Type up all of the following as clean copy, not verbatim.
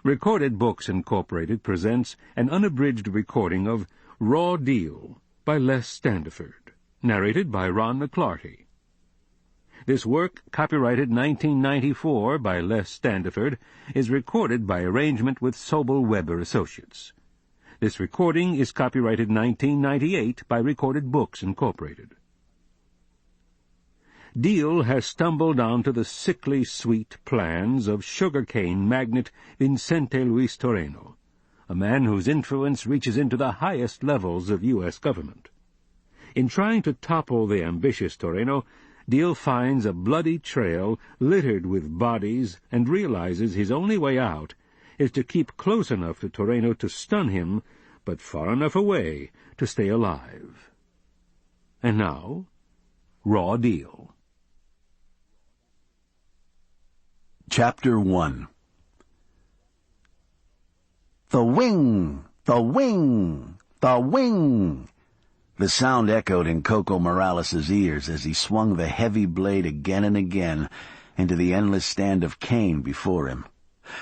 Recorded Books Incorporated presents an unabridged recording of Raw Deal by Les Standiford, narrated by Ron McClarty. This work, copyrighted 1994 by Les Standiford, is recorded by arrangement with Sobel Weber Associates. This recording is copyrighted 1998 by Recorded Books Incorporated. Deal has stumbled onto the sickly sweet plans of sugarcane magnate Vicente Luis Toreno, a man whose influence reaches into the highest levels of U.S. government. In trying to topple the ambitious Toreno, Deal finds a bloody trail littered with bodies and realizes his only way out is to keep close enough to Toreno to stun him, but far enough away to stay alive. And now, Raw Deal. Chapter 1. The wing! The wing! The wing! The sound echoed in Coco Morales' ears as he swung the heavy blade again and again into the endless stand of cane before him.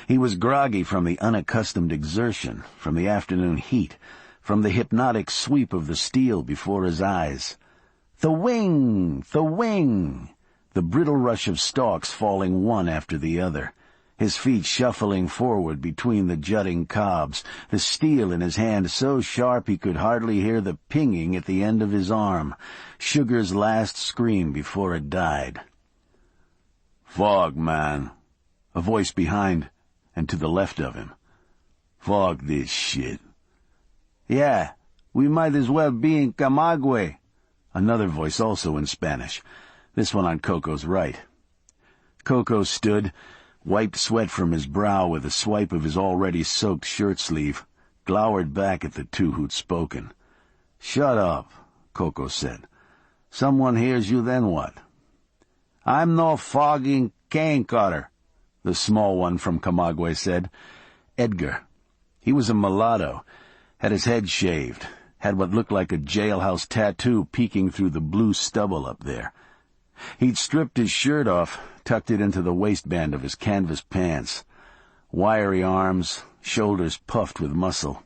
He was groggy from the unaccustomed exertion, from the afternoon heat, from the hypnotic sweep of the steel before his eyes. The wing! The wing! The brittle rush of stalks falling one after the other, his feet shuffling forward between the jutting cobs, the steel in his hand so sharp he could hardly hear the pinging at the end of his arm, Sugar's last scream before it died. "Fog, man," a voice behind and to the left of him. "Fog this shit." "Yeah, we might as well be in Camagüey," another voice also in Spanish, this one on Coco's right. Coco stood, wiped sweat from his brow with a swipe of his already soaked shirt-sleeve, glowered back at the two who'd spoken. "Shut up," Coco said. "Someone hears you, then what?" "I'm no fogging cane cutter," the small one from Camagüey said. Edgar. He was a mulatto, had his head shaved, had what looked like a jailhouse tattoo peeking through the blue stubble up there. He'd stripped his shirt off, tucked it into the waistband of his canvas pants. Wiry arms, shoulders puffed with muscle.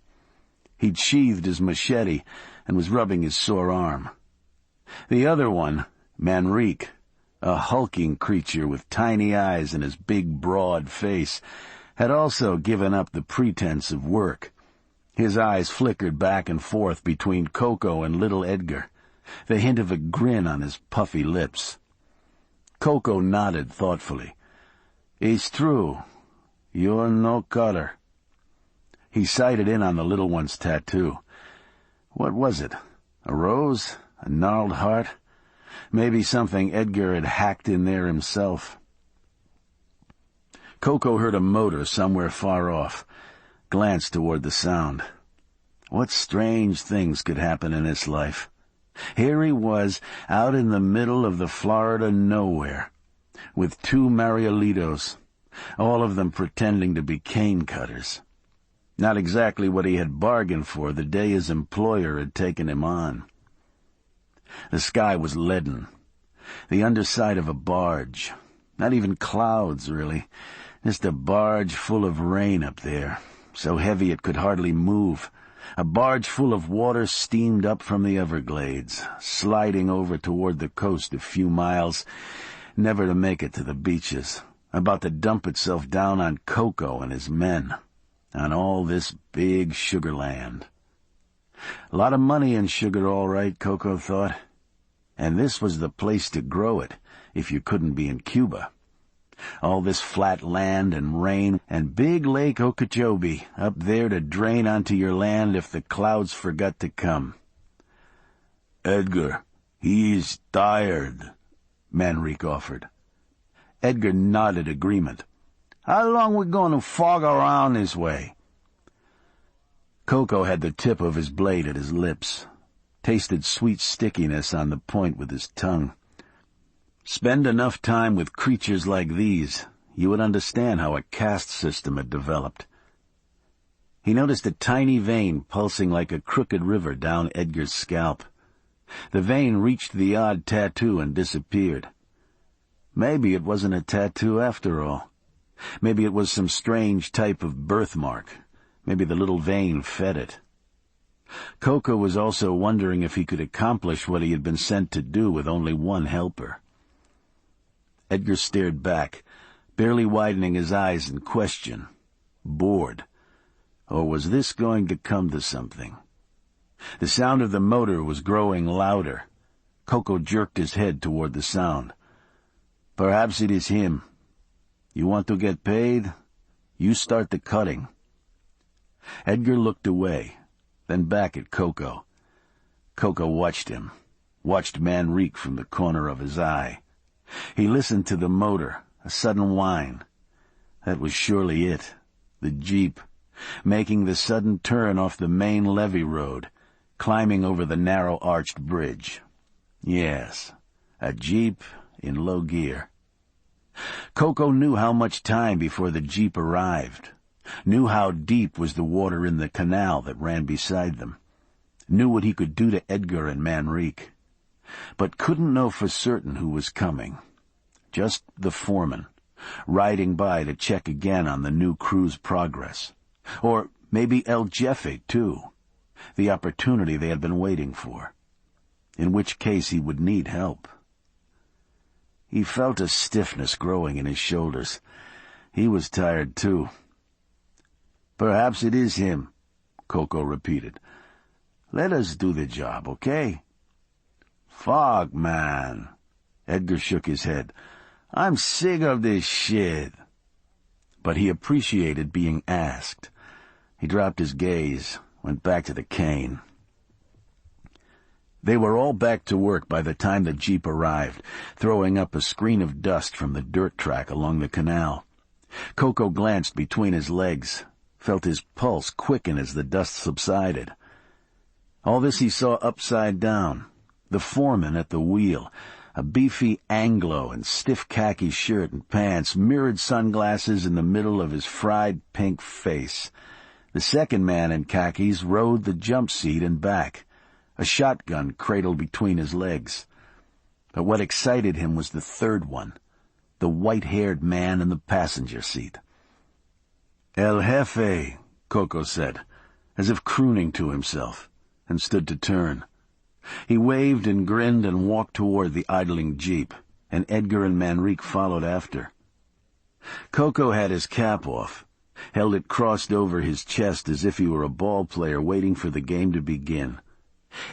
He'd sheathed his machete and was rubbing his sore arm. The other one, Manrique, a hulking creature with tiny eyes and his big, broad face, had also given up the pretense of work. His eyes flickered back and forth between Coco and little Edgar, the hint of a grin on his puffy lips. Coco nodded thoughtfully. "It's true. You're no cutter." He sighted in on the little one's tattoo. What was it? A rose? A gnarled heart? Maybe something Edgar had hacked in there himself. Coco heard a motor somewhere far off, glanced toward the sound. What strange things could happen in this life? Here he was, out in the middle of the Florida nowhere, with two Marielitos, all of them pretending to be cane cutters. Not exactly what he had bargained for the day his employer had taken him on. The sky was leaden, the underside of a barge. Not even clouds, really, just a barge full of rain up there, so heavy it could hardly move. A barge full of water steamed up from the Everglades, sliding over toward the coast a few miles, never to make it to the beaches, about to dump itself down on Coco and his men, on all this big sugar land. A lot of money in sugar, all right, Coco thought. And this was the place to grow it, if you couldn't be in Cuba. All this flat land and rain, and big Lake Okeechobee up there to drain onto your land if the clouds forgot to come. "Edgar, he's tired," Manrique offered. Edgar nodded agreement. "How long we going to fog around this way?" Coco had the tip of his blade at his lips, tasted sweet stickiness on the point with his tongue. Spend enough time with creatures like these, you would understand how a caste system had developed. He noticed a tiny vein pulsing like a crooked river down Edgar's scalp. The vein reached the odd tattoo and disappeared. Maybe it wasn't a tattoo after all. Maybe it was some strange type of birthmark. Maybe the little vein fed it. Coco was also wondering if he could accomplish what he had been sent to do with only one helper. Edgar stared back, barely widening his eyes in question. Bored. Or was this going to come to something? The sound of the motor was growing louder. Coco jerked his head toward the sound. Perhaps it is him. You want to get paid? You start the cutting. Edgar looked away, then back at Coco. Coco watched him, watched Manrique from the corner of his eye. He listened to the motor, a sudden whine. That was surely it, the jeep, making the sudden turn off the main levee road, climbing over the narrow arched bridge. Yes, a jeep in low gear. Coco knew how much time before the jeep arrived, knew how deep was the water in the canal that ran beside them, knew what he could do to Edgar and Manrique, but couldn't know for certain who was coming. Just the foreman, riding by to check again on the new crew's progress. Or maybe El Jefe, too, the opportunity they had been waiting for, in which case he would need help. He felt a stiffness growing in his shoulders. He was tired, too. Perhaps it is him, Coco repeated. Let us do the job, okay? Fuck, man. Edgar shook his head. I'm sick of this shit. But he appreciated being asked. He dropped his gaze, went back to the cane. They were all back to work by the time the jeep arrived, throwing up a screen of dust from the dirt track along the canal. Coco glanced between his legs, felt his pulse quicken as the dust subsided. All this he saw upside down, the foreman at the wheel, a beefy Anglo in stiff khaki shirt and pants, mirrored sunglasses in the middle of his fried pink face. The second man in khakis rode the jump seat and back, a shotgun cradled between his legs. But what excited him was the third one, the white-haired man in the passenger seat. El Jefe, Coco said, as if crooning to himself, and stood to turn. He waved and grinned and walked toward the idling jeep, and Edgar and Manrique followed after. Coco had his cap off, held it crossed over his chest as if he were a ball player waiting for the game to begin.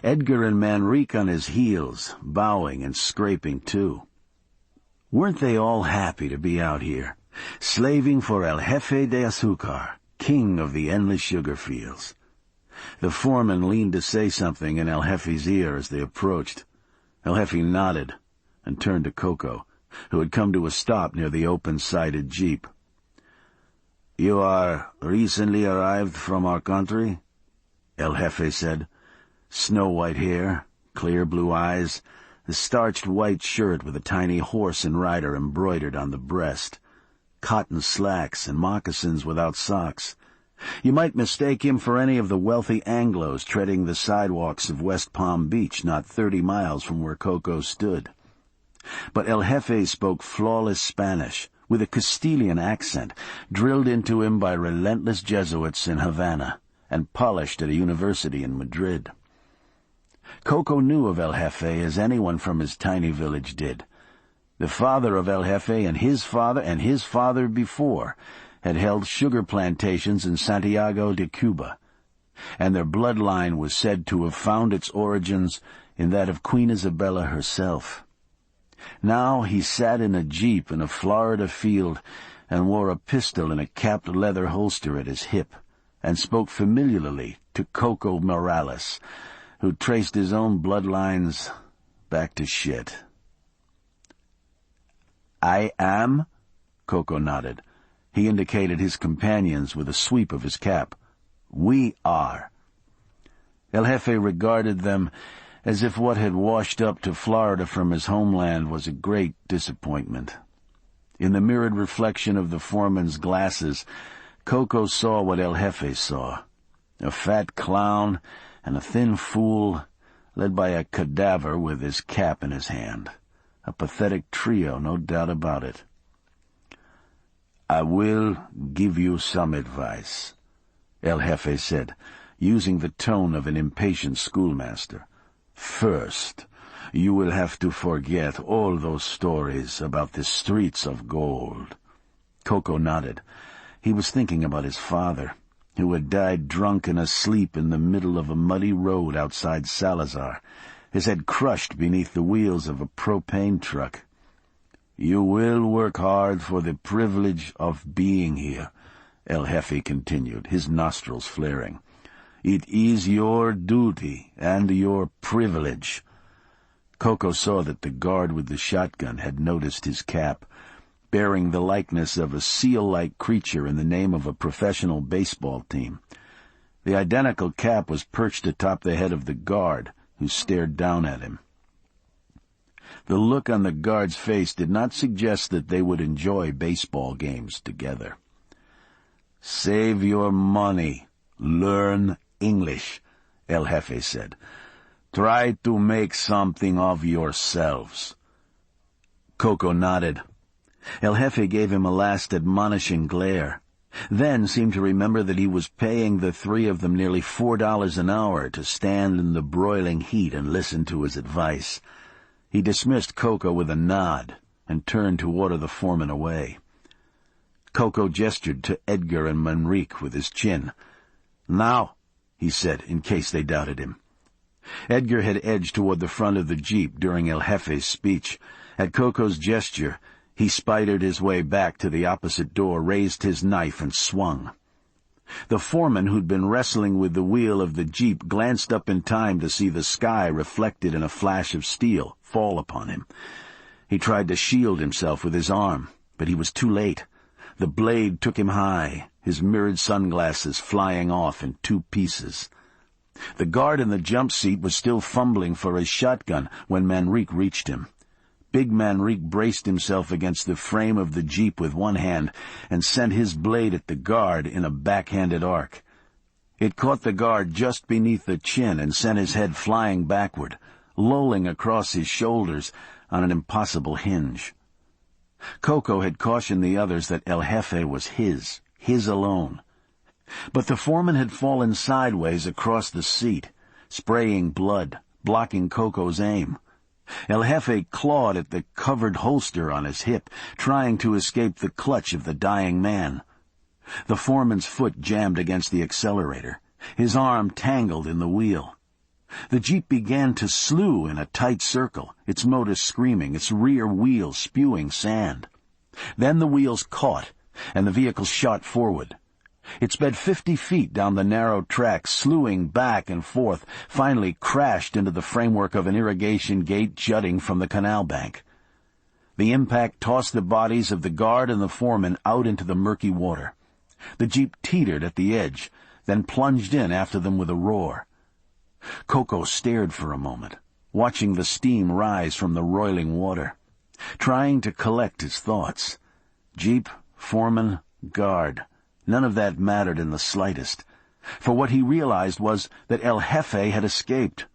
Edgar and Manrique on his heels, bowing and scraping too. Weren't they all happy to be out here, slaving for El Jefe de Azúcar, king of the endless sugar fields? The foreman leaned to say something in El Jefe's ear as they approached. El Jefe nodded and turned to Coco, who had come to a stop near the open-sided jeep. You are recently arrived from our country? El Jefe said. Snow-white hair, clear blue eyes, the starched white shirt with a tiny horse and rider embroidered on the breast, cotton slacks and moccasins without socks. You might mistake him for any of the wealthy Anglos treading the sidewalks of West Palm Beach, not 30 miles from where Coco stood. But El Jefe spoke flawless Spanish, with a Castilian accent, drilled into him by relentless Jesuits in Havana, and polished at a university in Madrid. Coco knew of El Jefe as anyone from his tiny village did. The father of El Jefe and his father before had held sugar plantations in Santiago de Cuba, and their bloodline was said to have found its origins in that of Queen Isabella herself. Now he sat in a jeep in a Florida field and wore a pistol in a capped leather holster at his hip, and spoke familiarly to Coco Morales, who traced his own bloodlines back to shit. I am? Coco nodded. He indicated his companions with a sweep of his cap. We are. El Jefe regarded them as if what had washed up to Florida from his homeland was a great disappointment. In the mirrored reflection of the foreman's glasses, Coco saw what El Jefe saw, a fat clown and a thin fool led by a cadaver with his cap in his hand. A pathetic trio, no doubt about it. "I will give you some advice," El Jefe said, using the tone of an impatient schoolmaster. "First, you will have to forget all those stories about the streets of gold." Coco nodded. He was thinking about his father, who had died drunken asleep in the middle of a muddy road outside Salazar, his head crushed beneath the wheels of a propane truck. "You will work hard for the privilege of being here," El Jefe continued, his nostrils flaring. "It is your duty and your privilege." Coco saw that the guard with the shotgun had noticed his cap, bearing the likeness of a seal-like creature in the name of a professional baseball team. The identical cap was perched atop the head of the guard, who stared down at him. The look on the guard's face did not suggest that they would enjoy baseball games together. "Save your money. Learn English," El Jefe said. "Try to make something of yourselves." Coco nodded. El Jefe gave him a last admonishing glare, then seemed to remember that he was paying the three of them nearly $4 an hour to stand in the broiling heat and listen to his advice. He dismissed Coco with a nod and turned to order the foreman away. Coco gestured to Edgar and Manrique with his chin. "Now," he said, in case they doubted him. Edgar had edged toward the front of the jeep during El Jefe's speech. At Coco's gesture, he spidered his way back to the opposite door, raised his knife, and swung. The foreman, who'd been wrestling with the wheel of the jeep, glanced up in time to see the sky reflected in a flash of steel fall upon him. He tried to shield himself with his arm, but he was too late. The blade took him high, his mirrored sunglasses flying off in 2 pieces. The guard in the jump seat was still fumbling for his shotgun when Manrique reached him. Big Manrique braced himself against the frame of the jeep with one hand and sent his blade at the guard in a backhanded arc. It caught the guard just beneath the chin and sent his head flying backward, lolling across his shoulders on an impossible hinge. Coco had cautioned the others that El Jefe was his alone. But the foreman had fallen sideways across the seat, spraying blood, blocking Coco's aim. El Jefe clawed at the covered holster on his hip, trying to escape the clutch of the dying man. The foreman's foot jammed against the accelerator. His arm tangled in the wheel. The jeep began to slew in a tight circle, its motor screaming, its rear wheels spewing sand. Then the wheels caught, and the vehicle shot forward. It sped 50 feet down the narrow track, slewing back and forth, finally crashed into the framework of an irrigation gate jutting from the canal bank. The impact tossed the bodies of the guard and the foreman out into the murky water. The jeep teetered at the edge, then plunged in after them with a roar. Coco stared for a moment, watching the steam rise from the roiling water, trying to collect his thoughts. Jeep, foreman, guard. None of that mattered in the slightest, for what he realized was that El Jefe had escaped.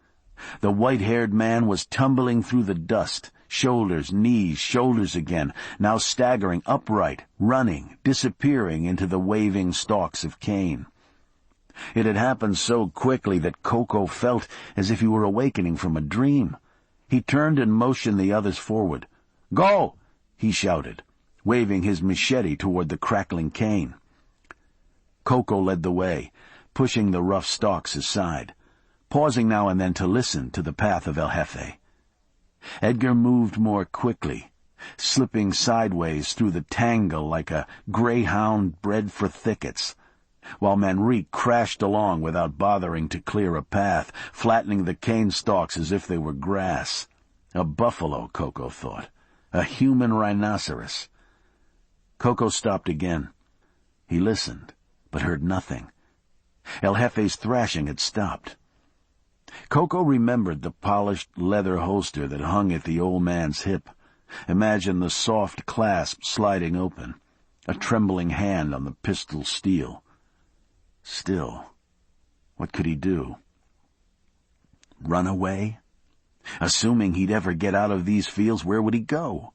The white-haired man was tumbling through the dust, shoulders, knees, shoulders again, now staggering upright, running, disappearing into the waving stalks of cane. It had happened so quickly that Coco felt as if he were awakening from a dream. He turned and motioned the others forward. "Go!" he shouted, waving his machete toward the crackling cane. Coco led the way, pushing the rough stalks aside, pausing now and then to listen to the path of El Jefe. Edgar moved more quickly, slipping sideways through the tangle like a greyhound bred for thickets, while Manrique crashed along without bothering to clear a path, flattening the cane stalks as if they were grass. A buffalo, Coco thought. A human rhinoceros. Coco stopped again. He listened, but heard nothing. El Jefe's thrashing had stopped. Coco remembered the polished leather holster that hung at the old man's hip. Imagined the soft clasp sliding open, a trembling hand on the pistol steel. Still, what could he do? Run away? Assuming he'd ever get out of these fields, where would he go?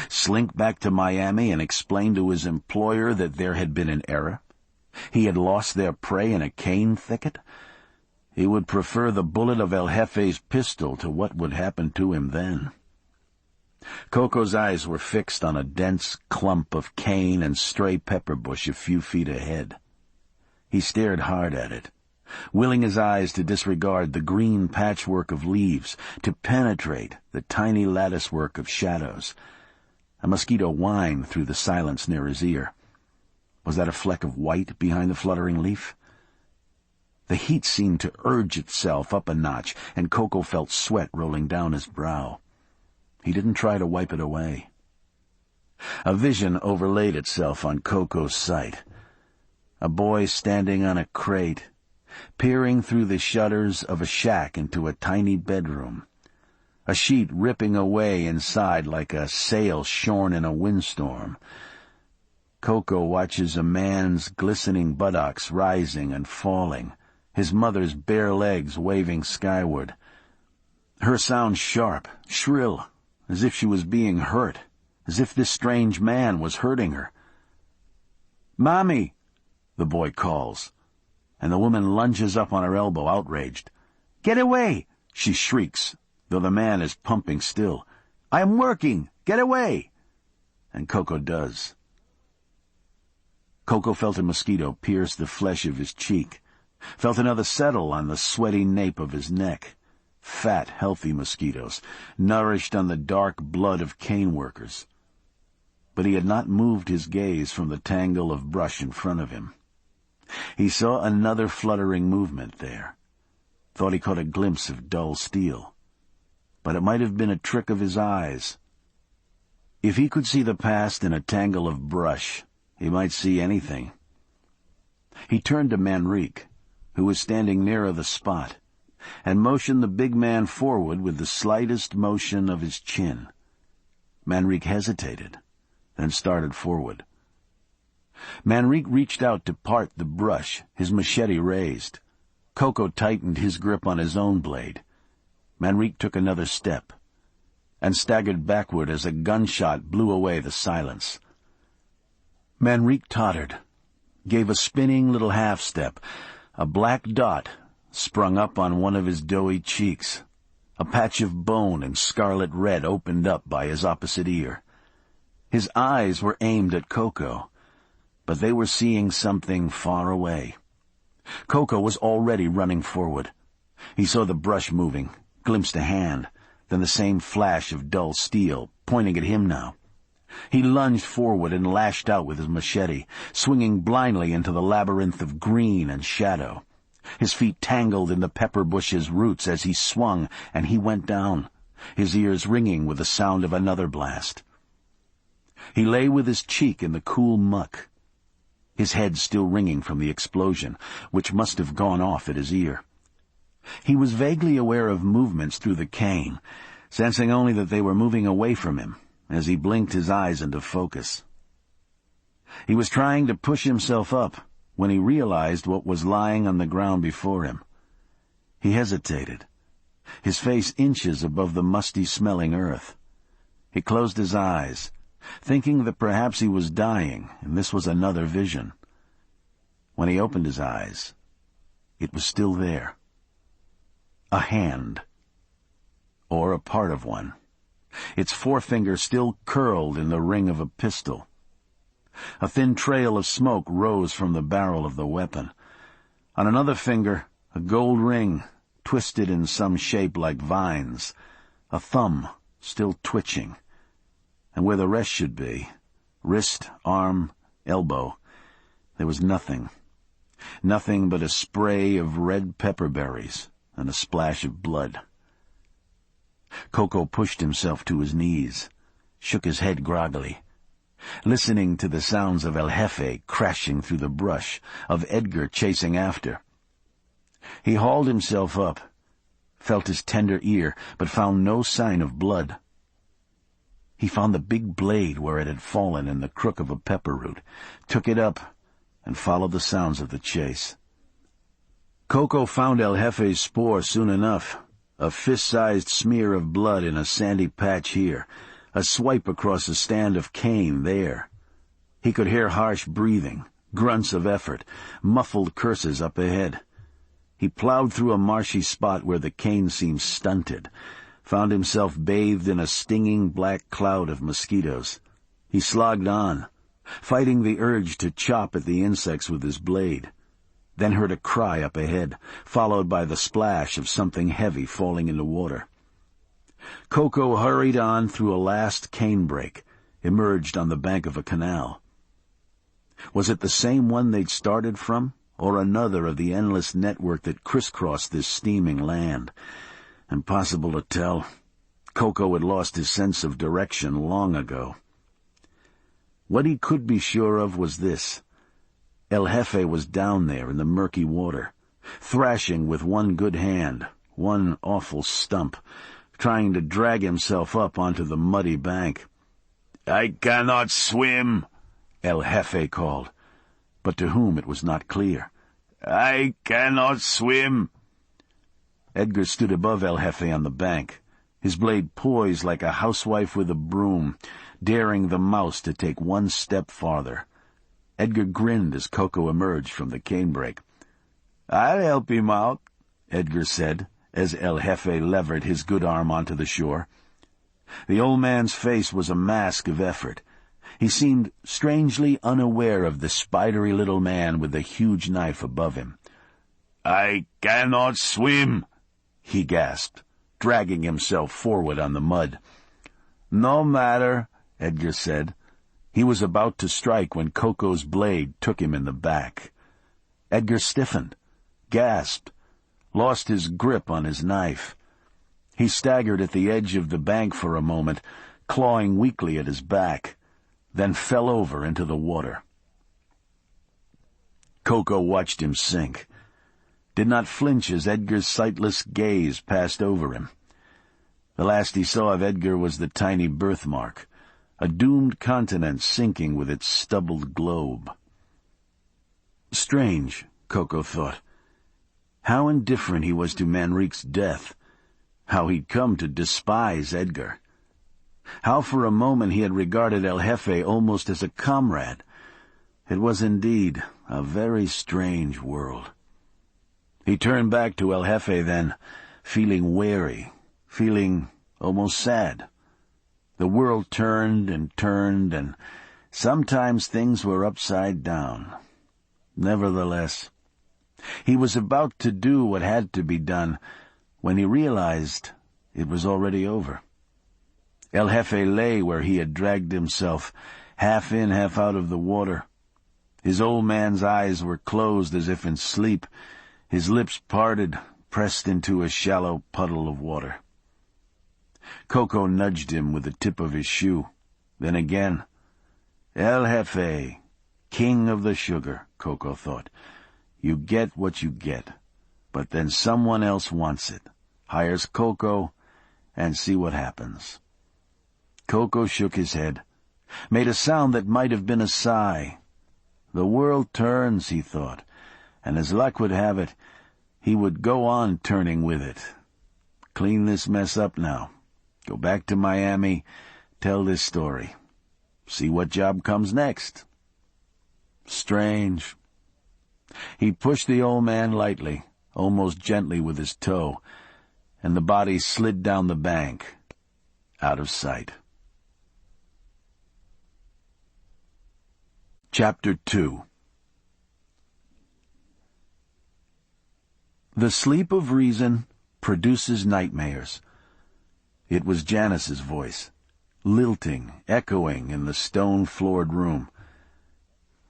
Slink back to Miami and explain to his employer that there had been an error? He had lost their prey in a cane thicket? He would prefer the bullet of El Jefe's pistol to what would happen to him then. Coco's eyes were fixed on a dense clump of cane and stray pepper bush a few feet ahead. He stared hard at it, willing his eyes to disregard the green patchwork of leaves, to penetrate the tiny latticework of shadows. A mosquito whined through the silence near his ear. Was that a fleck of white behind the fluttering leaf? The heat seemed to urge itself up a notch, and Coco felt sweat rolling down his brow. He didn't try to wipe it away. A vision overlaid itself on Coco's sight. A boy standing on a crate, peering through the shutters of a shack into a tiny bedroom. A sheet ripping away inside like a sail shorn in a windstorm. Coco watches a man's glistening buttocks rising and falling, his mother's bare legs waving skyward. Her sound sharp, shrill, as if she was being hurt, as if this strange man was hurting her. "Mommy!" the boy calls, and the woman lunges up on her elbow, outraged. "Get away!" she shrieks, though the man is pumping still. "I am working! Get away!" And Coco does. Coco felt a mosquito pierce the flesh of his cheek, felt another settle on the sweaty nape of his neck. Fat, healthy mosquitoes, nourished on the dark blood of cane workers. But he had not moved his gaze from the tangle of brush in front of him. He saw another fluttering movement there, thought he caught a glimpse of dull steel. But it might have been a trick of his eyes. If he could see the past in a tangle of brush, he might see anything. He turned to Manrique, who was standing nearer the spot, and motioned the big man forward with the slightest motion of his chin. Manrique hesitated, then started forward. Manrique reached out to part the brush, his machete raised. Coco tightened his grip on his own blade. Manrique took another step, and staggered backward as a gunshot blew away the silence. Manrique tottered, gave a spinning little half-step. A black dot sprung up on one of his doughy cheeks. A patch of bone and scarlet red opened up by his opposite ear. His eyes were aimed at Coco, but they were seeing something far away. Coco was already running forward. He saw the brush moving, glimpsed a hand, then the same flash of dull steel, pointing at him now. He lunged forward and lashed out with his machete, swinging blindly into the labyrinth of green and shadow. His feet tangled in the pepper bush's roots as he swung, and he went down, his ears ringing with the sound of another blast. He lay with his cheek in the cool muck, his head still ringing from the explosion, which must have gone off at his ear. He was vaguely aware of movements through the cane, sensing only that they were moving away from him as he blinked his eyes into focus. He was trying to push himself up when he realized what was lying on the ground before him. He hesitated, his face inches above the musty-smelling earth. He closed his eyes, thinking that perhaps he was dying, and this was another vision. When he opened his eyes, it was still there. A hand, or a part of one, its forefinger still curled in the ring of a pistol. A thin trail of smoke rose from the barrel of the weapon. On another finger, a gold ring, twisted in some shape like vines, a thumb still twitching. And where the rest should be, wrist, arm, elbow, there was nothing. Nothing but a spray of red pepper berries and a splash of blood. Coco pushed himself to his knees, shook his head groggily, listening to the sounds of El Jefe crashing through the brush, of Edgar chasing after. He hauled himself up, felt his tender ear, but found no sign of blood. He found the big blade where it had fallen in the crook of a pepper root, took it up, and followed the sounds of the chase. Coco found El Jefe's spoor soon enough, a fist-sized smear of blood in a sandy patch here, a swipe across a stand of cane there. He could hear harsh breathing, grunts of effort, muffled curses up ahead. He plowed through a marshy spot where the cane seemed stunted, found himself bathed in a stinging black cloud of mosquitoes. He slogged on, fighting the urge to chop at the insects with his blade, then heard a cry up ahead, followed by the splash of something heavy falling into water. Coco hurried on through a last canebrake, emerged on the bank of a canal. Was it the same one they'd started from, or another of the endless network that crisscrossed this steaming land? Impossible to tell. Coco had lost his sense of direction long ago. What he could be sure of was this. El Jefe was down there in the murky water, thrashing with one good hand, one awful stump, trying to drag himself up onto the muddy bank. "I cannot swim," El Jefe called, but to whom it was not clear. "I cannot swim." Edgar stood above El Jefe on the bank, his blade poised like a housewife with a broom, daring the mouse to take one step farther. Edgar grinned as Coco emerged from the canebrake. "I'll help him out," Edgar said, as El Jefe levered his good arm onto the shore. The old man's face was a mask of effort. He seemed strangely unaware of the spidery little man with the huge knife above him. "I cannot swim," he gasped, dragging himself forward on the mud. "No matter," Edgar said. He was about to strike when Coco's blade took him in the back. Edgar stiffened, gasped, lost his grip on his knife. He staggered at the edge of the bank for a moment, clawing weakly at his back, then fell over into the water. Coco watched him sink, did not flinch as Edgar's sightless gaze passed over him. The last he saw of Edgar was the tiny birthmark, a doomed continent sinking with its stubbled globe. Strange, Coco thought. How indifferent he was to Manrique's death. How he'd come to despise Edgar. How for a moment he had regarded El Jefe almost as a comrade. It was indeed a very strange world. He turned back to El Jefe then, feeling wary, feeling almost sad. The world turned, and sometimes things were upside down. Nevertheless, he was about to do what had to be done when he realized it was already over. El Jefe lay where he had dragged himself, half in, half out of the water. His old man's eyes were closed as if in sleep, his lips parted, pressed into a shallow puddle of water. Coco nudged him with the tip of his shoe. Then again. El Jefe, king of the sugar, Coco thought. You get what you get, but then someone else wants it, hires Coco, and see what happens. Coco shook his head, made a sound that might have been a sigh. The world turns, he thought, and as luck would have it, he would go on turning with it. Clean this mess up now. Go back to Miami, tell this story. See what job comes next. Strange. He pushed the old man lightly, almost gently with his toe, and the body slid down the bank, out of sight. Chapter 2. The sleep of reason produces nightmares. It was Janice's voice, lilting, echoing in the stone-floored room.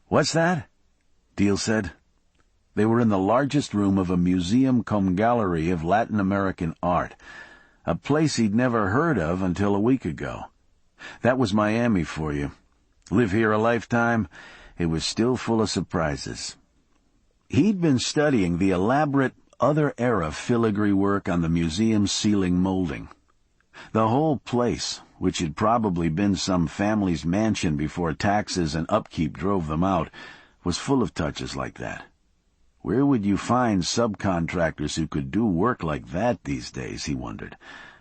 "What's that?" Deal said. They were in the largest room of a museum-cum-gallery of Latin American art, a place he'd never heard of until a week ago. That was Miami for you. Live here a lifetime, it was still full of surprises. He'd been studying the elaborate other-era filigree work on the museum's ceiling molding. The whole place, which had probably been some family's mansion before taxes and upkeep drove them out, was full of touches like that. Where would you find subcontractors who could do work like that these days, he wondered.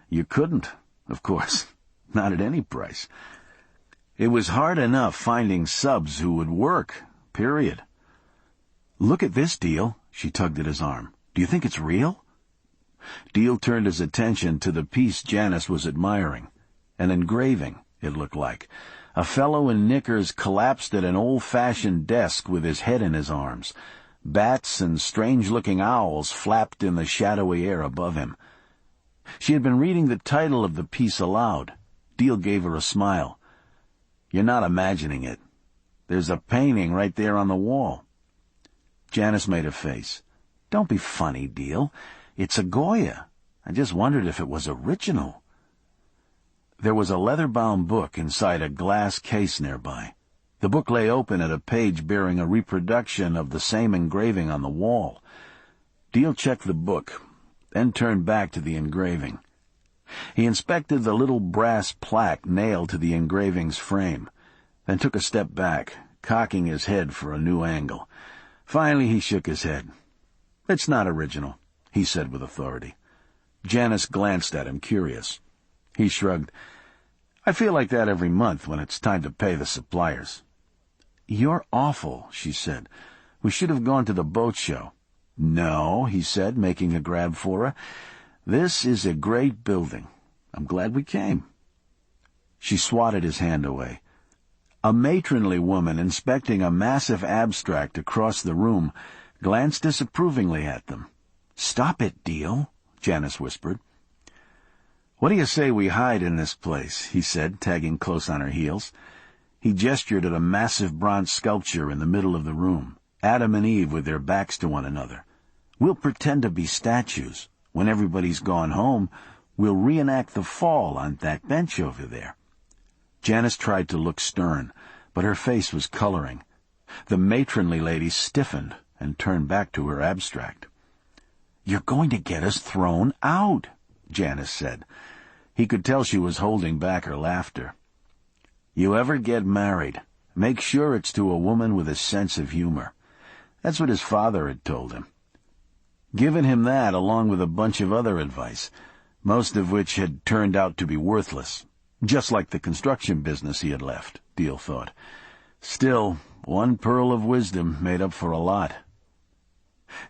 You couldn't, of course. Not at any price. It was hard enough finding subs who would work, period. "Look at this, Deal." She tugged at his arm. "Do you think it's real?" Deal turned his attention to the piece Janice was admiring. An engraving, it looked like. A fellow in knickers collapsed at an old-fashioned desk with his head in his arms. Bats and strange-looking owls flapped in the shadowy air above him. She had been reading the title of the piece aloud. Deal gave her a smile. "You're not imagining it. There's a painting right there on the wall." Janice made a face. "Don't be funny, Deal. It's a Goya. I just wondered if it was original." There was a leather-bound book inside a glass case nearby. The book lay open at a page bearing a reproduction of the same engraving on the wall. Deal checked the book, then turned back to the engraving. He inspected the little brass plaque nailed to the engraving's frame, then took a step back, cocking his head for a new angle. Finally he shook his head. "It's not original," he said with authority. Janice glanced at him, curious. He shrugged. "I feel like that every month when it's time to pay the suppliers." "You're awful," she said. "We should have gone to the boat show." "No," he said, making a grab for her. "This is a great building. I'm glad we came." She swatted his hand away. A matronly woman inspecting a massive abstract across the room glanced disapprovingly at them. "Stop it, Deal," Janice whispered. "What do you say we hide in this place?" he said, tagging close on her heels. He gestured at a massive bronze sculpture in the middle of the room, Adam and Eve with their backs to one another. "We'll pretend to be statues. When everybody's gone home, we'll reenact the fall on that bench over there." Janice tried to look stern, but her face was coloring. The matronly lady stiffened and turned back to her abstract. "You're going to get us thrown out," Janice said. He could tell she was holding back her laughter. "You ever get married, make sure it's to a woman with a sense of humor." That's what his father had told him. Given him that along with a bunch of other advice, most of which had turned out to be worthless, just like the construction business he had left, Deal thought. Still, one pearl of wisdom made up for a lot.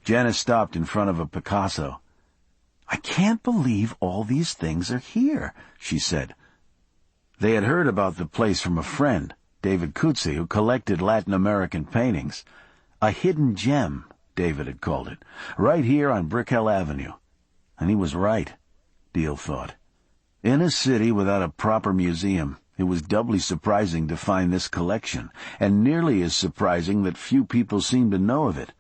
Janice stopped in front of a Picasso. "I can't believe all these things are here," she said. They had heard about the place from a friend, David Coetzee, who collected Latin American paintings. A hidden gem, David had called it, right here on Brickell Avenue. And he was right, Deal thought. In a city without a proper museum, it was doubly surprising to find this collection, and nearly as surprising that few people seemed to know of it.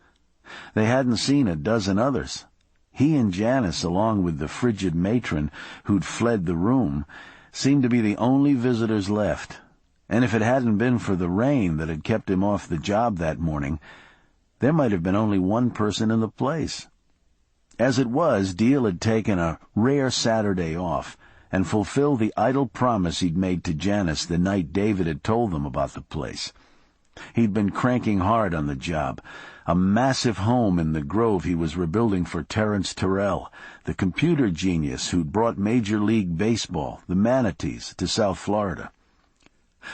They hadn't seen a dozen others. He and Janice, along with the frigid matron who'd fled the room, seemed to be the only visitors left, and if it hadn't been for the rain that had kept him off the job that morning, there might have been only one person in the place. As it was, Deal had taken a rare Saturday off and fulfilled the idle promise he'd made to Janice the night David had told them about the place. He'd been cranking hard on the job, a massive home in the Grove he was rebuilding for Terrence Terrell, the computer genius who'd brought Major League Baseball, the Manatees, to South Florida.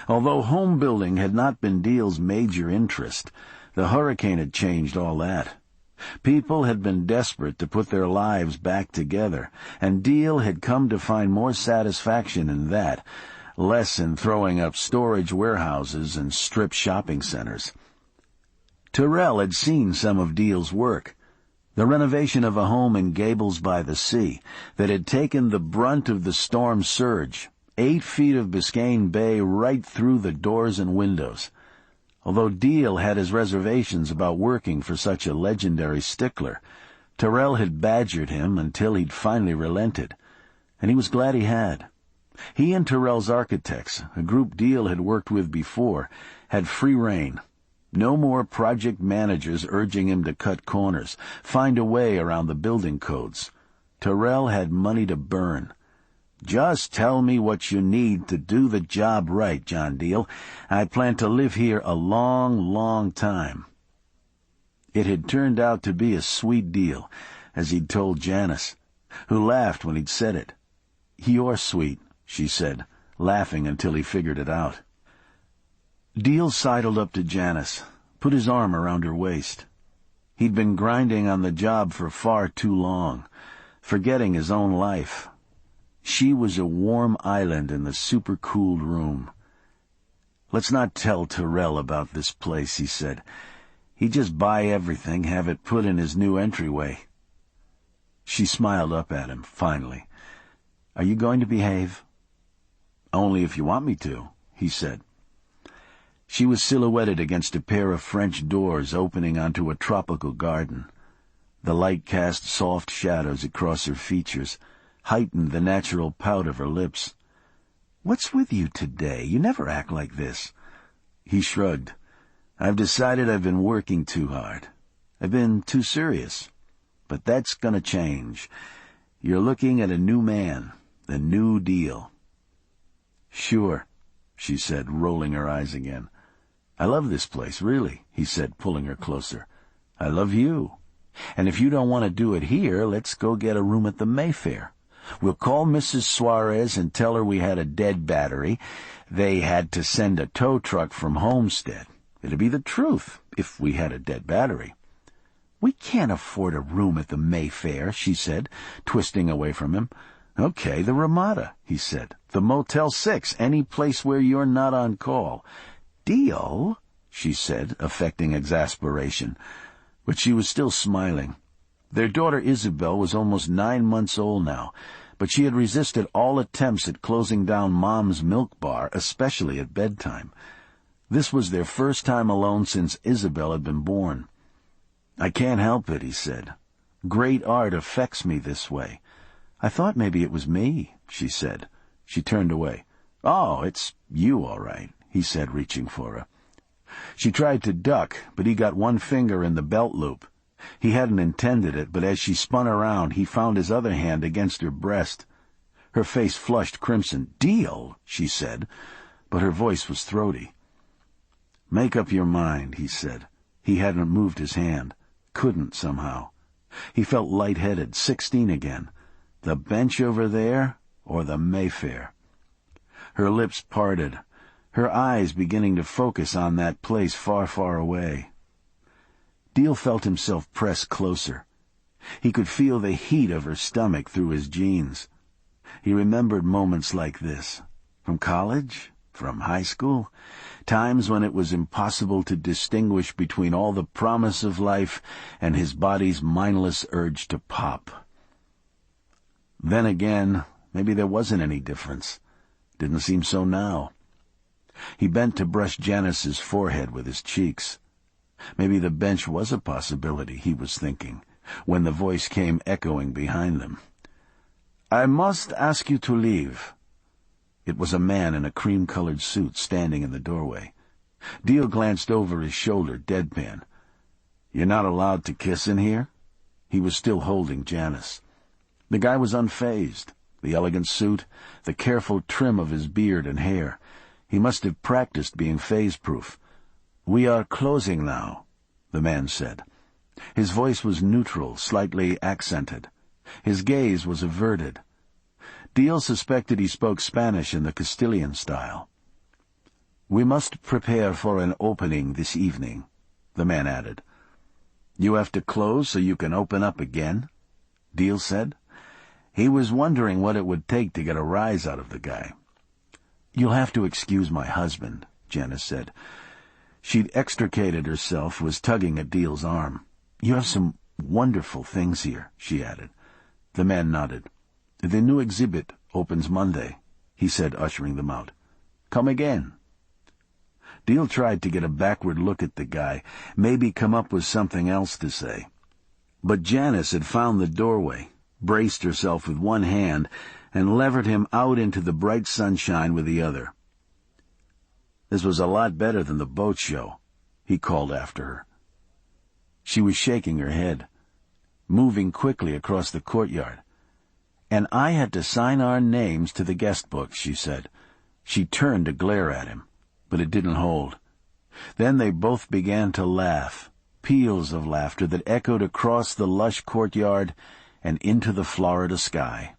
Although home building had not been Deal's major interest, the hurricane had changed all that. People had been desperate to put their lives back together, and Deal had come to find more satisfaction in that, less in throwing up storage warehouses and strip shopping centers. Terrell had seen some of Deal's work. The renovation of a home in Gables by the Sea that had taken the brunt of the storm surge, 8 feet of Biscayne Bay right through the doors and windows. Although Deal had his reservations about working for such a legendary stickler, Terrell had badgered him until he'd finally relented, and he was glad he had. He and Terrell's architects, a group Deal had worked with before, had free rein. No more project managers urging him to cut corners, find a way around the building codes. Terrell had money to burn. "Just tell me what you need to do the job right, John Deal. I plan to live here a long, long time." It had turned out to be a sweet deal, as he'd told Janice, who laughed when he'd said it. "You're sweet," she said, laughing until he figured it out. Deal sidled up to Janice, put his arm around her waist. He'd been grinding on the job for far too long, forgetting his own life. She was a warm island in the super-cooled room. "Let's not tell Terrell about this place," he said. "He'd just buy everything, have it put in his new entryway." She smiled up at him, finally. "Are you going to behave?" "Only if you want me to," he said. She was silhouetted against a pair of French doors opening onto a tropical garden. The light cast soft shadows across her features, heightened the natural pout of her lips. "What's with you today? You never act like this." He shrugged. "I've decided I've been working too hard. I've been too serious. But that's gonna change. You're looking at a new man, the new Deal." "Sure," she said, rolling her eyes again. "I love this place, really," he said, pulling her closer. "I love you. And if you don't want to do it here, let's go get a room at the Mayfair. We'll call Mrs. Suarez and tell her we had a dead battery. They had to send a tow truck from Homestead. It'd be the truth if we had a dead battery." "We can't afford a room at the Mayfair," she said, twisting away from him. "Okay, the Ramada," he said. "The Motel 6, any place where you're not on call." "Deal?" she said, affecting exasperation. But she was still smiling. Their daughter Isabel was almost 9 months old now, but she had resisted all attempts at closing down Mom's milk bar, especially at bedtime. This was their first time alone since Isabel had been born. "I can't help it," he said. "Great art affects me this way." "I thought maybe it was me," she said. She turned away. "Oh, it's you, all right," he said, reaching for her. She tried to duck, but he got one finger in the belt loop. He hadn't intended it, but as she spun around, he found his other hand against her breast. Her face flushed crimson. "Deal," she said, but her voice was throaty. "Make up your mind," he said. He hadn't moved his hand. Couldn't, somehow. He felt lightheaded, 16 again. The bench over there, or the Mayfair? Her lips parted, her eyes beginning to focus on that place far, far away. Deal felt himself press closer. He could feel the heat of her stomach through his jeans. He remembered moments like this. From college? From high school? Times when it was impossible to distinguish between all the promise of life and his body's mindless urge to pop. Then again, maybe there wasn't any difference. Didn't seem so now. He bent to brush Janice's forehead with his cheeks. Maybe the bench was a possibility, he was thinking, when the voice came echoing behind them. "I must ask you to leave." It was a man in a cream-colored suit standing in the doorway. Deal glanced over his shoulder, deadpan. "You're not allowed to kiss in here?" He was still holding Janice. The guy was unfazed. The elegant suit, the careful trim of his beard and hair. He must have practiced being phase-proof. "We are closing now," the man said. His voice was neutral, slightly accented. His gaze was averted. Deal suspected he spoke Spanish in the Castilian style. "We must prepare for an opening this evening," the man added. "You have to close so you can open up again?" Deal said. He was wondering what it would take to get a rise out of the guy. "You'll have to excuse my husband," Janice said. She'd extricated herself, was tugging at Deal's arm. "You have some wonderful things here," she added. The man nodded. "The new exhibit opens Monday," he said, ushering them out. "Come again." Deal tried to get a backward look at the guy, maybe come up with something else to say. But Janice had found the doorway, braced herself with one hand, and levered him out into the bright sunshine with the other. "This was a lot better than the boat show," he called after her. She was shaking her head, moving quickly across the courtyard. "And I had to sign our names to the guest book," she said. She turned to glare at him, but it didn't hold. Then they both began to laugh, peals of laughter that echoed across the lush courtyard and into the Florida sky.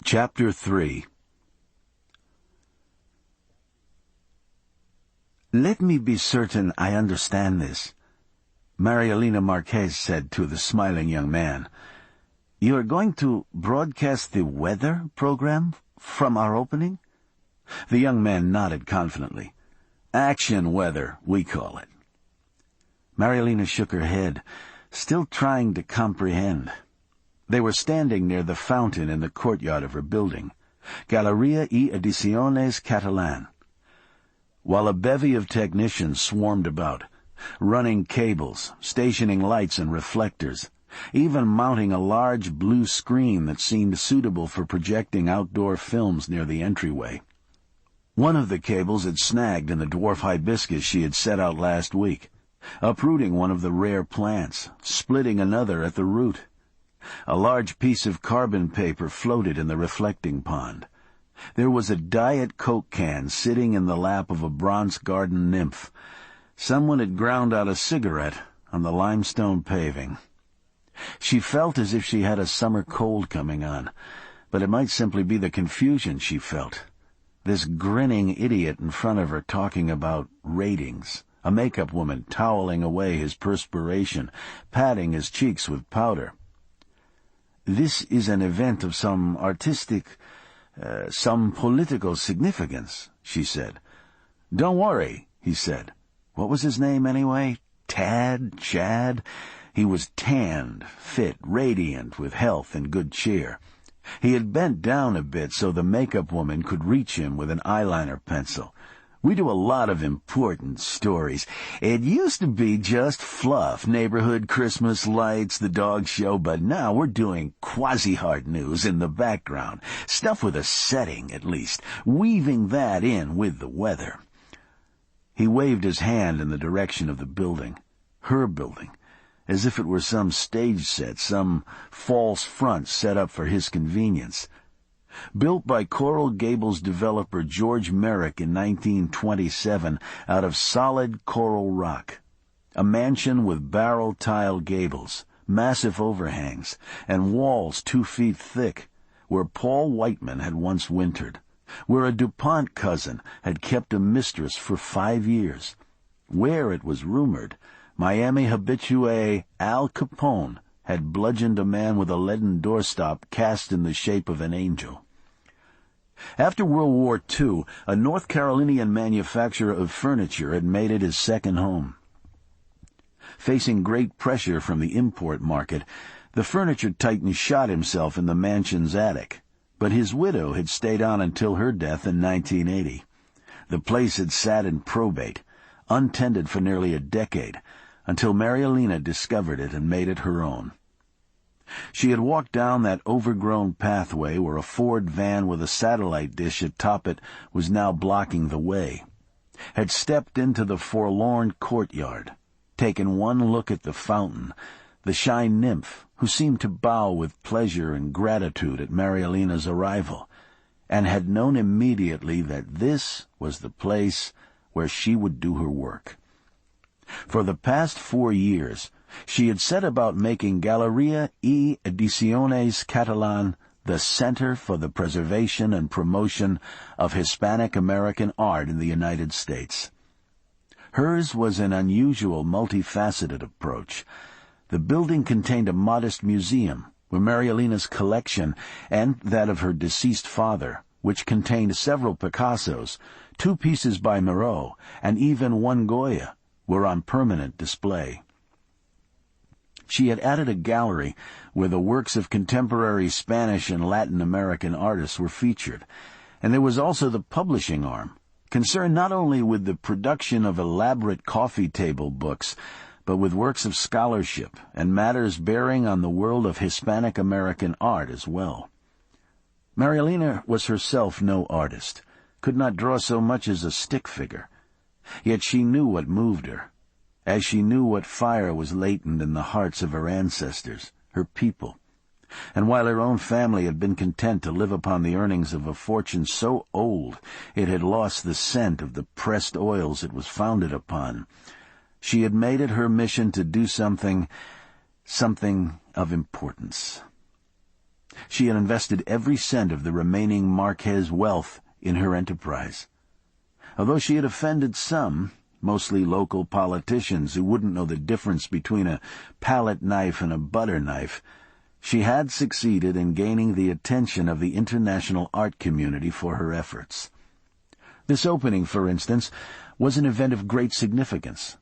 Chapter 3. "Let me be certain I understand this," Marielena Marquez said to the smiling young man. "You are going to broadcast the weather program from our opening?" The young man nodded confidently. "Action weather, we call it." Marielena shook her head, still trying to comprehend. They were standing near the fountain in the courtyard of her building, Galleria y Ediciones Catalan, while a bevy of technicians swarmed about, running cables, stationing lights and reflectors, even mounting a large blue screen that seemed suitable for projecting outdoor films near the entryway. One of the cables had snagged in the dwarf hibiscus she had set out last week, uprooting one of the rare plants, splitting another at the root. A large piece of carbon paper floated in the reflecting pond. There was a Diet Coke can sitting in the lap of a bronze garden nymph. Someone had ground out a cigarette on the limestone paving. She felt as if she had a summer cold coming on, but it might simply be the confusion she felt. This grinning idiot in front of her talking about ratings, a makeup woman toweling away his perspiration, patting his cheeks with powder. "This is an event of some artistic, some political significance," she said. "Don't worry," he said. What was his name anyway? Chad? He was tanned, fit, radiant, with health and good cheer. He had bent down a bit so the makeup woman could reach him with an eyeliner pencil. "We do a lot of important stories. It used to be just fluff, neighborhood Christmas lights, the dog show, but now we're doing quasi-hard news in the background, stuff with a setting at least, weaving that in with the weather." He waved his hand in the direction of the building, her building, as if it were some stage set, some false front set up for his convenience. Built by Coral Gables developer George Merrick in 1927 out of solid coral rock. A mansion with barrel-tile gables, massive overhangs, and walls 2 feet thick, where Paul Whiteman had once wintered, where a DuPont cousin had kept a mistress for 5 years, where, it was rumored, Miami habitué Al Capone had bludgeoned a man with a leaden doorstop cast in the shape of an angel. After World War II, a North Carolinian manufacturer of furniture had made it his second home. Facing great pressure from the import market, the furniture titan shot himself in the mansion's attic, but his widow had stayed on until her death in 1980. The place had sat in probate, untended for nearly a decade, until Marielena discovered it and made it her own. She had walked down that overgrown pathway where a Ford van with a satellite dish atop it was now blocking the way, had stepped into the forlorn courtyard, taken one look at the fountain, the shy nymph who seemed to bow with pleasure and gratitude at Marielena's arrival, and had known immediately that this was the place where she would do her work. For the past 4 years, she had set about making Galleria y Ediciones Catalan the center for the preservation and promotion of Hispanic American art in the United States. Hers was an unusual, multifaceted approach. The building contained a modest museum where Marielena's collection and that of her deceased father, which contained several Picassos, 2 pieces by Miro, and even one Goya, were on permanent display. She had added a gallery where the works of contemporary Spanish and Latin American artists were featured, and there was also the publishing arm, concerned not only with the production of elaborate coffee table books, but with works of scholarship and matters bearing on the world of Hispanic American art as well. Marielena was herself no artist, could not draw so much as a stick figure, yet she knew what moved her, as she knew what fire was latent in the hearts of her ancestors, her people, and while her own family had been content to live upon the earnings of a fortune so old it had lost the scent of the pressed oils it was founded upon, she had made it her mission to do something of importance. She had invested every cent of the remaining Marquez wealth in her enterprise. Although she had offended some, mostly local politicians who wouldn't know the difference between a palette knife and a butter knife, she had succeeded in gaining the attention of the international art community for her efforts. This opening, for instance, was an event of great significance.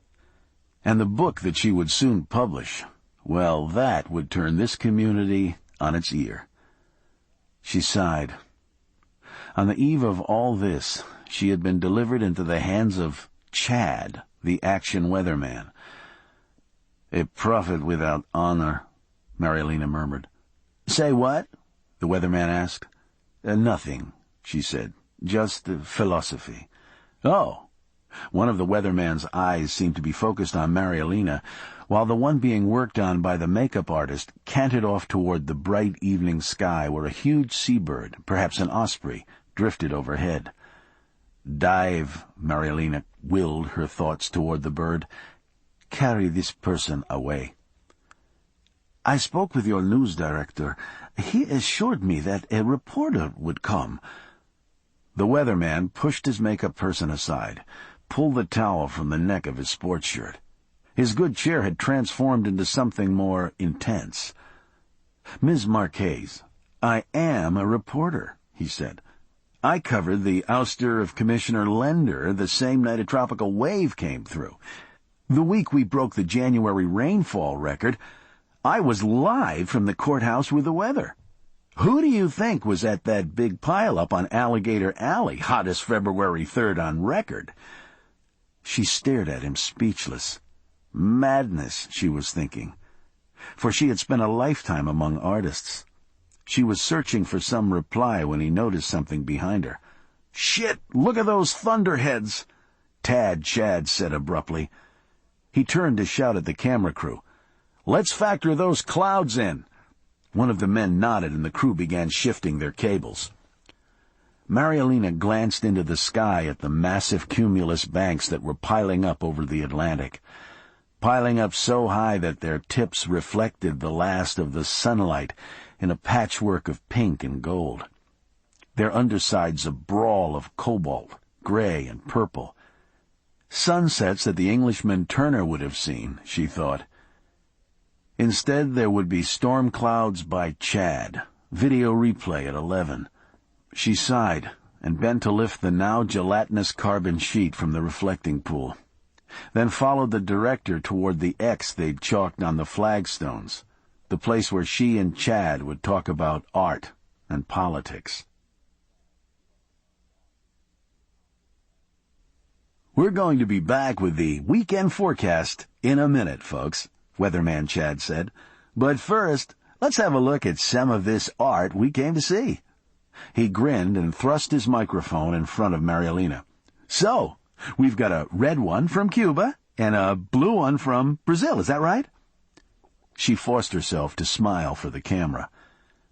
And the book that she would soon publish, well, that would turn this community on its ear. She sighed. On the eve of all this, she had been delivered into the hands of Chad, the action weatherman. "A prophet without honor," Marielena murmured. "Say what?" the weatherman asked. Nothing," she said. "Just philosophy." "Oh." One of the weatherman's eyes seemed to be focused on Marielena, while the one being worked on by the makeup artist canted off toward the bright evening sky where a huge seabird, perhaps an osprey, drifted overhead. "Dive," Marielena willed her thoughts toward the bird. "Carry this person away." "I spoke with your news director. He assured me that a reporter would come." The weatherman pushed his makeup person aside, pulled the towel from the neck of his sports shirt. His good cheer had transformed into something more intense. "Ms. Marquez, I am a reporter," he said. "I covered the ouster of Commissioner Lender the same night a tropical wave came through. The week we broke the January rainfall record, I was live from the courthouse with the weather. Who do you think was at that big pile-up on Alligator Alley, hottest February 3rd on record?" She stared at him, speechless. Madness, she was thinking, for she had spent a lifetime among artists. She was searching for some reply when he noticed something behind her. "Shit, look at those thunderheads," Chad said abruptly. He turned to shout at the camera crew, "Let's factor those clouds in." One of the men nodded and the crew began shifting their cables. Marielena glanced into the sky at the massive cumulus banks that were piling up over the Atlantic, piling up so high that their tips reflected the last of the sunlight in a patchwork of pink and gold, their undersides a brawl of cobalt, gray, and purple. Sunsets that the Englishman Turner would have seen, she thought. Instead, there would be Storm Clouds by Chad, video replay at 11. She sighed and bent to lift the now gelatinous carbon sheet from the reflecting pool, then followed the director toward the X they'd chalked on the flagstones, the place where she and Chad would talk about art and politics. "We're going to be back with the weekend forecast in a minute, folks," Weatherman Chad said. "But first, let's have a look at some of this art we came to see." He grinned and thrust his microphone in front of Marielena. "So, we've got a red one from Cuba and a blue one from Brazil, is that right?" She forced herself to smile for the camera.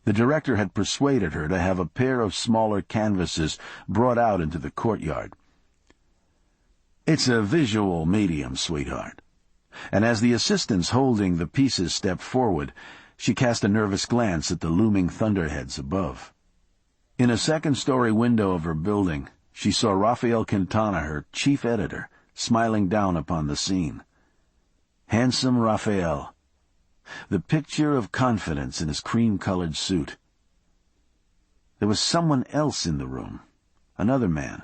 The director had persuaded her to have a pair of smaller canvases brought out into the courtyard. "It's a visual medium, sweetheart." And as the assistants holding the pieces stepped forward, she cast a nervous glance at the looming thunderheads above. In a second-story window of her building, she saw Rafael Quintana, her chief editor, smiling down upon the scene. Handsome Rafael, the picture of confidence in his cream-colored suit. There was someone else in the room, another man,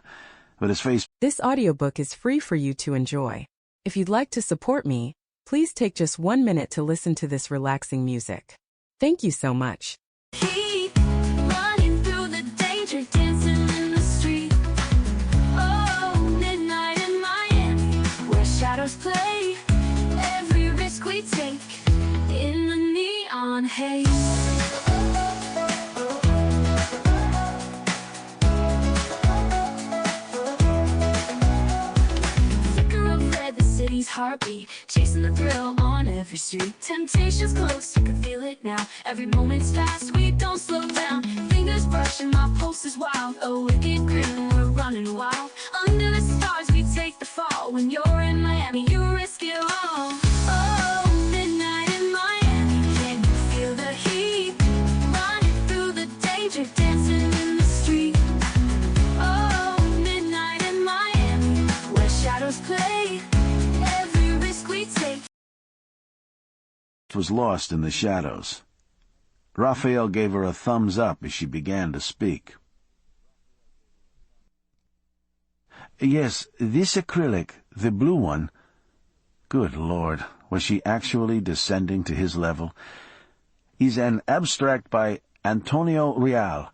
but his face... This audiobook is free for you to enjoy. If you'd like to support me, please take just 1 minute to listen to this relaxing music. Thank you so much. Keep running through the danger, dancing in the street. Oh, midnight in Miami, where shadows play. Every risk we take in the neon haze. City's heartbeat, chasing the thrill on every street. Temptation's close, you can feel it now. Every moment's fast, we don't slow down. Fingers brushing, my pulse is wild. A wicked grin, we're running wild. Under the stars, we take the fall. When you're in Miami, you risk it all. Oh, midnight in Miami, can you feel the heat? Running through was lost in the shadows. Raphael gave her a thumbs up as she began to speak. "Yes, this acrylic, the blue one." Good Lord, was she actually descending to his level? "Is an abstract by Antonio Real.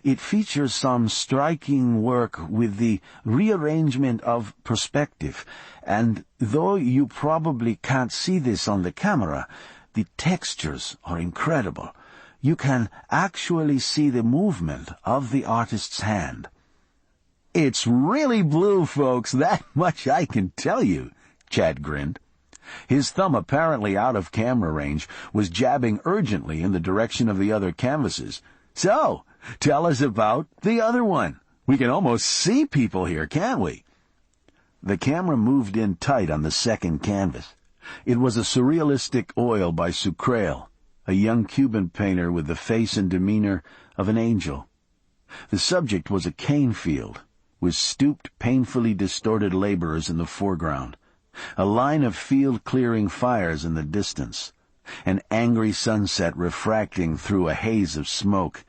It features some striking work with the rearrangement of perspective, and though you probably can't see this on the camera, the textures are incredible. You can actually see the movement of the artist's hand." "It's really blue, folks, that much I can tell you," Chad grinned. His thumb, apparently out of camera range, was jabbing urgently in the direction of the other canvases. "So, tell us about the other one. We can almost see people here, can't we?" The camera moved in tight on the second canvas. It was a surrealistic oil by Sucrel, a young Cuban painter with the face and demeanor of an angel. The subject was a cane field, with stooped, painfully distorted laborers in the foreground, a line of field-clearing fires in the distance, an angry sunset refracting through a haze of smoke.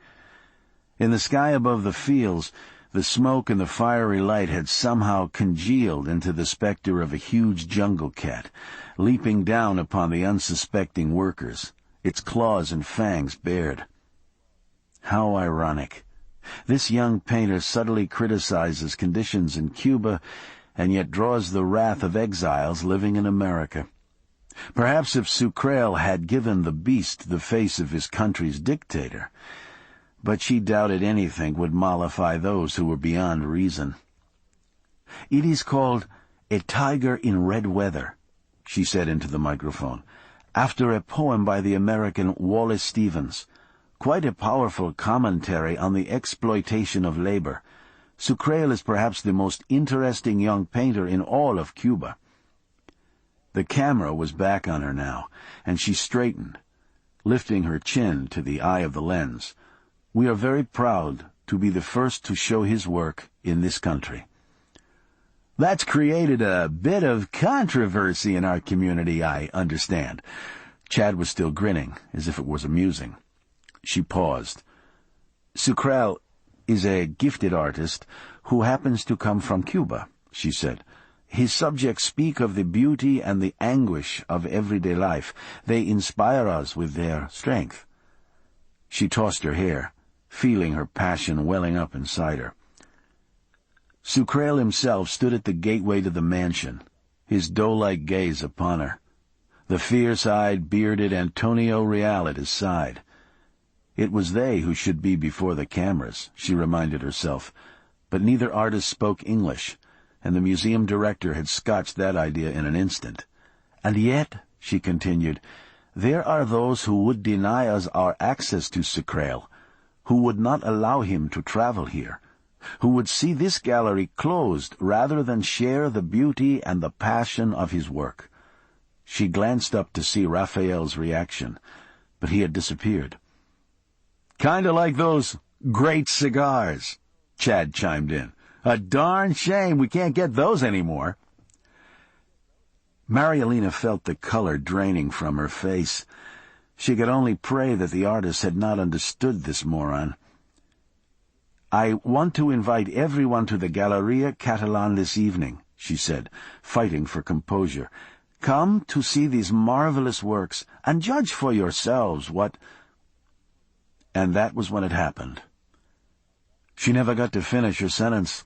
In the sky above the fields, the smoke and the fiery light had somehow congealed into the specter of a huge jungle cat, leaping down upon the unsuspecting workers, its claws and fangs bared. How ironic. This young painter subtly criticizes conditions in Cuba and yet draws the wrath of exiles living in America. Perhaps if Sucrel had given the beast the face of his country's dictator, but she doubted anything would mollify those who were beyond reason. "It is called A Tiger in Red Weather," she said into the microphone, "after a poem by the American Wallace Stevens. Quite a powerful commentary on the exploitation of labor. Sucrel is perhaps the most interesting young painter in all of Cuba." The camera was back on her now, and she straightened, lifting her chin to the eye of the lens. "We are very proud to be the first to show his work in this country." "That's created a bit of controversy in our community, I understand." Chad was still grinning, as if it was amusing. She paused. "Sucrel is a gifted artist who happens to come from Cuba," she said. "His subjects speak of the beauty and the anguish of everyday life. They inspire us with their strength." She tossed her hair, feeling her passion welling up inside her. Sucrel himself stood at the gateway to the mansion, his doe-like gaze upon her, the fierce-eyed, bearded Antonio Real at his side. It was they who should be before the cameras, she reminded herself, but neither artist spoke English, and the museum director had scotched that idea in an instant. "And yet," she continued, "there are those who would deny us our access to Sucrel, who would not allow him to travel here, who would see this gallery closed rather than share the beauty and the passion of his work." She glanced up to see Raphael's reaction, but he had disappeared. "Kinda like those great cigars," Chad chimed in. "A darn shame we can't get those anymore." Marielena felt the color draining from her face. She could only pray that the artist had not understood this moron. "I want to invite everyone to the Galleria Catalan this evening," she said, fighting for composure. "Come to see these marvelous works, and judge for yourselves what—" And that was when it happened. She never got to finish her sentence.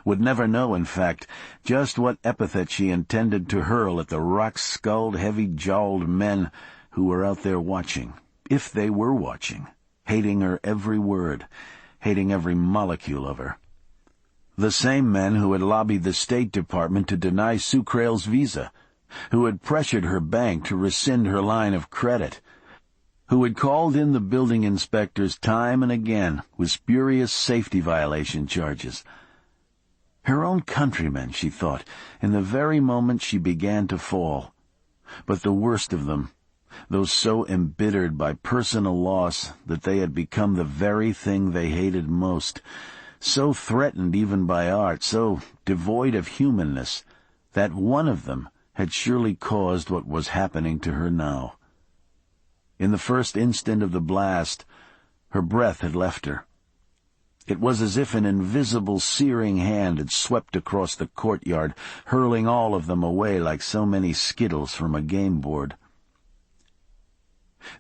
Would never know, in fact, just what epithet she intended to hurl at the rock-skulled, heavy-jowled men who were out there watching, if they were watching, hating her every word, hating every molecule of her. The same men who had lobbied the State Department to deny Sucrel's visa, who had pressured her bank to rescind her line of credit, who had called in the building inspectors time and again with spurious safety violation charges. Her own countrymen, she thought, in the very moment she began to fall. But the worst of them, those so embittered by personal loss that they had become the very thing they hated most, so threatened even by art, so devoid of humanness, that one of them had surely caused what was happening to her now. In the first instant of the blast, her breath had left her. It was as if an invisible, searing hand had swept across the courtyard, hurling all of them away like so many skittles from a game board.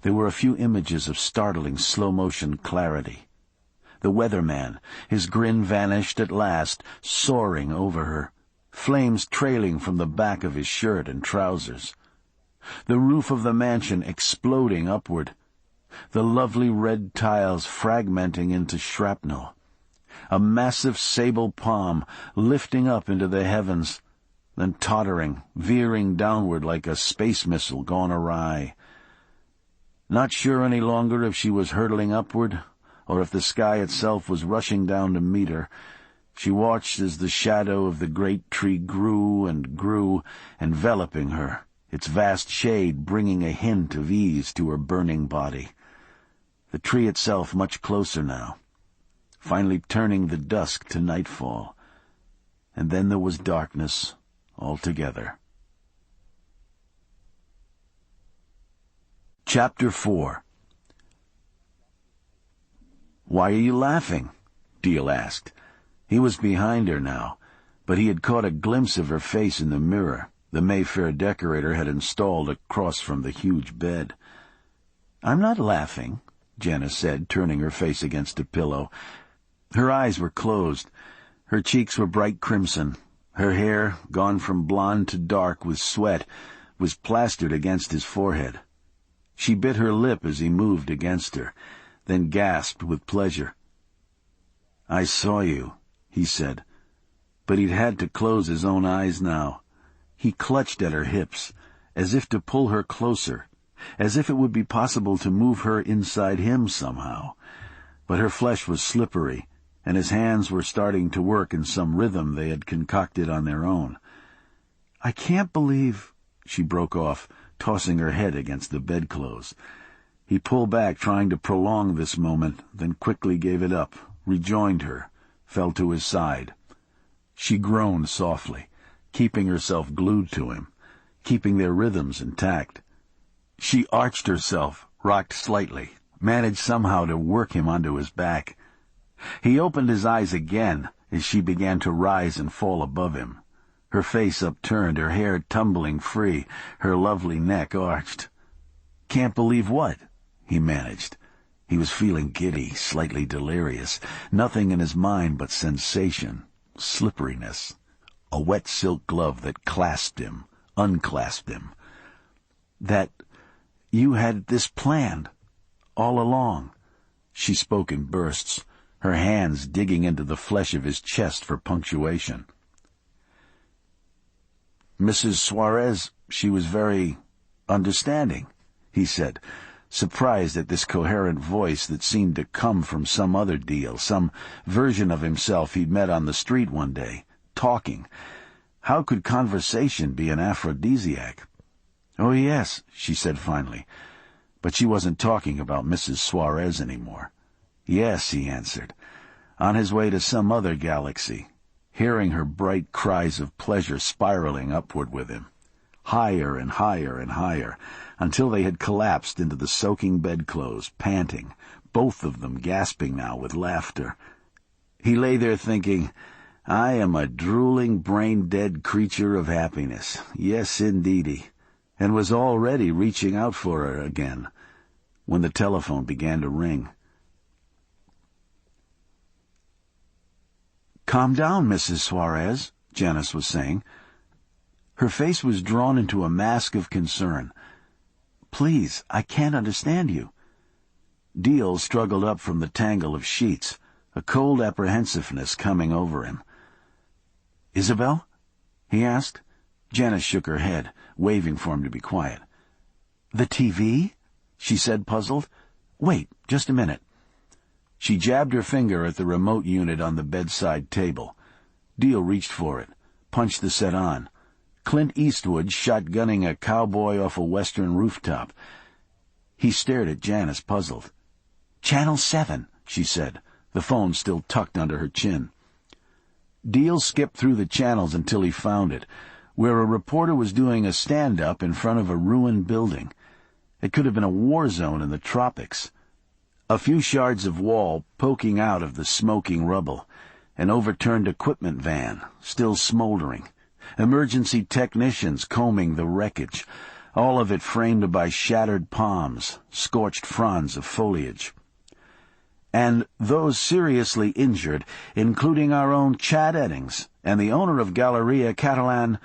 There were a few images of startling slow-motion clarity. The weatherman, his grin vanished at last, soaring over her, flames trailing from the back of his shirt and trousers. The roof of the mansion exploding upward, the lovely red tiles fragmenting into shrapnel. A massive sable palm lifting up into the heavens, then tottering, veering downward like a space missile gone awry. Not sure any longer if she was hurtling upward, or if the sky itself was rushing down to meet her, she watched as the shadow of the great tree grew and grew, enveloping her, its vast shade bringing a hint of ease to her burning body. The tree itself much closer now, finally turning the dusk to nightfall. And then there was darkness altogether. Chapter 4. "Why are you laughing?" Deal asked. He was behind her now, but he had caught a glimpse of her face in the mirror the Mayfair decorator had installed across from the huge bed. "I'm not laughing," Janice said, turning her face against a pillow. Her eyes were closed. Her cheeks were bright crimson. Her hair, gone from blonde to dark with sweat, was plastered against his forehead. She bit her lip as he moved against her, then gasped with pleasure. "I saw you," he said, but he'd had to close his own eyes now. He clutched at her hips, as if to pull her closer, as if it would be possible to move her inside him somehow. But her flesh was slippery, and his hands were starting to work in some rhythm they had concocted on their own. "I can't believe—" she broke off, tossing her head against the bedclothes. He pulled back, trying to prolong this moment, then quickly gave it up, rejoined her, fell to his side. She groaned softly, keeping herself glued to him, keeping their rhythms intact. She arched herself, rocked slightly, managed somehow to work him onto his back. He opened his eyes again as she began to rise and fall above him, her face upturned, her hair tumbling free, her lovely neck arched. "Can't believe what?" he managed. He was feeling giddy, slightly delirious, nothing in his mind but sensation, slipperiness, a wet silk glove that clasped him, unclasped him. "That you had this planned, all along." She spoke in bursts, her hands digging into the flesh of his chest for punctuation. "Mrs. Suarez, she was very understanding," he said, surprised at this coherent voice that seemed to come from some other deal, some version of himself he'd met on the street one day, talking. How could conversation be an aphrodisiac? "Oh, yes," she said finally. But she wasn't talking about Mrs. Suarez anymore. "Yes," he answered, on his way to some other galaxy, hearing her bright cries of pleasure spiraling upward with him, higher and higher and higher, until they had collapsed into the soaking bedclothes, panting, both of them gasping now with laughter. He lay there thinking, "I am a drooling, brain-dead creature of happiness. Yes, indeedy," and was already reaching out for her again, when the telephone began to ring. "Calm down, Mrs. Suarez," Janice was saying. Her face was drawn into a mask of concern. "Please, I can't understand you." Deal struggled up from the tangle of sheets, a cold apprehensiveness coming over him. "Isabel?" he asked. Janice shook her head, waving for him to be quiet. "The TV?" she said, puzzled. "Wait, just a minute." She jabbed her finger at the remote unit on the bedside table. Deal reached for it, punched the set on. Clint Eastwood shotgunning a cowboy off a western rooftop. He stared at Janice, puzzled. "Channel 7, she said, the phone still tucked under her chin. Deal skipped through the channels until he found it, where a reporter was doing a stand-up in front of a ruined building. It could have been a war zone in the tropics. A few shards of wall poking out of the smoking rubble. An overturned equipment van, still smoldering. Emergency technicians combing the wreckage. All of it framed by shattered palms, scorched fronds of foliage. And those seriously injured, including our own Chad Eddings and the owner of Galleria Catalan,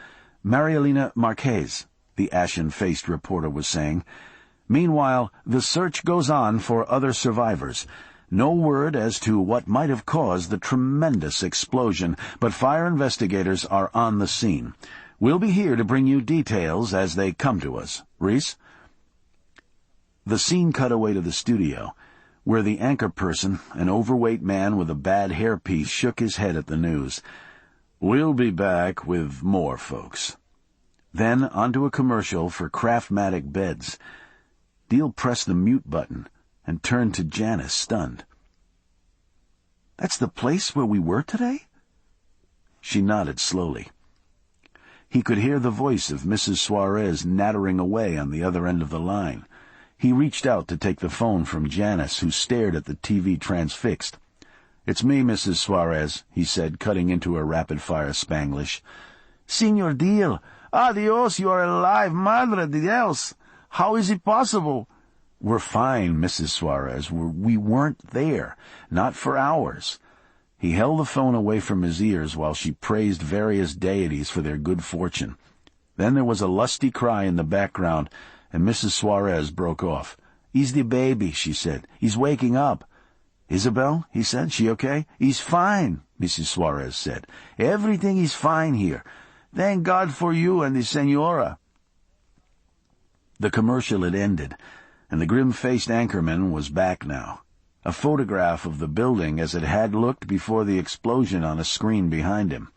Marielena Marquez, the ashen-faced reporter was saying. Meanwhile, the search goes on for other survivors. No word as to what might have caused the tremendous explosion, but fire investigators are on the scene. We'll be here to bring you details as they come to us. Reese? The scene cut away to the studio, where the anchor person, an overweight man with a bad hairpiece, shook his head at the news. We'll be back with more, folks. Then onto a commercial for Craftmatic beds. Deal pressed the mute button and turned to Janice, stunned. That's the place where we were today? She nodded slowly. He could hear the voice of Mrs. Suarez nattering away on the other end of the line. He reached out to take the phone from Janice, who stared at the TV transfixed. "It's me, Mrs. Suarez," he said, cutting into her rapid-fire Spanglish. "Senor Deal, adios, you are alive, madre de Dios. How is it possible?" "We're fine, Mrs. Suarez. We weren't there. Not for hours." He held the phone away from his ears while she praised various deities for their good fortune. Then there was a lusty cry in the background, and Mrs. Suarez broke off. "He's the baby," she said. "He's waking up." "Isabel," he said, "she okay?" "He's fine," Mrs. Suarez said. "Everything is fine here. Thank God for you and the senora." The commercial had ended, and the grim-faced anchorman was back now. A photograph of the building as it had looked before the explosion on a screen behind him.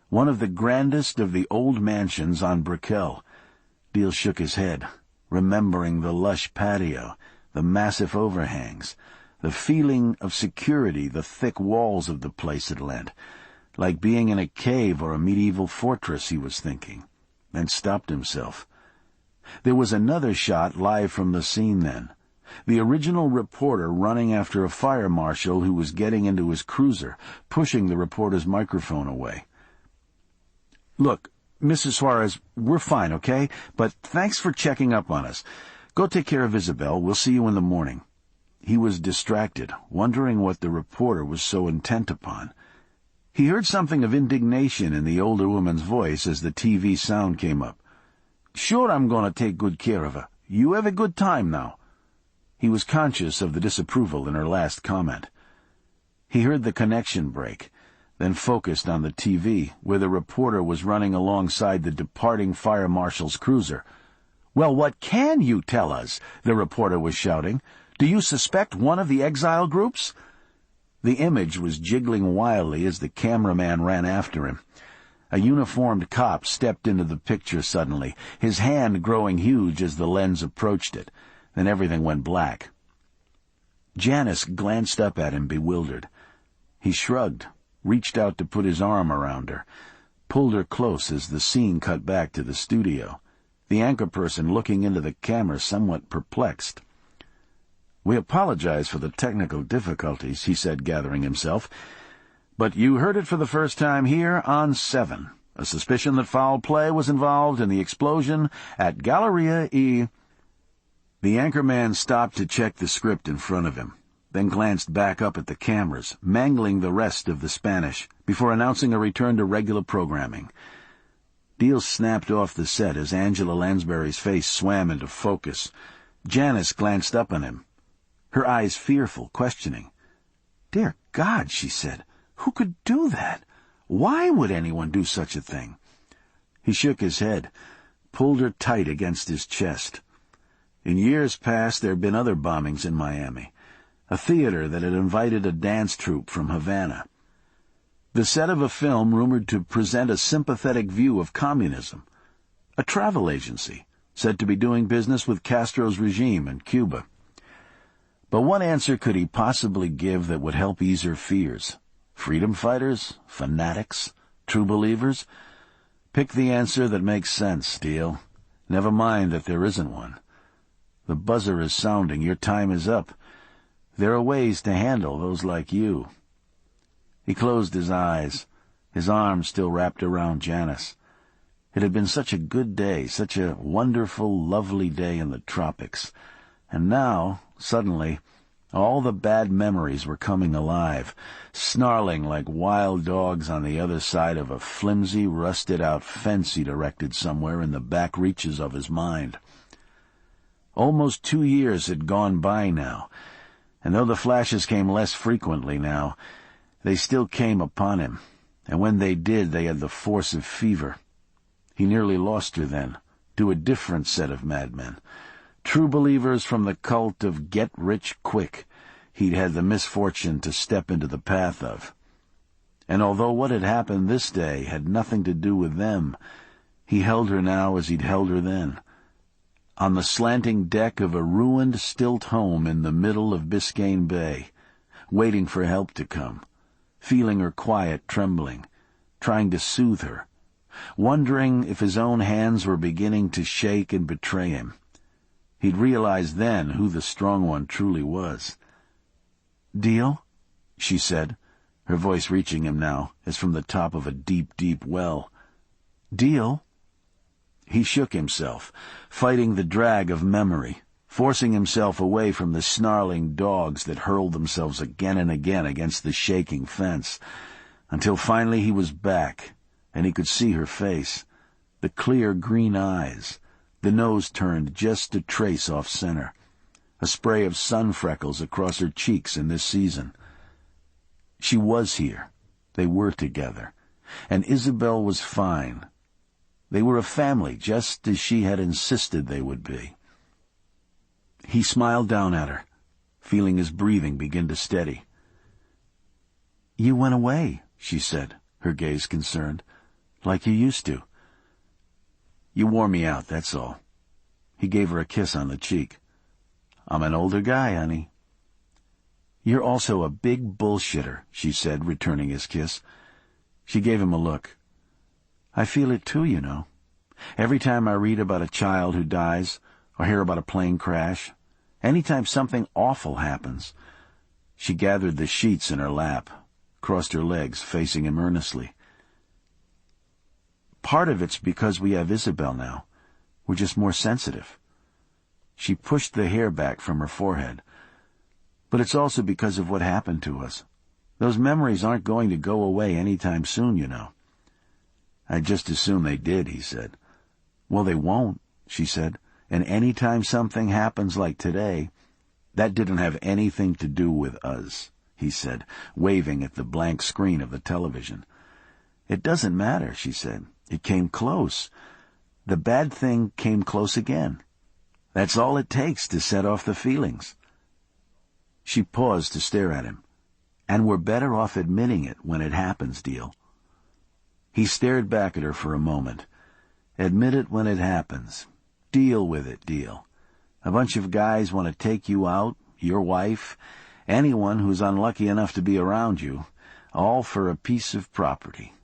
One of the grandest of the old mansions on Brickell. Deal shook his head, remembering the lush patio, the massive overhangs, the feeling of security the thick walls of the place had lent. Like being in a cave or a medieval fortress, he was thinking, and stopped himself. There was another shot live from the scene then. The original reporter running after a fire marshal who was getting into his cruiser, pushing the reporter's microphone away. "Look, Mrs. Suarez, we're fine, okay? But thanks for checking up on us. Go take care of Isabel. We'll see you in the morning." He was distracted, wondering what the reporter was so intent upon. He heard something of indignation in the older woman's voice as the TV sound came up. "Sure, I'm going to take good care of her. You have a good time now." He was conscious of the disapproval in her last comment. He heard the connection break, then focused on the TV, where the reporter was running alongside the departing fire marshal's cruiser. "Well, what can you tell us?" the reporter was shouting. "Do you suspect one of the exile groups?" The image was jiggling wildly as the cameraman ran after him. A uniformed cop stepped into the picture suddenly, his hand growing huge as the lens approached it. Then everything went black. Janice glanced up at him, bewildered. He shrugged, reached out to put his arm around her, pulled her close as the scene cut back to the studio, the anchor person looking into the camera somewhat perplexed. "We apologize for the technical difficulties," he said, gathering himself. "But you heard it for the first time here on 7. A suspicion that foul play was involved in the explosion at Galleria E." The anchorman stopped to check the script in front of him, then glanced back up at the cameras, mangling the rest of the Spanish, before announcing a return to regular programming. Deal snapped off the set as Angela Lansbury's face swam into focus. Janice glanced up at him, her eyes fearful, questioning. "Dear God," she said, "who could do that? Why would anyone do such a thing?" He shook his head, pulled her tight against his chest. In years past there had been other bombings in Miami, a theater that had invited a dance troupe from Havana. The set of a film rumored to present a sympathetic view of communism. A travel agency, said to be doing business with Castro's regime in Cuba. But what answer could he possibly give that would help ease her fears? Freedom fighters? Fanatics? True believers? Pick the answer that makes sense, Deal. Never mind that there isn't one. The buzzer is sounding. Your time is up. There are ways to handle those like you." He closed his eyes, his arms still wrapped around Janice. It had been such a good day, such a wonderful, lovely day in the tropics. And now, suddenly, all the bad memories were coming alive, snarling like wild dogs on the other side of a flimsy, rusted-out fence he'd erected somewhere in the back reaches of his mind. Almost 2 years had gone by now, and though the flashes came less frequently now, they still came upon him, and when they did, they had the force of fever. He nearly lost her then, to a different set of madmen, true believers from the cult of get-rich-quick he'd had the misfortune to step into the path of. And although what had happened this day had nothing to do with them, he held her now as he'd held her then, on the slanting deck of a ruined stilt home in the middle of Biscayne Bay, waiting for help to come, feeling her quiet trembling, trying to soothe her, wondering if his own hands were beginning to shake and betray him. He'd realized then who the strong one truly was. "Deal?" she said, her voice reaching him now, as from the top of a deep, deep well. "Deal?" He shook himself, fighting the drag of memory, forcing himself away from the snarling dogs that hurled themselves again and again against the shaking fence, until finally he was back, and he could see her face, the clear green eyes, the nose turned just a trace off-center, a spray of sun freckles across her cheeks in this season. She was here. They were together. And Isabel was fine. They were a family, just as she had insisted they would be. He smiled down at her, feeling his breathing begin to steady. "You went away," she said, her gaze concerned, "like you used to." "You wore me out, that's all." He gave her a kiss on the cheek. "I'm an older guy, honey." "You're also a big bullshitter," she said, returning his kiss. She gave him a look. "I feel it too, you know. Every time I read about a child who dies, or hear about a plane crash, any time something awful happens." She gathered the sheets in her lap, crossed her legs, facing him earnestly. "Part of it's because we have Isabel now. We're just more sensitive." She pushed the hair back from her forehead. "But it's also because of what happened to us. Those memories aren't going to go away any time soon, you know." "I'd just as soon they did," he said. "Well, they won't," she said. "And any time something happens like today—" "That didn't have anything to do with us," he said, waving at the blank screen of the television. "It doesn't matter," she said. "It came close. The bad thing came close again. That's all it takes to set off the feelings." She paused to stare at him. "And we're better off admitting it when it happens, Deal." He stared back at her for a moment. "Admit it when it happens. Deal with it, Deal. A bunch of guys want to take you out, your wife, anyone who's unlucky enough to be around you, all for a piece of property.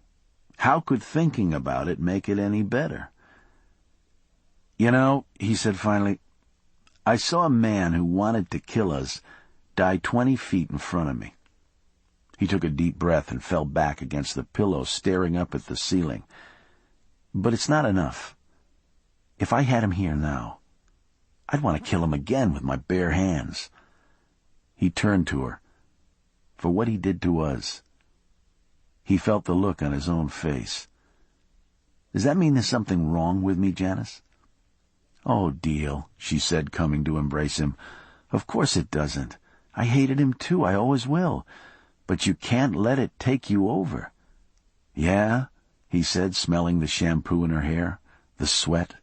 How could thinking about it make it any better?" "You know," he said finally, "I saw a man who wanted to kill us die 20 feet in front of me." He took a deep breath and fell back against the pillow, staring up at the ceiling. "But it's not enough. If I had him here now, I'd want to kill him again with my bare hands." He turned to her. "For what he did to us." He felt the look on his own face. "Does that mean there's something wrong with me, Janice?" "Oh, Deal," she said, coming to embrace him. "Of course it doesn't. I hated him too. I always will. But you can't let it take you over." "Yeah?" he said, smelling the shampoo in her hair, the sweat,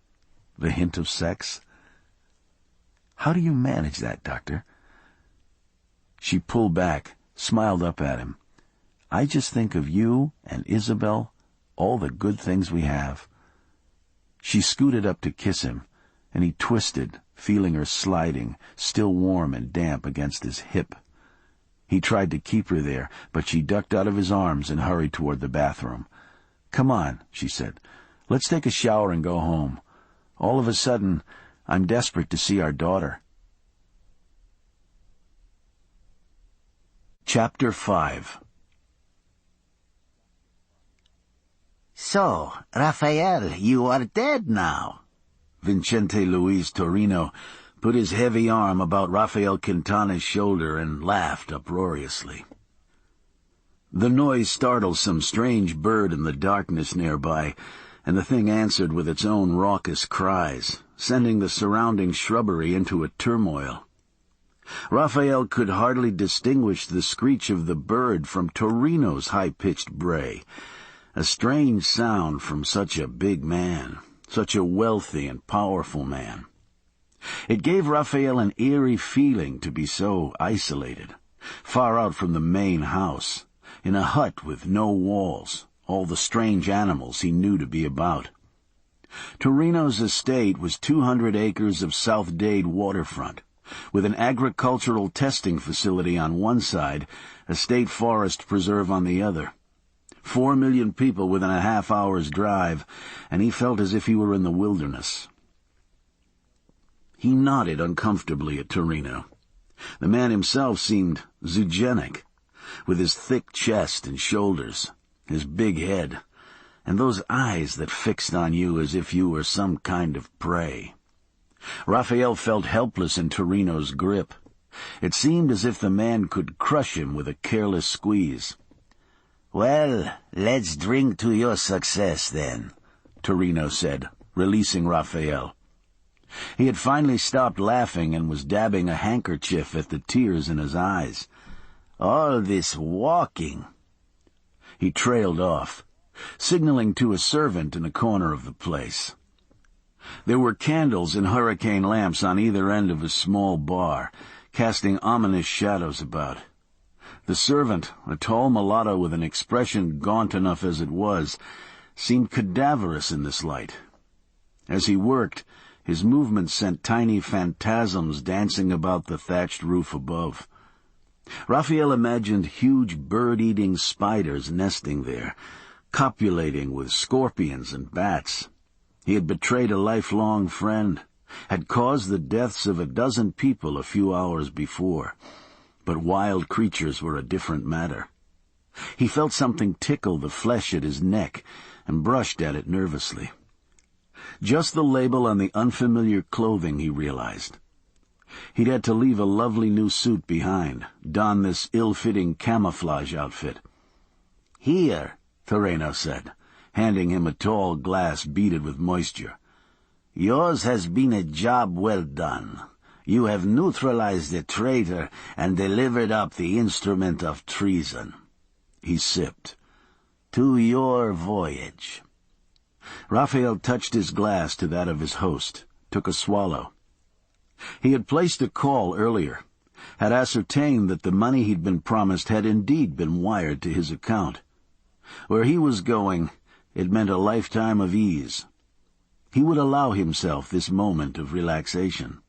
the hint of sex. "How do you manage that, Doctor?" She pulled back, smiled up at him. "I just think of you and Isabel, all the good things we have." She scooted up to kiss him, and he twisted, feeling her sliding, still warm and damp against his hip. He tried to keep her there, but she ducked out of his arms and hurried toward the bathroom. "Come on," she said. "Let's take a shower and go home. All of a sudden, I'm desperate to see our daughter." Chapter 5. "So, Raphael, you are dead now." Vincente Luis Torino put his heavy arm about Rafael Quintana's shoulder and laughed uproariously. The noise startled some strange bird in the darkness nearby, and the thing answered with its own raucous cries, sending the surrounding shrubbery into a turmoil. Raphael could hardly distinguish the screech of the bird from Torino's high-pitched bray, a strange sound from such a big man, such a wealthy and powerful man. It gave Raphael an eerie feeling to be so isolated, far out from the main house, in a hut with no walls, all the strange animals he knew to be about. Torino's estate was 200 acres of South Dade waterfront, with an agricultural testing facility on one side, a state forest preserve on the other. 4 million people within a half-hour's drive, and he felt as if he were in the wilderness. He nodded uncomfortably at Torino. The man himself seemed zoogenic, with his thick chest and shoulders, his big head, and those eyes that fixed on you as if you were some kind of prey. Raphael felt helpless in Torino's grip. It seemed as if the man could crush him with a careless squeeze. "Well, let's drink to your success, then," Torino said, releasing Raphael. He had finally stopped laughing and was dabbing a handkerchief at the tears in his eyes. "All this walking." He trailed off, signaling to a servant in a corner of the place. There were candles and hurricane lamps on either end of a small bar, casting ominous shadows about. The servant, a tall mulatto with an expression gaunt enough as it was, seemed cadaverous in this light. As he worked, his movements sent tiny phantasms dancing about the thatched roof above. Raphael imagined huge bird-eating spiders nesting there, copulating with scorpions and bats. He had betrayed a lifelong friend, had caused the deaths of a dozen people a few hours before. But wild creatures were a different matter. He felt something tickle the flesh at his neck and brushed at it nervously. Just the label on the unfamiliar clothing, he realized. He'd had to leave a lovely new suit behind, don this ill-fitting camouflage outfit. "Here," Torino said, handing him a tall glass beaded with moisture. "Yours has been a job well done. You have neutralized the traitor and delivered up the instrument of treason." He sipped. "To your voyage." Raphael touched his glass to that of his host, took a swallow. He had placed a call earlier, had ascertained that the money he'd been promised had indeed been wired to his account. Where he was going, it meant a lifetime of ease. He would allow himself this moment of relaxation.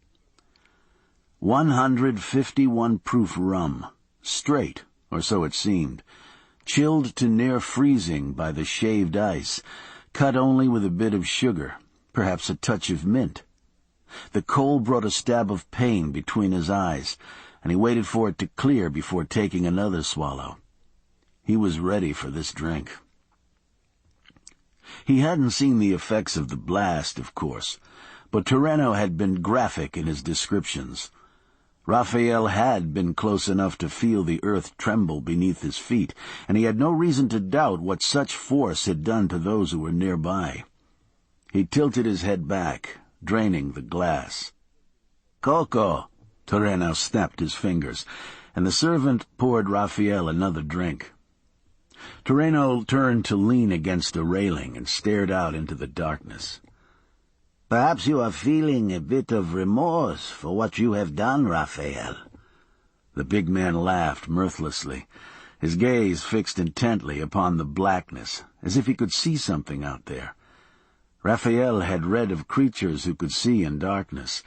151 proof rum, straight, or so it seemed, chilled to near freezing by the shaved ice, cut only with a bit of sugar, perhaps a touch of mint. The cold brought a stab of pain between his eyes, and he waited for it to clear before taking another swallow. He was ready for this drink. He hadn't seen the effects of the blast, of course, but Torino had been graphic in his descriptions. Raphael had been close enough to feel the earth tremble beneath his feet, and he had no reason to doubt what such force had done to those who were nearby. He tilted his head back, draining the glass. "Coco!" Torino snapped his fingers, and the servant poured Raphael another drink. Torino turned to lean against a railing and stared out into the darkness. "Perhaps you are feeling a bit of remorse for what you have done, Raphael." The big man laughed mirthlessly, his gaze fixed intently upon the blackness, as if he could see something out there. Raphael had read of creatures who could see in darkness,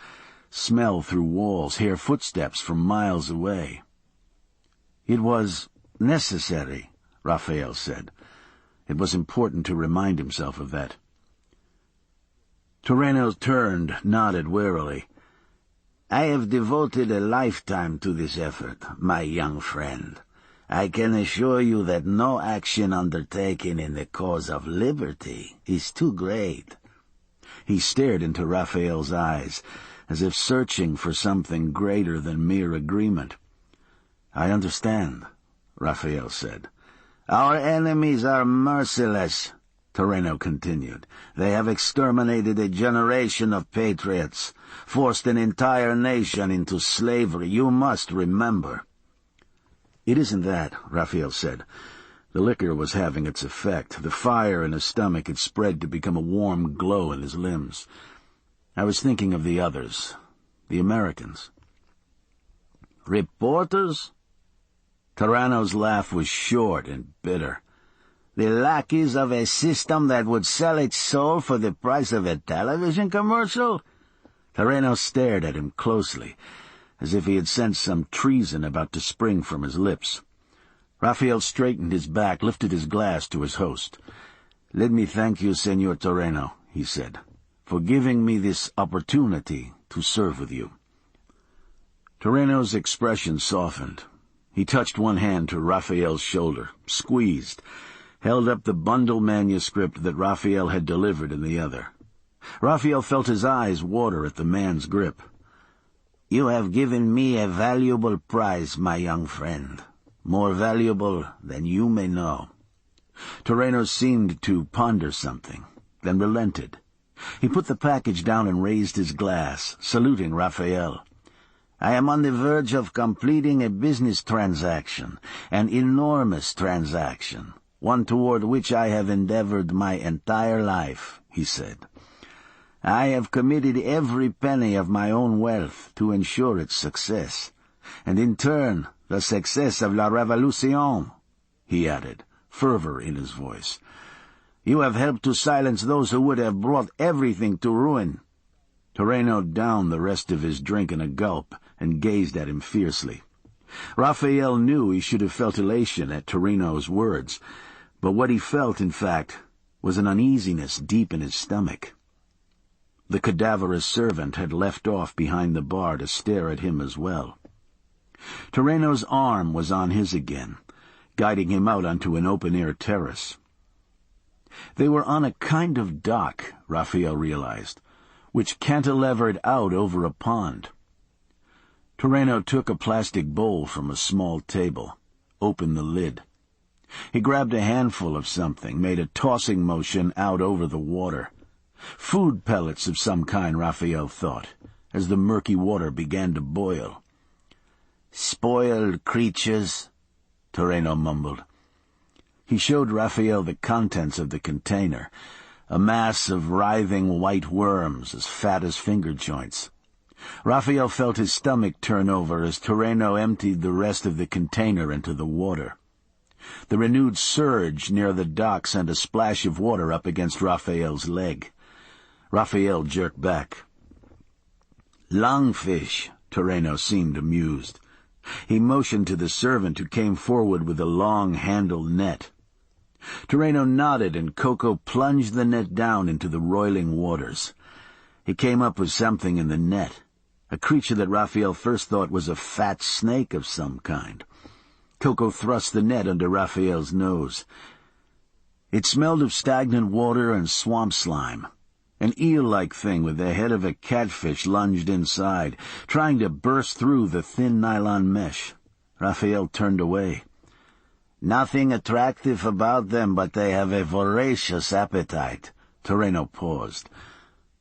smell through walls, hear footsteps from miles away. "It was necessary," Raphael said. It was important to remind himself of that. Toreno turned, nodded wearily. I have devoted a lifetime to this effort, my young friend. I can assure you that no action undertaken in the cause of liberty is too great. He stared into Raphael's eyes, as if searching for something greater than mere agreement. I understand, Raphael said. Our enemies are merciless, Toreno continued. They have exterminated a generation of patriots, forced an entire nation into slavery. You must remember. It isn't that, Raphael said. The liquor was having its effect. The fire in his stomach had spread to become a warm glow in his limbs. I was thinking of the others, the Americans. Reporters? Toreno's laugh was short and bitter. The lackeys of a system that would sell its soul for the price of a television commercial? Toreno stared at him closely, as if he had sensed some treason about to spring from his lips. Raphael straightened his back, lifted his glass to his host. "Let me thank you, Senor Toreno," he said, "for giving me this opportunity to serve with you." Toreno's expression softened. He touched one hand to Raphael's shoulder, squeezed, held up the bundle manuscript that Raphael had delivered in the other. Raphael felt his eyes water at the man's grip. "You have given me a valuable prize, my young friend, more valuable than you may know." Toreno seemed to ponder something, then relented. He put the package down and raised his glass, saluting Raphael. "I am on the verge of completing a business transaction, an enormous transaction, one toward which I have endeavored my entire life," he said. "I have committed every penny of my own wealth to ensure its success, and in turn the success of La Revolution," he added, fervor in his voice. "You have helped to silence those who would have brought everything to ruin." Toreno downed the rest of his drink in a gulp and gazed at him fiercely. Raphael knew he should have felt elation at Toreno's words, but what he felt, in fact, was an uneasiness deep in his stomach. The cadaverous servant had left off behind the bar to stare at him as well. Toreno's arm was on his again, guiding him out onto an open-air terrace. They were on a kind of dock, Raphael realized, which cantilevered out over a pond. Toreno took a plastic bowl from a small table, opened the lid. He grabbed a handful of something, made a tossing motion out over the water. Food pellets of some kind, Raphael thought, as the murky water began to boil. "Spoiled creatures," Toreno mumbled. He showed Raphael the contents of the container, a mass of writhing white worms as fat as finger joints. Raphael felt his stomach turn over as Toreno emptied the rest of the container into the water. The renewed surge near the dock sent a splash of water up against Raphael's leg. Raphael jerked back. "Lungfish," Toreno seemed amused. He motioned to the servant who came forward with a long-handled net. Toreno nodded and Coco plunged the net down into the roiling waters. He came up with something in the net, a creature that Raphael first thought was a fat snake of some kind. Coco thrust the net under Raphael's nose. It smelled of stagnant water and swamp slime. An eel-like thing with the head of a catfish lunged inside, trying to burst through the thin nylon mesh. Raphael turned away. "Nothing attractive about them, but they have a voracious appetite." Toreno paused.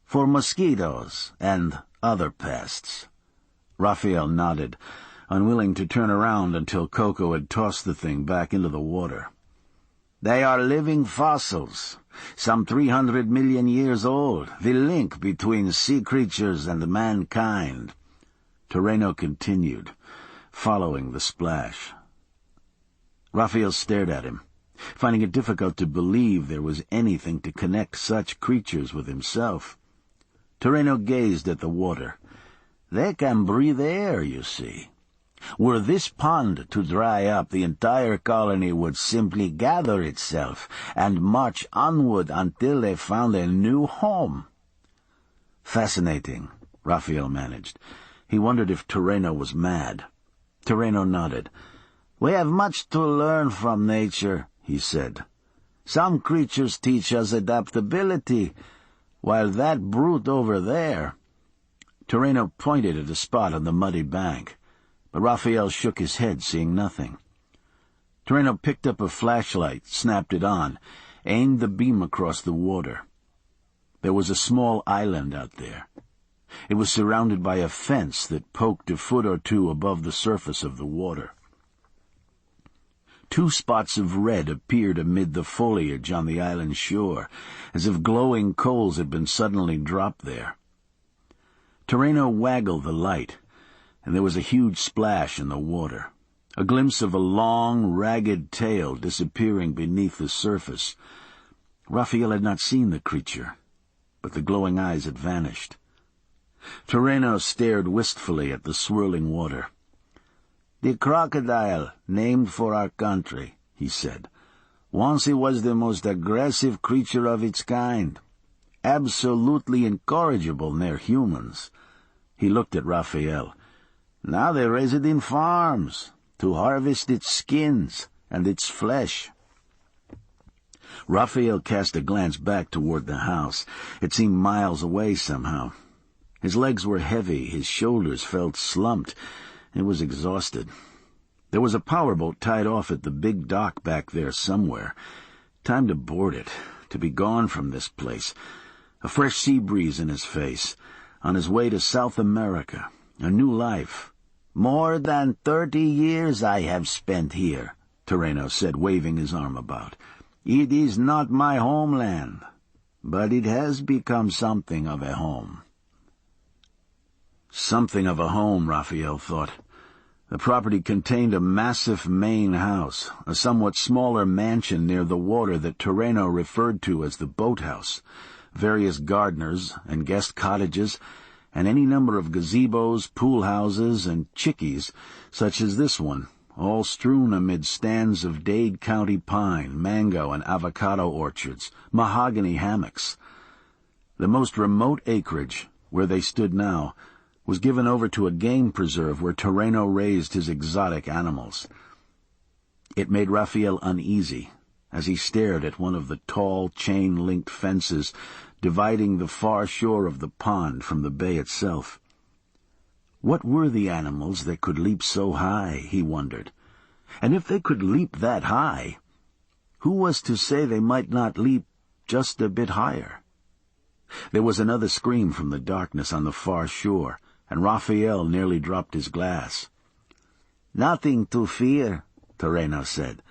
"For mosquitoes and other pests." Raphael nodded, unwilling to turn around until Coco had tossed the thing back into the water. "They are living fossils, some 300 million years old, the link between sea creatures and mankind." Toreno continued, following the splash. Raphael stared at him, finding it difficult to believe there was anything to connect such creatures with himself. Toreno gazed at the water. "They can breathe air, you see. Were this pond to dry up, the entire colony would simply gather itself and march onward until they found a new home." Fascinating, Raphael managed. He wondered if Terreno was mad. Terreno nodded. "We have much to learn from nature," he said. "Some creatures teach us adaptability, while that brute over there—" Terreno pointed at a spot on the muddy bank, but Raphael shook his head, seeing nothing. Terreno picked up a flashlight, snapped it on, aimed the beam across the water. There was a small island out there. It was surrounded by a fence that poked a foot or two above the surface of the water. 2 spots of red appeared amid the foliage on the island shore, as if glowing coals had been suddenly dropped there. Terreno waggled the light, and there was a huge splash in the water, a glimpse of a long, ragged tail disappearing beneath the surface. Raphael had not seen the creature, but the glowing eyes had vanished. Terreno stared wistfully at the swirling water. "The crocodile, named for our country," he said. "Once it was the most aggressive creature of its kind. Absolutely incorrigible near humans." He looked at Raphael. "Now they raise it in farms, to harvest its skins and its flesh." Raphael cast a glance back toward the house. It seemed miles away somehow. His legs were heavy, his shoulders felt slumped. He was exhausted. There was a powerboat tied off at the big dock back there somewhere. Time to board it, to be gone from this place. A fresh sea breeze in his face. On his way to South America. A new life. "More than 30 years I have spent here," Terreno said, waving his arm about. "It is not my homeland, but it has become something of a home." Something of a home, Raphael thought. The property contained a massive main house, a somewhat smaller mansion near the water that Terreno referred to as the boathouse, various gardeners and guest cottages, and any number of gazebos, pool houses, and chickees, such as this one, all strewn amid stands of Dade County pine, mango, and avocado orchards, mahogany hammocks. The most remote acreage, where they stood now, was given over to a game preserve where Terreno raised his exotic animals. It made Raphael uneasy as he stared at one of the tall, chain-linked fences dividing the far shore of the pond from the bay itself. What were the animals that could leap so high, he wondered? And if they could leap that high, who was to say they might not leap just a bit higher? There was another scream from the darkness on the far shore, and Raphael nearly dropped his glass. "Nothing to fear," Terreno said,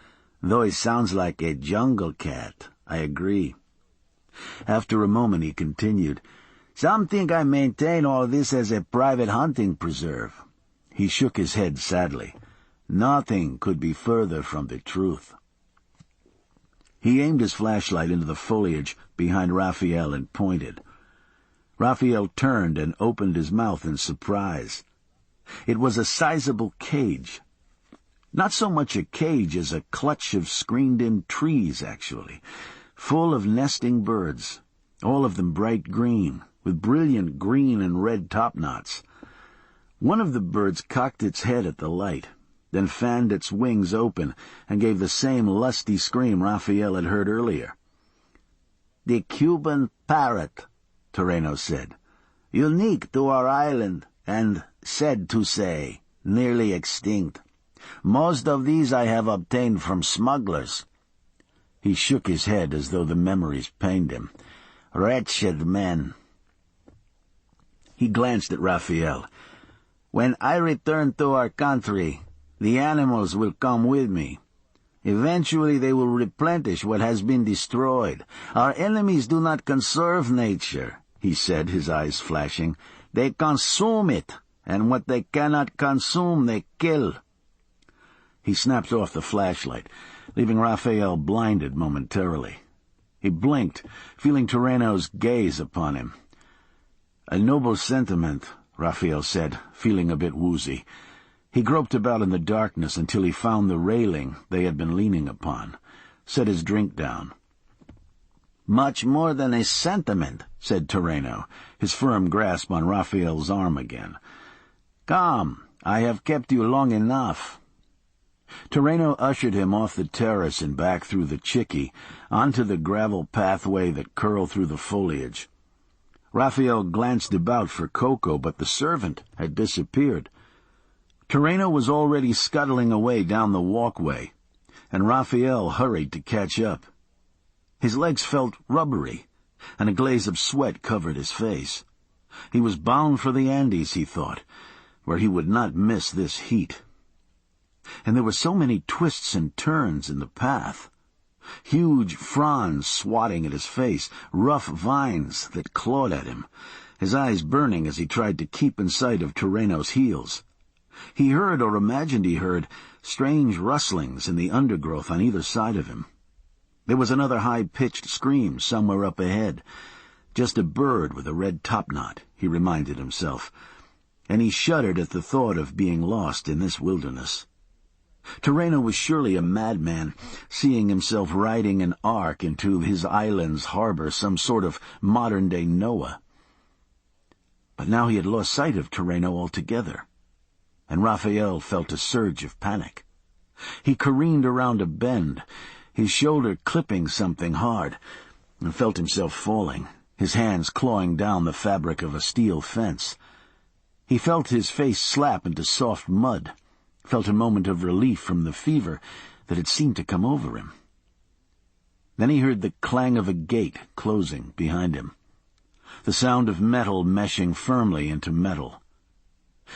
"though it sounds like a jungle cat. I agree." After a moment he continued, "Some think I maintain all this as a private hunting preserve." He shook his head sadly. "Nothing could be further from the truth." He aimed his flashlight into the foliage behind Raphael and pointed. Raphael turned and opened his mouth in surprise. It was a sizable cage. Not so much a cage as a clutch of screened-in trees, actually, full of nesting birds, all of them bright green, with brilliant green and red topknots. One of the birds cocked its head at the light, then fanned its wings open and gave the same lusty scream Raphael had heard earlier. "The Cuban parrot," Terreno said. "Unique to our island, and, said to say, nearly extinct. Most of these I have obtained from smugglers." He shook his head as though the memories pained him. "Wretched men." He glanced at Raphael. "When I return to our country, the animals will come with me. Eventually they will replenish what has been destroyed. Our enemies do not conserve nature," he said, his eyes flashing. "They consume it, and what they cannot consume they kill." He snapped off the flashlight, leaving Raphael blinded momentarily. He blinked, feeling Terreno's gaze upon him. "A noble sentiment," Raphael said, feeling a bit woozy. He groped about in the darkness until he found the railing they had been leaning upon, set his drink down. Much more than a sentiment, said Toreno, his firm grasp on Raphael's arm again. Come, I have kept you long enough. Toreno ushered him off the terrace and back through the chickee, onto the gravel pathway that curled through the foliage. Raphael glanced about for Coco, but the servant had disappeared. Toreno was already scuttling away down the walkway, and Raphael hurried to catch up. His legs felt rubbery, and a glaze of sweat covered his face. He was bound for the Andes, he thought, where he would not miss this heat. And there were so many twists and turns in the path. Huge fronds swatting at his face, rough vines that clawed at him, his eyes burning as he tried to keep in sight of Toreno's heels. He heard, or imagined he heard, strange rustlings in the undergrowth on either side of him. There was another high-pitched scream somewhere up ahead. Just a bird with a red topknot, he reminded himself, and he shuddered at the thought of being lost in this wilderness. Toreno was surely a madman, seeing himself riding an ark into his island's harbor, some sort of modern-day Noah. But now he had lost sight of Toreno altogether, and Raphael felt a surge of panic. He careened around a bend, his shoulder clipping something hard, and felt himself falling, his hands clawing down the fabric of a steel fence. He felt his face slap into soft mud, felt a moment of relief from the fever that had seemed to come over him. Then he heard the clang of a gate closing behind him, the sound of metal meshing firmly into metal.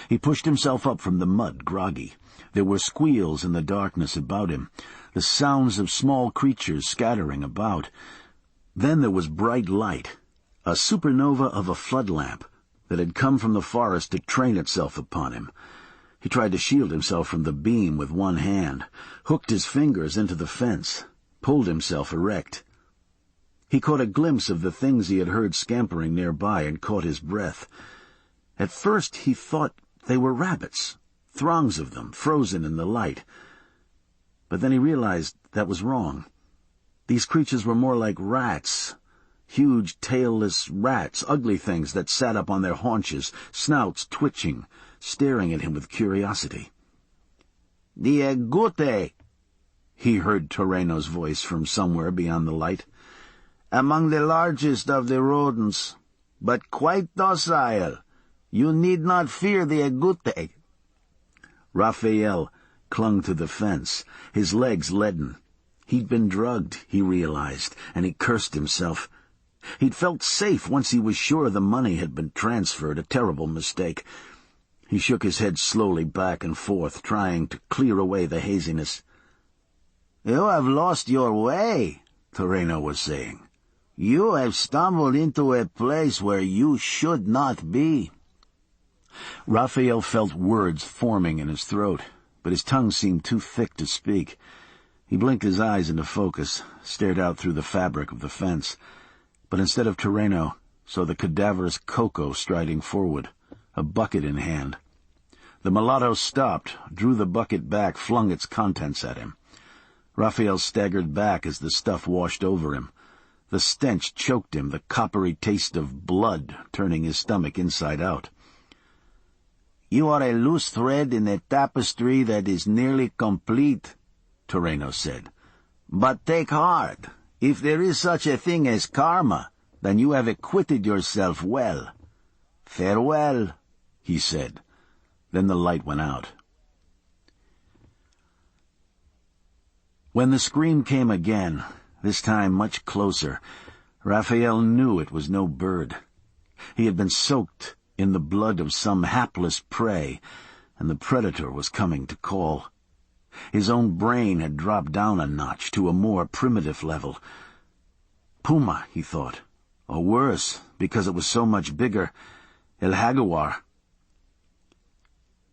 He pushed himself up from the mud, groggy. There were squeals in the darkness about him, the sounds of small creatures scattering about. Then there was bright light, a supernova of a flood lamp that had come from the forest to train itself upon him. He tried to shield himself from the beam with one hand, hooked his fingers into the fence, pulled himself erect. He caught a glimpse of the things he had heard scampering nearby and caught his breath. At first he thought they were rabbits, throngs of them, frozen in the light. But then he realized that was wrong. These creatures were more like rats, huge tailless rats, ugly things that sat up on their haunches, snouts twitching, staring at him with curiosity. "The agouti," he heard Toreno's voice from somewhere beyond the light. "Among the largest of the rodents, but quite docile. You need not fear the agouti." Raphael clung to the fence, his legs leaden. He'd been drugged, he realized, and he cursed himself. He'd felt safe once he was sure the money had been transferred, a terrible mistake. He shook his head slowly back and forth, trying to clear away the haziness. "You have lost your way," Toreno was saying. "You have stumbled into a place where you should not be." Raphael felt words forming in his throat, but his tongue seemed too thick to speak. He blinked his eyes into focus, stared out through the fabric of the fence, but instead of Toreno, saw the cadaverous Coco striding forward, a bucket in hand. The mulatto stopped, drew the bucket back, flung its contents at him. Raphael staggered back as the stuff washed over him. The stench choked him, the coppery taste of blood turning his stomach inside out. "You are a loose thread in a tapestry that is nearly complete," Toreno said. "But take heart. If there is such a thing as karma, then you have acquitted yourself well. Farewell," he said. Then the light went out. When the scream came again, this time much closer, Raphael knew it was no bird. He had been soaked in the blood of some hapless prey, and the predator was coming to call. His own brain had dropped down a notch to a more primitive level. Puma, he thought, or worse, because it was so much bigger, El Jaguar.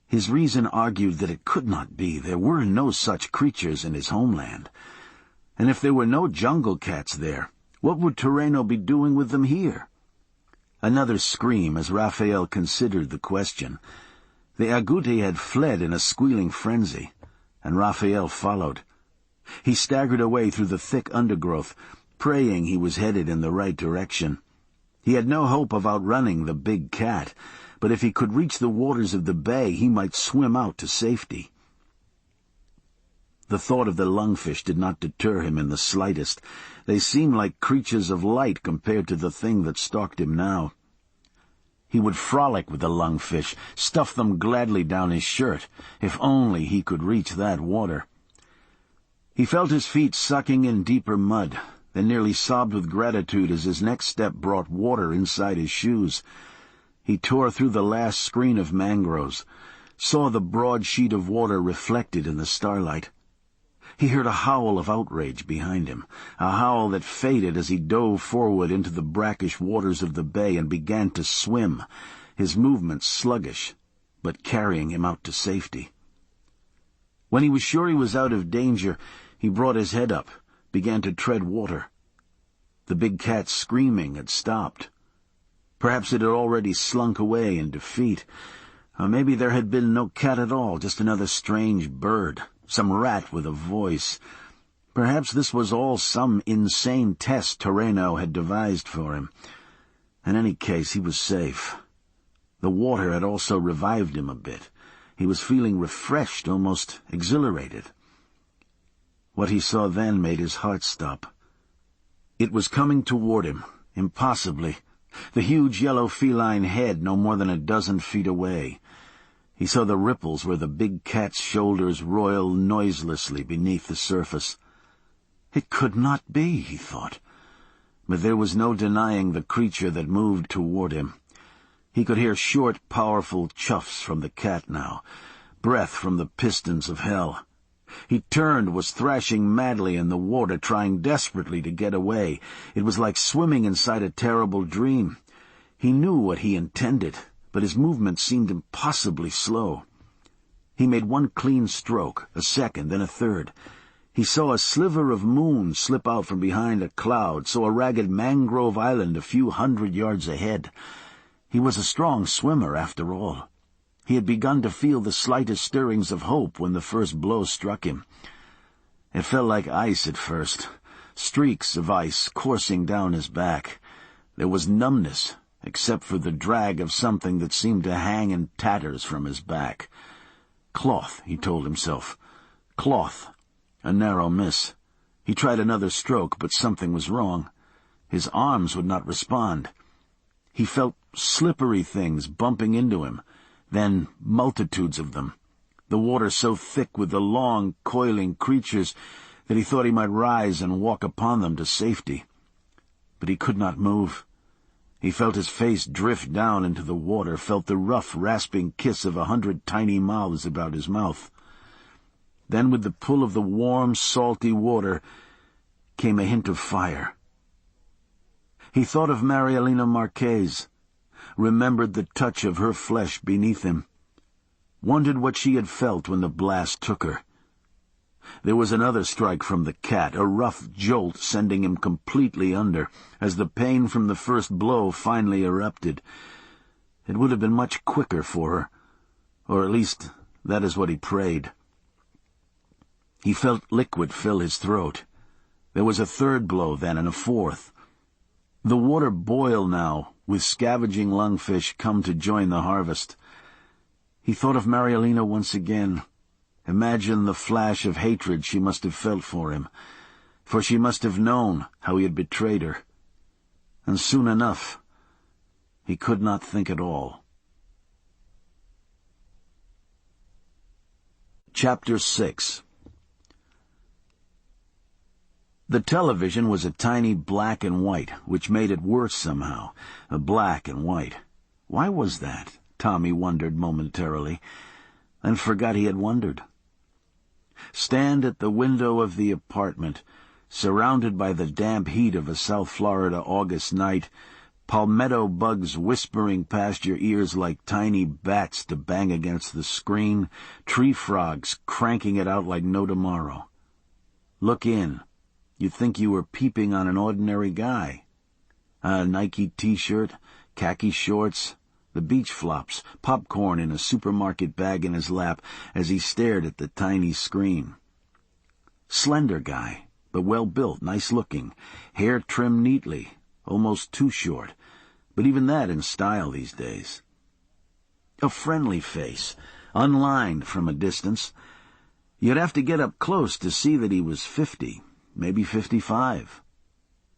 His reason argued that it could not be. There were no such creatures in his homeland. And if there were no jungle cats there, what would Toreno be doing with them here? Another scream as Raphael considered the question. The agouti had fled in a squealing frenzy, and Raphael followed. He staggered away through the thick undergrowth, praying he was headed in the right direction. He had no hope of outrunning the big cat, but if he could reach the waters of the bay, he might swim out to safety. The thought of the lungfish did not deter him in the slightest. They seemed like creatures of light compared to the thing that stalked him now. He would frolic with the lungfish, stuff them gladly down his shirt, if only he could reach that water. He felt his feet sucking in deeper mud, then nearly sobbed with gratitude as his next step brought water inside his shoes. He tore through the last screen of mangroves, saw the broad sheet of water reflected in the starlight. He heard a howl of outrage behind him, a howl that faded as he dove forward into the brackish waters of the bay and began to swim, his movements sluggish, but carrying him out to safety. When he was sure he was out of danger, he brought his head up, began to tread water. The big cat screaming had stopped. Perhaps it had already slunk away in defeat, or maybe there had been no cat at all, just another strange bird, some rat with a voice. Perhaps this was all some insane test Toreno had devised for him. In any case, he was safe. The water had also revived him a bit. He was feeling refreshed, almost exhilarated. What he saw then made his heart stop. It was coming toward him, impossibly, the huge yellow feline head no more than a dozen feet away. He saw the ripples where the big cat's shoulders roil noiselessly beneath the surface. It could not be, he thought. But there was no denying the creature that moved toward him. He could hear short, powerful chuffs from the cat now, breath from the pistons of hell. He turned, was thrashing madly in the water, trying desperately to get away. It was like swimming inside a terrible dream. He knew what he intended, but his movement seemed impossibly slow. He made one clean stroke, a second, then a third. He saw a sliver of moon slip out from behind a cloud, saw a ragged mangrove island a few 100 yards ahead. He was a strong swimmer, after all. He had begun to feel the slightest stirrings of hope when the first blow struck him. It felt like ice at first, streaks of ice coursing down his back. There was numbness, except for the drag of something that seemed to hang in tatters from his back. Cloth, he told himself. Cloth. A narrow miss. He tried another stroke, but something was wrong. His arms would not respond. He felt slippery things bumping into him, then multitudes of them, the water so thick with the long, coiling creatures that he thought he might rise and walk upon them to safety. But he could not move. He felt his face drift down into the water, felt the rough, rasping kiss of 100 tiny mouths about his mouth. Then, with the pull of the warm, salty water, came a hint of fire. He thought of Marielena Marquez, remembered the touch of her flesh beneath him, wondered what she had felt when the blast took her. There was another strike from the cat, a rough jolt sending him completely under, as the pain from the first blow finally erupted. It would have been much quicker for her, or at least that is what he prayed. He felt liquid fill his throat. There was a third blow then, and a fourth. The water boiled now, with scavenging lungfish come to join the harvest. He thought of Marielena once again. Imagined the flash of hatred she must have felt for him, for she must have known how he had betrayed her. And soon enough, he could not think at all. Chapter 6. The television was a tiny black and white, which made it worse somehow. A black and white. Why was that? Tommy wondered momentarily, then forgot he had wondered. Stand at the window of the apartment, surrounded by the damp heat of a South Florida August night, palmetto bugs whispering past your ears like tiny bats to bang against the screen, tree frogs cranking it out like no tomorrow. Look in. You'd think you were peeping on an ordinary guy. A Nike t-shirt, khaki shorts, the beach flops, popcorn in a supermarket bag in his lap as he stared at the tiny screen. Slender guy, but well-built, nice-looking, hair trimmed neatly, almost too short, but even that in style these days. A friendly face, unlined from a distance. You'd have to get up close to see that he was 50, maybe 55.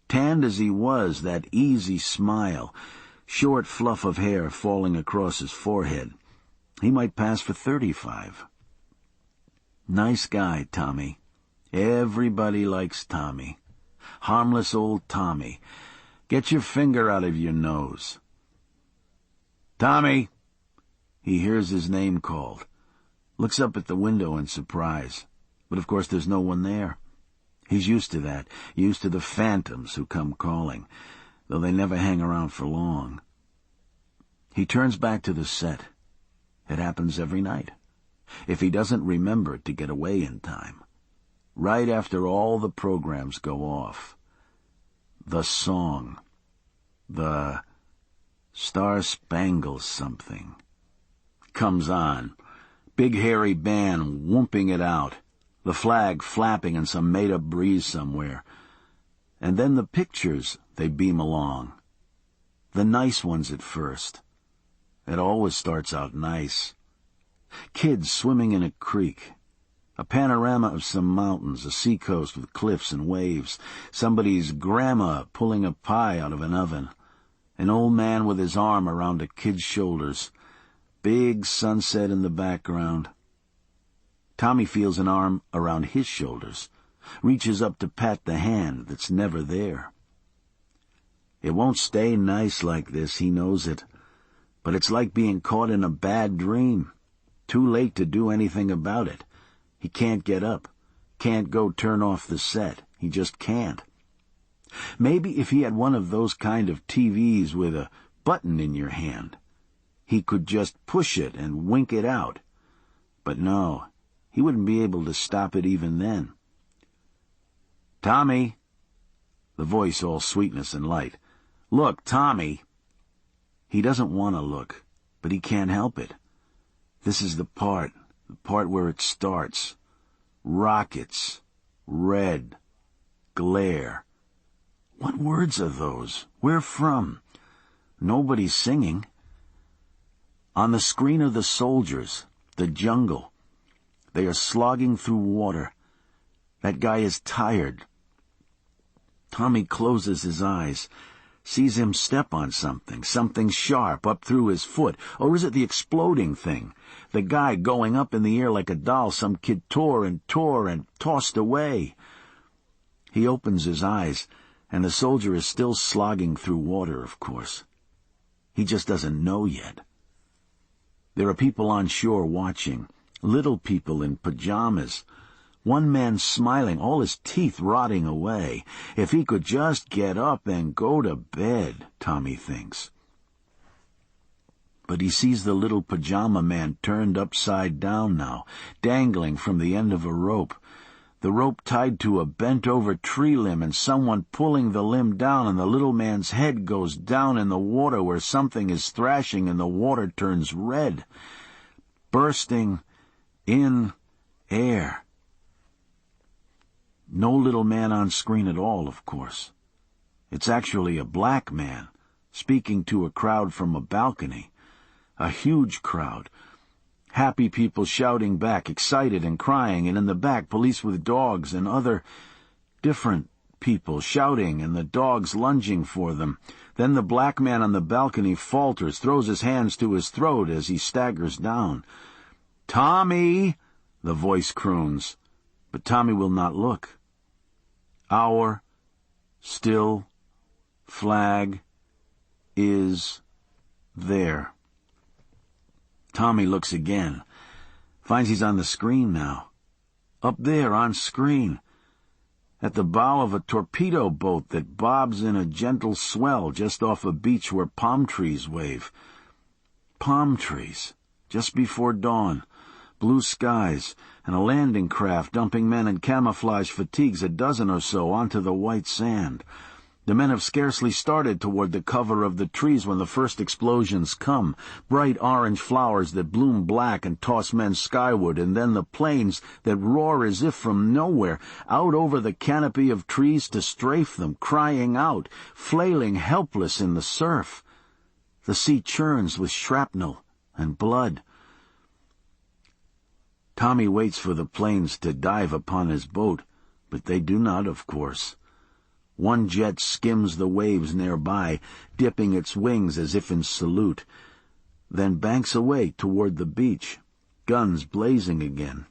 Tanned as he was, that easy smile, short fluff of hair falling across his forehead, he might pass for 35. Nice guy, Tommy. Everybody likes Tommy. Harmless old Tommy. Get your finger out of your nose. Tommy! He hears his name called. Looks up at the window in surprise. But of course there's no one there. He's used to that, used to the phantoms who come calling, though they never hang around for long. He turns back to the set. It happens every night. If he doesn't remember to get away in time. Right after all the programs go off. The song. The Star-Spangled something. Comes on. Big hairy band whooping it out. The flag flapping in some made-up breeze somewhere. And then the pictures they beam along. The nice ones at first. It always starts out nice. Kids swimming in a creek. A panorama of some mountains, a seacoast with cliffs and waves. Somebody's grandma pulling a pie out of an oven. An old man with his arm around a kid's shoulders. Big sunset in the background. Tommy feels an arm around his shoulders, reaches up to pat the hand that's never there. It won't stay nice like this, he knows it, but it's like being caught in a bad dream. Too late to do anything about it. He can't get up, can't go turn off the set. He just can't. Maybe if he had one of those kind of TVs with a button in your hand, he could just push it and wink it out. But no, he wouldn't be able to stop it even then. Tommy! The voice all sweetness and light. Look, Tommy! He doesn't want to look, but he can't help it. This is the part where it starts. Rockets. Red. Glare. What words are those? Where from? Nobody's singing. On the screen are the soldiers, the jungle. They are slogging through water. That guy is tired. Tommy closes his eyes, sees him step on something sharp up through his foot. Or is it the exploding thing? The guy going up in the air like a doll some kid tore and tossed away. He opens his eyes, and the soldier is still slogging through water, of course. He just doesn't know yet. There are people on shore watching, little people in pajamas. One man smiling, all his teeth rotting away. If he could just get up and go to bed, Tommy thinks. But he sees the little pajama man turned upside down now, dangling from the end of a rope. The rope tied to a bent-over tree limb and someone pulling the limb down, and the little man's head goes down in the water where something is thrashing and the water turns red. Bursting in air. No little man on screen at all, of course. It's actually a black man, speaking to a crowd from a balcony. A huge crowd. Happy people shouting back, excited and crying, and in the back police with dogs and other different people shouting and the dogs lunging for them. Then the black man on the balcony falters, throws his hands to his throat as he staggers down. "Tommy!" the voice croons, but Tommy will not look. Our still flag is there. Tommy looks again, finds he's on the screen now. Up there on screen, at the bow of a torpedo boat that bobs in a gentle swell just off a beach where palm trees wave. Palm trees, just before dawn, blue skies, and a landing craft dumping men in camouflage fatigues, a dozen or so, onto the white sand. The men have scarcely started toward the cover of the trees when the first explosions come, bright orange flowers that bloom black and toss men skyward, and then the planes that roar as if from nowhere, out over the canopy of trees to strafe them, crying out, flailing helpless in the surf. The sea churns with shrapnel and blood. Tommy waits for the planes to dive upon his boat, but they do not, of course. One jet skims the waves nearby, dipping its wings as if in salute, then banks away toward the beach, guns blazing again.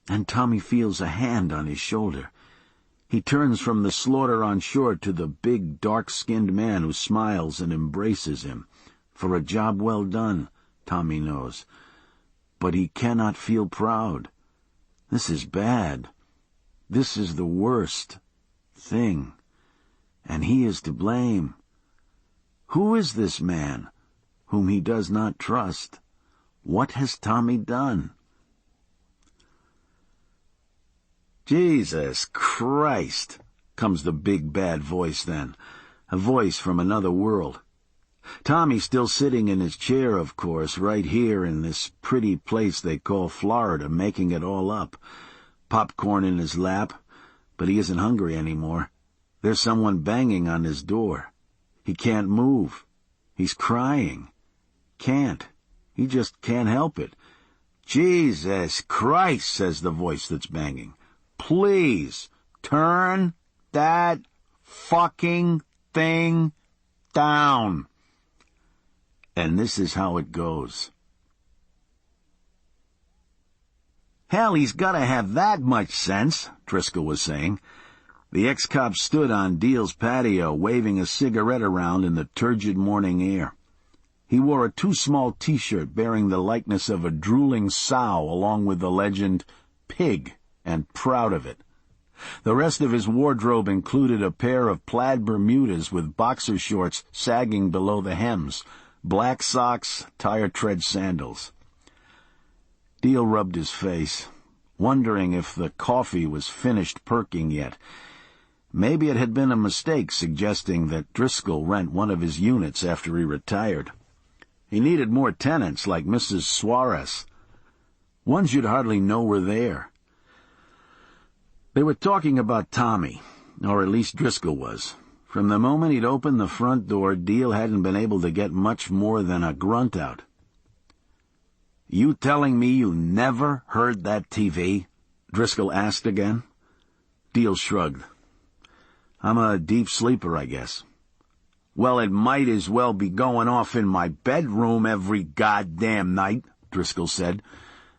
And Tommy feels a hand on his shoulder. He turns from the slaughter on shore to the big, dark-skinned man who smiles and embraces him. For a job well done, Tommy knows. But he cannot feel proud. This is bad. This is the worst thing, and he is to blame. Who is this man whom he does not trust? What has Tommy done? Jesus Christ, comes the big bad voice then, a voice from another world. Tommy's still sitting in his chair, of course, right here in this pretty place they call Florida, making it all up. Popcorn in his lap, but he isn't hungry anymore. There's someone banging on his door. He can't move. He's crying. Can't. He just can't help it. Jesus Christ, says the voice that's banging. Please, turn that fucking thing down. And this is how it goes. Hell, he's got to have that much sense, Driscoll was saying. The ex-cop stood on Deal's patio, waving a cigarette around in the turgid morning air. He wore a too-small T-shirt bearing the likeness of a drooling sow along with the legend, Pig, and proud of it. The rest of his wardrobe included a pair of plaid Bermudas with boxer shorts sagging below the hems, black socks, tire-tread sandals. Deal rubbed his face, wondering if the coffee was finished perking yet. Maybe it had been a mistake suggesting that Driscoll rent one of his units after he retired. He needed more tenants like Mrs. Suarez. Ones you'd hardly know were there. They were talking about Tommy, or at least Driscoll was. From the moment he'd opened the front door, Deal hadn't been able to get much more than a grunt out. "You telling me you never heard that TV?" Driscoll asked again. Deal shrugged. "I'm a deep sleeper, I guess." "Well, it might as well be going off in my bedroom every goddamn night," Driscoll said.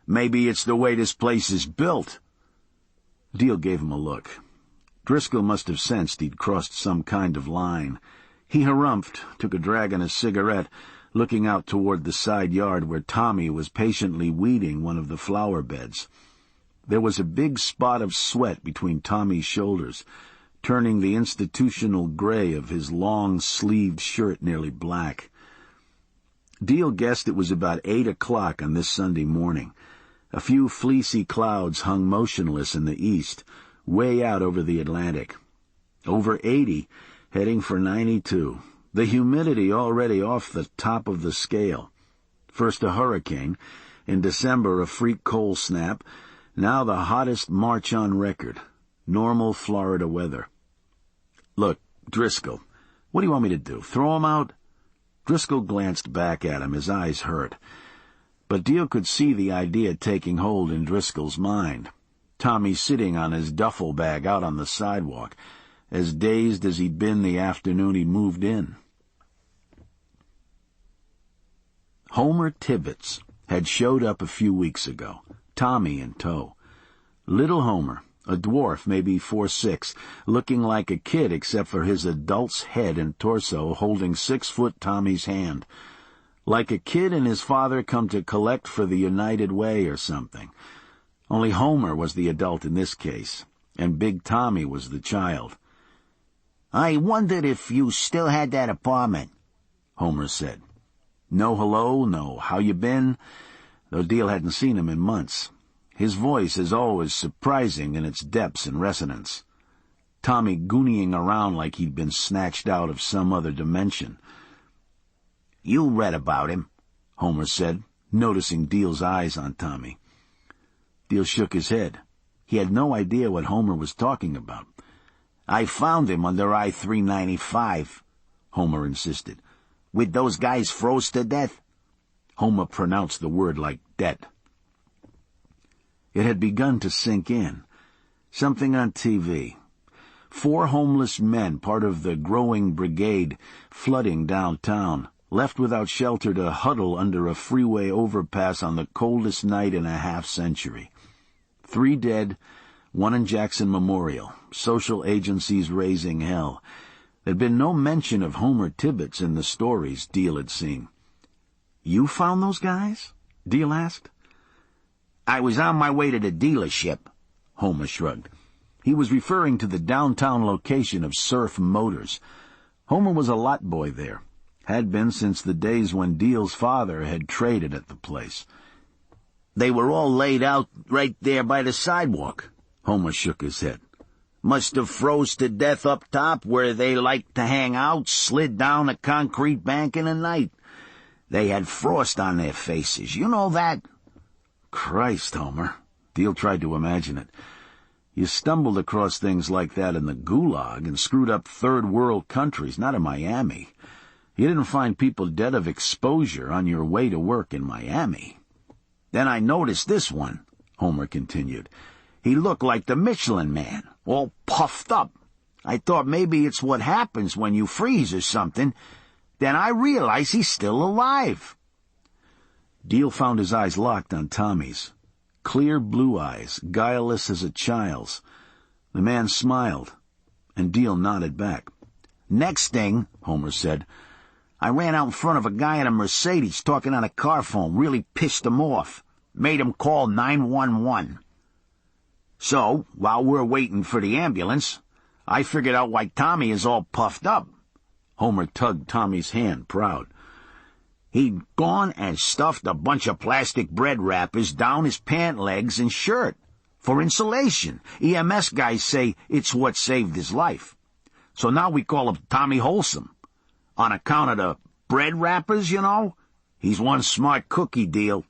"Maybe it's the way this place is built." Deal gave him a look. Driscoll must have sensed he'd crossed some kind of line. He harumphed, took a drag on his cigarette, looking out toward the side yard where Tommy was patiently weeding one of the flower beds. There was a big spot of sweat between Tommy's shoulders, turning the institutional gray of his long-sleeved shirt nearly black. Deal guessed it was about 8 o'clock on this Sunday morning. A few fleecy clouds hung motionless in the east, way out over the Atlantic. Over 80, heading for 92. The humidity already off the top of the scale. First a hurricane, in December a freak cold snap, now the hottest March on record. Normal Florida weather. "Look, Driscoll, what do you want me to do? Throw him out?" Driscoll glanced back at him, his eyes hurt. But Deal could see the idea taking hold in Driscoll's mind. Tommy sitting on his duffel bag out on the sidewalk, as dazed as he'd been the afternoon he moved in. Homer Tibbets had showed up a few weeks ago, Tommy in tow. Little Homer, a dwarf, maybe 4'6", looking like a kid except for his adult's head and torso holding 6-foot Tommy's hand. Like a kid and his father come to collect for the United Way or something. Only Homer was the adult in this case, and Big Tommy was the child. "I wondered if you still had that apartment," Homer said. No hello, no how you been, though Deal hadn't seen him in months. His voice is always surprising in its depths and resonance. Tommy gooneying around like he'd been snatched out of some other dimension. "You read about him," Homer said, noticing Deal's eyes on Tommy. Deal shook his head. He had no idea what Homer was talking about. "I found him under I-395, Homer insisted. "With those guys froze to death." Homer pronounced the word like det. It had begun to sink in. Something on TV. 4 homeless men, part of the growing brigade, flooding downtown, left without shelter to huddle under a freeway overpass on the coldest night in a half-century. 3 dead, 1 in Jackson Memorial, social agencies raising hell. There'd been no mention of Homer Tibbets in the stories Deal had seen. "You found those guys?" Deal asked. "I was on my way to the dealership," Homer shrugged. He was referring to the downtown location of Surf Motors. Homer was a lot boy there. Had been since the days when Deal's father had traded at the place. "They were all laid out right there by the sidewalk." Homer shook his head. "Must have froze to death up top where they liked to hang out, slid down a concrete bank in the night. They had frost on their faces, you know that?" Christ, Homer. Deal tried to imagine it. You stumbled across things like that in the Gulag and screwed up third-world countries, not in Miami. You didn't find people dead of exposure on your way to work in Miami. "Then I noticed this one," Homer continued. "He looked like the Michelin Man, all puffed up. I thought maybe it's what happens when you freeze or something. Then I realized he's still alive." Deal found his eyes locked on Tommy's. Clear blue eyes, guileless as a child's. The man smiled, and Deal nodded back. "Next thing," Homer said, "I ran out in front of a guy in a Mercedes talking on a car phone, really pissed him off. Made him call 911. So, while we're waiting for the ambulance, I figured out why Tommy is all puffed up." Homer tugged Tommy's hand, proud. "He'd gone and stuffed a bunch of plastic bread wrappers down his pant legs and shirt. For insulation. EMS guys say it's what saved his life. So now we call him Tommy Wholesome. On account of the bread wrappers, you know? He's one smart cookie, Deal."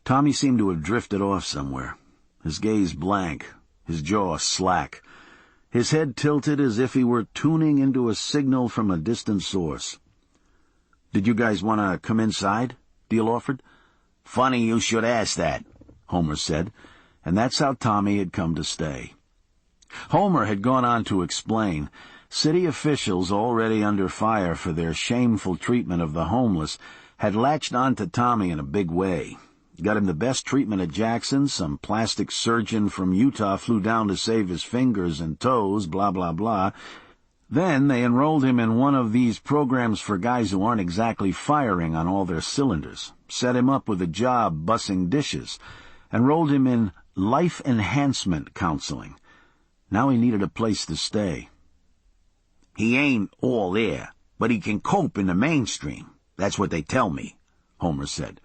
Tommy seemed to have drifted off somewhere, his gaze blank, his jaw slack, his head tilted as if he were tuning into a signal from a distant source. "Did you guys want to come inside?" Deal offered. "Funny you should ask that," Homer said, and that's how Tommy had come to stay. Homer had gone on to explain. City officials, already under fire for their shameful treatment of the homeless, had latched on to Tommy in a big way. Got him the best treatment at Jackson, some plastic surgeon from Utah flew down to save his fingers and toes, blah, blah, blah. Then they enrolled him in one of these programs for guys who aren't exactly firing on all their cylinders, set him up with a job bussing dishes, enrolled him in life enhancement counseling. Now he needed a place to stay. "He ain't all there, but he can cope in the mainstream. That's what they tell me," Homer said.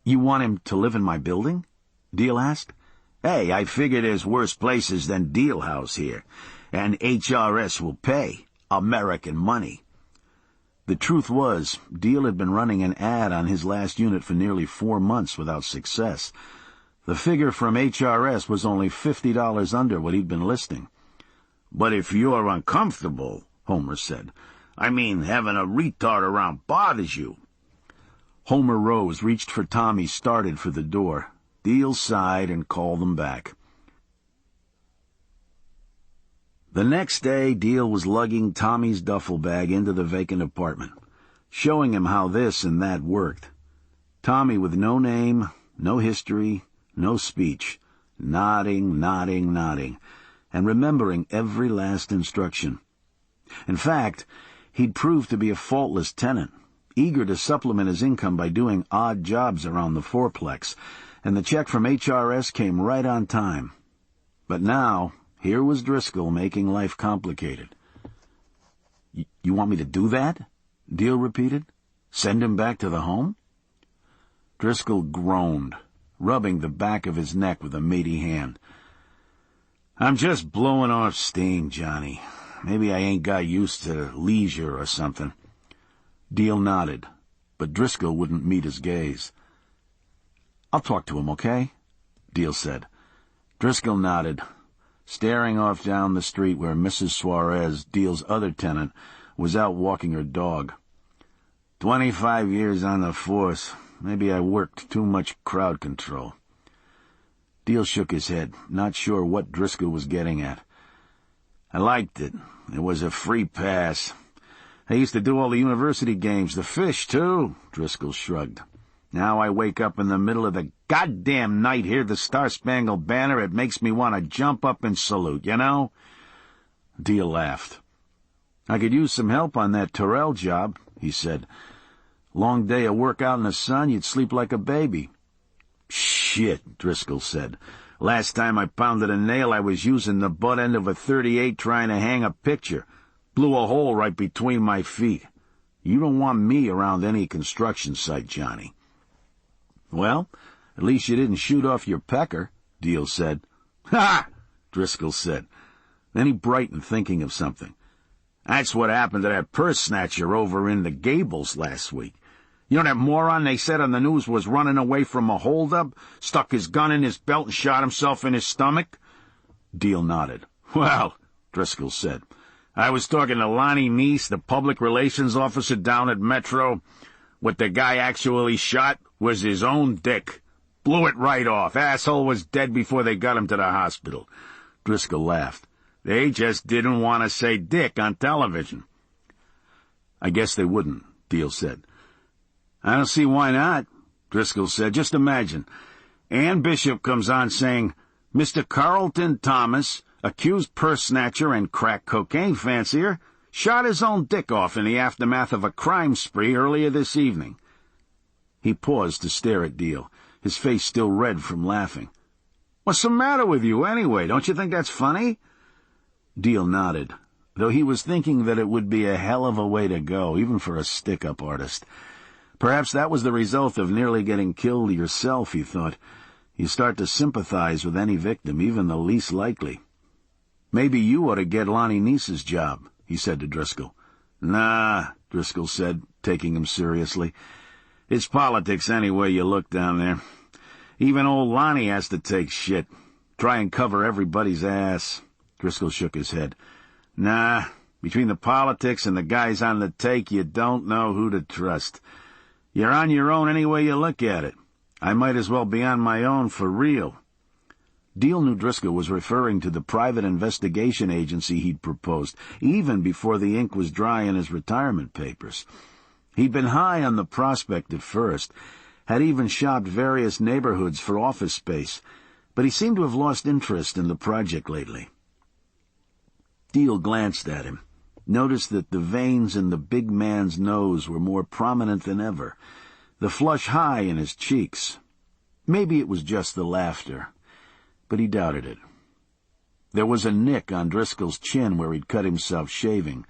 "You want him to live in my building?" Deal asked. "Hey, I figure there's worse places than Deal House here, and HRS will pay. American money." The truth was, Deal had been running an ad on his last unit for nearly 4 months without success. The figure from HRS was only $50 under what he'd been listing. "But if you're uncomfortable," Homer said, "I mean, having a retard around bothers you." Homer rose, reached for Tommy, started for the door. Deal sighed and called them back. The next day, Deal was lugging Tommy's duffel bag into the vacant apartment, showing him how this and that worked. Tommy, with no name, no history, no speech, nodding, and remembering every last instruction. In fact, he'd proved to be a faultless tenant, eager to supplement his income by doing odd jobs around the fourplex, and the check from HRS came right on time. But now, here was Driscoll making life complicated. You want me to do that?" Deal repeated. "Send him back to the home?" Driscoll groaned, rubbing the back of his neck with a meaty hand. I'm just blowing off steam, Johnny. Maybe I ain't got used to leisure or something. Deal nodded, but Driscoll wouldn't meet his gaze. "I'll talk to him, okay?" Deal said. Driscoll nodded, staring off down the street where Mrs. Suarez, Deal's other tenant, was out walking her dog. 25 years on the force. Maybe I worked too much crowd control. Deal shook his head, not sure what Driscoll was getting at. I liked it. It was a free pass. I used to do all the university games, the fish, too, Driscoll shrugged. Now I wake up in the middle of the goddamn night, hear the Star-Spangled Banner, it makes me want to jump up and salute, you know? Deal laughed. "I could use some help on that Terrell job," he said. "Long day of work out in the sun, you'd sleep like a baby." "Shit," Driscoll said. "Last time I pounded a nail, I was using the butt end of a .38 trying to hang a picture. Blew a hole right between my feet. You don't want me around any construction site, Johnny." "Well, at least you didn't shoot off your pecker," Deal said. "Ha!" Driscoll said. Then he brightened, thinking of something. "That's what happened to that purse snatcher over in the Gables last week. You know that moron they said on the news was running away from a holdup, stuck his gun in his belt and shot himself in his stomach?" Deal nodded. "Well," Driscoll said, "I was talking to Lonnie Neese, the public relations officer down at Metro. What the guy actually shot was his own dick. Blew it right off. Asshole was dead before they got him to the hospital." Driscoll laughed. "They just didn't want to say dick on television." "I guess they wouldn't," Deal said. "I don't see why not," Driscoll said. "Just imagine. Ann Bishop comes on saying, 'Mr. Carlton Thomas, accused purse snatcher and crack cocaine fancier, shot his own dick off in the aftermath of a crime spree earlier this evening.'" He paused to stare at Deal, his face still red from laughing. "What's the matter with you, anyway? Don't you think that's funny?" Deal nodded, though he was thinking that it would be a hell of a way to go, even for a stick-up artist. Perhaps that was the result of nearly getting killed yourself, he thought. You start to sympathize with any victim, even the least likely. "Maybe you ought to get Lonnie Neese's job," he said to Driscoll. "Nah," Driscoll said, taking him seriously. "It's politics any way you look down there. Even old Lonnie has to take shit. Try and cover everybody's ass." Driscoll shook his head. "Nah, between the politics and the guys on the take, you don't know who to trust. You're on your own any way you look at it. I might as well be on my own for real." Deal knew Driscoll was referring to the private investigation agency he'd proposed, even before the ink was dry in his retirement papers. He'd been high on the prospect at first, had even shopped various neighborhoods for office space, but he seemed to have lost interest in the project lately. Deal glanced at him, noticed that the veins in the big man's nose were more prominent than ever, the flush high in his cheeks. Maybe it was just the laughter, but he doubted it. There was a nick on Driscoll's chin where he'd cut himself shaving,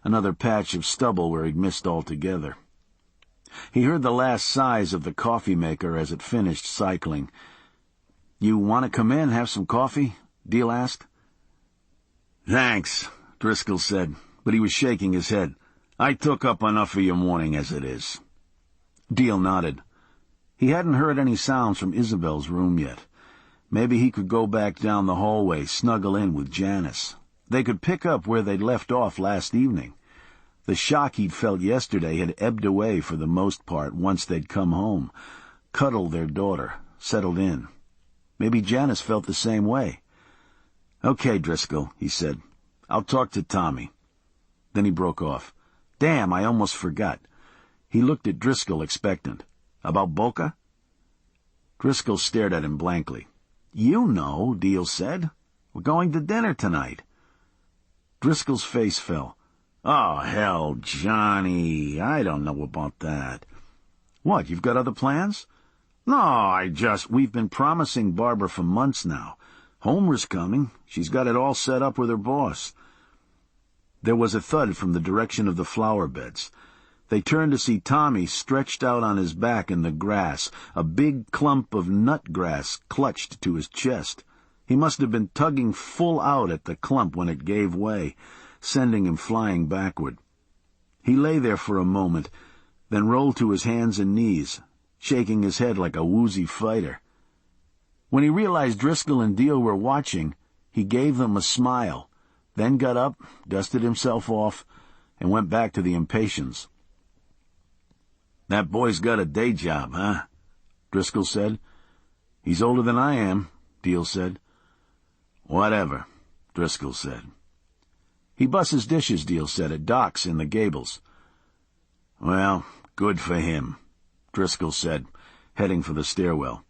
another patch of stubble where he'd missed altogether. He heard the last sighs of the coffee maker as it finished cycling. "You want to come in, have some coffee?" Deal asked. "Thanks," Driscoll said, but he was shaking his head. "I took up enough of your morning as it is." Deal nodded. He hadn't heard any sounds from Isabel's room yet. Maybe he could go back down the hallway, snuggle in with Janice. They could pick up where they'd left off last evening. The shock he'd felt yesterday had ebbed away for the most part once they'd come home, cuddled their daughter, settled in. Maybe Janice felt the same way. "Okay, Driscoll," he said. "I'll talk to Tommy." Then he broke off. "Damn, I almost forgot." He looked at Driscoll, expectant. "About Boca?" Driscoll stared at him blankly. "You know," Deal said. "We're going to dinner tonight." Driscoll's face fell. "Oh, hell, Johnny, I don't know about that." "What, you've got other plans?" "No, we've been promising Barbara for months now. Homer's coming. She's got it all set up with her boss." There was a thud from the direction of the flower beds. They turned to see Tommy stretched out on his back in the grass, a big clump of nut grass clutched to his chest. He must have been tugging full out at the clump when it gave way, sending him flying backward. He lay there for a moment, then rolled to his hands and knees, shaking his head like a woozy fighter. When he realized Driscoll and Deal were watching, he gave them a smile, then got up, dusted himself off, and went back to the Impatiens. "That boy's got a day job, huh?" Driscoll said. "He's older than I am," Deal said. "Whatever," Driscoll said. "He busses dishes," Deal said, "at docks in the Gables." "Well, good for him," Driscoll said, heading for the stairwell.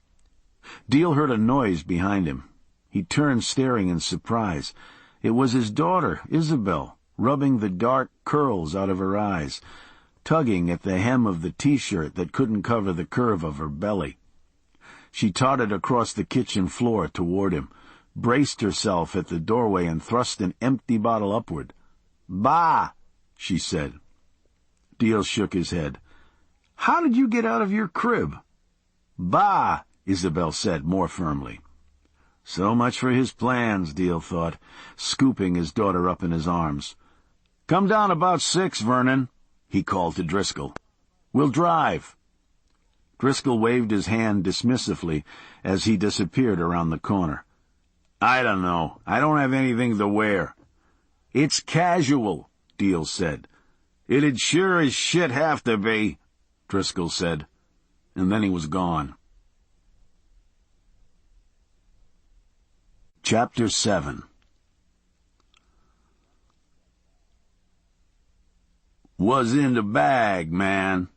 Deal heard a noise behind him. He turned, staring in surprise. It was his daughter, Isabel, rubbing the dark curls out of her eyes, tugging at the hem of the T-shirt that couldn't cover the curve of her belly. She tottered across the kitchen floor toward him, braced herself at the doorway, and thrust an empty bottle upward. "Bah!" she said. Deal shook his head. "How did you get out of your crib?" "Bah!" Isabel said more firmly. So much for his plans, Deal thought, scooping his daughter up in his arms. "Come down about 6, Vernon," he called to Driscoll. "We'll drive." Driscoll waved his hand dismissively as he disappeared around the corner. "I don't know. I don't have anything to wear." "It's casual," Deal said. "It'd sure as shit have to be," Driscoll said, and then he was gone. Chapter 7. "Was in the bag, man."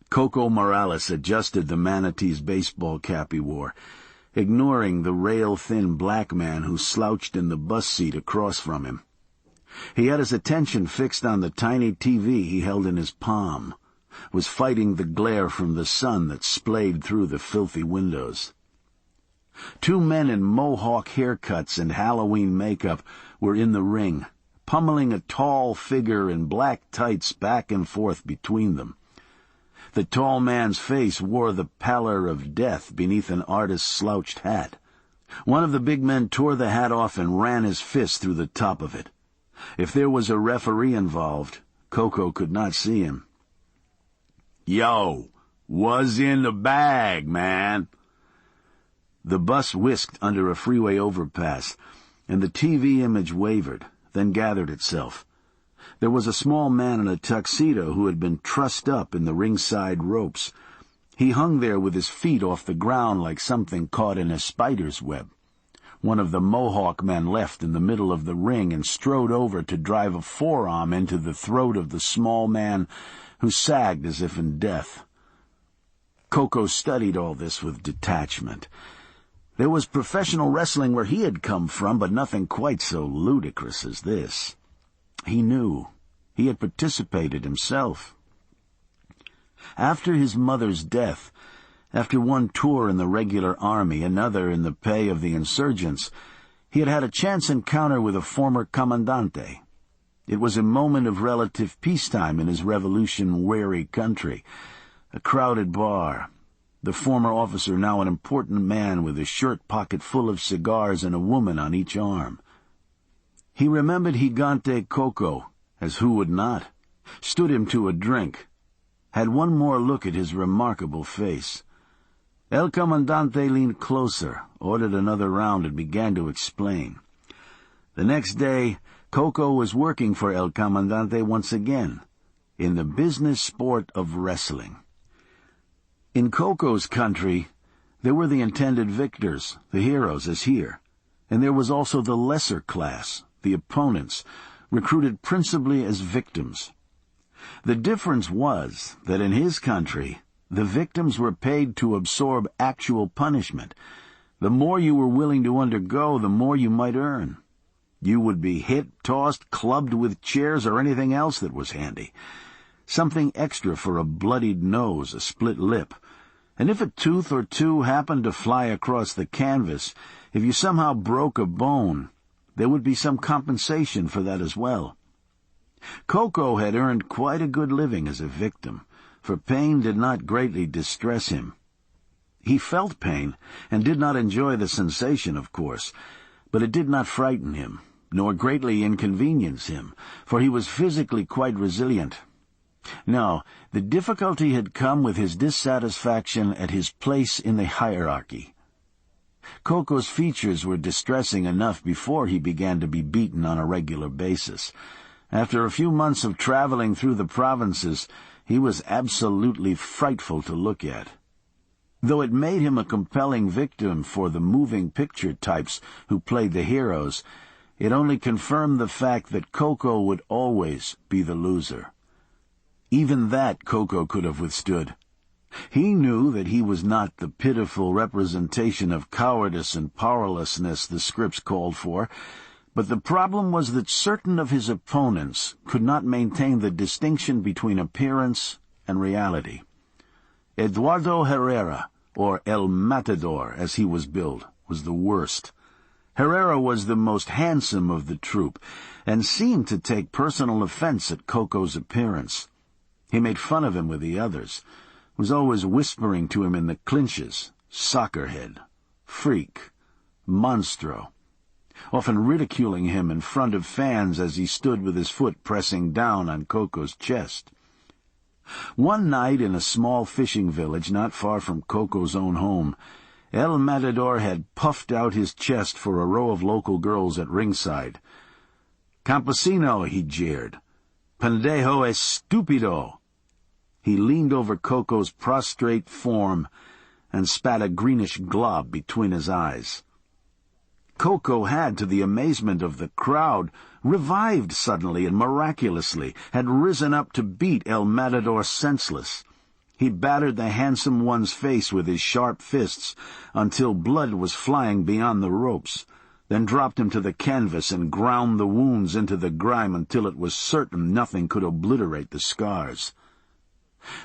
Coco Morales adjusted the manatee's baseball cap he wore, ignoring the rail-thin black man who slouched in the bus seat across from him. He had his attention fixed on the tiny TV he held in his palm, was fighting the glare from the sun that splayed through the filthy windows. Two men in mohawk haircuts and Halloween makeup were in the ring, pummeling a tall figure in black tights back and forth between them. The tall man's face wore the pallor of death beneath an artist's slouched hat. One of the big men tore the hat off and ran his fist through the top of it. If there was a referee involved, Coco could not see him. "Yo, was in the bag, man." The bus whisked under a freeway overpass, and the TV image wavered, then gathered itself. There was a small man in a tuxedo who had been trussed up in the ringside ropes. He hung there with his feet off the ground like something caught in a spider's web. One of the Mohawk men left in the middle of the ring and strode over to drive a forearm into the throat of the small man, who sagged as if in death. Coco studied all this with detachment. There was professional wrestling where he had come from, but nothing quite so ludicrous as this. He knew. He had participated himself. After his mother's death, after one tour in the regular army, another in the pay of the insurgents, he had had a chance encounter with a former commandante. It was a moment of relative peacetime in his revolution-weary country. A crowded bar. The former officer now an important man with a shirt pocket full of cigars and a woman on each arm. He remembered Gigante Coco, as who would not, stood him to a drink, had one more look at his remarkable face. El Comandante leaned closer, ordered another round, and began to explain. The next day, Coco was working for El Comandante once again, in the business sport of wrestling. In Coco's country, there were the intended victors, the heroes, as here, and there was also the lesser class, the opponents, recruited principally as victims. The difference was that in his country, the victims were paid to absorb actual punishment. The more you were willing to undergo, the more you might earn. You would be hit, tossed, clubbed with chairs, or anything else that was handy. Something extra for a bloodied nose, a split lip. And if a tooth or two happened to fly across the canvas, if you somehow broke a bone, there would be some compensation for that as well. Coco had earned quite a good living as a victim, for pain did not greatly distress him. He felt pain, and did not enjoy the sensation, of course, but it did not frighten him, nor greatly inconvenience him, for he was physically quite resilient. No, the difficulty had come with his dissatisfaction at his place in the hierarchy. Coco's features were distressing enough before he began to be beaten on a regular basis. After a few months of traveling through the provinces, he was absolutely frightful to look at. Though it made him a compelling victim for the moving picture types who played the heroes, it only confirmed the fact that Coco would always be the loser. Even that Coco could have withstood. He knew that he was not the pitiful representation of cowardice and powerlessness the scripts called for, but the problem was that certain of his opponents could not maintain the distinction between appearance and reality. Eduardo Herrera, or El Matador as he was billed, was the worst. Herrera was the most handsome of the troupe, and seemed to take personal offense at Coco's appearance. He made fun of him with the others, was always whispering to him in the clinches, "Soccerhead," "Freak," "Monstro," often ridiculing him in front of fans as he stood with his foot pressing down on Coco's chest. One night in a small fishing village not far from Coco's own home, El Matador had puffed out his chest for a row of local girls at ringside. "Campesino," he jeered. "Pendejo estúpido." He leaned over Coco's prostrate form and spat a greenish glob between his eyes. Coco had, to the amazement of the crowd, revived suddenly and miraculously, had risen up to beat El Matador senseless. He battered the handsome one's face with his sharp fists until blood was flying beyond the ropes, then dropped him to the canvas and ground the wounds into the grime until it was certain nothing could obliterate the scars.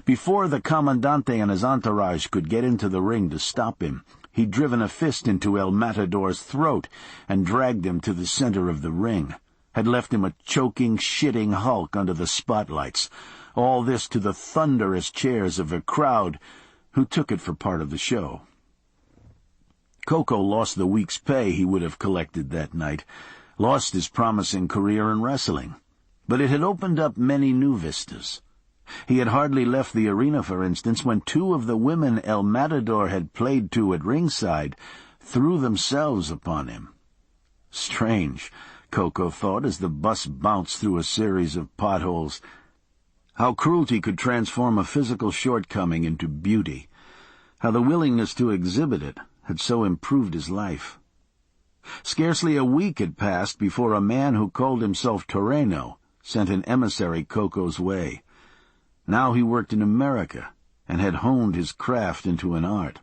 Before the Commandante and his entourage could get into the ring to stop him, he'd driven a fist into El Matador's throat and dragged him to the center of the ring, had left him a choking, shitting hulk under the spotlights, all this to the thunderous cheers of a crowd who took it for part of the show. Coco lost the week's pay he would have collected that night, lost his promising career in wrestling, but it had opened up many new vistas. He had hardly left the arena, for instance, when two of the women El Matador had played to at ringside threw themselves upon him. Strange, Coco thought as the bus bounced through a series of potholes. How cruelty could transform a physical shortcoming into beauty. How the willingness to exhibit it had so improved his life. Scarcely a week had passed before a man who called himself Toreno sent an emissary Coco's way. Now he worked in America and had honed his craft into an art.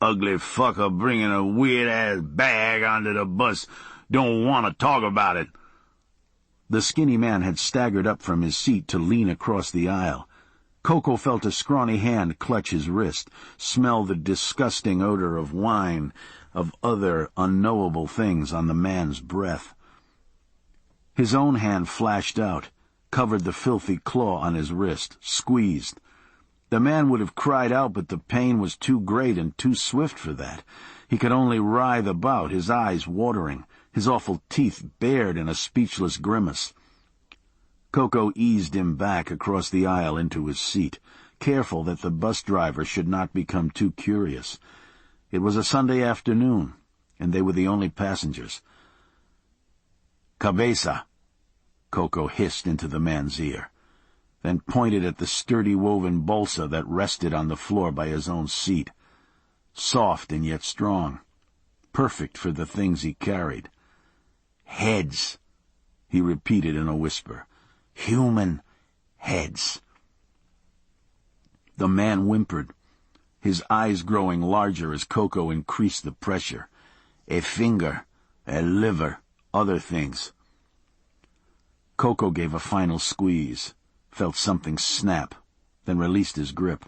"Ugly fucker bringing a weird-ass bag onto the bus. Don't want to talk about it." The skinny man had staggered up from his seat to lean across the aisle. Coco felt a scrawny hand clutch his wrist, smell the disgusting odor of wine, of other unknowable things on the man's breath. His own hand flashed out, covered the filthy claw on his wrist, squeezed. The man would have cried out, but the pain was too great and too swift for that. He could only writhe about, his eyes watering, his awful teeth bared in a speechless grimace. Coco eased him back across the aisle into his seat, careful that the bus driver should not become too curious. It was a Sunday afternoon, and they were the only passengers. "Cabeza," Coco hissed into the man's ear, then pointed at the sturdy woven bolsa that rested on the floor by his own seat. Soft and yet strong, perfect for the things he carried. "Heads," he repeated in a whisper. "Human heads." The man whimpered, his eyes growing larger as Coco increased the pressure. "A finger, a liver, other things." Coco gave a final squeeze, felt something snap, then released his grip.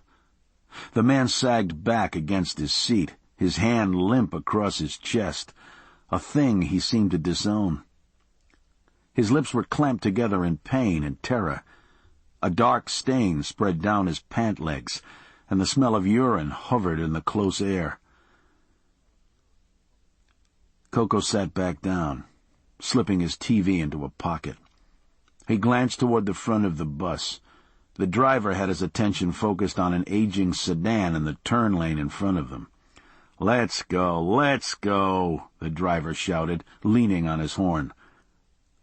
The man sagged back against his seat, his hand limp across his chest, a thing he seemed to disown. His lips were clamped together in pain and terror. A dark stain spread down his pant legs, and the smell of urine hovered in the close air. Coco sat back down, slipping his TV into a pocket. He glanced toward the front of the bus. The driver had his attention focused on an aging sedan in the turn lane in front of them. "Let's go," the driver shouted, leaning on his horn.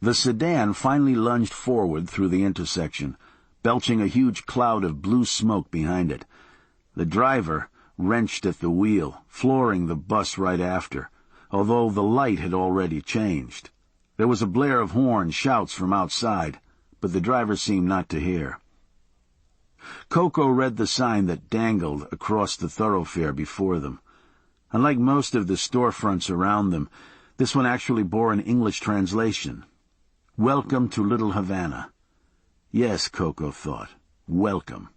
The sedan finally lunged forward through the intersection, belching a huge cloud of blue smoke behind it. The driver wrenched at the wheel, flooring the bus right after, although the light had already changed. There was a blare of horns, shouts from outside, but the driver seemed not to hear. Coco read the sign that dangled across the thoroughfare before them. Unlike most of the storefronts around them, this one actually bore an English translation. "Welcome to Little Havana." Yes, Coco thought, welcome.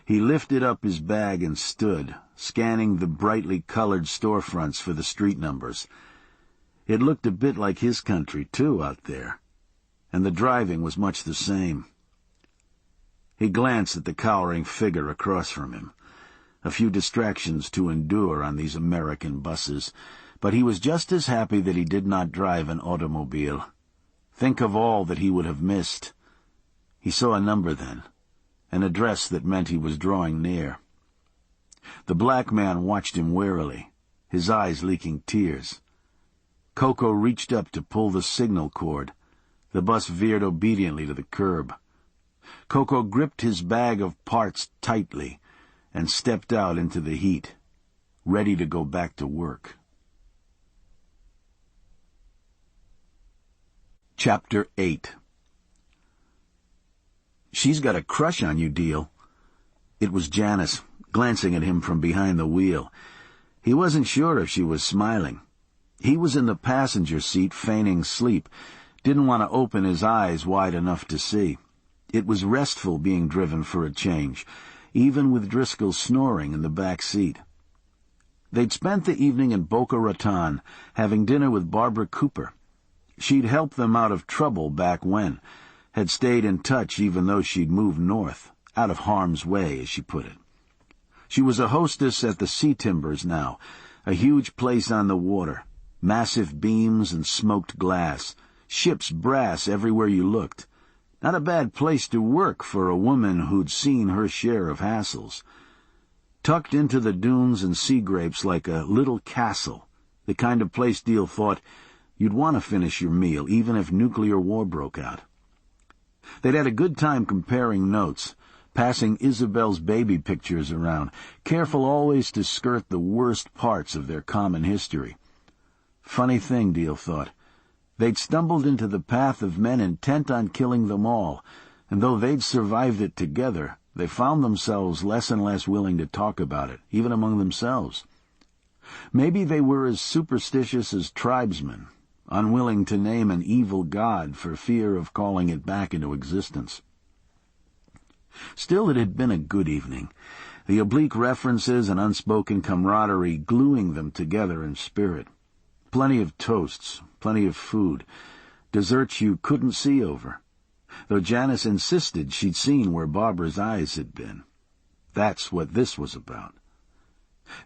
He lifted up his bag and stood, scanning the brightly colored storefronts for the street numbers. It looked a bit like his country, too, out there, and the driving was much the same. He glanced at the cowering figure across from him. A few distractions to endure on these American buses, but he was just as happy that he did not drive an automobile. Think of all that he would have missed. He saw a number then, an address that meant he was drawing near. The black man watched him warily, his eyes leaking tears. Coco reached up to pull the signal cord. The bus veered obediently to the curb. Coco gripped his bag of parts tightly and stepped out into the heat, ready to go back to work. Chapter 8. "She's got a crush on you, Deal." It was Janice, glancing at him from behind the wheel. He wasn't sure if she was smiling. He was in the passenger seat, feigning sleep, didn't want to open his eyes wide enough to see. It was restful being driven for a change, even with Driscoll snoring in the back seat. They'd spent the evening in Boca Raton, having dinner with Barbara Cooper. She'd helped them out of trouble back when, had stayed in touch even though she'd moved north, out of harm's way, as she put it. She was a hostess at the Sea Timbers now, a huge place on the water, massive beams and smoked glass, ship's brass everywhere you looked. Not a bad place to work for a woman who'd seen her share of hassles. Tucked into the dunes and sea grapes like a little castle, the kind of place Deal thought you'd want to finish your meal even if nuclear war broke out. They'd had a good time comparing notes, passing Isabel's baby pictures around, careful always to skirt the worst parts of their common history. Funny thing, Deal thought. They'd stumbled into the path of men intent on killing them all, and though they'd survived it together, they found themselves less and less willing to talk about it, even among themselves. Maybe they were as superstitious as tribesmen, unwilling to name an evil god for fear of calling it back into existence. Still, it had been a good evening, the oblique references and unspoken camaraderie gluing them together in spirit. Plenty of toasts, plenty of food, desserts you couldn't see over, though Janice insisted she'd seen where Barbara's eyes had been. That's what this was about.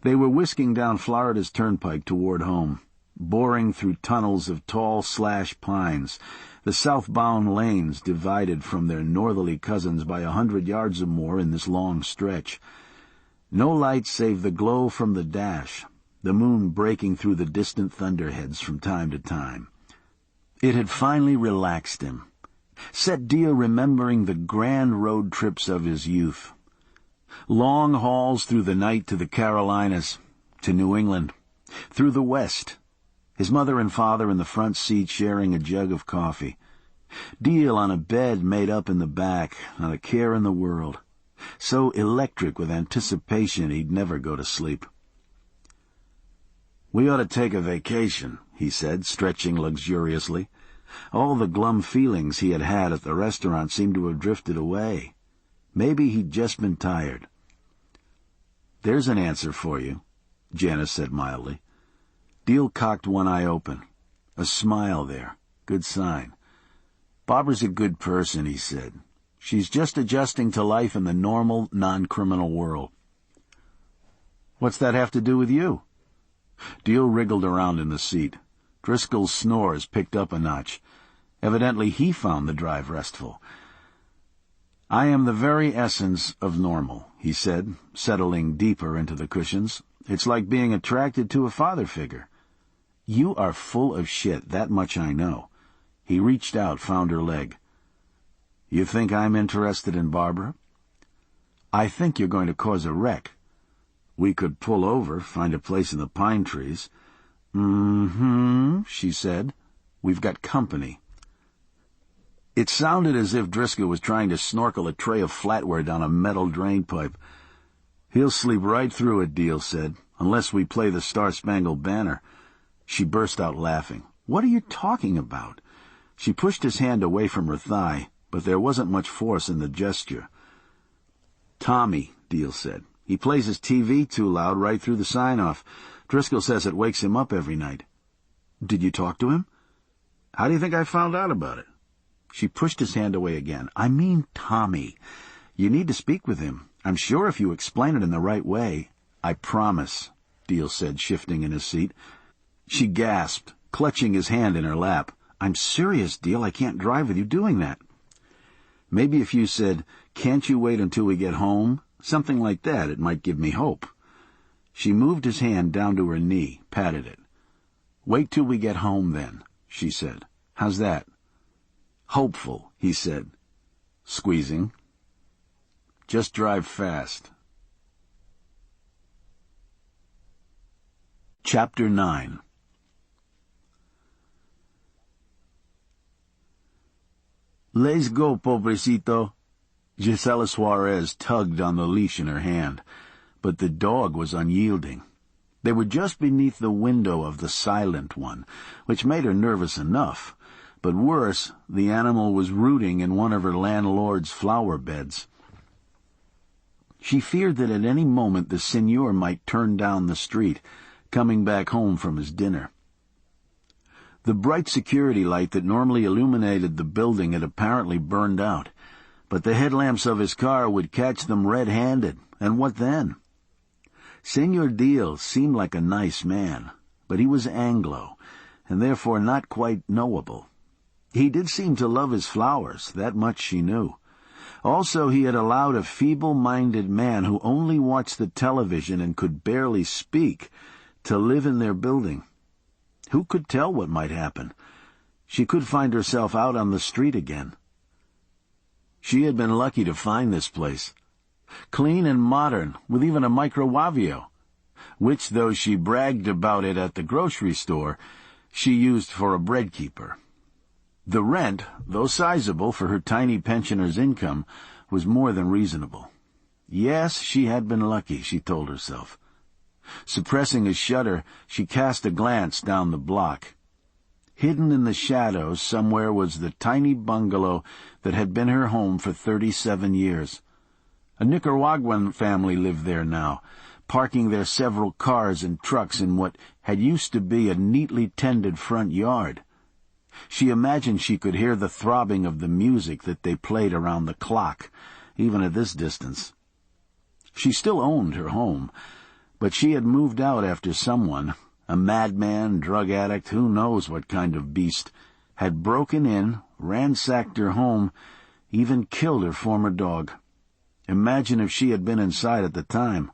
They were whisking down Florida's turnpike toward home, boring through tunnels of tall slash pines, the southbound lanes divided from their northerly cousins by 100 yards or more in this long stretch. No light save the glow from the dash, the moon breaking through the distant thunderheads from time to time. It had finally relaxed him, set Deal remembering the grand road trips of his youth. Long hauls through the night to the Carolinas, to New England, through the West, his mother and father in the front seat sharing a jug of coffee. Deal on a bed made up in the back, not a care in the world, so electric with anticipation he'd never go to sleep. "We ought to take a vacation," he said, stretching luxuriously. All the glum feelings he had had at the restaurant seemed to have drifted away. Maybe he'd just been tired. "There's an answer for you," Janice said mildly. Deal cocked one eye open. A smile there. Good sign. "Barbara's a good person," he said. "She's just adjusting to life in the normal, non-criminal world. What's that have to do with you? Deal wriggled around in the seat. Driscoll's snores picked up a notch. Evidently he found the drive restful. I am the very essence of normal, he said, settling deeper into the cushions. It's like being attracted to a father figure. You are full of shit, that much I know. He reached out, found her leg. You think I'm interested in Barbara? I think you're going to cause a wreck. We could pull over, find a place in the pine trees. She said. We've got company. It sounded as if Driscoll was trying to snorkel a tray of flatware down a metal drain pipe. He'll sleep right through it, Deal said, unless we play the Star-Spangled Banner. She burst out laughing. What are you talking about? She pushed his hand away from her thigh, but there wasn't much force in the gesture. Tommy, Deal said. He plays his TV too loud right through the sign-off. Driscoll says it wakes him up every night. Did you talk to him? How do you think I found out about it? She pushed his hand away again. I mean Tommy. You need to speak with him. I'm sure if you explain it in the right way. I promise, Deal said, shifting in his seat. She gasped, clutching his hand in her lap. I'm serious, Deal. I can't drive with you doing that. Maybe if you said, can't you wait until we get home? Something like that, it might give me hope. She moved his hand down to her knee, patted it. Wait till we get home, then, she said. How's that? Hopeful, he said, squeezing. Just drive fast. Chapter 9. Let's go, pobrecito. Gisela Suarez tugged on the leash in her hand, but the dog was unyielding. They were just beneath the window of the Silent One, which made her nervous enough. But worse, the animal was rooting in one of her landlord's flower beds. She feared that at any moment the seigneur might turn down the street, coming back home from his dinner. The bright security light that normally illuminated the building had apparently burned out, but the headlamps of his car would catch them red-handed, and what then? Senor Deal seemed like a nice man, but he was Anglo, and therefore not quite knowable. He did seem to love his flowers, that much she knew. Also, he had allowed a feeble-minded man who only watched the television and could barely speak to live in their building. Who could tell what might happen? She could find herself out on the street again. She had been lucky to find this place. Clean and modern, with even a microwavio, which, though she bragged about it at the grocery store, she used for a bread keeper. The rent, though sizable for her tiny pensioner's income, was more than reasonable. Yes, she had been lucky, she told herself. Suppressing a shudder, she cast a glance down the block. Hidden in the shadows somewhere was the tiny bungalow that had been her home for 37 years. A Nicaraguan family lived there now, parking their several cars and trucks in what had used to be a neatly tended front yard. She imagined she could hear the throbbing of the music that they played around the clock, even at this distance. She still owned her home, but she had moved out after someone, a madman, drug addict, who knows what kind of beast, had broken in, ransacked her home, even killed her former dog. Imagine if she had been inside at the time.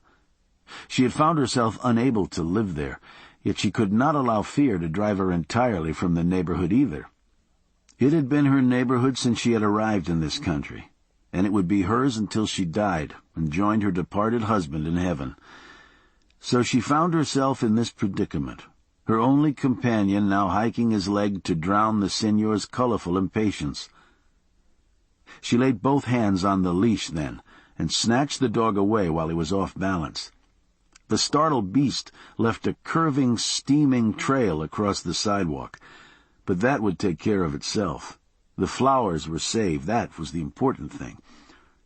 She had found herself unable to live there, yet she could not allow fear to drive her entirely from the neighborhood either. It had been her neighborhood since she had arrived in this country, and it would be hers until she died and joined her departed husband in heaven. So she found herself in this predicament, her only companion now hiking his leg to drown the seigneur's colorful impatience. She laid both hands on the leash then, and snatched the dog away while he was off balance. The startled beast left a curving, steaming trail across the sidewalk, but that would take care of itself. The flowers were saved, that was the important thing.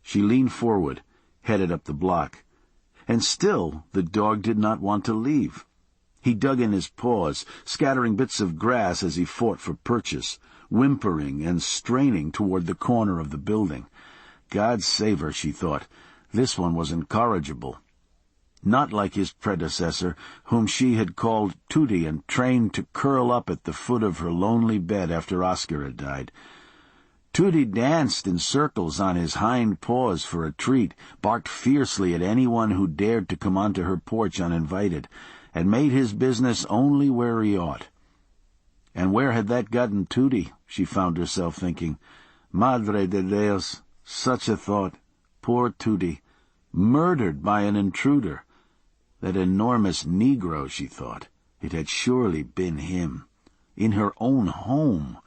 She leaned forward, headed up the block. And still the dog did not want to leave. He dug in his paws, scattering bits of grass as he fought for purchase, whimpering and straining toward the corner of the building. God save her, she thought. This one was incorrigible. not like his predecessor, whom she had called Tootie and trained to curl up at the foot of her lonely bed after Oscar had died. Tootie danced in circles on his hind paws for a treat, barked fiercely at anyone who dared to come onto her porch uninvited, and made his business only where he ought. And where had that gotten Tootie? She found herself thinking. Madre de Dios, such a thought. Poor Tootie, murdered by an intruder. That enormous Negro, she thought. It had surely been him. In her own home.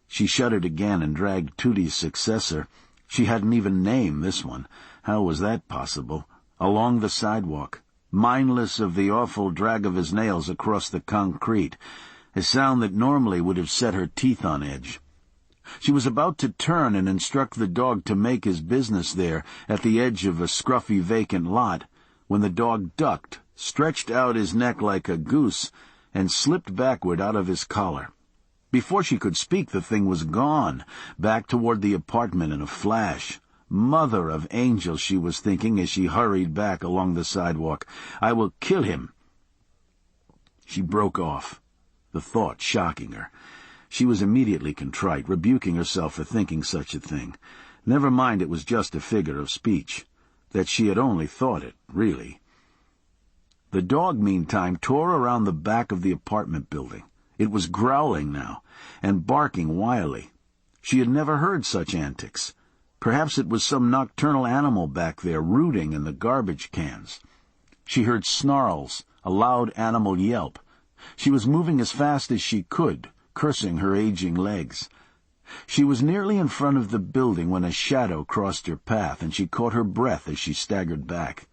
She shuddered again and dragged Tootie's successor. She hadn't even named this one. How was that possible? Along the sidewalk, mindless of the awful drag of his nails across the concrete, a sound that normally would have set her teeth on edge. She was about to turn and instruct the dog to make his business there, at the edge of a scruffy vacant lot, when the dog ducked, stretched out his neck like a goose, and slipped backward out of his collar. Before she could speak, the thing was gone, back toward the apartment in a flash. Mother of angels, she was thinking as she hurried back along the sidewalk. I will kill him. She broke off, the thought shocking her. She was immediately contrite, rebuking herself for thinking such a thing. Never mind, it was just a figure of speech. That she had only thought it, really. The dog, meantime, tore around the back of the apartment building. It was growling now, and barking wildly. She had never heard such antics. Perhaps it was some nocturnal animal back there rooting in the garbage cans. She heard snarls, a loud animal yelp. She was moving as fast as she could, cursing her aging legs. She was nearly in front of the building when a shadow crossed her path, and she caught her breath as she staggered back.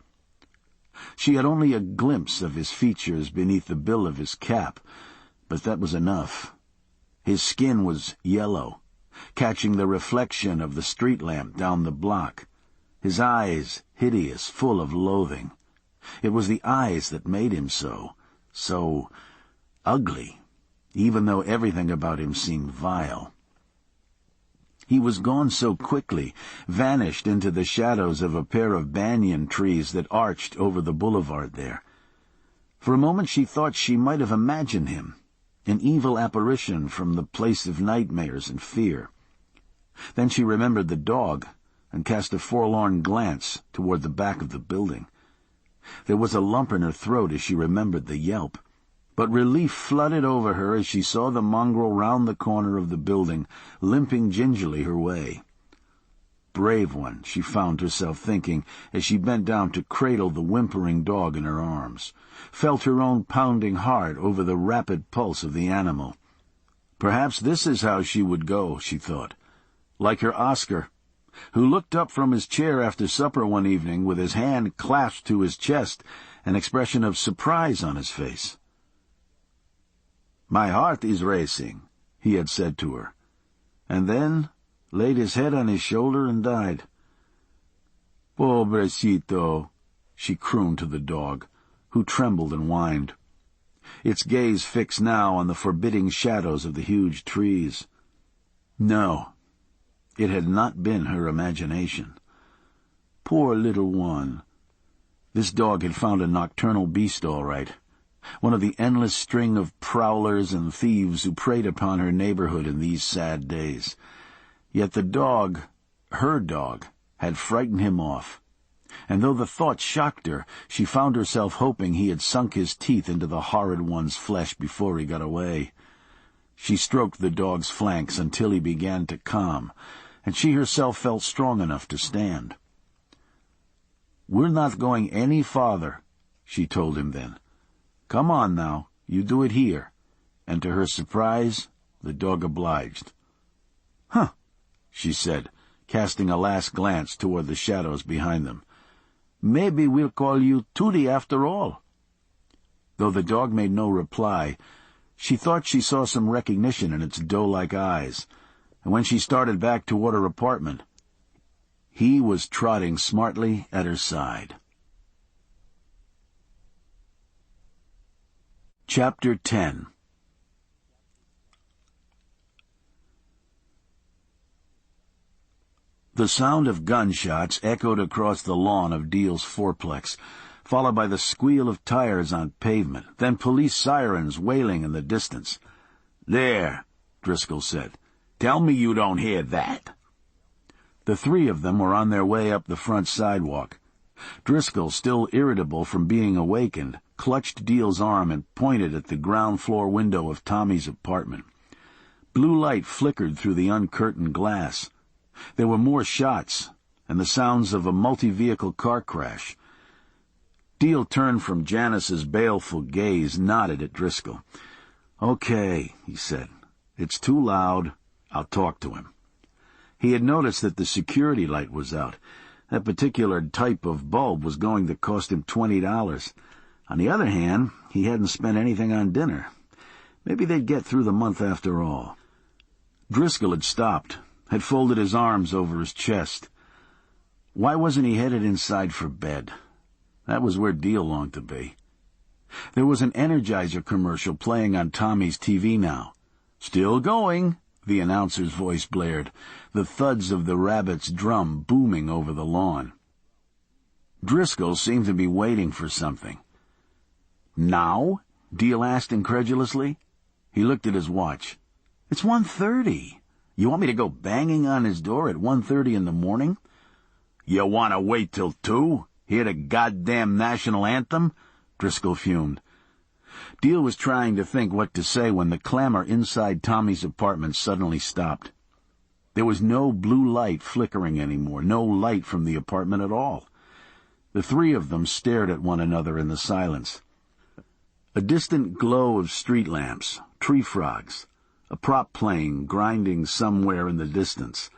She had only a glimpse of his features beneath the bill of his cap, but that was enough. His skin was yellow, catching the reflection of the street lamp down the block. His eyes hideous, full of loathing. It was the eyes that made him so ugly, even though everything about him seemed vile. He was gone so quickly, vanished into the shadows of a pair of banyan trees that arched over the boulevard there. For a moment she thought she might have imagined him, an evil apparition from the place of nightmares and fear. Then she remembered the dog and cast a forlorn glance toward the back of the building. There was a lump in her throat as she remembered the yelp, but relief flooded over her as she saw the mongrel round the corner of the building, limping gingerly her way. Brave one, she found herself thinking as she bent down to cradle the whimpering dog in her arms, felt her own pounding heart over the rapid pulse of the animal. Perhaps this is how she would go, she thought, like her Oscar, who looked up from his chair after supper one evening with his hand clasped to his chest, an expression of surprise on his face. "My heart is racing," he had said to her, and then laid his head on his shoulder and died. "Pobrecito," she crooned to the dog, who trembled and whined, its gaze fixed now on the forbidding shadows of the huge trees. No, it had not been her imagination. Poor little one. This dog had found a nocturnal beast all right, one of the endless string of prowlers and thieves who preyed upon her neighborhood in these sad days. Yet the dog, her dog, had frightened him off, and though the thought shocked her, she found herself hoping he had sunk his teeth into the horrid one's flesh before he got away. She stroked the dog's flanks until he began to calm, and she herself felt strong enough to stand. "We're not going any farther," she told him then. "Come on now, you do it here." And to her surprise, the dog obliged. "Huh," she said, casting a last glance toward the shadows behind them. "Maybe we'll call you Tootie after all." Though the dog made no reply, she thought she saw some recognition in its doe-like eyes, and when she started back toward her apartment, he was trotting smartly at her side. Chapter 10. The sound of gunshots echoed across the lawn of Deal's fourplex. followed by the squeal of tires on pavement, then police sirens wailing in the distance. "There," Driscoll said. "Tell me you don't hear that." The three of them were on their way up the front sidewalk. Driscoll, still irritable from being awakened, clutched Deal's arm and pointed at the ground-floor window of Tommy's apartment. Blue light flickered through the uncurtained glass. There were more shots, and the sounds of a multi-vehicle car crash. Deal turned from Janice's baleful gaze, nodded at Driscoll. "Okay," he said. "It's too loud. I'll talk to him." He had noticed that the security light was out. That particular type of bulb was going to cost him $20. On the other hand, he hadn't spent anything on dinner. Maybe they'd get through the month after all. Driscoll had stopped, had folded his arms over his chest. Why wasn't he headed inside for bed? That was where Deal longed to be. There was an Energizer commercial playing on Tommy's TV now. "Still going," the announcer's voice blared, the thuds of the rabbit's drum booming over the lawn. Driscoll seemed to be waiting for something. "Now?" Deal asked incredulously. He looked at his watch. "It's 1:30. You want me to go banging on his door at 1:30 in the morning?" "You want to wait till 2? Hear the goddamn national anthem?" Driscoll fumed. Deal was trying to think what to say when the clamor inside Tommy's apartment suddenly stopped. There was no blue light flickering anymore, no light from the apartment at all. The three of them stared at one another in the silence. A distant glow of street lamps, tree frogs, a prop plane grinding somewhere in the distance.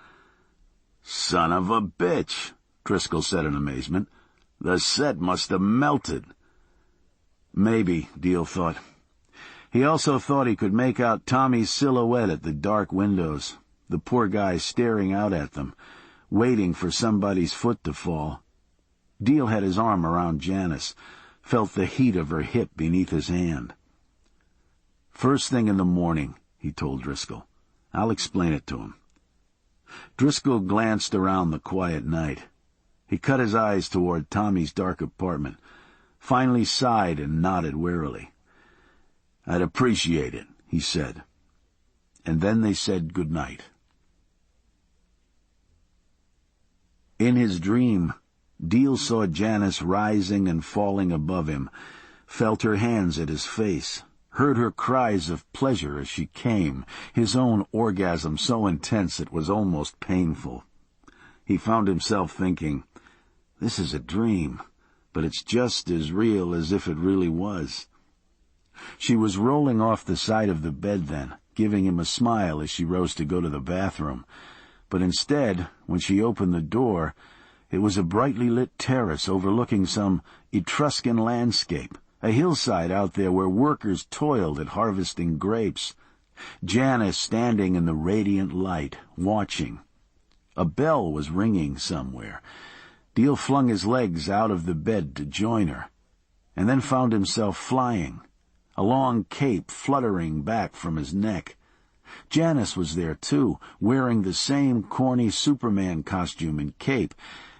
"Son of a bitch," Driscoll said in amazement. "The set must have melted." Maybe, Deal thought. He also thought he could make out Tommy's silhouette at the dark windows, the poor guy staring out at them, waiting for somebody's foot to fall. Deal had his arm around Janice, felt the heat of her hip beneath his hand. "First thing in the morning," he told Driscoll. "I'll explain it to him." Driscoll glanced around the quiet night. He cut his eyes toward Tommy's dark apartment, finally sighed and nodded wearily. "I'd appreciate it," he said. And then they said good night. In his dream, Deal saw Janice rising and falling above him, felt her hands at his face, heard her cries of pleasure as she came, his own orgasm so intense it was almost painful. He found himself thinking, "This is a dream, but it's just as real as if it really was." She was rolling off the side of the bed then, giving him a smile as she rose to go to the bathroom. But instead, when she opened the door, it was a brightly lit terrace overlooking some Etruscan landscape, a hillside out there where workers toiled at harvesting grapes. Janice standing in the radiant light, watching. A bell was ringing somewhere. Deal flung his legs out of the bed to join her, and then found himself flying, a long cape fluttering back from his neck. Janice was there, too, wearing the same corny Superman costume and cape,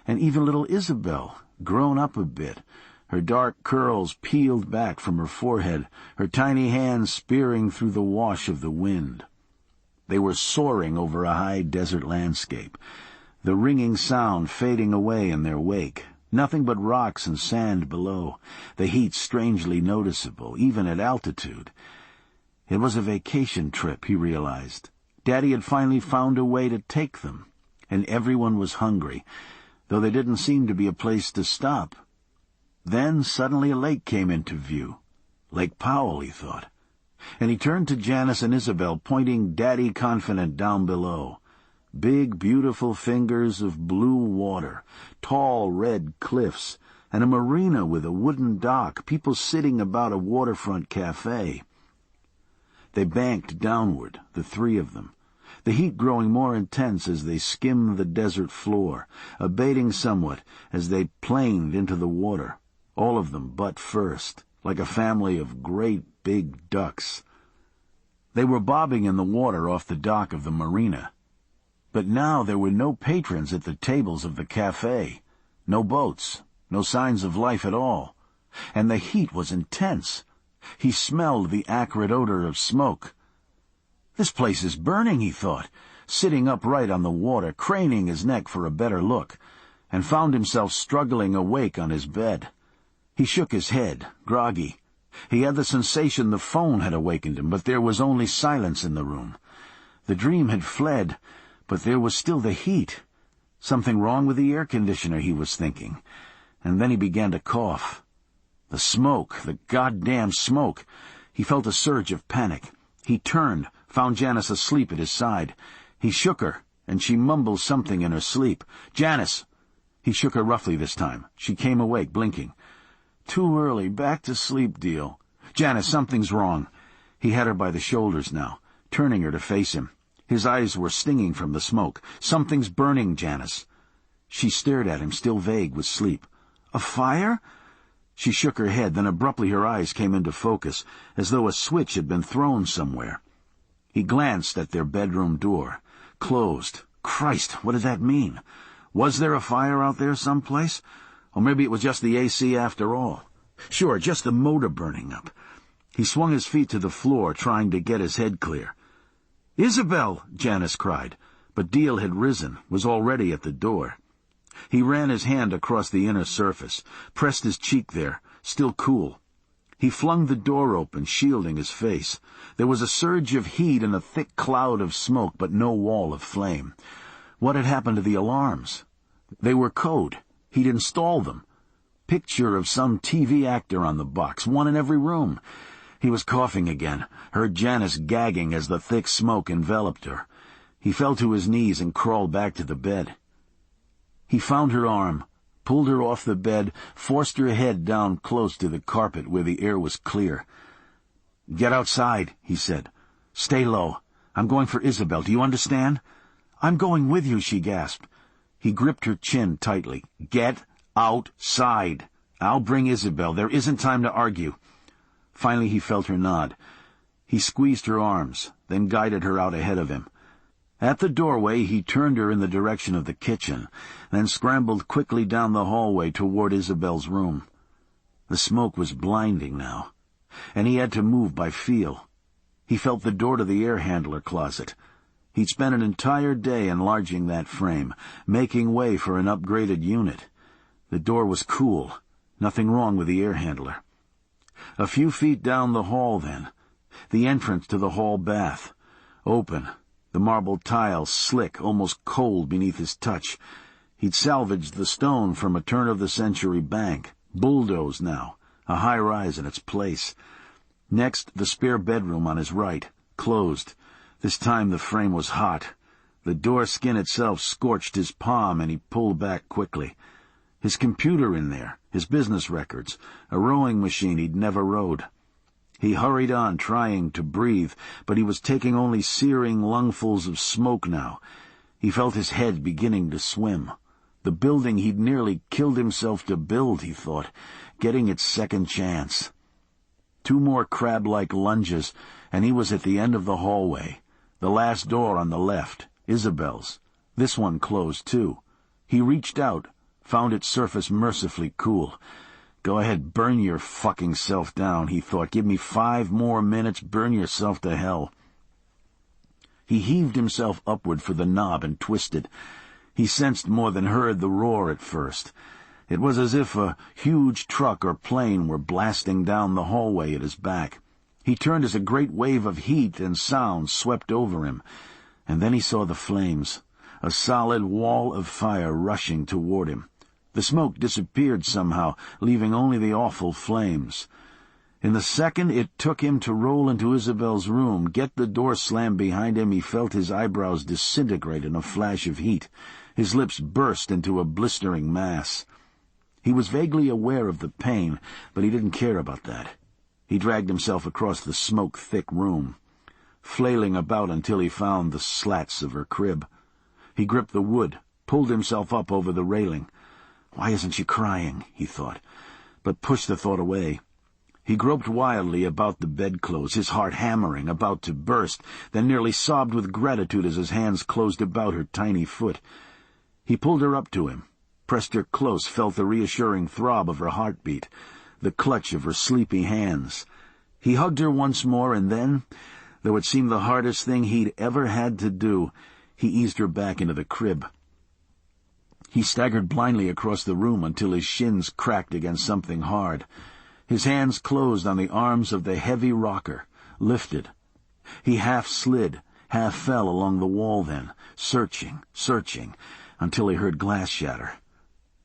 and even little Isabel, grown up a bit, her dark curls peeled back from her forehead, her tiny hands spearing through the wash of the wind. They were soaring over a high desert landscape, the ringing sound fading away in their wake, nothing but rocks and sand below, the heat strangely noticeable, even at altitude. It was a vacation trip, he realized. Daddy had finally found a way to take them, and everyone was hungry, though there didn't seem to be a place to stop. Then suddenly a lake came into view. Lake Powell, he thought. And he turned to Janice and Isabel, pointing Daddy confident down below. Big, beautiful fingers of blue water, tall red cliffs, and a marina with a wooden dock, people sitting about a waterfront cafe. They banked downward, the three of them, the heat growing more intense as they skimmed the desert floor, abating somewhat as they planed into the water, all of them butt first, like a family of great big ducks. They were bobbing in the water off the dock of the marina. But now there were no patrons at the tables of the cafe, no boats, no signs of life at all. and the heat was intense. He smelled the acrid odor of smoke. "This place is burning," he thought, sitting upright on the water, craning his neck for a better look, and found himself struggling awake on his bed. He shook his head, groggy. He had the sensation the phone had awakened him, but there was only silence in the room. The dream had fled, but there was still the heat. Something wrong with the air conditioner, he was thinking. And then he began to cough. The smoke, the goddamn smoke. He felt a surge of panic. He turned, found Janice asleep at his side. He shook her, and she mumbled something in her sleep. "Janice!" He shook her roughly this time. She came awake, blinking. "Too early, back to sleep deal." "Janice, something's wrong." He had her by the shoulders now, turning her to face him. His eyes were stinging from the smoke. "Something's burning, Janice." She stared at him, still vague with sleep. "A fire?" She shook her head, then abruptly her eyes came into focus, as though a switch had been thrown somewhere. He glanced at their bedroom door. Closed. Christ, what did that mean? Was there a fire out there someplace? Or maybe it was just the AC after all. Sure, just the motor burning up. He swung his feet to the floor, trying to get his head clear. "Isabel!" Janice cried, but Deal had risen, was already at the door. He ran his hand across the inner surface, pressed his cheek there, still cool. He flung the door open, shielding his face. There was a surge of heat and a thick cloud of smoke, but no wall of flame. What had happened to the alarms? They were code. He'd installed them. Picture of some TV actor on the box, one in every room. He was coughing again, heard Janice gagging as the thick smoke enveloped her. He fell to his knees and crawled back to the bed. He found her arm, pulled her off the bed, forced her head down close to the carpet where the air was clear. "Get outside," he said. "Stay low. I'm going for Isabel. Do you understand?" "I'm going with you," she gasped. He gripped her chin tightly. "Get outside. I'll bring Isabel. There isn't time to argue." Finally he felt her nod. He squeezed her arms, then guided her out ahead of him. At the doorway he turned her in the direction of the kitchen, then scrambled quickly down the hallway toward Isabel's room. The smoke was blinding now, and he had to move by feel. He felt the door to the air handler closet. He'd spent an entire day enlarging that frame, making way for an upgraded unit. The door was cool. Nothing wrong with the air handler. A few feet down the hall, then. The entrance to the hall bath. Open. The marble tiles slick, almost cold beneath his touch. He'd salvaged the stone from a turn-of-the-century bank. Bulldozed now. A high-rise in its place. Next, the spare bedroom on his right. Closed. This time the frame was hot. The door skin itself scorched his palm, and he pulled back quickly. His computer in there, his business records, a rowing machine he'd never rowed. He hurried on, trying to breathe, but he was taking only searing lungfuls of smoke now. He felt his head beginning to swim. The building he'd nearly killed himself to build, he thought, getting its second chance. 2 more crab-like lunges, and he was at the end of the hallway. The last door on the left, Isabel's. This one closed, too. He reached out, found its surface mercifully cool. "Go ahead, burn your fucking self down," he thought. "Give me 5 more minutes, burn yourself to hell." He heaved himself upward for the knob and twisted. He sensed more than heard the roar at first. It was as if a huge truck or plane were blasting down the hallway at his back. He turned as a great wave of heat and sound swept over him, and then he saw the flames, a solid wall of fire rushing toward him. The smoke disappeared somehow, leaving only the awful flames. In the second it took him to roll into Isabel's room, get the door slammed behind him, he felt his eyebrows disintegrate in a flash of heat. His lips burst into a blistering mass. He was vaguely aware of the pain, but he didn't care about that. He dragged himself across the smoke-thick room, flailing about until he found the slats of her crib. He gripped the wood, pulled himself up over the railing. "Why isn't she crying?" he thought, but pushed the thought away. He groped wildly about the bedclothes, his heart hammering, about to burst, then nearly sobbed with gratitude as his hands closed about her tiny foot. He pulled her up to him, pressed her close, felt the reassuring throb of her heartbeat. the clutch of her sleepy hands. He hugged her once more, and then, though it seemed the hardest thing he'd ever had to do, he eased her back into the crib. He staggered blindly across the room until his shins cracked against something hard. His hands closed on the arms of the heavy rocker, lifted. He half slid, half fell along the wall then, searching, until he heard glass shatter.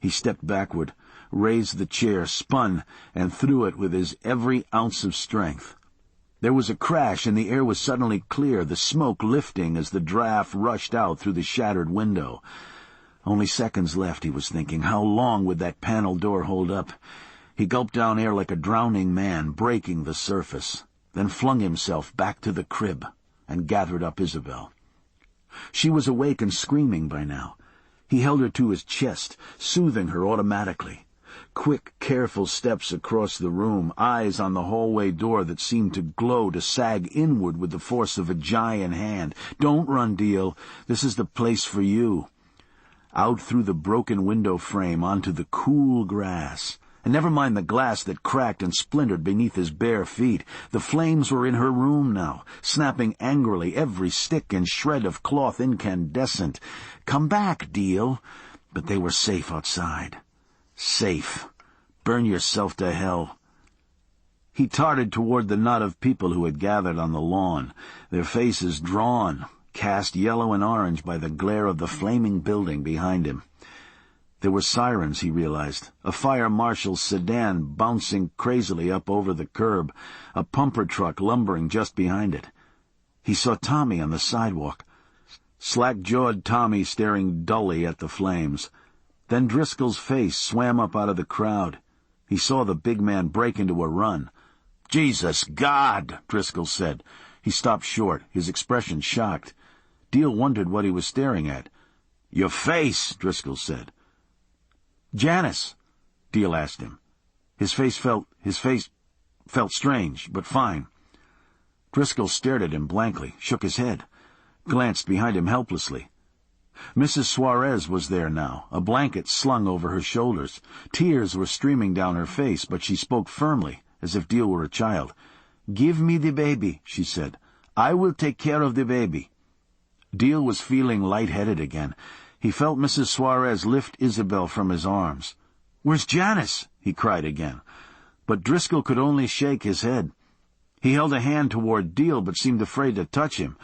He stepped backward, raised the chair, spun, and threw it with his every ounce of strength. There was a crash, and the air was suddenly clear, the smoke lifting as the draft rushed out through the shattered window. Only seconds left, he was thinking. How long would that panel door hold up? He gulped down air like a drowning man, breaking the surface, then flung himself back to the crib and gathered up Isabel. She was awake and screaming by now. He held her to his chest, soothing her automatically. Quick, careful steps across the room, eyes on the hallway door that seemed to glow, to sag inward with the force of a giant hand. "Don't run, Deal. This is the place for you." Out through the broken window frame onto the cool grass. And never mind the glass that cracked and splintered beneath his bare feet. The flames were in her room now, snapping angrily, every stick and shred of cloth incandescent. "Come back, Deal." But they were safe outside. Safe. Burn yourself to hell. He darted toward the knot of people who had gathered on the lawn, their faces drawn, cast yellow and orange by the glare of the flaming building behind him. There were sirens, he realized, a fire marshal's sedan bouncing crazily up over the curb, a pumper truck lumbering just behind it. He saw Tommy on the sidewalk, slack-jawed Tommy staring dully at the flames. Then Driscoll's face swam up out of the crowd. He saw the big man break into a run. "Jesus God!" Driscoll said. He stopped short, his expression shocked. Deal wondered what he was staring at. "Your face," Driscoll said. "Janice?" Deal asked him. His face felt strange, but fine. Driscoll stared at him blankly, shook his head, glanced behind him helplessly. Mrs. Suarez was there now, a blanket slung over her shoulders. Tears were streaming down her face, but she spoke firmly, as if Deal were a child. "Give me the baby," she said. "I will take care of the baby." Deal was feeling lightheaded again. He felt Mrs. Suarez lift Isabel from his arms. "Where's Janice?" he cried again. But Driscoll could only shake his head. He held a hand toward Deal, but seemed afraid to touch him.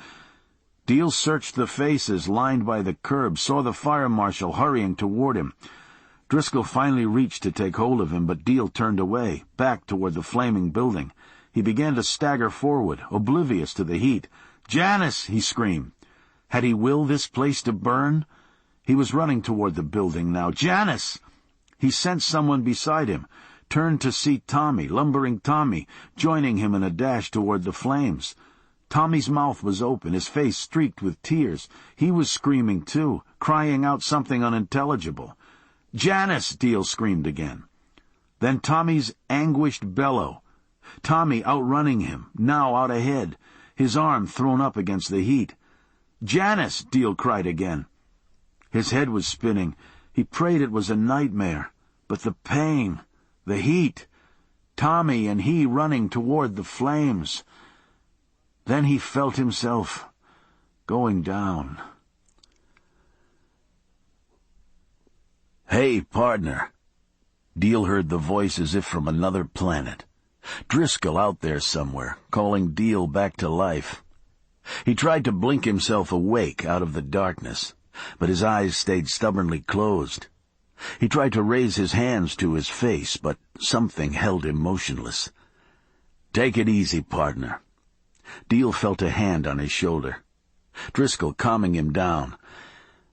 Deal searched the faces lined by the curb, saw the fire marshal hurrying toward him. Driscoll finally reached to take hold of him, but Deal turned away, back toward the flaming building. He began to stagger forward, oblivious to the heat. "Janice!" he screamed. Had he willed this place to burn? He was running toward the building now. "Janice!" He sensed someone beside him, turned to see Tommy, lumbering Tommy, joining him in a dash toward the flames. Tommy's mouth was open, his face streaked with tears. He was screaming too, crying out something unintelligible. "Janice!" Deal screamed again. Then Tommy's anguished bellow. Tommy outrunning him, now out ahead, his arm thrown up against the heat. "Janice!" Deal cried again. His head was spinning. He prayed it was a nightmare. But the pain, the heat, Tommy and he running toward the flames. Then he felt himself going down. "Hey, partner." Deal heard the voice as if from another planet. Driscoll out there somewhere, calling Deal back to life. He tried to blink himself awake out of the darkness, but his eyes stayed stubbornly closed. He tried to raise his hands to his face, but something held him motionless. "Take it easy, partner." Deal felt a hand on his shoulder. Driscoll calming him down.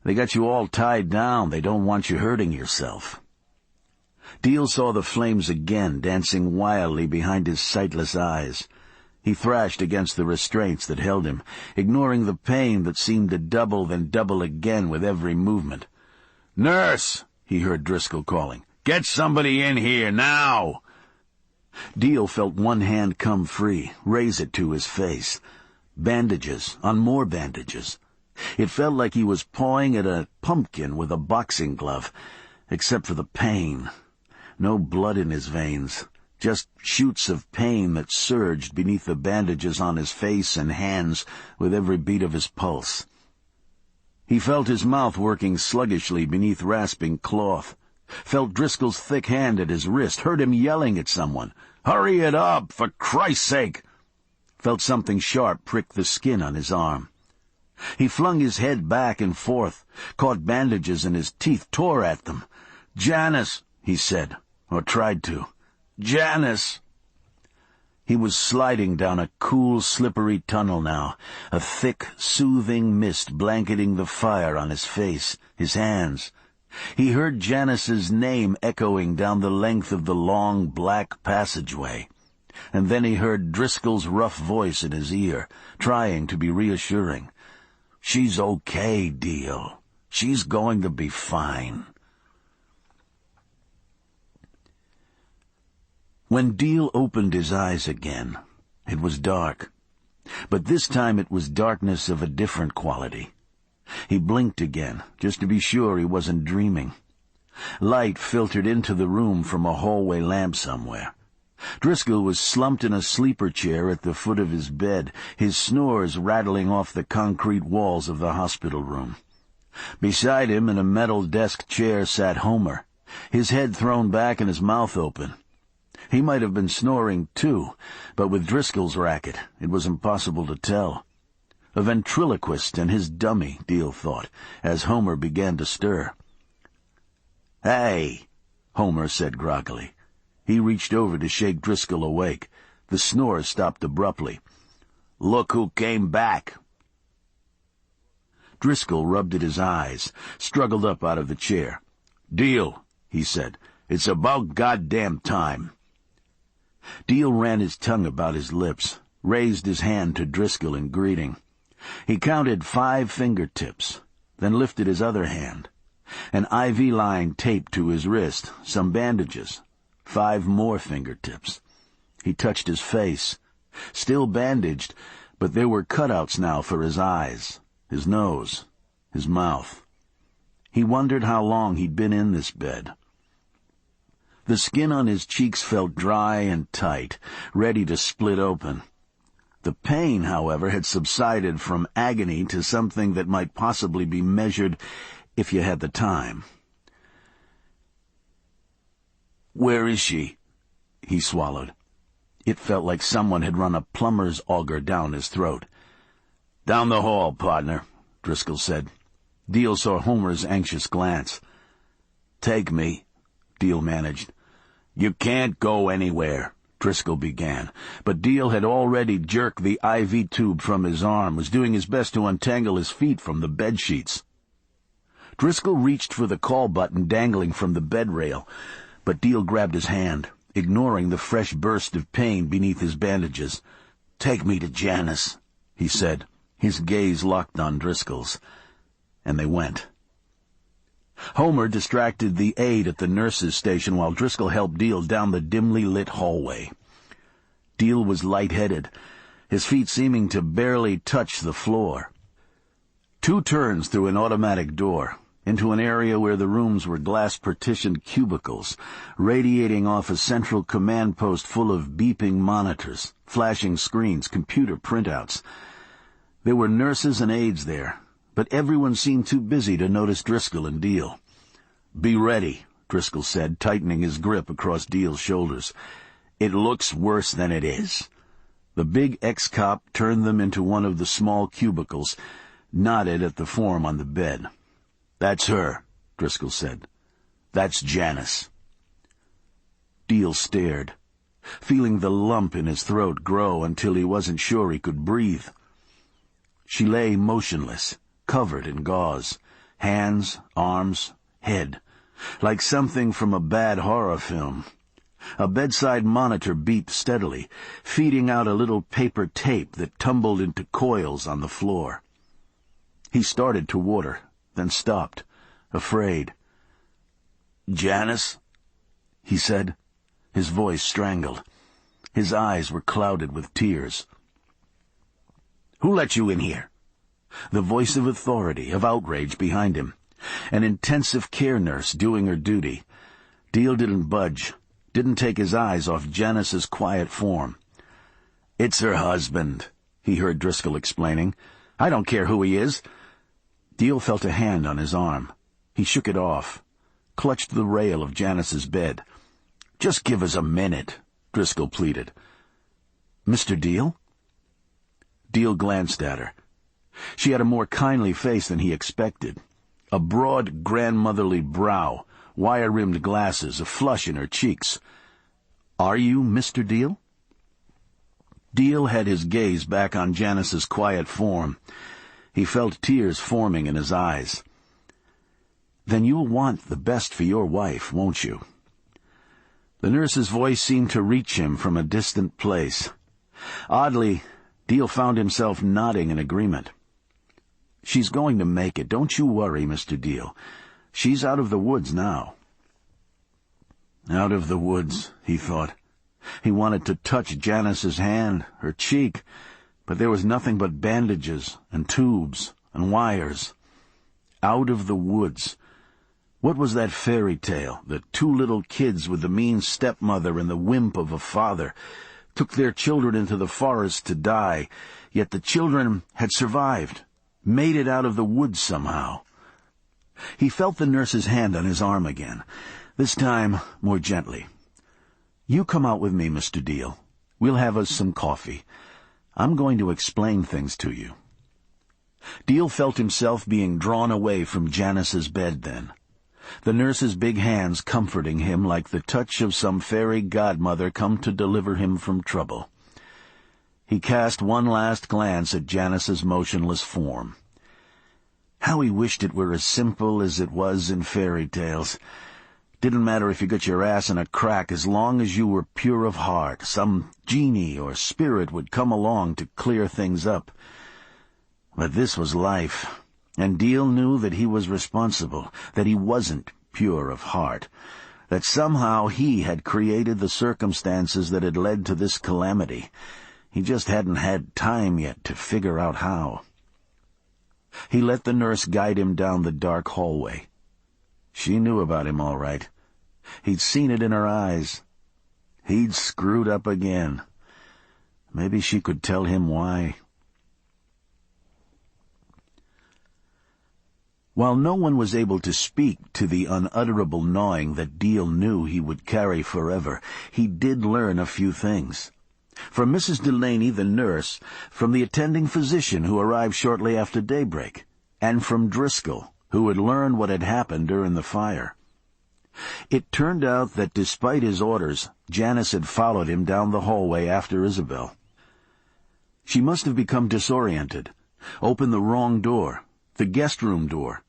"They got you all tied down. They don't want you hurting yourself." Deal saw the flames again, dancing wildly behind his sightless eyes. He thrashed against the restraints that held him, ignoring the pain that seemed to double, then double again with every movement. "Nurse!" he heard Driscoll calling. "Get somebody in here, now!" Deal felt one hand come free, raise it to his face. Bandages on more bandages. It felt like he was pawing at a pumpkin with a boxing glove, except for the pain. No blood in his veins, just shoots of pain that surged beneath the bandages on his face and hands with every beat of his pulse. He felt his mouth working sluggishly beneath rasping cloth, felt Driscoll's thick hand at his wrist, heard him yelling at someone, "Hurry it up, for Christ's sake!" Felt something sharp prick the skin on his arm. He flung his head back and forth, caught bandages, and his teeth tore at them. "Janice," he said, or tried to. "Janice!" He was sliding down a cool, slippery tunnel now, a thick, soothing mist blanketing the fire on his face, his hands. He heard Janice's name echoing down the length of the long, black passageway. And then he heard Driscoll's rough voice in his ear, trying to be reassuring. "She's okay, Deal. She's going to be fine." When Deal opened his eyes again, it was dark. But this time it was darkness of a different quality. He blinked again, just to be sure he wasn't dreaming. Light filtered into the room from a hallway lamp somewhere. Driscoll was slumped in a sleeper chair at the foot of his bed, his snores rattling off the concrete walls of the hospital room. Beside him in a metal desk chair sat Homer, his head thrown back and his mouth open. He might have been snoring, too, but with Driscoll's racket, it was impossible to tell. A ventriloquist and his dummy, Deal thought, as Homer began to stir. "Hey," Homer said groggily. He reached over to shake Driscoll awake. The snores stopped abruptly. "Look who came back." Driscoll rubbed at his eyes, struggled up out of the chair. "Deal," he said, "it's about goddamn time." Deal ran his tongue about his lips, raised his hand to Driscoll in greeting. He counted 5 fingertips, then lifted his other hand. An IV line taped to his wrist, some bandages, 5 more fingertips. He touched his face, still bandaged, but there were cutouts now for his eyes, his nose, his mouth. He wondered how long he'd been in this bed. The skin on his cheeks felt dry and tight, ready to split open. The pain, however, had subsided from agony to something that might possibly be measured if you had the time. "Where is she?" he swallowed. It felt like someone had run a plumber's auger down his throat. "Down the hall, partner," Driscoll said. Deal saw Homer's anxious glance. "Take me," Deal managed. "You can't go anywhere," Driscoll began, but Deal had already jerked the IV tube from his arm, was doing his best to untangle his feet from the bedsheets. Driscoll reached for the call button dangling from the bed rail, but Deal grabbed his hand, ignoring the fresh burst of pain beneath his bandages. "Take me to Janice," he said, his gaze locked on Driscoll's. And they went. Homer distracted the aide at the nurse's station while Driscoll helped Deal down the dimly lit hallway. Deal was lightheaded, his feet seeming to barely touch the floor. 2 turns through an automatic door, into an area where the rooms were glass-partitioned cubicles, radiating off a central command post full of beeping monitors, flashing screens, computer printouts. There were nurses and aides there, but everyone seemed too busy to notice Driscoll and Deal. "Be ready," Driscoll said, tightening his grip across Deal's shoulders. "It looks worse than it is." The big ex-cop turned them into one of the small cubicles, nodded at the form on the bed. "That's her," Driscoll said. "That's Janice." Deal stared, feeling the lump in his throat grow until he wasn't sure he could breathe. She lay motionless, covered in gauze, hands, arms, head, like something from a bad horror film. A bedside monitor beeped steadily, feeding out a little paper tape that tumbled into coils on the floor. He started toward her, then stopped, afraid. "Janice?" he said, his voice strangled. His eyes were clouded with tears. "Who let you in here?" The voice of authority, of outrage behind him. An intensive care nurse doing her duty. Deal didn't budge, didn't take his eyes off Janice's quiet form. "It's her husband," he heard Driscoll explaining. "I don't care who he is." Deal felt a hand on his arm. He shook it off, clutched the rail of Janice's bed. "Just give us a minute," Driscoll pleaded. "Mr. Deal?" Deal glanced at her. She had a more kindly face than he expected. A broad, grandmotherly brow, wire-rimmed glasses, a flush in her cheeks. "Are you Mr. Deal?" Deal had his gaze back on Janice's quiet form. He felt tears forming in his eyes. "Then you'll want the best for your wife, won't you?" The nurse's voice seemed to reach him from a distant place. Oddly, Deal found himself nodding in agreement. "She's going to make it. Don't you worry, Mr. Deal. She's out of the woods now." Out of the woods, he thought. He wanted to touch Janice's hand, her cheek, but there was nothing but bandages and tubes and wires. Out of the woods. What was that fairy tale? The two little kids with the mean stepmother and the wimp of a father took their children into the forest to die, yet the children had survived, made it out of the woods somehow. He felt the nurse's hand on his arm again, this time more gently. "You come out with me, Mr. Deal. We'll have us some coffee. I'm going to explain things to you." Deal felt himself being drawn away from Janice's bed then, the nurse's big hands comforting him like the touch of some fairy godmother come to deliver him from trouble. He cast one last glance at Janice's motionless form. How he wished it were as simple as it was in fairy tales. Didn't matter if you got your ass in a crack as long as you were pure of heart. Some genie or spirit would come along to clear things up. But this was life, and Deal knew that he was responsible, that he wasn't pure of heart, that somehow he had created the circumstances that had led to this calamity. He just hadn't had time yet to figure out how. He let the nurse guide him down the dark hallway. She knew about him all right. He'd seen it in her eyes. He'd screwed up again. Maybe she could tell him why. While no one was able to speak to the unutterable gnawing that Deal knew he would carry forever, he did learn a few things. From Mrs. Delaney, the nurse, from the attending physician who arrived shortly after daybreak, and from Driscoll, who had learned what had happened during the fire. It turned out that despite his orders, Janice had followed him down the hallway after Isabel. She must have become disoriented, opened the wrong door, the guest room door,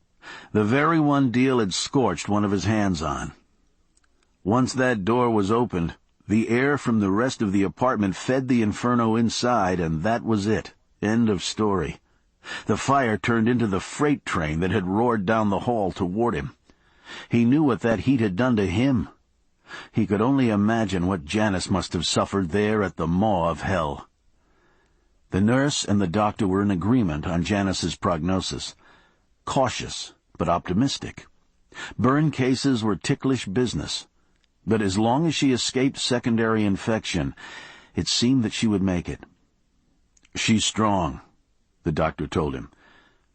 the very one Deal had scorched one of his hands on. Once that door was opened, the air from the rest of the apartment fed the inferno inside, and that was it. End of story. The fire turned into the freight train that had roared down the hall toward him. He knew what that heat had done to him. He could only imagine what Janice must have suffered there at the maw of hell. The nurse and the doctor were in agreement on Janice's prognosis. Cautious, but optimistic. Burn cases were ticklish business. But as long as she escaped secondary infection, it seemed that she would make it. "She's strong," the doctor told him.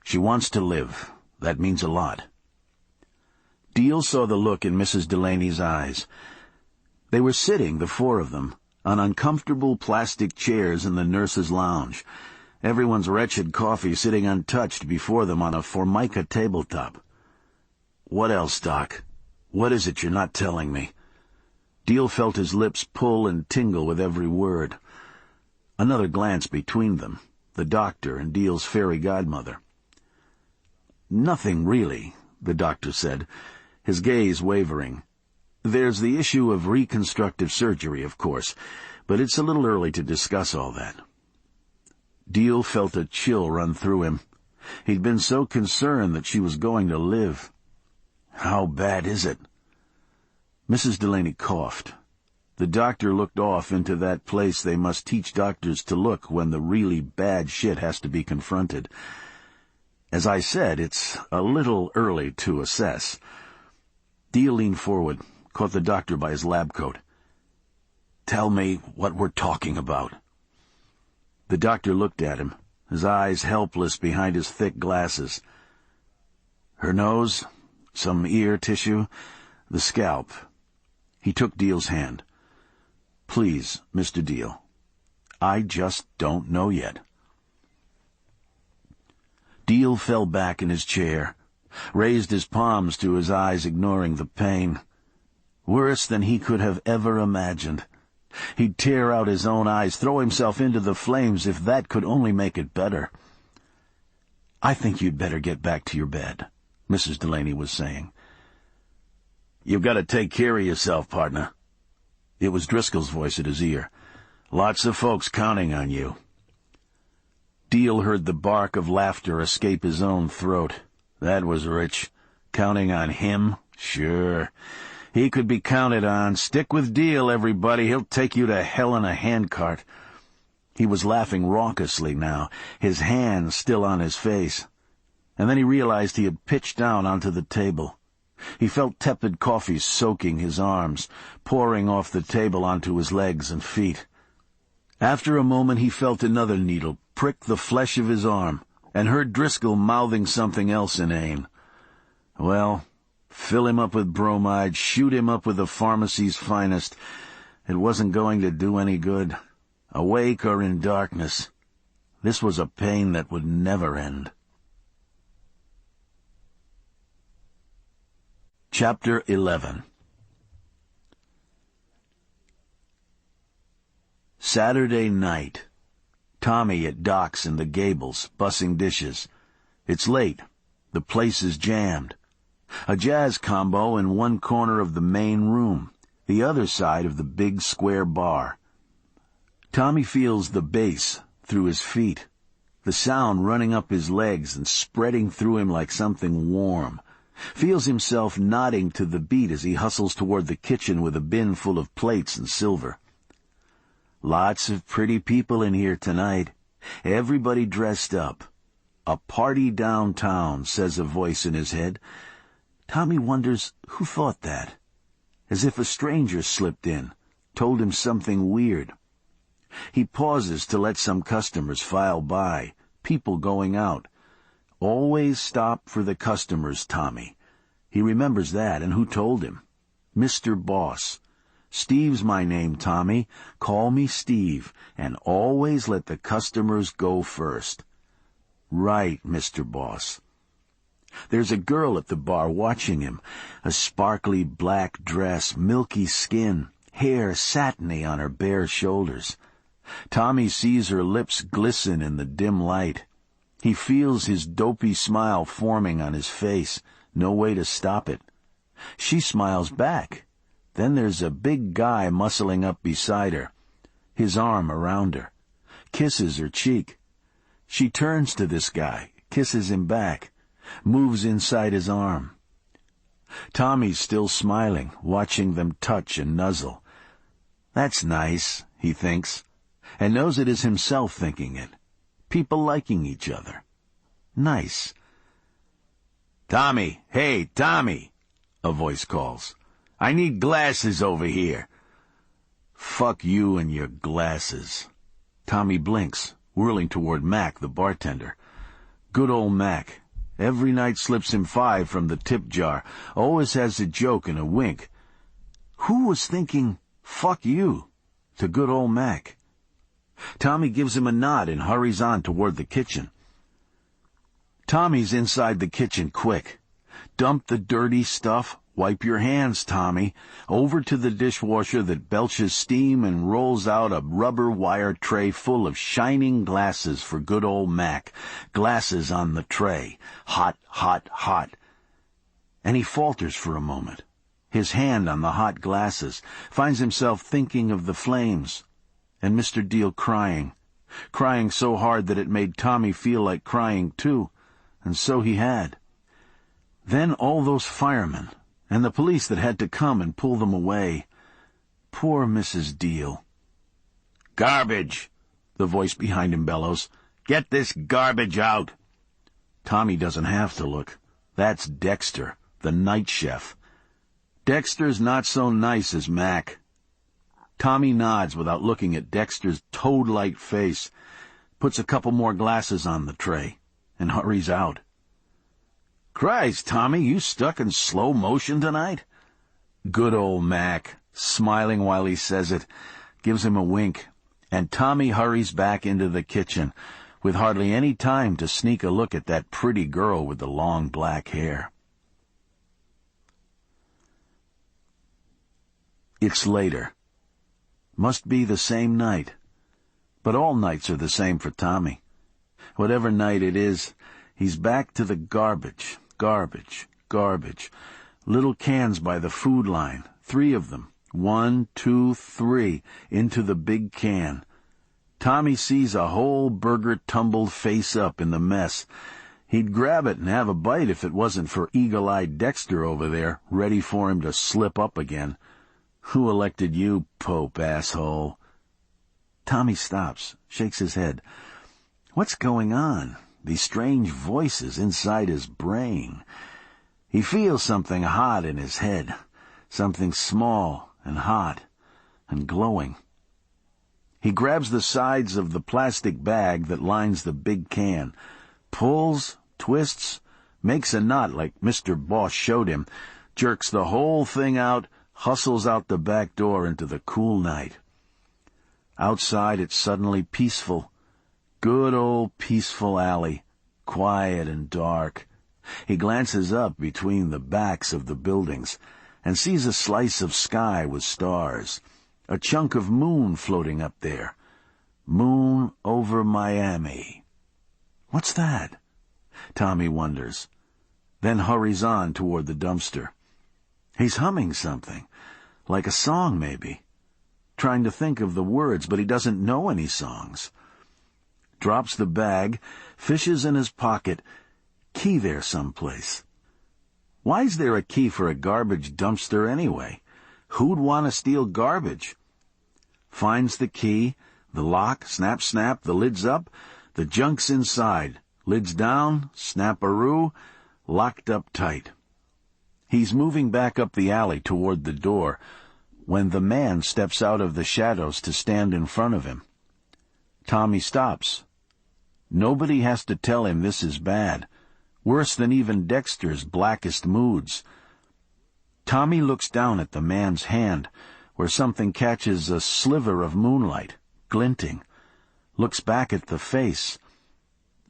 "She wants to live. That means a lot." Deal saw the look in Mrs. Delaney's eyes. They were sitting, the four of them, on uncomfortable plastic chairs in the nurse's lounge, everyone's wretched coffee sitting untouched before them on a formica tabletop. "What else, Doc? What is it you're not telling me?" Deal felt his lips pull and tingle with every word. Another glance between them, the doctor and Deal's fairy godmother. "Nothing, really," the doctor said, his gaze wavering. "There's the issue of reconstructive surgery, of course, but it's a little early to discuss all that." Deal felt a chill run through him. He'd been so concerned that she was going to live. "How bad is it?" Mrs. Delaney coughed. The doctor looked off into that place they must teach doctors to look when the really bad shit has to be confronted. "As I said, it's a little early to assess." Deal leaned forward, caught the doctor by his lab coat. tell me what we're talking about." The doctor looked at him, his eyes helpless behind his thick glasses. "Her nose, some ear tissue, the scalp." He took Deal's hand. "Please, Mr. Deal, I just don't know yet." Deal fell back in his chair, raised his palms to his eyes, ignoring the pain. Worse than he could have ever imagined. He'd tear out his own eyes, throw himself into the flames if that could only make it better. "I think you'd better get back to your bed," Mrs. Delaney was saying. "You've got to take care of yourself, partner." It was Driscoll's voice at his ear. "Lots of folks counting on you." Deal heard the bark of laughter escape his own throat. That was rich. Counting on him? Sure. He could be counted on. Stick with Deal, everybody. He'll take you to hell in a handcart. He was laughing raucously now, his hand still on his face. And then he realized he had pitched down onto the table. He felt tepid coffee soaking his arms, pouring off the table onto his legs and feet. After a moment he felt another needle prick the flesh of his arm, and heard Driscoll mouthing something else inane. Well, fill him up with bromide, shoot him up with the pharmacy's finest. It wasn't going to do any good. Awake or in darkness. This was a pain that would never end. Chapter 11. Saturday night. Tommy at Doc's in the Gables, bussing dishes. It's late. The place is jammed. A jazz combo in one corner of the main room, the other side of the big square bar. Tommy feels the bass through his feet, the sound running up his legs and spreading through him like something warm. Feels himself nodding to the beat as he hustles toward the kitchen with a bin full of plates and silver. Lots of pretty people in here tonight. Everybody dressed up. A party downtown, says a voice in his head. Tommy wonders who thought that. As if a stranger slipped in, told him something weird. He pauses to let some customers file by, people going out. Always stop for the customers, Tommy. He remembers that, and who told him? Mr. Boss. Steve's my name, Tommy. Call me Steve, and always let the customers go first. Right, Mr. Boss. There's a girl at the bar watching him. A sparkly black dress, milky skin, hair satiny on her bare shoulders. Tommy sees her lips glisten in the dim light. He feels his dopey smile forming on his face. No way to stop it. She smiles back. Then there's a big guy muscling up beside her, his arm around her, kisses her cheek. She turns to this guy, kisses him back, moves inside his arm. Tommy's still smiling, watching them touch and nuzzle. That's nice, he thinks, and knows it is himself thinking it. People liking each other. Nice. "Tommy, hey, Tommy," a voice calls. "I need glasses over here." "Fuck you and your glasses." Tommy blinks, whirling toward Mac, the bartender. Good old Mac. Every night slips him $5 from the tip jar. Always has a joke and a wink. Who was thinking, "Fuck you," to good old Mac? Tommy gives him a nod and hurries on toward the kitchen. Tommy's inside the kitchen quick. Dump the dirty stuff. Wipe your hands, Tommy. Over to the dishwasher that belches steam and rolls out a rubber wire tray full of shining glasses for good old Mac. Glasses on the tray. Hot, hot, hot. And he falters for a moment. His hand on the hot glasses. Finds himself thinking of the flames. And Mr. Deal crying. Crying so hard that it made Tommy feel like crying too. And so he had. Then all those firemen, and the police that had to come and pull them away. Poor Mrs. Deal. "Garbage!" the voice behind him bellows. "Get this garbage out!" Tommy doesn't have to look. That's Dexter, the night chef. Dexter's not so nice as Mac. Tommy nods without looking at Dexter's toad-like face, puts a couple more glasses on the tray, and hurries out. "Christ, Tommy, you stuck in slow motion tonight?" Good old Mac, smiling while he says it, gives him a wink, and Tommy hurries back into the kitchen, with hardly any time to sneak a look at that pretty girl with the long black hair. It's later. Must be the same night. But all nights are the same for Tommy. Whatever night it is, he's back to the garbage. Little cans by the food line, 3 of them. 1, 2, 3, into the big can. Tommy sees a whole burger tumbled face up in the mess. He'd grab it and have a bite if it wasn't for eagle-eyed Dexter over there, ready for him to slip up again. "Who elected you, Pope, asshole?" Tommy stops, shakes his head. What's going on? These strange voices inside his brain. He feels something hot in his head, something small and hot and glowing. He grabs the sides of the plastic bag that lines the big can, pulls, twists, makes a knot like Mr. Boss showed him, jerks the whole thing out, hustles out the back door into the cool night. Outside it's suddenly peaceful. Good old peaceful alley, quiet and dark. He glances up between the backs of the buildings and sees a slice of sky with stars, a chunk of moon floating up there. Moon over Miami. What's that? Tommy wonders, then hurries on toward the dumpster. He's humming something, like a song maybe, trying to think of the words, but he doesn't know any songs. Drops the bag, fishes in his pocket, key there someplace. Why's there a key for a garbage dumpster anyway? Who'd want to steal garbage? Finds the key, the lock, snap, snap, the lid's up, the junk's inside, lid's down, snap-a-roo, locked up tight. He's moving back up the alley toward the door when the man steps out of the shadows to stand in front of him. Tommy stops. Nobody has to tell him this is bad, worse than even Dexter's blackest moods. Tommy looks down at the man's hand, where something catches a sliver of moonlight, glinting, looks back at the face.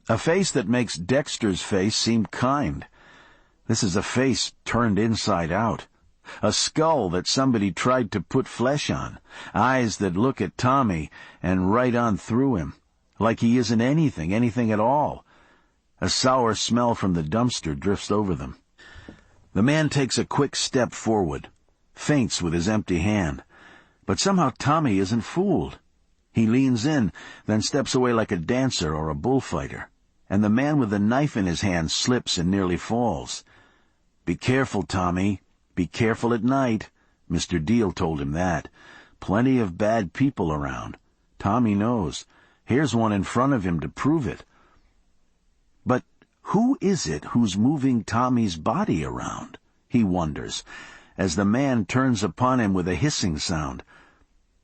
A face that makes Dexter's face seem kind. This is a face turned inside out. A skull that somebody tried to put flesh on. Eyes that look at Tommy and right on through him, like he isn't anything at all. A sour smell from the dumpster drifts over them. The man takes a quick step forward, feints with his empty hand. But somehow Tommy isn't fooled. He leans in, then steps away like a dancer or a bullfighter, and the man with the knife in his hand slips and nearly falls. "Be careful, Tommy. Be careful at night." Mr. Deal told him that. Plenty of bad people around. Tommy knows. Here's one in front of him to prove it. But who is it who's moving Tommy's body around? He wonders, as the man turns upon him with a hissing sound.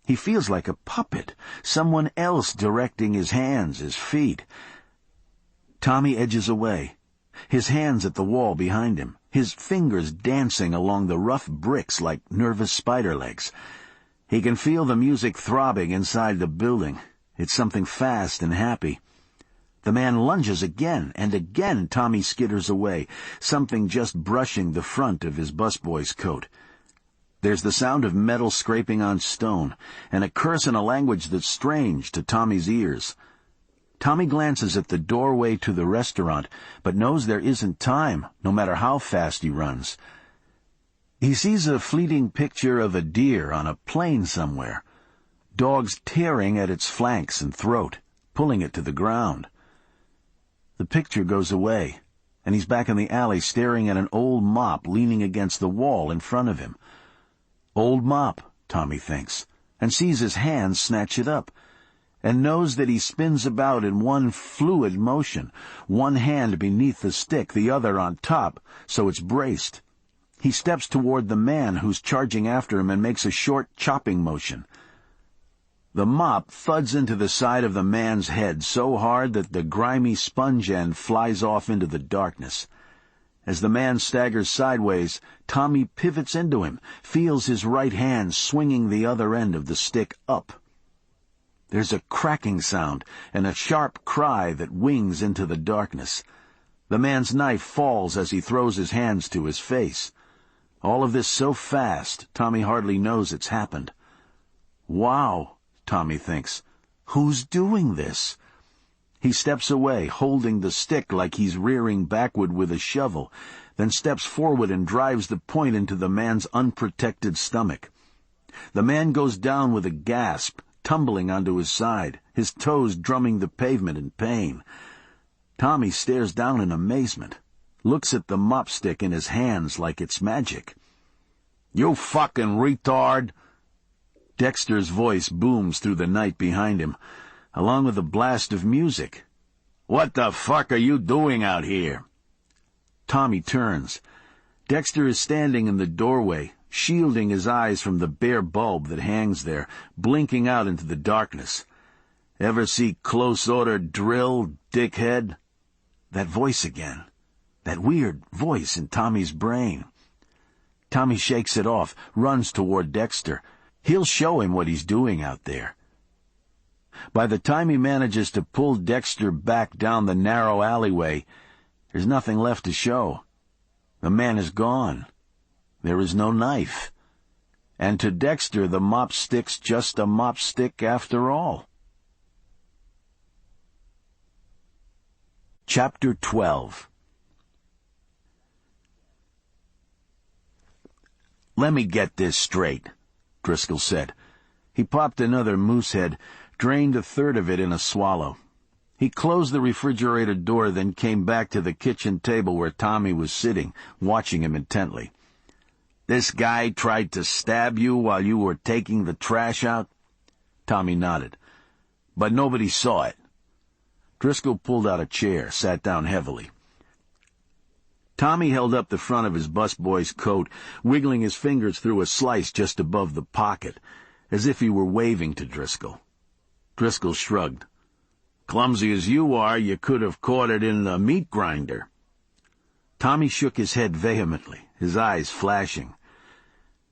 He feels like a puppet, someone else directing his hands, his feet. Tommy edges away, his hands at the wall behind him, his fingers dancing along the rough bricks like nervous spider legs. He can feel the music throbbing inside the building. It's something fast and happy. The man lunges again, and again Tommy skitters away, something just brushing the front of his busboy's coat. There's the sound of metal scraping on stone, and a curse in a language that's strange to Tommy's ears. Tommy glances at the doorway to the restaurant, but knows there isn't time, no matter how fast he runs. He sees a fleeting picture of a deer on a plain somewhere, dogs tearing at its flanks and throat, pulling it to the ground. The picture goes away, and he's back in the alley staring at an old mop leaning against the wall in front of him. Old mop, Tommy thinks, and sees his hand snatch it up, and knows that he spins about in one fluid motion, one hand beneath the stick, the other on top, so it's braced. He steps toward the man who's charging after him and makes a short chopping motion. The mop thuds into the side of the man's head so hard that the grimy sponge end flies off into the darkness. As the man staggers sideways, Tommy pivots into him, feels his right hand swinging the other end of the stick up. There's a cracking sound and a sharp cry that wings into the darkness. The man's knife falls as he throws his hands to his face. All of this so fast, Tommy hardly knows it's happened. Wow, Tommy thinks. Who's doing this? He steps away, holding the stick like he's rearing backward with a shovel, then steps forward and drives the point into the man's unprotected stomach. The man goes down with a gasp, tumbling onto his side, his toes drumming the pavement in pain. Tommy stares down in amazement, looks at the mop stick in his hands like it's magic. "You fucking retard!" Dexter's voice booms through the night behind him, along with a blast of music. "What the fuck are you doing out here?" Tommy turns. Dexter is standing in the doorway, shielding his eyes from the bare bulb that hangs there, blinking out into the darkness. "Ever see Close Order Drill, dickhead?" That voice again. That weird voice in Tommy's brain. Tommy shakes it off, runs toward Dexter. He'll show him what he's doing out there. By the time he manages to pull Dexter back down the narrow alleyway, there's nothing left to show. The man is gone. There is no knife. And to Dexter, the mop stick's just a mop stick after all. Chapter 12. "Let me get this straight," Driscoll said. He popped another moose head, drained a third of it in a swallow. He closed the refrigerator door, then came back to the kitchen table where Tommy was sitting, watching him intently. "This guy tried to stab you while you were taking the trash out?" Tommy nodded. "But nobody saw it." Driscoll pulled out a chair, sat down heavily. Tommy held up the front of his busboy's coat, wiggling his fingers through a slice just above the pocket, as if he were waving to Driscoll. Driscoll shrugged. "Clumsy as you are, you could have caught it in the meat grinder." Tommy shook his head vehemently, his eyes flashing.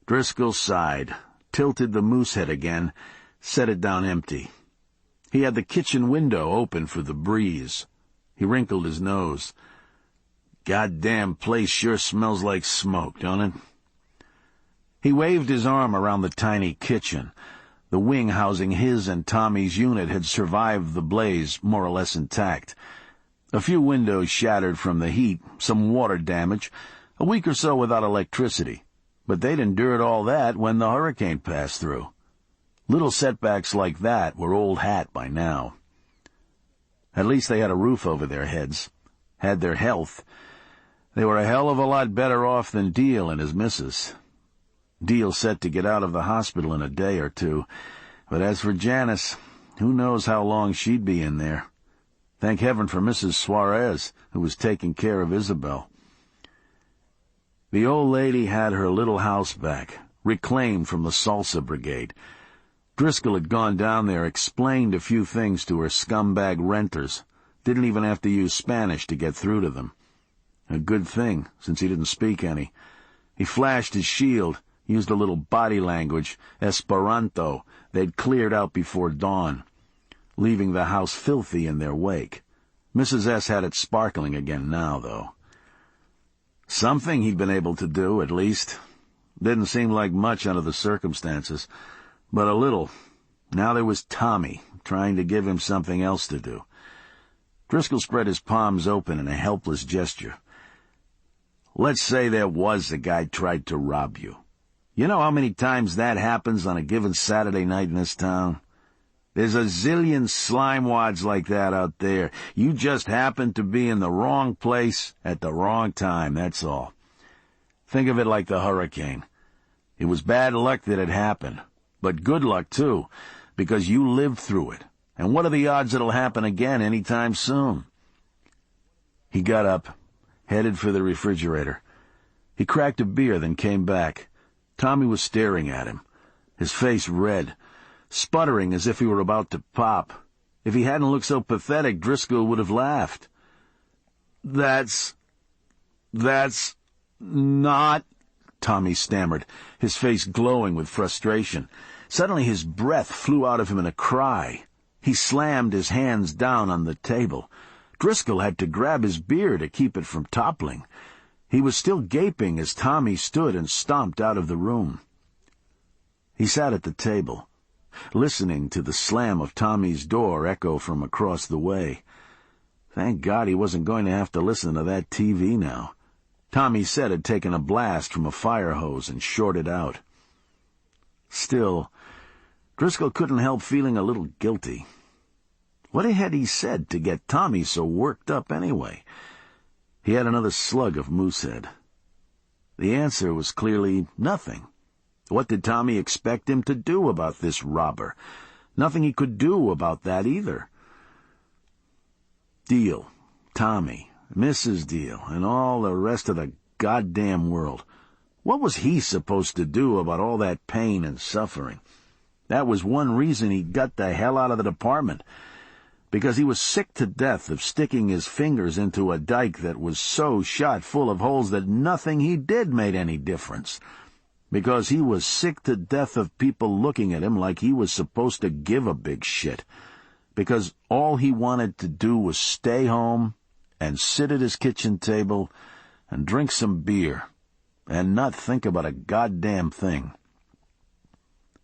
Driscoll sighed, tilted the moose head again, set it down empty. He had the kitchen window open for the breeze. He wrinkled his nose. "Goddamn place sure smells like smoke, don't it?" He waved his arm around the tiny kitchen. The wing housing his and Tommy's unit had survived the blaze more or less intact. A few windows shattered from the heat, some water damage, a week or so without electricity. But they'd endured all that when the hurricane passed through. Little setbacks like that were old hat by now. At least they had a roof over their heads, had their health. They were a hell of a lot better off than Deal and his missus. Deal set to get out of the hospital in a day or two, but as for Janice, who knows how long she'd be in there. Thank heaven for Mrs. Suarez, who was taking care of Isabel. The old lady had her little house back, reclaimed from the salsa brigade. Driscoll had gone down there, explained a few things to her scumbag renters. Didn't even have to use Spanish to get through to them. A good thing, since he didn't speak any. He flashed his shield, used a little body language, Esperanto, they'd cleared out before dawn, leaving the house filthy in their wake. Mrs. S. had it sparkling again now, though. Something he'd been able to do, at least. Didn't seem like much under the circumstances, but a little. Now there was Tommy, trying to give him something else to do. Driscoll spread his palms open in a helpless gesture. "Let's say there was a guy tried to rob you. You know how many times that happens on a given Saturday night in this town? There's a zillion slimewads like that out there. You just happen to be in the wrong place at the wrong time, that's all. Think of it like the hurricane. It was bad luck that it happened, but good luck, too, because you lived through it. And what are the odds it'll happen again any time soon?" He got up, headed for the refrigerator. He cracked a beer, then came back. Tommy was staring at him, his face red, sputtering as if he were about to pop. If he hadn't looked so pathetic, Driscoll would have laughed. That's not... Tommy stammered, his face glowing with frustration. Suddenly his breath flew out of him in a cry. He slammed his hands down on the table. Driscoll had to grab his beer to keep it from toppling. He was still gaping as Tommy stood and stomped out of the room. He sat at the table, listening to the slam of Tommy's door echo from across the way. Thank God he wasn't going to have to listen to that TV now. Tommy's set had taken a blast from a fire hose and shorted out. Still, Driscoll couldn't help feeling a little guilty. What had he said to get Tommy so worked up anyway? He had another slug of Moosehead. The answer was clearly nothing. What did Tommy expect him to do about this robber? Nothing he could do about that either. Deal, Tommy, Mrs. Deal, and all the rest of the goddamn world. What was he supposed to do about all that pain and suffering? That was one reason he got the hell out of the department. Because he was sick to death of sticking his fingers into a dike that was so shot full of holes that nothing he did made any difference. Because he was sick to death of people looking at him like he was supposed to give a big shit. Because all he wanted to do was stay home and sit at his kitchen table and drink some beer and not think about a goddamn thing.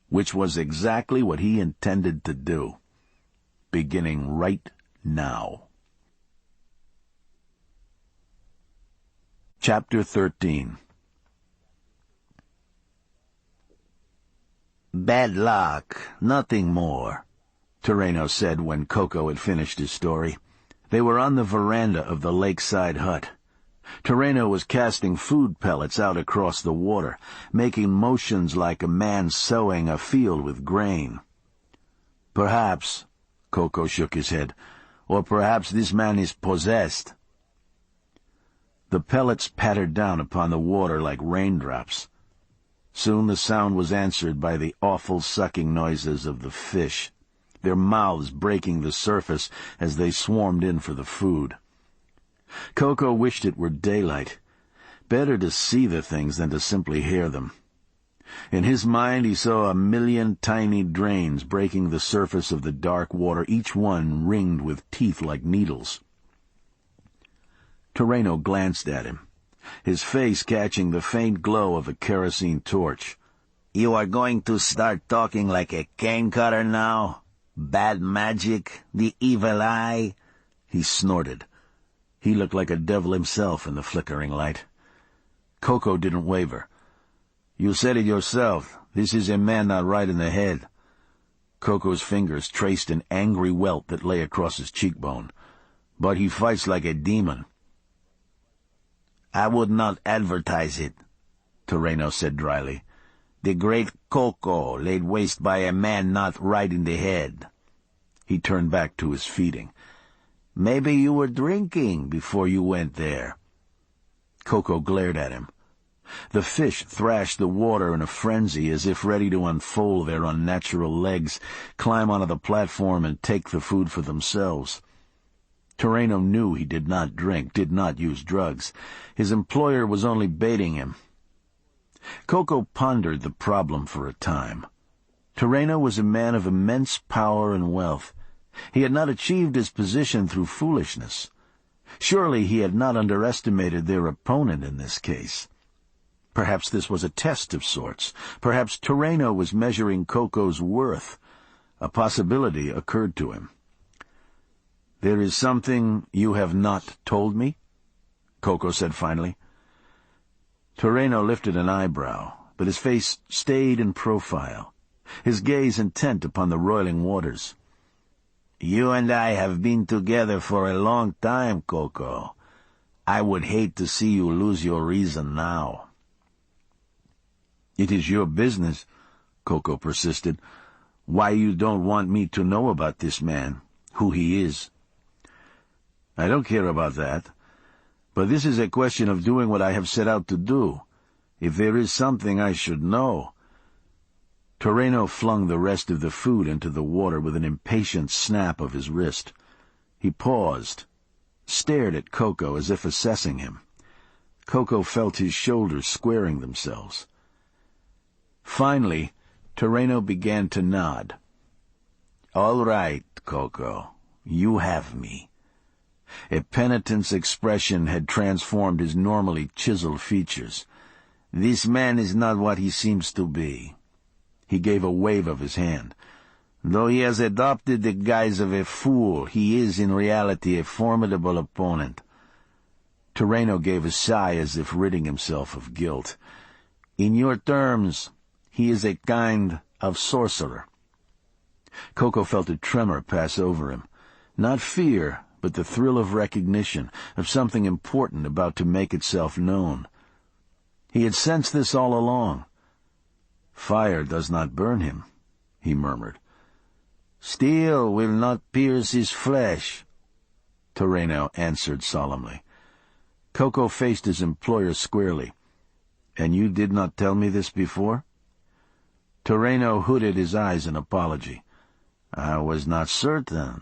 Which was exactly what he intended to do, beginning right now. Chapter 13. Bad luck, nothing more, Terreno said when Coco had finished his story. They were on the veranda of the lakeside hut. Terreno was casting food pellets out across the water, making motions like a man sowing a field with grain. Perhaps, Coco shook his head, or perhaps this man is possessed. The pellets pattered down upon the water like raindrops. Soon the sound was answered by the awful sucking noises of the fish, their mouths breaking the surface as they swarmed in for the food. Coco wished it were daylight. Better to see the things than to simply hear them. In his mind he saw 1,000,000 tiny drains breaking the surface of the dark water, each one ringed with teeth like needles. Terreno glanced at him, his face catching the faint glow of a kerosene torch. You are going to start talking like a cane cutter now? Bad magic? The evil eye? He snorted. He looked like a devil himself in the flickering light. Coco didn't waver. You said it yourself. This is a man not right in the head. Coco's fingers traced an angry welt that lay across his cheekbone. But he fights like a demon. I would not advertise it, Terreno said dryly. The great Coco laid waste by a man not right in the head. He turned back to his feeding. Maybe you were drinking before you went there. Coco glared at him. The fish thrashed the water in a frenzy as if ready to unfold their unnatural legs, climb onto the platform and take the food for themselves. Terreno knew he did not drink, did not use drugs. His employer was only baiting him. Coco pondered the problem for a time. Terreno was a man of immense power and wealth. He had not achieved his position through foolishness. Surely he had not underestimated their opponent in this case. Perhaps this was a test of sorts. Perhaps Terreno was measuring Coco's worth. A possibility occurred to him. "There is something you have not told me?" Coco said finally. Terreno lifted an eyebrow, but his face stayed in profile, his gaze intent upon the roiling waters. You and I have been together for a long time, Coco. I would hate to see you lose your reason now. "It is your business," Coco persisted, "why you don't want me to know about this man, who he is." "I don't care about that. But this is a question of doing what I have set out to do. If there is something I should know—" Toreno flung the rest of the food into the water with an impatient snap of his wrist. He paused, stared at Coco as if assessing him. Coco felt his shoulders squaring themselves. Finally, Toreno began to nod. "All right, Coco, you have me." A penitent's expression had transformed his normally chiseled features. "This man is not what he seems to be." He gave a wave of his hand. "Though he has adopted the guise of a fool, he is in reality a formidable opponent." Toreno gave a sigh as if ridding himself of guilt. "In your terms, he is a kind of sorcerer." Coco felt a tremor pass over him. Not fear, but the thrill of recognition, of something important about to make itself known. He had sensed this all along. "Fire does not burn him," he murmured. "Steel will not pierce his flesh," Toreno answered solemnly. Coco faced his employer squarely. "And you did not tell me this before?" Toreno hooded his eyes in apology. "I was not certain."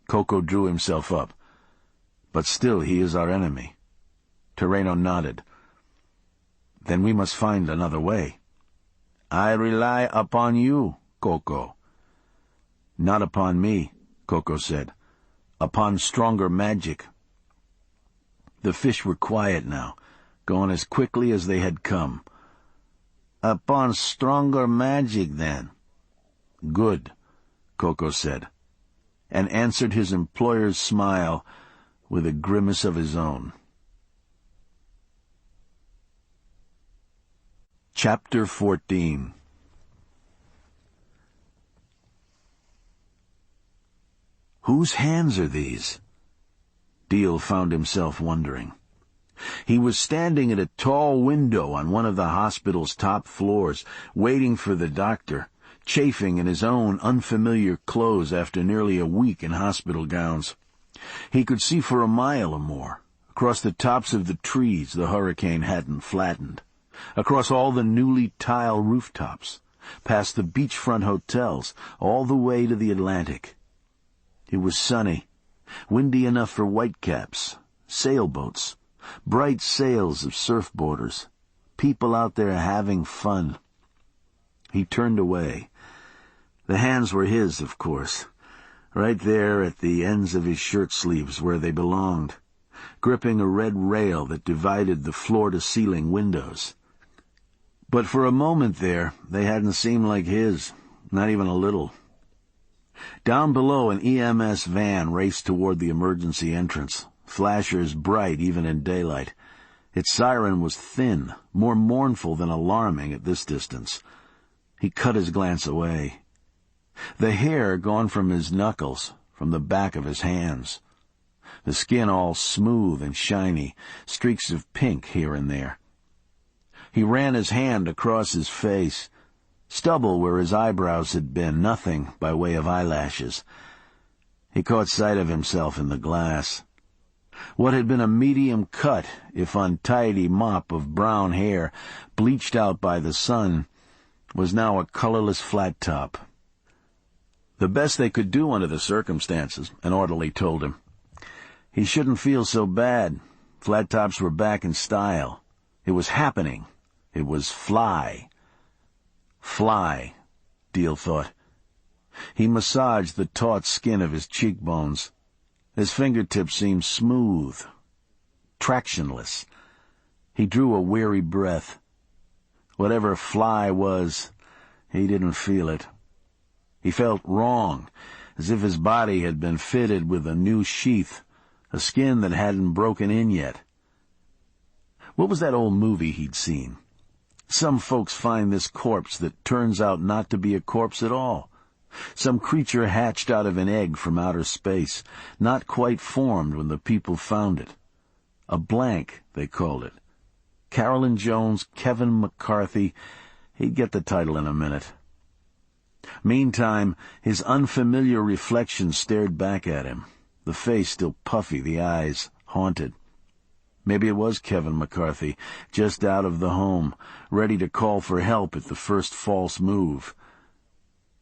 Coco drew himself up. "But still he is our enemy." Toreno nodded. "Then we must find another way." "I rely upon you, Coco." "Not upon me," Coco said. "Upon stronger magic." The fish were quiet now, gone as quickly as they had come. "Upon stronger magic, then." "Good," Coco said, and answered his employer's smile with a grimace of his own. Chapter 14. Whose hands are these? Deal found himself wondering. He was standing at a tall window on one of the hospital's top floors, waiting for the doctor, chafing in his own unfamiliar clothes after nearly a week in hospital gowns. He could see for a mile or more, across the tops of the trees the hurricane hadn't flattened, across all the newly tiled rooftops, past the beachfront hotels, all the way to the Atlantic. It was sunny, windy enough for whitecaps, sailboats, bright sails of surfboarders, people out there having fun. He turned away. The hands were his, of course, right there at the ends of his shirt sleeves where they belonged, gripping a red rail that divided the floor-to-ceiling windows. But for a moment there, they hadn't seemed like his, not even a little. Down below, an EMS van raced toward the emergency entrance, flashers bright even in daylight. Its siren was thin, more mournful than alarming at this distance. He cut his glance away. The hair gone from his knuckles, from the back of his hands. The skin all smooth and shiny, streaks of pink here and there. He ran his hand across his face. Stubble where his eyebrows had been, nothing by way of eyelashes. He caught sight of himself in the glass. What had been a medium cut, if untidy, mop of brown hair, bleached out by the sun, was now a colorless flat top. The best they could do under the circumstances, an orderly told him. He shouldn't feel so bad. Flat tops were back in style. It was happening. It was fly. Fly, Deal thought. He massaged the taut skin of his cheekbones. His fingertips seemed smooth, tractionless. He drew a weary breath. Whatever fly was, he didn't feel it. He felt wrong, as if his body had been fitted with a new sheath, a skin that hadn't broken in yet. What was that old movie he'd seen? Some folks find this corpse that turns out not to be a corpse at all. Some creature hatched out of an egg from outer space, not quite formed when the people found it. A blank, they called it. Carolyn Jones, Kevin McCarthy. He'd get the title in a minute. Meantime, his unfamiliar reflection stared back at him, the face still puffy, the eyes haunted. Maybe it was Kevin McCarthy, just out of the home, ready to call for help at the first false move.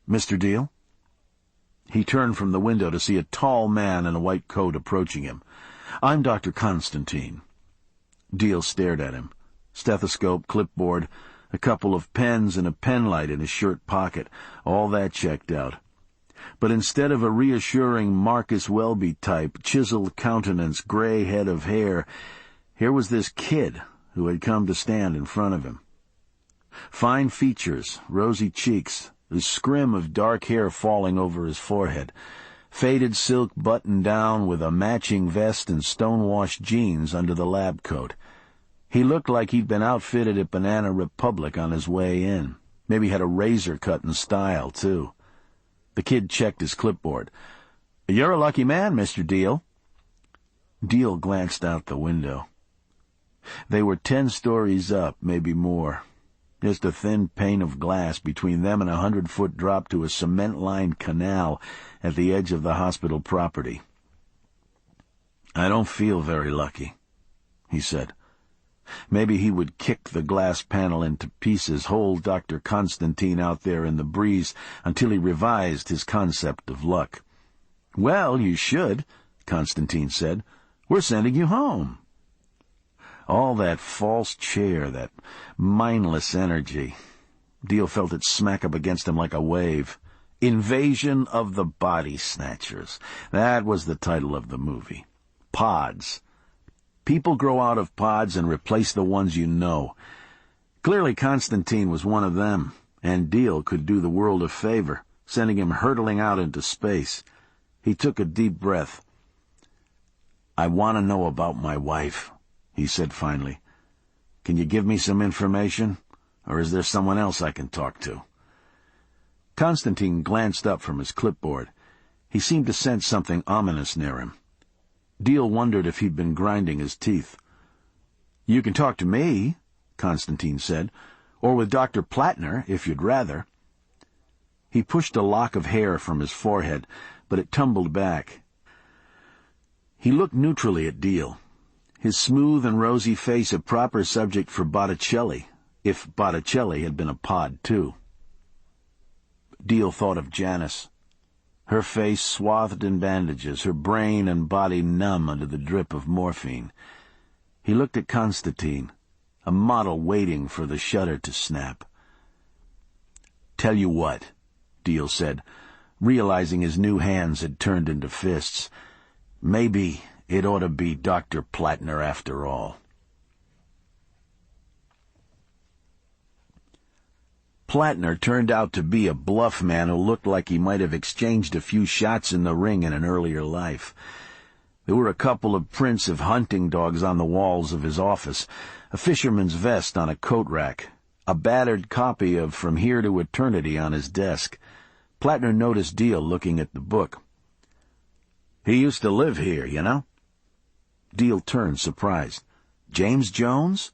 "Mr. Deal?" He turned from the window to see a tall man in a white coat approaching him. "I'm Dr. Constantine." Deal stared at him. Stethoscope, clipboard, a couple of pens and a penlight in his shirt pocket. All that checked out. But instead of a reassuring Marcus Welby type, chiseled countenance, gray head of hair, here was this kid who had come to stand in front of him. Fine features, rosy cheeks, a scrim of dark hair falling over his forehead, faded silk button-down with a matching vest and stonewashed jeans under the lab coat. He looked like he'd been outfitted at Banana Republic on his way in. Maybe had a razor cut in style, too. The kid checked his clipboard. "You're a lucky man, Mr. Deal." Deal glanced out the window. They were 10 stories up, maybe more. Just a thin pane of glass between them and a 100-foot drop to a cement-lined canal at the edge of the hospital property. "I don't feel very lucky," he said. Maybe he would kick the glass panel into pieces, hold Dr. Constantine out there in the breeze until he revised his concept of luck. "Well, you should," Constantine said. "We're sending you home." All that false cheer, that mindless energy. Deal felt it smack up against him like a wave. Invasion of the Body Snatchers. That was the title of the movie. Pods. People grow out of pods and replace the ones you know. Clearly Constantine was one of them, and Deal could do the world a favor, sending him hurtling out into space. He took a deep breath. "I want to know about my wife," he said finally. "Can you give me some information, or is there someone else I can talk to?" Constantine glanced up from his clipboard. He seemed to sense something ominous near him. Deal wondered if he'd been grinding his teeth. "You can talk to me," Constantine said, "or with Dr. Plattner, if you'd rather." He pushed a lock of hair from his forehead, but it tumbled back. He looked neutrally at Deal. His smooth and rosy face a proper subject for Botticelli, if Botticelli had been a pod, too. Deal thought of Janice. Her face swathed in bandages, her brain and body numb under the drip of morphine. He looked at Constantine, a model waiting for the shutter to snap. "Tell you what," Deal said, realizing his new hands had turned into fists. "Maybe it ought to be Dr. Plattner after all." Plattner turned out to be a bluff man who looked like he might have exchanged a few shots in the ring in an earlier life. There were a couple of prints of hunting dogs on the walls of his office, a fisherman's vest on a coat rack, a battered copy of From Here to Eternity on his desk. Plattner noticed Deal looking at the book. "He used to live here, you know?" Deal turned, surprised. "James Jones?"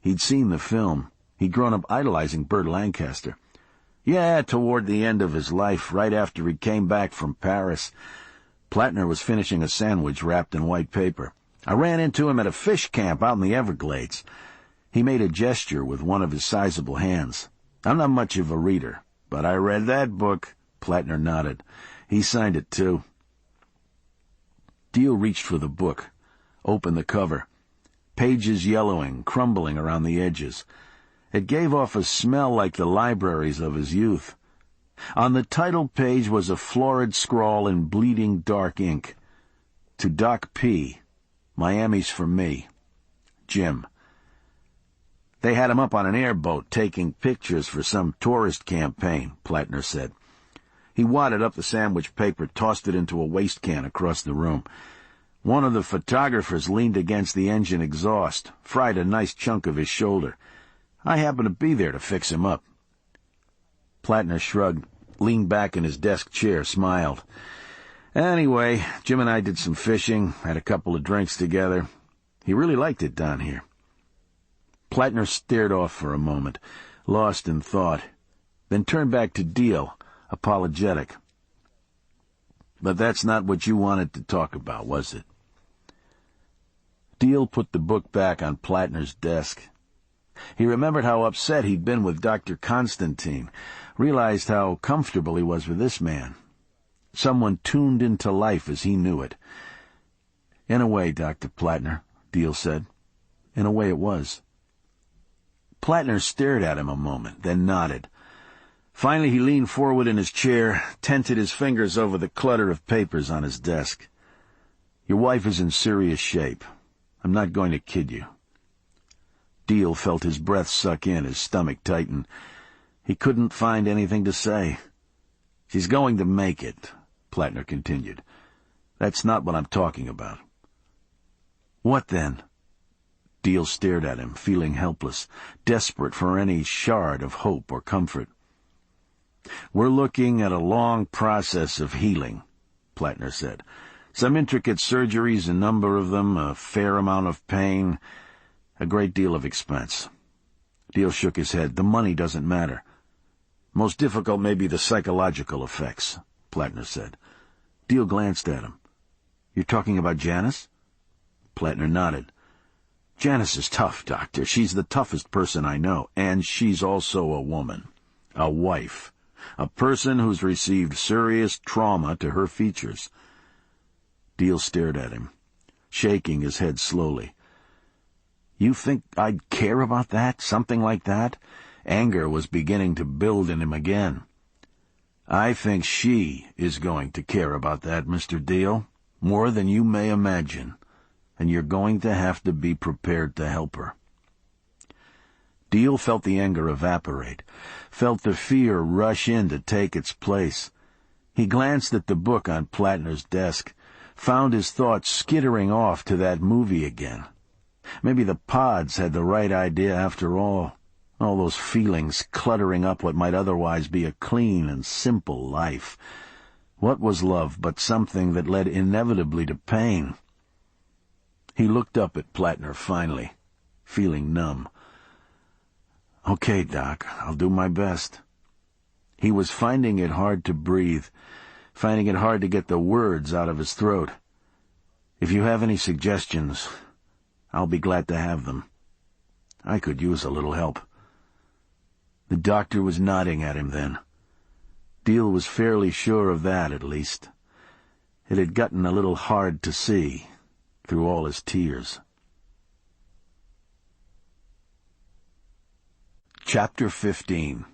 He'd seen the film. He'd grown up idolizing Burt Lancaster. "Yeah, toward the end of his life, right after he came back from Paris." Plattner was finishing a sandwich wrapped in white paper. "I ran into him at a fish camp out in the Everglades." He made a gesture with one of his sizable hands. "I'm not much of a reader, but I read that book." Plattner nodded. "He signed it, too." Deal reached for the book, opened the cover. Pages yellowing, crumbling around the edges. It gave off a smell like the libraries of his youth. On the title page was a florid scrawl in bleeding dark ink. "To Doc P. Miami's for me. Jim." "They had him up on an airboat taking pictures for some tourist campaign," Plattner said. He wadded up the sandwich paper, tossed it into a waste can across the room. One of the photographers leaned against the engine exhaust, fried a nice chunk of his shoulder. I happened to be there to fix him up. Plattner shrugged, leaned back in his desk chair, smiled. "Anyway, Jim and I did some fishing, had a couple of drinks together. He really liked it down here." Plattner stared off for a moment, lost in thought, then turned back to Deal, apologetic. "But that's not what you wanted to talk about, was it?" Deal put the book back on Plattner's desk. He remembered how upset he'd been with Dr. Constantine, realized how comfortable he was with this man. Someone tuned into life as he knew it. "In a way, Dr. Plattner," Deal said. "In a way it was." Plattner stared at him a moment, then nodded. Finally he leaned forward in his chair, tented his fingers over the clutter of papers on his desk. "Your wife is in serious shape. I'm not going to kid you." Deal felt his breath suck in, his stomach tighten. He couldn't find anything to say. "She's going to make it," Plattner continued. "That's not what I'm talking about." "What then?" Deal stared at him, feeling helpless, desperate for any shard of hope or comfort. "We're looking at a long process of healing," Plattner said. "Some intricate surgeries, a number of them, a fair amount of pain, a great deal of expense." Deal shook his head. "The money doesn't matter. Most difficult may be the psychological effects," Plattner said. Deal glanced at him. "You're talking about Janice?" Plattner nodded. "Janice is tough, Doctor. She's the toughest person I know, and she's also a woman, a wife, a person who's received serious trauma to her features." Deal stared at him, shaking his head slowly. "You think I'd care about that? Something like that?" Anger was beginning to build in him again. "I think she is going to care about that, Mr. Deal, more than you may imagine, and you're going to have to be prepared to help her." Deal felt the anger evaporate, felt the fear rush in to take its place. He glanced at the book on Plattner's desk, found his thoughts skittering off to that movie again. Maybe the pods had the right idea after all those feelings cluttering up what might otherwise be a clean and simple life. What was love but something that led inevitably to pain? He looked up at Plattner finally, feeling numb. "Okay, Doc, I'll do my best." He was finding it hard to breathe, finding it hard to get the words out of his throat. "If you have any suggestions, I'll be glad to have them. I could use a little help." The doctor was nodding at him then. Deal was fairly sure of that, at least. It had gotten a little hard to see through all his tears. Chapter 15.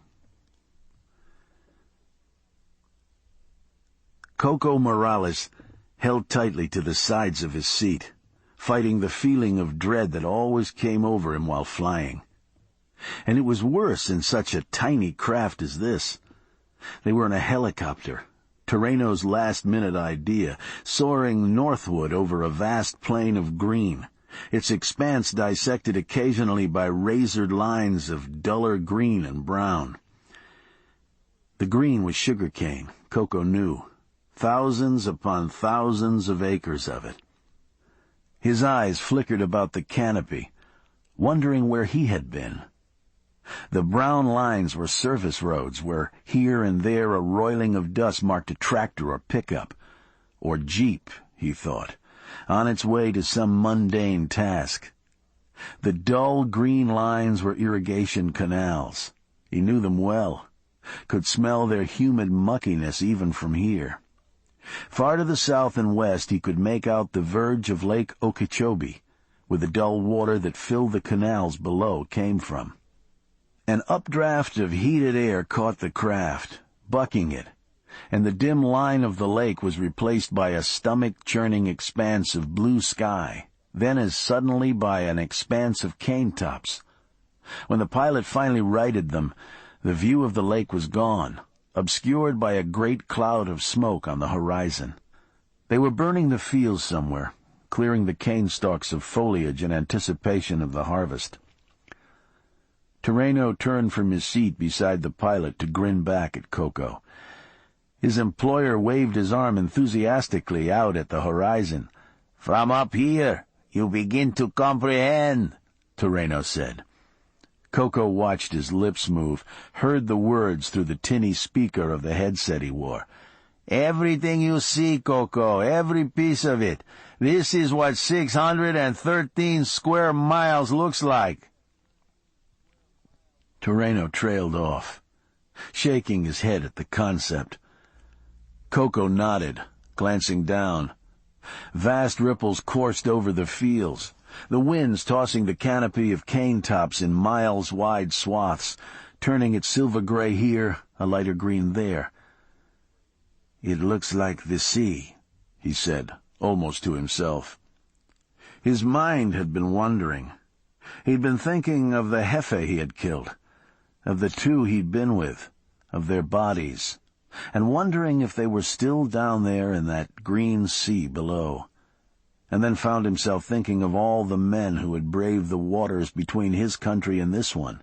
Coco Morales held tightly to the sides of his seat, fighting the feeling of dread that always came over him while flying. And it was worse in such a tiny craft as this. They were in a helicopter, Terreno's last-minute idea, soaring northward over a vast plain of green, its expanse dissected occasionally by razored lines of duller green and brown. The green was sugarcane, Coco knew, thousands upon thousands of acres of it. His eyes flickered about the canopy, wondering where he had been. The brown lines were service roads where here and there a roiling of dust marked a tractor or pickup, or jeep, he thought, on its way to some mundane task. The dull green lines were irrigation canals. He knew them well, could smell their humid muckiness even from here. Far to the south and west he could make out the verge of Lake Okeechobee, where the dull water that filled the canals below came from. An updraft of heated air caught the craft, bucking it, and the dim line of the lake was replaced by a stomach-churning expanse of blue sky, then as suddenly by an expanse of cane tops. When the pilot finally righted them, the view of the lake was gone, obscured by a great cloud of smoke on the horizon. They were burning the fields somewhere, clearing the cane stalks of foliage in anticipation of the harvest. Terreno turned from his seat beside the pilot to grin back at Coco. His employer waved his arm enthusiastically out at the horizon. "From up here, you begin to comprehend," Terreno said. Coco watched his lips move, heard the words through the tinny speaker of the headset he wore. Everything you see, Coco, every piece of it. This is what 613 square miles looks like." Toreno trailed off, shaking his head at the concept. Coco nodded, glancing down. Vast ripples coursed over the fields, the winds tossing the canopy of cane tops in miles-wide swaths, turning it silver-gray here, a lighter green there. "It looks like the sea," he said, almost to himself. His mind had been wandering. He'd been thinking of the Jefe he had killed, of the two he'd been with, of their bodies, and wondering if they were still down there in that green sea below. And then found himself thinking of all the men who had braved the waters between his country and this one,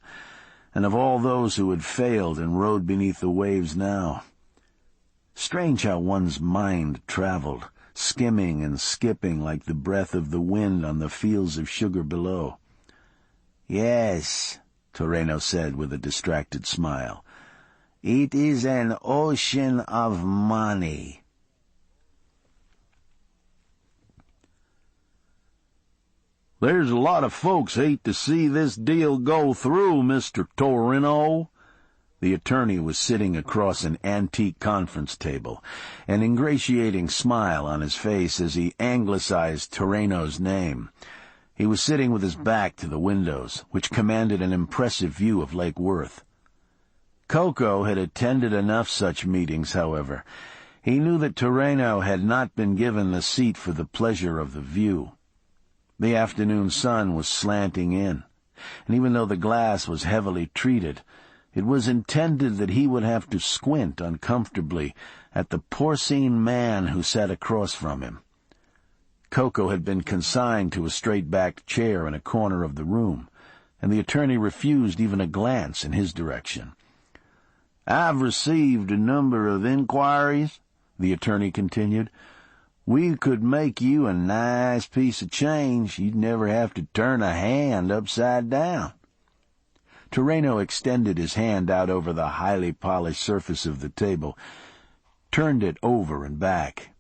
and of all those who had failed and rode beneath the waves now. Strange how one's mind traveled, skimming and skipping like the breath of the wind on the fields of sugar below. "Yes," Toreno said with a distracted smile. "It is an ocean of money." "There's a lot of folks hate to see this deal go through, Mr. Toreno." The attorney was sitting across an antique conference table, an ingratiating smile on his face as he anglicized Toreno's name. He was sitting with his back to the windows, which commanded an impressive view of Lake Worth. Coco had attended enough such meetings, however. He knew that Toreno had not been given the seat for the pleasure of the view. The afternoon sun was slanting in, and even though the glass was heavily treated, it was intended that he would have to squint uncomfortably at the porcine man who sat across from him. Coco had been consigned to a straight-backed chair in a corner of the room, and the attorney refused even a glance in his direction. "I've received a number of inquiries," the attorney continued. "We could make you a nice piece of change. You'd never have to turn a hand upside down." Toreno extended his hand out over the highly polished surface of the table, turned it over and back.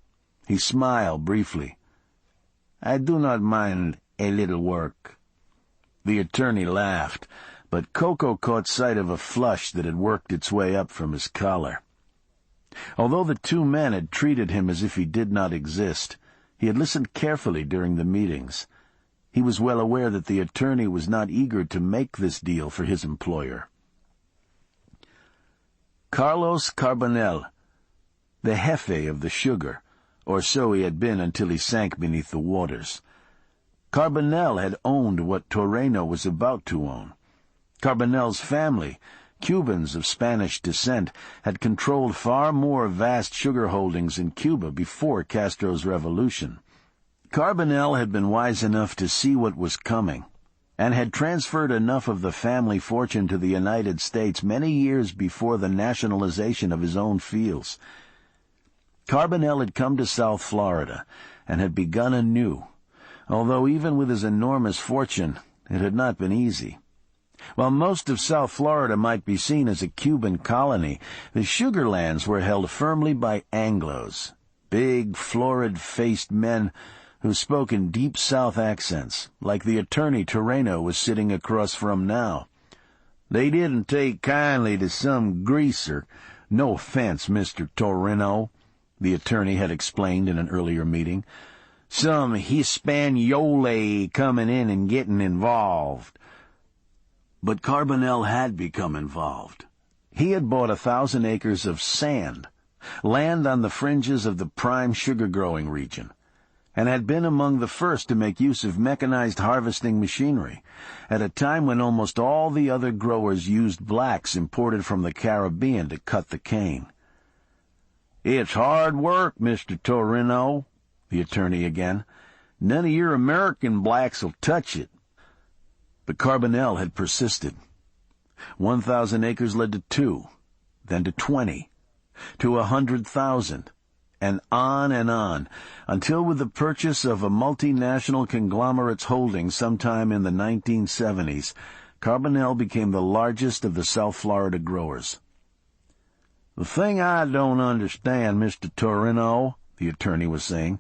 He smiled briefly. "I do not mind a little work." The attorney laughed, but Coco caught sight of a flush that had worked its way up from his collar. Although the two men had treated him as if he did not exist, he had listened carefully during the meetings. He was well aware that the attorney was not eager to make this deal for his employer. Carlos Carbonell, the Jefe of the sugar, or so he had been until he sank beneath the waters. Carbonell had owned what Toreno was about to own. Carbonell's family, Cubans of Spanish descent, had controlled far more vast sugar holdings in Cuba before Castro's revolution. Carbonell had been wise enough to see what was coming, and had transferred enough of the family fortune to the United States many years before the nationalization of his own fields. Carbonell had come to South Florida, and had begun anew, although even with his enormous fortune, it had not been easy. While most of South Florida might be seen as a Cuban colony, the sugar lands were held firmly by Anglos, big, florid-faced men who spoke in deep South accents, like the attorney Toreno was sitting across from now. They didn't take kindly to some greaser. No offense, Mr. Toreno, the attorney had explained in an earlier meeting. Some Hispaniola coming in and getting involved. But Carbonell had become involved. He had bought 1,000 acres of sand, land on the fringes of the prime sugar-growing region, and had been among the first to make use of mechanized harvesting machinery, at a time when almost all the other growers used blacks imported from the Caribbean to cut the cane. "It's hard work, Mr. Toreno," the attorney again. "None of your American blacks'll touch it." But Carbonell had persisted. 1,000 acres led to 2, then to 20, to 100,000, and on, until with the purchase of a multinational conglomerate's holdings sometime in the 1970s, Carbonell became the largest of the South Florida growers. "The thing I don't understand, Mr. Torino," the attorney was saying,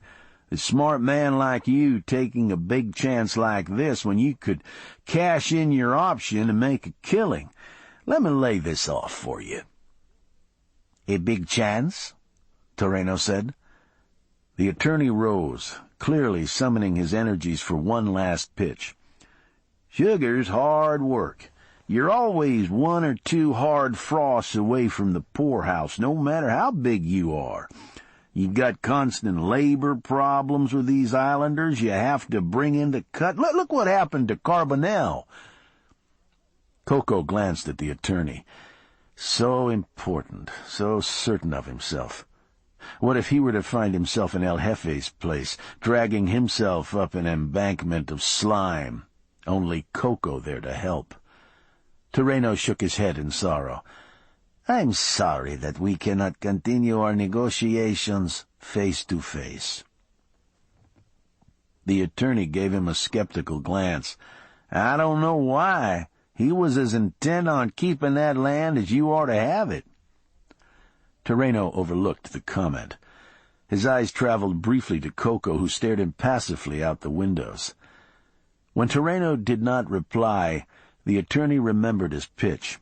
"a smart man like you taking a big chance like this when you could cash in your option and make a killing. Let me lay this off for you." "A big chance?" Torino said. The attorney rose, clearly summoning his energies for one last pitch. "Sugar's hard work. You're always one or two hard frosts away from the poorhouse, no matter how big you are. You've got constant labor problems with these islanders you have to bring into cut. Look what happened to Carbonell." Coco glanced at the attorney. So important, so certain of himself. What if he were to find himself in El Jefe's place, dragging himself up an embankment of slime, only Coco there to help? Torino shook his head in sorrow. "I'm sorry that we cannot continue our negotiations face to face." The attorney gave him a skeptical glance. "I don't know why. He was as intent on keeping that land as you are to have it." Torino overlooked the comment. His eyes traveled briefly to Coco, who stared impassively out the windows. When Torino did not reply, the attorney remembered his pitch.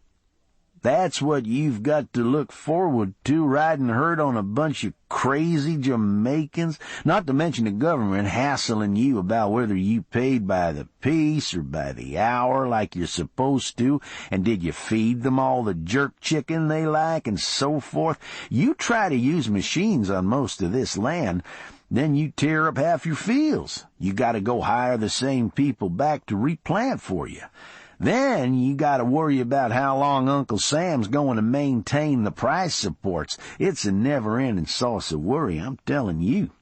"That's what you've got to look forward to, riding herd on a bunch of crazy Jamaicans, not to mention the government hassling you about whether you paid by the piece or by the hour like you're supposed to, and did you feed them all the jerk chicken they like, and so forth. You try to use machines on most of this land, then you tear up half your fields. You got to go hire the same people back to replant for you. Then you got to worry about how long Uncle Sam's going to maintain the price supports. It's a never-ending source of worry, I'm telling you."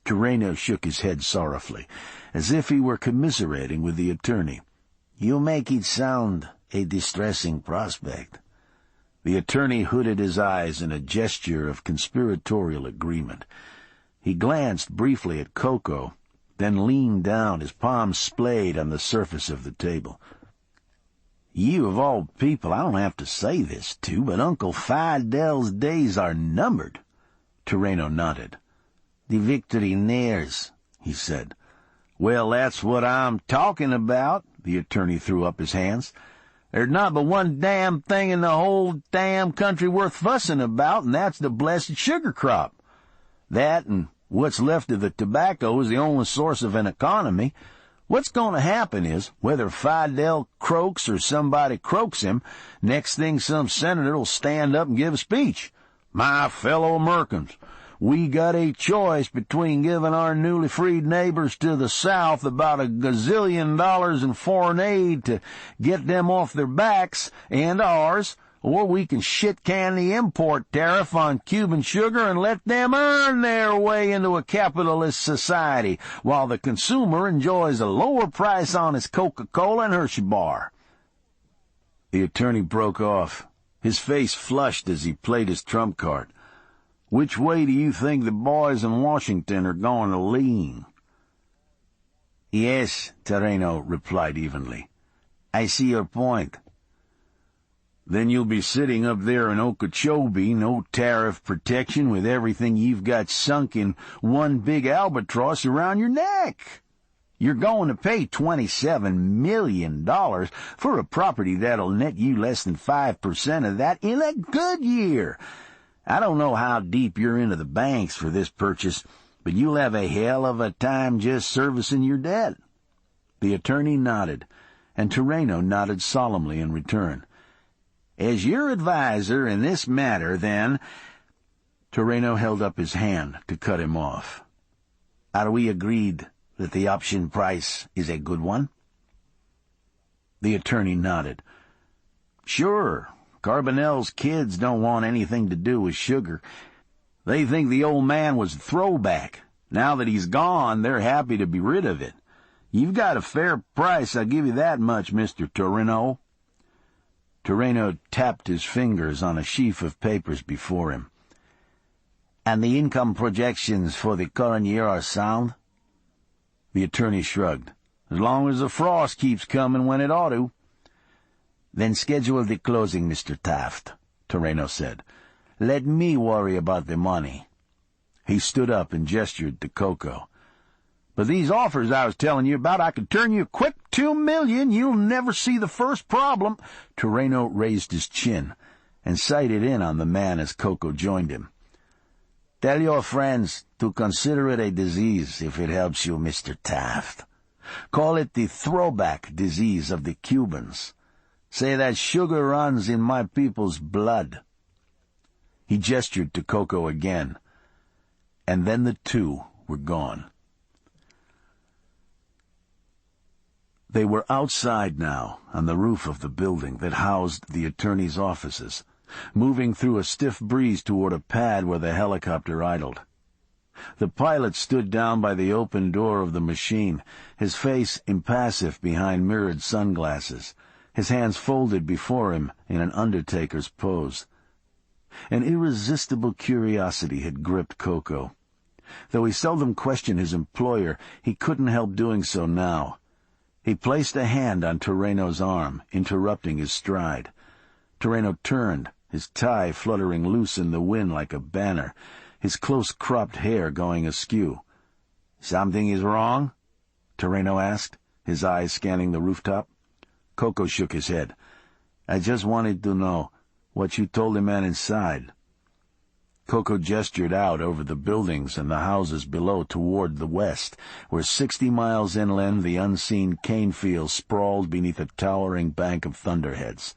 Torino shook his head sorrowfully, as if he were commiserating with the attorney. "You make it sound a distressing prospect." The attorney hooded his eyes in a gesture of conspiratorial agreement. He glanced briefly at Coco, then leaned down, his palms splayed on the surface of the table. "You, of all people, I don't have to say this to, but Uncle Fidel's days are numbered." Torino nodded. "The victory nears," he said. "Well, that's what I'm talking about," the attorney threw up his hands. "There's not but one damn thing in the whole damn country worth fussing about, and that's the blessed sugar crop. That and what's left of the tobacco is the only source of an economy. What's going to happen is, whether Fidel croaks or somebody croaks him, next thing some senator will stand up and give a speech. 'My fellow Americans, we got a choice between giving our newly freed neighbors to the south about $1 gazillion in foreign aid to get them off their backs and ours, or we can shit-can the import tariff on Cuban sugar and let them earn their way into a capitalist society, while the consumer enjoys a lower price on his Coca-Cola and Hershey bar.'" The attorney broke off. His face flushed as he played his trump card. "Which way do you think the boys in Washington are going to lean?" "Yes," Torino replied evenly. "I see your point." "Then you'll be sitting up there in Okeechobee, no tariff protection, with everything you've got sunk in one big albatross around your neck. You're going to pay $27 million for a property that'll net you less than 5% of that in a good year. I don't know how deep you're into the banks for this purchase, but you'll have a hell of a time just servicing your debt." The attorney nodded, and Torino nodded solemnly in return. "As your adviser in this matter, then—" Torino held up his hand to cut him off. "Are we agreed that the option price is a good one?" The attorney nodded. "Sure. Carbonell's kids don't want anything to do with sugar. They think the old man was a throwback. Now that he's gone, they're happy to be rid of it. You've got a fair price, I'll give you that much, Mr. Torino." Torino tapped his fingers on a sheaf of papers before him. "And the income projections for the current year are sound?" The attorney shrugged. "As long as the frost keeps coming when it ought to." "Then schedule the closing, Mr. Taft," Torino said. Let me worry about the money." He stood up and gestured to Coco. "But these offers I was telling you about, I could turn you quick $2 million. You'll never see the first problem." Toreno raised his chin and sighted in on the man as Coco joined him. "Tell your friends to consider it a disease if it helps you, Mr. Taft. Call it the throwback disease of the Cubans. Say that sugar runs in my people's blood." He gestured to Coco again, and then the two were gone. They were outside now, on the roof of the building that housed the attorney's offices, moving through a stiff breeze toward a pad where the helicopter idled. The pilot stood down by the open door of the machine, his face impassive behind mirrored sunglasses, his hands folded before him in an undertaker's pose. An irresistible curiosity had gripped Coco. Though he seldom questioned his employer, he couldn't help doing so now. He placed a hand on Toreno's arm, interrupting his stride. Toreno turned, his tie fluttering loose in the wind like a banner, his close-cropped hair going askew. "Something is wrong?" Toreno asked, his eyes scanning the rooftop. Coco shook his head. "I just wanted to know what you told the man inside." Coco gestured out over the buildings and the houses below toward the west, where 60 miles inland the unseen cane fields sprawled beneath a towering bank of thunderheads.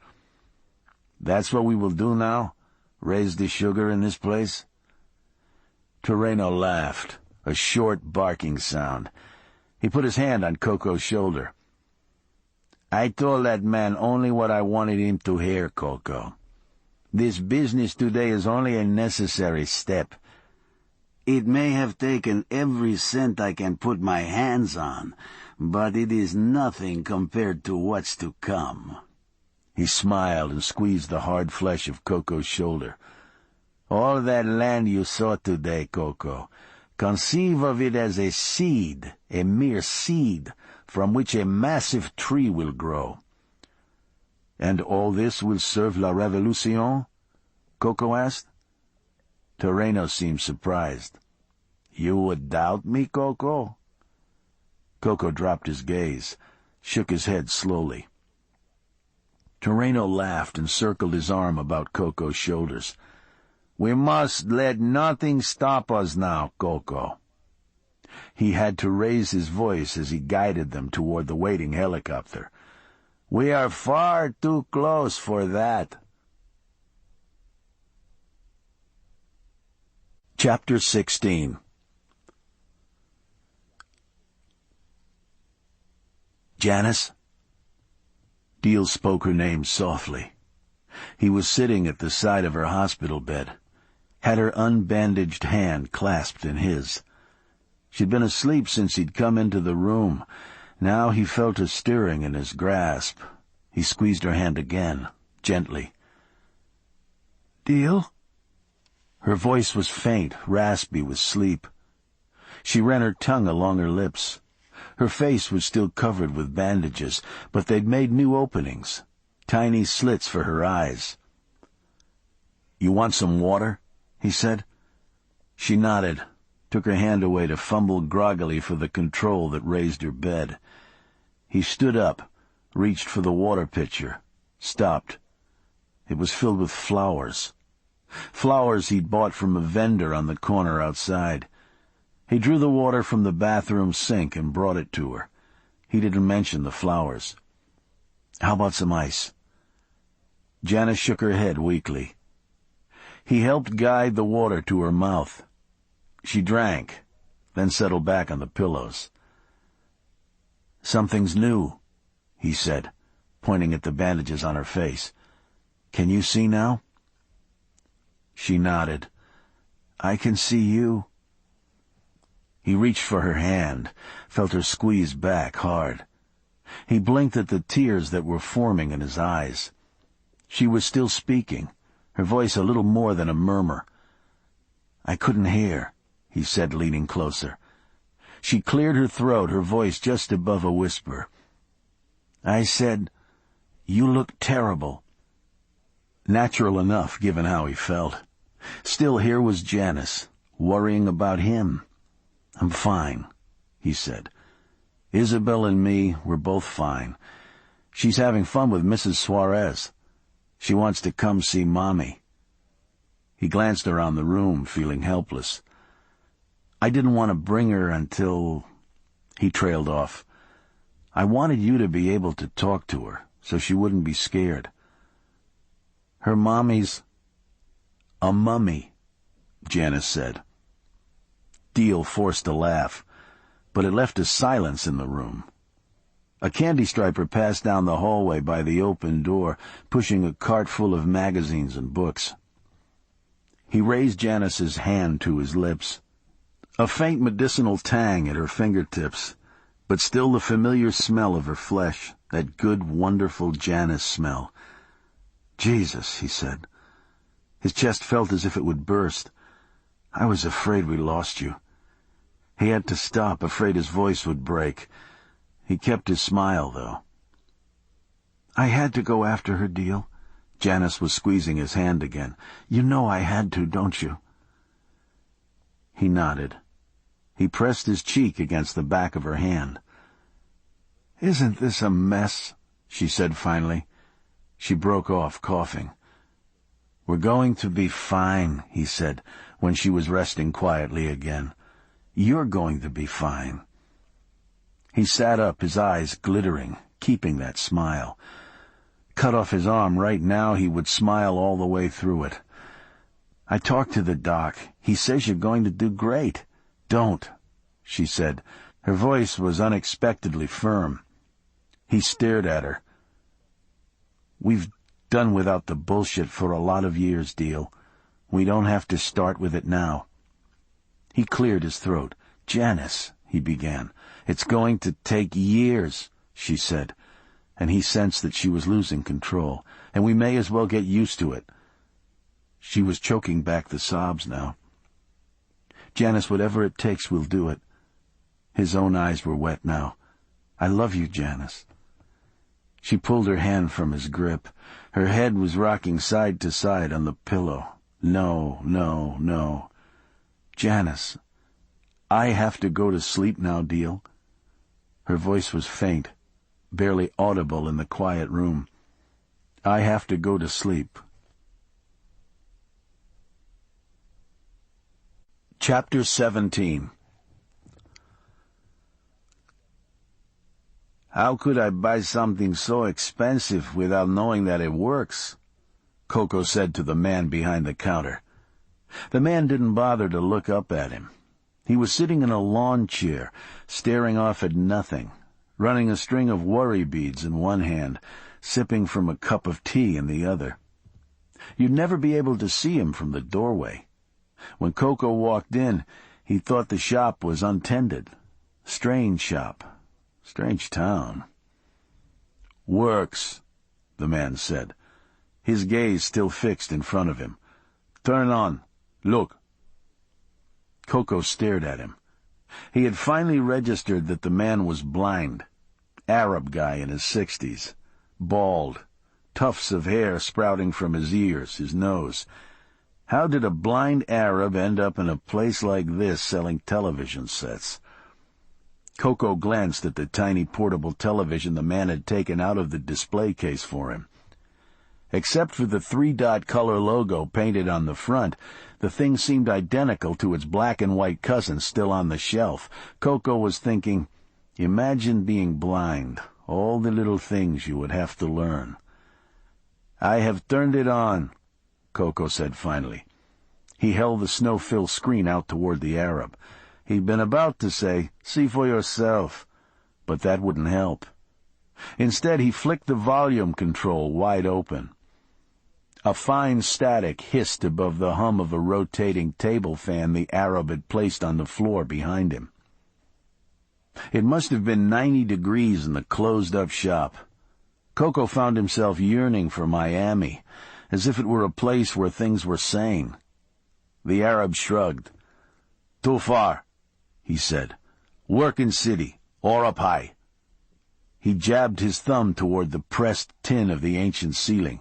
"That's what we will do now? Raise the sugar in this place?" Toreno laughed, a short barking sound. He put his hand on Coco's shoulder. "I told that man only what I wanted him to hear, Coco. This business today is only a necessary step. It may have taken every cent I can put my hands on, but it is nothing compared to what's to come." He smiled and squeezed the hard flesh of Coco's shoulder. "All that land you saw today, Coco, conceive of it as a seed, a mere seed, from which a massive tree will grow." "And all this will serve la Revolution?" Coco asked. Toreno seemed surprised. "You would doubt me, Coco?" Coco dropped his gaze, shook his head slowly. Toreno laughed and circled his arm about Coco's shoulders. "We must let nothing stop us now, Coco." He had to raise his voice as he guided them toward the waiting helicopter. "We are far too close for that." Chapter 16. "Janice?" Deal spoke her name softly. He was sitting at the side of her hospital bed, had her unbandaged hand clasped in his. She'd been asleep since he'd come into the room. Now he felt her stirring in his grasp. He squeezed her hand again, gently. "Deal?" Her voice was faint, raspy with sleep. She ran her tongue along her lips. Her face was still covered with bandages, but they'd made new openings, tiny slits for her eyes. "You want some water?" he said. She nodded, took her hand away to fumble groggily for the control that raised her bed. He stood up, reached for the water pitcher, stopped. It was filled with flowers. Flowers he'd bought from a vendor on the corner outside. He drew the water from the bathroom sink and brought it to her. He didn't mention the flowers. "How about some ice?" Janice shook her head weakly. He helped guide the water to her mouth. She drank, then settled back on the pillows. "Something's new," he said, pointing at the bandages on her face. "Can you see now?" She nodded. "I can see you." He reached for her hand, felt her squeeze back hard. He blinked at the tears that were forming in his eyes. She was still speaking, her voice a little more than a murmur. "I couldn't hear," he said, leaning closer. She cleared her throat, her voice just above a whisper. "I said, you look terrible." Natural enough, given how he felt. Still, here was Janice, worrying about him. "I'm fine," he said. "Isabel and me, we're both fine. She's having fun with Mrs. Suarez. She wants to come see Mommy." He glanced around the room, feeling helpless. "I didn't want to bring her until—" He trailed off. "I wanted you to be able to talk to her, so she wouldn't be scared. Her mommy's a mummy," Janice said. Deal forced a laugh, but it left a silence in the room. A candy striper passed down the hallway by the open door, pushing a cart full of magazines and books. He raised Janice's hand to his lips. A faint medicinal tang at her fingertips, but still the familiar smell of her flesh, that good, wonderful Janice smell. "Jesus," he said. His chest felt as if it would burst. "I was afraid we lost you." He had to stop, afraid his voice would break. He kept his smile, though. "I had to go after her, Deal." Janice was squeezing his hand again. "You know I had to, don't you?" He nodded. He pressed his cheek against the back of her hand. "Isn't this a mess?" she said finally. She broke off, coughing. "We're going to be fine," he said, when she was resting quietly again. "You're going to be fine." He sat up, his eyes glittering, keeping that smile. Cut off his arm right now, he would smile all the way through it. "I talked to the doc. He says you're going to do great." "Don't," she said. Her voice was unexpectedly firm. He stared at her. "We've done without the bullshit for a lot of years, Deal. We don't have to start with it now." He cleared his throat. "Janice," he began. "It's going to take years," she said, and he sensed that she was losing control, "and we may as well get used to it." She was choking back the sobs now. "Janice, whatever it takes, we'll do it." His own eyes were wet now. "I love you, Janice." She pulled her hand from his grip. Her head was rocking side to side on the pillow. "No, no, no." "Janice, I have to go to sleep now, Deal." Her voice was faint, barely audible in the quiet room. "I have to go to sleep." Chapter 17. "How could I buy something so expensive without knowing that it works?" Coco said to the man behind the counter. The man didn't bother to look up at him. He was sitting in a lawn chair, staring off at nothing, running a string of worry beads in one hand, sipping from a cup of tea in the other. You'd never be able to see him from the doorway. When Coco walked in, he thought the shop was untended. Strange shop. Strange town. "Works," the man said, his gaze still fixed in front of him. "Turn on. Look." Coco stared at him. He had finally registered that the man was blind. Arab guy in his 60s. Bald. Tufts of hair sprouting from his ears, his nose. How did a blind Arab end up in a place like this selling television sets? Coco glanced at the tiny portable television the man had taken out of the display case for him. Except for the 3-dot color logo painted on the front, the thing seemed identical to its black and white cousin still on the shelf. Coco was thinking, imagine being blind, all the little things you would have to learn. "I have turned it on," Coco said finally. He held the snow-filled screen out toward the Arab. He'd been about to say, "See for yourself," but that wouldn't help. Instead, he flicked the volume control wide open. A fine static hissed above the hum of a rotating table fan the Arab had placed on the floor behind him. It must have been 90 degrees in the closed-up shop. Coco found himself yearning for Miami, as if it were a place where things were sane. The Arab shrugged. "Too far," he said. "Working city, or up high." He jabbed his thumb toward the pressed tin of the ancient ceiling.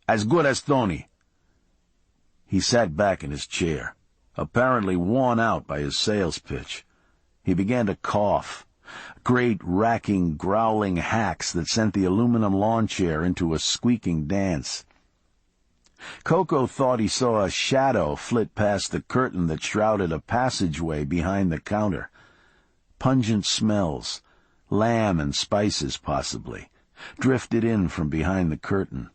"As good as Tony." He sat back in his chair, apparently worn out by his sales pitch. He began to cough, great racking, growling hacks that sent the aluminum lawn chair into a squeaking dance. Coco thought he saw a shadow flit past the curtain that shrouded a passageway behind the counter. Pungent smells, lamb and spices possibly, drifted in from behind the curtain.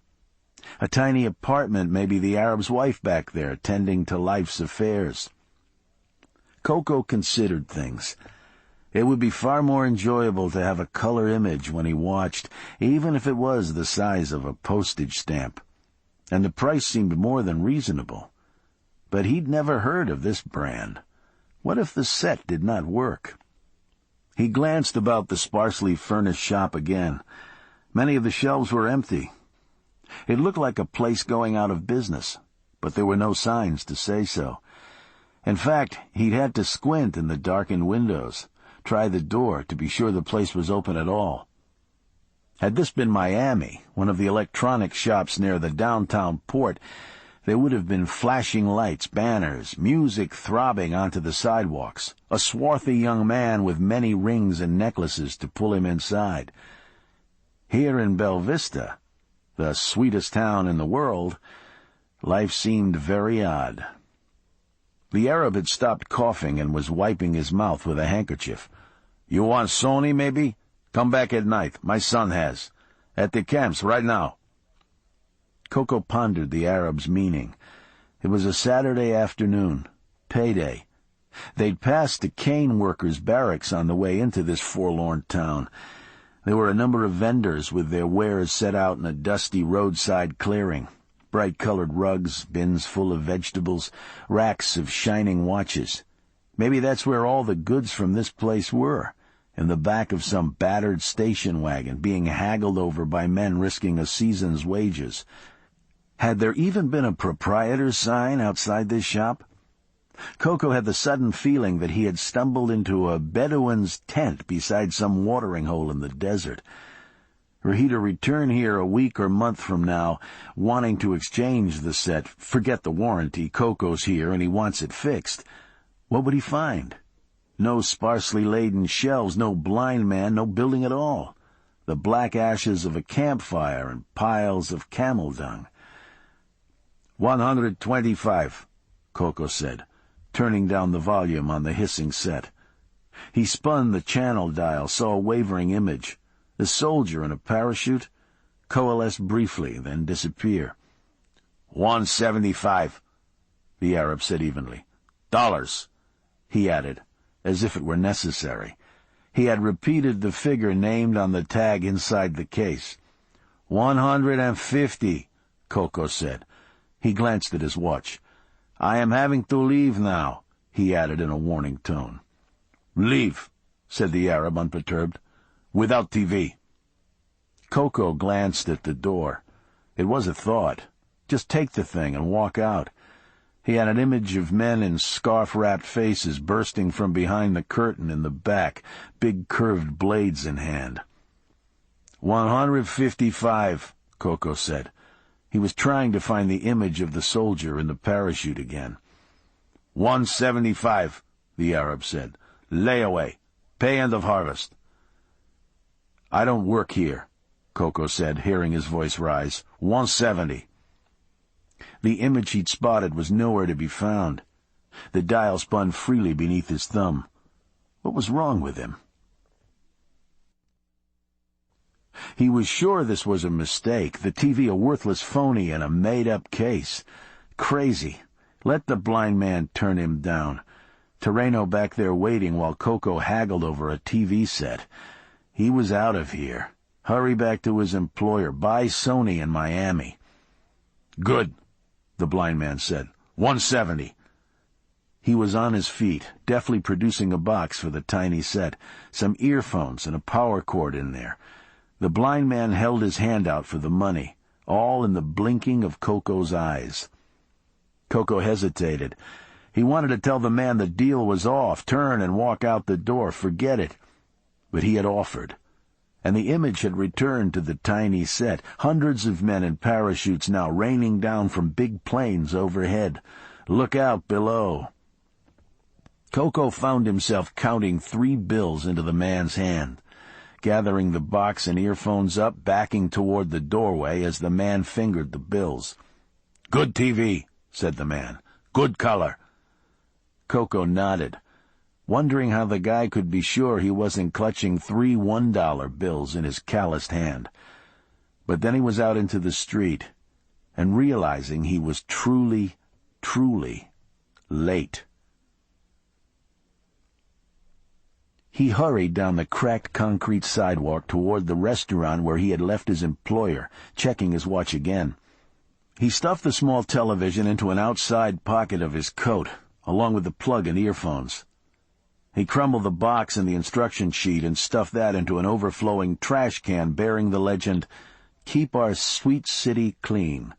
A tiny apartment, maybe the Arab's wife back there, tending to life's affairs. Coco considered things. It would be far more enjoyable to have a color image when he watched, even if it was the size of a postage stamp. And the price seemed more than reasonable. But he'd never heard of this brand. What if the set did not work? He glanced about the sparsely furnished shop again. Many of the shelves were empty. It looked like a place going out of business, but there were no signs to say so. In fact, he'd had to squint in the darkened windows, try the door to be sure the place was open at all. Had this been Miami, one of the electronics shops near the downtown port, there would have been flashing lights, banners, music throbbing onto the sidewalks, a swarthy young man with many rings and necklaces to pull him inside. Here in Bella Vista, the sweetest town in the world, life seemed very odd. The Arab had stopped coughing and was wiping his mouth with a handkerchief. "You want Sony, maybe? Come back at night. My son has. At the camps right now." Coco pondered the Arab's meaning. It was a Saturday afternoon, payday. They'd passed the cane workers' barracks on the way into this forlorn town. There were a number of vendors with their wares set out in a dusty roadside clearing. Bright-colored rugs, bins full of vegetables, racks of shining watches. Maybe that's where all the goods from this place were, in the back of some battered station wagon being haggled over by men risking a season's wages. Had there even been a proprietor's sign outside this shop? Coco had the sudden feeling that he had stumbled into a Bedouin's tent beside some watering hole in the desert. Were he to return here a week or month from now, wanting to exchange the set, forget the warranty, Coco's here and he wants it fixed, what would he find? No sparsely laden shelves, no blind man, no building at all. The black ashes of a campfire and piles of camel dung. 125, Coco said, turning down the volume on the hissing set. He spun the channel dial, saw a wavering image. A soldier in a parachute, coalesce briefly, then disappear. 175, the Arab said evenly. Dollars, he added, as if it were necessary. He had repeated the figure named on the tag inside the case. 150, Coco said. He glanced at his watch. I am having to leave now, he added in a warning tone. Leave, said the Arab, unperturbed. Without TV. Coco glanced at the door. It was a thought. Just take the thing and walk out. He had an image of men in scarf-wrapped faces bursting from behind the curtain in the back, big curved blades in hand. 155, Coco said. He was trying to find the image of the soldier in the parachute again. 175, the Arab said. Layaway. Pay end of harvest. I don't work here, Coco said, hearing his voice rise. 170. The image he'd spotted was nowhere to be found. The dial spun freely beneath his thumb. What was wrong with him? He was sure this was a mistake, the TV a worthless phony in a made-up case. Crazy. Let the blind man turn him down. Terreno back there waiting while Coco haggled over a TV set. He was out of here. Hurry back to his employer. Buy Sony in Miami. Good, the blind man said. 170. He was on his feet, deftly producing a box for the tiny set, some earphones and a power cord in there. The blind man held his hand out for the money, all in the blinking of Coco's eyes. Coco hesitated. He wanted to tell the man the deal was off, turn and walk out the door, forget it. But he had offered, and the image had returned to the tiny set, hundreds of men in parachutes now raining down from big planes overhead. Look out below. Coco found himself counting 3 bills into the man's hand, gathering the box and earphones up, backing toward the doorway as the man fingered the bills. "Good TV," said the man. "Good color." Coco nodded, wondering how the guy could be sure he wasn't clutching 3 $1 bills in his calloused hand. But then he was out into the street, and realizing he was truly, truly late. He hurried down the cracked concrete sidewalk toward the restaurant where he had left his employer, checking his watch again. He stuffed the small television into an outside pocket of his coat, along with the plug and earphones. He crumbled the box and the instruction sheet and stuffed that into an overflowing trash can bearing the legend, "Keep our sweet city clean."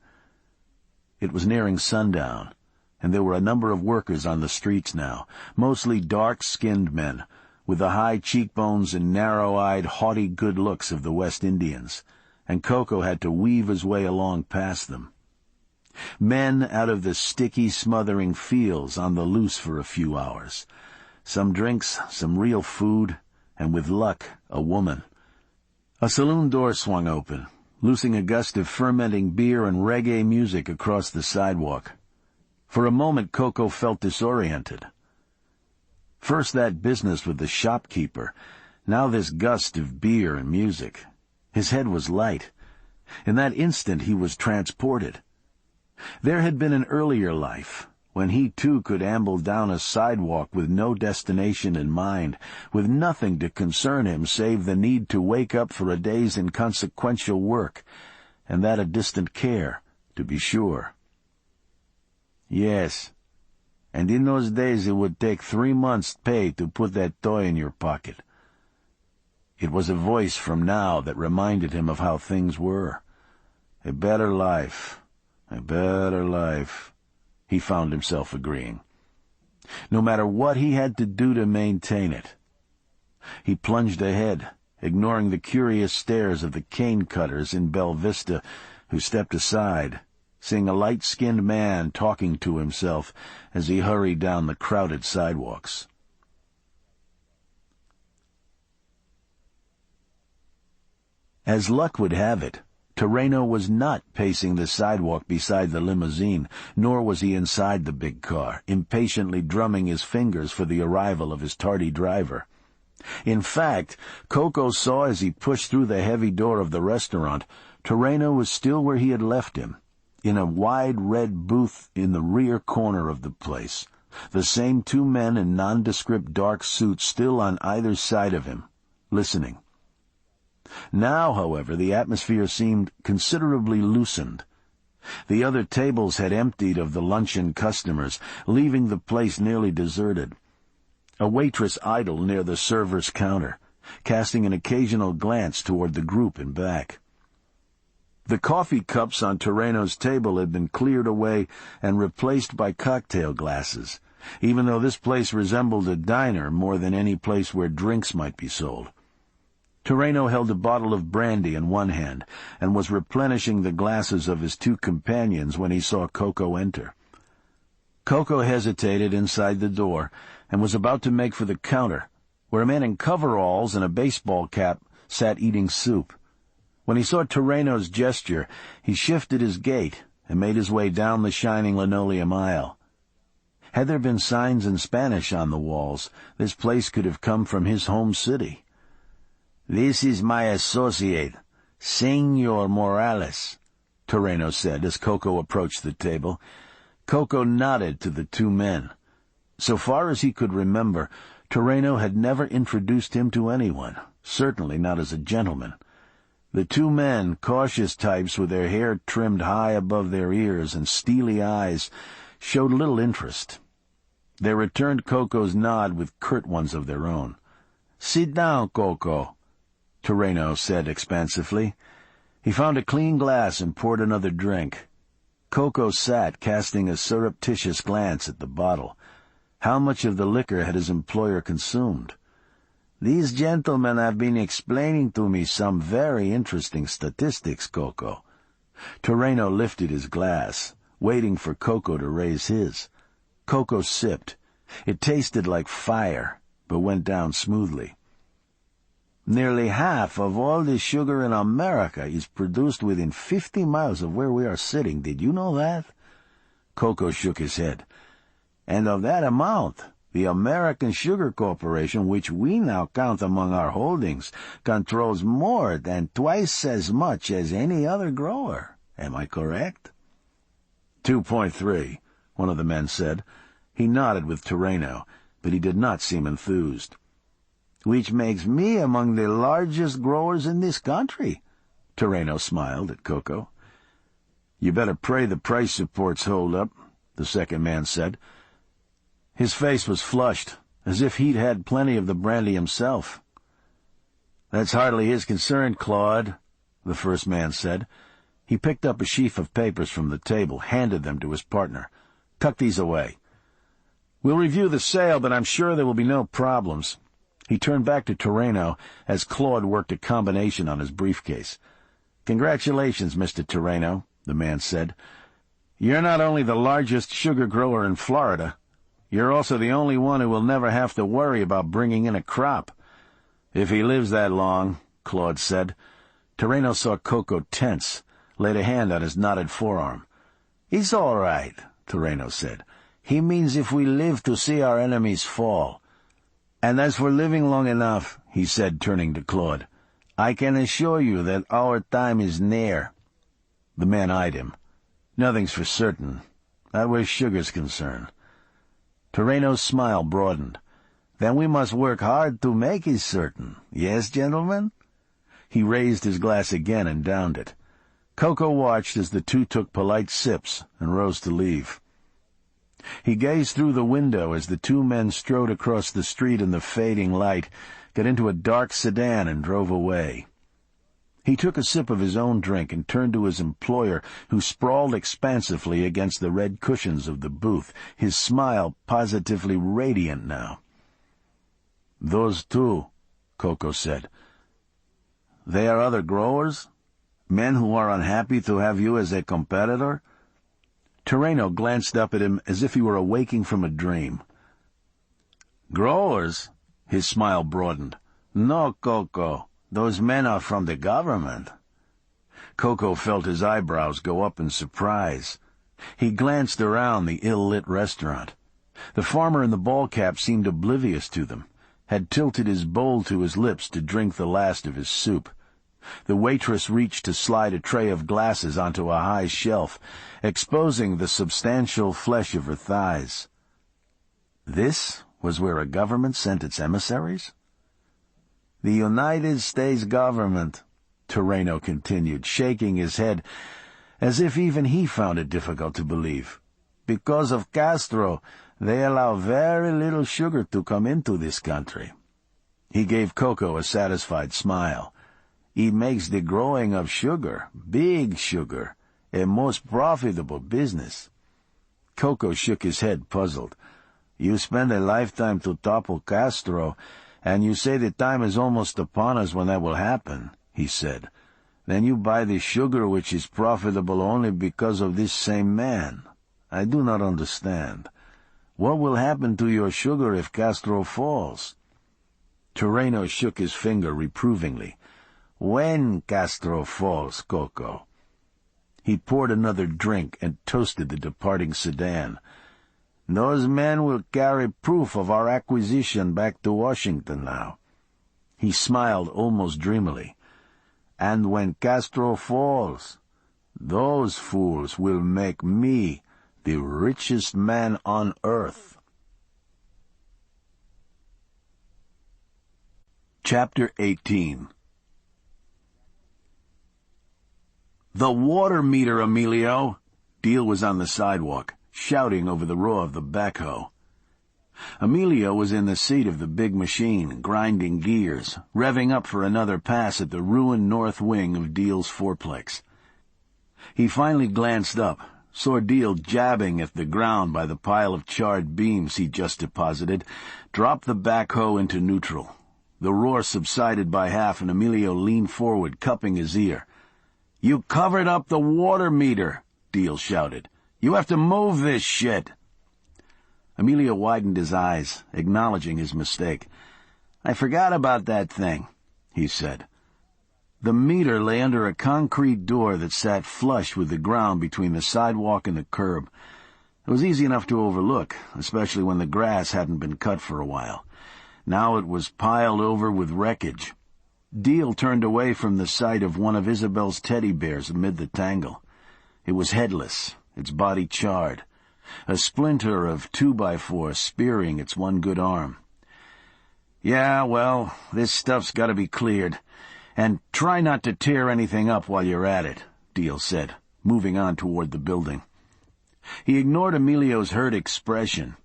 It was nearing sundown, and there were a number of workers on the streets now, mostly dark-skinned men, with the high cheekbones and narrow-eyed, haughty good looks of the West Indians, and Coco had to weave his way along past them. Men out of the sticky, smothering fields on the loose for a few hours. Some drinks, some real food, and with luck, a woman. A saloon door swung open, loosing a gust of fermenting beer and reggae music across the sidewalk. For a moment, Coco felt disoriented. First that business with the shopkeeper, now this gust of beer and music. His head was light. In that instant he was transported. There had been an earlier life, when he too could amble down a sidewalk with no destination in mind, with nothing to concern him save the need to wake up for a day's inconsequential work, and that a distant care, to be sure. Yes, and in those days it would take 3 months' pay to put that toy in your pocket. It was a voice from now that reminded him of how things were. A better life, he found himself agreeing. No matter what he had to do to maintain it. He plunged ahead, ignoring the curious stares of the cane cutters in Bella Vista, who stepped aside, seeing a light-skinned man talking to himself as he hurried down the crowded sidewalks. As luck would have it, Terreno was not pacing the sidewalk beside the limousine, nor was he inside the big car, impatiently drumming his fingers for the arrival of his tardy driver. In fact, Coco saw as he pushed through the heavy door of the restaurant, Terreno was still where he had left him, in a wide red booth in the rear corner of the place, the same 2 men in nondescript dark suits still on either side of him, listening. Now, however, the atmosphere seemed considerably loosened. The other tables had emptied of the luncheon customers, leaving the place nearly deserted. A waitress idled near the server's counter, casting an occasional glance toward the group in back. The coffee cups on Terreno's table had been cleared away and replaced by cocktail glasses, even though this place resembled a diner more than any place where drinks might be sold. Terreno held a bottle of brandy in one hand and was replenishing the glasses of his 2 companions when he saw Coco enter. Coco hesitated inside the door and was about to make for the counter, where a man in coveralls and a baseball cap sat eating soup. When he saw Terreno's gesture, he shifted his gait and made his way down the shining linoleum aisle. Had there been signs in Spanish on the walls, this place could have come from his home city. "This is my associate, Senor Morales," Terreno said as Coco approached the table. Coco nodded to the 2 men. So far as he could remember, Terreno had never introduced him to anyone, certainly not as a gentleman. The 2 men, cautious types with their hair trimmed high above their ears and steely eyes, showed little interest. They returned Coco's nod with curt ones of their own. "Sit down, Coco," Terreno said expansively. He found a clean glass and poured another drink. Coco sat, casting a surreptitious glance at the bottle. How much of the liquor had his employer consumed? These gentlemen have been explaining to me some very interesting statistics, Coco." Terreno lifted his glass, waiting for Coco to raise his. Coco sipped. It tasted like fire, but went down smoothly. "Nearly half of all the sugar in America is produced within 50 miles of where we are sitting. Did you know that?" Coco shook his head. "And of that amount, the American Sugar Corporation, which we now count among our holdings, controls more than twice as much as any other grower. Am I correct?" 2.3, one of the men said. He nodded with Terreno, but he did not seem enthused. "Which makes me among the largest growers in this country." Terreno smiled at Coco. "You better pray the price supports hold up," the second man said. His face was flushed, as if he'd had plenty of the brandy himself. "That's hardly his concern, Claude," the first man said. He picked up a sheaf of papers from the table, handed them to his partner. "Tuck these away. We'll review the sale, but I'm sure there will be no problems." He turned back to Terreno as Claude worked a combination on his briefcase. "Congratulations, Mr. Terreno," the man said. "You're not only the largest sugar grower in Florida, you're also the only one who will never have to worry about bringing in a crop." "If he lives that long," Claude said. Terreno saw Coco tense, laid a hand on his knotted forearm. "It's all right," Terreno said. "He means if we live to see our enemies fall. And as for living long enough," he said, turning to Claude, "I can assure you that our time is near." The man eyed him. "Nothing's for certain, not where sugar's concerned." Terreno's smile broadened. "Then we must work hard to make it certain. Yes, gentlemen?" He raised his glass again and downed it. Coco watched as the two took polite sips and rose to leave. He gazed through the window as the two men strode across the street in the fading light, got into a dark sedan, and drove away. He took a sip of his own drink and turned to his employer, who sprawled expansively against the red cushions of the booth, his smile positively radiant now. "Those two," Coco said. "They are other growers? Men who are unhappy to have you as a competitor?" Terreno glanced up at him as if he were awaking from a dream. "Growers?" His smile broadened. "No, Coco. Those men are from the government." Coco felt his eyebrows go up in surprise. He glanced around the ill-lit restaurant. The farmer in the ball cap seemed oblivious to them, had tilted his bowl to his lips to drink the last of his soup. The waitress reached to slide a tray of glasses onto a high shelf, exposing the substantial flesh of her thighs. This was where a government sent its emissaries? "The United States government," Terreno continued, shaking his head, as if even he found it difficult to believe. "Because of Castro, they allow very little sugar to come into this country." He gave Coco a satisfied smile. "It makes the growing of sugar, big sugar, a most profitable business." Coco shook his head, puzzled. "You spend a lifetime to topple Castro, and you say the time is almost upon us when that will happen," he said. "Then you buy the sugar which is profitable only because of this same man. I do not understand. What will happen to your sugar if Castro falls?" Terreno shook his finger reprovingly. "When Castro falls, Coco." He poured another drink and toasted the departing sedan. "Those men will carry proof of our acquisition back to Washington now." He smiled almost dreamily. "And when Castro falls, those fools will make me the richest man on earth." Chapter 18. "The water meter, Emilio!" Deal was on the sidewalk, shouting over the roar of the backhoe. Emilio was in the seat of the big machine, grinding gears, revving up for another pass at the ruined north wing of Deal's fourplex. He finally glanced up, saw Deal jabbing at the ground by the pile of charred beams he'd just deposited, dropped the backhoe into neutral. The roar subsided by half, and Emilio leaned forward, cupping his ear. "You covered up the water meter," Deal shouted. "You have to move this shit." Emilio widened his eyes, acknowledging his mistake. "I forgot about that thing," he said. The meter lay under a concrete door that sat flush with the ground between the sidewalk and the curb. It was easy enough to overlook, especially when the grass hadn't been cut for a while. Now it was piled over with wreckage. Deal turned away from the sight of one of Isabel's teddy bears amid the tangle. It was headless, its body charred, a splinter of 2x4 spearing its one good arm. "Yeah, well, this stuff's got to be cleared. And try not to tear anything up while you're at it," Deal said, moving on toward the building. He ignored Emilio's hurt expression.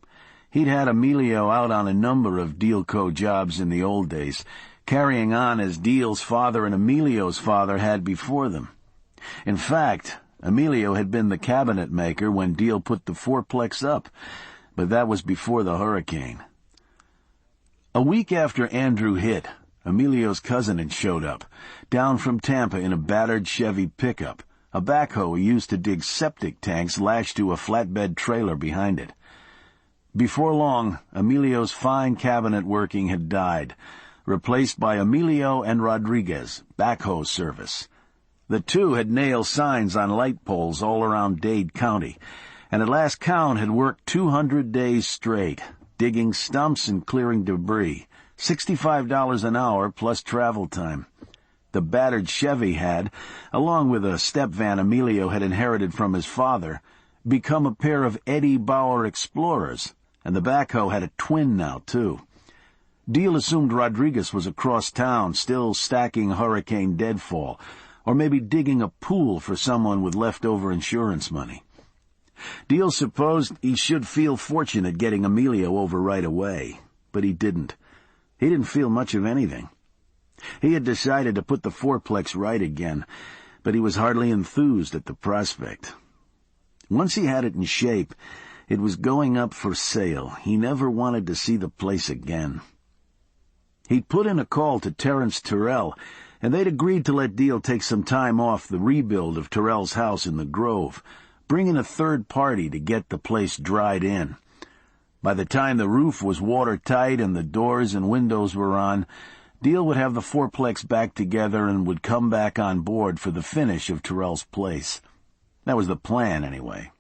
He'd had Emilio out on a number of Dealco jobs in the old days, carrying on as Deal's father and Emilio's father had before them. In fact, Emilio had been the cabinet maker when Deal put the fourplex up, but that was before the hurricane. A week after Andrew hit, Emilio's cousin had showed up, down from Tampa in a battered Chevy pickup, a backhoe he used to dig septic tanks lashed to a flatbed trailer behind it. Before long, Emilio's fine cabinet working had died, replaced by Emilio and Rodriguez, backhoe service. The two had nailed signs on light poles all around Dade County, and at last count had worked 200 days straight, digging stumps and clearing debris, $65 an hour plus travel time. The battered Chevy had, along with a step van Emilio had inherited from his father, become a pair of Eddie Bauer Explorers, and the backhoe had a twin now, too. Deal assumed Rodriguez was across town, still stacking hurricane deadfall, or maybe digging a pool for someone with leftover insurance money. Deal supposed he should feel fortunate getting Emilio over right away, but he didn't. He didn't feel much of anything. He had decided to put the fourplex right again, but he was hardly enthused at the prospect. Once he had it in shape, it was going up for sale. He never wanted to see the place again. He'd put in a call to Terence Terrell, and they'd agreed to let Deal take some time off the rebuild of Terrell's house in the Grove, bring in a third party to get the place dried in. By the time the roof was watertight and the doors and windows were on, Deal would have the fourplex back together and would come back on board for the finish of Terrell's place. That was the plan, anyway.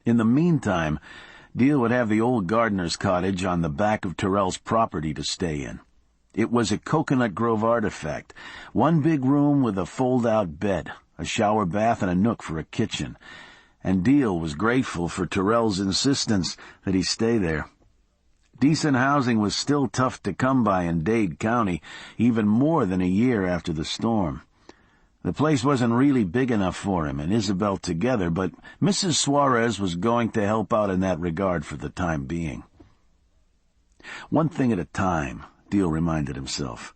In the meantime, Deal would have the old gardener's cottage on the back of Terrell's property to stay in. It was a Coconut Grove artifact, one big room with a fold-out bed, a shower bath, and a nook for a kitchen. And Deal was grateful for Terrell's insistence that he stay there. Decent housing was still tough to come by in Dade County, even more than a year after the storm. The place wasn't really big enough for him and Isabel together, but Mrs. Suarez was going to help out in that regard for the time being. One thing at a time, Deal reminded himself.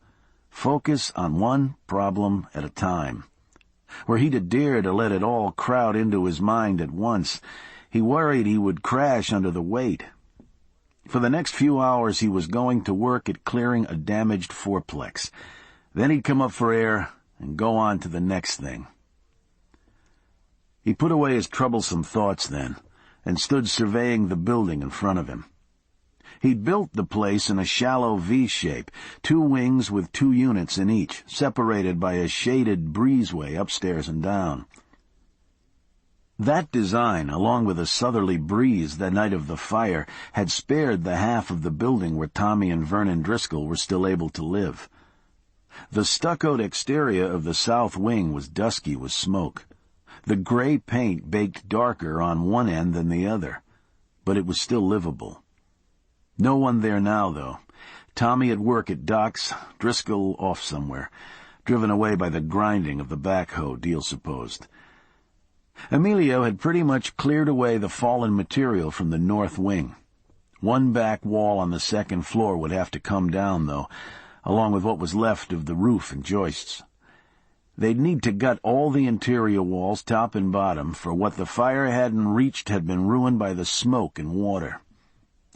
Focus on one problem at a time. Were he to dare to let it all crowd into his mind at once, he worried he would crash under the weight. For the next few hours he was going to work at clearing a damaged fourplex. Then he'd come up for air and go on to the next thing. He put away his troublesome thoughts then, and stood surveying the building in front of him. He'd built the place in a shallow V-shape, 2 wings with 2 units in each, separated by a shaded breezeway upstairs and down. That design, along with a southerly breeze the night of the fire, had spared the half of the building where Tommy and Vernon Driscoll were still able to live. The stuccoed exterior of the south wing was dusky with smoke. The gray paint baked darker on one end than the other, but it was still livable. No one there now, though. Tommy at work at docks, Driscoll off somewhere, driven away by the grinding of the backhoe, Deal supposed. Emilio had pretty much cleared away the fallen material from the north wing. One back wall on the second floor would have to come down, though, along with what was left of the roof and joists. They'd need to gut all the interior walls, top and bottom, for what the fire hadn't reached had been ruined by the smoke and water.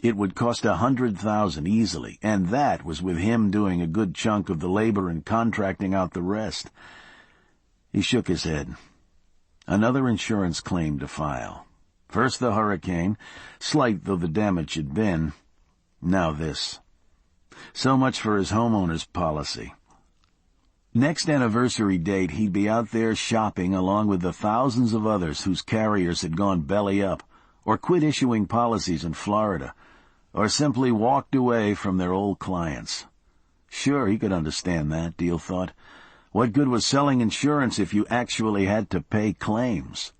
It would cost $100,000 easily, and that was with him doing a good chunk of the labor and contracting out the rest. He shook his head. Another insurance claim to file. First the hurricane, slight though the damage had been. Now this. So much for his homeowner's policy. Next anniversary date, he'd be out there shopping along with the thousands of others whose carriers had gone belly up, or quit issuing policies in Florida, or simply walked away from their old clients. Sure, he could understand that, Deal thought. What good was selling insurance if you actually had to pay claims?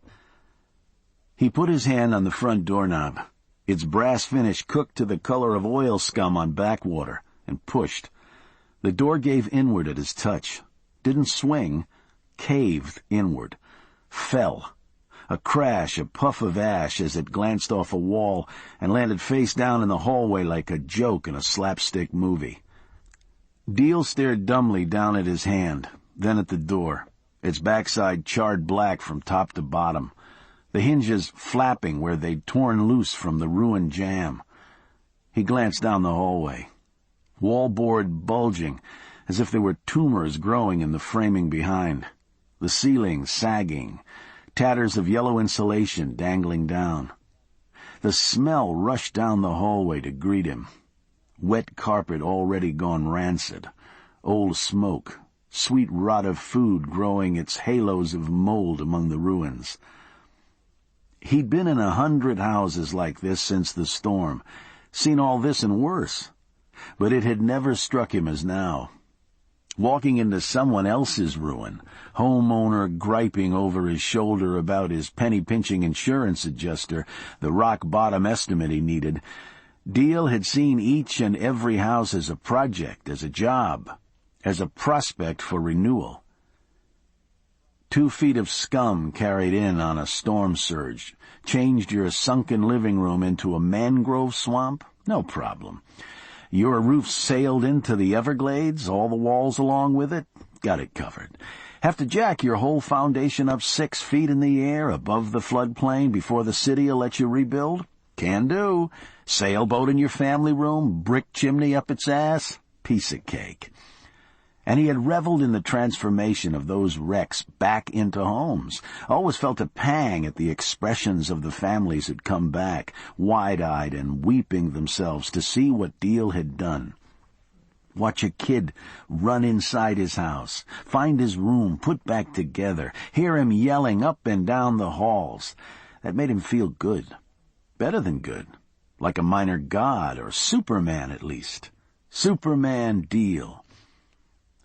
He put his hand on the front doorknob, its brass finish cooked to the color of oil scum on backwater, and pushed. The door gave inward at his touch. Didn't swing, caved inward. Fell. A crash, a puff of ash as it glanced off a wall and landed face down in the hallway like a joke in a slapstick movie. Deal stared dumbly down at his hand, then at the door, its backside charred black from top to bottom, the hinges flapping where they'd torn loose from the ruined jam. He glanced down the hallway. Wallboard bulging, as if there were tumors growing in the framing behind. The ceiling sagging, tatters of yellow insulation dangling down. The smell rushed down the hallway to greet him. Wet carpet already gone rancid, old smoke, sweet rot of food growing its halos of mold among the ruins. He'd been in 100 houses like this since the storm, seen all this and worse, but it had never struck him as now. Walking into someone else's ruin, homeowner griping over his shoulder about his penny-pinching insurance adjuster, the rock-bottom estimate he needed, Deal had seen each and every house as a project, as a job, as a prospect for renewal. 2 feet of scum carried in on a storm surge changed your sunken living room into a mangrove swamp? No problem. Your roof sailed into the Everglades, all the walls along with it? Got it covered. Have to jack your whole foundation up 6 feet in the air above the floodplain before the city'll let you rebuild? Can do. Sailboat in your family room, brick chimney up its ass? Piece of cake. And he had reveled in the transformation of those wrecks back into homes, always felt a pang at the expressions of the families who'd come back, wide-eyed and weeping themselves to see what Deal had done. Watch a kid run inside his house, find his room put back together, hear him yelling up and down the halls. That made him feel good. Better than good. Like a minor god, or Superman at least. Superman Deal.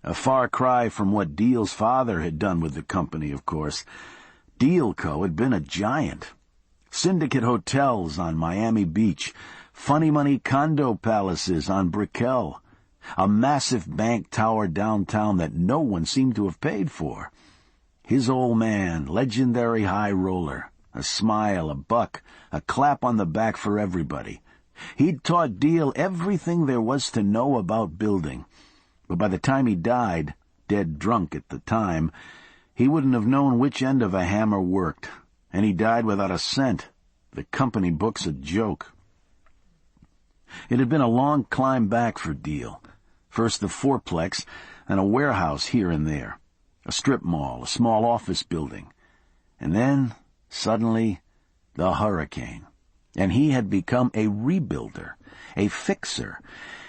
A far cry from what Deal's father had done with the company, of course. Deal Co. had been a giant. Syndicate hotels on Miami Beach, funny money condo palaces on Brickell, a massive bank tower downtown that no one seemed to have paid for. His old man, legendary high roller, a smile, a buck, a clap on the back for everybody. He'd taught Deal everything there was to know about building. But by the time he died, dead drunk at the time, he wouldn't have known which end of a hammer worked, and he died without a cent. The company book's a joke. It had been a long climb back for Deal. First the fourplex, and a warehouse here and there, a strip mall, a small office building. And then, suddenly, the hurricane. And he had become a rebuilder, a fixer.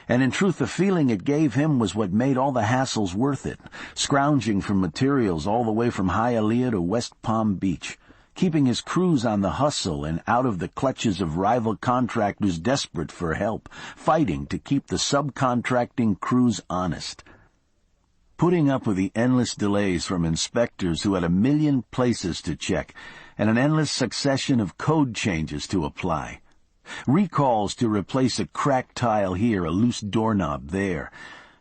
And in truth, the feeling it gave him was what made all the hassles worth it, scrounging for materials all the way from Hialeah to West Palm Beach, keeping his crews on the hustle and out of the clutches of rival contractors desperate for help, fighting to keep the subcontracting crews honest, putting up with the endless delays from inspectors who had 1 million places to check and an endless succession of code changes to apply. Recalls to replace a cracked tile here, a loose doorknob there.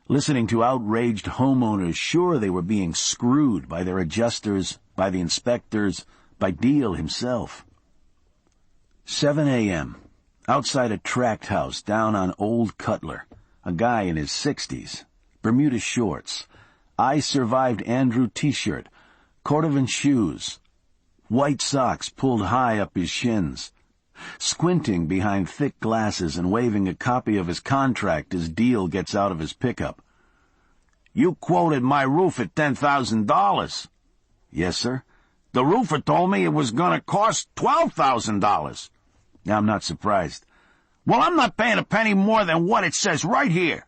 Listening to outraged homeowners sure they were being screwed by their adjusters, by the inspectors, by Deal himself. 7 a.m. Outside a tract house down on Old Cutler. A guy in his 60s. Bermuda shorts. I Survived Andrew t-shirt. Cordovan shoes. White socks pulled high up his shins. squinting behind thick glasses and waving a copy of his contract as Deal gets out of his pickup. "You quoted my roof at $10,000. "Yes, sir." "The roofer told me it was going to cost $12,000. "I'm not surprised." "Well, I'm not paying a penny more than what it says right here."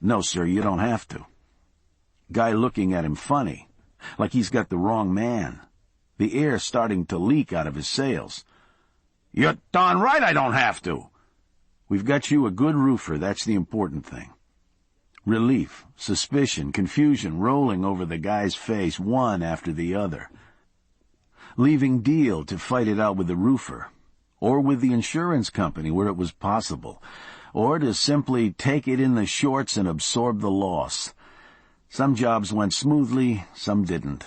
"No, sir, you don't have to." Guy looking at him funny, like he's got the wrong man. The air starting to leak out of his sails. "You're darn right I don't have to." "We've got you a good roofer, that's the important thing." Relief, suspicion, confusion rolling over the guy's face, one after the other. Leaving Deal to fight it out with the roofer, or with the insurance company where it was possible, or to simply take it in the shorts and absorb the loss. Some jobs went smoothly, some didn't.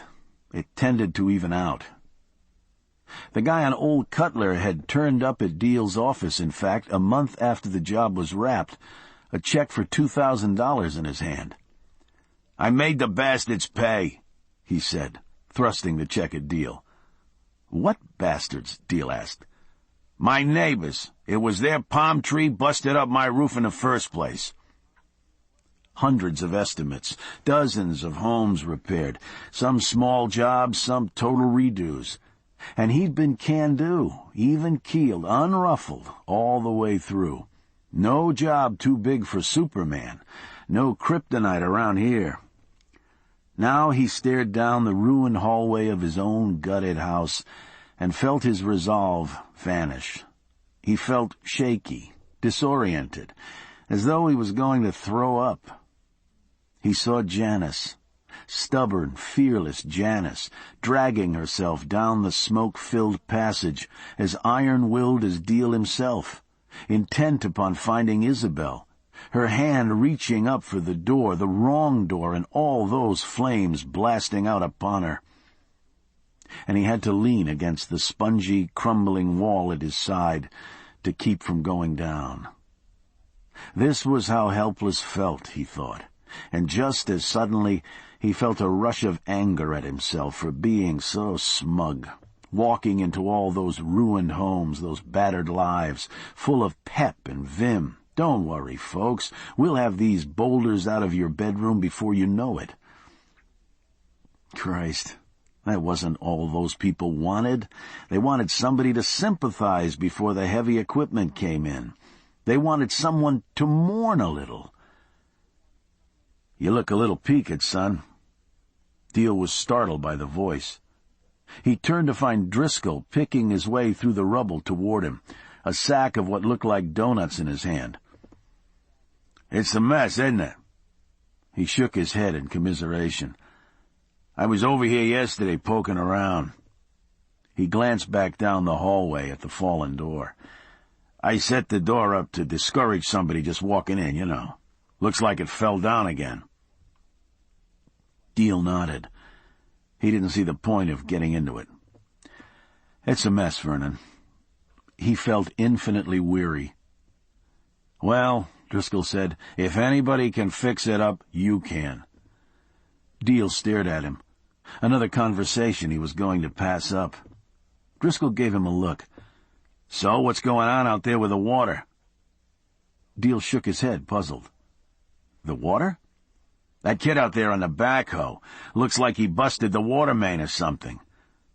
It tended to even out. The guy on Old Cutler had turned up at Deal's office, in fact, a month after the job was wrapped, a check for $2,000 in his hand. "I made the bastards pay," he said, thrusting the check at Deal. "What bastards?" Deal asked. "My neighbors. It was their palm tree busted up my roof in the first place." Hundreds of estimates, dozens of homes repaired, some small jobs, some total redos. And he'd been can-do, even-keeled, unruffled, all the way through. No job too big for Superman, no kryptonite around here. Now he stared down the ruined hallway of his own gutted house and felt his resolve vanish. He felt shaky, disoriented, as though he was going to throw up. He saw Janice, stubborn, fearless Janice, dragging herself down the smoke-filled passage, as iron-willed as Deal himself, intent upon finding Isabel, her hand reaching up for the door, the wrong door, and all those flames blasting out upon her. And he had to lean against the spongy, crumbling wall at his side to keep from going down. This was how helpless felt, he thought, and just as suddenly he felt a rush of anger at himself for being so smug, walking into all those ruined homes, those battered lives, full of pep and vim. Don't worry, folks. We'll have these boulders out of your bedroom before you know it. Christ, that wasn't all those people wanted. They wanted somebody to sympathize before the heavy equipment came in. They wanted someone to mourn a little. "You look a little peaked, son." Deal was startled by the voice. He turned to find Driscoll picking his way through the rubble toward him, a sack of what looked like donuts in his hand. "It's a mess, isn't it?" He shook his head in commiseration. "I was over here yesterday poking around." He glanced back down the hallway at the fallen door. "I set the door up to discourage somebody just walking in, you know. Looks like it fell down again." Deal nodded. He didn't see the point of getting into it. "It's a mess, Vernon." He felt infinitely weary. "Well," Driscoll said, "if anybody can fix it up, you can." Deal stared at him. Another conversation he was going to pass up. Driscoll gave him a look. "So, what's going on out there with the water?" Deal shook his head, puzzled. "The water?" "That kid out there on the backhoe. Looks like he busted the water main or something."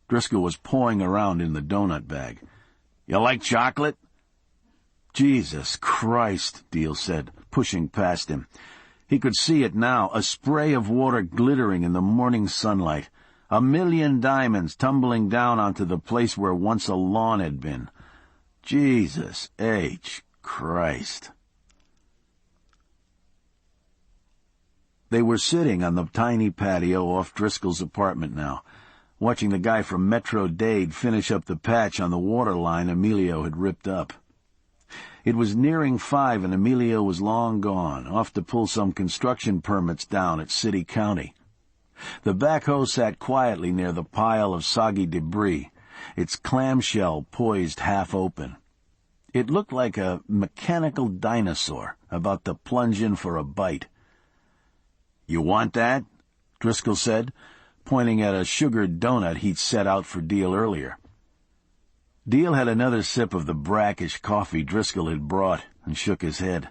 Driscoll was pawing around in the donut bag. "You like chocolate?" "Jesus Christ," Deal said, pushing past him. He could see it now, a spray of water glittering in the morning sunlight, 1,000,000 diamonds tumbling down onto the place where once a lawn had been. Jesus H. Christ. They were sitting on the tiny patio off Driscoll's apartment now, watching the guy from Metro Dade finish up the patch on the water line Emilio had ripped up. It was nearing 5 and Emilio was long gone, off to pull some construction permits down at City County. The backhoe sat quietly near the pile of soggy debris, its clamshell poised half open. It looked like a mechanical dinosaur about to plunge in for a bite. "You want that?" Driscoll said, pointing at a sugared donut he'd set out for Deal earlier. Deal had another sip of the brackish coffee Driscoll had brought and shook his head.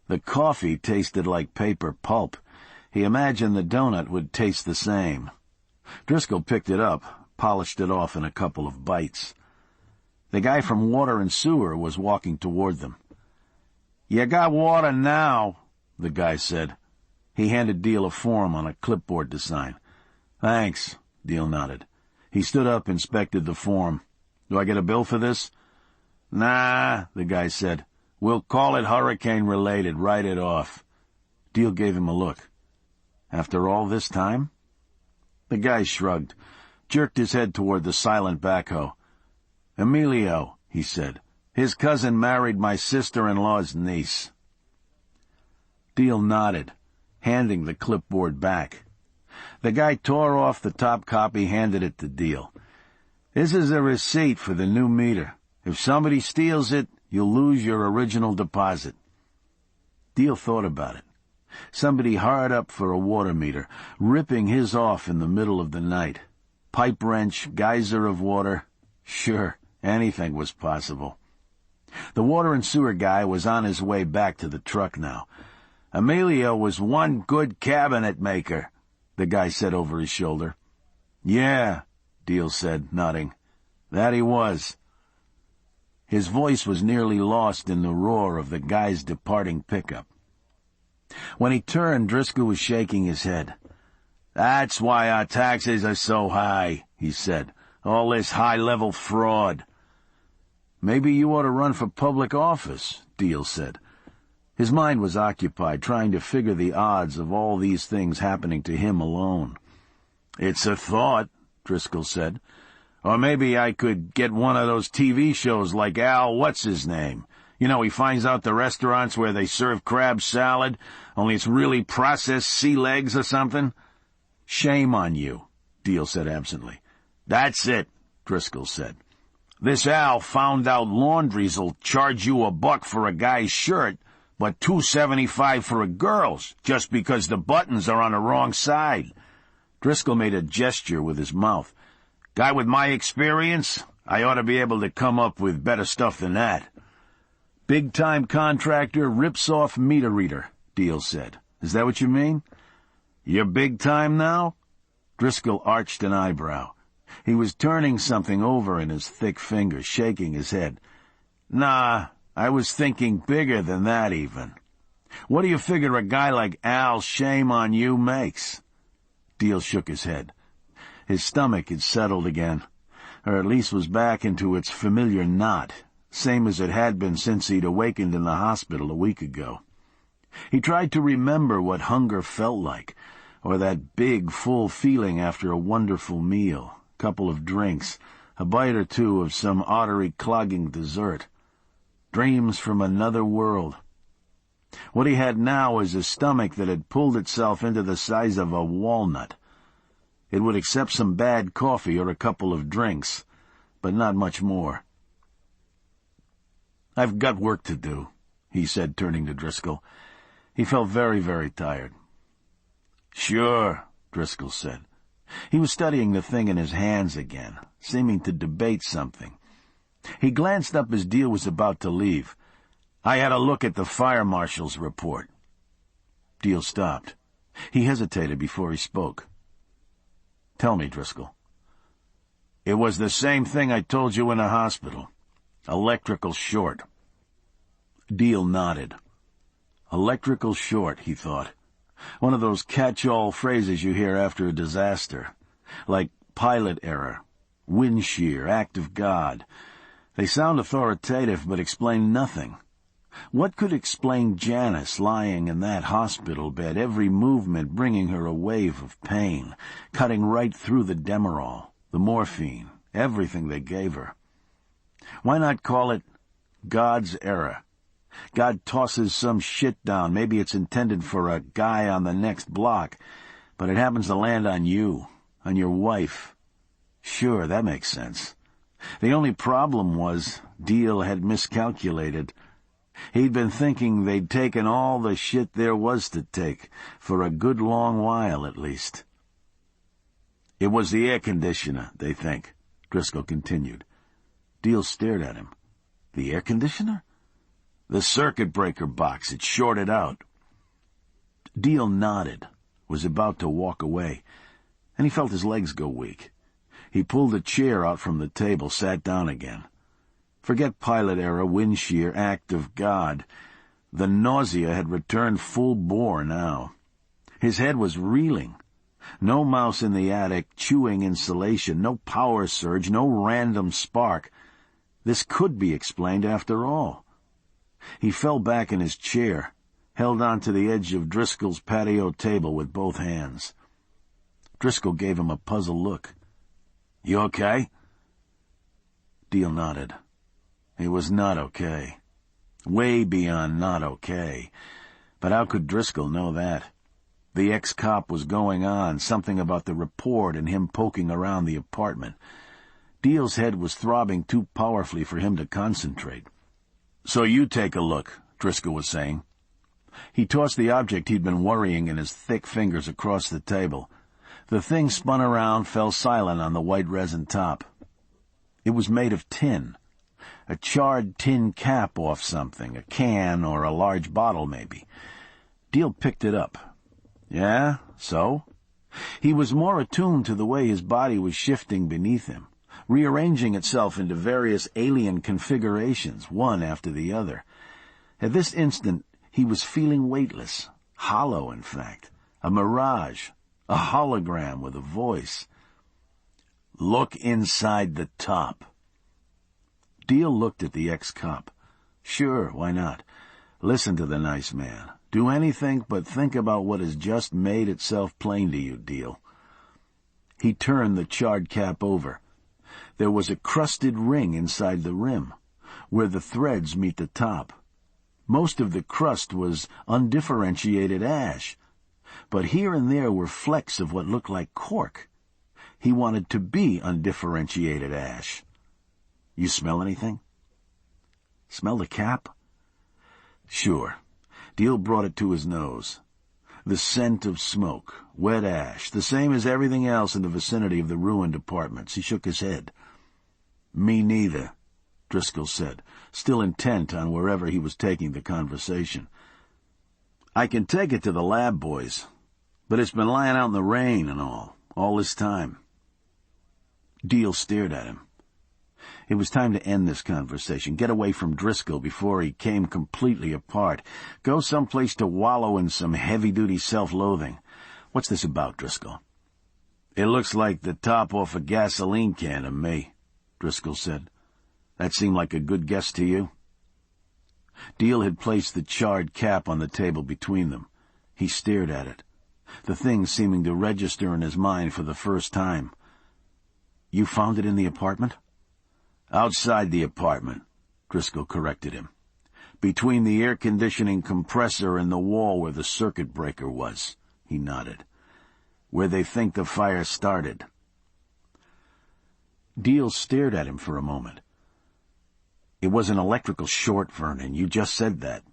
The coffee tasted like paper pulp. He imagined the donut would taste the same. Driscoll picked it up, polished it off in a couple of bites. The guy from Water and Sewer was walking toward them. "You got water now," the guy said. He handed Deal a form on a clipboard to sign. "Thanks," Deal nodded. He stood up, inspected the form. "Do I get a bill for this?" "Nah," the guy said. "We'll call it hurricane-related. Write it off." Deal gave him a look. "After all this time?" The guy shrugged, jerked his head toward the silent backhoe. "Emilio," he said. "His cousin married my sister-in-law's niece." Deal nodded, handing the clipboard back. The guy tore off the top copy, handed it to Deal. "This is a receipt for the new meter. If somebody steals it, you'll lose your original deposit." Deal thought about it. Somebody hard up for a water meter, ripping his off in the middle of the night. Pipe wrench, geyser of water. Sure, anything was possible. The Water and Sewer guy was on his way back to the truck now. "Emilio was one good cabinet maker," the guy said over his shoulder. "Yeah," Deal said, nodding. "That he was." His voice was nearly lost in the roar of the guy's departing pickup. When he turned, Driscoll was shaking his head. "That's why our taxes are so high," he said. "All this high-level fraud." "Maybe you ought to run for public office," Deal said. His mind was occupied trying to figure the odds of all these things happening to him alone. "It's a thought," Driscoll said. "Or maybe I could get one of those TV shows like Al What's-His-Name. You know, he finds out the restaurants where they serve crab salad, only it's really processed sea legs or something." "Shame on you," Deal said absently. "That's it," Driscoll said. "This Al found out laundries'll charge you $1 for a guy's shirt, but $2.75 for a girl's, just because the buttons are on the wrong side." Driscoll made a gesture with his mouth. "Guy with my experience, I ought to be able to come up with better stuff than that." "Big-time contractor rips off meter reader," Deal said. "Is that what you mean?" "You're big-time now?" Driscoll arched an eyebrow. He was turning something over in his thick fingers, shaking his head. "Nah, I was thinking bigger than that even. What do you figure a guy like Al, shame on you, makes?" Deal shook his head. His stomach had settled again, or at least was back into its familiar knot, same as it had been since he'd awakened in the hospital a week ago. He tried to remember what hunger felt like, or that big, full feeling after a wonderful meal, couple of drinks, a bite or two of some artery-clogging dessert. Dreams from another world. What he had now was a stomach that had pulled itself into the size of a walnut. It would accept some bad coffee or a couple of drinks, but not much more. "I've got work to do," he said, turning to Driscoll. He felt very, very tired. "Sure," Driscoll said. He was studying the thing in his hands again, seeming to debate something. He glanced up as Deal was about to leave. "I had a look at the fire marshal's report." Deal stopped. He hesitated before he spoke. "Tell me, Driscoll." "It was the same thing I told you in the hospital. Electrical short." Deal nodded. Electrical short, he thought. One of those catch-all phrases you hear after a disaster. Like pilot error, wind shear, act of God. They sound authoritative but explain nothing. What could explain Janice lying in that hospital bed, every movement bringing her a wave of pain, cutting right through the Demerol, the morphine, everything they gave her? Why not call it God's error? God tosses some shit down. Maybe it's intended for a guy on the next block, but it happens to land on you, on your wife. Sure, that makes sense. The only problem was Deal had miscalculated. He'd been thinking they'd taken all the shit there was to take, for a good long while at least. "It was the air conditioner, they think," Driscoll continued. Deal stared at him. The air conditioner? The circuit breaker box. It shorted out. Deal nodded, was about to walk away, and he felt his legs go weak. He pulled a chair out from the table, sat down again. Forget pilot era, wind shear, act of God. The nausea had returned full bore now. His head was reeling. No mouse in the attic, chewing insulation, no power surge, no random spark. This could be explained after all. He fell back in his chair, held on to the edge of Driscoll's patio table with both hands. Driscoll gave him a puzzled look. "You okay?" Deal nodded. He was not okay. Way beyond not okay. But how could Driscoll know that? The ex-cop was going on, something about the report and him poking around the apartment. Deal's head was throbbing too powerfully for him to concentrate. "So you take a look," Driscoll was saying. He tossed the object he'd been worrying in his thick fingers across the table. The thing spun around, fell silent on the white resin top. It was made of tin. A charred tin cap off something, a can or a large bottle maybe. Deal picked it up. Yeah, so? He was more attuned to the way his body was shifting beneath him, rearranging itself into various alien configurations, one after the other. At this instant, he was feeling weightless, hollow, in fact, a mirage, a hologram with a voice. "Look inside the top." Deal looked at the ex-cop. Sure, why not? Listen to the nice man. Do anything but think about what has just made itself plain to you, Deal. He turned the charred cap over. There was a crusted ring inside the rim, where the threads meet the top. Most of the crust was undifferentiated ash, but here and there were flecks of what looked like cork. He wanted to be undifferentiated ash. "You smell anything?" "Smell the cap?" Sure. Deal brought it to his nose. The scent of smoke, wet ash, the same as everything else in the vicinity of the ruined apartments. He shook his head. "Me neither," Driscoll said, still intent on wherever he was taking the conversation. "I can take it to the lab, boys, but it's been lying out in the rain and all this time." Deal stared at him. It was time to end this conversation, get away from Driscoll before he came completely apart, go someplace to wallow in some heavy-duty self-loathing. "What's this about, Driscoll?" "It looks like the top off a gasoline can to me," Driscoll said. "That seemed like a good guess to you?" Deal had placed the charred cap on the table between them. He stared at it, the thing seeming to register in his mind for the first time. "You found it in the apartment?" "Outside the apartment," Driscoll corrected him. "Between the air-conditioning compressor and the wall where the circuit breaker was," he nodded. "Where they think the fire started." Deal stared at him for a moment. "It was an electrical short, Vernon. You just said that."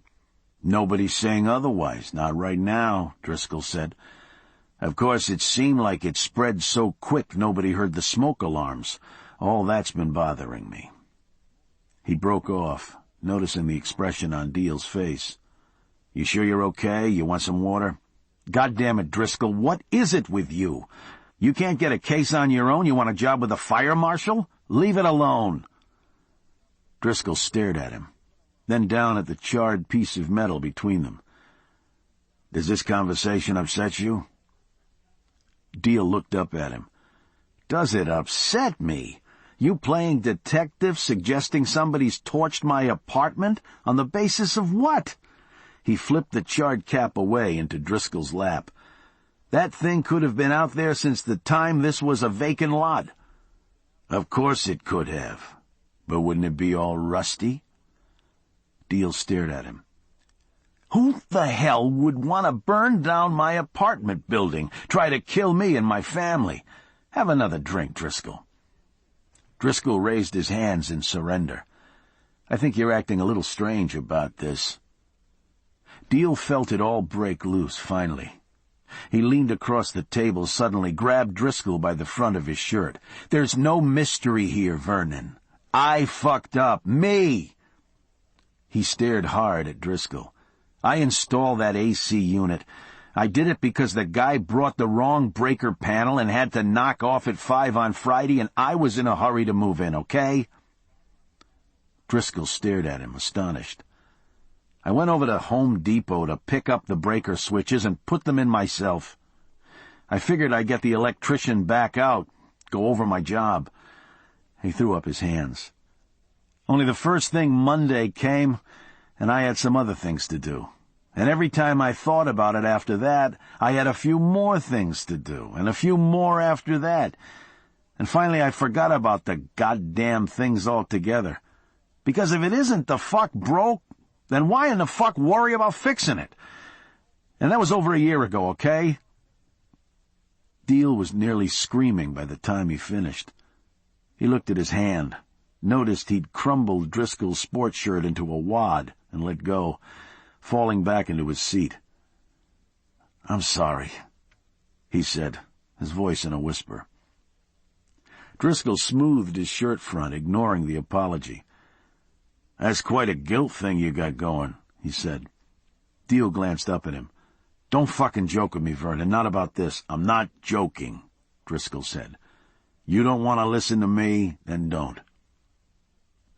"Nobody's saying otherwise, not right now," Driscoll said. "Of course, it seemed like it spread so quick nobody heard the smoke alarms. All that's been bothering me." He broke off, noticing the expression on Deal's face. "You sure you're okay? You want some water?" "God damn it, Driscoll, what is it with you? You can't get a case on your own? You want a job with the fire marshal? Leave it alone." Driscoll stared at him, then down at the charred piece of metal between them. "Does this conversation upset you?" Deal looked up at him. "Does it upset me? You playing detective, suggesting somebody's torched my apartment? On the basis of what?" He flipped the charred cap away into Driscoll's lap. "That thing could have been out there since the time this was a vacant lot." "Of course it could have. But wouldn't it be all rusty?" Deal stared at him. "Who the hell would want to burn down my apartment building, try to kill me and my family? Have another drink, Driscoll." Driscoll raised his hands in surrender. "I think you're acting a little strange about this." Deal felt it all break loose, finally. He leaned across the table suddenly, grabbed Driscoll by the front of his shirt. "There's no mystery here, Vernon. I fucked up. Me! He stared hard at Driscoll. I installed that AC unit. I did it because the guy brought the wrong breaker panel and had to knock off at 5 on Friday, and I was in a hurry to move in, okay? Driscoll stared at him, astonished. I went over to Home Depot to pick up the breaker switches and put them in myself. I figured I'd get the electrician back out, go over my job. He threw up his hands. Only the first thing Monday came, and I had some other things to do. And every time I thought about it after that, I had a few more things to do, and a few more after that. And finally I forgot about the goddamn things altogether. Because if it isn't the fuck broke, then why in the fuck worry about fixing it? And that was over a year ago, okay? Deal was nearly screaming by the time he finished. He looked at his hand, noticed he'd crumbled Driscoll's sports shirt into a wad, and let go, falling back into his seat. "I'm sorry," he said, his voice in a whisper. Driscoll smoothed his shirt front, ignoring the apology. "That's quite a guilt thing you got going," he said. Deal glanced up at him. "Don't fucking joke with me, Vernon, not about this." "I'm not joking," Driscoll said. "You don't want to listen to me, then don't."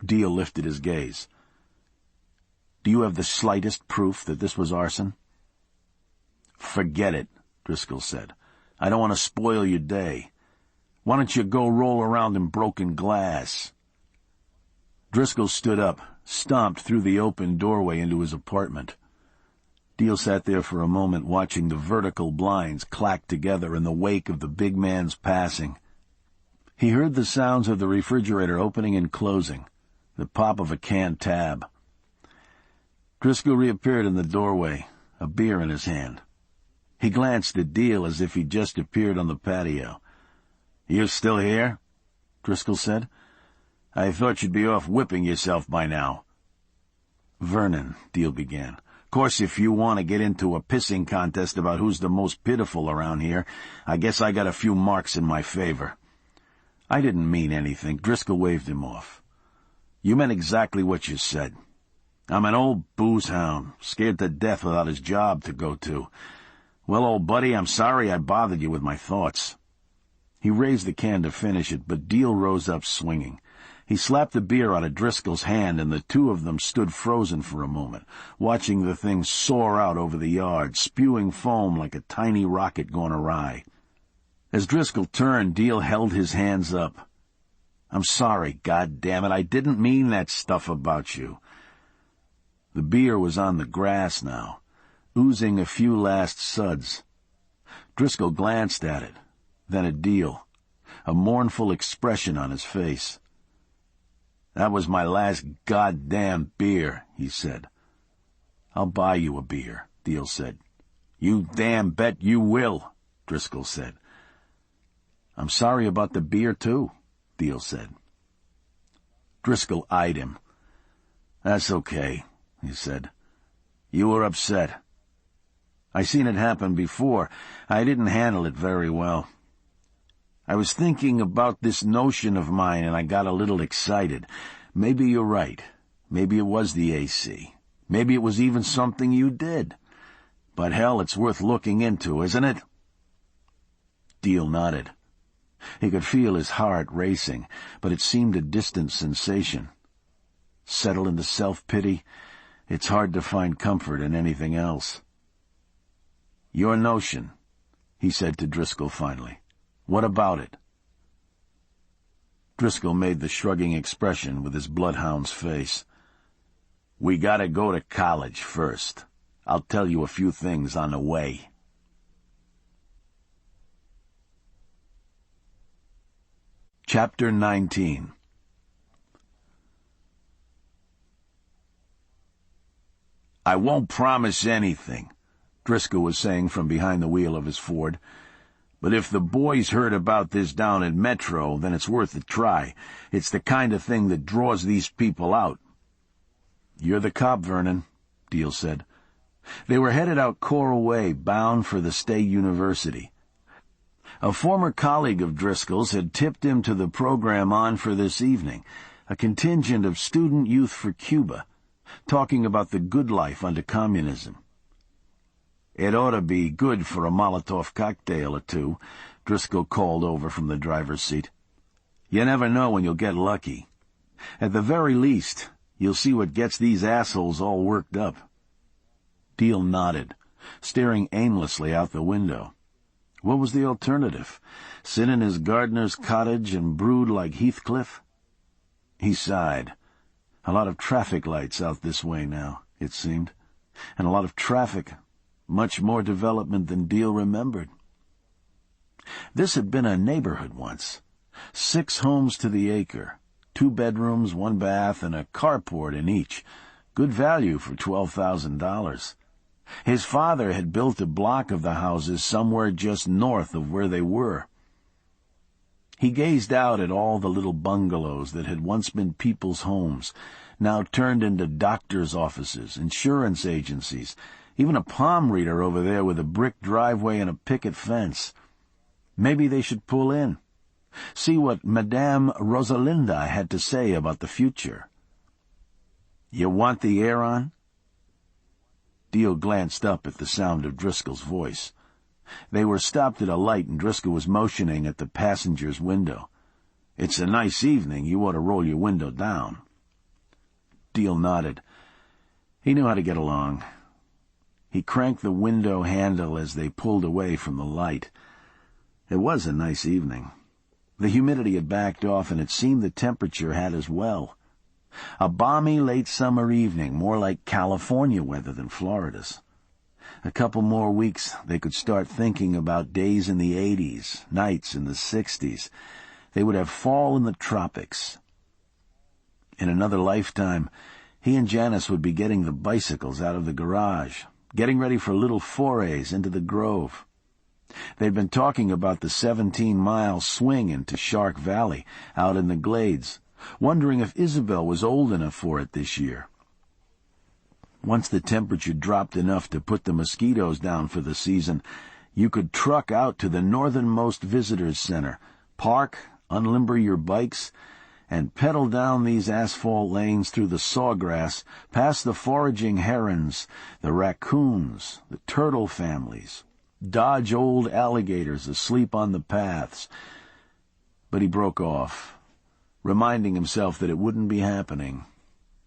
Deal lifted his gaze. "Do you have the slightest proof that this was arson?" "Forget it," Driscoll said. "I don't want to spoil your day. Why don't you go roll around in broken glass?" Driscoll stood up, stomped through the open doorway into his apartment. Deal sat there for a moment watching the vertical blinds clack together in the wake of the big man's passing. He heard the sounds of the refrigerator opening and closing, the pop of a can tab. Driscoll reappeared in the doorway, a beer in his hand. He glanced at Deal as if he'd just appeared on the patio. "You still here?" Driscoll said. "I thought you'd be off whipping yourself by now." "Vernon," Deal began. "Course, if you want to get into a pissing contest about who's the most pitiful around here, I guess I got a few marks in my favor." "I didn't mean anything." Driscoll waved him off. "You meant exactly what you said. I'm an old booze hound, scared to death without his job to go to. Well, old buddy, I'm sorry I bothered you with my thoughts." He raised the can to finish it, but Deal rose up swinging. He slapped the beer out of Driscoll's hand, and the two of them stood frozen for a moment, watching the thing soar out over the yard, spewing foam like a tiny rocket gone awry. As Driscoll turned, Deal held his hands up. "I'm sorry, goddammit, I didn't mean that stuff about you." The beer was on the grass now, oozing a few last suds. Driscoll glanced at it, then at Deal, a mournful expression on his face. "That was my last goddamn beer," he said. "I'll buy you a beer," Deal said. "You damn bet you will," Driscoll said. "I'm sorry about the beer, too," Deal said. Driscoll eyed him. "That's okay," he said. "You were upset. I seen it happen before. I didn't handle it very well. I was thinking about this notion of mine, and I got a little excited. Maybe you're right. Maybe it was the AC. Maybe it was even something you did. But hell, it's worth looking into, isn't it?" Deal nodded. He could feel his heart racing, but it seemed a distant sensation. Settle into self-pity, it's hard to find comfort in anything else. "Your notion," he said to Driscoll finally. "What about it?" Driscoll made the shrugging expression with his bloodhound's face. "We gotta go to college first. I'll tell you a few things on the way." Chapter 19. "I won't promise anything," Driscoll was saying from behind the wheel of his Ford. "But if the boys heard about this down at Metro, then it's worth a try. It's the kind of thing that draws these people out." "You're the cop, Vernon," Deal said. They were headed out Coral Way, bound for the State University. A former colleague of Driscoll's had tipped him to the program on for this evening, a contingent of Student Youth for Cuba, talking about the good life under communism. "It ought to be good for a Molotov cocktail or two," Driscoll called over from the driver's seat. "You never know when you'll get lucky. At the very least, you'll see what gets these assholes all worked up." Deal nodded, staring aimlessly out the window. What was the alternative? Sit in his gardener's cottage and brood like Heathcliff? He sighed. A lot of traffic lights out this way now, it seemed. And a lot of traffic, much more development than Deal remembered. This had been a neighborhood once. 6 homes to the acre, 2 bedrooms, 1 bath, and a carport in each. Good value for $12,000. His father had built a block of the houses somewhere just north of where they were. He gazed out at all the little bungalows that had once been people's homes, now turned into doctors' offices, insurance agencies, even a palm reader over there with a brick driveway and a picket fence. Maybe they should pull in, see what Madame Rosalinda had to say about the future. "You want the air on?" Deal glanced up at the sound of Driscoll's voice. They were stopped at a light, and Driscoll was motioning at the passenger's window. "It's a nice evening. You ought to roll your window down." Deal nodded. He knew how to get along. He cranked the window handle as they pulled away from the light. It was a nice evening. The humidity had backed off, and it seemed the temperature had as well. A balmy late summer evening, more like California weather than Florida's. A couple more weeks, they could start thinking about days in the 80s, nights in the 60s. They would have fall in the tropics. In another lifetime, he and Janice would be getting the bicycles out of the garage, getting ready for little forays into the Grove. They'd been talking about the 17-mile swing into Shark Valley, out in the Glades, wondering if Isabel was old enough for it this year. Once the temperature dropped enough to put the mosquitoes down for the season, you could truck out to the northernmost visitors center, park, unlimber your bikes, and pedal down these asphalt lanes through the sawgrass, past the foraging herons, the raccoons, the turtle families, dodge old alligators asleep on the paths. But he broke off, reminding himself that it wouldn't be happening,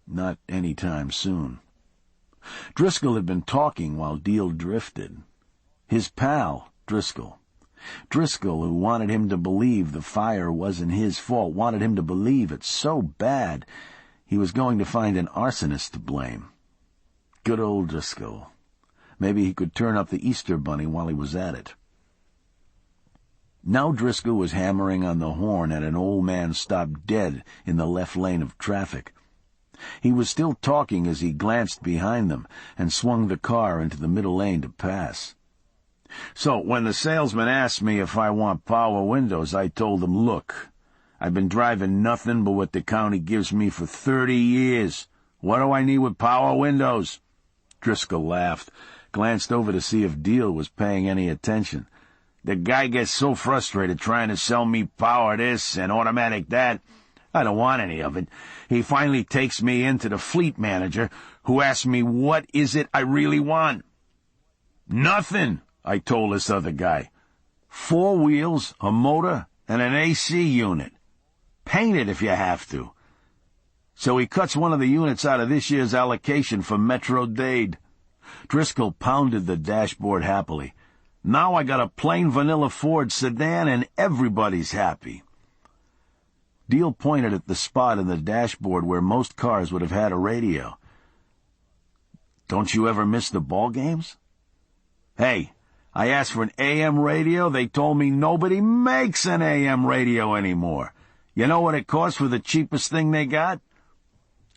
not any time soon. Driscoll had been talking while Deal drifted. His pal, Driscoll, who wanted him to believe the fire wasn't his fault, wanted him to believe it so bad he was going to find an arsonist to blame. Good old Driscoll. Maybe he could turn up the Easter Bunny while he was at it. Now Driscoll was hammering on the horn at an old man stopped dead in the left lane of traffic. He was still talking as he glanced behind them and swung the car into the middle lane to pass. "So when the salesman asked me if I want power windows, I told him, look, I've been driving nothing but what the county gives me for 30 years. What do I need with power windows?" Driscoll laughed, glanced over to see if Deal was paying any attention. "The guy gets so frustrated trying to sell me power this and automatic that. I don't want any of it. He finally takes me into the fleet manager, who asks me what is it I really want. Nothing, I told this other guy. 4 wheels, a motor, and an AC unit. Paint it if you have to. So he cuts one of the units out of this year's allocation for Metro-Dade." Driscoll pounded the dashboard happily. "Now I got a plain vanilla Ford sedan and everybody's happy." Deal pointed at the spot in the dashboard where most cars would have had a radio. "Don't you ever miss the ball games?" "Hey, I asked for an AM radio. They told me nobody makes an AM radio anymore. You know what it costs for the cheapest thing they got?"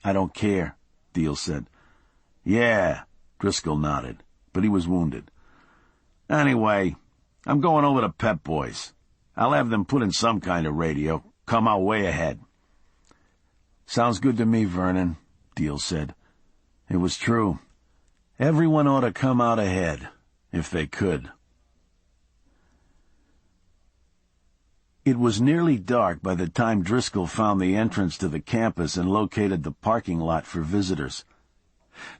"I don't care," Deal said. "Yeah," Driscoll nodded, but he was wounded. "Anyway, I'm going over to Pep Boys. I'll have them put in some kind of radio. Come out way ahead." "Sounds good to me, Vernon," Deal said. It was true. Everyone ought to come out ahead, if they could. It was nearly dark by the time Driscoll found the entrance to the campus and located the parking lot for visitors.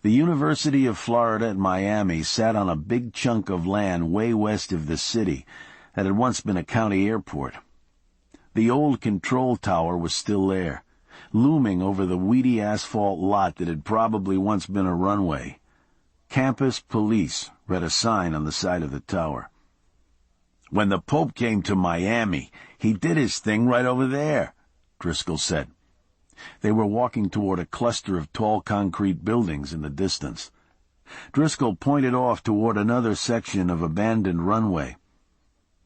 The University of Florida at Miami sat on a big chunk of land way west of the city that had once been a county airport. The old control tower was still there, looming over the weedy asphalt lot that had probably once been a runway. Campus Police read a sign on the side of the tower. "When the Pope came to Miami, he did his thing right over there," Driscoll said. They were walking toward a cluster of tall concrete buildings in the distance. Driscoll pointed off toward another section of abandoned runway.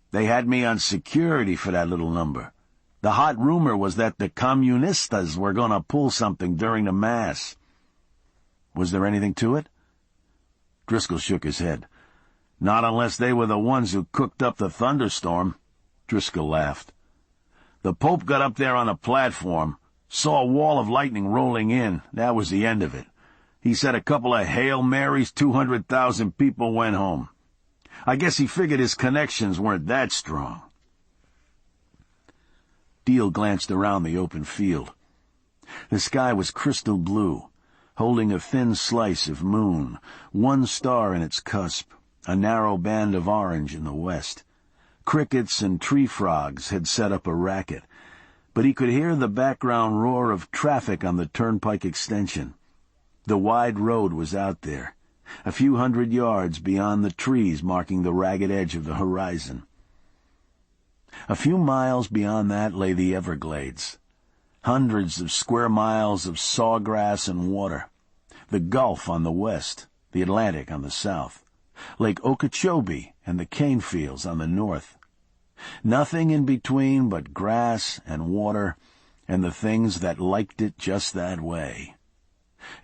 "They had me on security for that little number. The hot rumor was that the Comunistas were going to pull something during the Mass." "Was there anything to it?" Driscoll shook his head. "Not unless they were the ones who cooked up the thunderstorm." Driscoll laughed. "The Pope got up there on a platform, saw a wall of lightning rolling in. That was the end of it. He said a couple of Hail Marys, 200,000 people went home. I guess he figured his connections weren't that strong." Deal glanced around the open field. The sky was crystal blue, holding a thin slice of moon, one star in its cusp, a narrow band of orange in the west. Crickets and tree frogs had set up a racket, but he could hear the background roar of traffic on the turnpike extension. The wide road was out there, a few hundred yards beyond the trees marking the ragged edge of the horizon. A few miles beyond that lay the Everglades, hundreds of square miles of sawgrass and water, the Gulf on the west, the Atlantic on the south, Lake Okeechobee and the cane fields on the north. Nothing in between but grass and water and the things that liked it just that way.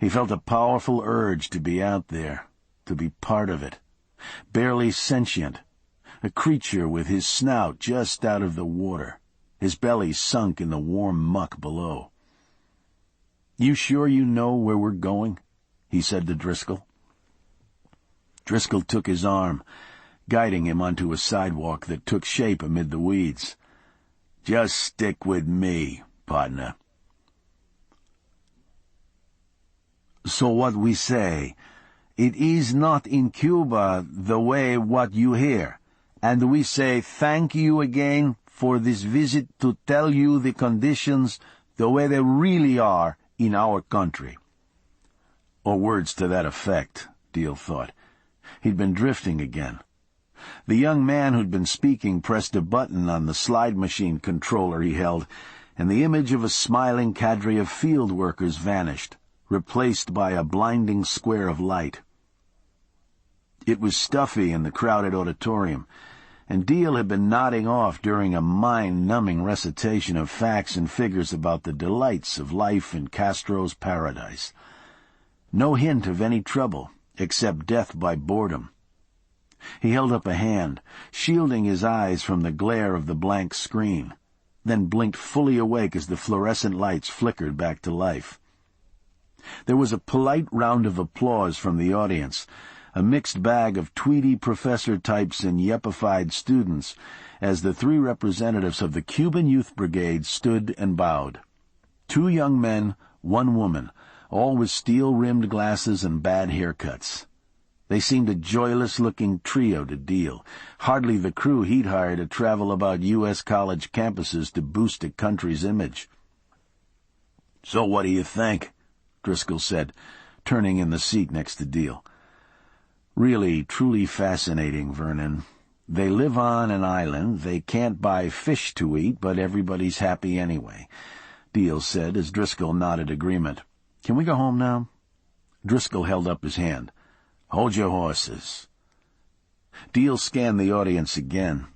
He felt a powerful urge to be out there, to be part of it, barely sentient, a creature with his snout just out of the water, his belly sunk in the warm muck below. "You sure you know where we're going?" he said to Driscoll. Driscoll took his arm, guiding him onto a sidewalk that took shape amid the weeds. "Just stick with me, partner." "So what we say, it is not in Cuba the way what you hear, and we say thank you again for this visit to tell you the conditions the way they really are in our country." Or words to that effect, Deal thought. He'd been drifting again. The young man who'd been speaking pressed a button on the slide machine controller he held, and the image of a smiling cadre of field workers vanished, replaced by a blinding square of light. It was stuffy in the crowded auditorium, and Deal had been nodding off during a mind-numbing recitation of facts and figures about the delights of life in Castro's paradise. No hint of any trouble, except death by boredom. He held up a hand, shielding his eyes from the glare of the blank screen, then blinked fully awake as the fluorescent lights flickered back to life. There was a polite round of applause from the audience, a mixed bag of tweedy professor types and yeppified students, as the three representatives of the Cuban Youth Brigade stood and bowed. 2 young men, 1 woman, all with steel-rimmed glasses and bad haircuts. They seemed a joyless-looking trio to Deal, hardly the crew he'd hired to travel about U.S. college campuses to boost a country's image. "So what do you think?" Driscoll said, turning in the seat next to Deal. "Really, truly fascinating, Vernon. They live on an island. They can't buy fish to eat, but everybody's happy anyway," Deal said as Driscoll nodded agreement. "Can we go home now?" Driscoll held up his hand. "Hold your horses." Deal scanned the audience again.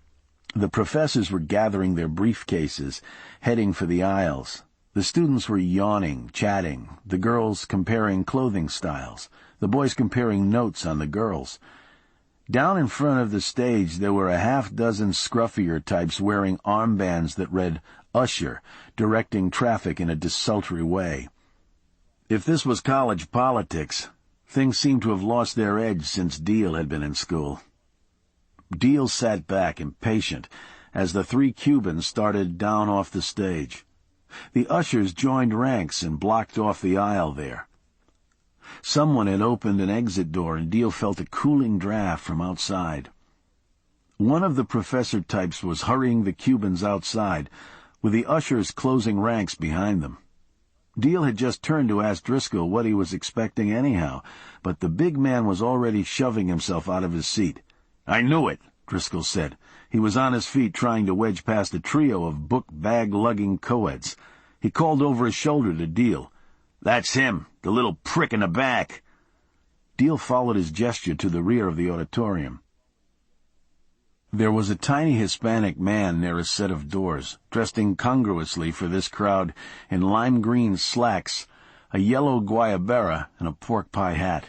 The professors were gathering their briefcases, heading for the aisles. The students were yawning, chatting, the girls comparing clothing styles, the boys comparing notes on the girls. Down in front of the stage there were a half-dozen scruffier types wearing armbands that read "Usher," directing traffic in a desultory way. If this was college politics, things seemed to have lost their edge since Deal had been in school. Deal sat back, impatient, as the 3 Cubans started down off the stage. The ushers joined ranks and blocked off the aisle there. Someone had opened an exit door, and Deal felt a cooling draft from outside. One of the professor types was hurrying the Cubans outside, with the ushers closing ranks behind them. Deal had just turned to ask Driscoll what he was expecting anyhow, but the big man was already shoving himself out of his seat. "I knew it," Driscoll said. He was on his feet trying to wedge past a trio of book-bag-lugging co-eds. He called over his shoulder to Deal. "That's him, the little prick in the back." Deal followed his gesture to the rear of the auditorium. There was a tiny Hispanic man near a set of doors, dressed incongruously for this crowd in lime-green slacks, a yellow guayabera, and a pork-pie hat.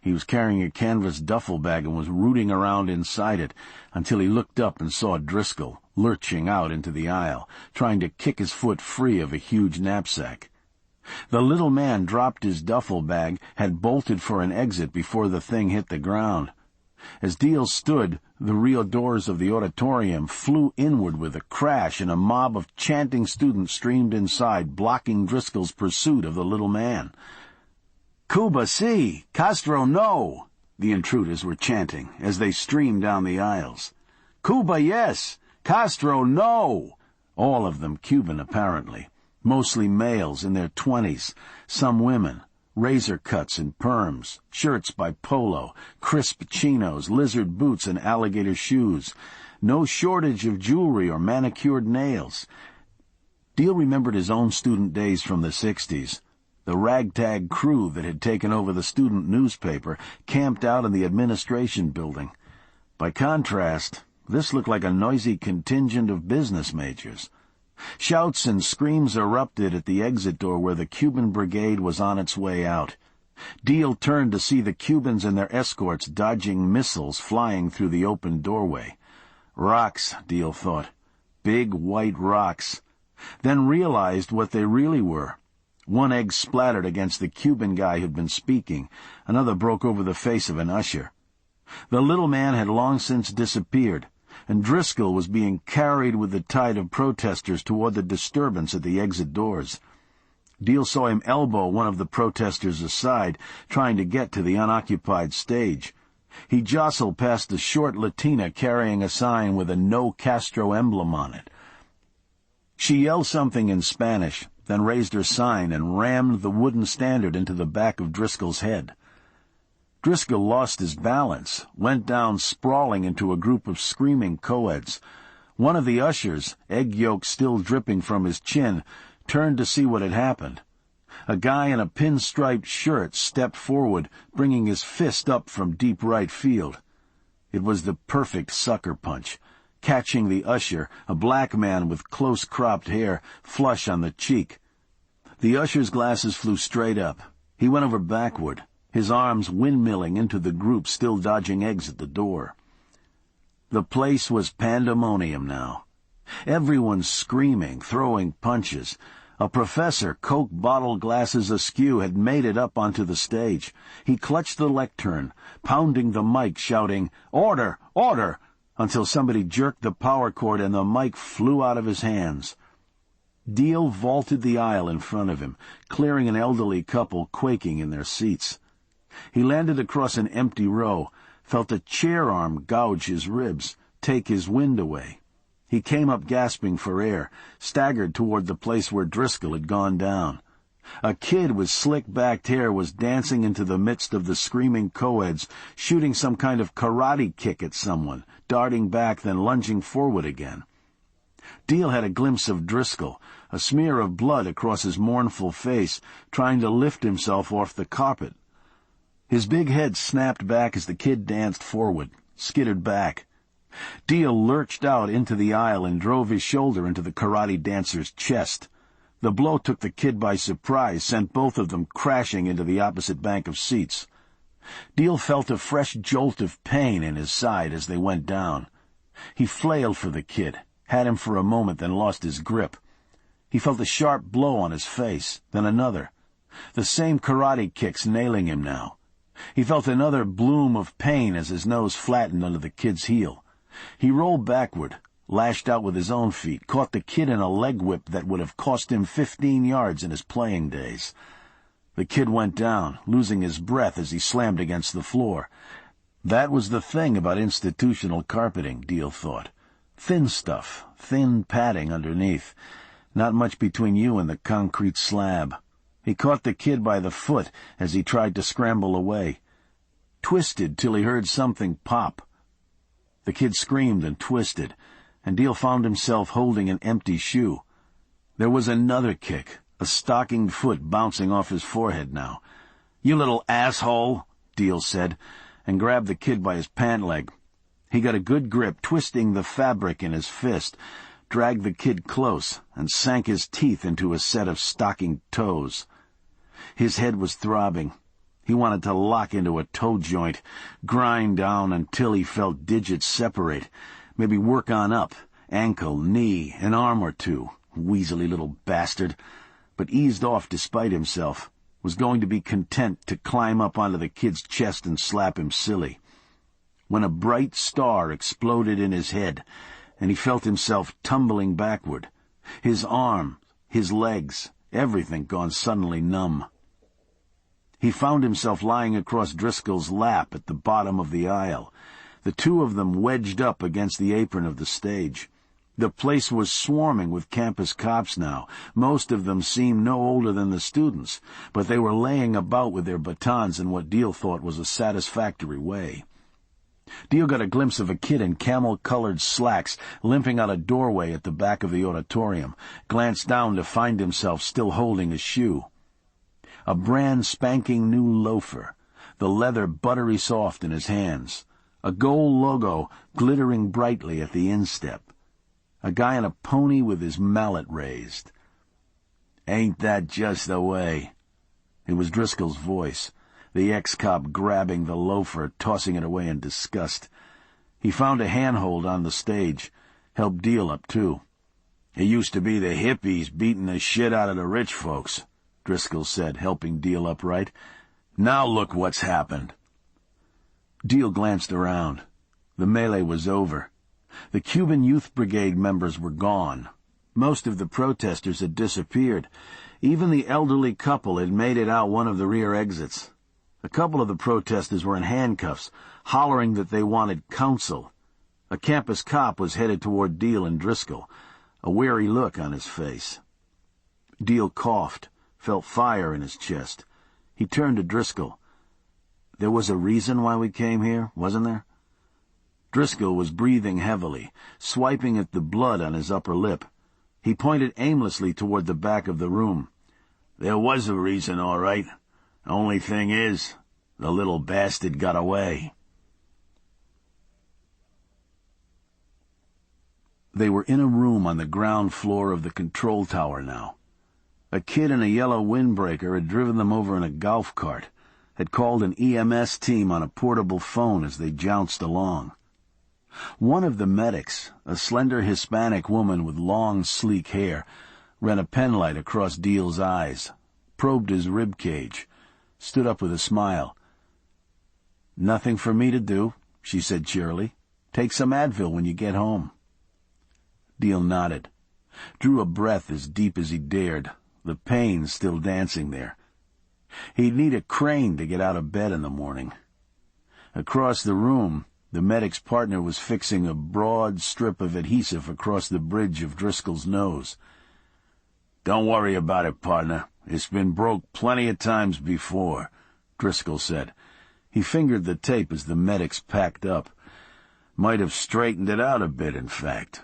He was carrying a canvas duffel bag and was rooting around inside it until he looked up and saw Driscoll lurching out into the aisle, trying to kick his foot free of a huge knapsack. The little man dropped his duffel bag, had bolted for an exit before the thing hit the ground. As Deal stood, the real doors of the auditorium flew inward with a crash, and a mob of chanting students streamed inside, blocking Driscoll's pursuit of the little man. "Cuba, si! Castro, no!" the intruders were chanting as they streamed down the aisles. "Cuba, yes! Castro, no!" All of them Cuban, apparently. Mostly males in their 20s, some women. Razor cuts and perms, shirts by Polo, crisp chinos, lizard boots, and alligator shoes. No shortage of jewelry or manicured nails. Deal remembered his own student days from the 60s. The ragtag crew that had taken over the student newspaper camped out in the administration building. By contrast, this looked like a noisy contingent of business majors. Shouts and screams erupted at the exit door where the Cuban brigade was on its way out. Deal turned to see the Cubans and their escorts dodging missiles flying through the open doorway. Rocks, Deal thought. Big white rocks. Then realized what they really were. One egg splattered against the Cuban guy who'd been speaking. Another broke over the face of an usher. The little man had long since disappeared, and Driscoll was being carried with the tide of protesters toward the disturbance at the exit doors. Deal saw him elbow one of the protesters aside, trying to get to the unoccupied stage. He jostled past the short Latina carrying a sign with a No Castro emblem on it. She yelled something in Spanish, then raised her sign and rammed the wooden standard into the back of Driscoll's head. Driscoll lost his balance, went down sprawling into a group of screaming co-eds. One of the ushers, egg yolk still dripping from his chin, turned to see what had happened. A guy in a pinstriped shirt stepped forward, bringing his fist up from deep right field. It was the perfect sucker punch, catching the usher, a black man with close-cropped hair, flush on the cheek. The usher's glasses flew straight up. He went over backward, his arms windmilling into the group still dodging eggs at the door. The place was pandemonium now. Everyone screaming, throwing punches. A professor, Coke bottle glasses askew, had made it up onto the stage. He clutched the lectern, pounding the mic, shouting, "Order! Order!" until somebody jerked the power cord and the mic flew out of his hands. Deal vaulted the aisle in front of him, clearing an elderly couple quaking in their seats. He landed across an empty row, felt a chair arm gouge his ribs, take his wind away. He came up gasping for air, staggered toward the place where Driscoll had gone down. A kid with slick-backed hair was dancing into the midst of the screaming co-eds, shooting some kind of karate kick at someone, darting back, then lunging forward again. Deal had a glimpse of Driscoll, a smear of blood across his mournful face, trying to lift himself off the carpet. His big head snapped back as the kid danced forward, skittered back. Deal lurched out into the aisle and drove his shoulder into the karate dancer's chest. The blow took the kid by surprise, sent both of them crashing into the opposite bank of seats. Deal felt a fresh jolt of pain in his side as they went down. He flailed for the kid, had him for a moment, then lost his grip. He felt a sharp blow on his face, then another. The same karate kicks nailing him now. He felt another bloom of pain as his nose flattened under the kid's heel. He rolled backward, lashed out with his own feet, caught the kid in a leg whip that would have cost him 15 yards in his playing days. The kid went down, losing his breath as he slammed against the floor. That was the thing about institutional carpeting, Deal thought. Thin stuff, thin padding underneath. Not much between you and the concrete slab. He caught the kid by the foot as he tried to scramble away. Twisted till he heard something pop. The kid screamed and twisted, and Deal found himself holding an empty shoe. There was another kick, a stockinged foot bouncing off his forehead now. "You little asshole," Deal said, and grabbed the kid by his pant leg. He got a good grip, twisting the fabric in his fist, dragged the kid close, and sank his teeth into a set of stockinged toes. His head was throbbing. He wanted to lock into a toe joint, grind down until he felt digits separate, maybe work on up, ankle, knee, an arm or two, weaselly little bastard, but eased off despite himself, was going to be content to climb up onto the kid's chest and slap him silly. When a bright star exploded in his head, and he felt himself tumbling backward, his arms, his legs, everything gone suddenly numb. He found himself lying across Driscoll's lap at the bottom of the aisle, the two of them wedged up against the apron of the stage. The place was swarming with campus cops now. Most of them seemed no older than the students, but they were laying about with their batons in what Deal thought was a satisfactory way. Deal got a glimpse of a kid in camel-colored slacks limping out a doorway at the back of the auditorium, glanced down to find himself still holding a shoe. A brand-spanking new loafer, the leather buttery soft in his hands, a gold logo glittering brightly at the instep. A guy on a pony with his mallet raised. "Ain't that just the way?" It was Driscoll's voice, the ex-cop grabbing the loafer, tossing it away in disgust. He found a handhold on the stage, helped Deal up too. "It used to be the hippies beating the shit out of the rich folks," Driscoll said, helping Deal upright. "Now look what's happened." Deal glanced around. The melee was over. The Cuban Youth Brigade members were gone. Most of the protesters had disappeared. Even the elderly couple had made it out one of the rear exits. A couple of the protesters were in handcuffs, hollering that they wanted counsel. A campus cop was headed toward Deal and Driscoll, a wary look on his face. Deal coughed, felt fire in his chest. He turned to Driscoll. "There was a reason why we came here, wasn't there?" Driscoll was breathing heavily, swiping at the blood on his upper lip. He pointed aimlessly toward the back of the room. "There was a reason, all right. Only thing is, the little bastard got away." They were in a room on the ground floor of the control tower now. A kid in a yellow windbreaker had driven them over in a golf cart, had called an EMS team on a portable phone as they jounced along. One of the medics, a slender Hispanic woman with long, sleek hair, ran a penlight across Deal's eyes, probed his rib cage, stood up with a smile. "Nothing for me to do," she said cheerily. "Take some Advil when you get home." Deal nodded, drew a breath as deep as he dared, the pain still dancing there. He'd need a crane to get out of bed in the morning. Across the room, the medic's partner was fixing a broad strip of adhesive across the bridge of Driscoll's nose. "Don't worry about it, partner. It's been broke plenty of times before," Driscoll said. He fingered the tape as the medics packed up. "Might have straightened it out a bit, in fact."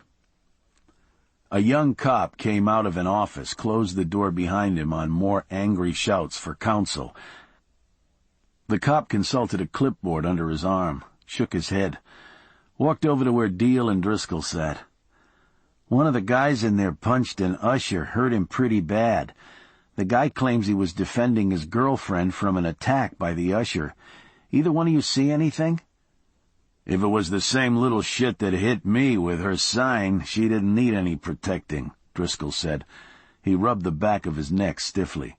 A young cop came out of an office, closed the door behind him on more angry shouts for counsel. The cop consulted a clipboard under his arm, shook his head, walked over to where Deal and Driscoll sat. "One of the guys in there punched an usher, hurt him pretty bad. The guy claims he was defending his girlfriend from an attack by the usher. Either one of you see anything?" "If it was the same little shit that hit me with her sign, she didn't need any protecting," Driscoll said. He rubbed the back of his neck stiffly.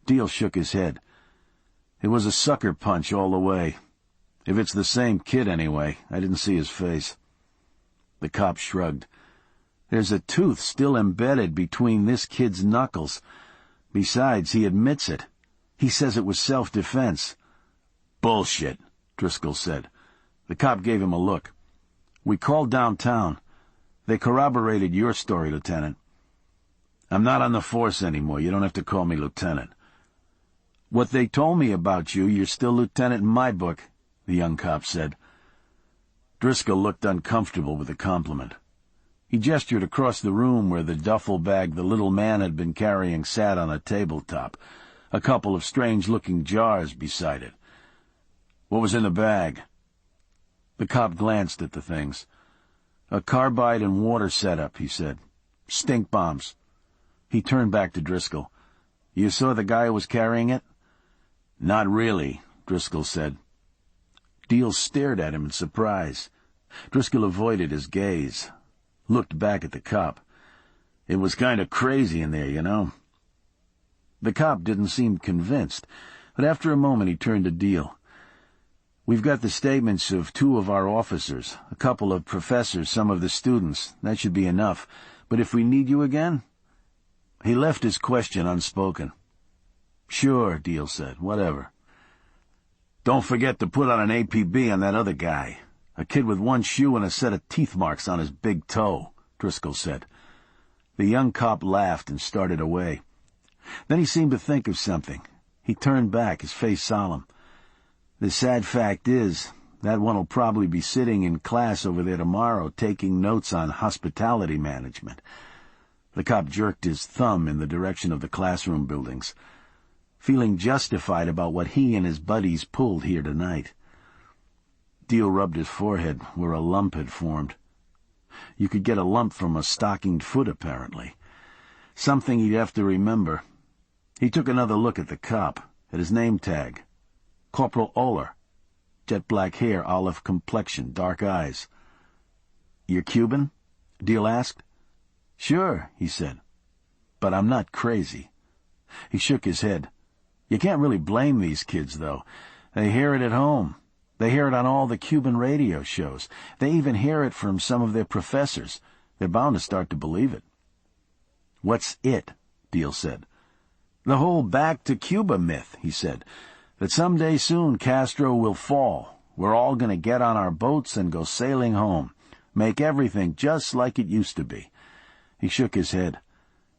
Deal shook his head. "It was a sucker punch all the way. If it's the same kid anyway, I didn't see his face." The cop shrugged. "There's a tooth still embedded between this kid's knuckles. Besides, he admits it. He says it was self-defense." "Bullshit," Driscoll said. The cop gave him a look. "We called downtown. They corroborated your story, Lieutenant." "I'm not on the force anymore. You don't have to call me Lieutenant." "What they told me about you, you're still Lieutenant in my book," the young cop said. Driscoll looked uncomfortable with the compliment. He gestured across the room where the duffel bag the little man had been carrying sat on a tabletop, a couple of strange-looking jars beside it. "What was in the bag?" The cop glanced at the things. "A carbide and water setup," he said. "Stink bombs." He turned back to Driscoll. "You saw the guy who was carrying it?" "Not really," Driscoll said. Deal stared at him in surprise. Driscoll avoided his gaze, looked back at the cop. "It was kind of crazy in there, you know." The cop didn't seem convinced, but after a moment he turned to Deal. "We've got the statements of 2 of our officers, a couple of professors, some of the students. That should be enough. But if we need you again?" He left his question unspoken. "Sure," Deal said. "Whatever." "Don't forget to put on an APB on that other guy. A kid with 1 shoe and a set of teeth marks on his big toe," Driscoll said. The young cop laughed and started away. Then he seemed to think of something. He turned back, his face solemn. "The sad fact is, that one'll probably be sitting in class over there tomorrow taking notes on hospitality management." The cop jerked his thumb in the direction of the classroom buildings, feeling justified about what he and his buddies pulled here tonight. Deal rubbed his forehead, where a lump had formed. You could get a lump from a stockinged foot, apparently. Something he'd have to remember. He took another look at the cop, at his name tag. Corporal Oler. Jet-black hair, olive complexion, dark eyes. "You're Cuban?" Deal asked. "Sure," he said. "But I'm not crazy." He shook his head. "You can't really blame these kids, though. They hear it at home. They hear it on all the Cuban radio shows. They even hear it from some of their professors. They're bound to start to believe it." "What's it?" Deal said. "The whole back to Cuba myth," he said. "That someday soon Castro will fall. We're all going to get on our boats and go sailing home. Make everything just like it used to be." He shook his head.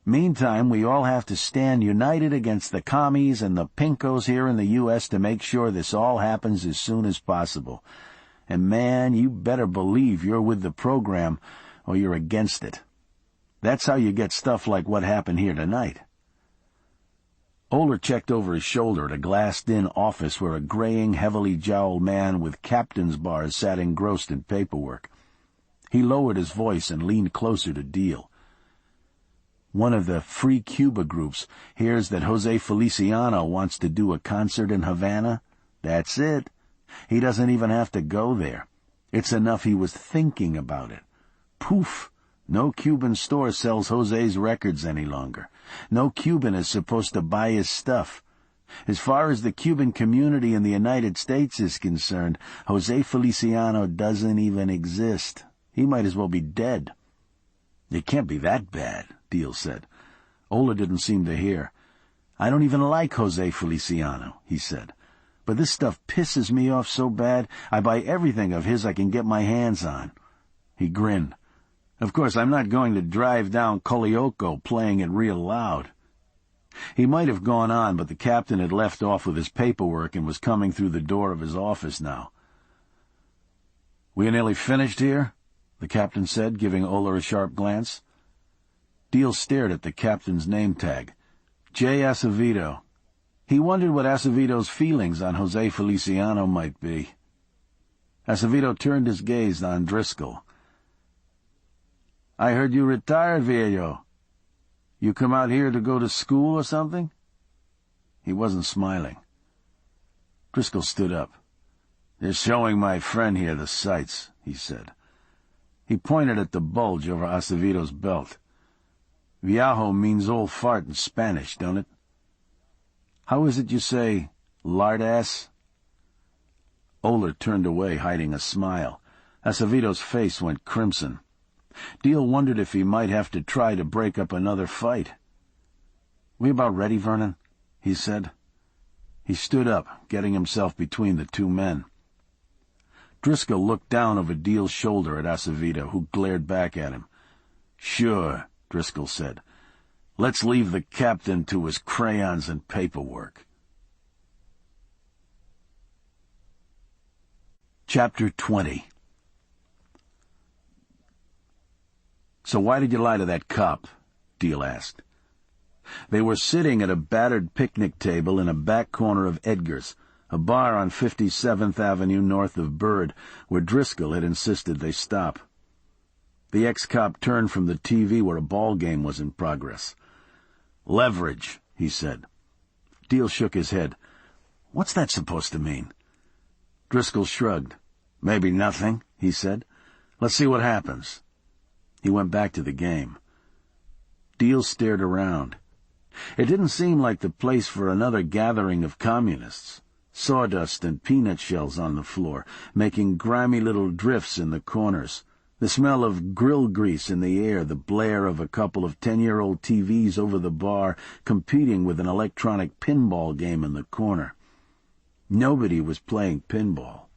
"Meantime, we all have to stand united against the commies and the pinkos here in the U.S. to make sure this all happens as soon as possible. And man, you better believe you're with the program or you're against it. That's how you get stuff like what happened here tonight." Oler checked over his shoulder at a glassed-in office where a graying, heavily jowled man with captain's bars sat engrossed in paperwork. He lowered his voice and leaned closer to Deal. "One of the Free Cuba groups hears that Jose Feliciano wants to do a concert in Havana? That's it. He doesn't even have to go there. It's enough he was thinking about it. Poof! No Cuban store sells Jose's records any longer. No Cuban is supposed to buy his stuff. As far as the Cuban community in the United States is concerned, Jose Feliciano doesn't even exist. He might as well be dead." "It can't be that bad," Deal said. Oler didn't seem to hear. "I don't even like Jose Feliciano," he said. "But this stuff pisses me off so bad, I buy everything of his I can get my hands on." He grinned. "Of course, I'm not going to drive down Colioco playing it real loud." He might have gone on, but the captain had left off with his paperwork and was coming through the door of his office now. "We nearly finished here?" the captain said, giving Oler a sharp glance. Deal stared at the captain's name tag. J. Acevedo. He wondered what Acevedo's feelings on Jose Feliciano might be. Acevedo turned his gaze on Driscoll. "I heard you retired, viejo. You come out here to go to school or something?" He wasn't smiling. Driscoll stood up. "They're showing my friend here the sights," he said. He pointed at the bulge over Acevedo's belt. "Viejo means old fart in Spanish, don't it? How is it you say, lard-ass?" Oler turned away, hiding a smile. Acevedo's face went crimson. Deal wondered if he might have to try to break up another fight. "We about ready, Vernon?" he said. He stood up, getting himself between the two men. Driscoll looked down over Deal's shoulder at Acevedo, who glared back at him. "Sure," Driscoll said. "Let's leave the captain to his crayons and paperwork." Chapter 20. "So why did you lie to that cop?" Deal asked. They were sitting at a battered picnic table in a back corner of Edgar's, a bar on 57th Avenue north of Bird, where Driscoll had insisted they stop. The ex-cop turned from the TV where a ball game was in progress. "Leverage," he said. Deal shook his head. "What's that supposed to mean?" Driscoll shrugged. "Maybe nothing," he said. "Let's see what happens." He went back to the game. Deal stared around. It didn't seem like the place for another gathering of communists. Sawdust and peanut shells on the floor, making grimy little drifts in the corners. The smell of grill grease in the air, the blare of a couple of 10-year-old TVs over the bar, competing with an electronic pinball game in the corner. Nobody was playing pinball.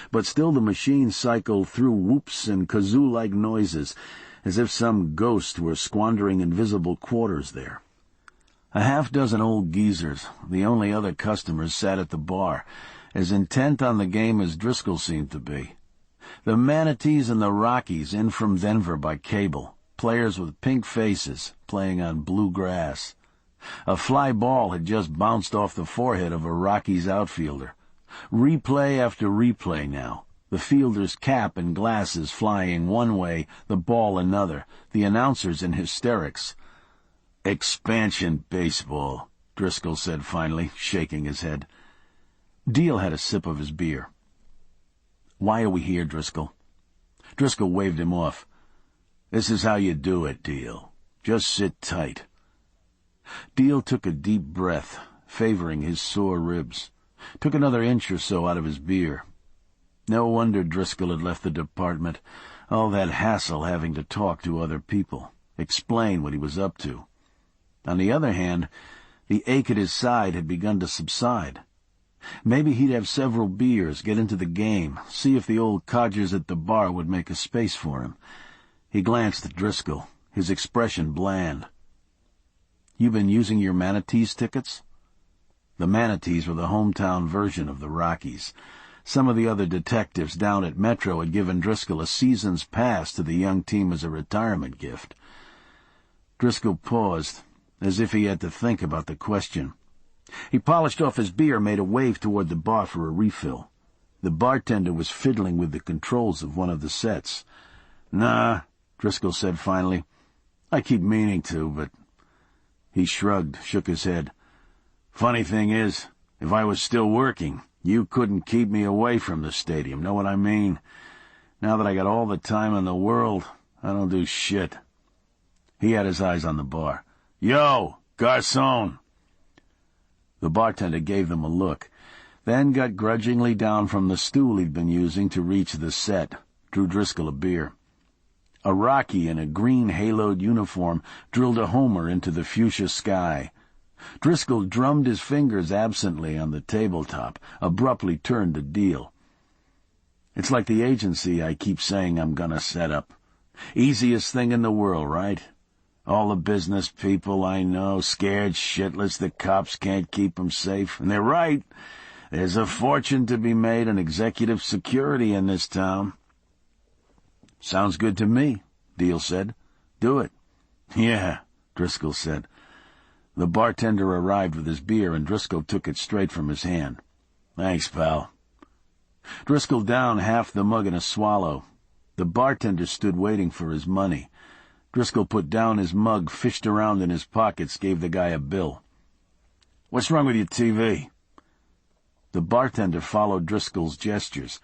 But still the machine cycled through whoops and kazoo-like noises, as if some ghost were squandering invisible quarters there. A half-dozen old geezers, the only other customers, sat at the bar, as intent on the game as Driscoll seemed to be. The Manatees and the Rockies in from Denver by cable, players with pink faces, playing on blue grass. A fly ball had just bounced off the forehead of a Rockies outfielder. Replay after replay now, the fielder's cap and glasses flying one way, the ball another, the announcers in hysterics. "Expansion baseball," Driscoll said finally, shaking his head. Deal had a sip of his beer. "Why are we here, Driscoll?" Driscoll waved him off. "This is how you do it, Deal. Just sit tight." Deal took a deep breath, favoring his sore ribs. Took another inch or so out of his beer. No wonder Driscoll had left the department. All that hassle having to talk to other people, explain what he was up to. On the other hand, the ache at his side had begun to subside. Maybe he'd have several beers, get into the game, see if the old codgers at the bar would make a space for him. He glanced at Driscoll, his expression bland. "You been using your Manatees tickets?" The Manatees were the hometown version of the Rockies. Some of the other detectives down at Metro had given Driscoll a season's pass to the young team as a retirement gift. Driscoll paused, as if he had to think about the question. He polished off his beer and made a wave toward the bar for a refill. The bartender was fiddling with the controls of one of the sets. "Nah," Driscoll said finally. "I keep meaning to, but—" He shrugged, shook his head. "Funny thing is, if I was still working, you couldn't keep me away from the stadium, know what I mean? Now that I got all the time in the world, I don't do shit." He had his eyes on the bar. "Yo, garçon!" The bartender gave them a look, then got grudgingly down from the stool he'd been using to reach the set, drew Driscoll a beer. A Rocky in a green haloed uniform drilled a homer into the fuchsia sky. Driscoll drummed his fingers absently on the tabletop, abruptly turned to Deal. "It's like the agency I keep saying I'm gonna set up. Easiest thing in the world, right? All the business people I know scared shitless the cops can't keep 'em safe. And they're right. There's a fortune to be made in executive security in this town." "Sounds good to me," Deal said. "Do it." "Yeah," Driscoll said. The bartender arrived with his beer, and Driscoll took it straight from his hand. "Thanks, pal." Driscoll downed half the mug in a swallow. The bartender stood waiting for his money. Driscoll put down his mug, fished around in his pockets, gave the guy a bill. "What's wrong with your TV?" The bartender followed Driscoll's gestures.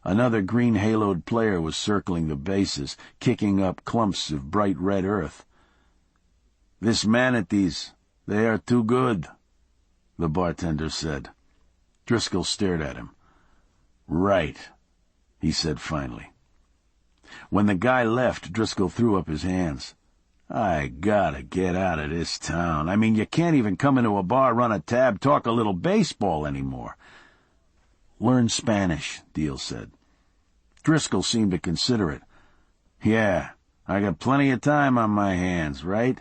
Another green-haloed player was circling the bases, kicking up clumps of bright red earth. "This Manatees, they are too good," the bartender said. Driscoll stared at him. "Right," he said finally. When the guy left, Driscoll threw up his hands. I gotta get out of this town. I mean, you can't even come into a bar, run a tab, talk a little baseball anymore. Learn Spanish, Deal said. Driscoll seemed to consider it. Yeah, I got plenty of time on my hands, right?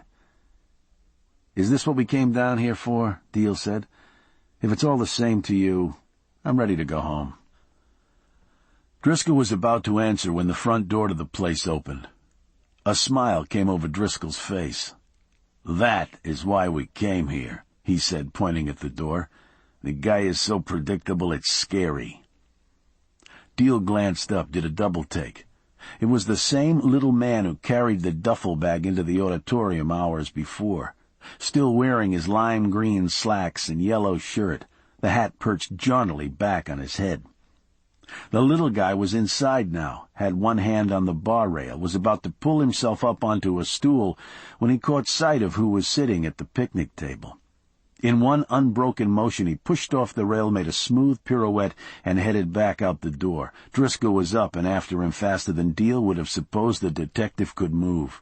Is this what we came down here for? Deal said. If it's all the same to you, I'm ready to go home. Driscoll was about to answer when the front door to the place opened. A smile came over Driscoll's face. That is why we came here, he said, pointing at the door. The guy is so predictable it's scary. Deal glanced up, did a double-take. It was the same little man who carried the duffel bag into the auditorium hours before, still wearing his lime green slacks and yellow shirt, the hat perched jauntily back on his head. The little guy was inside now, had one hand on the bar rail, was about to pull himself up onto a stool when he caught sight of who was sitting at the picnic table. In one unbroken motion he pushed off the rail, made a smooth pirouette, and headed back out the door. Driscoll was up and after him faster than Deal would have supposed the detective could move.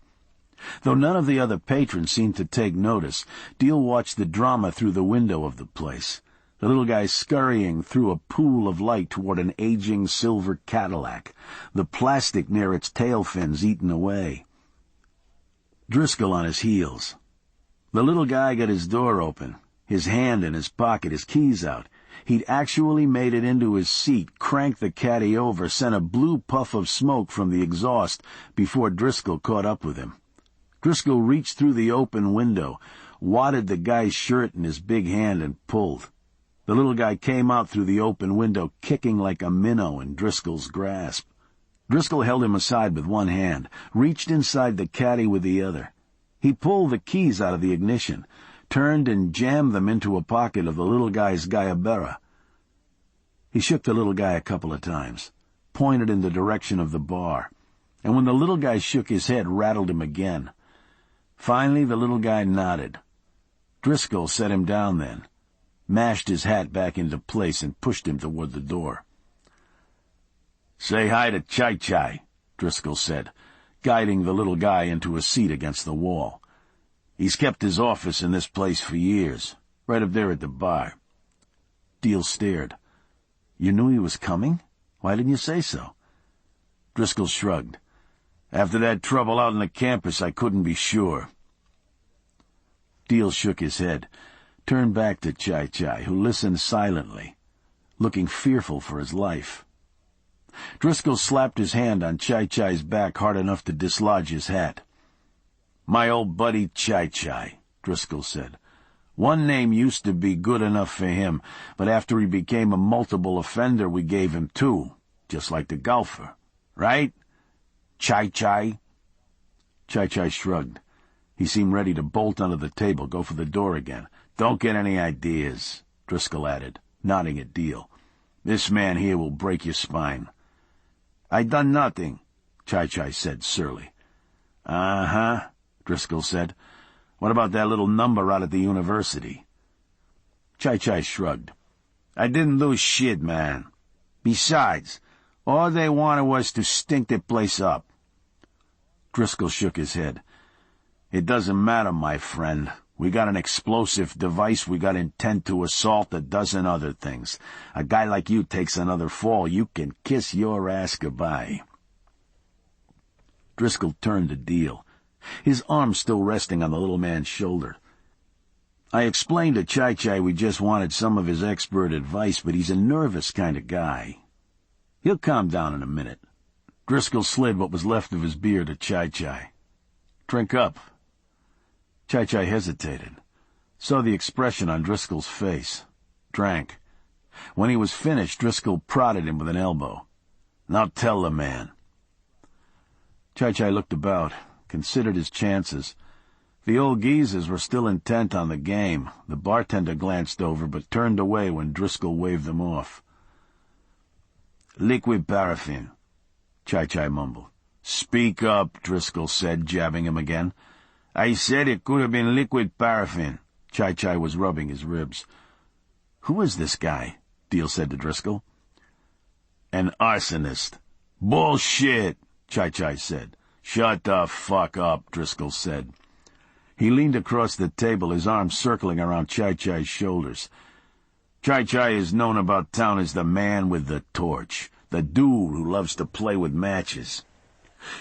Though none of the other patrons seemed to take notice, Deal watched the drama through the window of the place. The little guy scurrying through a pool of light toward an aging silver Cadillac, the plastic near its tail fins eaten away. Driscoll on his heels. The little guy got his door open, his hand in his pocket, his keys out. He'd actually made it into his seat, cranked the caddy over, sent a blue puff of smoke from the exhaust before Driscoll caught up with him. Driscoll reached through the open window, wadded the guy's shirt in his big hand, and pulled. The little guy came out through the open window, kicking like a minnow in Driscoll's grasp. Driscoll held him aside with one hand, reached inside the caddy with the other. He pulled the keys out of the ignition, turned and jammed them into a pocket of the little guy's Gayabera. He shook the little guy a couple of times, pointed in the direction of the bar, and when the little guy shook his head, rattled him again. Finally, the little guy nodded. Driscoll set him down then, mashed his hat back into place, and pushed him toward the door. "Say hi to Chai-Chai," Driscoll said, guiding the little guy into a seat against the wall. "He's kept his office in this place for years, right up there at the bar." Deal stared. "You knew he was coming? Why didn't you say so?" Driscoll shrugged. "After that trouble out on the campus, I couldn't be sure." Deal shook his head, turned back to Chai-Chai, who listened silently, looking fearful for his life. Driscoll slapped his hand on Chai-Chai's back hard enough to dislodge his hat. "My old buddy Chai-Chai," Driscoll said. "One name used to be good enough for him, but after he became a multiple offender, we gave him two, just like the golfer. Right? Chai-Chai?" Chai-Chai shrugged. He seemed ready to bolt under the table, go for the door again. "Don't get any ideas," Driscoll added, nodding at Deal. "This man here will break your spine." "I done nothing," Chai-Chai said surly. "Uh-huh," Driscoll said. "What about that little number out at the university?" Chai-Chai shrugged. "I didn't do shit, man. Besides, all they wanted was to stink the place up." Driscoll shook his head. "It doesn't matter, my friend. We got an explosive device, we got intent to assault, a dozen other things. A guy like you takes another fall, you can kiss your ass goodbye." Driscoll turned to Deal, his arm still resting on the little man's shoulder. "I explained to Chai-Chai we just wanted some of his expert advice, but he's a nervous kind of guy. He'll calm down in a minute." Driscoll slid what was left of his beer to Chai-Chai. "Drink up." Chai-Chai hesitated, saw the expression on Driscoll's face, drank. When he was finished, Driscoll prodded him with an elbow. "Now tell the man." Chai-Chai looked about, considered his chances. The old geezers were still intent on the game. The bartender glanced over, but turned away when Driscoll waved them off. "Liquid paraffin," Chai-Chai mumbled. "Speak up," Driscoll said, jabbing him again. "I said it could have been liquid paraffin." Chai-Chai was rubbing his ribs. "Who is this guy?" Deal said to Driscoll. "An arsonist." "Bullshit!" Chai said. "Shut the fuck up," Driscoll said. He leaned across the table, his arms circling around Chai's shoulders. Chai is known about town as the man with the torch, the dude who loves to play with matches.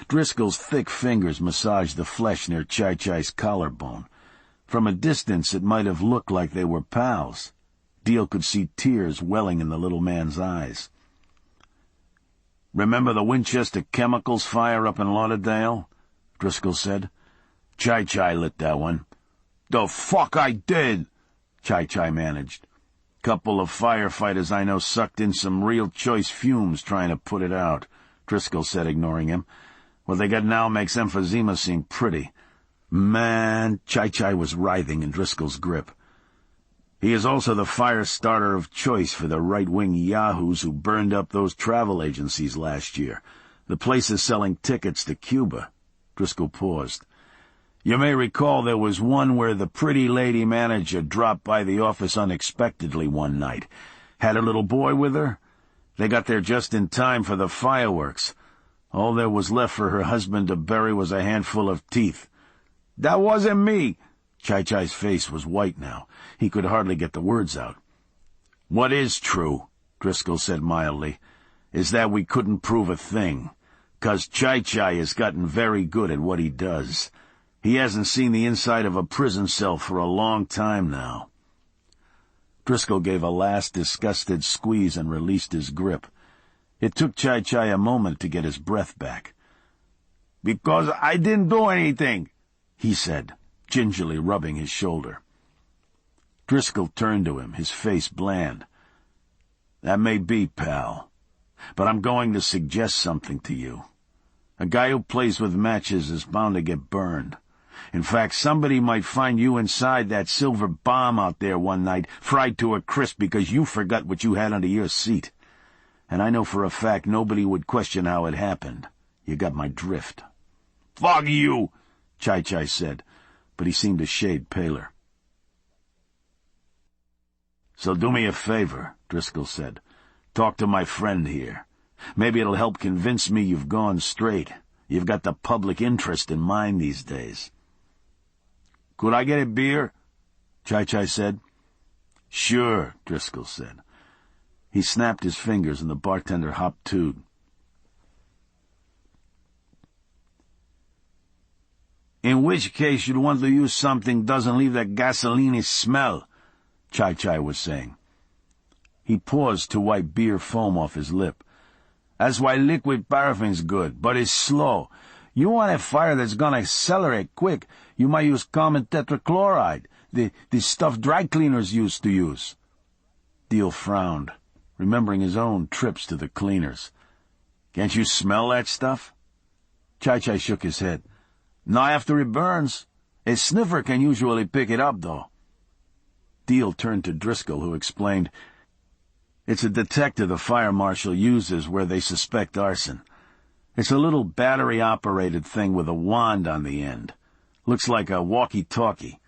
Driscoll's thick fingers massaged the flesh near Chai's collarbone. From a distance it might have looked like they were pals. Deal could see tears welling in the little man's eyes. "Remember the Winchester Chemicals fire up in Lauderdale?" Driscoll said. Chai lit that one. "The fuck I did," Chai managed. "Couple of firefighters I know sucked in some real choice fumes trying to put it out," Driscoll said, ignoring him. "What they got now makes emphysema seem pretty." "Man," Chai was writhing in Driscoll's grip. "He is also the fire starter of choice for the right-wing yahoos who burned up those travel agencies last year. The place is selling tickets to Cuba." Driscoll paused. "You may recall there was one where the pretty lady manager dropped by the office unexpectedly one night. Had a little boy with her. They got there just in time for the fireworks. All there was left for her husband to bury was a handful of teeth." "That wasn't me." Chai's face was white now. He could hardly get the words out. "What is true," Driscoll said mildly, "is that we couldn't prove a thing, 'cause Chai has gotten very good at what he does. He hasn't seen the inside of a prison cell for a long time now." Driscoll gave a last disgusted squeeze and released his grip. It took Chai a moment to get his breath back. "Because I didn't do anything," he said, gingerly rubbing his shoulder. Driscoll turned to him, his face bland. "That may be, pal, but I'm going to suggest something to you. A guy who plays with matches is bound to get burned. In fact, somebody might find you inside that silver bomb out there one night, fried to a crisp because you forgot what you had under your seat. And I know for a fact nobody would question how it happened. You got my drift." "Fuck you," Chai said, but he seemed a shade paler. "So do me a favor," Driscoll said. "Talk to my friend here. Maybe it'll help convince me you've gone straight. You've got the public interest in mind these days." "Could I get a beer?" Chai said. "Sure," Driscoll said. He snapped his fingers and the bartender hopped to. "In which case you'd want to use something doesn't leave that gasoline smell," Chai was saying. He paused to wipe beer foam off his lip. "That's why liquid paraffin's good, but it's slow. You want a fire that's gonna accelerate quick, you might use common tetrachloride, the stuff dry cleaners used to use." Deal frowned, remembering his own trips to the cleaners. "Can't you smell that stuff?" Chai shook his head. "Not after it burns. A sniffer can usually pick it up, though." Deal turned to Driscoll, who explained, "It's a detector the fire marshal uses where they suspect arson. It's a little battery-operated thing with a wand on the end. Looks like a walkie-talkie.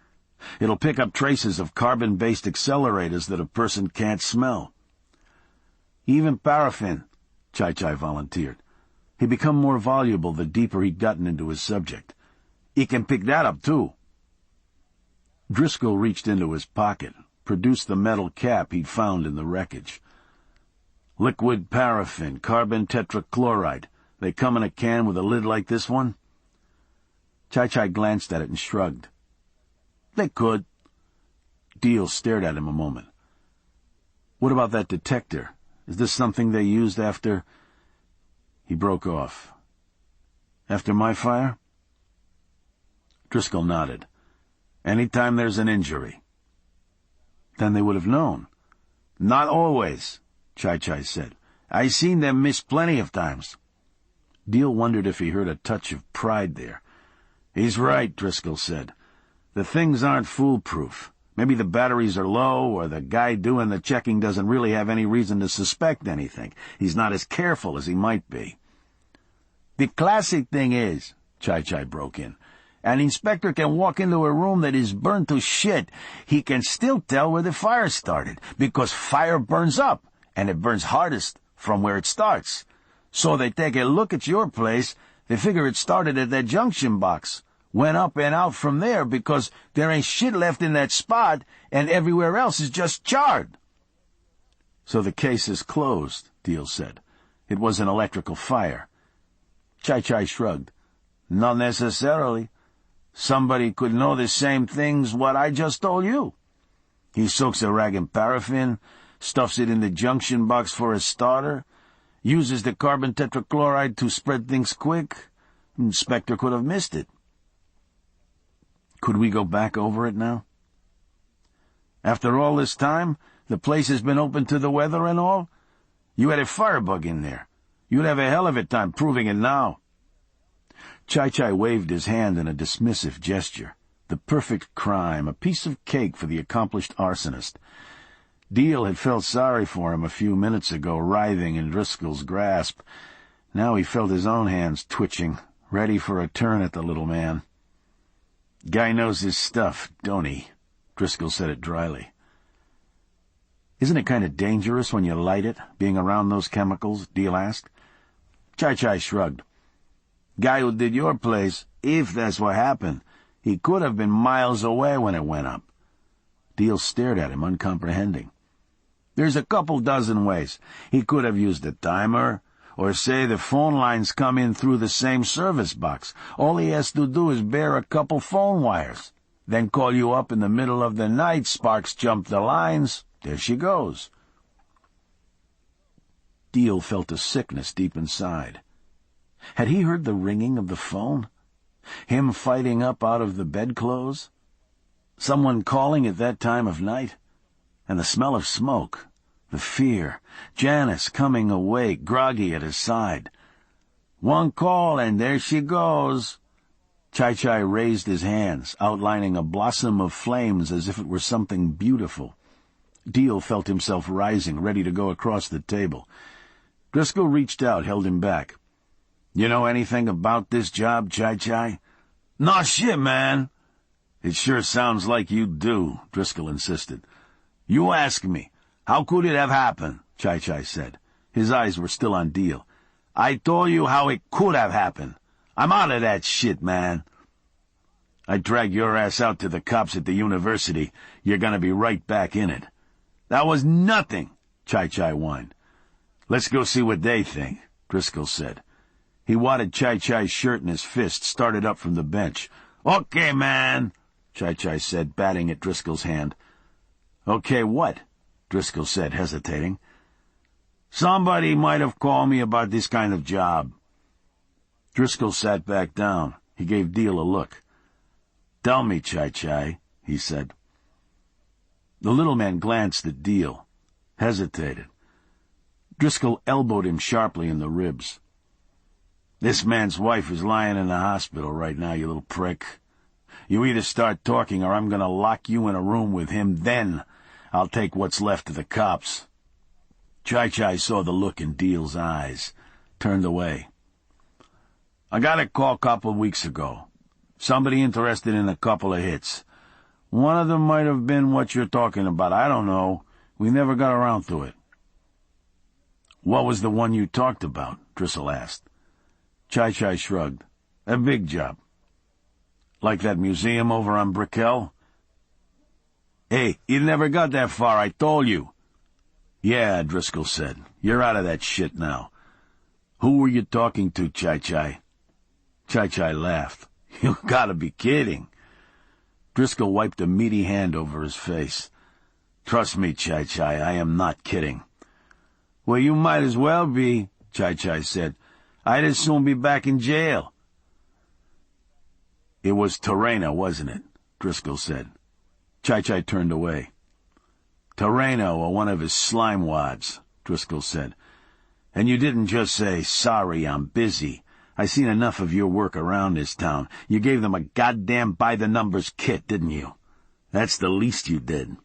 It'll pick up traces of carbon-based accelerators that a person can't smell." "Even paraffin," Chai volunteered. He'd become more voluble the deeper he'd gotten into his subject. "He can pick that up, too." Driscoll reached into his pocket, produced the metal cap he'd found in the wreckage. "Liquid paraffin, carbon tetrachloride. They come in a can with a lid like this one?" Chai glanced at it and shrugged. "They could." Deal stared at him a moment. "What about that detector? Is this something they used after—" He broke off. "After my fire?" Driscoll nodded. "Anytime there's an injury." "Then they would have known." "Not always," Chai said. "I seen them miss plenty of times." Deal wondered if he heard a touch of pride there. "He's right," Driscoll said. "The things aren't foolproof. Maybe the batteries are low, or the guy doing the checking doesn't really have any reason to suspect anything. He's not as careful as he might be." "The classic thing is," Chai broke in, "an inspector can walk into a room that is burned to shit. He can still tell where the fire started, because fire burns up, and it burns hardest from where it starts. So they take a look at your place, They figure it started at that junction box, went up and out from there because there ain't shit left in that spot and everywhere else is just charred." "So the case is closed," Deal said. "It was an electrical fire." Chai shrugged. "Not necessarily. Somebody could know the same things what I just told you. He soaks a rag in paraffin, stuffs it in the junction box for a starter, uses the carbon tetrachloride to spread things quick. Inspector could have missed it." "Could we go back over it now?" "After all this time, the place has been open to the weather and all? You had a firebug in there. You'd have a hell of a time proving it now." Chai waved his hand in a dismissive gesture. The perfect crime, a piece of cake for the accomplished arsonist. Deal had felt sorry for him a few minutes ago, writhing in Driscoll's grasp. Now he felt his own hands twitching, ready for a turn at the little man. "Guy knows his stuff, don't he?" Driscoll said it dryly. "Isn't it kind of dangerous when you light it, being around those chemicals?" Deal asked. Chai shrugged. "Guy who did your place, if that's what happened, he could have been miles away when it went up." Deal stared at him, uncomprehending. "There's a couple dozen ways. He could have used a timer, or say the phone lines come in through the same service box. All he has to do is bare a couple phone wires. Then call you up in the middle of the night, sparks jump the lines. There she goes." Deal felt a sickness deep inside. Had he heard the ringing of the phone? Him fighting up out of the bedclothes? Someone calling at that time of night? And the smell of smoke, the fear, Janice coming awake, groggy at his side. "One call, and there she goes." Chai raised his hands, outlining a blossom of flames as if it were something beautiful. Deal felt himself rising, ready to go across the table. Driscoll reached out, held him back. "You know anything about this job, Chai?" "Nah, shit, man." "It sure sounds like you do," Driscoll insisted. "You ask me. How could it have happened?" Chai said. His eyes were still on Deal. "I told you how it could have happened. I'm out of that shit, man." "I'd drag your ass out to the cops at the university. You're gonna be right back in it." "That was nothing," Chai whined. "Let's go see what they think," Driscoll said. He wadded Chai's shirt in his fist, started up from the bench. "Okay, man," Chai said, batting at Driscoll's hand. "Okay, what?" Driscoll said, hesitating. "Somebody might have called me about this kind of job." Driscoll sat back down. He gave Deal a look. "Tell me, Chai," he said. The little man glanced at Deal, hesitated. Driscoll elbowed him sharply in the ribs. "This man's wife is lying in the hospital right now, you little prick. You either start talking or I'm going to lock you in a room with him. Then I'll take what's left to the cops." Chai saw the look in Deal's eyes, turned away. "I got a call a couple of weeks ago. Somebody interested in a couple of hits. One of them might have been what you're talking about. I don't know. We never got around to it." "What was the one you talked about?" Driscoll asked. Chai shrugged. "A big job." "Like that museum over on Brickell?" "Hey, you never got that far, I told you." "Yeah," Driscoll said. "You're out of that shit now. Who were you talking to, Chai?" Chai laughed. "You gotta be kidding." Driscoll wiped a meaty hand over his face. "Trust me, Chai, I am not kidding." "Well, you might as well be," Chai said. "I'd as soon be back in jail." "It was Terreno, wasn't it?" Driscoll said. Chai turned away. "Terreno or one of his slime wads," Driscoll said. "And you didn't just say, 'Sorry, I'm busy.' I seen enough of your work around this town. You gave them a goddamn by-the-numbers kit, didn't you? That's the least you did."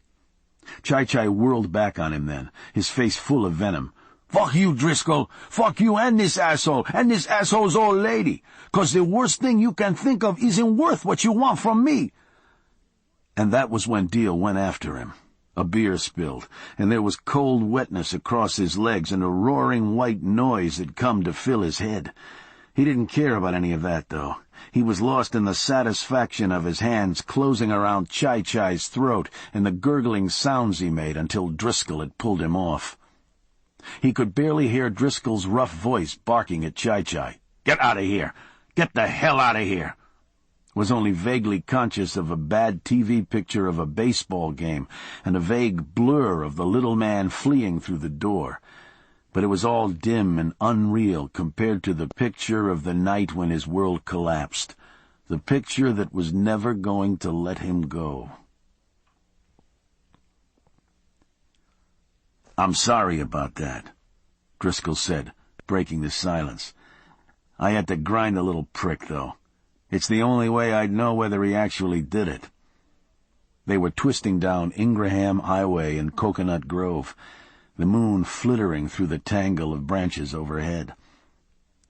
Chai whirled back on him then, his face full of venom. "Fuck you, Driscoll. Fuck you and this asshole's old lady. 'Cause the worst thing you can think of isn't worth what you want from me." And that was when Deal went after him. A beer spilled, and there was cold wetness across his legs and a roaring white noise had come to fill his head. He didn't care about any of that, though. He was lost in the satisfaction of his hands closing around Chai-Chai's throat and the gurgling sounds he made until Driscoll had pulled him off. He could barely hear Driscoll's rough voice barking at Chai-Chai. "Get out of here! Get the hell out of here!" Was only vaguely conscious of a bad TV picture of a baseball game and a vague blur of the little man fleeing through the door. But it was all dim and unreal compared to the picture of the night when his world collapsed, the picture that was never going to let him go. "I'm sorry about that," Driscoll said, breaking the silence. "I had to grind a little prick, though. It's the only way I'd know whether he actually did it." They were twisting down Ingraham Highway in Coconut Grove, the moon flittering through the tangle of branches overhead.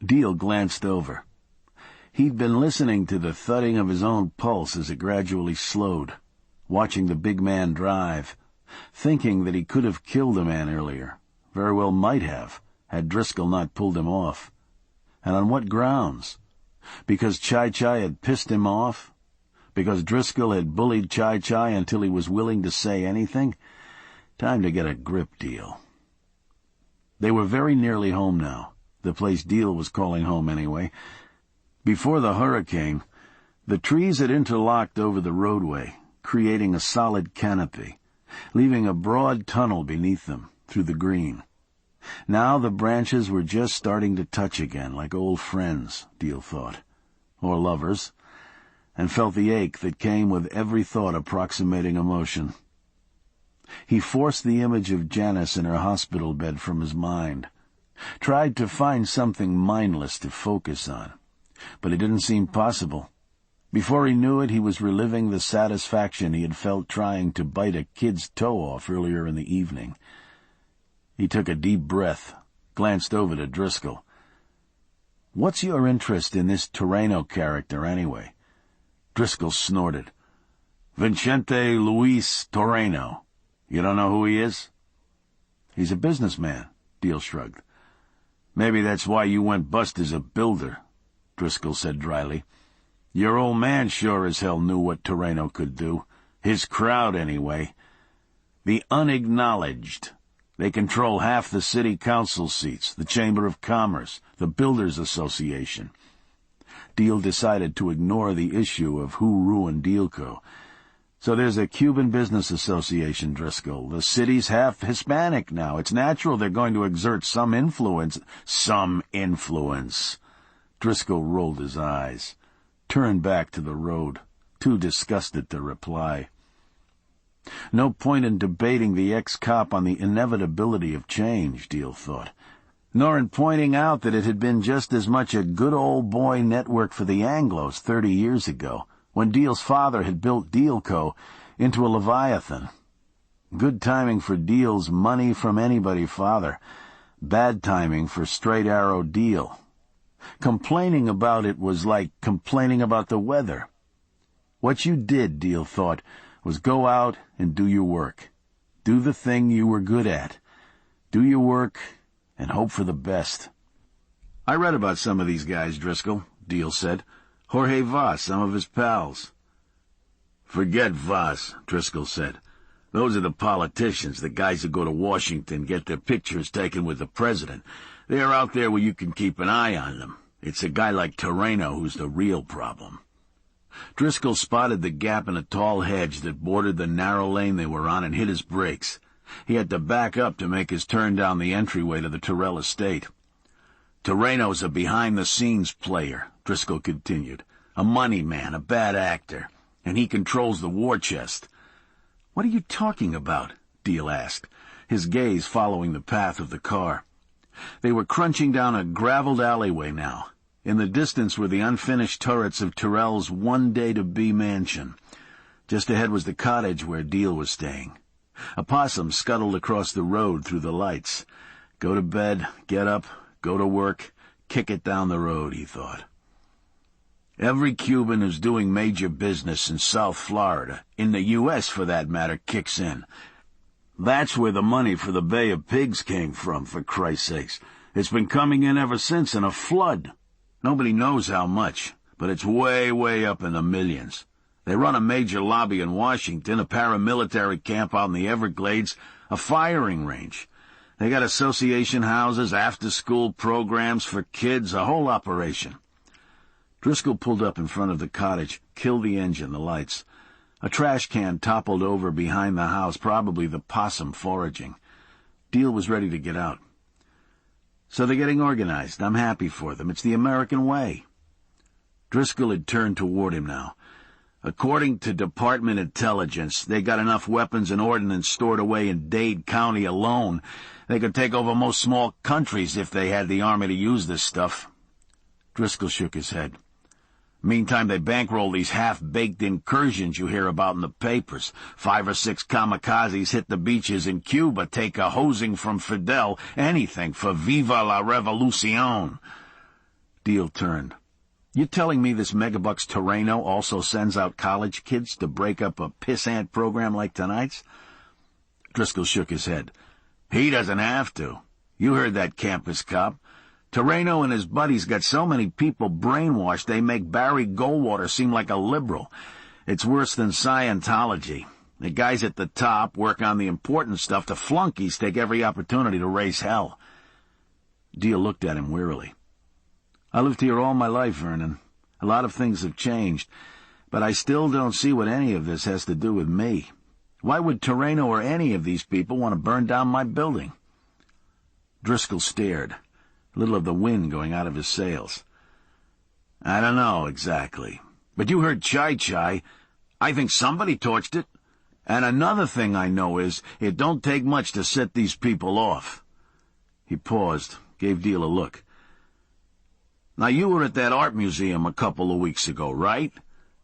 Deal glanced over. He'd been listening to the thudding of his own pulse as it gradually slowed, watching the big man drive, thinking that he could have killed the man earlier, very well might have, had Driscoll not pulled him off. And on what grounds? Because Chai-Chai had pissed him off? Because Driscoll had bullied Chai-Chai until he was willing to say anything? Time to get a grip, Deal. They were very nearly home now, the place Deal was calling home anyway. Before the hurricane, the trees had interlocked over the roadway, creating a solid canopy, leaving a broad tunnel beneath them, through the green. Now the branches were just starting to touch again, like old friends, Deal thought, or lovers, and felt the ache that came with every thought approximating emotion. He forced the image of Janice in her hospital bed from his mind, tried to find something mindless to focus on, but it didn't seem possible. Before he knew it, he was reliving the satisfaction he had felt trying to bite a kid's toe off earlier in the evening. He took a deep breath, glanced over to Driscoll. "What's your interest in this Toreno character, anyway?" Driscoll snorted. "Vincente Luis Toreno. You don't know who he is?" "He's a businessman," Deal shrugged. "Maybe that's why you went bust as a builder," Driscoll said dryly. "Your old man sure as hell knew what Toreno could do. His crowd, anyway. The unacknowledged. They control half the city council seats, the Chamber of Commerce, the Builders Association." Deal decided to ignore the issue of who ruined Dealco. "So there's a Cuban Business Association, Driscoll. The city's half Hispanic now. It's natural they're going to exert some influence." "Some influence." Driscoll rolled his eyes, turned back to the road, too disgusted to reply. No point in debating the ex-cop on the inevitability of change, Deal thought, nor in pointing out that it had been just as much a good old boy network for the Anglos 30 years ago, when Deal's father had built Dealco into a leviathan. Good timing for Deal's money from anybody father, bad timing for straight arrow Deal. Complaining about it was like complaining about the weather. What you did, Deal thought, was go out and do your work. Do the thing you were good at. Do your work and hope for the best. "I read about some of these guys, Driscoll," Deal said. "Jorge Vaz, some of his pals." "Forget Vaz," Driscoll said. "Those are the politicians, the guys who go to Washington, get their pictures taken with the president. They're out there where you can keep an eye on them. It's a guy like Toreno who's the real problem." Driscoll spotted the gap in a tall hedge that bordered the narrow lane they were on and hit his brakes. He had to back up to make his turn down the entryway to the Terrell estate. "Toreno's a behind-the-scenes player," Driscoll continued. "A money man, a bad actor, and he controls the war chest." "What are you talking about?" Deal asked, his gaze following the path of the car. They were crunching down a graveled alleyway now. In the distance were the unfinished turrets of Terrell's one-day-to-be mansion. Just ahead was the cottage where Deal was staying. A possum scuttled across the road through the lights. Go to bed, get up, go to work, kick it down the road, he thought. Every Cuban who's doing major business in South Florida, in the U.S. for that matter, kicks in. That's where the money for the Bay of Pigs came from, for Christ's sakes. It's been coming in ever since in a flood. Nobody knows how much, but it's way, way up in the millions. They run a major lobby in Washington, a paramilitary camp out in the Everglades, a firing range. They got association houses, after-school programs for kids, a whole operation. Driscoll pulled up in front of the cottage, killed the engine, the lights. A trash can toppled over behind the house, probably the possum foraging. Deal was ready to get out. So they're getting organized. I'm happy for them. It's the American way. Driscoll had turned toward him now. According to Department Intelligence, they got enough weapons and ordnance stored away in Dade County alone. They could take over most small countries if they had the army to use this stuff. Driscoll shook his head. Meantime, they bankroll these half-baked incursions you hear about in the papers. 5 or 6 kamikazes hit the beaches in Cuba, take a hosing from Fidel, anything for Viva la Revolucion. Deal turned. You telling me this megabucks Terreno also sends out college kids to break up a pissant program like tonight's? Driscoll shook his head. He doesn't have to. You heard that campus cop. Terreno and his buddies got so many people brainwashed they make Barry Goldwater seem like a liberal. It's worse than Scientology. The guys at the top work on the important stuff. The flunkies take every opportunity to raise hell. Deal looked at him wearily. I lived here all my life, Vernon. A lot of things have changed, but I still don't see what any of this has to do with me. Why would Terreno or any of these people want to burn down my building? Driscoll stared, a little of the wind going out of his sails. I don't know exactly, but you heard Chai. I think somebody torched it. And another thing I know is it don't take much to set these people off. He paused, gave Deal a look. Now, you were at that art museum a couple of weeks ago, right?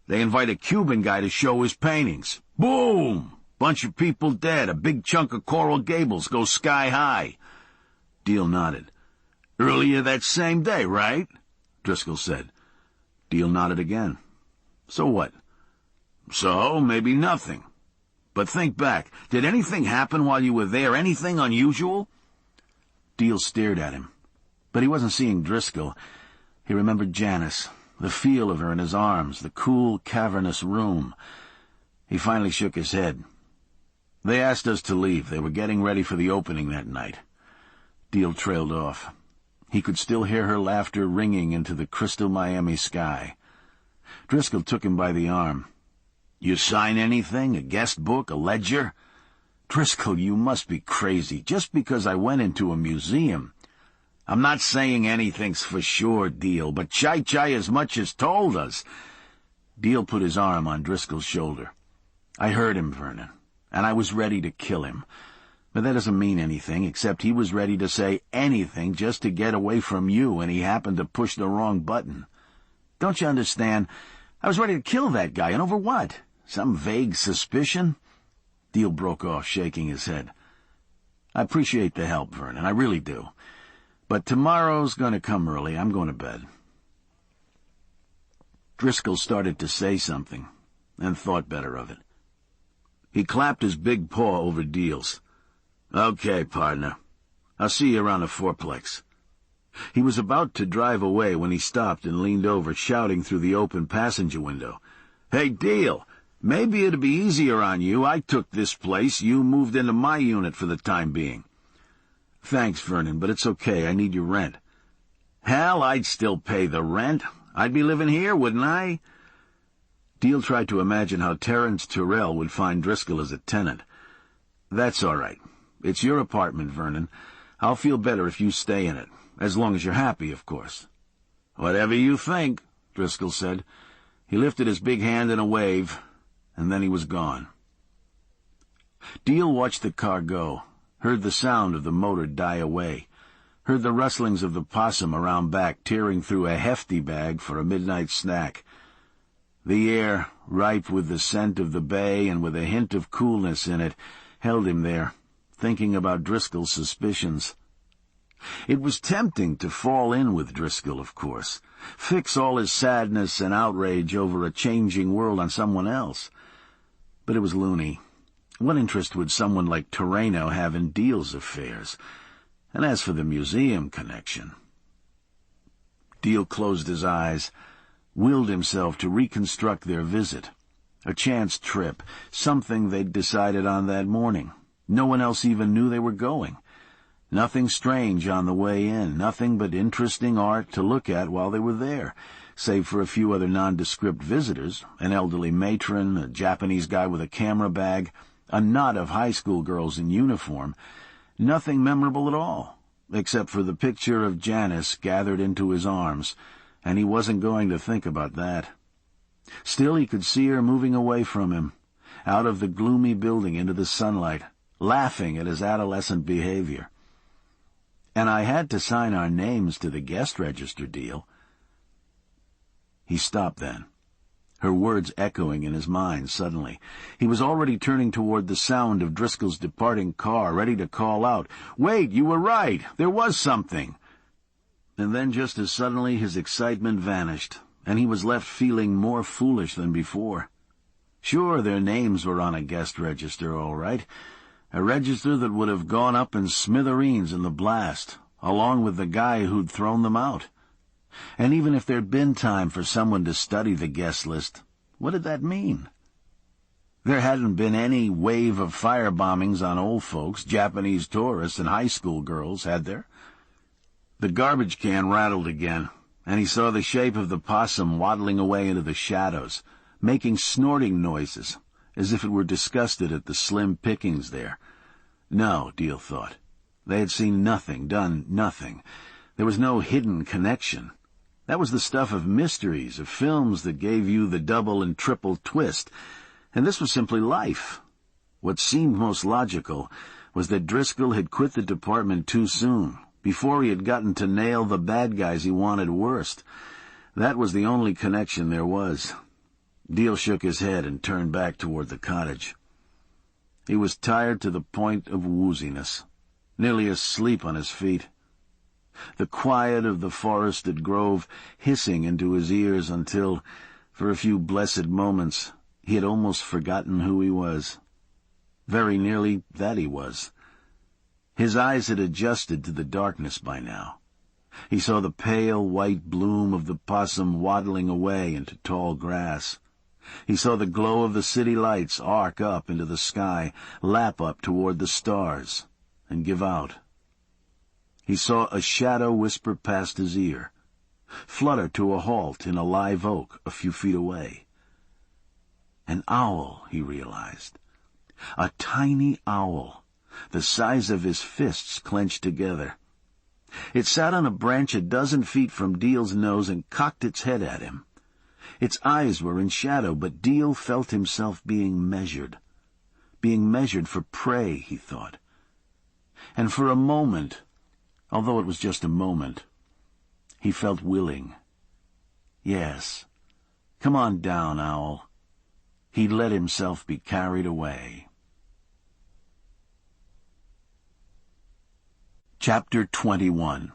They invite a Cuban guy to show his paintings. Boom! Bunch of people dead. A big chunk of Coral Gables goes sky high. Deal nodded. Earlier that same day, right? Driscoll said. Deal nodded again. So what? So, maybe nothing. But think back. Did anything happen while you were there? Anything unusual? Deal stared at him. But he wasn't seeing Driscoll. He remembered Janice, the feel of her in his arms, the cool, cavernous room. He finally shook his head. They asked us to leave. They were getting ready for the opening that night. Deal trailed off. He could still hear her laughter ringing into the crystal Miami sky. Driscoll took him by the arm. You sign anything? A guest book? A ledger? Driscoll, you must be crazy. Just because I went into a museum. I'm not saying anything's for sure, Deal, but Chai as much as told us. Deal put his arm on Driscoll's shoulder. I heard him, Vernon, and I was ready to kill him. But that doesn't mean anything, except he was ready to say anything just to get away from you, and he happened to push the wrong button. Don't you understand? I was ready to kill that guy, and over what? Some vague suspicion? Deal broke off, shaking his head. I appreciate the help, Vernon, I really do. But tomorrow's going to come early. I'm going to bed. Driscoll started to say something, and thought better of it. He clapped his big paw over Deal's. Okay, partner. I'll see you around the fourplex. He was about to drive away when he stopped and leaned over, shouting through the open passenger window. Hey, Deal, maybe it'd be easier on you. I took this place. You moved into my unit for the time being. Thanks, Vernon, but it's okay. I need your rent. Hell, I'd still pay the rent. I'd be living here, wouldn't I? Deal tried to imagine how Terence Tyrrell would find Driscoll as a tenant. That's all right. It's your apartment, Vernon. I'll feel better if you stay in it, as long as you're happy, of course. Whatever you think, Driscoll said. He lifted his big hand in a wave, and then he was gone. Deal watched the car go, heard the sound of the motor die away, heard the rustlings of the possum around back tearing through a hefty bag for a midnight snack. The air, ripe with the scent of the bay and with a hint of coolness in it, held him there, thinking about Driscoll's suspicions. It was tempting to fall in with Driscoll, of course, fix all his sadness and outrage over a changing world on someone else. But it was loony. What interest would someone like Terreno have in Deal's affairs? And as for the museum connection... Deal closed his eyes, willed himself to reconstruct their visit. A chance trip, something they'd decided on that morning. No one else even knew they were going. Nothing strange on the way in, nothing but interesting art to look at while they were there, save for a few other nondescript visitors, an elderly matron, a Japanese guy with a camera bag, a knot of high school girls in uniform. Nothing memorable at all, except for the picture of Janice gathered into his arms, and he wasn't going to think about that. Still, he could see her moving away from him, out of the gloomy building into the sunlight, laughing at his adolescent behavior. And I had to sign our names to the guest register deal. He stopped then, her words echoing in his mind suddenly. He was already turning toward the sound of Driscoll's departing car, ready to call out, "Wait, you were right! There was something!" And then just as suddenly his excitement vanished, and he was left feeling more foolish than before. Sure, their names were on a guest register, all right. A register that would have gone up in smithereens in the blast, along with the guy who'd thrown them out. And even if there'd been time for someone to study the guest list, what did that mean? There hadn't been any wave of firebombings on old folks, Japanese tourists, and high school girls, had there? The garbage can rattled again, and he saw the shape of the possum waddling away into the shadows, making snorting noises, as if it were disgusted at the slim pickings there. No, Deal thought. They had seen nothing, done nothing. There was no hidden connection. That was the stuff of mysteries, of films that gave you the double and triple twist, and this was simply life. What seemed most logical was that Driscoll had quit the department too soon, before he had gotten to nail the bad guys he wanted worst. That was the only connection there was. Deal shook his head and turned back toward the cottage. He was tired to the point of wooziness, nearly asleep on his feet. The quiet of the forested grove hissing into his ears until, for a few blessed moments, he had almost forgotten who he was. Very nearly that he was. His eyes had adjusted to the darkness by now. He saw the pale white bloom of the possum waddling away into tall grass. He saw the glow of the city lights arc up into the sky, lap up toward the stars, and give out. He saw a shadow whisper past his ear, flutter to a halt in a live oak a few feet away. An owl, he realized. A tiny owl, the size of his fists clenched together. It sat on a branch a dozen feet from Deal's nose and cocked its head at him. Its eyes were in shadow, but Deal felt himself being measured for prey, he thought. And for a moment, although it was just a moment, he felt willing. Yes, come on down, owl. He'd let himself be carried away. Chapter 21.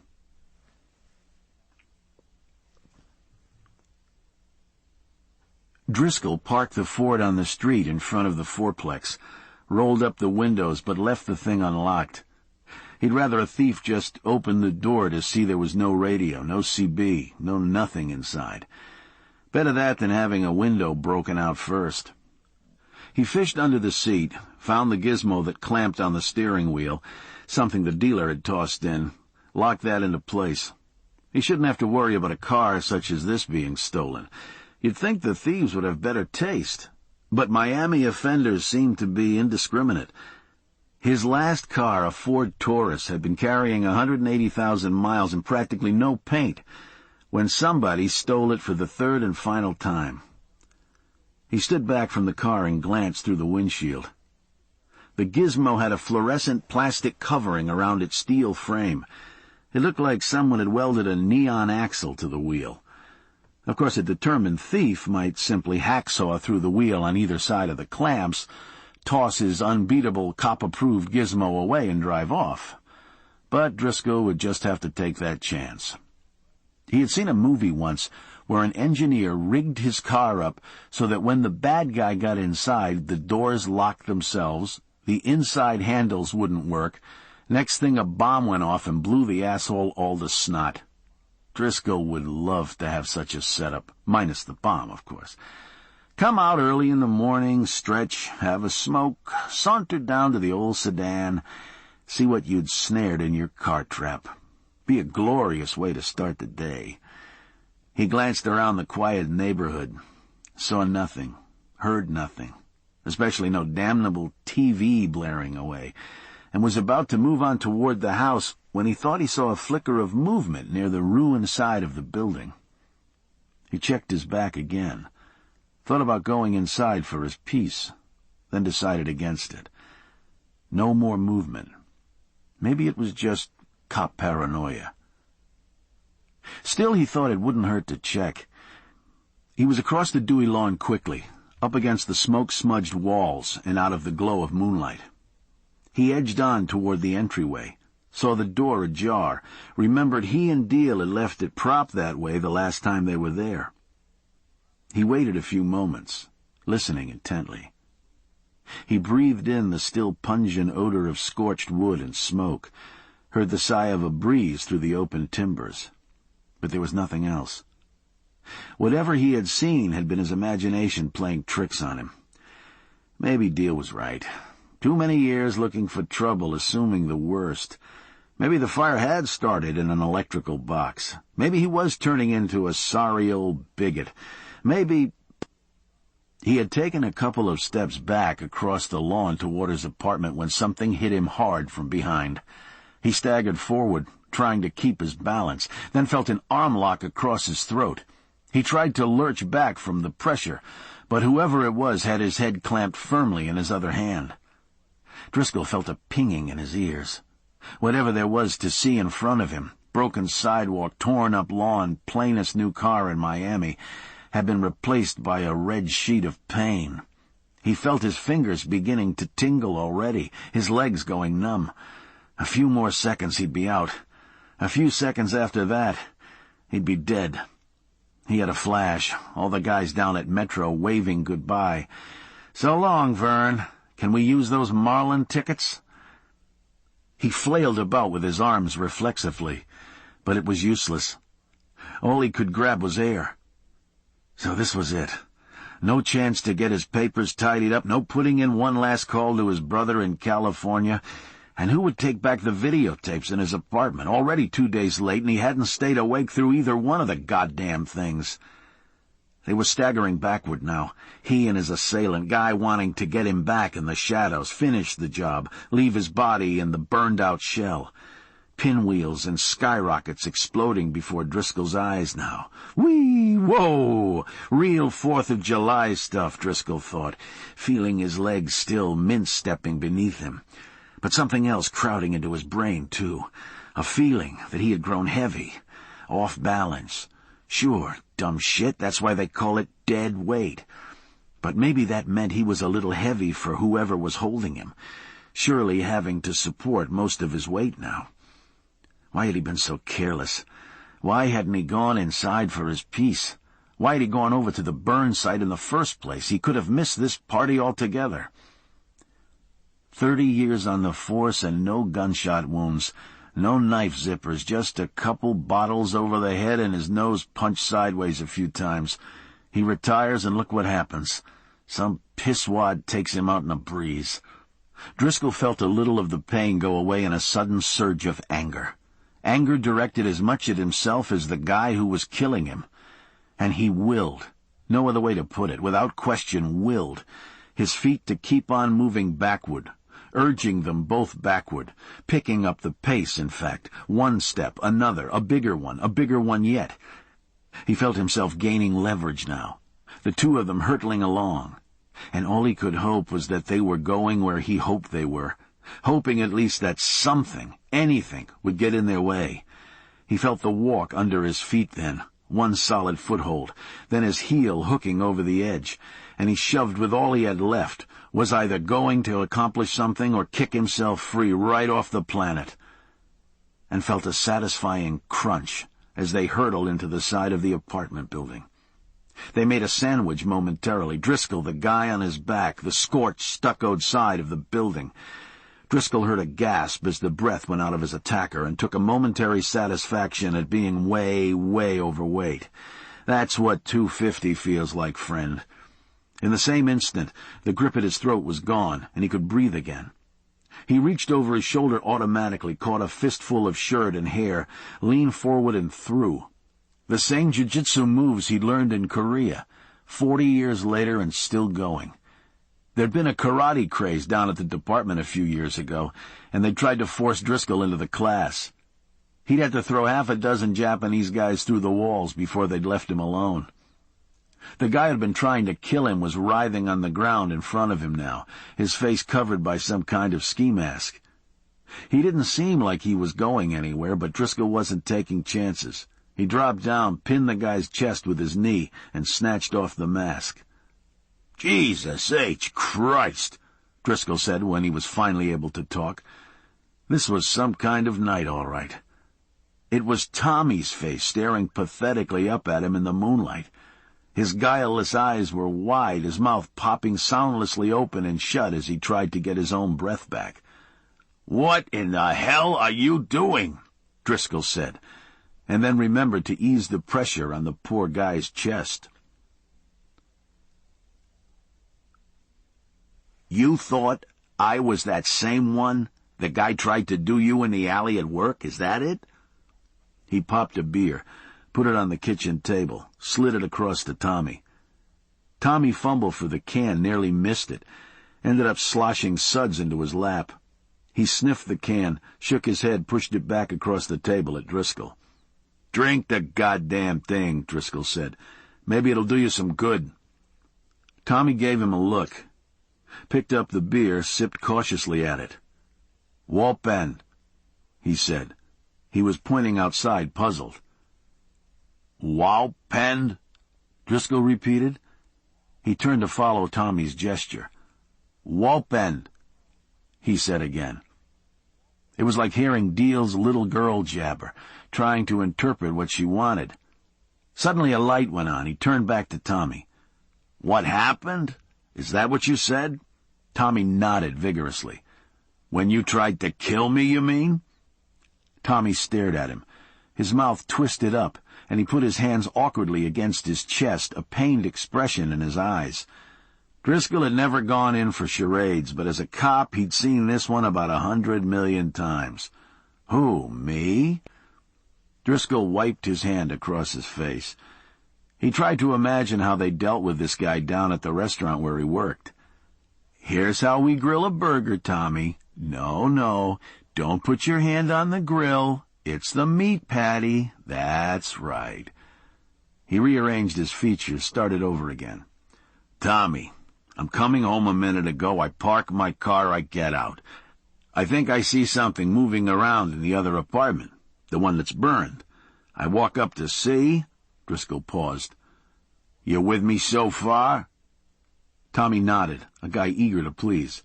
Driscoll parked the Ford on the street in front of the fourplex, rolled up the windows but left the thing unlocked. He'd rather a thief just open the door to see there was no radio, no CB, no nothing inside. Better that than having a window broken out first. He fished under the seat, found the gizmo that clamped on the steering wheel, something the dealer had tossed in, locked that into place. He shouldn't have to worry about a car such as this being stolen. You'd think the thieves would have better taste, but Miami offenders seemed to be indiscriminate. His last car, a Ford Taurus, had been carrying 180,000 miles and practically no paint when somebody stole it for the third and final time. He stood back from the car and glanced through the windshield. The gizmo had a fluorescent plastic covering around its steel frame. It looked like someone had welded a neon axle to the wheel. Of course, a determined thief might simply hacksaw through the wheel on either side of the clamps, toss his unbeatable cop-approved gizmo away and drive off. But Driscoll would just have to take that chance. He had seen a movie once where an engineer rigged his car up so that when the bad guy got inside, the doors locked themselves, the inside handles wouldn't work. Next thing, a bomb went off and blew the asshole all to snot. Driscoll would love to have such a setup, minus the bomb, of course. Come out early in the morning, stretch, have a smoke, saunter down to the old sedan, see what you'd snared in your cart trap. Be a glorious way to start the day. He glanced around the quiet neighborhood, saw nothing, heard nothing, especially no damnable TV blaring away, and was about to move on toward the house when he thought he saw a flicker of movement near the ruined side of the building. He checked his back again, thought about going inside for his piece, then decided against it. No more movement. Maybe it was just cop paranoia. Still, he thought it wouldn't hurt to check. He was across the dewy lawn quickly, up against the smoke-smudged walls and out of the glow of moonlight. He edged on toward the entryway, saw the door ajar, remembered he and Deal had left it propped that way the last time they were there. He waited a few moments, listening intently. He breathed in the still pungent odor of scorched wood and smoke, heard the sigh of a breeze through the open timbers. But there was nothing else. Whatever he had seen had been his imagination playing tricks on him. Maybe Deal was right. Too many years looking for trouble, assuming the worst. Maybe the fire had started in an electrical box. Maybe he was turning into a sorry old bigot. Maybe... He had taken a couple of steps back across the lawn toward his apartment when something hit him hard from behind. He staggered forward, trying to keep his balance, then felt an arm lock across his throat. He tried to lurch back from the pressure, but whoever it was had his head clamped firmly in his other hand. Driscoll felt a pinging in his ears. Whatever there was to see in front of him, broken sidewalk, torn-up lawn, plainest new car in Miami, had been replaced by a red sheet of pain. He felt his fingers beginning to tingle already, his legs going numb. A few more seconds he'd be out. A few seconds after that, he'd be dead. He had a flash, all the guys down at Metro waving goodbye. "So long, Vern. Can we use those Marlin tickets?" He flailed about with his arms reflexively, but it was useless. All he could grab was air. So this was it. No chance to get his papers tidied up, no putting in one last call to his brother in California. And who would take back the videotapes in his apartment? Already 2 days late, and he hadn't stayed awake through either one of the goddamn things. They were staggering backward now, he and his assailant, guy wanting to get him back in the shadows, finish the job, leave his body in the burned-out shell. Pinwheels and skyrockets exploding before Driscoll's eyes now. Whee! Whoa! Real 4th of July stuff, Driscoll thought, feeling his legs still mince-stepping beneath him. But something else crowding into his brain, too. A feeling that he had grown heavy, off balance. Sure, dumb shit, that's why they call it dead weight. But maybe that meant he was a little heavy for whoever was holding him, surely having to support most of his weight now. Why had he been so careless? Why hadn't he gone inside for his piece? Why had he gone over to the burn site in the first place? He could have missed this party altogether. 30 years on the force and no gunshot wounds, no knife zippers, just a couple bottles over the head and his nose punched sideways a few times. He retires and look what happens. Some pisswad takes him out in a breeze. Driscoll felt a little of the pain go away in a sudden surge of anger. Anger directed as much at himself as the guy who was killing him. And he willed, no other way to put it, without question willed, his feet to keep on moving backward, urging them both backward, picking up the pace, in fact, one step, another, a bigger one yet. He felt himself gaining leverage now, the two of them hurtling along, and all he could hope was that they were going where he hoped they were, hoping at least that something, anything, would get in their way. He felt the walk under his feet then, one solid foothold, then his heel hooking over the edge, and he shoved with all he had left, was either going to accomplish something or kick himself free right off the planet, and felt a satisfying crunch as they hurtled into the side of the apartment building. They made a sandwich momentarily, Driscoll, the guy on his back, the scorched, stuccoed side of the building. Driscoll heard a gasp as the breath went out of his attacker and took a momentary satisfaction at being way, way overweight. That's what 250 feels like, friend. In the same instant, the grip at his throat was gone, and he could breathe again. He reached over his shoulder automatically, caught a fistful of shirt and hair, leaned forward and threw. The same jiu-jitsu moves he'd learned in Korea, 40 years later and still going. There'd been a karate craze down at the department a few years ago, and they tried to force Driscoll into the class. He'd had to throw half a dozen Japanese guys through the walls before they'd left him alone. The guy who'd been trying to kill him was writhing on the ground in front of him now, his face covered by some kind of ski mask. He didn't seem like he was going anywhere, but Driscoll wasn't taking chances. He dropped down, pinned the guy's chest with his knee, and snatched off the mask. "Jesus H. Christ," Driscoll said when he was finally able to talk. This was some kind of night, all right. It was Tommy's face staring pathetically up at him in the moonlight. His guileless eyes were wide, his mouth popping soundlessly open and shut as he tried to get his own breath back. "What in the hell are you doing?" Driscoll said, and then remembered to ease the pressure on the poor guy's chest. "You thought I was that same one? The guy tried to do you in the alley at work, is that it?" He popped a beer, put it on the kitchen table, slid it across to Tommy. Tommy fumbled for the can, nearly missed it, ended up sloshing suds into his lap. He sniffed the can, shook his head, pushed it back across the table at Driscoll. "Drink the goddamn thing," Driscoll said. "Maybe it'll do you some good." Tommy gave him a look, picked up the beer, sipped cautiously at it. "Walpen," he said. He was pointing outside, puzzled. "Walpen?" Driscoll repeated. He turned to follow Tommy's gesture. "Walpen," he said again. It was like hearing Deal's little girl jabber, trying to interpret what she wanted. Suddenly a light went on. He turned back to Tommy. "What happened? Is that what you said?" Tommy nodded vigorously. "When you tried to kill me, you mean?" Tommy stared at him. His mouth twisted up, and he put his hands awkwardly against his chest, a pained expression in his eyes. Driscoll had never gone in for charades, but as a cop he'd seen this one about 100 million times. "Who, me?" Driscoll wiped his hand across his face. He tried to imagine how they dealt with this guy down at the restaurant where he worked. "Here's how we grill a burger, Tommy. No, don't put your hand on the grill. It's the meat patty. That's right." He rearranged his features, started over again. "Tommy, I'm coming home a minute ago. I park my car, I get out. I think I see something moving around in the other apartment, the one that's burned. I walk up to see." Driscoll paused. "You with me so far?" Tommy nodded, a guy eager to please.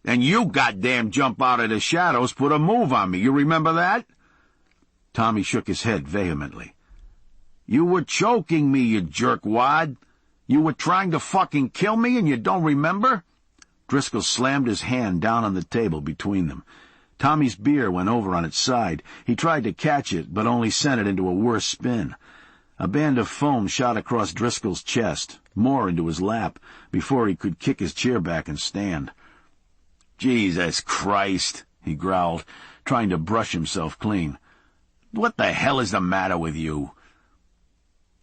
"And you goddamn jump out of the shadows, put a move on me. You remember that?" Tommy shook his head vehemently. "You were choking me, you jerkwad. You were trying to fucking kill me and you don't remember?" Driscoll slammed his hand down on the table between them. Tommy's beer went over on its side. He tried to catch it, but only sent it into a worse spin. A band of foam shot across Driscoll's chest, more into his lap, before he could kick his chair back and stand. "Jesus Christ," he growled, trying to brush himself clean. "What the hell is the matter with you?"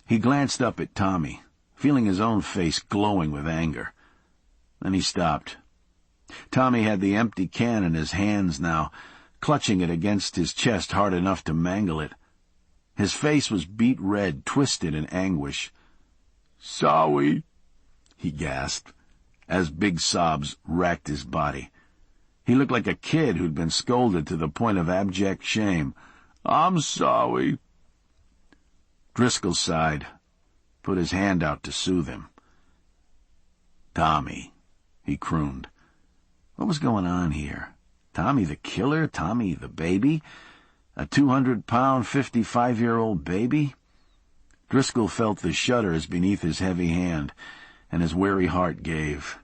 He glanced up at Tommy, feeling his own face glowing with anger. Then he stopped. Tommy had the empty can in his hands now, clutching it against his chest hard enough to mangle it. His face was beet red, twisted in anguish. "Sorry," he gasped, as big sobs racked his body. He looked like a kid who'd been scolded to the point of abject shame. "I'm sorry." Driscoll sighed, put his hand out to soothe him. "Tommy," he crooned. What was going on here? Tommy the killer? Tommy the baby? A 200-pound, 55-year-old baby? Driscoll felt the shudders beneath his heavy hand, and his weary heart gave.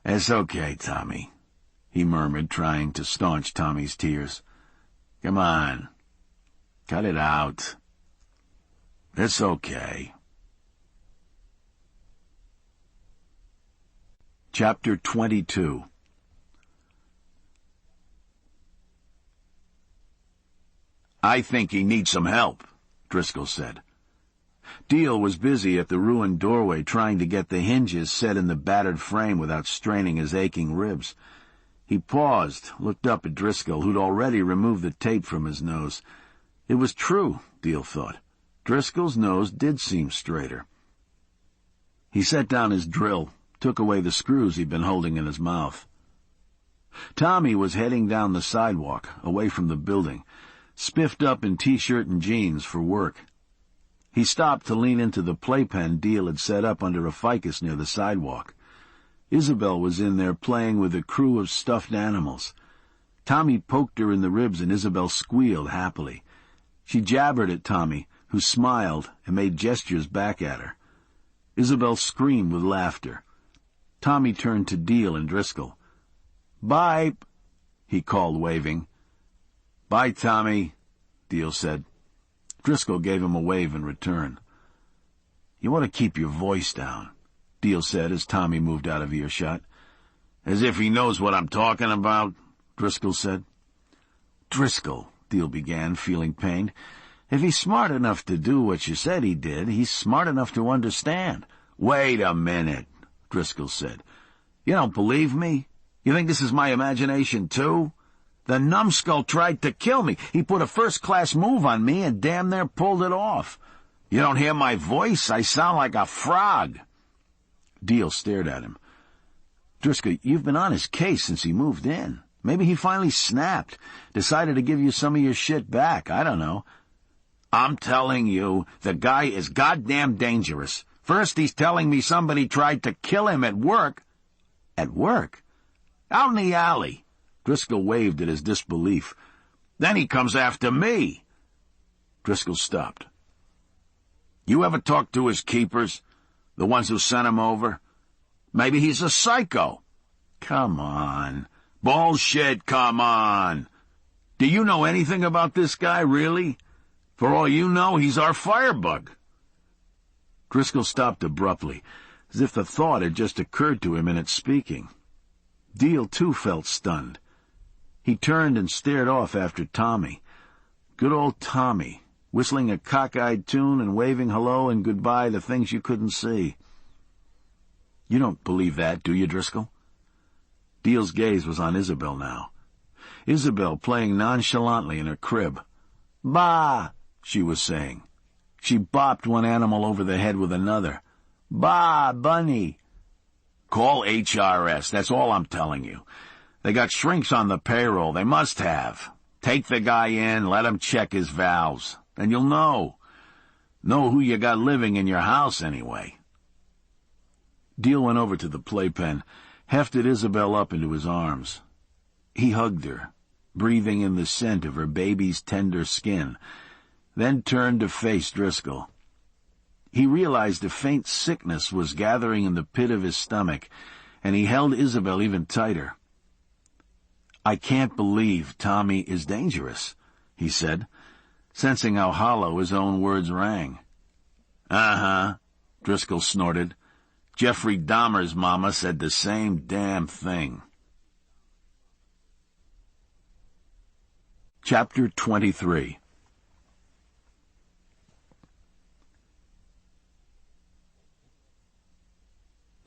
"It's okay, Tommy," he murmured, trying to staunch Tommy's tears. "Come on. Cut it out. It's okay." Chapter 22. "I think he needs some help," Driscoll said. Deal was busy at the ruined doorway trying to get the hinges set in the battered frame without straining his aching ribs. He paused, looked up at Driscoll, who'd already removed the tape from his nose. It was true, Deal thought. Driscoll's nose did seem straighter. He set down his drill, took away the screws he'd been holding in his mouth. Tommy was heading down the sidewalk, away from the building, spiffed up in T-shirt and jeans for work. He stopped to lean into the playpen Deal had set up under a ficus near the sidewalk. Isabel was in there playing with a crew of stuffed animals. Tommy poked her in the ribs and Isabel squealed happily. She jabbered at Tommy, who smiled and made gestures back at her. Isabel screamed with laughter. Tommy turned to Deal and Driscoll. "Bye," he called, waving. "Bye, Tommy," Deal said. Driscoll gave him a wave in return. "You want to keep your voice down," Deal said as Tommy moved out of earshot. "As if he knows what I'm talking about," Driscoll said. "Driscoll," Deal began, feeling pained, "if he's smart enough to do what you said he did, he's smart enough to understand." "Wait a minute," Driscoll said. "You don't believe me? You think this is my imagination, too? The numbskull tried to kill me. He put a first-class move on me and damn near pulled it off. You don't hear my voice? I sound like a frog." Deal stared at him. "Driscoll, you've been on his case since he moved in. Maybe he finally snapped, decided to give you some of your shit back. I don't know." "I'm telling you, the guy is goddamn dangerous. First he's telling me somebody tried to kill him at work." "At work?" "Out in the alley." Driscoll waved at his disbelief. "Then he comes after me." Driscoll stopped. "You ever talk to his keepers? The ones who sent him over? Maybe he's a psycho." "Come on." "Bullshit, come on. Do you know anything about this guy, really? For all you know, he's our firebug." Driscoll stopped abruptly, as if the thought had just occurred to him in its speaking. Deal, too, felt stunned. He turned and stared off after Tommy. Good old Tommy, whistling a cockeyed tune and waving hello and goodbye to things you couldn't see. "You don't believe that, do you, Driscoll?" Deal's gaze was on Isabel now. Isabel playing nonchalantly in her crib. "Bah," she was saying. She bopped one animal over the head with another. "Bah, bunny." "Call HRS, that's all I'm telling you. They got shrinks on the payroll, they must have. Take the guy in, let him check his valves, and you'll know. Know who you got living in your house, anyway." Deal went over to the playpen, hefted Isabel up into his arms. He hugged her, breathing in the scent of her baby's tender skin, then turned to face Driscoll. He realized a faint sickness was gathering in the pit of his stomach, and he held Isabel even tighter. "I can't believe Tommy is dangerous," he said, sensing how hollow his own words rang. "Uh-huh," Driscoll snorted. "Jeffrey Dahmer's mama said the same damn thing." Chapter 23.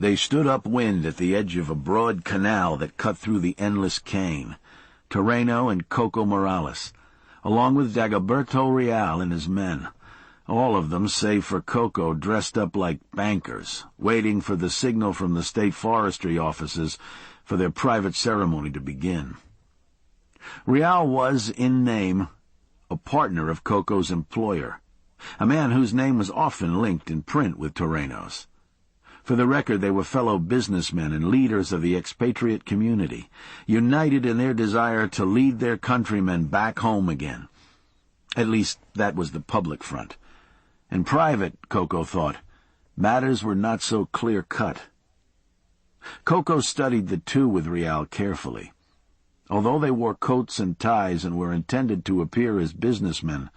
They stood upwind at the edge of a broad canal that cut through the endless cane, Toreno and Coco Morales, along with Dagoberto Real and his men, all of them save for Coco dressed up like bankers, waiting for the signal from the state forestry offices for their private ceremony to begin. Real was, in name, a partner of Coco's employer, a man whose name was often linked in print with Toreno's. For the record, they were fellow businessmen and leaders of the expatriate community, united in their desire to lead their countrymen back home again. At least, that was the public front. In private, Coco thought, matters were not so clear-cut. Coco studied the two with Real carefully. Although they wore coats and ties and were intended to appear as businessmen,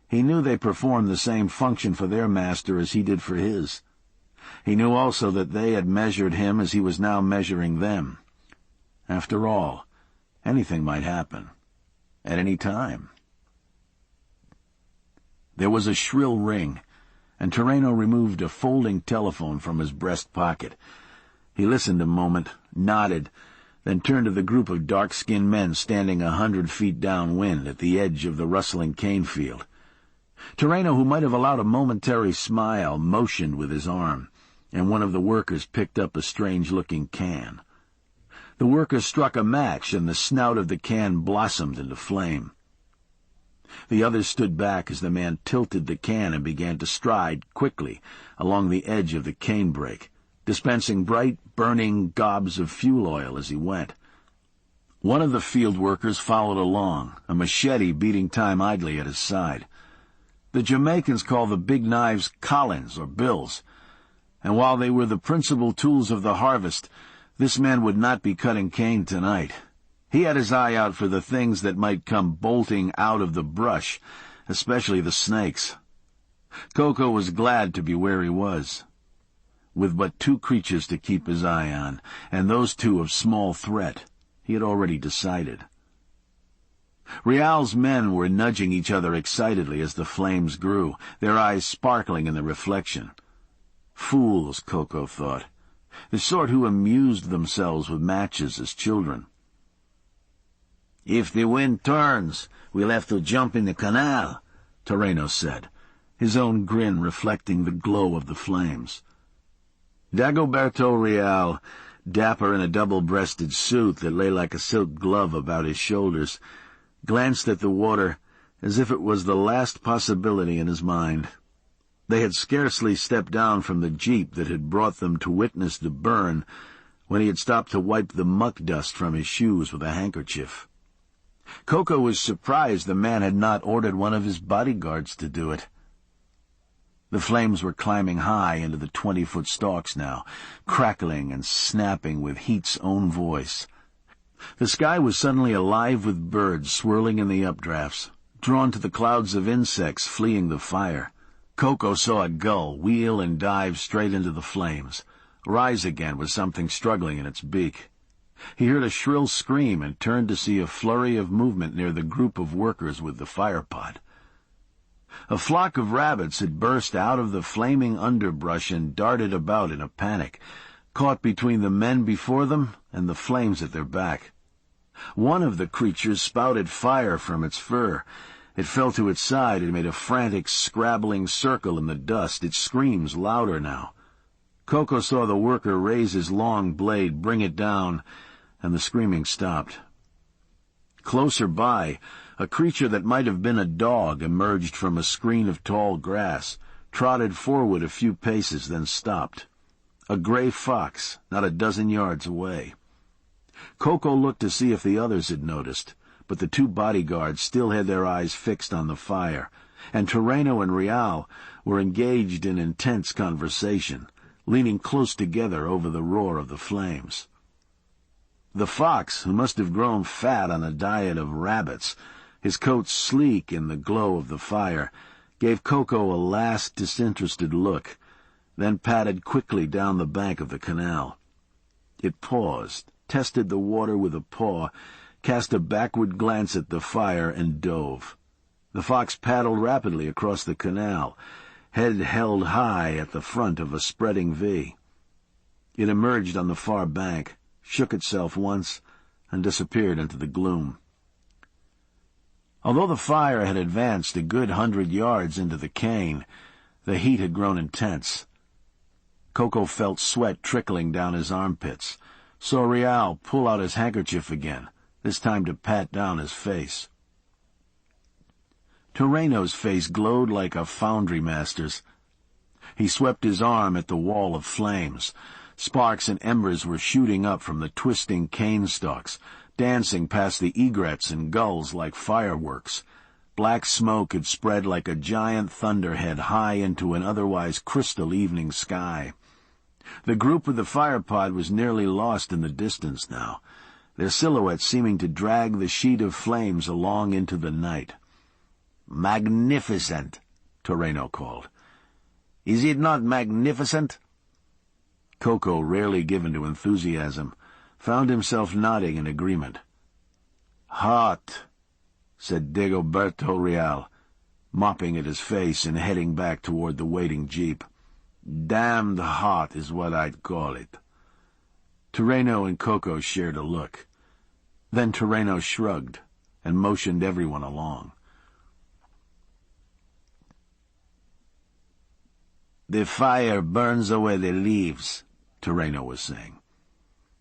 he knew they performed the same function for their master as he did for his. He knew also that they had measured him as he was now measuring them. After all, anything might happen, at any time. There was a shrill ring, and Terreno removed a folding telephone from his breast pocket. He listened a moment, nodded, then turned to the group of dark-skinned men standing 100 feet downwind at the edge of the rustling cane field. Terreno, who might have allowed a momentary smile, motioned with his arm, and one of the workers picked up a strange-looking can. The worker struck a match, and the snout of the can blossomed into flame. The others stood back as the man tilted the can and began to stride quickly along the edge of the canebrake, dispensing bright, burning gobs of fuel oil as he went. One of the field workers followed along, a machete beating time idly at his side. The Jamaicans call the big knives collins or bills, and while they were the principal tools of the harvest, this man would not be cutting cane tonight. He had his eye out for the things that might come bolting out of the brush, especially the snakes. Coco was glad to be where he was. With but 2 creatures to keep his eye on, and those 2 of small threat, he had already decided. Real's men were nudging each other excitedly as the flames grew, their eyes sparkling in the reflection. Fools, Coco thought, the sort who amused themselves with matches as children. "If the wind turns, we'll have to jump in the canal," Terreno said, his own grin reflecting the glow of the flames. Dagoberto Real, dapper in a double-breasted suit that lay like a silk glove about his shoulders, glanced at the water as if it was the last possibility in his mind. They had scarcely stepped down from the jeep that had brought them to witness the burn when he had stopped to wipe the muck dust from his shoes with a handkerchief. Coco was surprised the man had not ordered one of his bodyguards to do it. The flames were climbing high into the 20-foot stalks now, crackling and snapping with heat's own voice. The sky was suddenly alive with birds swirling in the updrafts, drawn to the clouds of insects fleeing the fire. Coco saw a gull wheel and dive straight into the flames, rise again with something struggling in its beak. He heard a shrill scream and turned to see a flurry of movement near the group of workers with the firepot. A flock of rabbits had burst out of the flaming underbrush and darted about in a panic, caught between the men before them and the flames at their back. One of the creatures spouted fire from its fur. It fell to its side and made a frantic, scrabbling circle in the dust, its screams louder now. Coco saw the worker raise his long blade, bring it down, and the screaming stopped. Closer by, a creature that might have been a dog emerged from a screen of tall grass, trotted forward a few paces, then stopped. A gray fox, not a dozen yards away. Coco looked to see if the others had noticed, but the 2 bodyguards still had their eyes fixed on the fire, and Terreno and Real were engaged in intense conversation, leaning close together over the roar of the flames. The fox, who must have grown fat on a diet of rabbits, his coat sleek in the glow of the fire, gave Coco a last disinterested look, then padded quickly down the bank of the canal. It paused, tested the water with a paw, cast a backward glance at the fire, and dove. The fox paddled rapidly across the canal, head held high at the front of a spreading V. It emerged on the far bank, shook itself once, and disappeared into the gloom. Although the fire had advanced a good 100 yards into the cane, the heat had grown intense. Coco felt sweat trickling down his armpits, saw Real pull out his handkerchief again, this time to pat down his face. Terreno's face glowed like a foundry master's. He swept his arm at the wall of flames. Sparks and embers were shooting up from the twisting cane stalks, dancing past the egrets and gulls like fireworks. Black smoke had spread like a giant thunderhead high into an otherwise crystal evening sky. The group with the firepot was nearly lost in the distance now, their silhouettes seeming to drag the sheet of flames along into the night. "Magnificent," Toreno called. "Is it not magnificent?" Coco, rarely given to enthusiasm, found himself nodding in agreement. "Hot," said Dagoberto Real, mopping at his face and heading back toward the waiting jeep. "Damned hot is what I'd call it." Toreno and Coco shared a look. Then Toreno shrugged and motioned everyone along. "The fire burns away the leaves," Toreno was saying.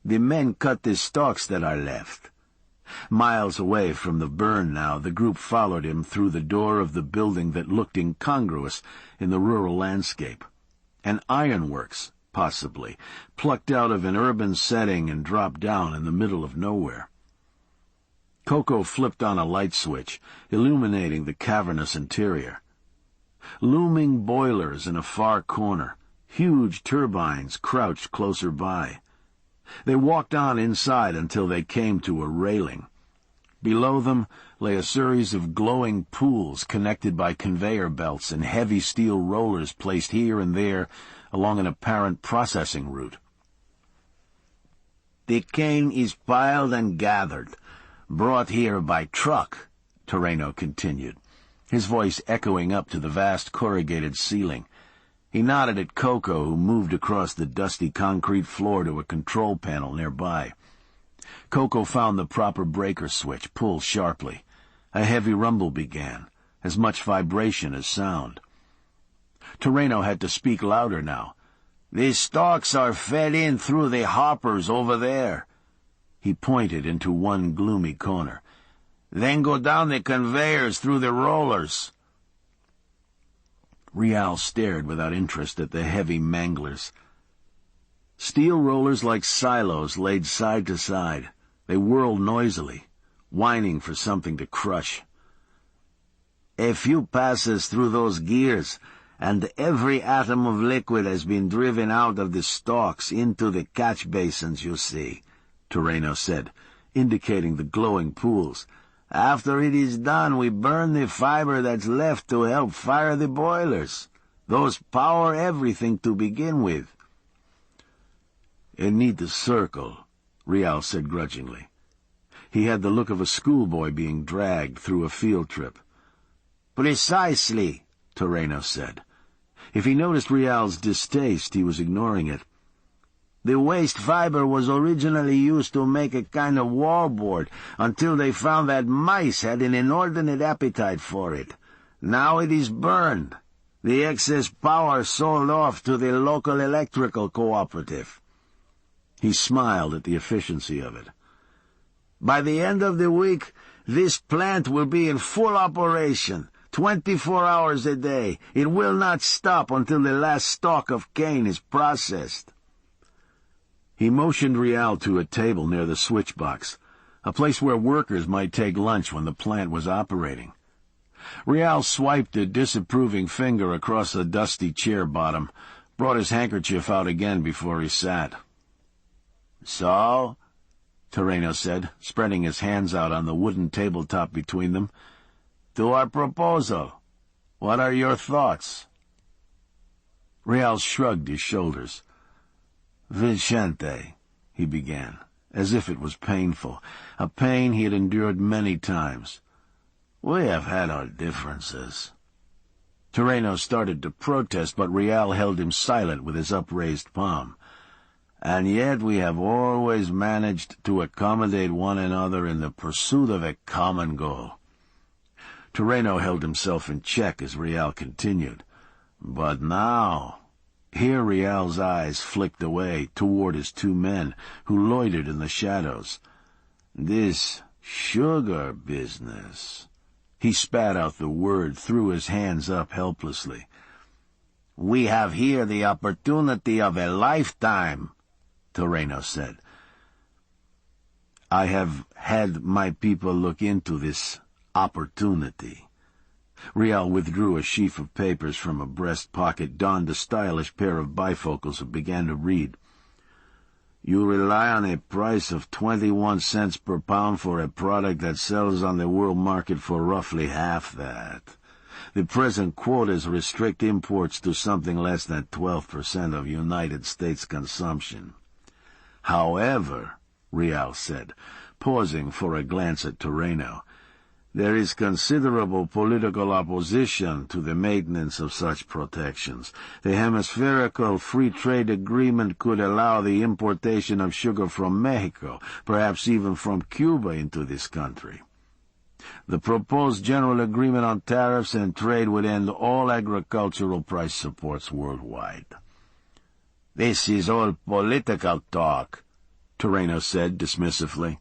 "The men cut the stalks that are left." Miles away from the burn now, the group followed him through the door of the building that looked incongruous in the rural landscape. An ironworks, possibly, plucked out of an urban setting and dropped down in the middle of nowhere. Coco flipped on a light switch, illuminating the cavernous interior. Looming boilers in a far corner, huge turbines crouched closer by. They walked on inside until they came to a railing. Below them lay a series of glowing pools connected by conveyor belts and heavy steel rollers placed here and there along an apparent processing route. "The cane is piled and gathered, brought here by truck," Toreno continued, his voice echoing up to the vast corrugated ceiling. He nodded at Coco, who moved across the dusty concrete floor to a control panel nearby. Coco found the proper breaker switch, pulled sharply. A heavy rumble began, as much vibration as sound. Toreno had to speak louder now. "The stalks are fed in through the hoppers over there." He pointed into one gloomy corner. "Then go down the conveyors through the rollers." Real stared without interest at the heavy manglers. Steel rollers like silos laid side to side. They whirled noisily, whining for something to crush. "A few passes through those gears, and every atom of liquid has been driven out of the stalks into the catch basins you see," Toreno said, indicating the glowing pools. "After it is done, we burn the fiber that's left to help fire the boilers. Those power everything to begin with." "It need to circle," Real said grudgingly. He had the look of a schoolboy being dragged through a field trip. "Precisely," Toreno said. If he noticed Real's distaste, he was ignoring it. "The waste fiber was originally used to make a kind of wallboard until they found that mice had an inordinate appetite for it. Now it is burned. The excess power sold off to the local electrical cooperative." He smiled at the efficiency of it. "By the end of the week, this plant will be in full operation, 24 hours a day. It will not stop until the last stalk of cane is processed." He motioned Real to a table near the switch box, a place where workers might take lunch when the plant was operating. Real swiped a disapproving finger across the dusty chair bottom, brought his handkerchief out again before he sat. "So?" Toreno said, spreading his hands out on the wooden tabletop between them. "To our proposal. What are your thoughts?" Real shrugged his shoulders. "Vicente," he began, as if it was painful, a pain he had endured many times. "We have had our differences." Toreno started to protest, but Real held him silent with his upraised palm. "And yet we have always managed to accommodate one another in the pursuit of a common goal." Toreno held himself in check as Real continued. "But now—" Here Real's eyes flicked away toward his two men, who loitered in the shadows. "This sugar business—" He spat out the word, threw his hands up helplessly. "We have here the opportunity of a lifetime," Toreno said. "I have had my people look into this opportunity." Real withdrew a sheaf of papers from a breast pocket, donned a stylish pair of bifocals, and began to read. You rely on a price of 21 cents per pound for a product that sells on the world market for roughly half that. The present quotas restrict imports to something less than 12% of United States consumption. However, Rial said, pausing for a glance at Terreno, there is considerable political opposition to the maintenance of such protections. The hemispherical free trade agreement could allow the importation of sugar from Mexico, perhaps even from Cuba, into this country. The proposed general agreement on tariffs and trade would end all agricultural price supports worldwide. This is all political talk, Terreno said dismissively.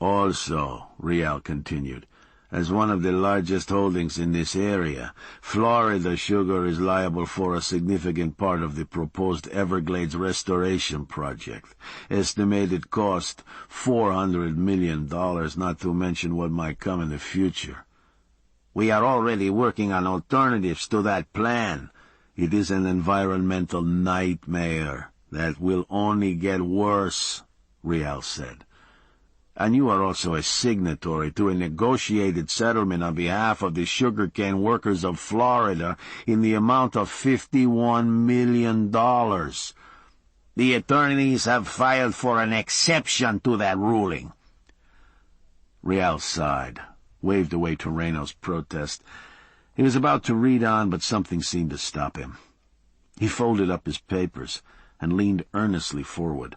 Also, Rial continued, as one of the largest holdings in this area, Florida Sugar is liable for a significant part of the proposed Everglades restoration project. Estimated cost $400 million, not to mention what might come in the future. We are already working on alternatives to that plan. It is an environmental nightmare that will only get worse, Rial said. And you are also a signatory to a negotiated settlement on behalf of the sugarcane workers of Florida in the amount of $51 million. The attorneys have filed for an exception to that ruling. Rial sighed, waved away Terreno's protest. He was about to read on, but something seemed to stop him. He folded up his papers and leaned earnestly forward.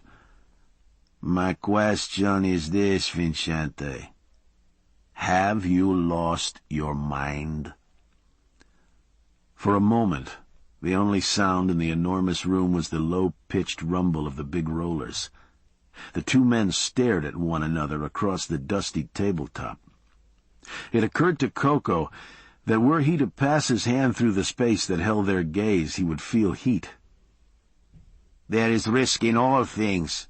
My question is this, Vincente. Have you lost your mind? For a moment, the only sound in the enormous room was the low-pitched rumble of the big rollers. The two men stared at one another across the dusty tabletop. It occurred to Coco that were he to pass his hand through the space that held their gaze, he would feel heat. There is risk in all things,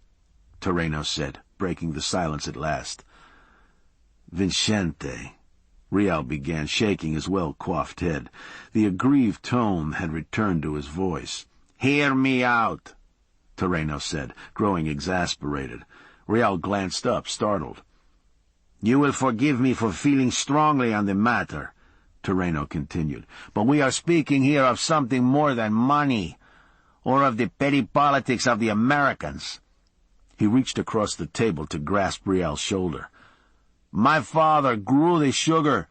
Terreno said, breaking the silence at last. Vincente, Rial began, shaking his well-coiffed head. The aggrieved tone had returned to his voice. Hear me out, Terreno said, growing exasperated. Rial glanced up, startled. You will forgive me for feeling strongly on the matter, Terreno continued, but we are speaking here of something more than money, or of the petty politics of the Americans. He reached across the table to grasp Rial's shoulder. My father grew the sugar,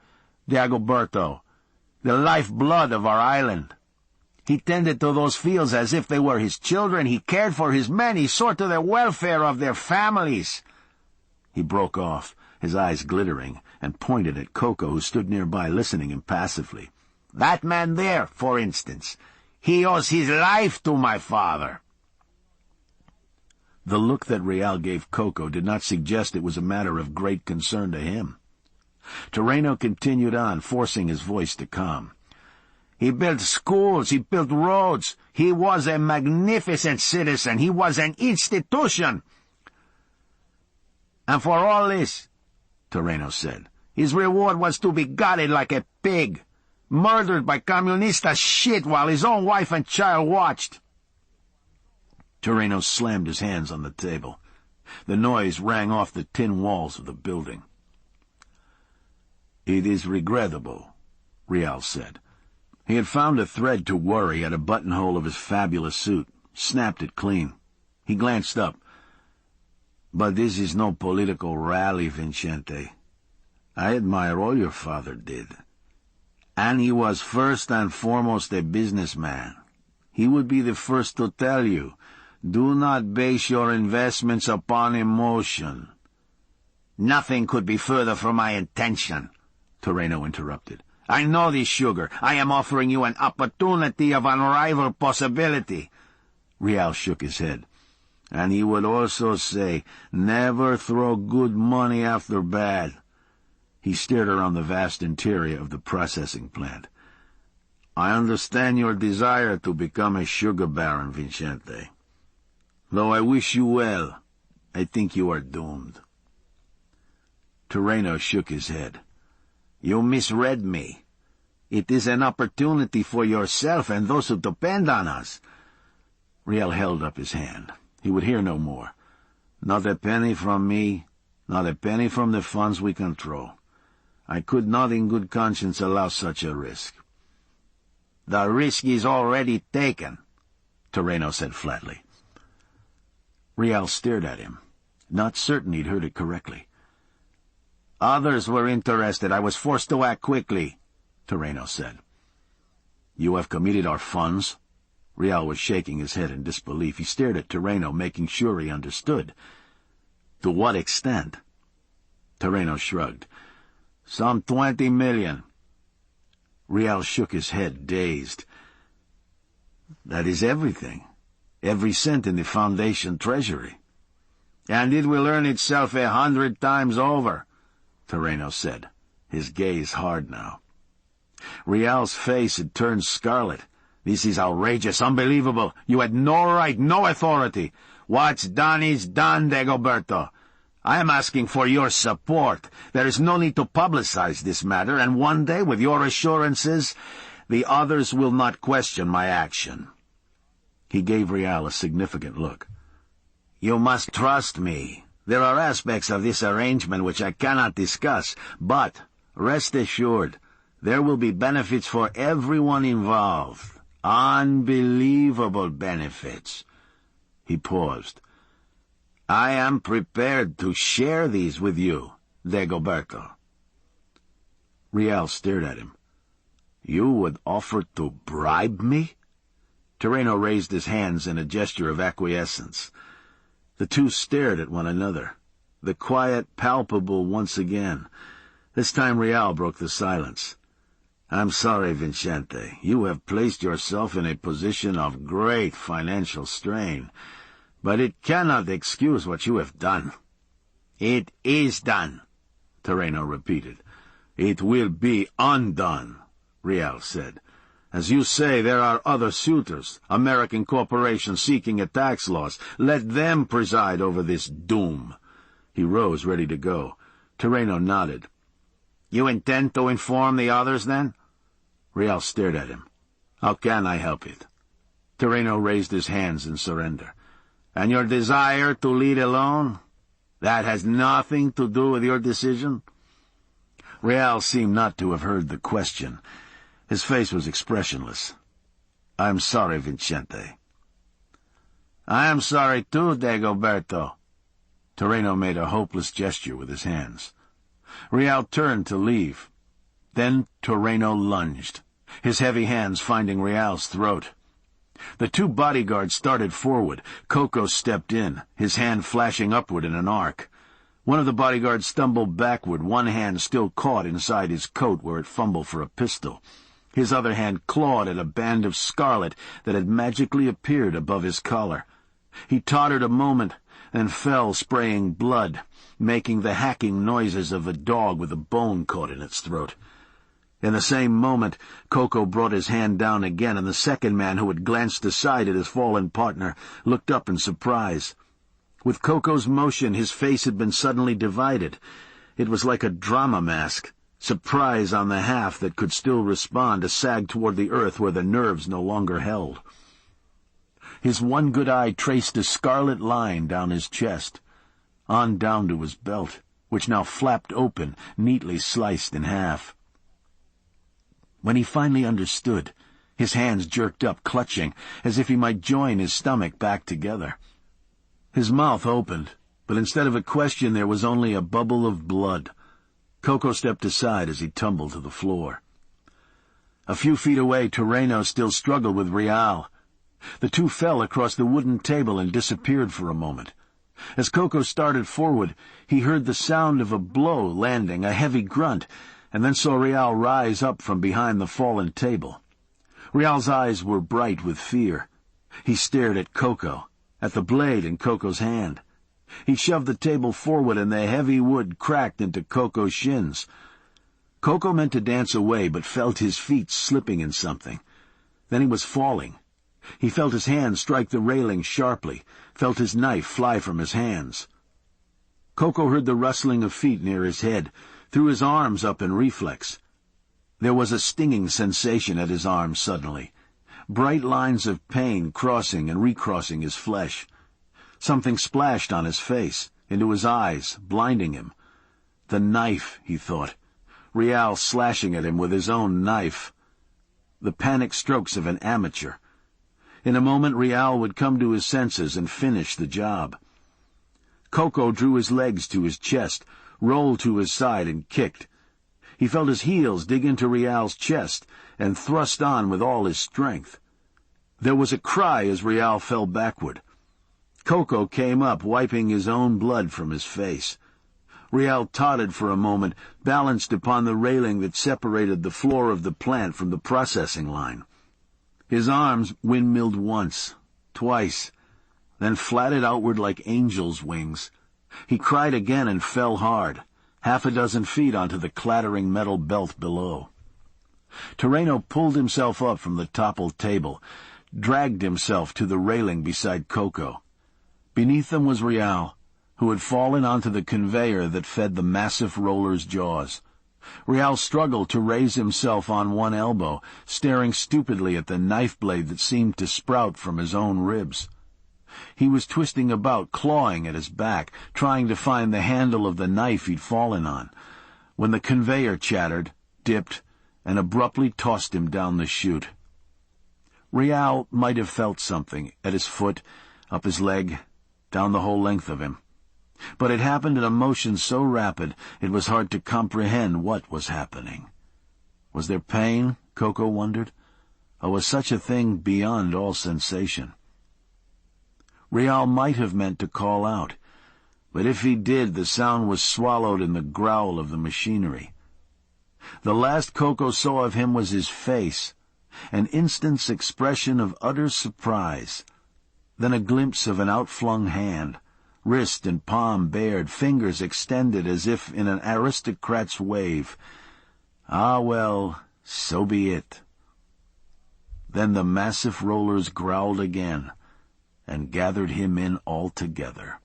Dagoberto, the lifeblood of our island. He tended to those fields as if they were his children. He cared for his men. He saw to the welfare of their families. He broke off, his eyes glittering, and pointed at Coco, who stood nearby listening impassively. That man there, for instance, he owes his life to my father. The look that Rial gave Coco did not suggest it was a matter of great concern to him. Terreno continued on, forcing his voice to calm. He built schools, he built roads. He was a magnificent citizen. He was an institution. And for all this, Terreno said, his reward was to be gutted like a pig, murdered by communista shit while his own wife and child watched. Terreno slammed his hands on the table. The noise rang off the tin walls of the building. It is regrettable, Rial said. He had found a thread to worry at a buttonhole of his fabulous suit, snapped it clean. He glanced up. But this is no political rally, Vincente. I admire all your father did. And he was first and foremost a businessman. He would be the first to tell you, do not base your investments upon emotion. Nothing could be further from my intention, Terreno interrupted. I know this sugar. I am offering you an opportunity of unrivaled possibility. Rial shook his head. And he would also say, never throw good money after bad. He stared around the vast interior of the processing plant. I understand your desire to become a sugar baron, Vincente. Though I wish you well, I think you are doomed. Terreno shook his head. You misread me. It is an opportunity for yourself and those who depend on us. Rial held up his hand. He would hear no more. Not a penny from me, not a penny from the funds we control. I could not in good conscience allow such a risk. The risk is already taken, Terreno said flatly. Rial stared at him, not certain he'd heard it correctly. Others were interested. I was forced to act quickly, Terreno said. You have committed our funds? Rial was shaking his head in disbelief. He stared at Terreno, making sure he understood. To what extent? Terreno shrugged. Some 20 million. Rial shook his head, dazed. That is everything. Every cent in the Foundation treasury. And it will earn itself 100 times over, Terreno said, his gaze hard now. Rial's face had turned scarlet. This is outrageous, unbelievable. You had no right, no authority. What's done is done, Dagoberto. I am asking for your support. There is no need to publicize this matter, and one day, with your assurances, the others will not question my action. He gave Rial a significant look. You must trust me. There are aspects of this arrangement which I cannot discuss, but rest assured, there will be benefits for everyone involved. Unbelievable benefits. He paused. I am prepared to share these with you, Dagoberto. Rial stared at him. You would offer to bribe me? Terreno raised his hands in a gesture of acquiescence. The two stared at one another, the quiet palpable once again. This time Rial broke the silence. I'm sorry, Vincente. You have placed yourself in a position of great financial strain, but it cannot excuse what you have done. It is done, Terreno repeated. It will be undone, Rial said. As you say, there are other suitors, American corporations seeking a tax loss. Let them preside over this doom. He rose, ready to go. Terreno nodded. You intend to inform the others, then? Rial stared at him. How can I help it? Terreno raised his hands in surrender. And your desire to lead alone? That has nothing to do with your decision? Rial seemed not to have heard the question. His face was expressionless. I'm sorry, Vincente. I am sorry too, Dagoberto. Terreno made a hopeless gesture with his hands. Rial turned to leave. Then Terreno lunged, his heavy hands finding Rial's throat. The two bodyguards started forward. Coco stepped in, his hand flashing upward in an arc. One of the bodyguards stumbled backward, one hand still caught inside his coat where it fumbled for a pistol. His other hand clawed at a band of scarlet that had magically appeared above his collar. He tottered a moment, then fell, spraying blood, making the hacking noises of a dog with a bone caught in its throat. In the same moment, Coco brought his hand down again, and the second man, who had glanced aside at his fallen partner, looked up in surprise. With Coco's motion, his face had been suddenly divided. It was like a drama mask, surprise on the half that could still respond, a sag toward the earth where the nerves no longer held. His one good eye traced a scarlet line down his chest, on down to his belt, which now flapped open, neatly sliced in half. When he finally understood, his hands jerked up, clutching, as if he might join his stomach back together. His mouth opened, but instead of a question there was only a bubble of blood. Coco stepped aside as he tumbled to the floor. A few feet away, Terreno still struggled with Rial. The two fell across the wooden table and disappeared for a moment. As Coco started forward, he heard the sound of a blow landing, a heavy grunt, and then saw Rial rise up from behind the fallen table. Rial's eyes were bright with fear. He stared at Coco, at the blade in Coco's hand. He shoved the table forward, and the heavy wood cracked into Coco's shins. Coco meant to dance away, but felt his feet slipping in something. Then he was falling. He felt his hand strike the railing sharply, felt his knife fly from his hands. Coco heard the rustling of feet near his head, threw his arms up in reflex. There was a stinging sensation at his arms suddenly, bright lines of pain crossing and recrossing his flesh. Something splashed on his face, into his eyes, blinding him. The knife, he thought. Rial slashing at him with his own knife. The panic strokes of an amateur. In a moment, Rial would come to his senses and finish the job. Coco drew his legs to his chest, rolled to his side, and kicked. He felt his heels dig into Rial's chest and thrust on with all his strength. There was a cry as Rial fell backward. Coco came up, wiping his own blood from his face. Rial tottered for a moment, balanced upon the railing that separated the floor of the plant from the processing line. His arms windmilled once, twice, then flatted outward like angels' wings. He cried again and fell hard, 6 feet onto the clattering metal belt below. Terreno pulled himself up from the toppled table, dragged himself to the railing beside Coco. Beneath them was Rial, who had fallen onto the conveyor that fed the massive roller's jaws. Rial struggled to raise himself on one elbow, staring stupidly at the knife blade that seemed to sprout from his own ribs. He was twisting about, clawing at his back, trying to find the handle of the knife he'd fallen on, when the conveyor chattered, dipped, and abruptly tossed him down the chute. Rial might have felt something, at his foot, up his leg, down the whole length of him. But it happened in a motion so rapid it was hard to comprehend what was happening. Was there pain, Coco wondered, or was such a thing beyond all sensation? Rial might have meant to call out, but if he did, the sound was swallowed in the growl of the machinery. The last Coco saw of him was his face, an instant's expression of utter surprise, then a glimpse of an outflung hand, wrist and palm bared, fingers extended as if in an aristocrat's wave. Ah, well, so be it. Then the massive rollers growled again, and gathered him in altogether.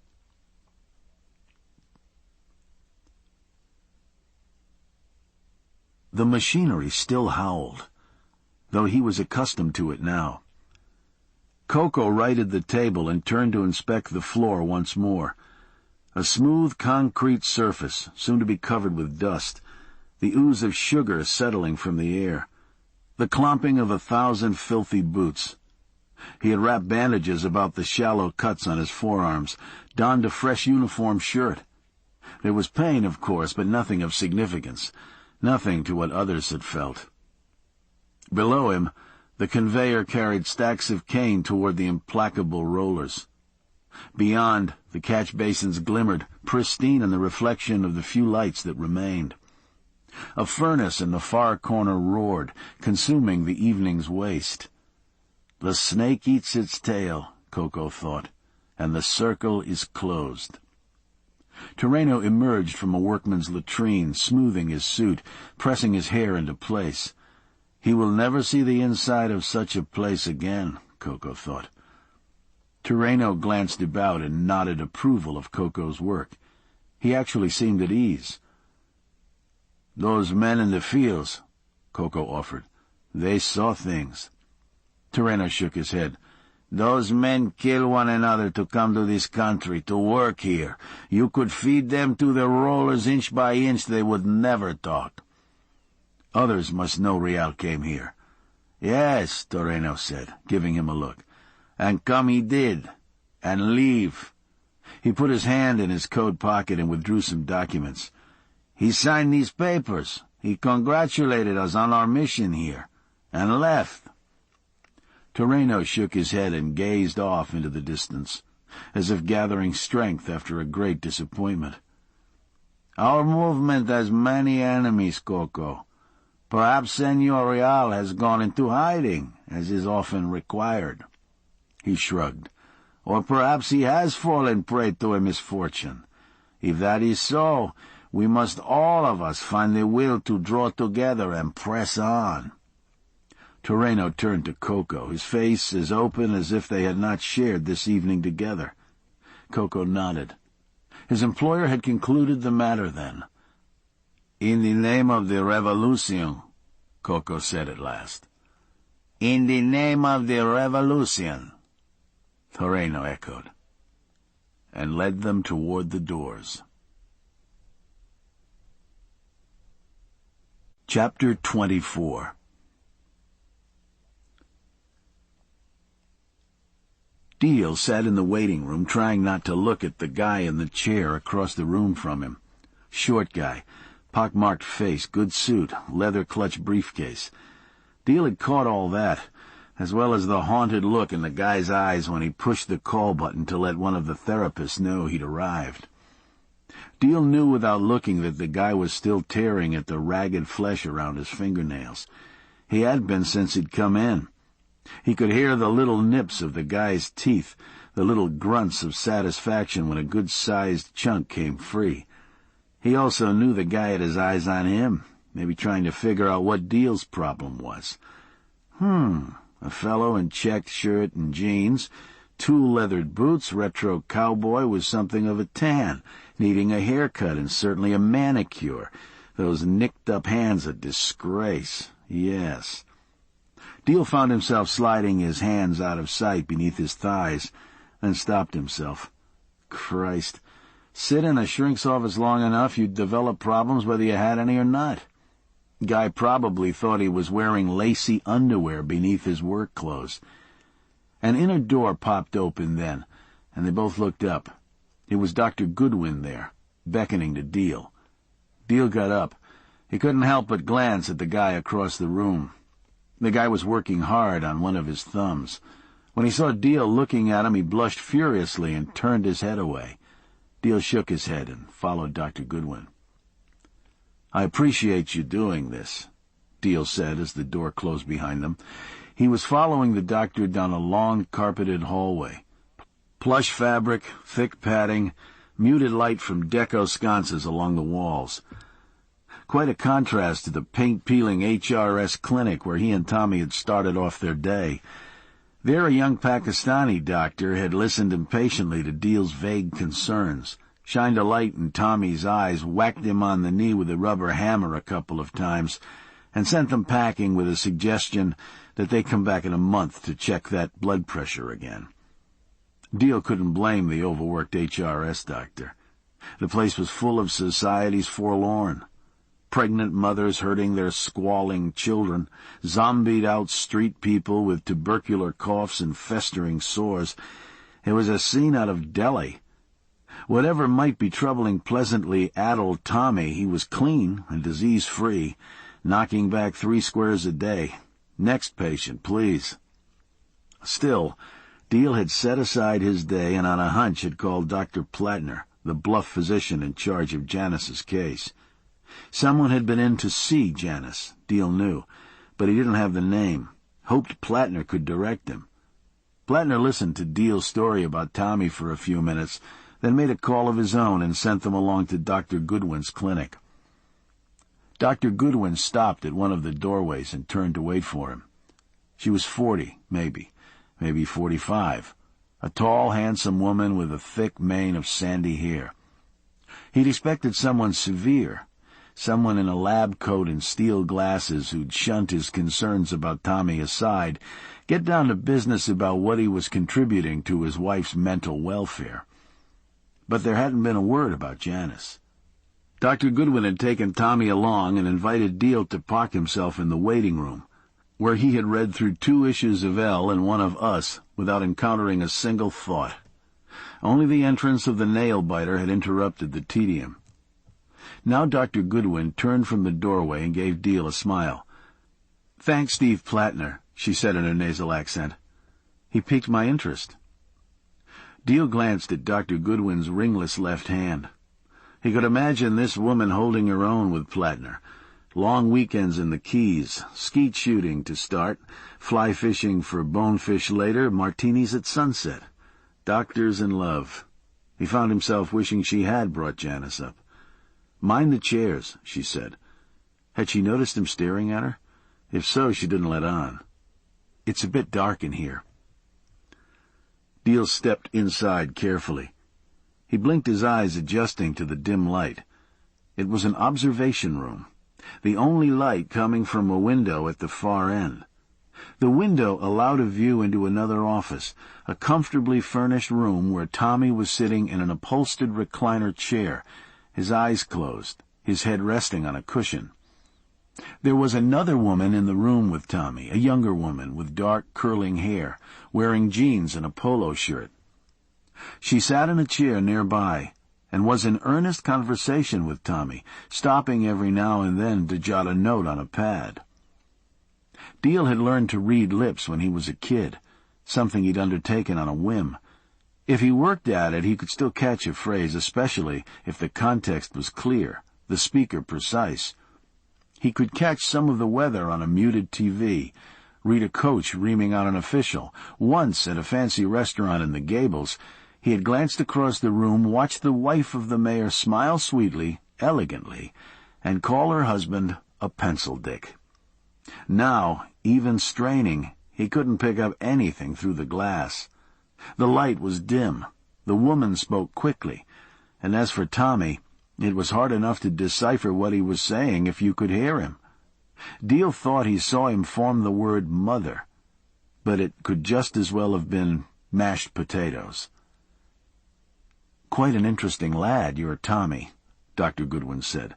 The machinery still howled, though he was accustomed to it now. Coco righted the table and turned to inspect the floor once more. A smooth concrete surface, soon to be covered with dust, the ooze of sugar settling from the air, the clomping of 1,000 filthy boots. He had wrapped bandages about the shallow cuts on his forearms, donned a fresh uniform shirt. There was pain, of course, but nothing of significance, nothing to what others had felt. Below him, the conveyor carried stacks of cane toward the implacable rollers. Beyond, the catch basins glimmered, pristine in the reflection of the few lights that remained. A furnace in the far corner roared, consuming the evening's waste. The snake eats its tail, Coco thought, and the circle is closed. Terreno emerged from a workman's latrine, smoothing his suit, pressing his hair into place. He will never see the inside of such a place again, Coco thought. Terreno glanced about and nodded approval of Coco's work. He actually seemed at ease. "Those men in the fields," Coco offered. "They saw things." Terreno shook his head. "Those men kill one another to come to this country, to work here. You could feed them to the rollers inch by inch, they would never talk." "Others must know Rial came here." "Yes," Terreno said, giving him a look. "And come he did. And leave." He put his hand in his coat pocket and withdrew some documents. "He signed these papers. He congratulated us on our mission here. And left." Terreno shook his head and gazed off into the distance, as if gathering strength after a great disappointment. "Our movement has many enemies, Coco. Perhaps Senor Rial has gone into hiding, as is often required." He shrugged. "Or perhaps he has fallen prey to a misfortune. If that is so, we must all of us find the will to draw together and press on." Terreno turned to Coco, his face as open as if they had not shared this evening together. Coco nodded. His employer had concluded the matter, then. "In the name of the revolution," Coco said at last. "In the name of the revolution," Terreno echoed. and led them toward the doors. Chapter 24. Deal sat in the waiting room, trying not to look at the guy in the chair across the room from him. Short guy, pockmarked face, good suit, leather clutch briefcase. Deal had caught all that, as well as the haunted look in the guy's eyes when he pushed the call button to let one of the therapists know he'd arrived. Deal knew without looking that the guy was still tearing at the ragged flesh around his fingernails. He had been since he'd come in. He could hear the little nips of the guy's teeth, the little grunts of satisfaction when a good-sized chunk came free. He also knew the guy had his eyes on him, maybe trying to figure out what Deal's problem was. A fellow in checked shirt and jeans, tool-leathered boots, retro cowboy with something of a tan, needing a haircut and certainly a manicure. Those nicked-up hands a disgrace. Yes. Deal found himself sliding his hands out of sight beneath his thighs, then stopped himself. Christ. Sit in a shrink's office long enough, you'd develop problems whether you had any or not. Guy probably thought he was wearing lacy underwear beneath his work clothes. An inner door popped open then, and they both looked up. It was Dr. Goodwin there, beckoning to Deal. Deal got up. He couldn't help but glance at the guy across the room. The guy was working hard on one of his thumbs. When he saw Deal looking at him, he blushed furiously and turned his head away. Deal shook his head and followed Dr. Goodwin. "I appreciate you doing this," Deal said as the door closed behind them. He was following the doctor down a long, carpeted hallway. Plush fabric, thick padding, muted light from deco sconces along the walls. Quite a contrast to the paint-peeling HRS clinic where he and Tommy had started off their day. There a young Pakistani doctor had listened impatiently to Deal's vague concerns, shined a light in Tommy's eyes, whacked him on the knee with a rubber hammer a couple of times, and sent them packing with a suggestion that they come back in a month to check that blood pressure again. Deal couldn't blame the overworked HRS doctor. The place was full of society's forlorn. Pregnant mothers hurting their squalling children, zombied-out street people with tubercular coughs and festering sores. It was a scene out of Delhi. Whatever might be troubling pleasantly addled Tommy, he was clean and disease-free, knocking back 3 squares a day. Next patient, please. Still, Deal had set aside his day and on a hunch had called Dr. Plattner, the bluff physician in charge of Janice's case. Someone had been in to see Janice, Deal knew, but he didn't have the name. Hoped Plattner could direct him. Plattner listened to Deal's story about Tommy for a few minutes, then made a call of his own and sent them along to Dr. Goodwin's clinic. Dr. Goodwin stopped at one of the doorways and turned to wait for him. She was 40, maybe 45, a tall, handsome woman with a thick mane of sandy hair. He'd expected someone severe, someone in a lab coat and steel glasses who'd shunt his concerns about Tommy aside, get down to business about what he was contributing to his wife's mental welfare. But there hadn't been a word about Janice. Dr. Goodwin had taken Tommy along and invited Deal to park himself in the waiting room, where he had read through 2 issues of Elle and 1 of Us without encountering a single thought. Only the entrance of the nail-biter had interrupted the tedium. Now Dr. Goodwin turned from the doorway and gave Deal a smile. "Thanks, Steve Plattner," she said in her nasal accent. "He piqued my interest." Deal glanced at Dr. Goodwin's ringless left hand. He could imagine this woman holding her own with Plattner. Long weekends in the Keys, skeet shooting to start, fly fishing for bonefish later, martinis at sunset. Doctors in love. He found himself wishing she had brought Janice up. "Mind the chairs," she said. Had she noticed him staring at her? If so, she didn't let on. "It's a bit dark in here." Deal stepped inside carefully. He blinked his eyes, adjusting to the dim light. It was an observation room, the only light coming from a window at the far end. The window allowed a view into another office, a comfortably furnished room where Tommy was sitting in an upholstered recliner chair, his eyes closed, his head resting on a cushion. There was another woman in the room with Tommy, a younger woman with dark curling hair, wearing jeans and a polo shirt. She sat in a chair nearby and was in earnest conversation with Tommy, stopping every now and then to jot a note on a pad. Deal had learned to read lips when he was a kid, something he'd undertaken on a whim. If he worked at it, he could still catch a phrase, especially if the context was clear, the speaker precise. He could catch some of the weather on a muted TV, read a coach reaming out an official. Once, at a fancy restaurant in the Gables, he had glanced across the room, watched the wife of the mayor smile sweetly, elegantly, and call her husband a pencil dick. Now, even straining, he couldn't pick up anything through the glass. The light was dim, the woman spoke quickly, and as for Tommy, it was hard enough to decipher what he was saying if you could hear him. Deal thought he saw him form the word mother, but it could just as well have been mashed potatoes. "Quite an interesting lad, your Tommy," Dr. Goodwin said.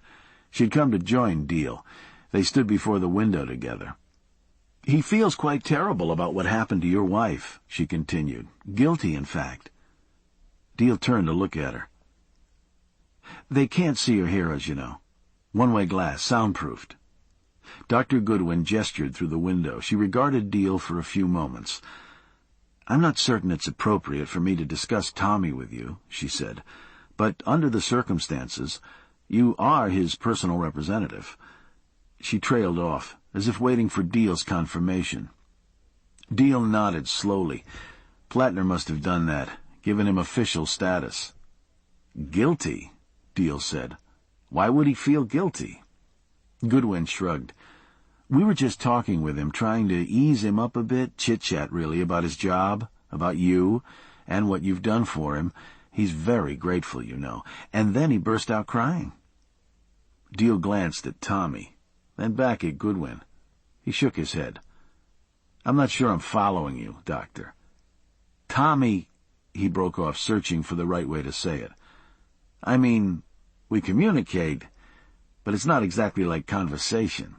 She'd come to join Deal. They stood before the window together. "He feels quite terrible about what happened to your wife," she continued. "Guilty, in fact." Deal turned to look at her. "They can't see or hear us, you know. One-way glass, soundproofed." Dr. Goodwin gestured through the window. She regarded Deal for a few moments. "I'm not certain it's appropriate for me to discuss Tommy with you," she said, "but under the circumstances, you are his personal representative." She trailed off, as if waiting for Deal's confirmation. Deal nodded slowly. Plattner must have done that, given him official status. "Guilty?" Deal said. "Why would he feel guilty?" Goodwin shrugged. "We were just talking with him, trying to ease him up a bit, chit-chat really, about his job, about you, and what you've done for him. He's very grateful, you know. And then he burst out crying." Deal glanced at Tommy, then back at Goodwin. He shook his head. "I'm not sure I'm following you, Doctor." "Tommy," he broke off, searching for the right way to say it. "I mean, we communicate, but it's not exactly like conversation."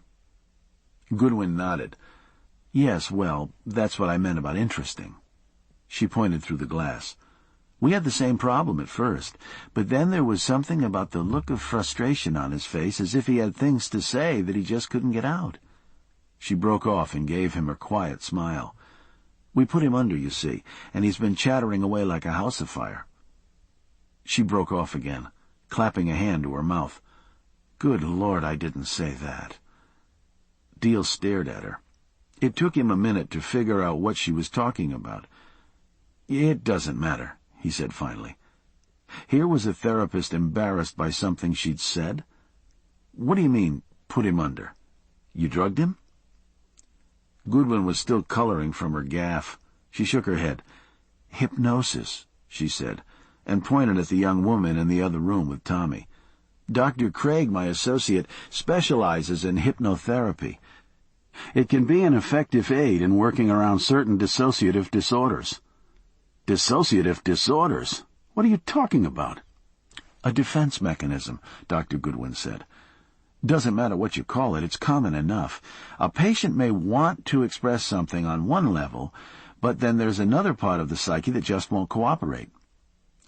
Goodwin nodded. "Yes, well, that's what I meant about interesting." She pointed through the glass. "We had the same problem at first, but then there was something about the look of frustration on his face, as if he had things to say that he just couldn't get out." She broke off and gave him her quiet smile. "We put him under, you see, and he's been chattering away like a house afire." She broke off again, clapping a hand to her mouth. "Good Lord, I didn't say that." Deal stared at her. It took him a minute to figure out what she was talking about. "It doesn't matter," he said finally. Here was a therapist embarrassed by something she'd said. "What do you mean, put him under? You drugged him?" Goodwin was still coloring from her gaffe. She shook her head. "Hypnosis," she said, and pointed at the young woman in the other room with Tommy. "Dr. Craig, my associate, specializes in hypnotherapy. It can be an effective aid in working around certain dissociative disorders." "Dissociative disorders? What are you talking about?" "A defense mechanism," Dr. Goodwin said. "Doesn't matter what you call it, it's common enough. A patient may want to express something on one level, but then there's another part of the psyche that just won't cooperate."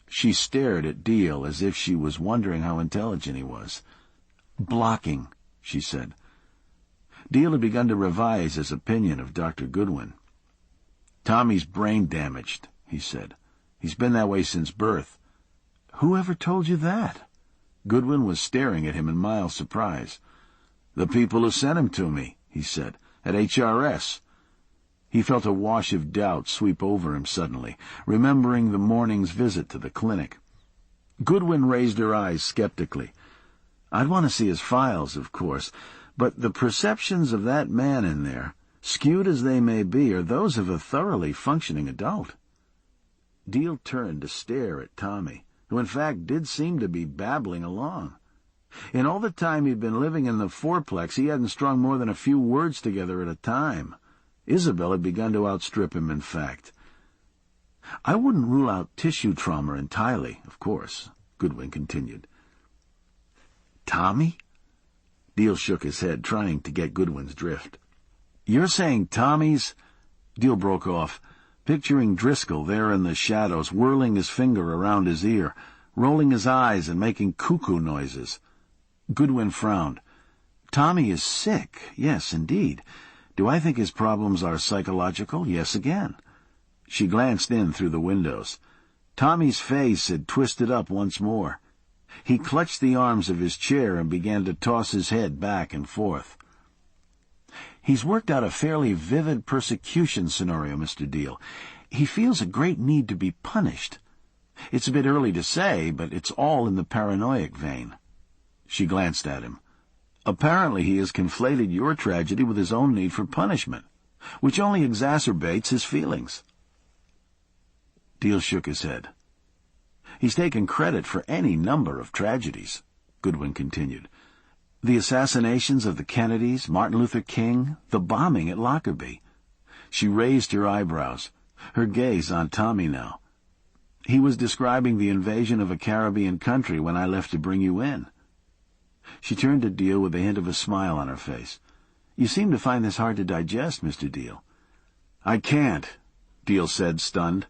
She stared at Deal as if she was wondering how intelligent he was. "Blocking," she said. Deal had begun to revise his opinion of Dr. Goodwin. "Tommy's brain damaged," he said. "He's been that way since birth." "Who ever told you that?" Goodwin was staring at him in mild surprise. "The people who sent him to me," he said, "at HRS." He felt a wash of doubt sweep over him suddenly, remembering the morning's visit to the clinic. Goodwin raised her eyes skeptically. "I'd want to see his files, of course, but the perceptions of that man in there, skewed as they may be, are those of a thoroughly functioning adult." Deal turned to stare at Tommy, who in fact did seem to be babbling along. In all the time he'd been living in the fourplex, he hadn't strung more than a few words together at a time. Isabel had begun to outstrip him, in fact. "I wouldn't rule out tissue trauma entirely, of course," Goodwin continued. "Tommy?" Deal shook his head, trying to get Goodwin's drift. "You're saying Tommy's—" Deal broke off, picturing Driscoll there in the shadows, whirling his finger around his ear, rolling his eyes and making cuckoo noises. Goodwin frowned. "Tommy is sick, yes, indeed. Do I think his problems are psychological? Yes, again." She glanced in through the windows. Tommy's face had twisted up once more. He clutched the arms of his chair and began to toss his head back and forth. "He's worked out a fairly vivid persecution scenario, Mr. Deal. He feels a great need to be punished. It's a bit early to say, but it's all in the paranoid vein." She glanced at him. "Apparently he has conflated your tragedy with his own need for punishment, which only exacerbates his feelings." Deal shook his head. "He's taken credit for any number of tragedies," Goodwin continued. "The assassinations of the Kennedys, Martin Luther King, the bombing at Lockerbie." She raised her eyebrows, her gaze on Tommy now. "He was describing the invasion of a Caribbean country when I left to bring you in." She turned to Deal with a hint of a smile on her face. "You seem to find this hard to digest, Mr. Deal." "I can't," Deal said, stunned.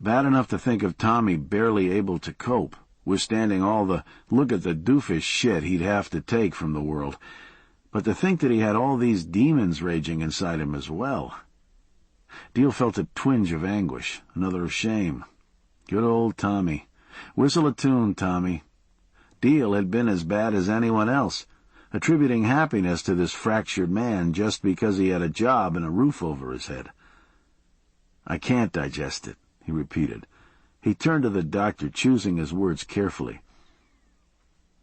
"Bad enough to think of Tommy barely able to cope, withstanding all the look-at-the-doofus shit he'd have to take from the world. But to think that he had all these demons raging inside him as well." Deal felt a twinge of anguish, another of shame. Good old Tommy. Whistle a tune, Tommy. Deal had been as bad as anyone else, attributing happiness to this fractured man just because he had a job and a roof over his head. "I can't digest it," he repeated. He turned to the doctor, choosing his words carefully.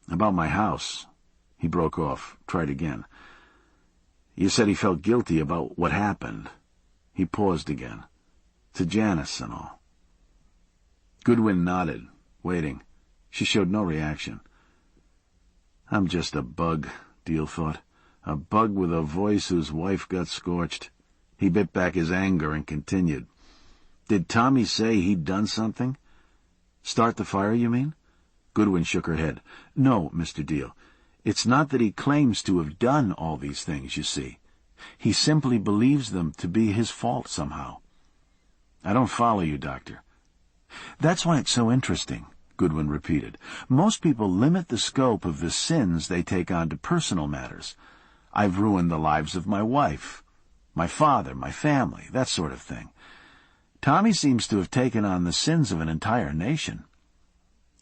"About my house," he broke off, tried again. "You said he felt guilty about what happened." He paused again. "To Janice and all." Goodwin nodded, waiting. She showed no reaction. "I'm just a bug," Deal thought. "A bug with a voice whose wife got scorched." He bit back his anger and continued. "Did Tommy say he'd done something?" "Start the fire, you mean?" Goodwin shook her head. "No, Mr. Deal. It's not that he claims to have done all these things, you see. He simply believes them to be his fault somehow." "I don't follow you, Doctor." "That's why it's so interesting," Goodwin repeated. "Most people limit the scope of the sins they take on to personal matters. I've ruined the lives of my wife, my father, my family, that sort of thing. Tommy seems to have taken on the sins of an entire nation."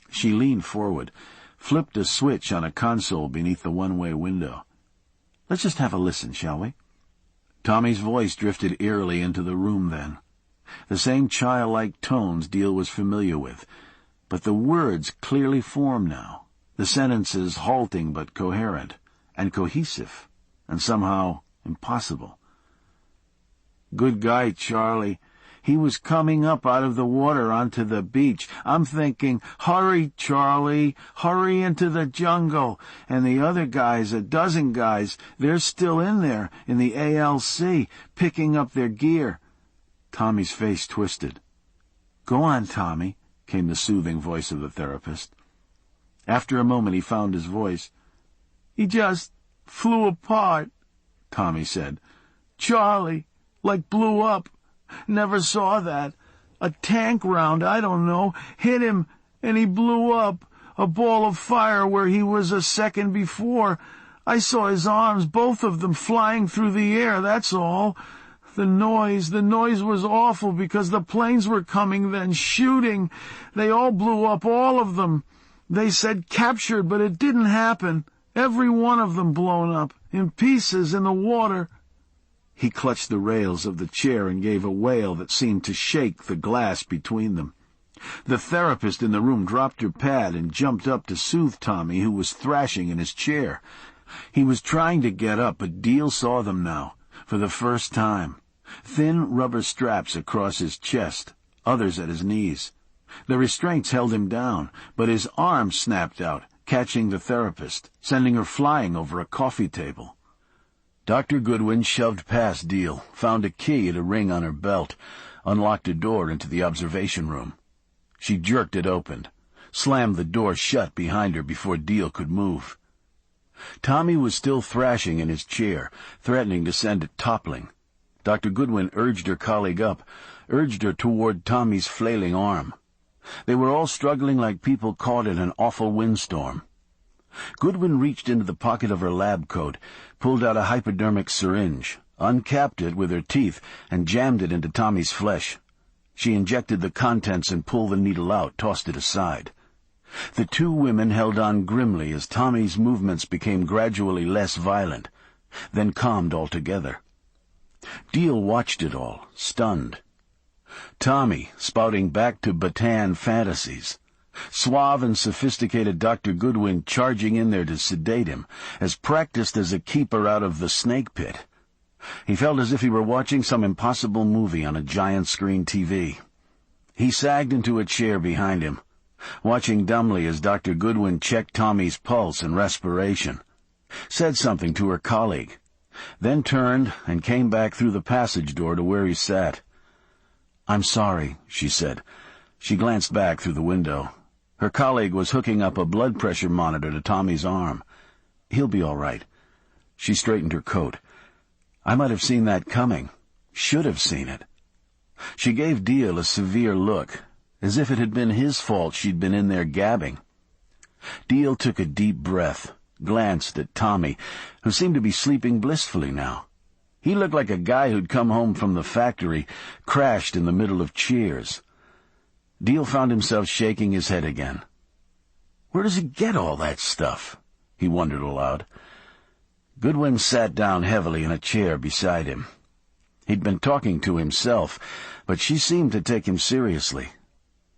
She leaned forward, flipped a switch on a console beneath the one-way window. "Let's just have a listen, shall we?" Tommy's voice drifted eerily into the room then. The same childlike tones Deal was familiar with, but the words clearly formed now, the sentences halting but coherent, and cohesive, and somehow impossible. "Good guy, Charlie. He was coming up out of the water onto the beach. I'm thinking, hurry, Charlie, hurry into the jungle. And the other guys, a dozen guys, they're still in there, in the ALC, picking up their gear." Tommy's face twisted. "Go on, Tommy," came the soothing voice of the therapist. After a moment he found his voice. "He just flew apart," Tommy said. "Charlie, like blew up. Never saw that. A tank round, I don't know, hit him, and he blew up, a ball of fire where he was a second before. I saw his arms, both of them, flying through the air, that's all. The noise was awful because the planes were coming then, shooting. They all blew up, all of them. They said captured, but it didn't happen. Every one of them blown up, in pieces in the water." He clutched the rails of the chair and gave a wail that seemed to shake the glass between them. The therapist in the room dropped her pad and jumped up to soothe Tommy, who was thrashing in his chair. He was trying to get up, but Deal saw them now, for the first time. Thin rubber straps across his chest, others at his knees. The restraints held him down, but his arm snapped out, catching the therapist, sending her flying over a coffee table. Dr. Goodwin shoved past Deal, found a key at a ring on her belt, unlocked a door into the observation room. She jerked it open, slammed the door shut behind her before Deal could move. Tommy was still thrashing in his chair, threatening to send it toppling. Dr. Goodwin urged her colleague up, urged her toward Tommy's flailing arm. They were all struggling like people caught in an awful windstorm. Goodwin reached into the pocket of her lab coat, pulled out a hypodermic syringe, uncapped it with her teeth, and jammed it into Tommy's flesh. She injected the contents and pulled the needle out, tossed it aside. The two women held on grimly as Tommy's movements became gradually less violent, then calmed altogether. Deal watched it all, stunned. Tommy, spouting back to Bataan fantasies. Suave and sophisticated Dr. Goodwin charging in there to sedate him, as practiced as a keeper out of the snake pit. He felt as if he were watching some impossible movie on a giant screen TV. He sagged into a chair behind him, watching dumbly as Dr. Goodwin checked Tommy's pulse and respiration, said something to her colleague, then turned and came back through the passage door to where he sat. "I'm sorry," she said. She glanced back through the window. Her colleague was hooking up a blood pressure monitor to Tommy's arm. "He'll be all right." She straightened her coat. "I might have seen that coming. Should have seen it." She gave Deal a severe look, as if it had been his fault she'd been in there gabbing. Deal took a deep breath, glanced at Tommy, who seemed to be sleeping blissfully now. He looked like a guy who'd come home from the factory, crashed in the middle of cheers. Deal found himself shaking his head again. Where does he get all that stuff? He wondered aloud. Goodwin sat down heavily in a chair beside him. He'd been talking to himself, but she seemed to take him seriously.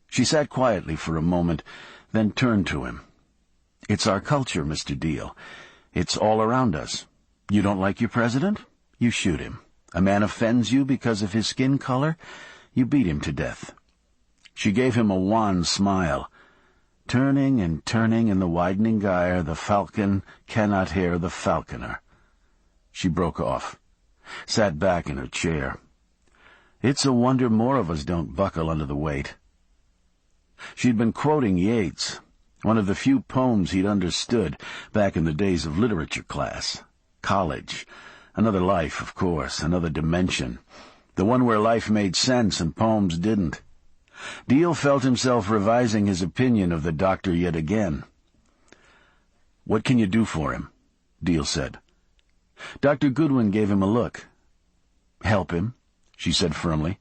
She sat quietly for a moment, then turned to him. "It's our culture, Mr. Deal. It's all around us. You don't like your president? You shoot him. A man offends you because of his skin color? You beat him to death." She gave him a wan smile. Turning and turning in the widening gyre, the falcon cannot hear the falconer. She broke off, sat back in her chair. It's a wonder more of us don't buckle under the weight. She'd been quoting Yeats, one of the few poems he'd understood back in the days of literature class. College. Another life, of course, another dimension. The one where life made sense and poems didn't. Deal felt himself revising his opinion of the doctor yet again. "What can you do for him?" Deal said. Dr. Goodwin gave him a look. "Help him," she said firmly.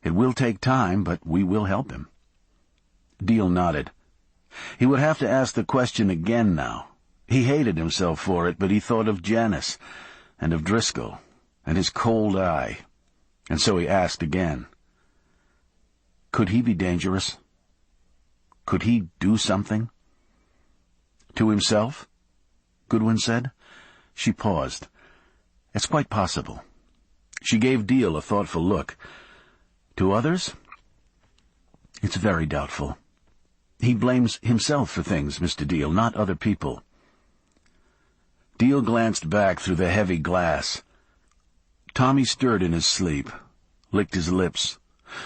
"It will take time, but we will help him." Deal nodded. He would have to ask the question again now. He hated himself for it, but he thought of Janice, and of Driscoll, and his cold eye, and so he asked again. Could he be dangerous? Could he do something? "To himself?" Goodwin said. She paused. "It's quite possible." She gave Deal a thoughtful look. "To others?" "It's very doubtful. He blames himself for things, Mr. Deal, not other people." Deal glanced back through the heavy glass. Tommy stirred in his sleep, licked his lips,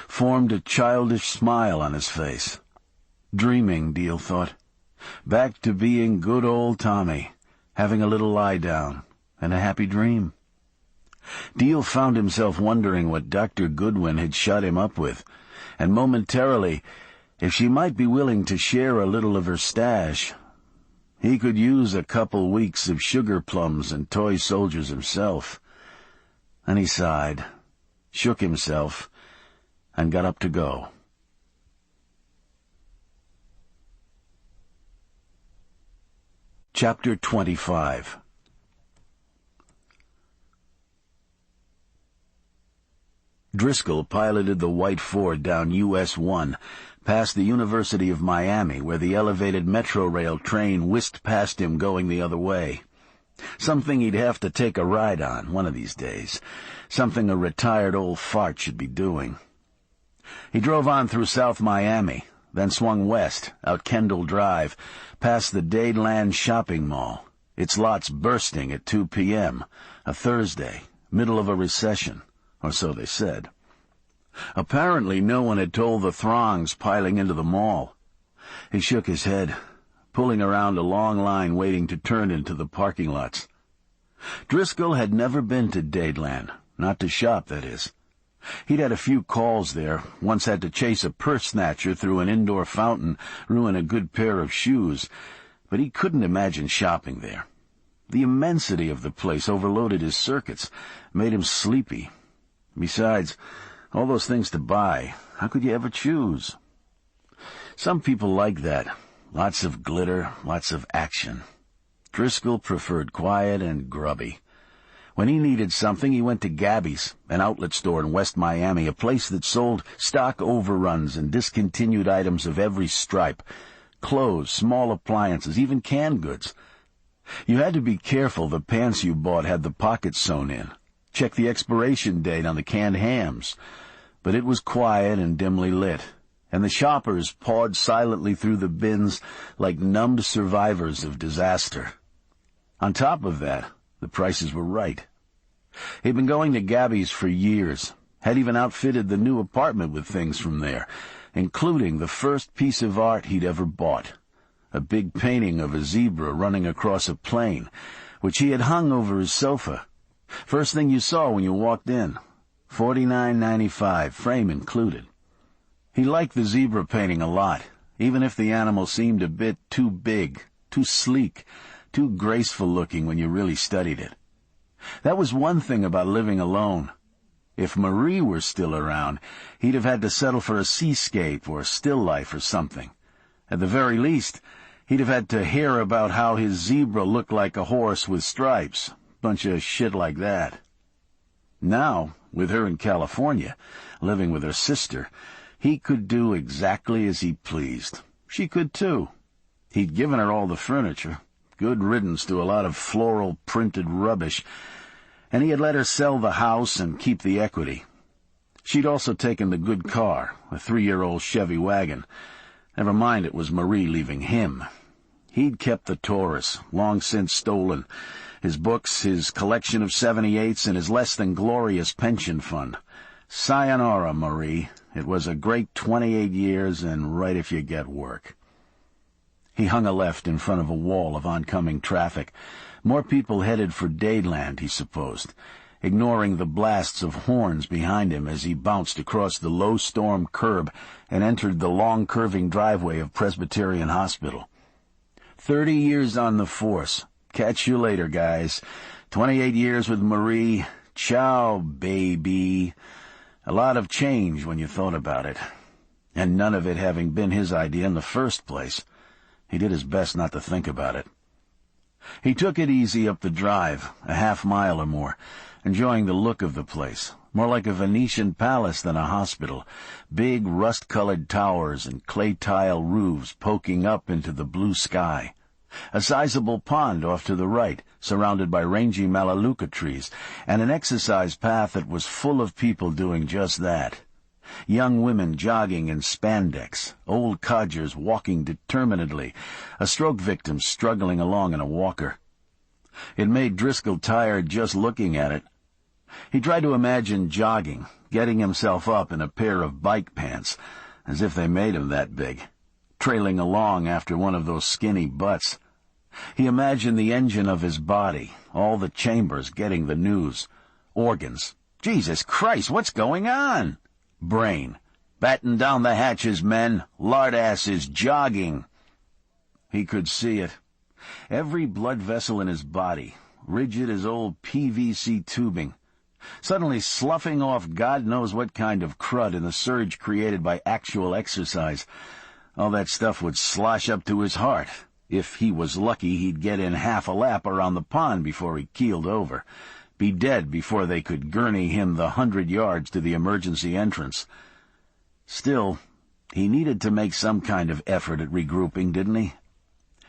formed a childish smile on his face. Dreaming, Deal thought. Back to being good old Tommy, having a little lie down, and a happy dream. Deal found himself wondering what Dr. Goodwin had shut him up with, and momentarily, if she might be willing to share a little of her stash, he could use a couple weeks of sugar plums and toy soldiers himself. And he sighed, shook himself, and got up to go. Chapter 25. Driscoll piloted the white Ford down US 1, past the University of Miami, where the elevated Metro Rail train whisked past him going the other way. Something he'd have to take a ride on one of these days. Something a retired old fart should be doing. He drove on through South Miami, then swung west, out Kendall Drive, past the Dadeland Shopping Mall, its lots bursting at 2 p.m., a Thursday, middle of a recession, or so they said. Apparently no one had told the throngs piling into the mall. He shook his head, pulling around a long line waiting to turn into the parking lots. Driscoll had never been to Dadeland, not to shop, that is. He'd had a few calls there, once had to chase a purse snatcher through an indoor fountain, ruin a good pair of shoes, but he couldn't imagine shopping there. The immensity of the place overloaded his circuits, made him sleepy. Besides, all those things to buy, how could you ever choose? Some people like that. Lots of glitter, lots of action. Driscoll preferred quiet and grubby. When he needed something, he went to Gabby's, an outlet store in West Miami, a place that sold stock overruns and discontinued items of every stripe. Clothes, small appliances, even canned goods. You had to be careful the pants you bought had the pockets sewn in. Check the expiration date on the canned hams. But it was quiet and dimly lit, and the shoppers pawed silently through the bins like numbed survivors of disaster. On top of that, the prices were right. He'd been going to Gabby's for years, had even outfitted the new apartment with things from there, including the first piece of art he'd ever bought, a big painting of a zebra running across a plain, which he had hung over his sofa. First thing you saw when you walked in. $49.95, frame included. He liked the zebra painting a lot, even if the animal seemed a bit too big, too sleek, too graceful-looking when you really studied it. That was one thing about living alone. If Marie were still around, he'd have had to settle for a seascape or a still life or something. At the very least, he'd have had to hear about how his zebra looked like a horse with stripes, bunch of shit like that. Now, with her in California, living with her sister, he could do exactly as he pleased. She could, too. He'd given her all the furniture, good riddance to a lot of floral printed rubbish, and he had let her sell the house and keep the equity. She'd also taken the good car, a 3-year-old Chevy wagon. Never mind it was Marie leaving him. He'd kept the Taurus, long since stolen, his books, his collection of 78s, and his less-than-glorious pension fund. Sayonara, Marie. It was a great 28 years, and right if you get work. He hung a left in front of a wall of oncoming traffic. More people headed for Dadeland, he supposed, ignoring the blasts of horns behind him as he bounced across the low-storm curb and entered the long curving driveway of Presbyterian Hospital. 30 years on the force. Catch you later, guys. 28 years with Marie. Ciao, baby. A lot of change when you thought about it. And none of it having been his idea in the first place. He did his best not to think about it. He took it easy up the drive, a half-mile or more, enjoying the look of the place, more like a Venetian palace than a hospital, big rust-colored towers and clay-tile roofs poking up into the blue sky. A sizable pond off to the right, surrounded by rangy melaleuca trees, and an exercise path that was full of people doing just that. Young women jogging in spandex, old codgers walking determinedly, a stroke victim struggling along in a walker. It made Driscoll tired just looking at it. He tried to imagine jogging, getting himself up in a pair of bike pants, as if they made him that big, trailing along after one of those skinny butts. He imagined the engine of his body, all the chambers getting the news. Organs. Jesus Christ, what's going on? Brain. Batten down the hatches, men. Lard-ass is jogging. He could see it. Every blood vessel in his body, rigid as old PVC tubing, suddenly sloughing off God knows what kind of crud in the surge created by actual exercise. All that stuff would slosh up to his heart. If he was lucky, he'd get in half a lap around the pond before he keeled over, be dead before they could gurney him the 100 yards to the emergency entrance. Still, he needed to make some kind of effort at regrouping, didn't he?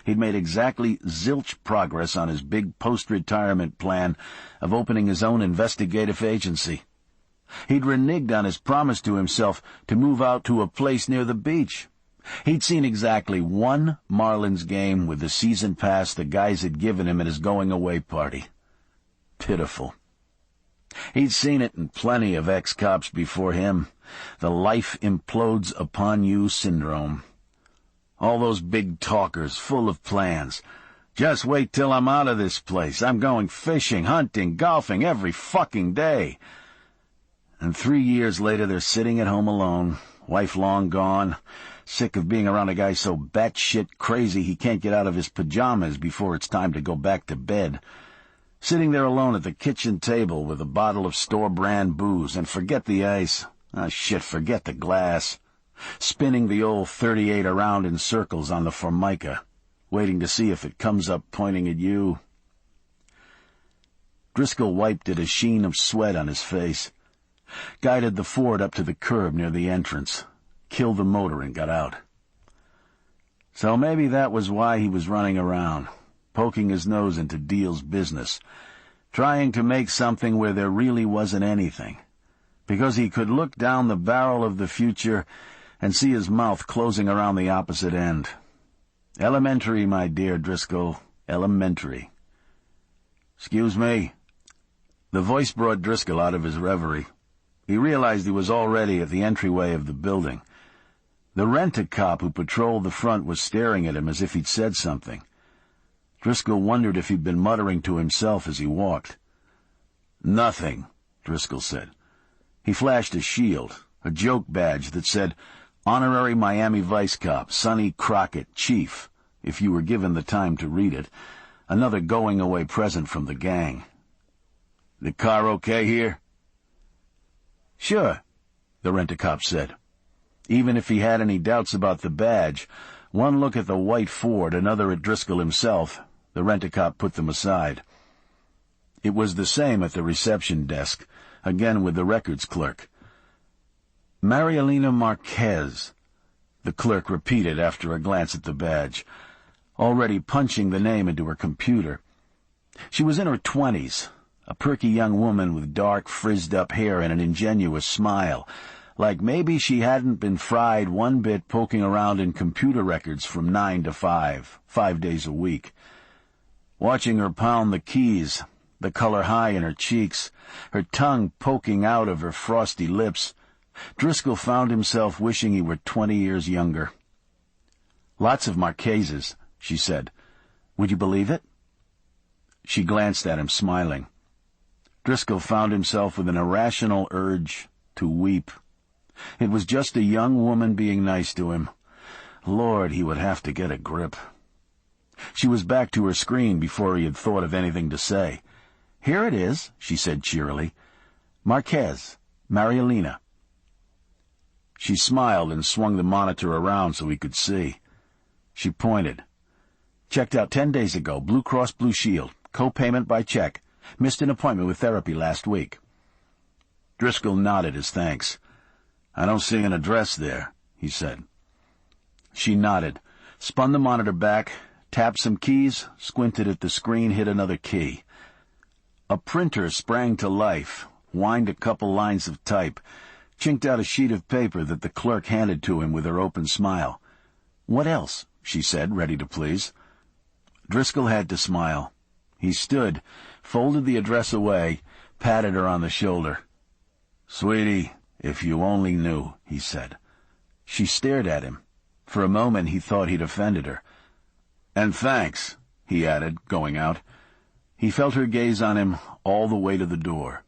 He'd made exactly zilch progress on his big post-retirement plan of opening his own investigative agency. He'd reneged on his promise to himself to move out to a place near the beach. He'd seen exactly one Marlins game with the season pass the guys had given him at his going-away party. Pitiful. He'd seen it in plenty of ex-cops before him. The life implodes upon you syndrome. All those big talkers, full of plans. Just wait till I'm out of this place. I'm going fishing, hunting, golfing every fucking day. And 3 years later they're sitting at home alone, wife long gone, sick of being around a guy so batshit crazy he can't get out of his pajamas before it's time to go back to bed. Sitting there alone at the kitchen table with a bottle of store-brand booze, and forget the ice. Forget the glass. Spinning the old .38 around in circles on the Formica, waiting to see if it comes up pointing at you. Driscoll wiped at a sheen of sweat on his face, guided the Ford up to the curb near the entrance, killed the motor and got out. So maybe that was why he was running around, poking his nose into Deal's business, trying to make something where there really wasn't anything, because he could look down the barrel of the future and see his mouth closing around the opposite end. Elementary, my dear Driscoll, elementary. "Excuse me." The voice brought Driscoll out of his reverie. He realized he was already at the entryway of the building. The rent-a-cop who patrolled the front was staring at him as if he'd said something. Driscoll wondered if he'd been muttering to himself as he walked. "Nothing," Driscoll said. He flashed a shield, a joke badge that said, "Honorary Miami Vice Cop, Sonny Crockett, Chief," if you were given the time to read it, another going-away present from the gang. "The car okay here?" "Sure," the rent-a-cop said. Even if he had any doubts about the badge, one look at the white Ford, another at Driscoll himself, the rent-a-cop put them aside. It was the same at the reception desk, again with the records clerk. "Marielena Marquez," the clerk repeated after a glance at the badge, already punching the name into her computer. She was in her 20s, a perky young woman with dark, frizzed-up hair and an ingenuous smile, like maybe she hadn't been fried one bit poking around in computer records from 9 to 5 days a week. Watching her pound the keys, the color high in her cheeks, her tongue poking out of her frosty lips, Driscoll found himself wishing he were 20 years younger. "Lots of Marquezes," she said. "Would you believe it?" She glanced at him, smiling. Driscoll found himself with an irrational urge to weep. It was just a young woman being nice to him. Lord, he would have to get a grip. She was back to her screen before he had thought of anything to say. "Here it is," she said cheerily. "Marquez, Marielena." She smiled and swung the monitor around so he could see. She pointed. "Checked out 10 days ago, Blue Cross Blue Shield, co-payment by check. Missed an appointment with therapy last week." Driscoll nodded his thanks. "I don't see an address there," he said. She nodded, spun the monitor back, tapped some keys, squinted at the screen, hit another key. A printer sprang to life, whined a couple lines of type, chinked out a sheet of paper that the clerk handed to him with her open smile. "What else?" she said, ready to please. Driscoll had to smile. He stood, folded the address away, patted her on the shoulder. "Sweetie, if you only knew," he said. She stared at him. For a moment he thought he'd offended her. "And thanks," he added, going out. He felt her gaze on him all the way to the door.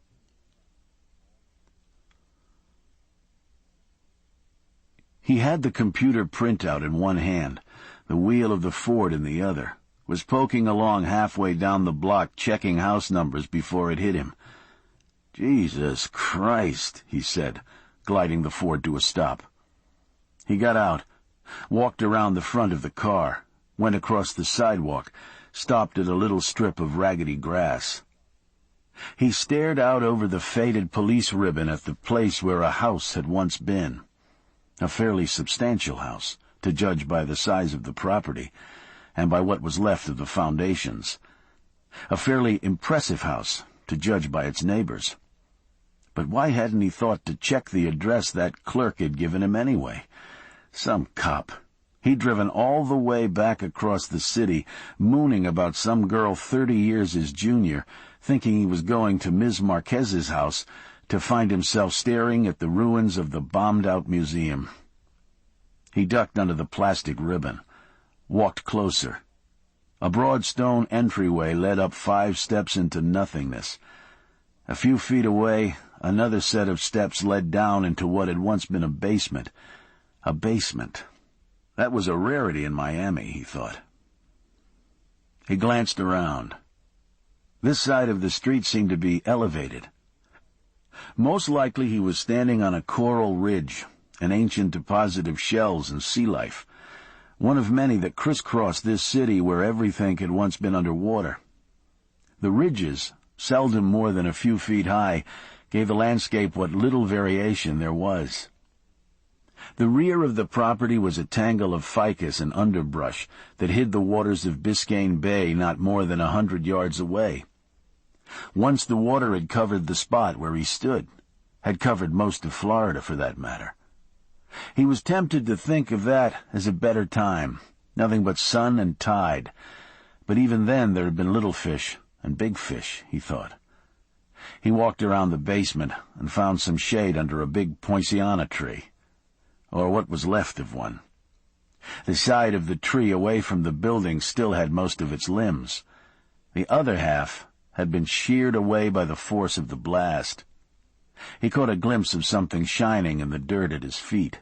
He had the computer printout in one hand, the wheel of the Ford in the other, was poking along halfway down the block checking house numbers before it hit him. "Jesus Christ," he said, gliding the Ford to a stop. He got out, walked around the front of the car, went across the sidewalk, stopped at a little strip of raggedy grass. He stared out over the faded police ribbon at the place where a house had once been. A fairly substantial house, to judge by the size of the property, and by what was left of the foundations. A fairly impressive house, to judge by its neighbors. But why hadn't he thought to check the address that clerk had given him anyway? Some cop. He'd driven all the way back across the city, mooning about some girl 30 years his junior, thinking he was going to Ms. Marquez's house, to find himself staring at the ruins of the bombed-out museum. He ducked under the plastic ribbon, walked closer. A broad stone entryway led up 5 steps into nothingness. A few feet away, another set of steps led down into what had once been a basement. A basement. That was a rarity in Miami, he thought. He glanced around. This side of the street seemed to be elevated. Most likely he was standing on a coral ridge, an ancient deposit of shells and sea life, one of many that crisscrossed this city where everything had once been underwater. The ridges, seldom more than a few feet high, gave the landscape what little variation there was. The rear of the property was a tangle of ficus and underbrush that hid the waters of Biscayne Bay not more than 100 yards away. Once the water had covered the spot where he stood, had covered most of Florida for that matter. He was tempted to think of that as a better time, nothing but sun and tide. But even then there had been little fish and big fish, he thought. He walked around the basement and found some shade under a big poinciana tree, or what was left of one. The side of the tree away from the building still had most of its limbs. The other half had been sheared away by the force of the blast. He caught a glimpse of something shining in the dirt at his feet,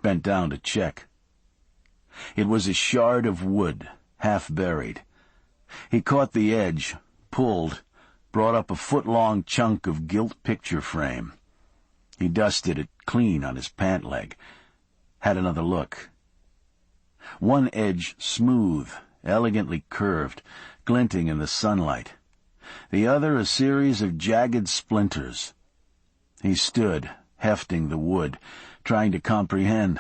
bent down to check. It was a shard of wood, half buried. He caught the edge, pulled, brought up a foot-long chunk of gilt picture frame. He dusted it clean on his pant leg, had another look. One edge smooth, elegantly curved, glinting in the sunlight. The other a series of jagged splinters. He stood, hefting the wood, trying to comprehend.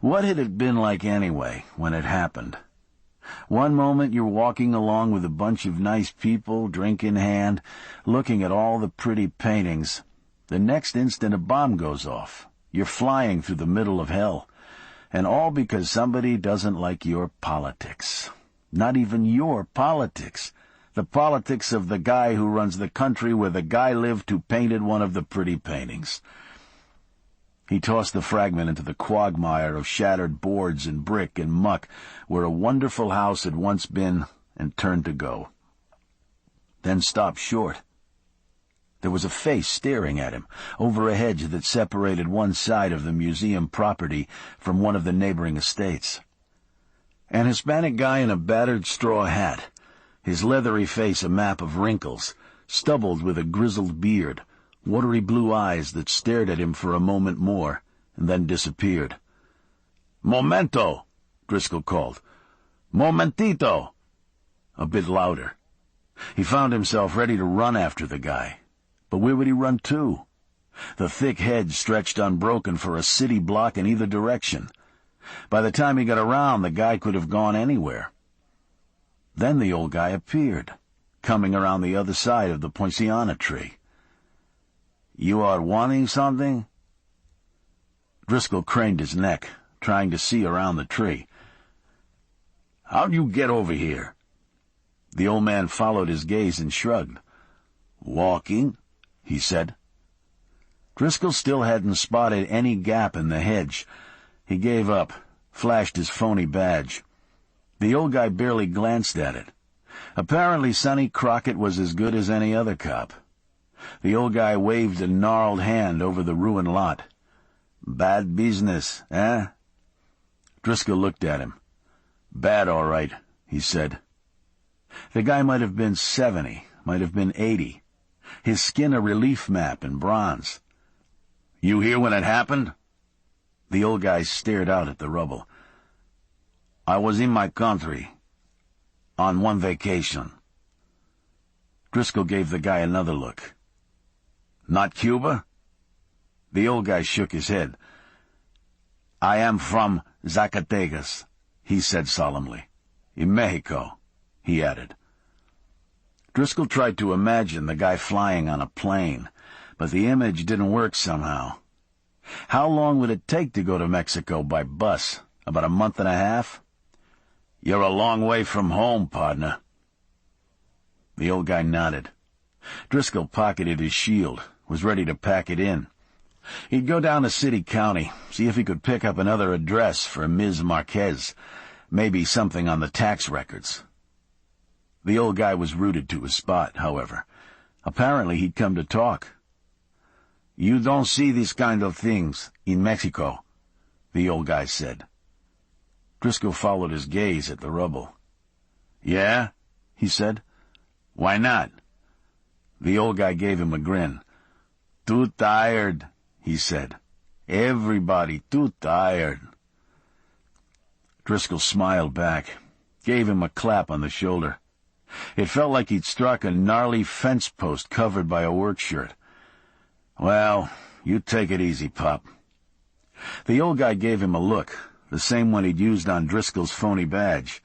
What had it been like anyway, when it happened? One moment you're walking along with a bunch of nice people, drink in hand, looking at all the pretty paintings. The next instant a bomb goes off. You're flying through the middle of hell. And all because somebody doesn't like your politics. Not even your politics. The politics of the guy who runs the country where the guy lived who painted one of the pretty paintings. He tossed the fragment into the quagmire of shattered boards and brick and muck where a wonderful house had once been, and turned to go. Then stopped short. There was a face staring at him, over a hedge that separated one side of the museum property from one of the neighboring estates. An Hispanic guy in a battered straw hat, his leathery face a map of wrinkles, stubbled with a grizzled beard, watery blue eyes that stared at him for a moment more, and then disappeared. "Momento!" Driscoll called. "Momentito!" A bit louder. He found himself ready to run after the guy. But where would he run to? The thick hedge stretched unbroken for a city block in either direction. By the time he got around, the guy could have gone anywhere. Then the old guy appeared, coming around the other side of the poinciana tree. "You are wanting something?" Driscoll craned his neck, trying to see around the tree. "How'd you get over here?" The old man followed his gaze and shrugged. "Walking," he said. Driscoll still hadn't spotted any gap in the hedge. He gave up, flashed his phony badge. The old guy barely glanced at it. Apparently Sonny Crockett was as good as any other cop. The old guy waved a gnarled hand over the ruined lot. "Bad business, eh?" Driscoll looked at him. "Bad, all right," he said. The guy might have been 70, might have been 80. His skin a relief map in bronze. "You here when it happened?" The old guy stared out at the rubble. "I was in my country, on one vacation." Driscoll gave the guy another look. "Not Cuba?" The old guy shook his head. "I am from Zacatecas," he said solemnly. "In Mexico," he added. Driscoll tried to imagine the guy flying on a plane, but the image didn't work somehow. How long would it take to go to Mexico by bus, About a month and a half? You're a long way from home, partner. The old guy nodded. Driscoll pocketed his shield, was ready to pack it in. He'd go down to City County, see if he could pick up another address for Ms. Marquez, maybe something on the tax records. The old guy was rooted to his spot, however. Apparently he'd come to talk. "You don't see these kind of things in Mexico," the old guy said. Driscoll followed his gaze at the rubble. "Yeah?" he said. "Why not?" The old guy gave him a grin. "Too tired," he said. "Everybody too tired." Driscoll smiled back, gave him a clap on the shoulder. It felt like he'd struck a gnarly fence post covered by a work shirt. "Well, you take it easy, Pop." The old guy gave him a look, the same one he'd used on Driscoll's phony badge.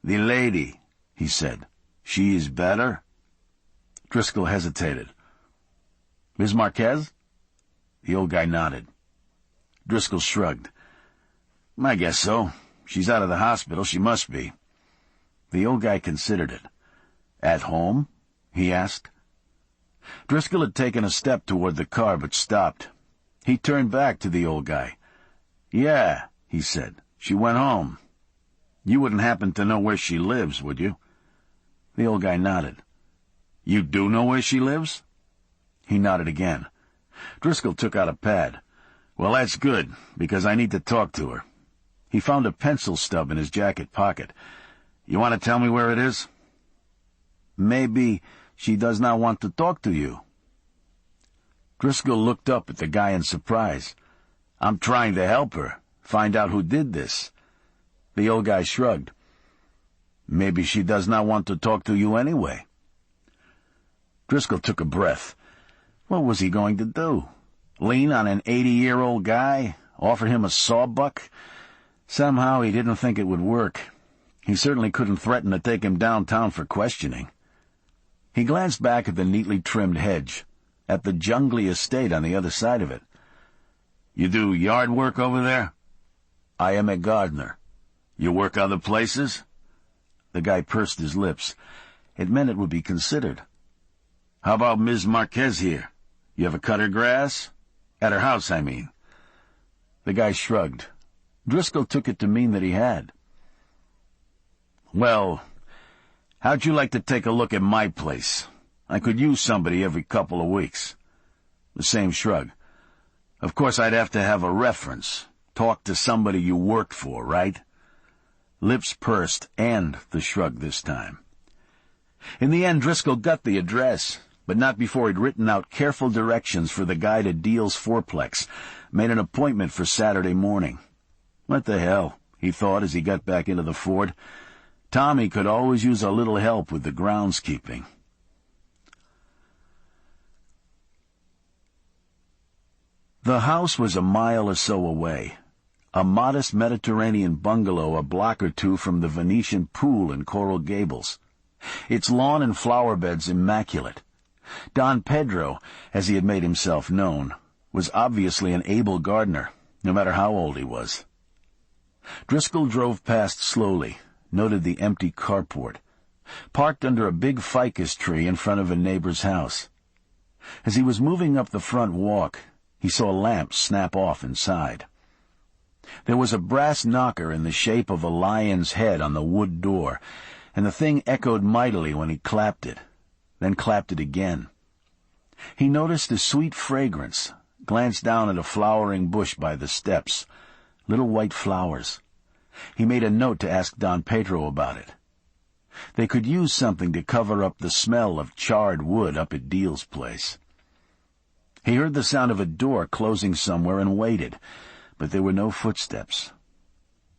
"The lady," he said. "She is better?" Driscoll hesitated. "Ms. Marquez?" The old guy nodded. Driscoll shrugged. "I guess so. She's out of the hospital. She must be." The old guy considered it. "At home?" he asked. Driscoll had taken a step toward the car, but stopped. He turned back to the old guy. "Yeah," he said. "She went home. You wouldn't happen to know where she lives, would you?" The old guy nodded. "You do know where she lives?" He nodded again. Driscoll took out a pad. "Well, that's good, because I need to talk to her." He found a pencil stub in his jacket pocket. "You want to tell me where it is?" "Maybe she does not want to talk to you." Driscoll looked up at the guy in surprise. "I'm trying to help her, find out who did this." The old guy shrugged. "Maybe she does not want to talk to you anyway." Driscoll took a breath. What was he going to do? Lean on an 80-year-old guy? Offer him a sawbuck? Somehow he didn't think it would work. He certainly couldn't threaten to take him downtown for questioning. He glanced back at the neatly trimmed hedge, at the jungly estate on the other side of it. "You do yard work over there?" "I am a gardener." "You work other places?" The guy pursed his lips. It meant it would be considered. "How about Ms. Marquez here? You ever cut her grass? At her house, I mean." The guy shrugged. Driscoll took it to mean that he had. "Well, how'd you like to take a look at my place? I could use somebody every couple of weeks." The same shrug. "Of course I'd have to have a reference. Talk to somebody you worked for, right?" Lips pursed, and the shrug this time. In the end, Driscoll got the address, but not before he'd written out careful directions for the guy to Deal's fourplex, made an appointment for Saturday morning. What the hell, he thought as he got back into the Ford. Tommy could always use a little help with the groundskeeping. The house was a mile or so away, a modest Mediterranean bungalow a block or two from the Venetian pool in Coral Gables. Its lawn and flower beds immaculate. Don Pedro, as he had made himself known, was obviously an able gardener, no matter how old he was. Driscoll drove past slowly, noted the empty carport, parked under a big ficus tree in front of a neighbor's house. As he was moving up the front walk, he saw a lamp snap off inside. There was a brass knocker in the shape of a lion's head on the wood door, and the thing echoed mightily when he clapped it, then clapped it again. He noticed a sweet fragrance, glanced down at a flowering bush by the steps, little white flowers. He made a note to ask Don Pedro about it. They could use something to cover up the smell of charred wood up at Deal's place. He heard the sound of a door closing somewhere and waited, but there were no footsteps.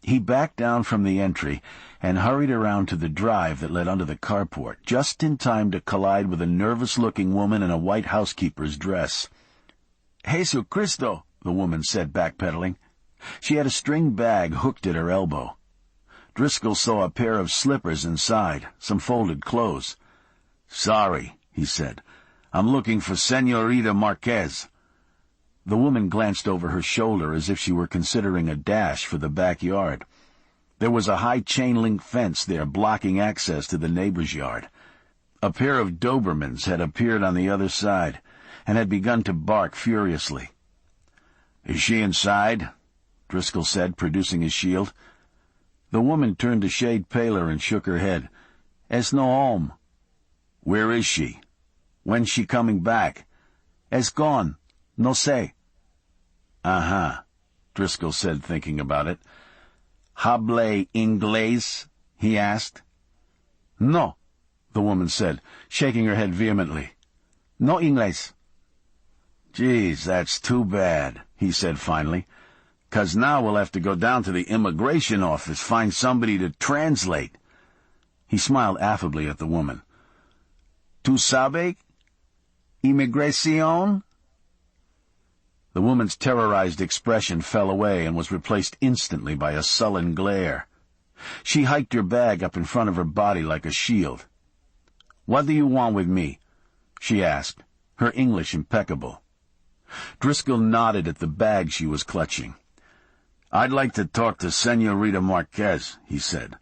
He backed down from the entry and hurried around to the drive that led onto the carport, just in time to collide with a nervous-looking woman in a white housekeeper's dress. "Jesus Cristo," the woman said, backpedaling. She had a string bag hooked at her elbow. Driscoll saw a pair of slippers inside, some folded clothes. "Sorry," he said. "I'm looking for Senorita Marquez." The woman glanced over her shoulder as if she were considering a dash for the backyard. There was a high chain-link fence there blocking access to the neighbor's yard. A pair of Dobermans had appeared on the other side and had begun to bark furiously. "Is she inside?" Driscoll said, producing his shield. The woman turned a shade paler and shook her head. "Es no home." "Where is she? When's she coming back?" "Es gone. No sé." "Uh-huh," Driscoll said, thinking about it. "Hable inglés?" he asked. "No," the woman said, shaking her head vehemently. "No inglés." "Geez, that's too bad," he said finally. "'Cause now we'll have to go down to the immigration office, find somebody to translate." He smiled affably at the woman. "Tu sabe? Inmigración?" The woman's terrorized expression fell away and was replaced instantly by a sullen glare. She hiked her bag up in front of her body like a shield. "What do you want with me?" she asked, her English impeccable. Driscoll nodded at the bag she was clutching. "I'd like to talk to Senorita Marquez," he said.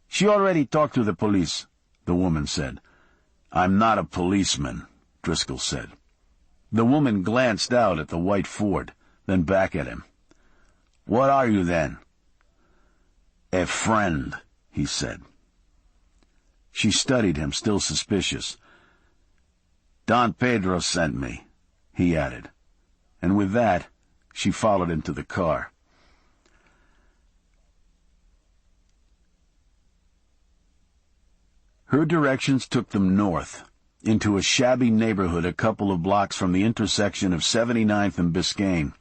"She already talked to the police," the woman said. "I'm not a policeman," Driscoll said. The woman glanced out at the white Ford, then back at him. "What are you, then?" "A friend," he said. She studied him, still suspicious. "Don Pedro sent me," he added, and with that she followed him to the car. Her directions took them north, into a shabby neighborhood a couple of blocks from the intersection of 79th and Biscayne.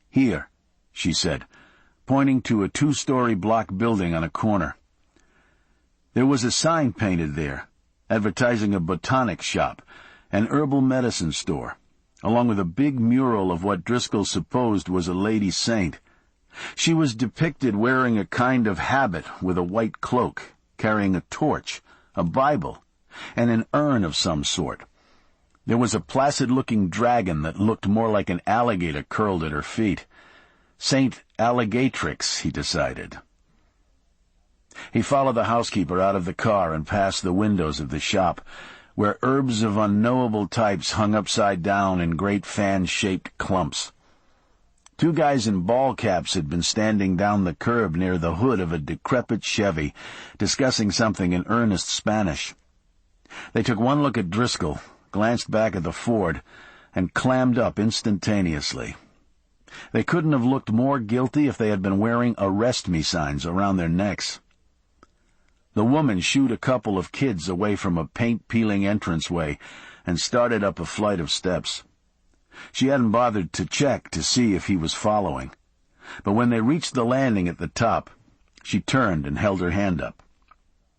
"Here," she said, pointing to a 2-story block building on a corner. There was a sign painted there, advertising a botanic shop, an herbal medicine store, along with a big mural of what Driscoll supposed was a lady saint. She was depicted wearing a kind of habit with a white cloak, carrying a torch, a Bible, and an urn of some sort. There was a placid-looking dragon that looked more like an alligator curled at her feet. Saint Alligatrix, he decided. He followed the housekeeper out of the car and past the windows of the shop, where herbs of unknowable types hung upside down in great fan-shaped clumps. 2 guys in ball caps had been standing down the curb near the hood of a decrepit Chevy, discussing something in earnest Spanish. They took one look at Driscoll, glanced back at the Ford, and clammed up instantaneously. They couldn't have looked more guilty if they had been wearing "Arrest Me" signs around their necks. The woman shooed a couple of kids away from a paint-peeling entranceway and started up a flight of steps. She hadn't bothered to check to see if he was following, but when they reached the landing at the top, she turned and held her hand up.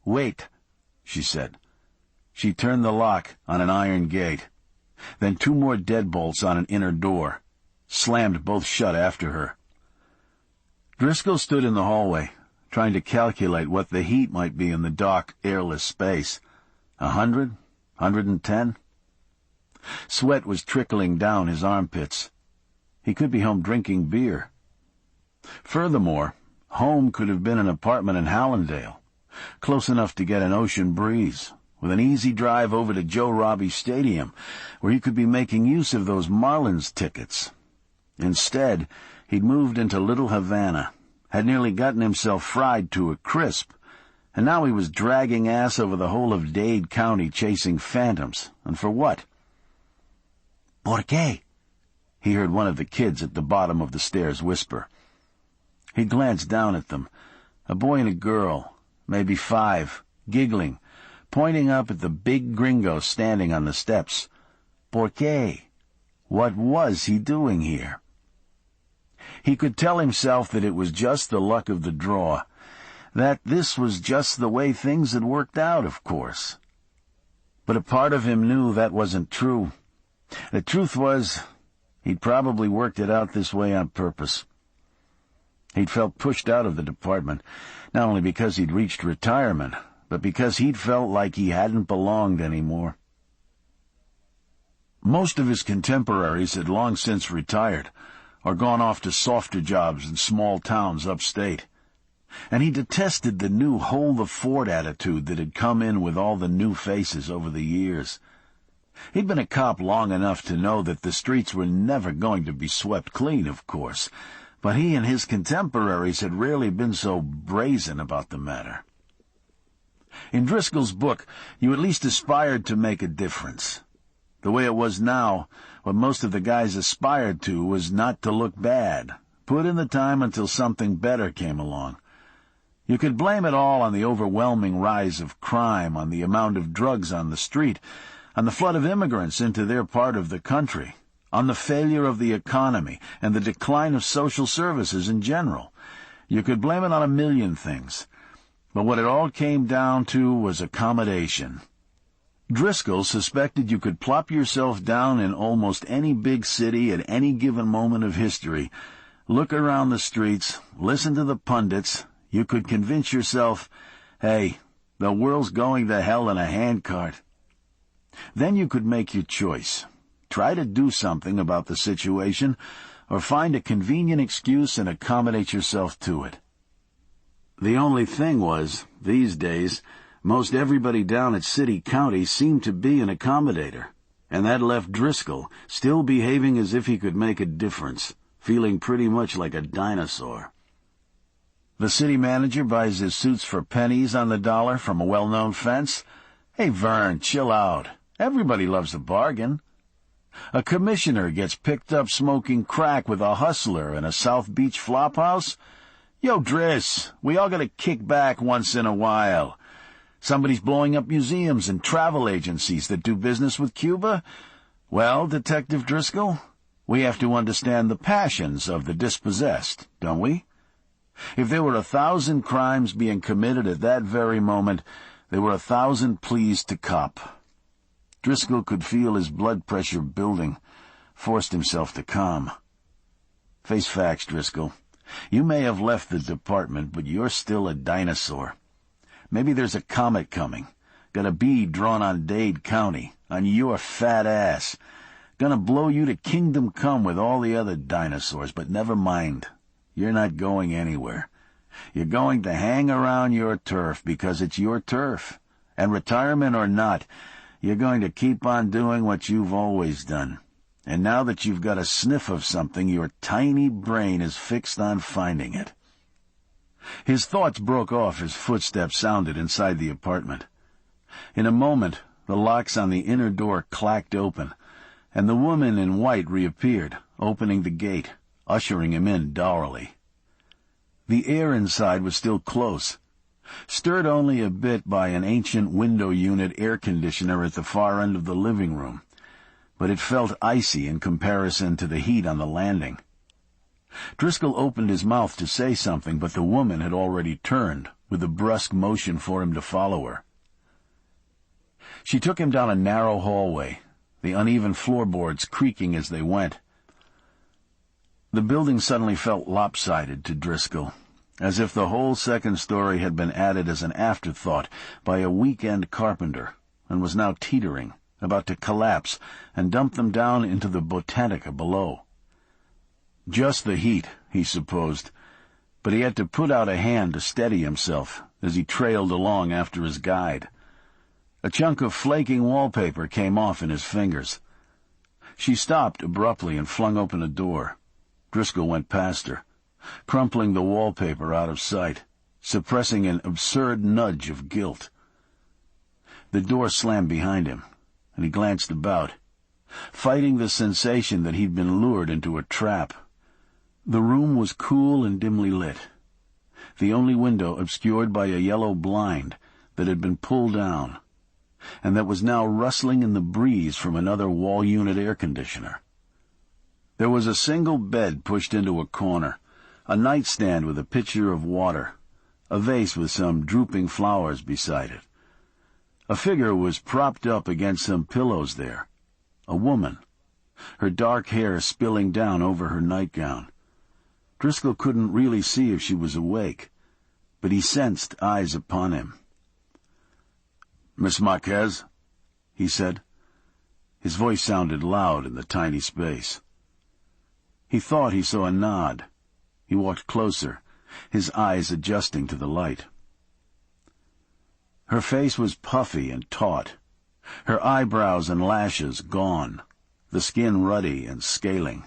"Wait," she said. She turned the lock on an iron gate, then 2 more deadbolts on an inner door, slammed both shut after her. Driscoll stood in the hallway, trying to calculate what the heat might be in the dark, airless space. 100? 110? Sweat was trickling down his armpits. He could be home drinking beer. Furthermore, home could have been an apartment in Hallandale, close enough to get an ocean breeze, with an easy drive over to Joe Robbie Stadium, where he could be making use of those Marlins tickets. Instead, he'd moved into Little Havana, had nearly gotten himself fried to a crisp, and now he was dragging ass over the whole of Dade County chasing phantoms. And for what? "Por qué?" he heard one of the kids at the bottom of the stairs whisper. He glanced down at them, a boy and a girl, maybe 5, giggling, pointing up at the big gringo standing on the steps. Por qué? What was he doing here? He could tell himself that it was just the luck of the draw, that this was just the way things had worked out, of course. But a part of him knew that wasn't true. The truth was, he'd probably worked it out this way on purpose. He'd felt pushed out of the department, not only because he'd reached retirement, but because he'd felt like he hadn't belonged anymore. Most of his contemporaries had long since retired, or gone off to softer jobs in small towns upstate. And he detested the new hold-the-fort attitude that had come in with all the new faces over the years. He'd been a cop long enough to know that the streets were never going to be swept clean, of course, but he and his contemporaries had rarely been so brazen about the matter. In Driscoll's book, you at least aspired to make a difference. The way it was now, what most of the guys aspired to was not to look bad, put in the time until something better came along. You could blame it all on the overwhelming rise of crime, on the amount of drugs on the street, on the flood of immigrants into their part of the country, on the failure of the economy and the decline of social services in general. You could blame it on a million things, but what it all came down to was accommodation. Driscoll suspected you could plop yourself down in almost any big city at any given moment of history, look around the streets, listen to the pundits. You could convince yourself, hey, the world's going to hell in a handcart. Then you could make your choice. Try to do something about the situation, or find a convenient excuse and accommodate yourself to it. The only thing was, these days, most everybody down at City County seemed to be an accommodator, and that left Driscoll still behaving as if he could make a difference, feeling pretty much like a dinosaur. The city manager buys his suits for pennies on the dollar from a well-known fence. Hey, Vern, chill out. Everybody loves a bargain. A commissioner gets picked up smoking crack with a hustler in a South Beach flophouse. Yo, Driss, we all gotta kick back once in a while. Somebody's blowing up museums and travel agencies that do business with Cuba. Well, Detective Driscoll, we have to understand the passions of the dispossessed, don't we? If there were 1,000 crimes being committed at that very moment, there were 1,000 pleas to cop. Driscoll could feel his blood pressure building, forced himself to calm. Face facts, Driscoll. You may have left the department, but you're still a dinosaur. Maybe there's a comet coming. Got a bead drawn on Dade County, on your fat ass. Gonna blow you to kingdom come with all the other dinosaurs, but never mind. You're not going anywhere. You're going to hang around your turf because it's your turf. And retirement or not, you're going to keep on doing what you've always done. And now that you've got a sniff of something, your tiny brain is fixed on finding it. His thoughts broke off as footsteps sounded inside the apartment. In a moment, the locks on the inner door clacked open, and the woman in white reappeared, opening the gate, ushering him in dourly. The air inside was still close, stirred only a bit by an ancient window unit air conditioner at the far end of the living room, but it felt icy in comparison to the heat on the landing. Driscoll opened his mouth to say something, but the woman had already turned, with a brusque motion for him to follow her. She took him down a narrow hallway, the uneven floorboards creaking as they went. The building suddenly felt lopsided to Driscoll, as if the whole second story had been added as an afterthought by a weekend carpenter, and was now teetering, about to collapse and dump them down into the Botanica below. Just the heat, he supposed, but he had to put out a hand to steady himself as he trailed along after his guide. A chunk of flaking wallpaper came off in his fingers. She stopped abruptly and flung open a door. Driscoll went past her, crumpling the wallpaper out of sight, suppressing an absurd nudge of guilt. The door slammed behind him, and he glanced about, fighting the sensation that he'd been lured into a trap. The room was cool and dimly lit, the only window obscured by a yellow blind that had been pulled down, and that was now rustling in the breeze from another wall-unit air conditioner. There was a single bed pushed into a corner, a nightstand with a pitcher of water, a vase with some drooping flowers beside it. A figure was propped up against some pillows there, a woman, her dark hair spilling down over her nightgown. Driscoll couldn't really see if she was awake, but he sensed eyes upon him. "Miss Marquez?" he said. His voice sounded loud in the tiny space. He thought he saw a nod. He walked closer, his eyes adjusting to the light. Her face was puffy and taut, her eyebrows and lashes gone, the skin ruddy and scaling.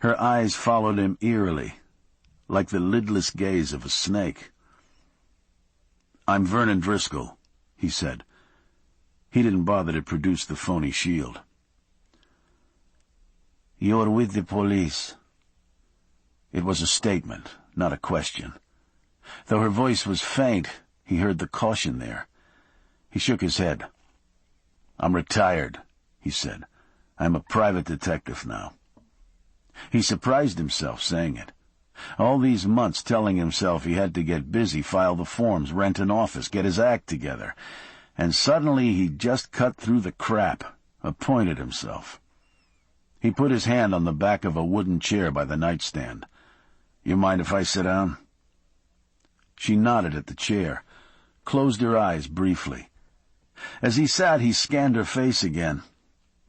Her eyes followed him eerily, like the lidless gaze of a snake. "I'm Vernon Driscoll," he said. He didn't bother to produce the phony shield. "You're with the police." It was a statement, not a question. Though her voice was faint, he heard the caution there. He shook his head. "I'm retired," he said. "I'm a private detective now." He surprised himself saying it. All these months telling himself he had to get busy, file the forms, rent an office, get his act together. And suddenly he'd just cut through the crap, appointed himself. He put his hand on the back of a wooden chair by the nightstand. "You mind if I sit down?" She nodded at the chair, closed her eyes briefly. As he sat, he scanned her face again.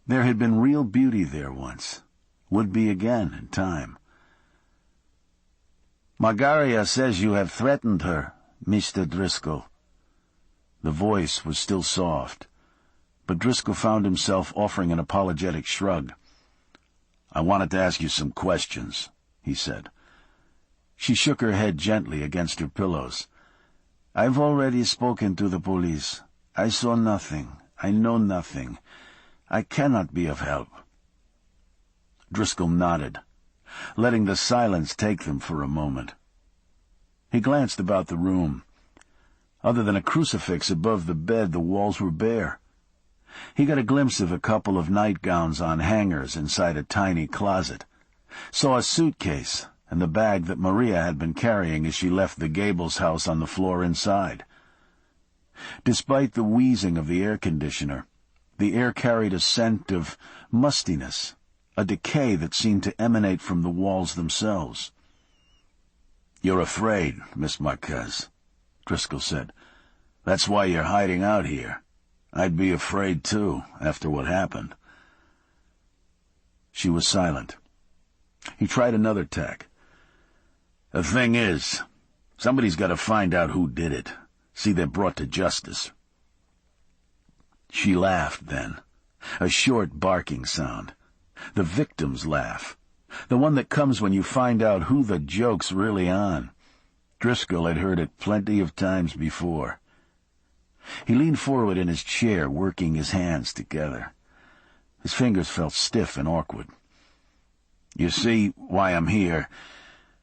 There had been real beauty there once. Would be again in time. "Margaria says you have threatened her, Mr. Driscoll." The voice was still soft, but Driscoll found himself offering an apologetic shrug. "I wanted to ask you some questions," he said. She shook her head gently against her pillows. "I've already spoken to the police. I saw nothing. I know nothing. I cannot be of help." Driscoll nodded, letting the silence take them for a moment. He glanced about the room. Other than a crucifix above the bed, the walls were bare. He got a glimpse of a couple of nightgowns on hangers inside a tiny closet, saw a suitcase and the bag that Maria had been carrying as she left the Gables house on the floor inside. Despite the wheezing of the air conditioner, the air carried a scent of mustiness, a decay that seemed to emanate from the walls themselves. "You're afraid, Miss Marquez," Driscoll said. "That's why you're hiding out here. I'd be afraid, too, after what happened." She was silent. He tried another tack. "The thing is, somebody's got to find out who did it, see they're brought to justice." She laughed then, a short barking sound. The victim's laugh, the one that comes when you find out who the joke's really on. Driscoll had heard it plenty of times before. He leaned forward in his chair, working his hands together. His fingers felt stiff and awkward. "You see why I'm here.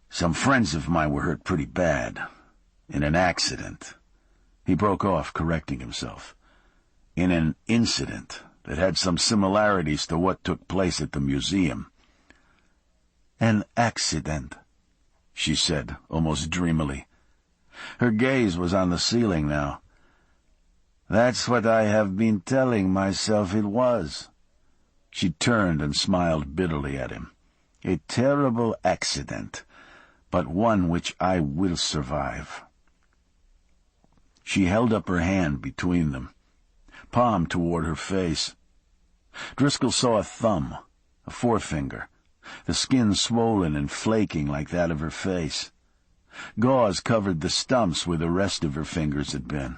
Some friends of mine were hurt pretty bad. In an accident." He broke off, correcting himself. "In an incident that had some similarities to what took place at the museum." "An accident," she said, almost dreamily. Her gaze was on the ceiling now. "That's what I have been telling myself it was." She turned and smiled bitterly at him. "A terrible accident, but one which I will survive." She held up her hand between them, palm toward her face. Driscoll saw a thumb, a forefinger, the skin swollen and flaking like that of her face. Gauze covered the stumps where the rest of her fingers had been.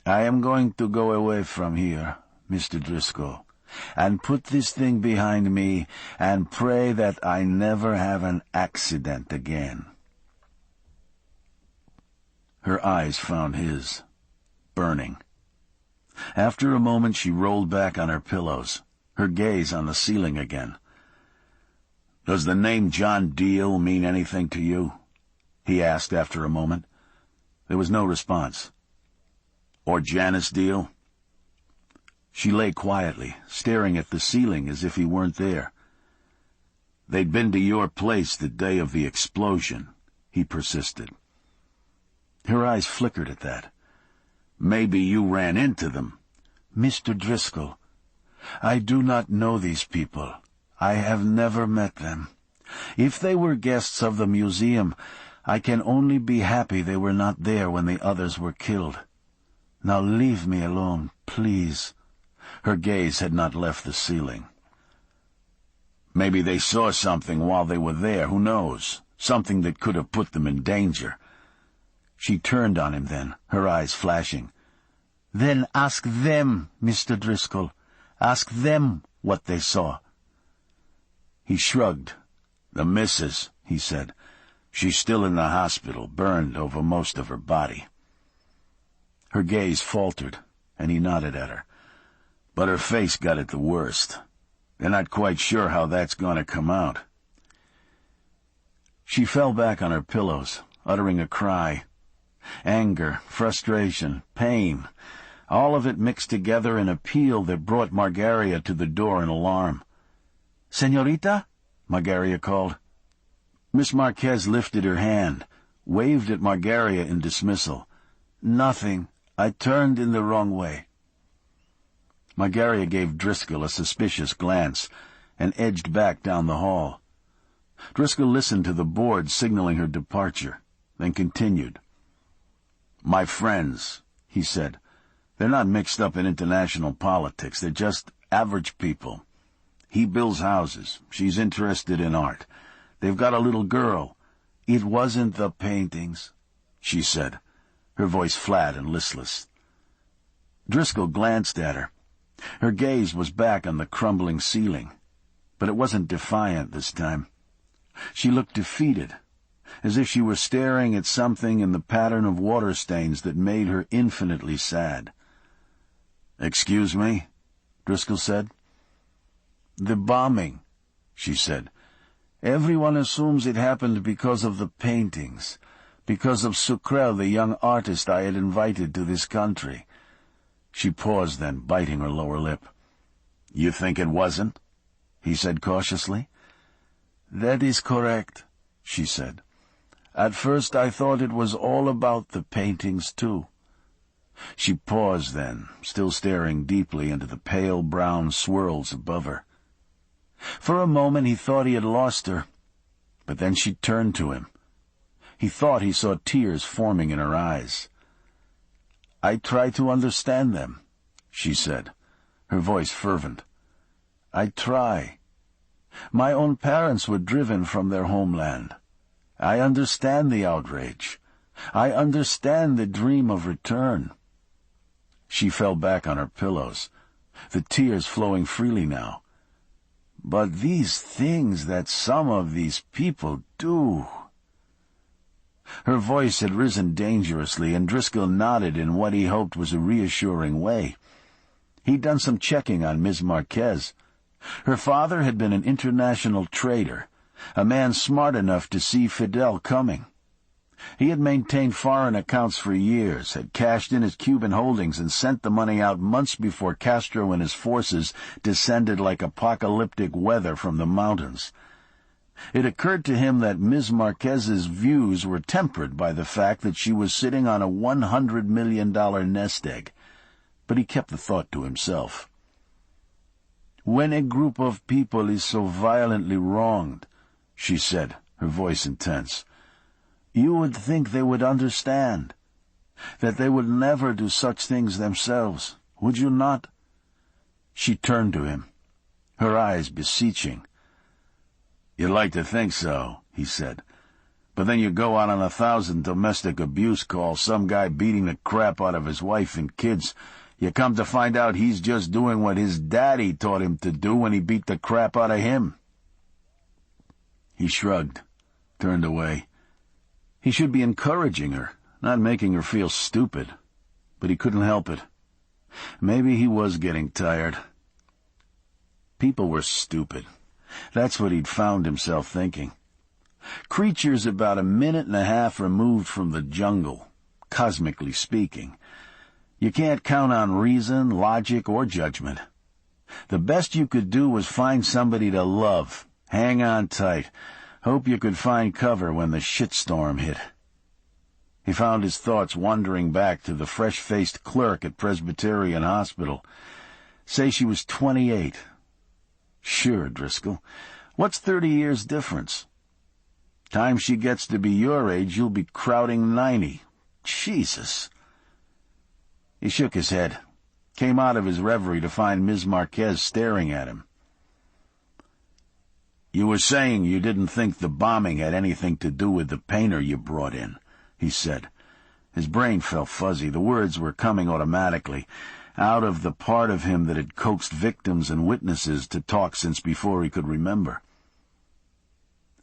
"I am going to go away from here, Mr. Driscoll, and put this thing behind me and pray that I never have an accident again." Her eyes found his, burning. After a moment she rolled back on her pillows, her gaze on the ceiling again. "Does the name John Deal mean anything to you?" he asked after a moment. There was no response. "Or Janice Deal?" She lay quietly, staring at the ceiling as if he weren't there. "They'd been to your place the day of the explosion," he persisted. Her eyes flickered at that. "Maybe you ran into them." "Mr. Driscoll, I do not know these people. I have never met them. If they were guests of the museum, I can only be happy they were not there when the others were killed. Now leave me alone, please. Her gaze had not left the ceiling. Maybe they saw something while they were there, who knows? Something that could have put them in danger. She turned on him then, her eyes flashing. "Then ask them, Mr. Driscoll. Ask them what they saw." He shrugged. "The missus," he said. "She's still in the hospital, burned over most of her body." Her gaze faltered, and he nodded at her. "But her face got it the worst. They're not quite sure how that's going to come out." She fell back on her pillows, uttering a cry. Anger, frustration, pain, all of it mixed together in a peal that brought Margaria to the door in alarm. "Señorita?" Margaria called. Miss Marquez lifted her hand, waved at Margaria in dismissal. "Nothing. I turned in the wrong way." Margaria gave Driscoll a suspicious glance and edged back down the hall. Driscoll listened to the board signaling her departure, then continued. "My friends," he said. "They're not mixed up in international politics. They're just average people. He builds houses. She's interested in art. They've got a little girl." "It wasn't the paintings," she said, her voice flat and listless. Driscoll glanced at her. Her gaze was back on the crumbling ceiling, but it wasn't defiant this time. She looked defeated, as if she were staring at something in the pattern of water stains that made her infinitely sad. "Excuse me?" Driscoll said. "The bombing," she said. "Everyone assumes it happened because of the paintings, because of Sucrel, the young artist I had invited to this country." She paused then, biting her lower lip. "You think it wasn't?" he said cautiously. "That is correct," she said. "At first I thought it was all about the paintings, too." She paused then, still staring deeply into the pale brown swirls above her. For a moment he thought he had lost her, but then she turned to him. He thought he saw tears forming in her eyes. "I try to understand them," she said, her voice fervent. "I try. My own parents were driven from their homeland. I understand the outrage. I understand the dream of return." She fell back on her pillows, the tears flowing freely now. "But these things that some of these people do—" Her voice had risen dangerously, and Driscoll nodded in what he hoped was a reassuring way. He'd done some checking on Ms. Marquez. Her father had been an international trader, a man smart enough to see Fidel coming. He had maintained foreign accounts for years, had cashed in his Cuban holdings and sent the money out months before Castro and his forces descended like apocalyptic weather from the mountains. It occurred to him that Ms. Marquez's views were tempered by the fact that she was sitting on a $100 million nest egg, but he kept the thought to himself. "When a group of people is so violently wronged," she said, her voice intense, "you would think they would understand, that they would never do such things themselves, would you not?" She turned to him, her eyes beseeching. "You'd like to think so," he said. "But then you go out on 1,000 domestic abuse calls, some guy beating the crap out of his wife and kids. You come to find out he's just doing what his daddy taught him to do when he beat the crap out of him." He shrugged, turned away. He should be encouraging her, not making her feel stupid, but he couldn't help it. Maybe he was getting tired. People were stupid. That's what he'd found himself thinking. Creatures about a minute and a half removed from the jungle, cosmically speaking. You can't count on reason, logic, or judgment. The best you could do was find somebody to love, hang on tight, hope you could find cover when the shitstorm hit. He found his thoughts wandering back to the fresh-faced clerk at Presbyterian Hospital. Say she was 28. Sure, Driscoll. What's 30 years difference? Time she gets to be your age, you'll be crowding 90. Jesus. He shook his head. came out of his reverie to find Ms. Marquez staring at him. "You were saying you didn't think the bombing had anything to do with the painter you brought in," he said. His brain felt fuzzy. The words were coming automatically, out of the part of him that had coaxed victims and witnesses to talk since before he could remember.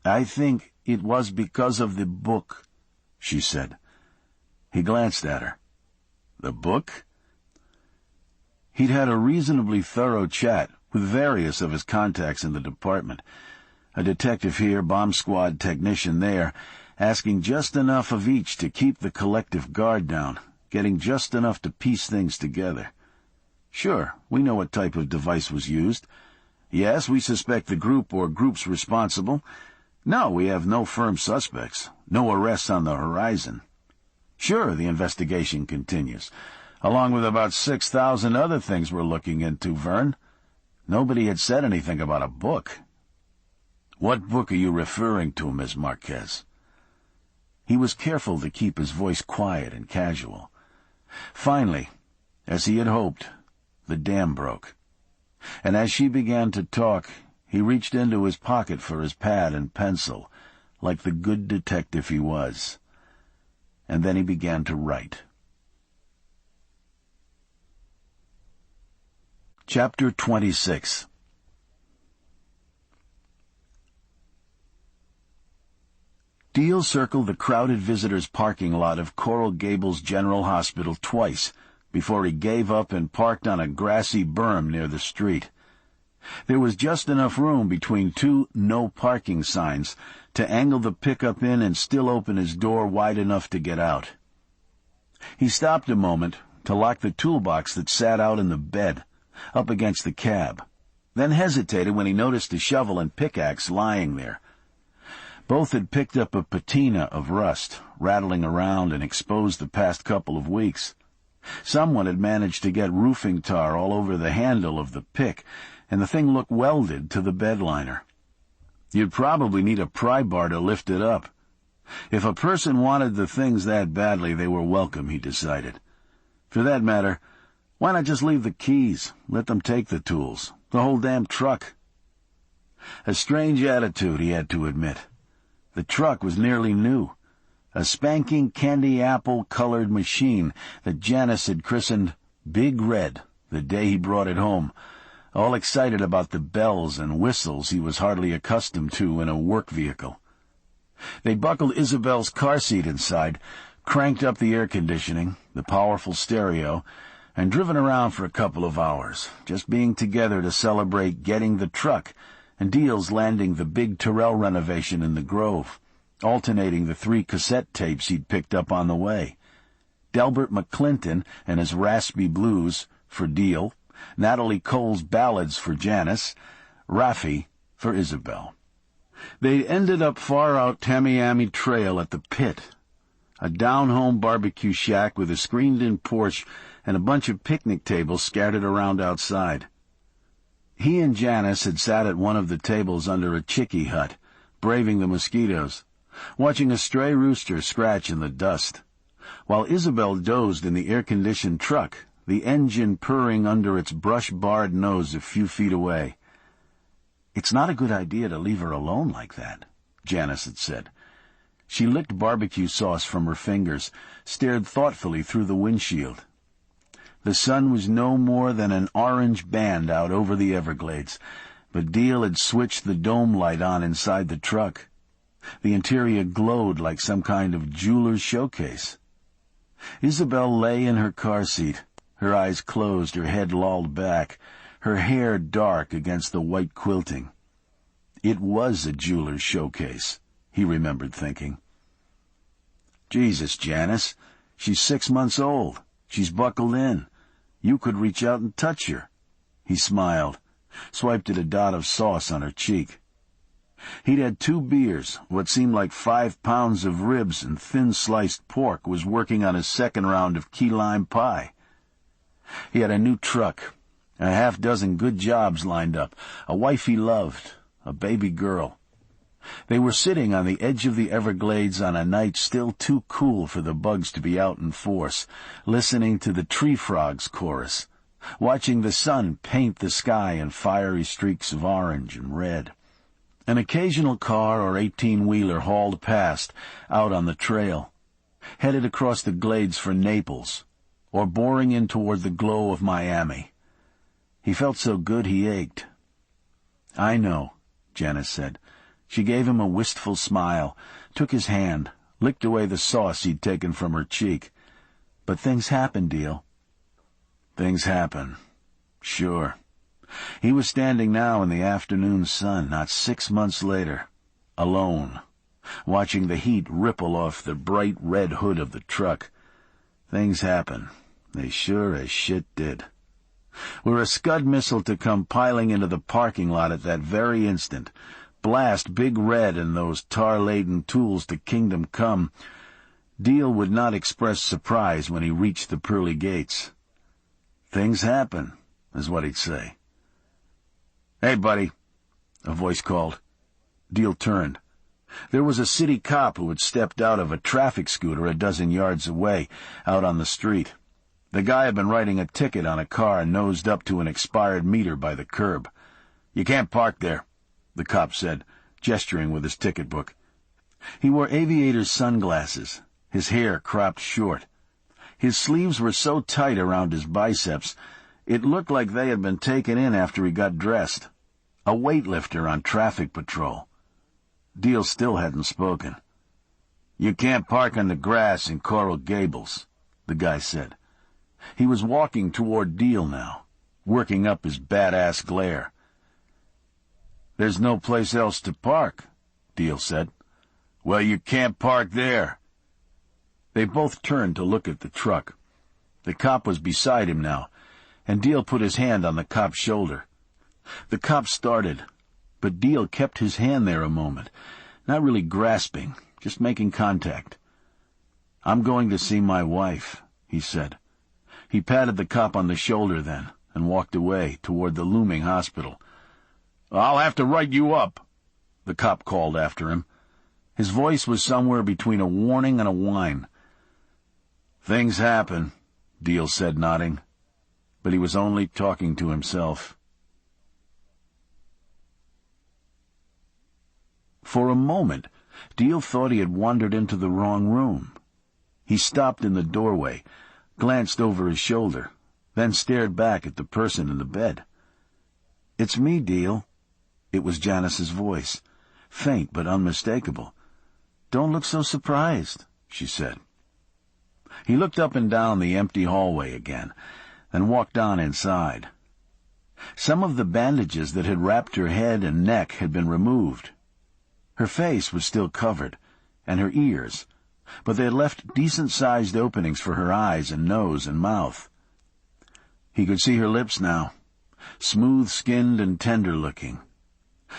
"I think it was because of the book," she said. He glanced at her. "The book?" He'd had a reasonably thorough chat with various of his contacts in the department. A detective here, bomb squad technician there, asking just enough of each to keep the collective guard down, getting just enough to piece things together. "Sure, we know what type of device was used. Yes, we suspect the group or groups responsible. No, we have no firm suspects, no arrests on the horizon. Sure, the investigation continues, along with about 6,000 other things we're looking into, Vern. Nobody had said anything about a book." "What book are you referring to, Ms. Marquez?" He was careful to keep his voice quiet and casual. Finally, as he had hoped, the dam broke. And as she began to talk, he reached into his pocket for his pad and pencil, like the good detective he was. And then he began to write. Chapter 26. Deal circled the crowded visitors' parking lot of Coral Gables General Hospital twice before he gave up and parked on a grassy berm near the street. There was just enough room between two no parking signs to angle the pickup in and still open his door wide enough to get out. He stopped a moment to lock the toolbox that sat out in the bed, up against the cab, then hesitated when he noticed a shovel and pickaxe lying there. Both had picked up a patina of rust, rattling around and exposed the past couple of weeks. Someone had managed to get roofing tar all over the handle of the pick, and the thing looked welded to the bed liner. You'd probably need a pry bar to lift it up. If a person wanted the things that badly, they were welcome, he decided. For that matter, why not just leave the keys, let them take the tools, the whole damn truck? A strange attitude, he had to admit. The truck was nearly new, a spanking candy apple-colored machine that Janice had christened Big Red the day he brought it home, all excited about the bells and whistles he was hardly accustomed to in a work vehicle. They buckled Isabel's car seat inside, cranked up the air conditioning, the powerful stereo, and driven around for a couple of hours, just being together to celebrate getting the truck and Deal's landing the big Terrell renovation in the Grove, alternating the 3 cassette tapes he'd picked up on the way. Delbert McClinton and his raspy blues for Deal, Natalie Cole's ballads for Janice, Raffi for Isabel. They ended up far out Tamiami Trail at the Pit, a down-home barbecue shack with a screened-in porch and a bunch of picnic tables scattered around outside. He and Janice had sat at one of the tables under a chickie hut, braving the mosquitoes, watching a stray rooster scratch in the dust, while Isabel dozed in the air-conditioned truck, the engine purring under its brush-barred nose a few feet away. "It's not a good idea to leave her alone like that," Janice had said. She licked barbecue sauce from her fingers, stared thoughtfully through the windshield. The sun was no more than an orange band out over the Everglades, but Deal had switched the dome light on inside the truck. The interior glowed like some kind of jeweler's showcase. Isabel lay in her car seat, her eyes closed, her head lolled back, her hair dark against the white quilting. It was a jeweler's showcase, he remembered thinking. "Jesus, Janice, she's 6 months old. She's buckled in. You could reach out and touch her." He smiled, swiped at a dot of sauce on her cheek. He'd had 2 beers, what seemed like 5 pounds of ribs and thin-sliced pork, was working on his second round of key lime pie. He had a new truck, a half-dozen good jobs lined up, a wife he loved, a baby girl. They were sitting on the edge of the Everglades on a night still too cool for the bugs to be out in force, listening to the tree frogs chorus, watching the sun paint the sky in fiery streaks of orange and red. An occasional car or 18-wheeler hauled past, out on the trail, headed across the glades for Naples, or boring in toward the glow of Miami. He felt so good he ached. "I know," Janice said. She gave him a wistful smile, took his hand, licked away the sauce he'd taken from her cheek. "But things happen, Deal." "Things happen. Sure." He was standing now in the afternoon sun, not 6 months later, alone, watching the heat ripple off the bright red hood of the truck. Things happen. They sure as shit did. Were a Scud missile to come piling into the parking lot at that very instant, blast Big Red and those tar-laden tools to Kingdom Come, Deal would not express surprise when he reached the pearly gates. "Things happen," is what he'd say. "Hey, buddy," a voice called. Deal turned. There was a city cop who had stepped out of a traffic scooter a dozen yards away, out on the street. The guy had been writing a ticket on a car nosed up to an expired meter by the curb. "You can't park there," the cop said, gesturing with his ticket book. He wore aviator's sunglasses, his hair cropped short. His sleeves were so tight around his biceps, it looked like they had been taken in after he got dressed. A weightlifter on traffic patrol. Deal still hadn't spoken. "You can't park on the grass in Coral Gables," the guy said. He was walking toward Deal now, working up his badass glare. "There's no place else to park," Deal said. "Well, you can't park there." They both turned to look at the truck. The cop was beside him now, and Deal put his hand on the cop's shoulder. The cop started, but Deal kept his hand there a moment, not really grasping, just making contact. "I'm going to see my wife," he said. He patted the cop on the shoulder then, and walked away toward the looming hospital. "I'll have to write you up," the cop called after him. His voice was somewhere between a warning and a whine. "Things happen," Deal said, nodding. But he was only talking to himself. For a moment, Deal thought he had wandered into the wrong room. He stopped in the doorway, glanced over his shoulder, then stared back at the person in the bed. "It's me, Deal." It was Janice's voice, faint but unmistakable. "Don't look so surprised," she said. He looked up and down the empty hallway again, then walked on inside. Some of the bandages that had wrapped her head and neck had been removed. Her face was still covered, and her ears, but they had left decent-sized openings for her eyes and nose and mouth. He could see her lips now, smooth-skinned and tender-looking.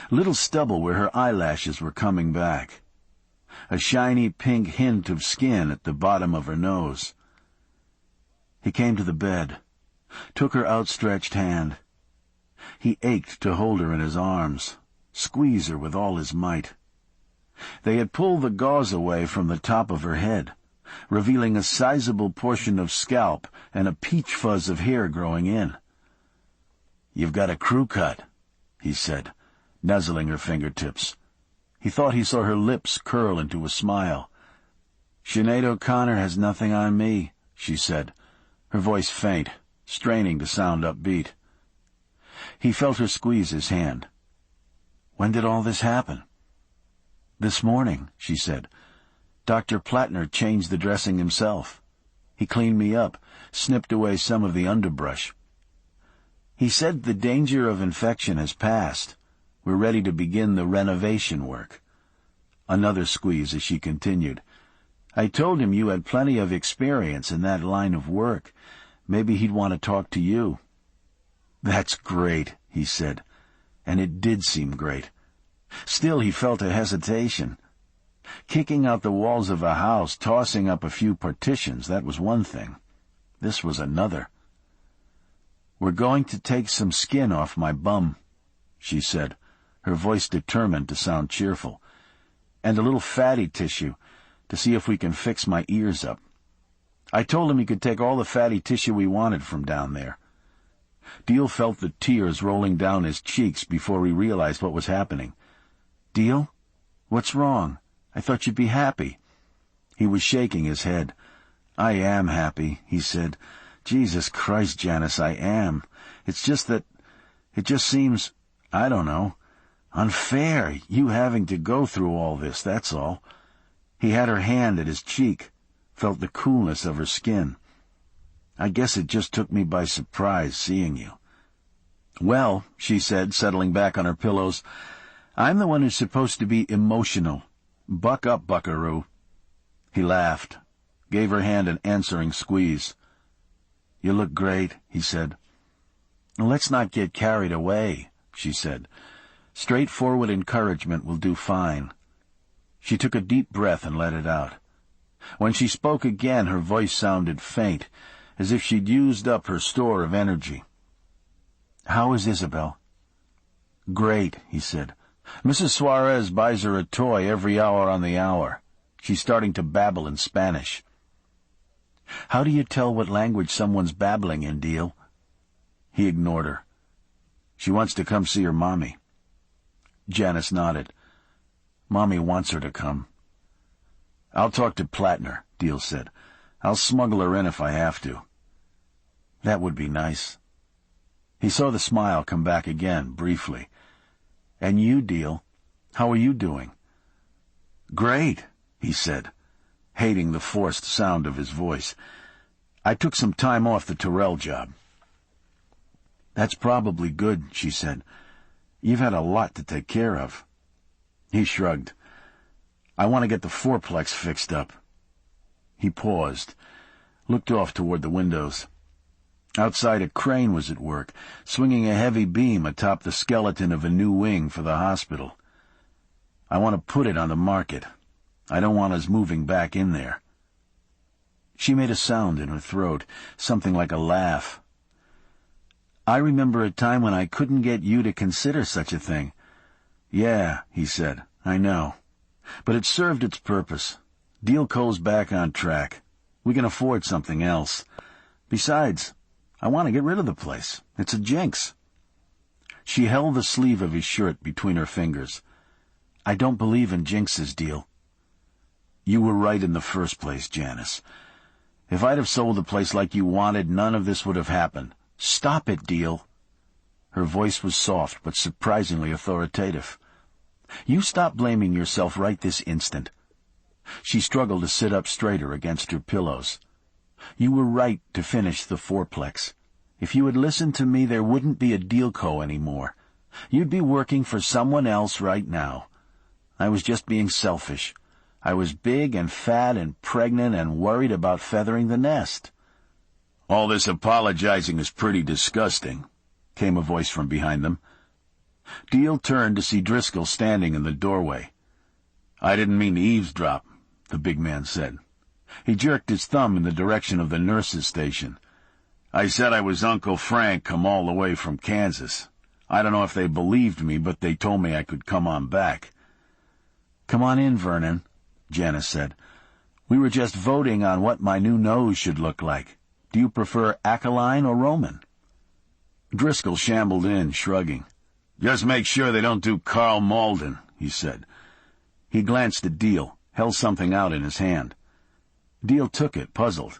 Little stubble where her eyelashes were coming back. A shiny pink hint of skin at the bottom of her nose. He came to the bed, took her outstretched hand. He ached to hold her in his arms, squeeze her with all his might. They had pulled the gauze away from the top of her head, revealing a sizable portion of scalp and a peach fuzz of hair growing in. "You've got a crew cut," he said, nuzzling her fingertips. He thought he saw her lips curl into a smile. "Sinead O'Connor has nothing on me," she said, her voice faint, straining to sound upbeat. He felt her squeeze his hand. "When did all this happen?" "This morning," she said. "Dr. Plattner changed the dressing himself. He cleaned me up, snipped away some of the underbrush. He said the danger of infection has passed. We're ready to begin the renovation work." Another squeeze as she continued. "I told him you had plenty of experience in that line of work. Maybe he'd want to talk to you." "That's great," he said, and it did seem great. Still he felt a hesitation. Kicking out the walls of a house, tossing up a few partitions, that was one thing. This was another. "We're going to take some skin off my bum," she said, her voice determined to sound cheerful, "and a little fatty tissue to see if we can fix my ears up. I told him he could take all the fatty tissue we wanted from down there. Deal felt the tears rolling down his cheeks before he realized what was happening. "Deal? What's wrong? I thought you'd be happy." He was shaking his head. "I am happy," he said. "Jesus Christ, Janice, I am. It's just that it just seems, I don't know, unfair, you having to go through all this, that's all." He had her hand at his cheek, felt the coolness of her skin. "I guess it just took me by surprise seeing you." "Well," she said, settling back on her pillows, "I'm the one who's supposed to be emotional. Buck up, buckaroo." He laughed, gave her hand an answering squeeze. "You look great," he said. "Let's not get carried away," she said. "Straightforward encouragement will do fine." She took a deep breath and let it out. When she spoke again, her voice sounded faint, as if she'd used up her store of energy. "How is Isabel?" "Great," he said. "Mrs. Suarez buys her a toy every hour on the hour. She's starting to babble in Spanish." "How do you tell what language someone's babbling in, Deal?" He ignored her. "She wants to come see her mommy." Janice nodded. "Mommy wants her to come." "I'll talk to Plattner," Deal said. "I'll smuggle her in if I have to." "That would be nice." He saw the smile come back again, briefly. "And you, Deal, how are you doing?" "Great," he said, hating the forced sound of his voice. "I took some time off the Terrell job." "That's probably good," she said. "You've had a lot to take care of." He shrugged. "I want to get the fourplex fixed up." He paused, looked off toward the windows. Outside, a crane was at work, swinging a heavy beam atop the skeleton of a new wing for the hospital. "I want to put it on the market. I don't want us moving back in there." She made a sound in her throat, something like a laugh. "I remember a time when I couldn't get you to consider such a thing." "Yeah," he said, "I know. But it served its purpose. Deal Cole's back on track. We can afford something else. Besides, I want to get rid of the place. It's a jinx." She held the sleeve of his shirt between her fingers. "I don't believe in jinxes, Deal." "You were right in the first place, Janice. If I'd have sold the place like you wanted, none of this would have happened. Stop it, Deal." Her voice was soft but surprisingly authoritative. "You stop blaming yourself right this instant." She struggled to sit up straighter against her pillows. "You were right to finish the fourplex. If you had listened to me, there wouldn't be a Deal Co. anymore. You'd be working for someone else right now. I was just being selfish. I was big and fat and pregnant and worried about feathering the nest." "All this apologizing is pretty disgusting," came a voice from behind them. Deal turned to see Driscoll standing in the doorway. "I didn't mean to eavesdrop," the big man said. He jerked his thumb in the direction of the nurse's station. "I said I was Uncle Frank, come all the way from Kansas. I don't know if they believed me, but they told me I could come on back." "Come on in, Vernon," Janice said. "We were just voting on what my new nose should look like. Do you prefer aquiline or Roman?" Driscoll shambled in, shrugging. "Just make sure they don't do Carl Malden," he said. He glanced at Deal, held something out in his hand. Deal took it, puzzled.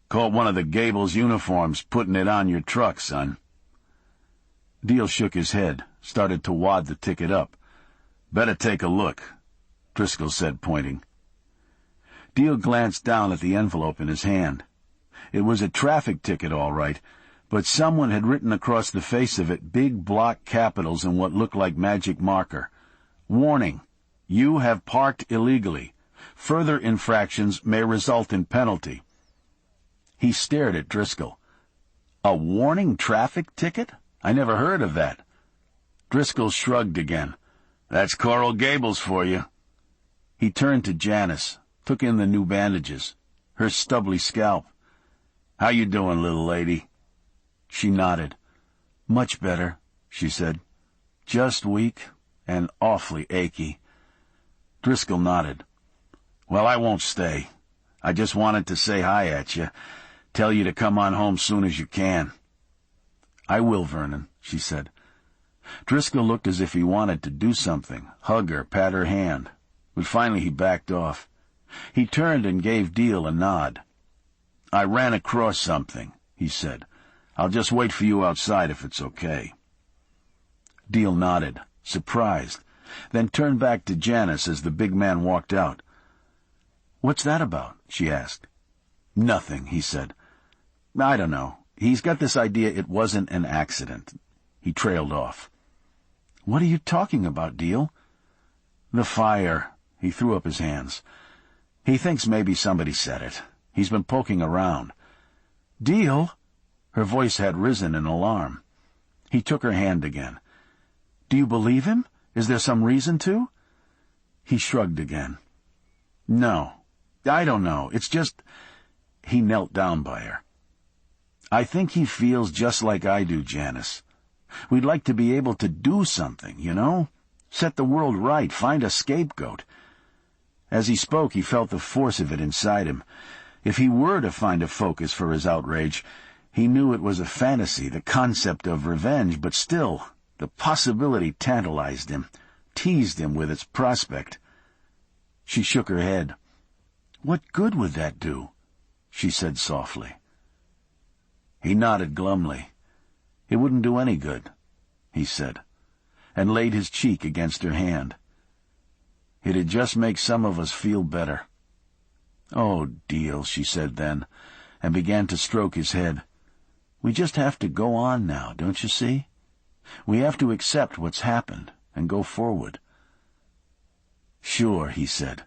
"Caught one of the Gables uniforms putting it on your truck, son." Deal shook his head, started to wad the ticket up. "Better take a look," Driscoll said, pointing. Deal glanced down at the envelope in his hand. It was a traffic ticket, all right, but someone had written across the face of it big block capitals in what looked like magic marker. "Warning. You have parked illegally. Further infractions may result in penalty." He stared at Driscoll. "A warning traffic ticket? I never heard of that." Driscoll shrugged again. "That's Coral Gables for you." He turned to Janice, took in the new bandages, her stubbly scalp. "How you doing, little lady?" She nodded. "Much better," she said. "Just weak and awfully achy." Driscoll nodded. "Well, I won't stay. I just wanted to say hi at you, tell you to come on home soon as you can." "I will, Vernon," she said. Driscoll looked as if he wanted to do something, hug her, pat her hand, but finally he backed off. He turned and gave Deal a nod. "I ran across something," he said. "I'll just wait for you outside if it's okay." Deal nodded, surprised, then turned back to Janice as the big man walked out. "What's that about?" she asked. "Nothing," he said. "I don't know. He's got this idea it wasn't an accident." He trailed off. "What are you talking about, Deal?" "The fire." He threw up his hands. "He thinks maybe somebody set it. He's been poking around." "Deal?" Her voice had risen in alarm. He took her hand again. "Do you believe him? Is there some reason to?" He shrugged again. "No. I don't know. It's just—" He knelt down by her. "I think he feels just like I do, Janice. We'd like to be able to do something, you know? Set the world right, find a scapegoat." As he spoke, he felt the force of it inside him. If he were to find a focus for his outrage, he knew it was a fantasy, the concept of revenge, but still, the possibility tantalized him, teased him with its prospect. She shook her head. "What good would that do?" she said softly. He nodded glumly. "It wouldn't do any good," he said, and laid his cheek against her hand. "It'd just make some of us feel better." "Oh, Deal," she said then, and began to stroke his head. "We just have to go on now, don't you see? We have to accept what's happened and go forward." "Sure," he said,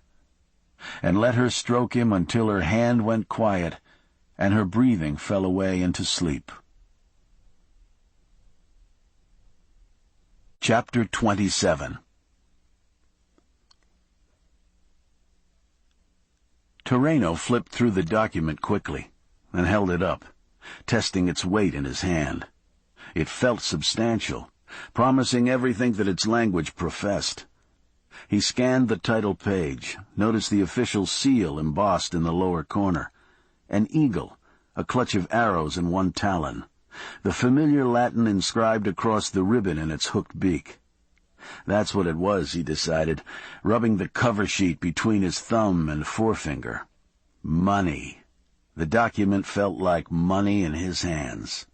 and let her stroke him until her hand went quiet and her breathing fell away into sleep. Chapter 27. Toreno flipped through the document quickly and held it up, testing its weight in his hand. It felt substantial, promising everything that its language professed. He scanned the title page, noticed the official seal embossed in the lower corner, an eagle, a clutch of arrows in one talon, the familiar Latin inscribed across the ribbon in its hooked beak. That's what it was, he decided, rubbing the cover sheet between his thumb and forefinger. Money. The document felt like money in his hands.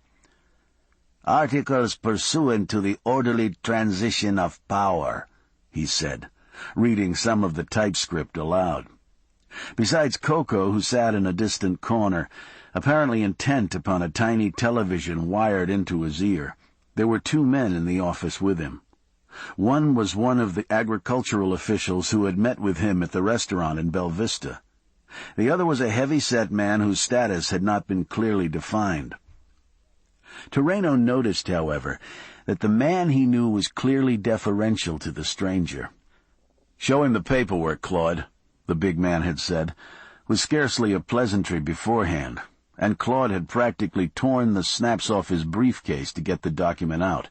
"Articles pursuant to the orderly transition of power," he said, reading some of the typescript aloud. Besides Coco, who sat in a distant corner, apparently intent upon a tiny television wired into his ear, there were two men in the office with him. One was one of the agricultural officials who had met with him at the restaurant in Belle Vista. The other was a heavy-set man whose status had not been clearly defined. Toreno noticed, however, that the man he knew was clearly deferential to the stranger. "Show him the paperwork, Claude," the big man had said, with scarcely a pleasantry beforehand, and Claude had practically torn the snaps off his briefcase to get the document out.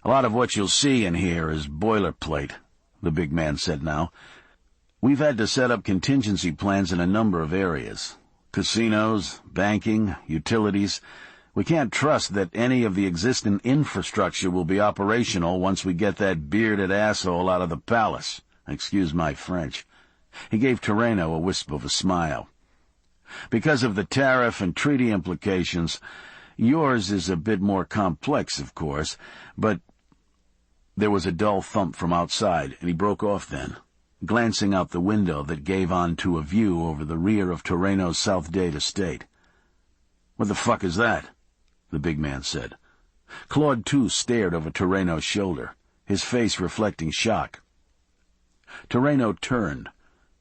"A lot of what you'll see in here is boilerplate," the big man said now. "We've had to set up contingency plans in a number of areas. Casinos, banking, utilities. We can't trust that any of the existing infrastructure will be operational once we get that bearded asshole out of the palace. Excuse my French." He gave Toreno a wisp of a smile. "Because of the tariff and treaty implications, yours is a bit more complex, of course, but—" There was a dull thump from outside, and he broke off then, glancing out the window that gave on to a view over the rear of Toreno's South Dade estate. "What the fuck is that?" the big man said. Claude, too, stared over Toreno's shoulder, his face reflecting shock. Toreno turned,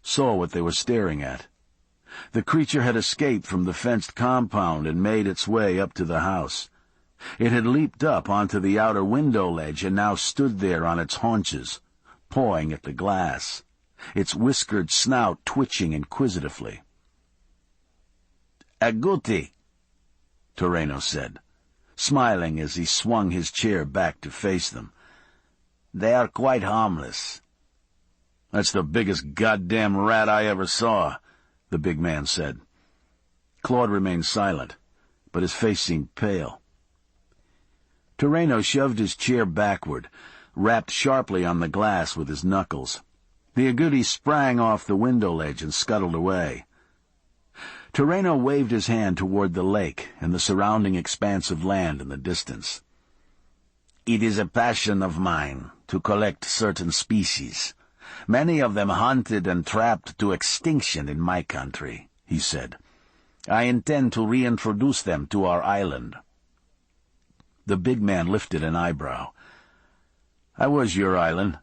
saw what they were staring at. The creature had escaped from the fenced compound and made its way up to the house. It had leaped up onto the outer window ledge and now stood there on its haunches, pawing at the glass, its whiskered snout twitching inquisitively. "Agouti," Toreno said, smiling as he swung his chair back to face them. "They are quite harmless." "That's the biggest goddamn rat I ever saw," the big man said. Claude remained silent, but his face seemed pale. Toreno shoved his chair backward, rapped sharply on the glass with his knuckles. The agouti sprang off the window ledge and scuttled away. Toreno waved his hand toward the lake and the surrounding expanse of land in the distance. "It is a passion of mine to collect certain species, many of them hunted and trapped to extinction in my country," he said. "I intend to reintroduce them to our island." The big man lifted an eyebrow. "I was your island.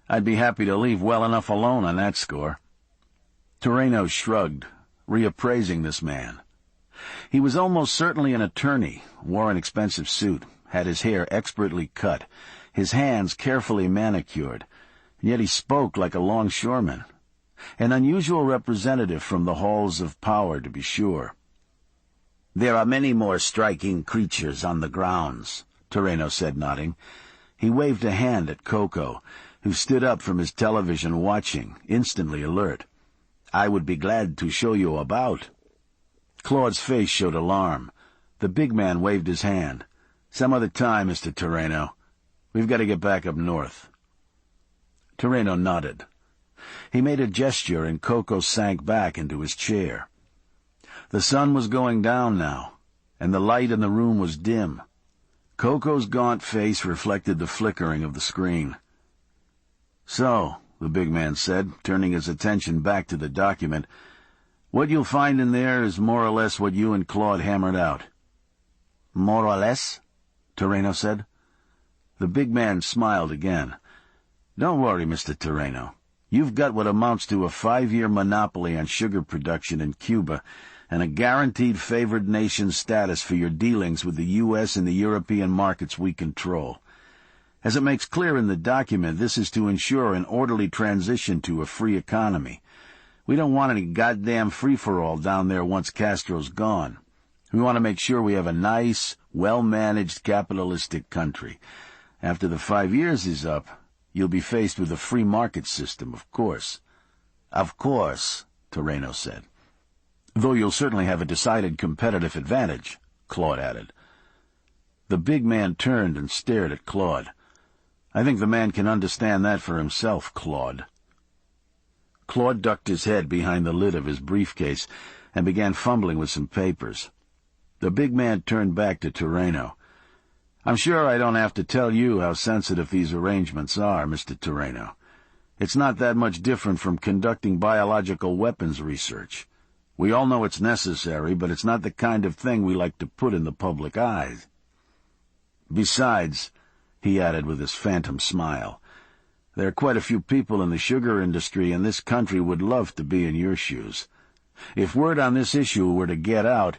I'd be happy to leave well enough alone on that score." Toreno shrugged, reappraising this man. He was almost certainly an attorney, wore an expensive suit, had his hair expertly cut, his hands carefully manicured, and yet he spoke like a longshoreman. An unusual representative from the halls of power, to be sure. "There are many more striking creatures on the grounds," Toreno said, nodding. He waved a hand at Coco, who stood up from his television watching, instantly alert. "I would be glad to show you about." Claude's face showed alarm. The big man waved his hand. "Some other time, Mr. Toreno. We've got to get back up north." Toreno nodded. He made a gesture, and Coco sank back into his chair. The sun was going down now, and the light in the room was dim. Coco's gaunt face reflected the flickering of the screen. "So," the big man said, turning his attention back to the document, "what you'll find in there is more or less what you and Claude hammered out." "More or less?" Toreno said. The big man smiled again. "Don't worry, Mr. Toreno. You've got what amounts to a 5-year monopoly on sugar production in Cuba and a guaranteed favored nation status for your dealings with the U.S. and the European markets we control. As it makes clear in the document, this is to ensure an orderly transition to a free economy. We don't want any goddamn free-for-all down there once Castro's gone. We want to make sure we have a nice, well-managed capitalistic country. After the 5 years is up, you'll be faced with a free market system, of course." "Of course," Toreno said. "Though you'll certainly have a decided competitive advantage," Claude added. The big man turned and stared at Claude. "I think the man can understand that for himself, Claude." Claude ducked his head behind the lid of his briefcase and began fumbling with some papers. The big man turned back to Toreno. "I'm sure I don't have to tell you how sensitive these arrangements are, Mr. Toreno. It's not that much different from conducting biological weapons research. We all know it's necessary, but it's not the kind of thing we like to put in the public eye. Besides," he added with his phantom smile, "there are quite a few people in the sugar industry in this country would love to be in your shoes. If word on this issue were to get out,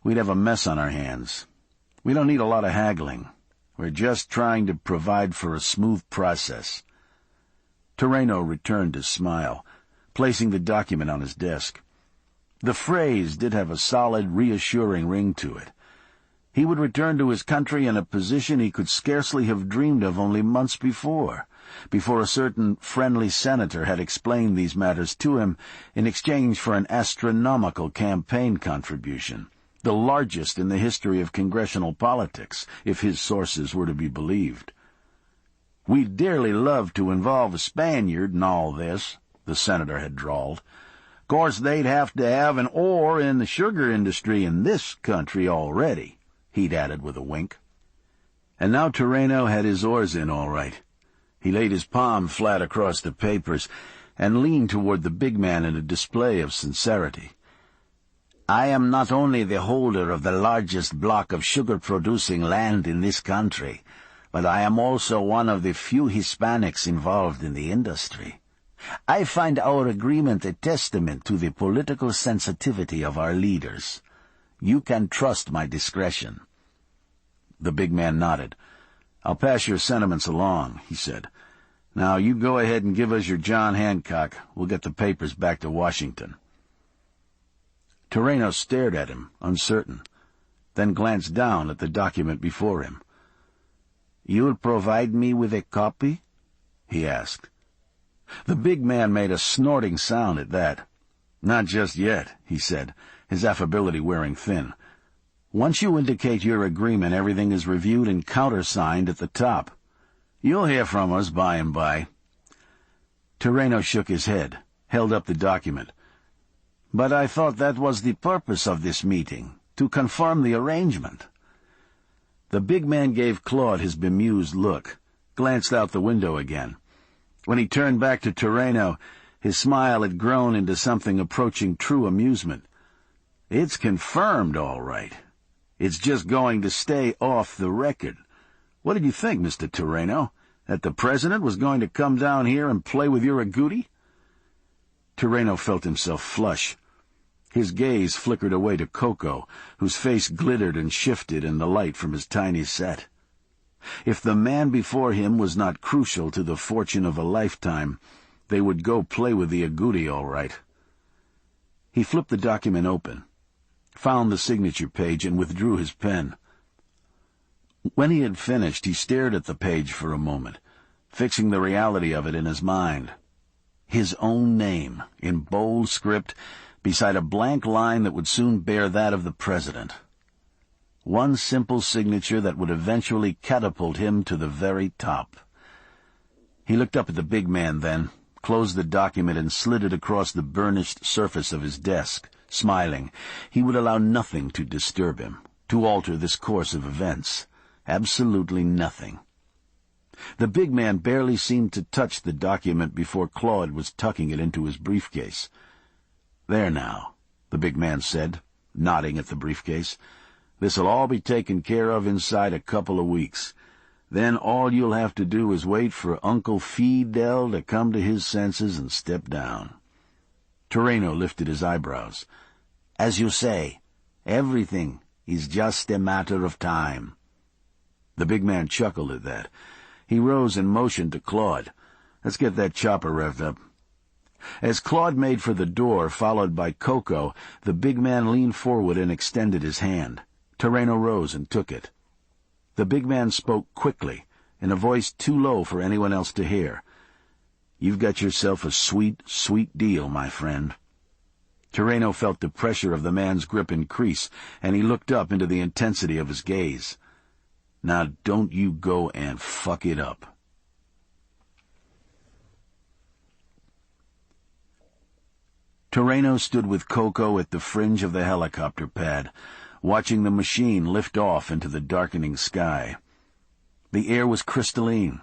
we'd have a mess on our hands. We don't need a lot of haggling. We're just trying to provide for a smooth process." Toreno returned his smile, placing the document on his desk. The phrase did have a solid, reassuring ring to it. He would return to his country in a position he could scarcely have dreamed of only months before a certain friendly senator had explained these matters to him in exchange for an astronomical campaign contribution, the largest in the history of congressional politics, if his sources were to be believed. "We'd dearly love to involve a Spaniard in all this," the senator had drawled. "'Course they'd have to have an oar in the sugar industry in this country already," he'd added with a wink. And now Toreno had his oars in all right. He laid his palm flat across the papers and leaned toward the big man in a display of sincerity. "I am not only the holder of the largest block of sugar-producing land in this country, but I am also one of the few Hispanics involved in the industry. I find our agreement a testament to the political sensitivity of our leaders. You can trust my discretion." The big man nodded. "I'll pass your sentiments along," he said. "Now you go ahead and give us your John Hancock. We'll get the papers back to Washington." Toreno stared at him, uncertain, then glanced down at the document before him. "You'll provide me with a copy?" he asked. The big man made a snorting sound at that. "Not just yet," he said, his affability wearing thin. Once you indicate your agreement, everything is reviewed and countersigned at the top. You'll hear from us by and by." Toreno shook his head, held up the document. "But I thought that was the purpose of this meeting, to confirm the arrangement." The big man gave Claude his bemused look, glanced out the window again. When he turned back to Toreno, his smile had grown into something approaching true amusement. "It's confirmed, all right. It's just going to stay off the record. What did you think, Mr. Toreno? That the president was going to come down here and play with your agouti?" Toreno felt himself flush. His gaze flickered away to Coco, whose face glittered and shifted in the light from his tiny set. If the man before him was not crucial to the fortune of a lifetime, they would go play with the agouti all right. He flipped the document open, found the signature page, and withdrew his pen. When he had finished, he stared at the page for a moment, fixing the reality of it in his mind. His own name, in bold script, beside a blank line that would soon bear that of the president. One simple signature that would eventually catapult him to the very top. He looked up at the big man then, closed the document, and slid it across the burnished surface of his desk, smiling. He would allow nothing to disturb him, to alter this course of events. Absolutely nothing. The big man barely seemed to touch the document before Claude was tucking it into his briefcase. "There now," the big man said, nodding at the briefcase. "This'll all be taken care of inside a couple of weeks. Then all you'll have to do is wait for Uncle Fidel to come to his senses and step down." Toreno lifted his eyebrows. "As you say, everything is just a matter of time." The big man chuckled at that. He rose and motioned to Claude. "Let's get that chopper revved up." As Claude made for the door, followed by Coco, the big man leaned forward and extended his hand. Toreno rose and took it. The big man spoke quickly, in a voice too low for anyone else to hear. "You've got yourself a sweet, sweet deal, my friend." Toreno felt the pressure of the man's grip increase, and he looked up into the intensity of his gaze. "Now don't you go and fuck it up." Toreno stood with Coco at the fringe of the helicopter pad, watching the machine lift off into the darkening sky. The air was crystalline,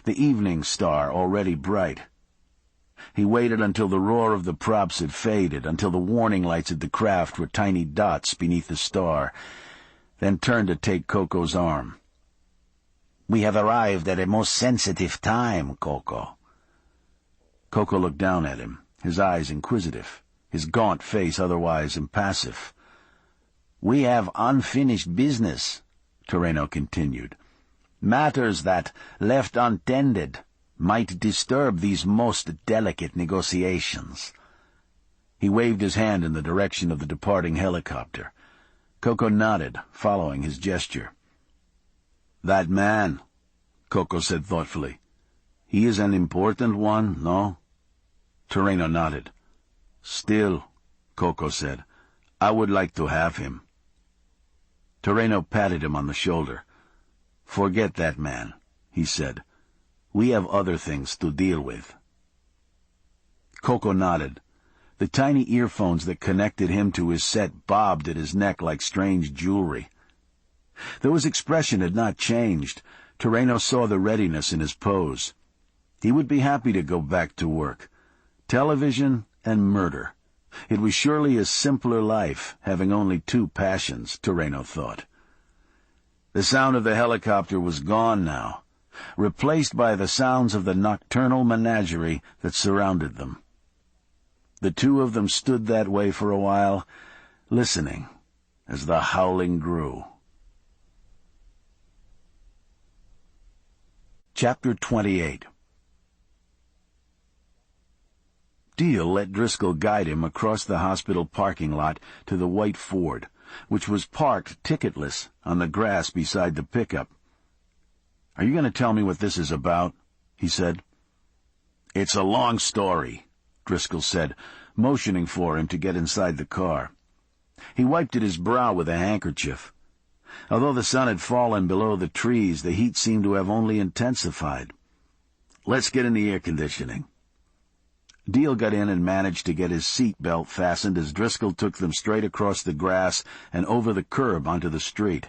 the evening star already bright. He waited until the roar of the props had faded, until the warning lights of the craft were tiny dots beneath the star, then turned to take Coco's arm. "We have arrived at a most sensitive time, Coco." Coco looked down at him, his eyes inquisitive, his gaunt face otherwise impassive. "We have unfinished business," Toreno continued. "Matters that, left untended, might disturb these most delicate negotiations." He waved his hand in the direction of the departing helicopter. Coco nodded, following his gesture. "That man," Coco said thoughtfully. "He is an important one, no?" Toreno nodded. "Still," Coco said, "I would like to have him." Toreno patted him on the shoulder. "Forget that man," he said. "We have other things to deal with." Coco nodded. The tiny earphones that connected him to his set bobbed at his neck like strange jewelry. Though his expression had not changed, Toreno saw the readiness in his pose. He would be happy to go back to work. Television and murder. It was surely a simpler life, having only two passions, Toreno thought. The sound of the helicopter was gone now, replaced by the sounds of the nocturnal menagerie that surrounded them. The two of them stood that way for a while, listening as the howling grew. Chapter 28. Deal let Driscoll guide him across the hospital parking lot to the white Ford, which was parked ticketless on the grass beside the pickup. "Are you going to tell me what this is about?" he said. "It's a long story," Driscoll said, motioning for him to get inside the car. He wiped at his brow with a handkerchief. Although the sun had fallen below the trees, the heat seemed to have only intensified. "Let's get in the air conditioning." Deal got in and managed to get his seat belt fastened as Driscoll took them straight across the grass and over the curb onto the street.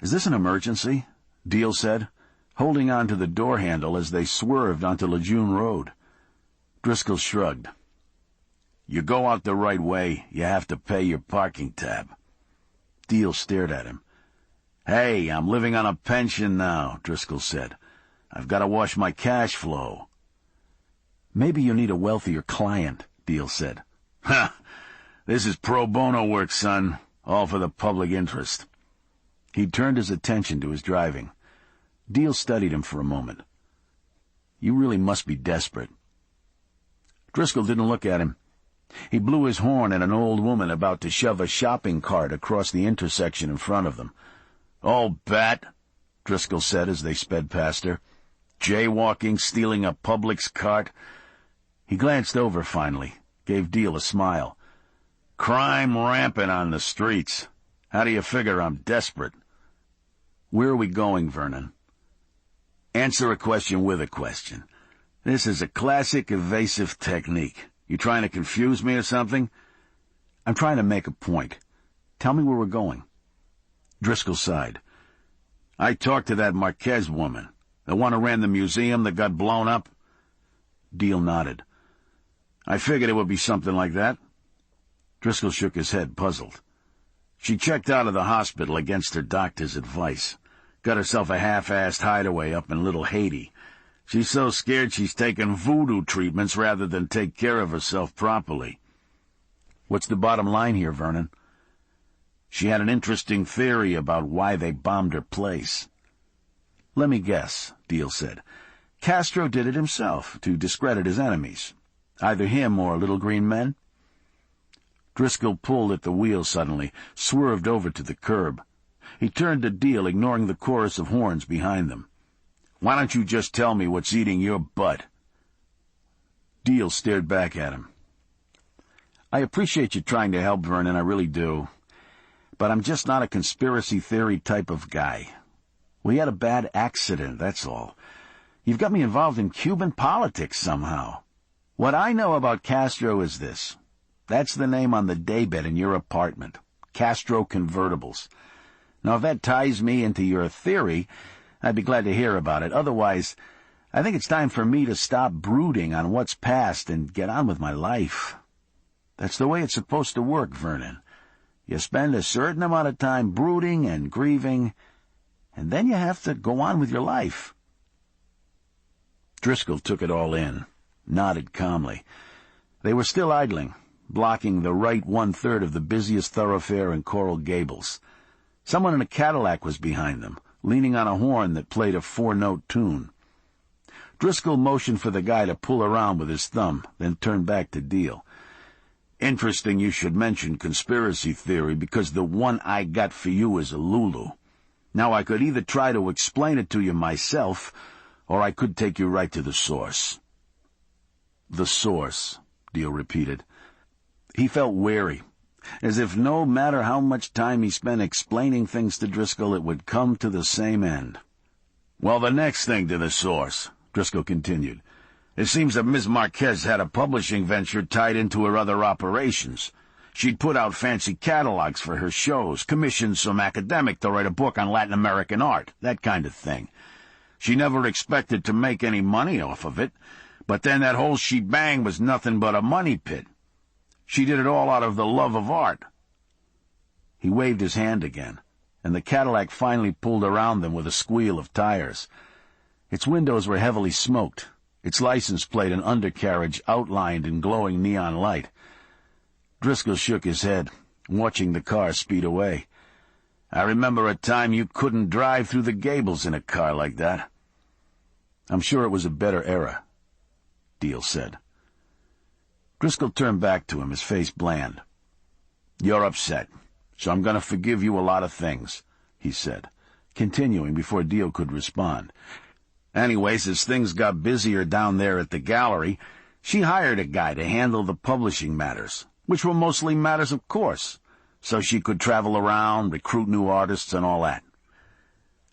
"Is this an emergency?" Deal said, holding on to the door handle as they swerved onto Lejeune Road. Driscoll shrugged. "You go out the right way, you have to pay your parking tab." Deal stared at him. "Hey, I'm living on a pension now," Driscoll said. "I've got to wash my cash flow." "Maybe you need a wealthier client," Deal said. "Ha! This is pro bono work, son, all for the public interest." He turned his attention to his driving. Deal studied him for a moment. "You really must be desperate." Driscoll didn't look at him. He blew his horn at an old woman about to shove a shopping cart across the intersection in front of them. "Old bat," Driscoll said as they sped past her. "Jaywalking, stealing a Publix cart." He glanced over finally, gave Deal a smile. "Crime rampant on the streets. How do you figure I'm desperate?" "Where are we going, Vernon?" "Answer a question with a question. This is a classic evasive technique. You trying to confuse me or something?" "I'm trying to make a point. Tell me where we're going." Driscoll sighed. "I talked to that Marquez woman, the one who ran the museum that got blown up." Deal nodded. "I figured it would be something like that." Driscoll shook his head, puzzled. "She checked out of the hospital against her doctor's advice. Got herself a half-assed hideaway up in Little Haiti. She's so scared she's taking voodoo treatments rather than take care of herself properly." "What's the bottom line here, Vernon?" "She had an interesting theory about why they bombed her place." "Let me guess," Deal said. "Castro did it himself to discredit his enemies. Either him or Little Green Men?" Driscoll pulled at the wheel suddenly, swerved over to the curb. He turned to Deal, ignoring the chorus of horns behind them. "Why don't you just tell me what's eating your butt?" Deal stared back at him. "I appreciate you trying to help, Vernon, I really do. But I'm just not a conspiracy theory type of guy. We had a bad accident, that's all. You've got me involved in Cuban politics somehow. What I know about Castro is this. That's the name on the daybed in your apartment. Castro Convertibles. Now, if that ties me into your theory, I'd be glad to hear about it. Otherwise, I think it's time for me to stop brooding on what's past and get on with my life. That's the way it's supposed to work, Vernon. You spend a certain amount of time brooding and grieving, and then you have to go on with your life." Driscoll took it all in, nodded calmly. They were still idling, blocking the right one-third of the busiest thoroughfare in Coral Gables. Someone in a Cadillac was behind them, leaning on a horn that played a four-note tune. Driscoll motioned for the guy to pull around with his thumb, then turned back to Deal. "Interesting you should mention conspiracy theory, because the one I got for you is a Lulu. Now, I could either try to explain it to you myself, or I could take you right to the source." "The source," Deal repeated. He felt wary, as if no matter how much time he spent explaining things to Driscoll, it would come to the same end. "Well, the next thing to the source," Driscoll continued. "It seems that Ms. Marquez had a publishing venture tied into her other operations. She'd put out fancy catalogs for her shows, commissioned some academic to write a book on Latin American art, that kind of thing. She never expected to make any money off of it, but then that whole shebang was nothing but a money pit. She did it all out of the love of art." He waved his hand again, and the Cadillac finally pulled around them with a squeal of tires. Its windows were heavily smoked, its license plate and undercarriage outlined in glowing neon light. Driscoll shook his head, watching the car speed away. "I remember a time you couldn't drive through the Gables in a car like that." "I'm sure it was a better era," Deal said. Driscoll turned back to him, his face bland. "You're upset, so I'm going to forgive you a lot of things," he said, continuing before Deal could respond. "Anyways, as things got busier down there at the gallery, she hired a guy to handle the publishing matters, which were mostly matters of course. so she could travel around, recruit new artists, and all that.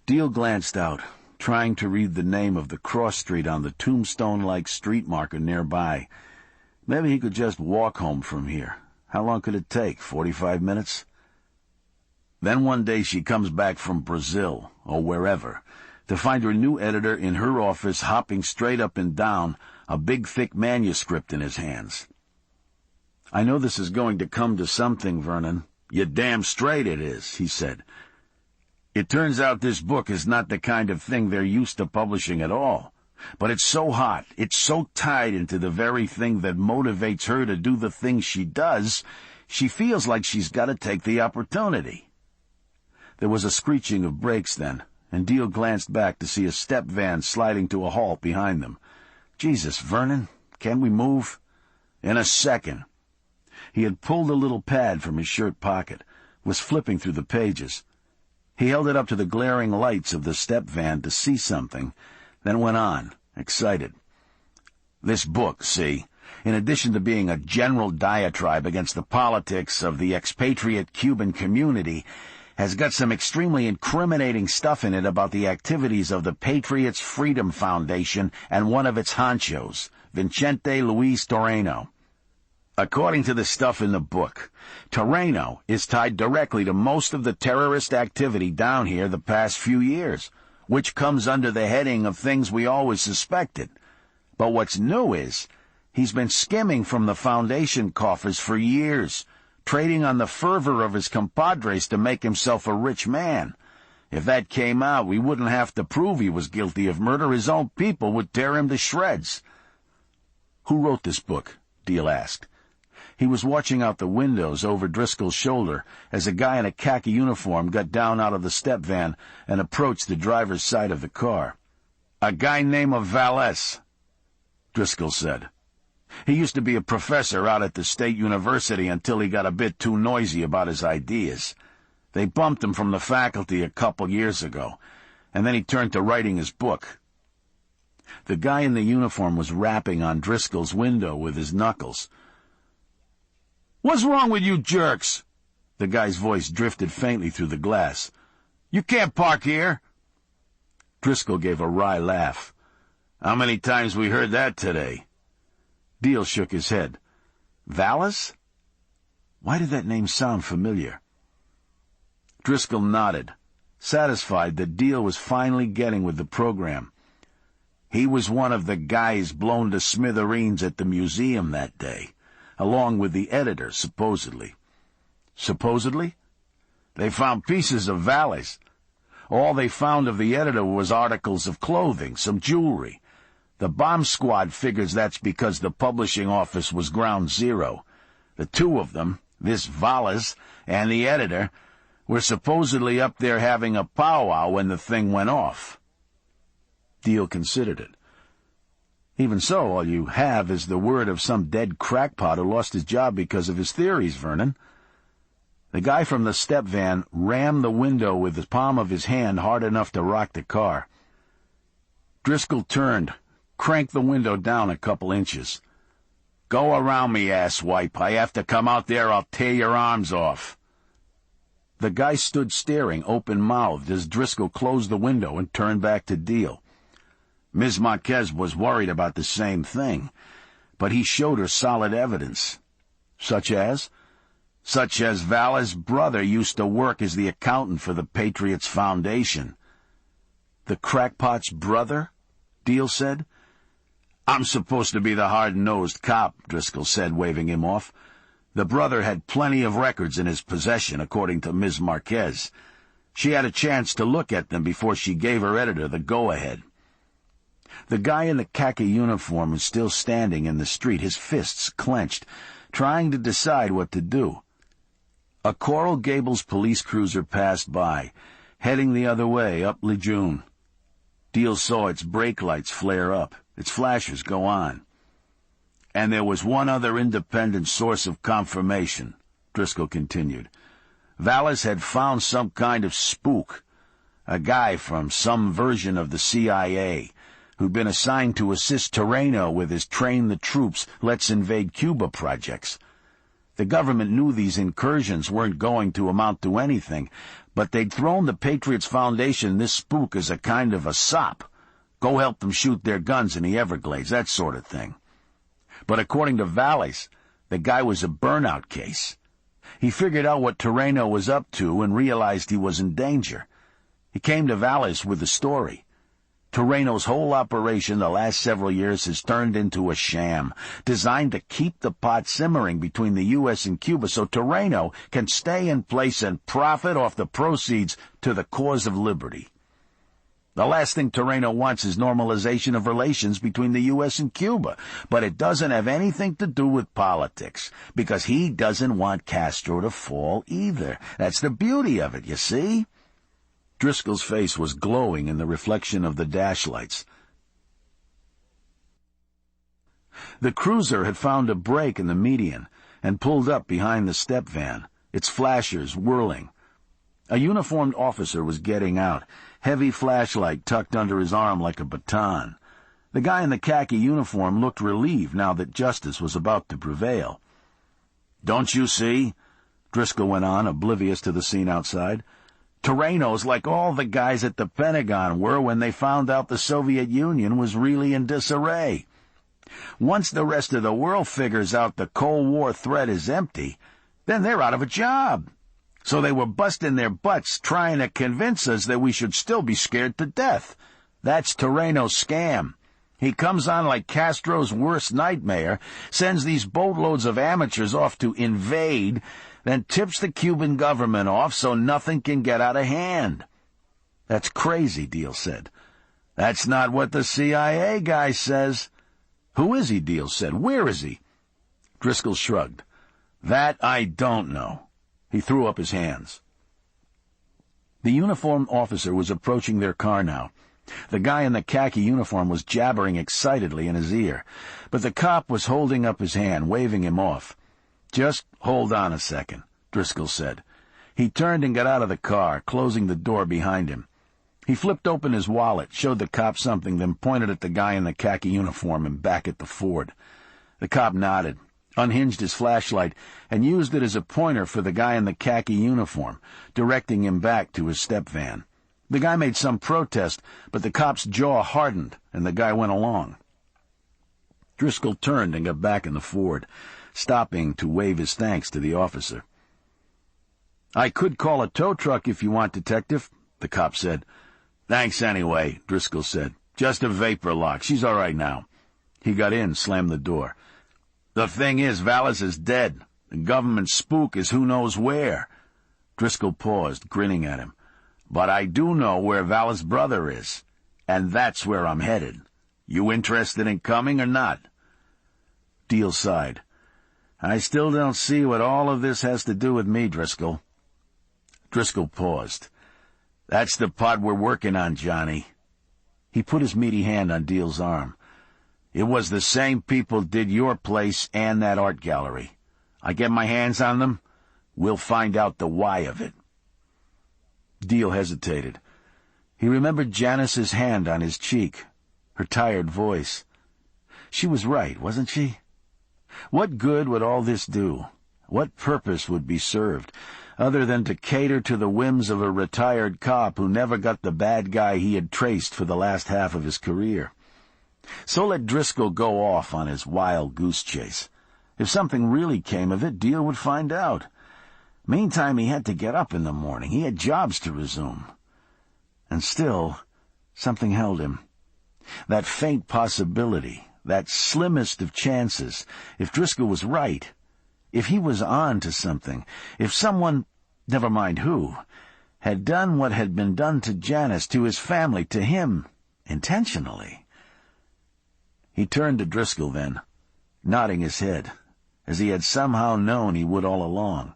Deal glanced out, trying to read the name of the cross street on the tombstone-like street marker nearby. Maybe he could just walk home from here. How long could it take? 45 minutes? Then one day she comes back from Brazil, or wherever, to find her new editor in her office hopping straight up and down, a big thick manuscript in his hands. "I know this is going to come to something, Vernon." "You're damn straight it is," he said. "It turns out this book is not the kind of thing they're used to publishing at all. But it's so hot, it's so tied into the very thing that motivates her to do the things she does, she feels like she's got to take the opportunity." There was a screeching of brakes then, and Deal glanced back to see a step van sliding to a halt behind them. "Jesus, Vernon, can we move?" "In a second." He had pulled a little pad from his shirt pocket, was flipping through the pages. He held it up to the glaring lights of the step van to see something, then went on, excited. "This book, see, in addition to being a general diatribe against the politics of the expatriate Cuban community, has got some extremely incriminating stuff in it about the activities of the Patriots Freedom Foundation and one of its honchos, Vicente Luis Toreno. According to the stuff in the book, Toreno is tied directly to most of the terrorist activity down here the past few years, which comes under the heading of things we always suspected. But what's new is, he's been skimming from the foundation coffers for years, trading on the fervor of his compadres to make himself a rich man. If that came out, we wouldn't have to prove he was guilty of murder. His own people would tear him to shreds." "Who wrote this book?" Deal asked. He was watching out the windows over Driscoll's shoulder as a guy in a khaki uniform got down out of the step van and approached the driver's side of the car. "A guy named Valles," Driscoll said. "He used to be a professor out at the State University until he got a bit too noisy about his ideas. They bumped him from the faculty a couple years ago, and then he turned to writing his book." The guy in the uniform was rapping on Driscoll's window with his knuckles. "What's wrong with you jerks?" The guy's voice drifted faintly through the glass. "You can't park here." Driscoll gave a wry laugh. "How many times we heard that today?" Deal shook his head. "Valles? Why did that name sound familiar?" Driscoll nodded, satisfied that Deal was finally getting with the program. "He was one of the guys blown to smithereens at the museum that day, along with the editor, supposedly." "Supposedly?" "They found pieces of Valles. All they found of the editor was articles of clothing, some jewelry. The bomb squad figures that's because the publishing office was ground zero. The two of them, this Valles and the editor, were supposedly up there having a powwow when the thing went off." Deal considered it. "Even so, all you have is the word of some dead crackpot who lost his job because of his theories, Vernon." The guy from the step van rammed the window with the palm of his hand hard enough to rock the car. Driscoll turned, cranked the window down a couple inches. "Go around me, asswipe. I have to come out there, I'll tear your arms off." The guy stood staring, open-mouthed, as Driscoll closed the window and turned back to Deal. Ms. Marquez was worried about the same thing, but he showed her solid evidence. Such as Valles' brother used to work as the accountant for the Patriots Foundation. "The crackpot's brother?" Deal said. "I'm supposed to be the hard-nosed cop," Driscoll said, waving him off. "The brother had plenty of records in his possession, according to Ms. Marquez. She had a chance to look at them before she gave her editor the go-ahead." The guy in the khaki uniform was still standing in the street, his fists clenched, trying to decide what to do. A Coral Gables police cruiser passed by, heading the other way, up Lejeune. Deal saw its brake lights flare up, its flashers go on. "And there was one other independent source of confirmation," Driscoll continued. "Valles had found some kind of spook, a guy from some version of the CIA, who'd been assigned to assist Toreno with his Train the Troops, Let's Invade Cuba projects. The government knew these incursions weren't going to amount to anything, but they'd thrown the Patriots Foundation this spook as a kind of a sop. Go help them shoot their guns in the Everglades, that sort of thing. But according to Vallis, the guy was a burnout case. He figured out what Toreno was up to and realized he was in danger. He came to Vallis with the story. Toreno's whole operation the last several years has turned into a sham, designed to keep the pot simmering between the U.S. and Cuba so Toreno can stay in place and profit off the proceeds to the cause of liberty. The last thing Toreno wants is normalization of relations between the U.S. and Cuba, but it doesn't have anything to do with politics, because he doesn't want Castro to fall either. That's the beauty of it, you see? Driscoll's face was glowing in the reflection of the dash lights. The cruiser had found a break in the median and pulled up behind the step van, its flashers whirling. A uniformed officer was getting out, heavy flashlight tucked under his arm like a baton. The guy in the khaki uniform looked relieved now that justice was about to prevail. "Don't you see?" Driscoll went on, oblivious to the scene outside. "Toreno's like all the guys at the Pentagon were when they found out the Soviet Union was really in disarray. Once the rest of the world figures out the Cold War threat is empty, then they're out of a job. So they were busting their butts trying to convince us that we should still be scared to death. That's Toreno's scam. He comes on like Castro's worst nightmare, sends these boatloads of amateurs off to invade, then tips the Cuban government off so nothing can get out of hand." "That's crazy," Deal said. "That's not what the CIA guy says." "Who is he?" Deal said. "Where is he?" Driscoll shrugged. "That I don't know." He threw up his hands. The uniformed officer was approaching their car now. The guy in the khaki uniform was jabbering excitedly in his ear, but the cop was holding up his hand, waving him off. "Just hold on a second," Driscoll said. He turned and got out of the car, closing the door behind him. He flipped open his wallet, showed the cop something, then pointed at the guy in the khaki uniform and back at the Ford. The cop nodded, unhinged his flashlight, and used it as a pointer for the guy in the khaki uniform, directing him back to his step van. The guy made some protest, but the cop's jaw hardened, and the guy went along. Driscoll turned and got back in the Ford, stopping to wave his thanks to the officer. "I could call a tow truck if you want, Detective," the cop said. "Thanks anyway," Driscoll said. "Just a vapor lock. She's all right now." He got in, slammed the door. "The thing is, Vallis is dead. The government spook is who knows where." Driscoll paused, grinning at him. "But I do know where Vallis' brother is, and that's where I'm headed. You interested in coming or not?" Deal sighed. "I still don't see what all of this has to do with me, Driscoll." Driscoll paused. "That's the part we're working on, Johnny." He put his meaty hand on Deal's arm. "It was the same people did your place and that art gallery. I get my hands on them, we'll find out the why of it." Deal hesitated. He remembered Janice's hand on his cheek, her tired voice. She was right, wasn't she? What good would all this do? What purpose would be served, other than to cater to the whims of a retired cop who never got the bad guy he had traced for the last half of his career? So let Driscoll go off on his wild goose chase. If something really came of it, Deal would find out. Meantime, he had to get up in the morning. He had jobs to resume. And still, something held him. That faint possibility, that slimmest of chances, if Driscoll was right, if he was on to something, if someone, never mind who, had done what had been done to Janice, to his family, to him, intentionally. He turned to Driscoll then, nodding his head, as he had somehow known he would all along.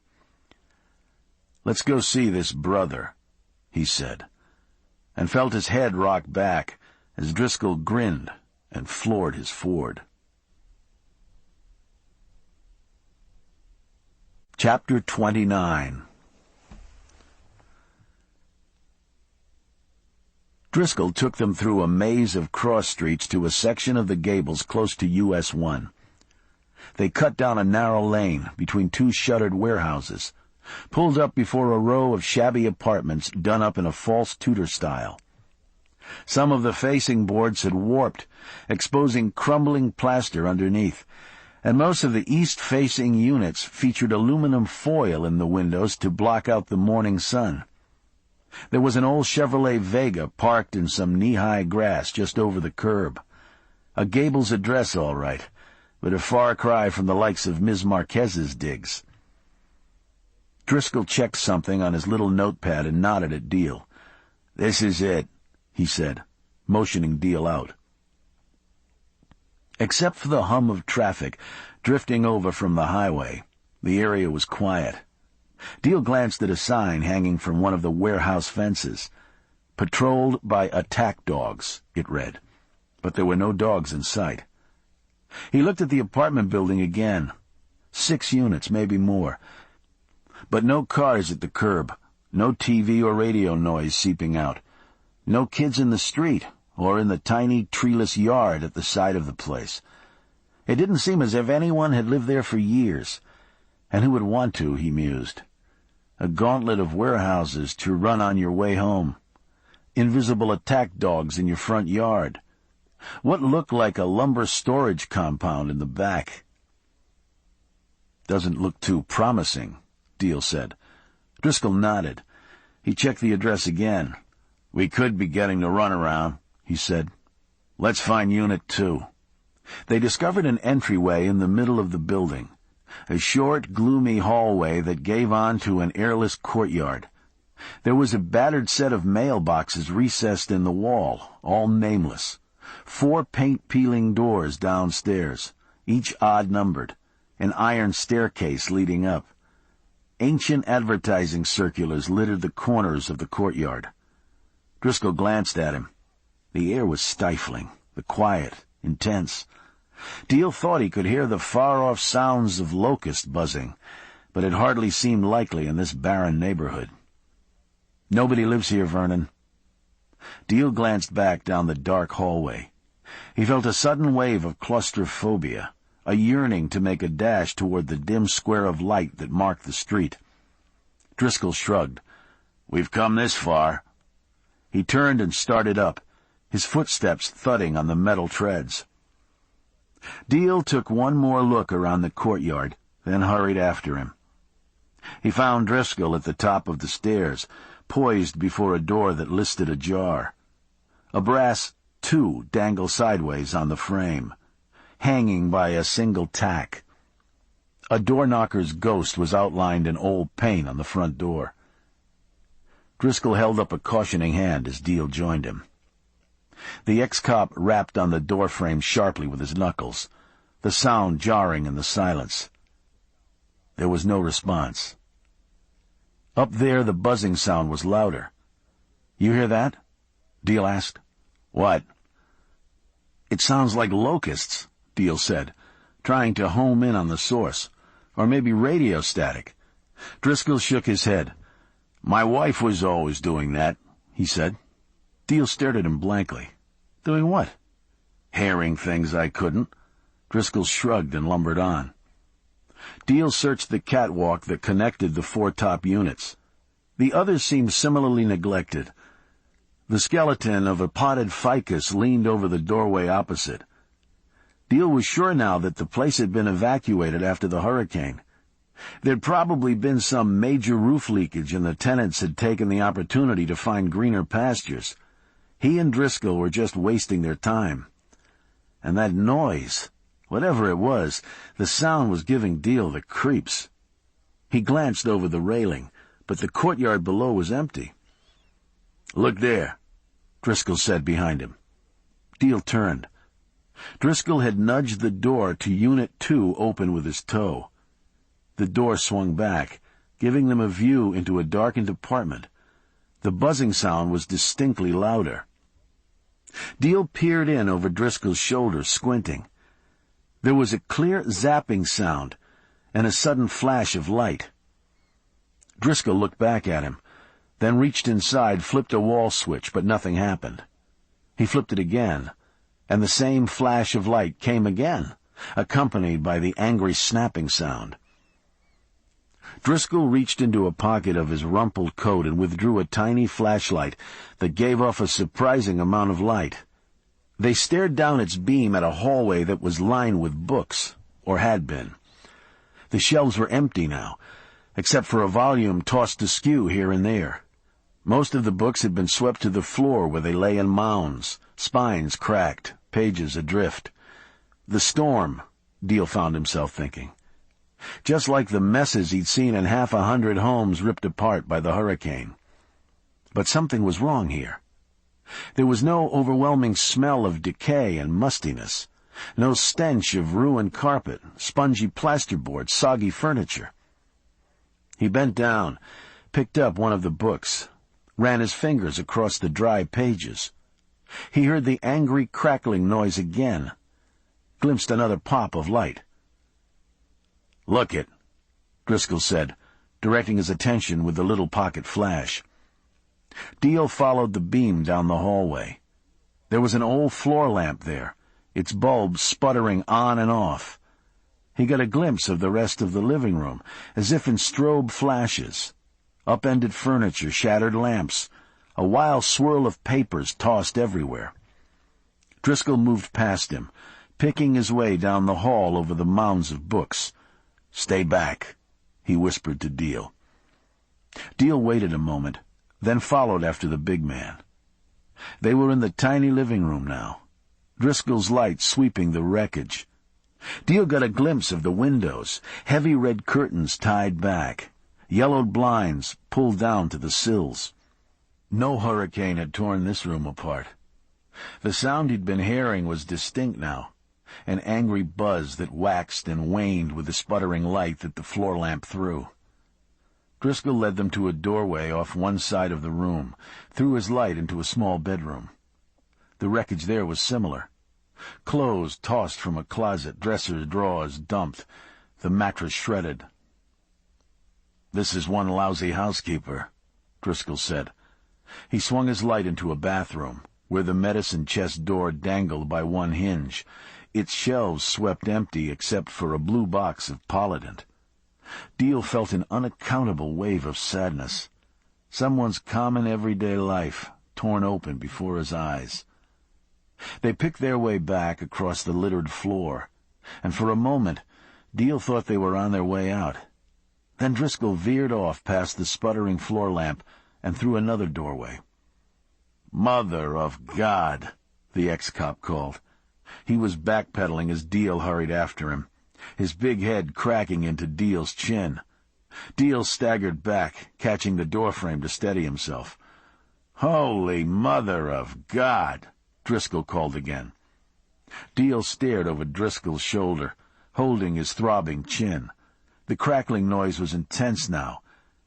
"Let's go see this brother," he said, and felt his head rock back as Driscoll grinned and floored his Ford. Chapter 29. Driscoll took them through a maze of cross streets to a section of the Gables close to US 1. They cut down a narrow lane between two shuttered warehouses, pulled up before a row of shabby apartments done up in a false Tudor style. Some of the facing boards had warped, exposing crumbling plaster underneath, and most of the east-facing units featured aluminum foil in the windows to block out the morning sun. There was an old Chevrolet Vega parked in some knee-high grass just over the curb. A Gables address, all right, but a far cry from the likes of Ms. Marquez's digs. Driscoll checked something on his little notepad and nodded at Deal. "This is it," he said, motioning Deal out. Except for the hum of traffic drifting over from the highway, the area was quiet. Deal glanced at a sign hanging from one of the warehouse fences. "Patrolled by attack dogs," it read, but there were no dogs in sight. He looked at the apartment building again. 6 units, maybe more. But no cars at the curb, no TV or radio noise seeping out, no kids in the street or in the tiny treeless yard at the side of the place. It didn't seem as if anyone had lived there for years. And who would want to, he mused. A gauntlet of warehouses to run on your way home. Invisible attack dogs in your front yard. What looked like a lumber storage compound in the back. "Doesn't look too promising," Deal said. Driscoll nodded. He checked the address again. "We could be getting the runaround," he said. "Let's find Unit 2. They discovered an entryway in the middle of the building, a short, gloomy hallway that gave on to an airless courtyard. There was a battered set of mailboxes recessed in the wall, all nameless. 4 paint-peeling doors downstairs, each odd-numbered, an iron staircase leading up. Ancient advertising circulars littered the corners of the courtyard. Driscoll glanced at him. The air was stifling, the quiet, intense. Deal thought he could hear the far-off sounds of locusts buzzing, but it hardly seemed likely in this barren neighborhood. "Nobody lives here, Vernon." Deal glanced back down the dark hallway. He felt a sudden wave of claustrophobia, a yearning to make a dash toward the dim square of light that marked the street. Driscoll shrugged. "We've come this far." He turned and started up, his footsteps thudding on the metal treads. Deal took one more look around the courtyard, then hurried after him. He found Driscoll at the top of the stairs, poised before a door that listed ajar. A brass 2 dangled sideways on the frame, hanging by a single tack. A door-knocker's ghost was outlined in old paint on the front door. Driscoll held up a cautioning hand as Deal joined him. The ex-cop rapped on the doorframe sharply with his knuckles, the sound jarring in the silence. There was no response. Up there the buzzing sound was louder. "You hear that?" Deal asked. "What?" "It sounds like locusts," Deal said, trying to home in on the source. "Or maybe radio static." Driscoll shook his head. "My wife was always doing that," he said. Deal stared at him blankly. "Doing what?" "Hearing things I couldn't." Driscoll shrugged and lumbered on. Deal searched the catwalk that connected the 4 top units. The others seemed similarly neglected. The skeleton of a potted ficus leaned over the doorway opposite. Deal was sure now that the place had been evacuated after the hurricane. There'd probably been some major roof leakage, and the tenants had taken the opportunity to find greener pastures. He and Driscoll were just wasting their time. And that noise, whatever it was, the sound was giving Deal the creeps. He glanced over the railing, but the courtyard below was empty. "Look there," Driscoll said behind him. Deal turned. Driscoll had nudged the door to Unit 2 open with his toe. The door swung back, giving them a view into a darkened apartment. The buzzing sound was distinctly louder. Deal peered in over Driscoll's shoulder, squinting. There was a clear zapping sound and a sudden flash of light. Driscoll looked back at him, then reached inside, flipped a wall switch, but nothing happened. He flipped it again, and the same flash of light came again, accompanied by the angry snapping sound. Driscoll reached into a pocket of his rumpled coat and withdrew a tiny flashlight that gave off a surprising amount of light. They stared down its beam at a hallway that was lined with books, or had been. The shelves were empty now, except for a volume tossed askew here and there. Most of the books had been swept to the floor where they lay in mounds, spines cracked, pages adrift. The storm, Deal found himself thinking. Just like the messes he'd seen in 100 homes ripped apart by the hurricane. But something was wrong here. There was no overwhelming smell of decay and mustiness, no stench of ruined carpet, spongy plasterboard, soggy furniture. He bent down, picked up one of the books, ran his fingers across the dry pages. He heard the angry crackling noise again, glimpsed another pop of light. "Look it," Driscoll said, directing his attention with the little pocket flash. Deal followed the beam down the hallway. There was an old floor lamp there, its bulb sputtering on and off. He got a glimpse of the rest of the living room, as if in strobe flashes. Upended furniture, shattered lamps, a wild swirl of papers tossed everywhere. Driscoll moved past him, picking his way down the hall over the mounds of books. "Stay back," he whispered to Deal. Deal waited a moment, then followed after the big man. They were in the tiny living room now, Driscoll's light sweeping the wreckage. Deal got a glimpse of the windows, heavy red curtains tied back, yellowed blinds pulled down to the sills. No hurricane had torn this room apart. The sound he'd been hearing was distinct now, an angry buzz that waxed and waned with the sputtering light that the floor lamp threw. Driscoll led them to a doorway off one side of the room, threw his light into a small bedroom. The wreckage there was similar. Clothes tossed from a closet, dressers' drawers dumped, the mattress shredded. "This is one lousy housekeeper," Driscoll said. He swung his light into a bathroom, where the medicine chest door dangled by one hinge, its shelves swept empty except for a blue box of Polident. Deal felt an unaccountable wave of sadness. Someone's common everyday life torn open before his eyes. They picked their way back across the littered floor, and for a moment Deal thought they were on their way out. Then Driscoll veered off past the sputtering floor lamp and through another doorway. "Mother of God!" the ex-cop called. He was backpedaling as Deal hurried after him, his big head cracking into Deal's chin. Deal staggered back, catching the doorframe to steady himself. "Holy Mother of God!" Driscoll called again. Deal stared over Driscoll's shoulder, holding his throbbing chin. The crackling noise was intense now.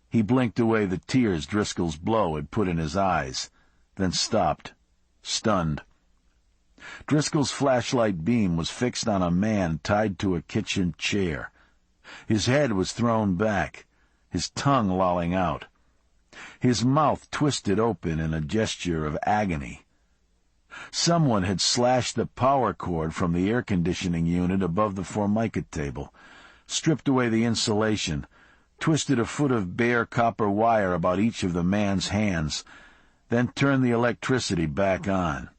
He blinked away the tears Driscoll's blow had put in his eyes, then stopped, stunned. Driscoll's flashlight beam was fixed on a man tied to a kitchen chair. His head was thrown back, his tongue lolling out. His mouth twisted open in a gesture of agony. Someone had slashed the power cord from the air conditioning unit above the Formica table, stripped away the insulation, twisted a foot of bare copper wire about each of the man's hands, then turned the electricity back on.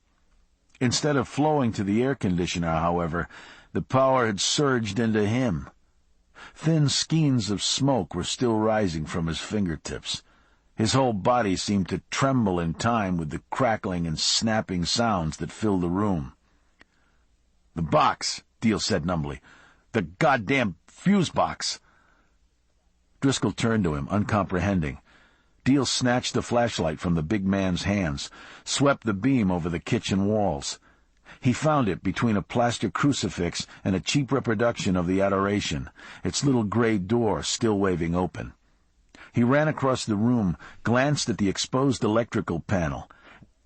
Instead of flowing to the air conditioner, however, the power had surged into him. Thin skeins of smoke were still rising from his fingertips. His whole body seemed to tremble in time with the crackling and snapping sounds that filled the room. "The box," Deal said numbly. "The goddamn fuse box." Driscoll turned to him, uncomprehending. Deal snatched the flashlight from the big man's hands, swept the beam over the kitchen walls. He found it between a plaster crucifix and a cheap reproduction of the Adoration, its little gray door still waving open. He ran across the room, glanced at the exposed electrical panel,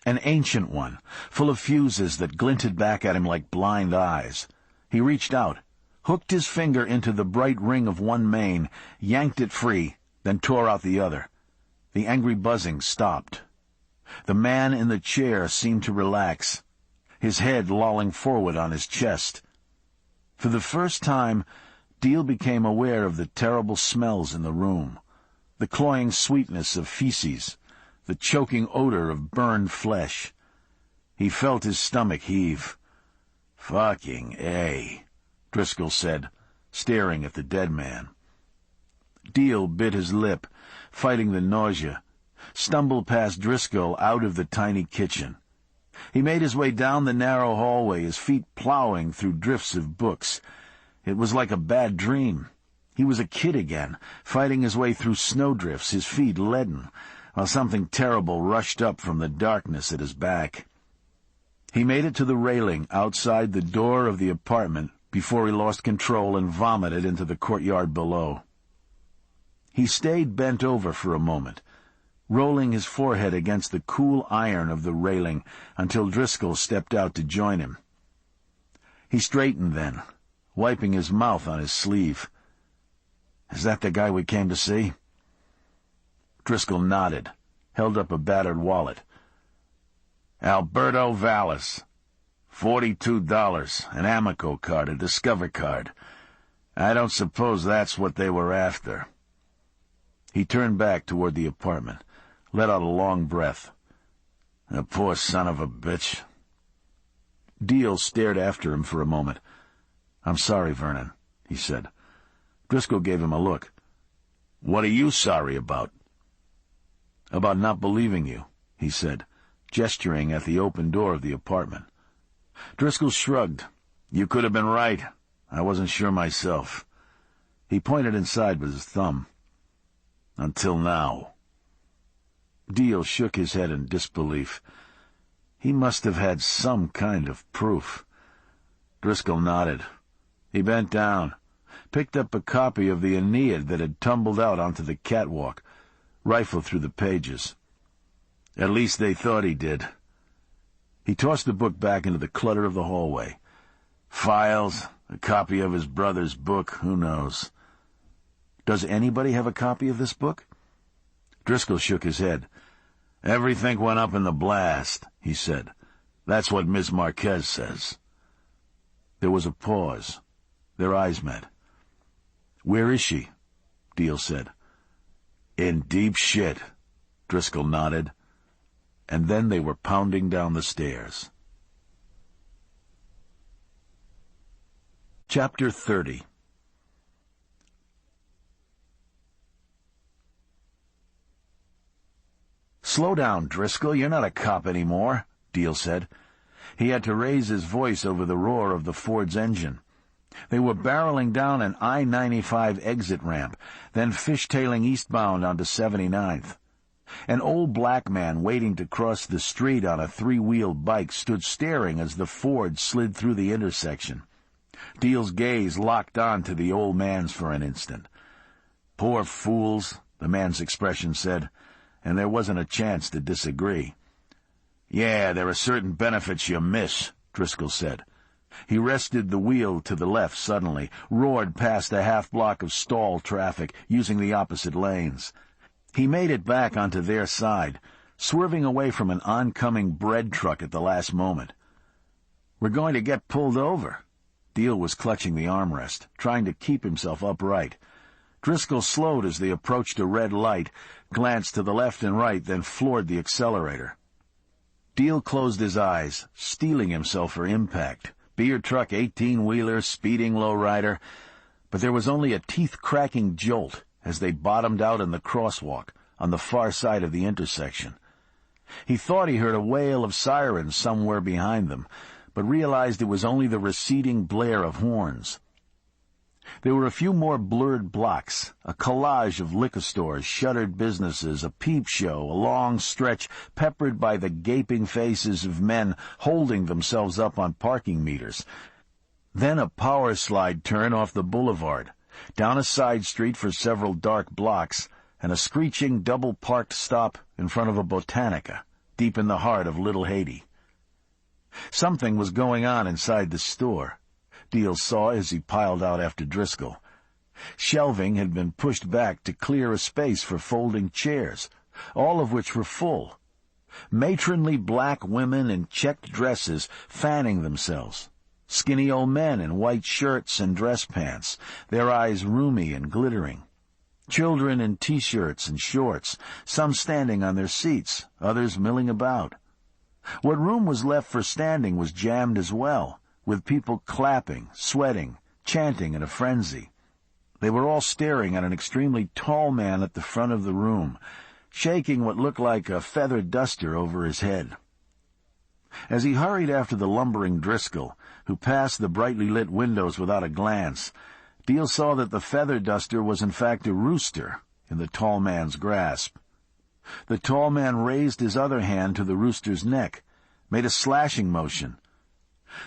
an ancient one, full of fuses that glinted back at him like blind eyes. He reached out, hooked his finger into the bright ring of one main, yanked it free, then tore out the other. The angry buzzing stopped. The man in the chair seemed to relax, his head lolling forward on his chest. For the first time, Deal became aware of the terrible smells in the room, the cloying sweetness of feces, the choking odor of burned flesh. He felt his stomach heave. "Fucking A," Driscoll said, staring at the dead man. Deal bit his lip, fighting the nausea, stumbled past Driscoll out of the tiny kitchen. He made his way down the narrow hallway, his feet plowing through drifts of books. It was like a bad dream. He was a kid again, fighting his way through snowdrifts, his feet leaden, while something terrible rushed up from the darkness at his back. He made it to the railing outside the door of the apartment before he lost control and vomited into the courtyard below. He stayed bent over for a moment, rolling his forehead against the cool iron of the railing until Driscoll stepped out to join him. He straightened then, wiping his mouth on his sleeve. "Is that the guy we came to see?" Driscoll nodded, held up a battered wallet. "Alberto Vallis. $42, an Amico card, a Discover card. I don't suppose that's what they were after." He turned back toward the apartment, let out a long breath. "The poor son of a bitch." Deal stared after him for a moment. "I'm sorry, Vernon," he said. Driscoll gave him a look. "What are you sorry about?" "About not believing you," he said, gesturing at the open door of the apartment. Driscoll shrugged. "You could have been right. I wasn't sure myself." He pointed inside with his thumb. "Until now." Deal shook his head in disbelief. He must have had some kind of proof. Driscoll nodded. He bent down, picked up a copy of the Aeneid that had tumbled out onto the catwalk, rifled through the pages. At least they thought he did. He tossed the book back into the clutter of the hallway. Files, a copy of his brother's book, who knows? "Does anybody have a copy of this book?" Driscoll shook his head. "Everything went up in the blast," he said. "That's what Miss Marquez says." There was a pause. Their eyes met. "Where is she?" Deal said. "In deep shit," Driscoll nodded. And then they were pounding down the stairs. Chapter 30. "Slow down, Driscoll. You're not a cop anymore," Deal said. He had to raise his voice over the roar of the Ford's engine. They were barreling down an I-95 exit ramp, then fishtailing eastbound onto 79th. An old black man waiting to cross the street on a three-wheeled bike stood staring as the Ford slid through the intersection. Deal's gaze locked on to the old man's for an instant. "Poor fools," the man's expression said, and there wasn't a chance to disagree. "Yeah, there are certain benefits you miss," Driscoll said. He wrested the wheel to the left suddenly, roared past a half-block of stalled traffic, using the opposite lanes. He made it back onto their side, swerving away from an oncoming bread truck at the last moment. "We're going to get pulled over." Deal was clutching the armrest, trying to keep himself upright. Driscoll slowed as they approached a red light, glanced to the left and right, then floored the accelerator. Deal closed his eyes, steeling himself for impact. Beer truck, 18-wheeler, speeding lowrider. But there was only a teeth-cracking jolt as they bottomed out in the crosswalk on the far side of the intersection. He thought he heard a wail of sirens somewhere behind them, but realized it was only the receding blare of horns. There were a few more blurred blocks, a collage of liquor stores, shuttered businesses, a peep show, a long stretch peppered by the gaping faces of men holding themselves up on parking meters. Then a power slide turn off the boulevard, down a side street for several dark blocks, and a screeching double-parked stop in front of a Botanica, deep in the heart of Little Haiti. Something was going on inside the store, Deal saw as he piled out after Driscoll. Shelving had been pushed back to clear a space for folding chairs, all of which were full. Matronly black women in checked dresses fanning themselves. skinny old men in white shirts and dress pants, their eyes rheumy and glittering. Children in T-shirts and shorts, some standing on their seats, others milling about. What room was left for standing was jammed as well, with people clapping, sweating, chanting in a frenzy. They were all staring at an extremely tall man at the front of the room, shaking what looked like a feather duster over his head. As he hurried after the lumbering Driscoll, who passed the brightly lit windows without a glance, Deal saw that the feather duster was in fact a rooster in the tall man's grasp. The tall man raised his other hand to the rooster's neck, made a slashing motion.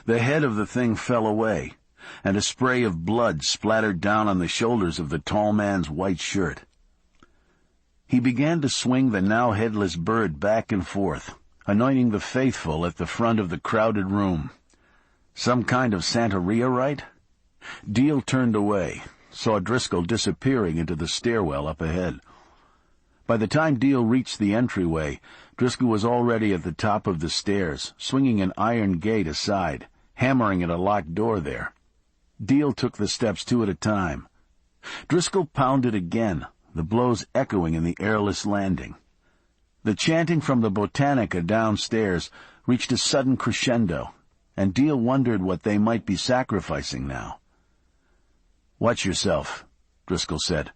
The head of the thing fell away, and a spray of blood splattered down on the shoulders of the tall man's white shirt. He began to swing the now headless bird back and forth, anointing the faithful at the front of the crowded room. Some kind of Santeria rite? Deal turned away, saw Driscoll disappearing into the stairwell up ahead. By the time Deal reached the entryway, Driscoll was already at the top of the stairs, swinging an iron gate aside, hammering at a locked door there. Deal took the steps 2 at a time. Driscoll pounded again, the blows echoing in the airless landing. The chanting from the Botanica downstairs reached a sudden crescendo, and Deal wondered what they might be sacrificing now. "Watch yourself," Driscoll said,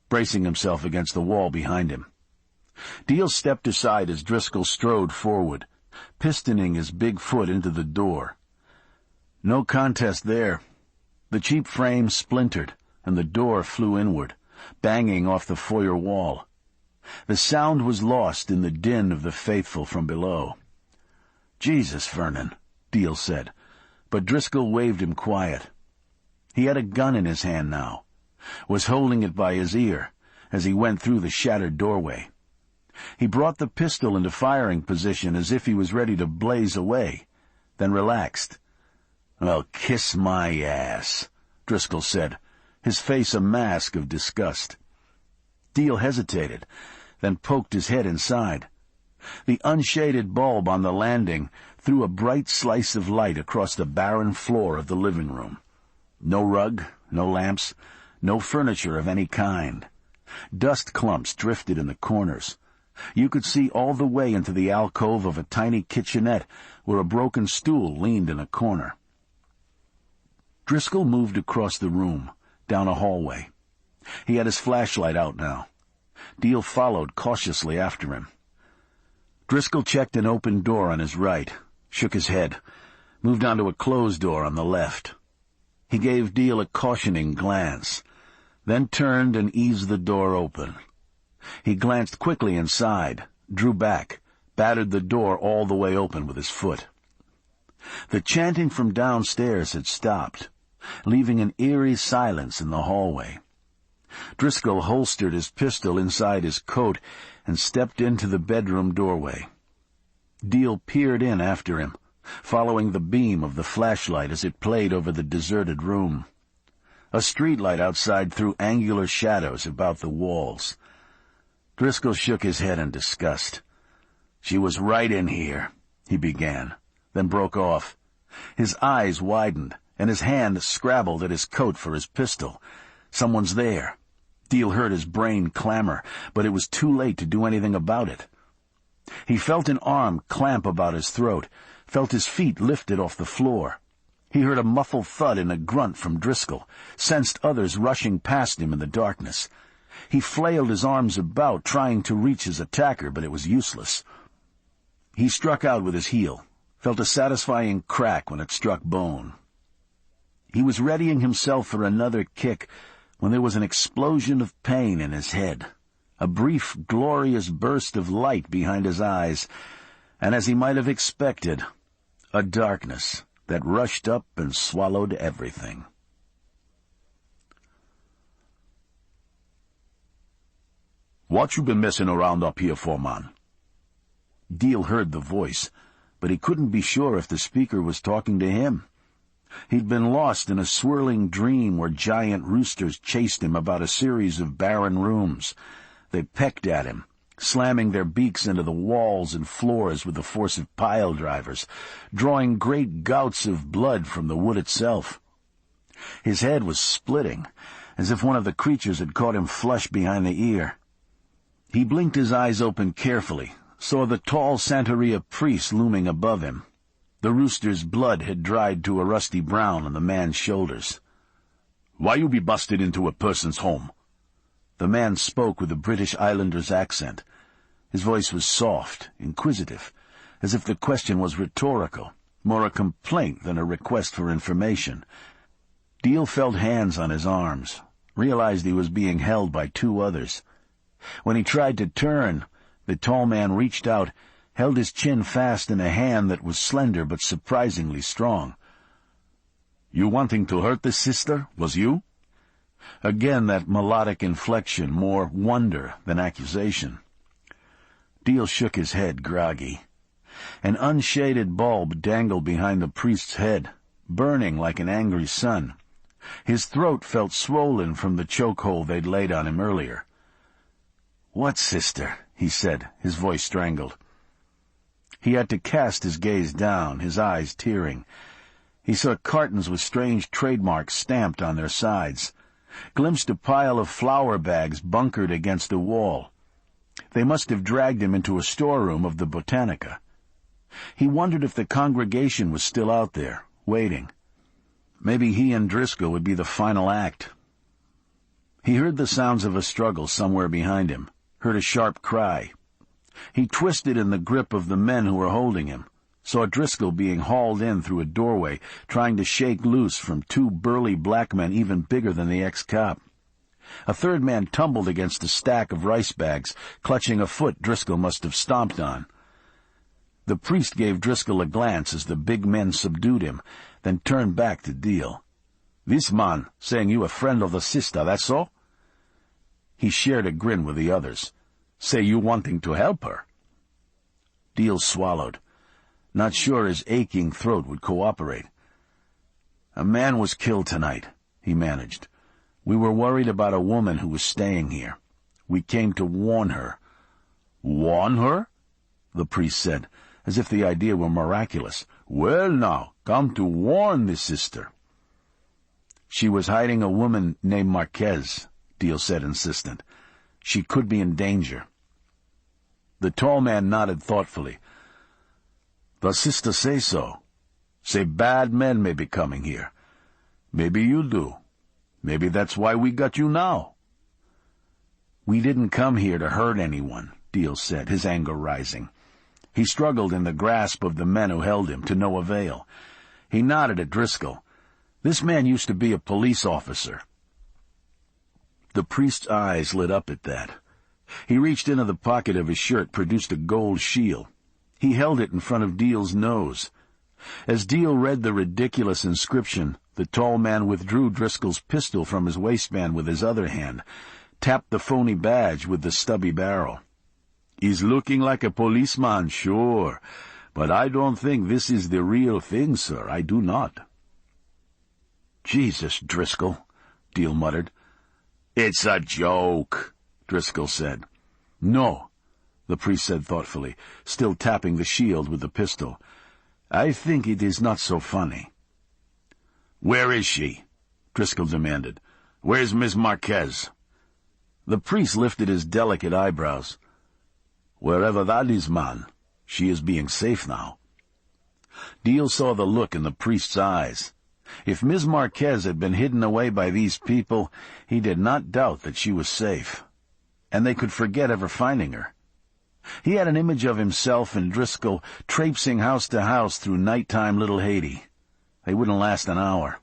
bracing himself against the wall behind him. Deal stepped aside as Driscoll strode forward, pistoning his big foot into the door. No contest there. The cheap frame splintered, and the door flew inward, banging off the foyer wall. The sound was lost in the din of the faithful from below. "Jesus, Vernon," Deal said, but Driscoll waved him quiet. He had a gun in his hand now, was holding it by his ear as he went through the shattered doorway. He brought the pistol into firing position as if he was ready to blaze away, then relaxed. "Well, kiss my ass," Driscoll said, his face a mask of disgust. Deal hesitated, then poked his head inside. The unshaded bulb on the landing threw a bright slice of light across the barren floor of the living room. No rug, no lamps, no furniture of any kind. Dust clumps drifted in the corners. You could see all the way into the alcove of a tiny kitchenette where a broken stool leaned in a corner. Driscoll moved across the room, down a hallway. He had his flashlight out now. Deal followed cautiously after him. Driscoll checked an open door on his right, shook his head, moved on to a closed door on the left. He gave Deal a cautioning glance, then turned and eased the door open. He glanced quickly inside, drew back, battered the door all the way open with his foot. The chanting from downstairs had stopped, leaving an eerie silence in the hallway. Driscoll holstered his pistol inside his coat and stepped into the bedroom doorway. Deal peered in after him, following the beam of the flashlight as it played over the deserted room. A streetlight outside threw angular shadows about the walls. Driscoll shook his head in disgust. "She was right in here," he began, then broke off. His eyes widened, and his hand scrabbled at his coat for his pistol. Someone's there. Deal heard his brain clamor, but it was too late to do anything about it. He felt an arm clamp about his throat, felt his feet lifted off the floor. He heard a muffled thud and a grunt from Driscoll, sensed others rushing past him in the darkness. He flailed his arms about, trying to reach his attacker, but it was useless. He struck out with his heel, felt a satisfying crack when it struck bone. He was readying himself for another kick when there was an explosion of pain in his head, a brief, glorious burst of light behind his eyes, and as he might have expected, a darkness that rushed up and swallowed everything. "What you been messing around up here for, man?" Deal heard the voice, but he couldn't be sure if the speaker was talking to him. He'd been lost in a swirling dream where giant roosters chased him about a series of barren rooms. They pecked at him, slamming their beaks into the walls and floors with the force of pile drivers, drawing great gouts of blood from the wood itself. His head was splitting, as if one of the creatures had caught him flush behind the ear. He blinked his eyes open carefully, saw the tall Santeria priest looming above him. The rooster's blood had dried to a rusty brown on the man's shoulders. "Why you be busted into a person's home?" The man spoke with a British Islander's accent. His voice was soft, inquisitive, as if the question was rhetorical, more a complaint than a request for information. Deal felt hands on his arms, realized he was being held by two others. When he tried to turn, the tall man reached out, held his chin fast in a hand that was slender but surprisingly strong. "You wanting to hurt this sister, was you?" Again that melodic inflection, more wonder than accusation. Deal shook his head, groggy. An unshaded bulb dangled behind the priest's head, burning like an angry sun. His throat felt swollen from the chokehold they'd laid on him earlier. "What sister?" he said, his voice strangled. He had to cast his gaze down, his eyes tearing. He saw cartons with strange trademarks stamped on their sides, glimpsed a pile of flour bags bunkered against a wall. They must have dragged him into a storeroom of the Botanica. He wondered if the congregation was still out there, waiting. Maybe he and Driscoll would be the final act. He heard the sounds of a struggle somewhere behind him, heard a sharp cry. He twisted in the grip of the men who were holding him, saw Driscoll being hauled in through a doorway, trying to shake loose from two burly black men even bigger than the ex-cop. A third man tumbled against a stack of rice bags, clutching a foot Driscoll must have stomped on. The priest gave Driscoll a glance as the big men subdued him, then turned back to Deal. "This man saying you a friend of the sister, that's all?" He shared a grin with the others. "Say you wanting to help her?" Deal swallowed, not sure his aching throat would cooperate. "A man was killed tonight," he managed. "We were worried about a woman who was staying here. We came to warn her." "Warn her?" the priest said, as if the idea were miraculous. "Well now, come to warn the sister." "She was hiding a woman named Marquez," Deal said, insistent. "She could be in danger." The tall man nodded thoughtfully. "The sister say so. Say bad men may be coming here. Maybe you do. Maybe that's why we got you now." "We didn't come here to hurt anyone," Deal said, his anger rising. He struggled in the grasp of the men who held him, to no avail. He nodded at Driscoll. "This man used to be a police officer." The priest's eyes lit up at that. He reached into the pocket of his shirt, produced a gold shield. He held it in front of Deal's nose. As Deal read the ridiculous inscription, the tall man withdrew Driscoll's pistol from his waistband with his other hand, tapped the phony badge with the stubby barrel. "He's looking like a policeman, sure, but I don't think this is the real thing, sir. I do not." "Jesus, Driscoll," Deal muttered. "It's a joke," Driscoll said. "No," the priest said thoughtfully, still tapping the shield with the pistol. "I think it is not so funny." "Where is she?" Driscoll demanded. "Where's Miss Marquez?" The priest lifted his delicate eyebrows. "Wherever that is, man. She is being safe now." Deal saw the look in the priest's eyes. If Miss Marquez had been hidden away by these people, he did not doubt that she was safe. And they could forget ever finding her. He had an image of himself and Driscoll traipsing house to house through nighttime Little Haiti. They wouldn't last an hour.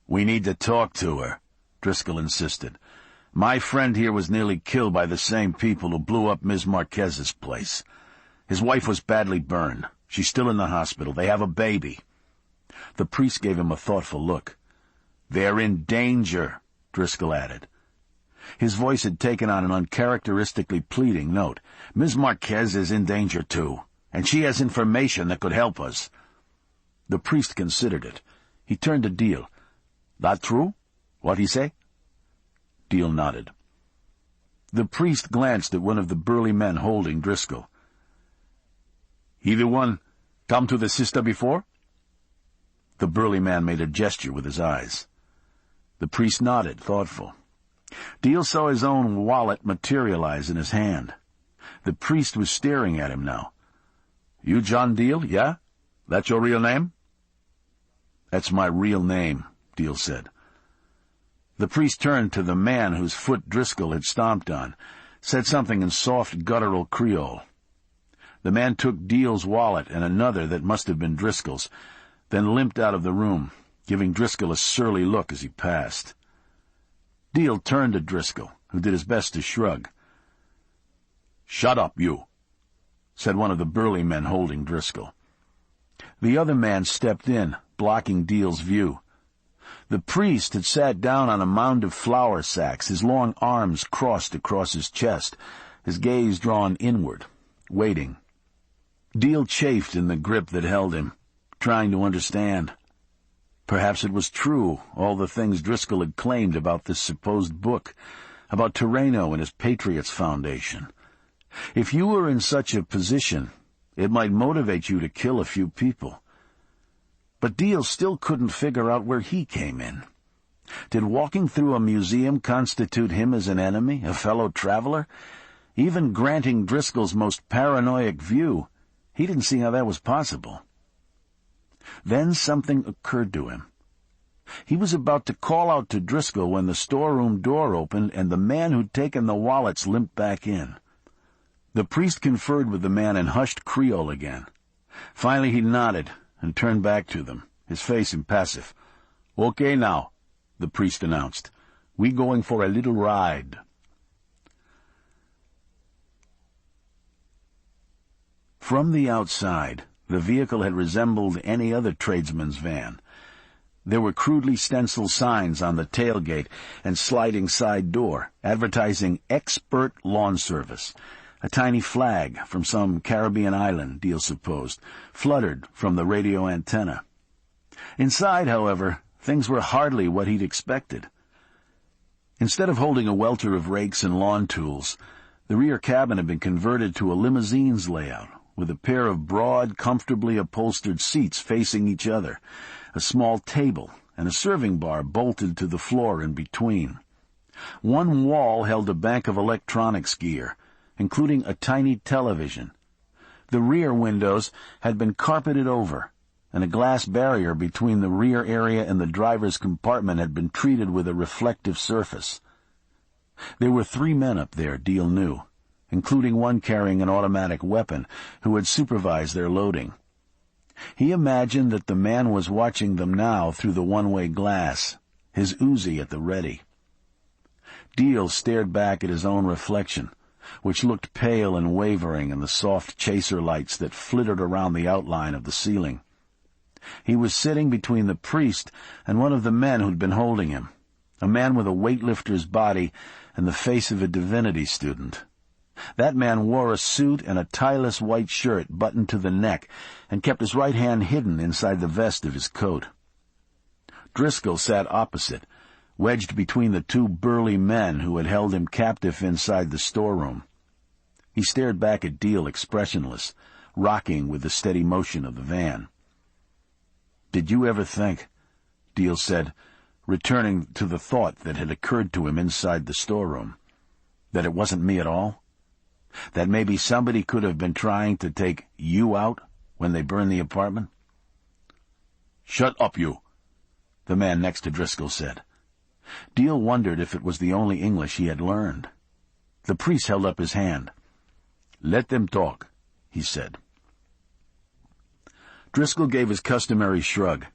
"We need to talk to her," Driscoll insisted. "My friend here was nearly killed by the same people who blew up Miss Marquez's place. His wife was badly burned. She's still in the hospital. They have a baby." The priest gave him a thoughtful look. "They're in danger," Driscoll added. His voice had taken on an uncharacteristically pleading note. "Miss Marquez is in danger, too, and she has information that could help us." The priest considered it. He turned to Deal. "That true? What he say?" Deal nodded. The priest glanced at one of the burly men holding Driscoll. "Either one come to the sister before?" The burly man made a gesture with his eyes. The priest nodded, thoughtful. Deal saw his own wallet materialize in his hand. The priest was staring at him now. "You John Deal, yeah? That's your real name?" "That's my real name," Deal said. The priest turned to the man whose foot Driscoll had stomped on, said something in soft, guttural Creole. The man took Deal's wallet and another that must have been Driscoll's, then limped out of the room, giving Driscoll a surly look as he passed. Deal turned to Driscoll, who did his best to shrug. "Shut up, you," said one of the burly men holding Driscoll. The other man stepped in, blocking Deal's view. The priest had sat down on a mound of flour sacks, his long arms crossed across his chest, his gaze drawn inward, waiting. Deal chafed in the grip that held him, trying to understand. Perhaps it was true, all the things Driscoll had claimed about this supposed book, about Torreno and his Patriots Foundation. If you were in such a position, it might motivate you to kill a few people. But Deal still couldn't figure out where he came in. Did walking through a museum constitute him as an enemy, a fellow traveler? Even granting Driscoll's most paranoid view, he didn't see how that was possible. Then something occurred to him. He was about to call out to Driscoll when the storeroom door opened and the man who'd taken the wallets limped back in. The priest conferred with the man in hushed Creole again. Finally he nodded and turned back to them, his face impassive. "Okay now," the priest announced. "We going for a little ride." From the outside, the vehicle had resembled any other tradesman's van. There were crudely stenciled signs on the tailgate and sliding side door, advertising expert lawn service. A tiny flag from some Caribbean island, Deal supposed, fluttered from the radio antenna. Inside, however, things were hardly what he'd expected. Instead of holding a welter of rakes and lawn tools, the rear cabin had been converted to a limousine's layout, with a pair of broad, comfortably upholstered seats facing each other, a small table, and a serving bar bolted to the floor in between. One wall held a bank of electronics gear, including a tiny television. The rear windows had been carpeted over, and a glass barrier between the rear area and the driver's compartment had been treated with a reflective surface. There were 3 men up there, Deal knew, including one carrying an automatic weapon, who had supervised their loading. He imagined that the man was watching them now through the one-way glass, his Uzi at the ready. Deal stared back at his own reflection, which looked pale and wavering in the soft chaser lights that flittered around the outline of the ceiling. He was sitting between the priest and one of the men who'd been holding him, a man with a weightlifter's body and the face of a divinity student. That man wore a suit and a tie-less white shirt buttoned to the neck and kept his right hand hidden inside the vest of his coat. Driscoll sat opposite, wedged between the 2 burly men who had held him captive inside the storeroom. He stared back at Deal expressionless, rocking with the steady motion of the van. "Did you ever think," Deal said, returning to the thought that had occurred to him inside the storeroom, "that it wasn't me at all? That maybe somebody could have been trying to take you out when they burned the apartment?" "Shut up, you," the man next to Driscoll said. Deal wondered if it was the only English he had learned. The priest held up his hand. "Let them talk," he said. Driscoll gave his customary shrug.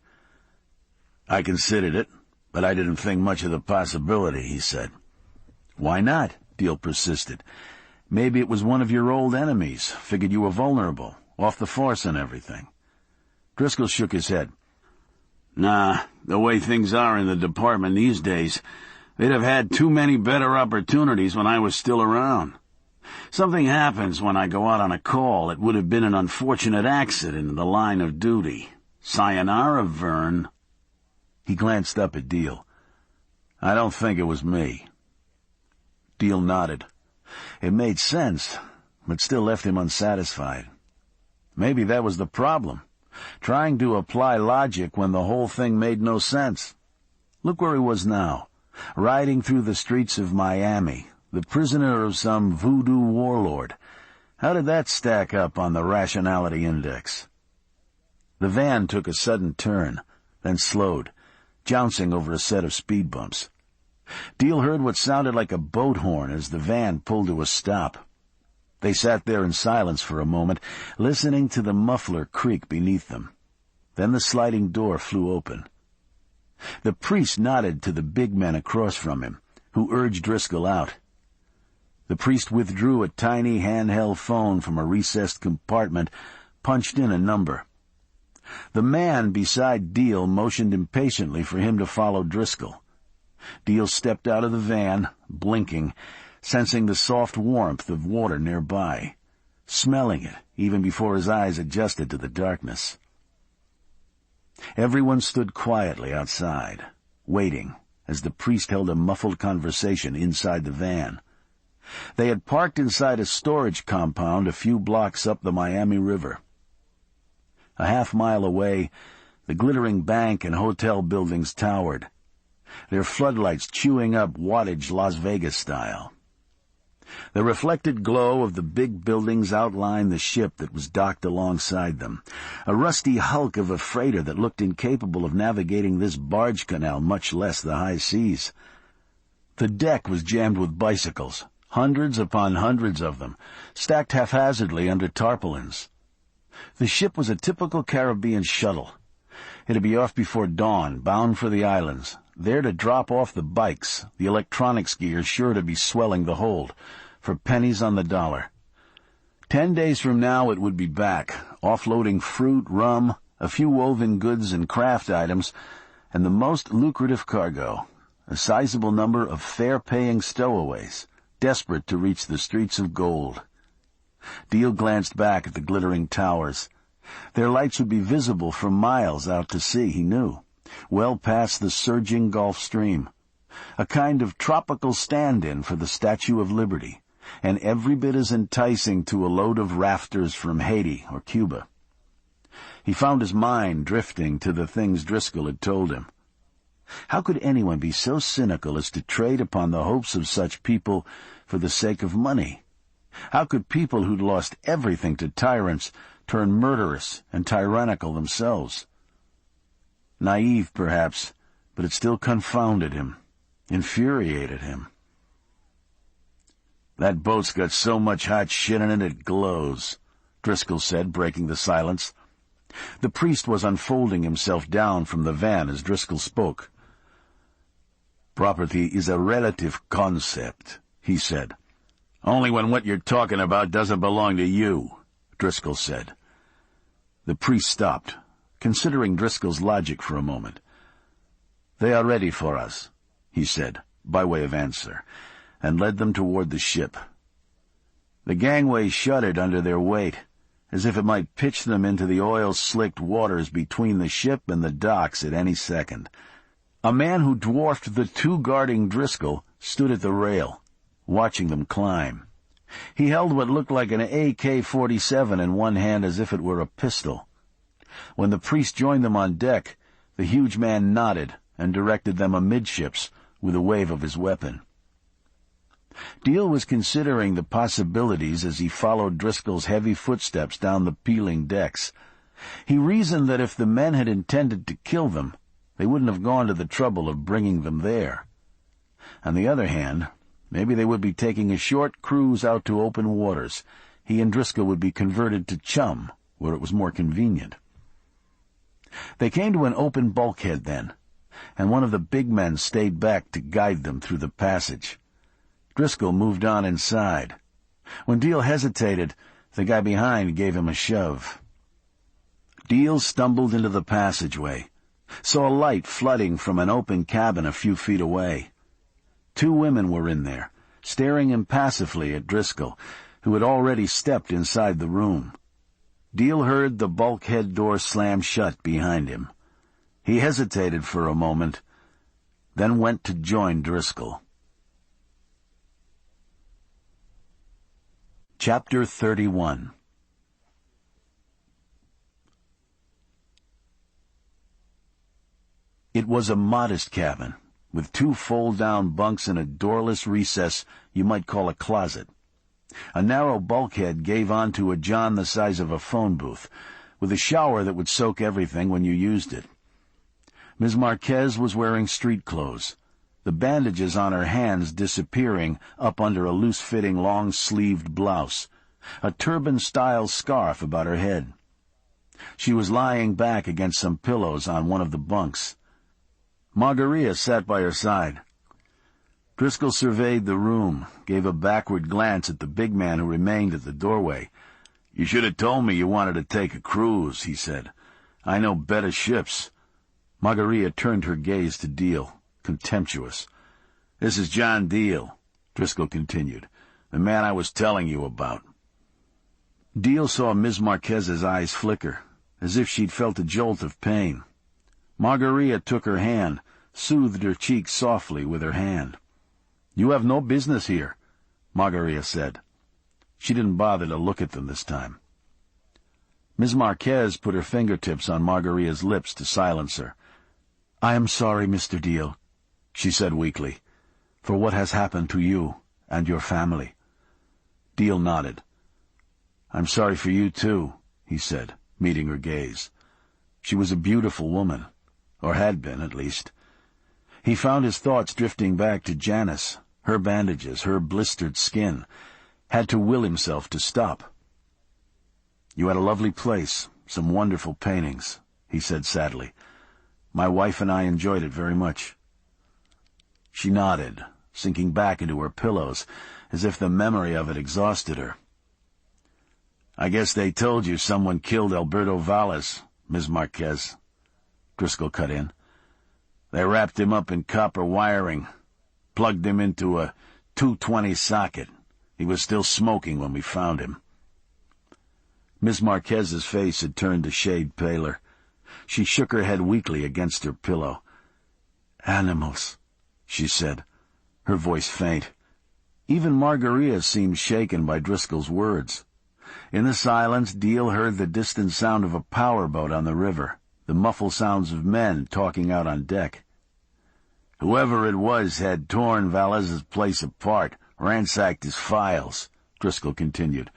"I considered it, but I didn't think much of the possibility," he said. "Why not?" Deal persisted. "Maybe it was one of your old enemies, figured you were vulnerable, off the force and everything." Driscoll shook his head. "Nah, the way things are in the department these days, they'd have had too many better opportunities when I was still around. Something happens when I go out on a call. It would have been an unfortunate accident in the line of duty. Sayonara, Vern." He glanced up at Deal. "I don't think it was me." Deal nodded. It made sense, but still left him unsatisfied. Maybe that was the problem, trying to apply logic when the whole thing made no sense. Look where he was now, riding through the streets of Miami, the prisoner of some voodoo warlord. How did that stack up on the rationality index? The van took a sudden turn, then slowed, jouncing over a set of speed bumps. Deal heard what sounded like a boat horn as the van pulled to a stop. They sat there in silence for a moment, listening to the muffler creak beneath them. Then the sliding door flew open. The priest nodded to the big men across from him, who urged Driscoll out. The priest withdrew a tiny handheld phone from a recessed compartment, punched in a number. The man beside Deal motioned impatiently for him to follow Driscoll. Deal stepped out of the van, blinking, sensing the soft warmth of water nearby, smelling it even before his eyes adjusted to the darkness. Everyone stood quietly outside, waiting, as the priest held a muffled conversation inside the van. They had parked inside a storage compound a few blocks up the Miami River. A half-mile away, the glittering bank and hotel buildings towered, their floodlights chewing up wattage Las Vegas style. The reflected glow of the big buildings outlined the ship that was docked alongside them, a rusty hulk of a freighter that looked incapable of navigating this barge canal, much less the high seas. The deck was jammed with bicycles, hundreds upon hundreds of them, stacked haphazardly under tarpaulins. The ship was a typical Caribbean shuttle. It'd be off before dawn, bound for the islands, there to drop off the bikes, the electronics gear sure to be swelling the hold, for pennies on the dollar. 10 days from now it would be back, offloading fruit, rum, a few woven goods and craft items, and the most lucrative cargo, a sizable number of fair-paying stowaways, desperate to reach the streets of gold. Deal glanced back at the glittering towers. Their lights would be visible for miles out to sea, he knew, well past the surging Gulf Stream, a kind of tropical stand-in for the Statue of Liberty, and every bit as enticing to a load of rafters from Haiti or Cuba. He found his mind drifting to the things Driscoll had told him. How could anyone be so cynical as to trade upon the hopes of such people for the sake of money? How could people who'd lost everything to tyrants turn murderous and tyrannical themselves? Naive, perhaps, but it still confounded him, infuriated him. "That boat's got so much hot shit in it it glows," Driscoll said, breaking the silence. The priest was unfolding himself down from the van as Driscoll spoke. "Property is a relative concept," he said. "Only when what you're talking about doesn't belong to you," Driscoll said. The priest stopped, considering Driscoll's logic for a moment. "They are ready for us," he said, by way of answer, and led them toward the ship. The gangway shuddered under their weight, as if it might pitch them into the oil-slicked waters between the ship and the docks at any second. A man who dwarfed the two guarding Driscoll stood at the rail, watching them climb. He held what looked like an AK-47 in one hand as if it were a pistol. When the priest joined them on deck, the huge man nodded and directed them amidships with a wave of his weapon. Deal was considering the possibilities as he followed Driscoll's heavy footsteps down the peeling decks. He reasoned that if the men had intended to kill them, they wouldn't have gone to the trouble of bringing them there. On the other hand, maybe they would be taking a short cruise out to open waters. He and Driscoll would be converted to chum, where it was more convenient. They came to an open bulkhead then, and one of the big men stayed back to guide them through the passage. Driscoll moved on inside. When Deal hesitated, the guy behind gave him a shove. Deal stumbled into the passageway, saw light flooding from an open cabin a few feet away. 2 women were in there, staring impassively at Driscoll, who had already stepped inside the room. Deal heard the bulkhead door slam shut behind him. He hesitated for a moment, then went to join Driscoll. Chapter 31. It was a modest cabin, with 2 fold-down bunks and a doorless recess you might call a closet. A narrow bulkhead gave onto a john the size of a phone booth, with a shower that would soak everything when you used it. Ms. Marquez was wearing street clothes, the bandages on her hands disappearing up under a loose-fitting long-sleeved blouse, a turban-style scarf about her head. She was lying back against some pillows on one of the bunks. Margarita sat by her side. Driscoll surveyed the room, gave a backward glance at the big man who remained at the doorway. "You should have told me you wanted to take a cruise," he said. "I know better ships." Margarita turned her gaze to Deal, contemptuous. "This is John Deal," Driscoll continued, "the man I was telling you about." Deal saw Ms. Marquez's eyes flicker, as if she'd felt a jolt of pain. Margarita took her hand, soothed her cheek softly with her hand. "You have no business here," Margarita said. She didn't bother to look at them this time. Ms. Marquez put her fingertips on Margarita's lips to silence her. "I am sorry, Mr. Deal," she said weakly, "for what has happened to you and your family." Deal nodded. "I'm sorry for you, too," he said, meeting her gaze. She was a beautiful woman, or had been, at least. He found his thoughts drifting back to Janice, her bandages, her blistered skin, had to will himself to stop. "You had a lovely place, some wonderful paintings," he said sadly. "My wife and I enjoyed it very much." She nodded, sinking back into her pillows, as if the memory of it exhausted her. "I guess they told you someone killed Alberto Valles, Ms. Marquez," Driscoll cut in. "They wrapped him up in copper wiring, plugged him into a 220 socket. He was still smoking when we found him." Ms. Marquez's face had turned a shade paler. She shook her head weakly against her pillow. "Animals," she said, her voice faint. Even Margarita seemed shaken by Driscoll's words. In the silence, Deal heard the distant sound of a powerboat on the river, the muffled sounds of men talking out on deck. "Whoever it was had torn Vales's place apart, ransacked his files," Driscoll continued.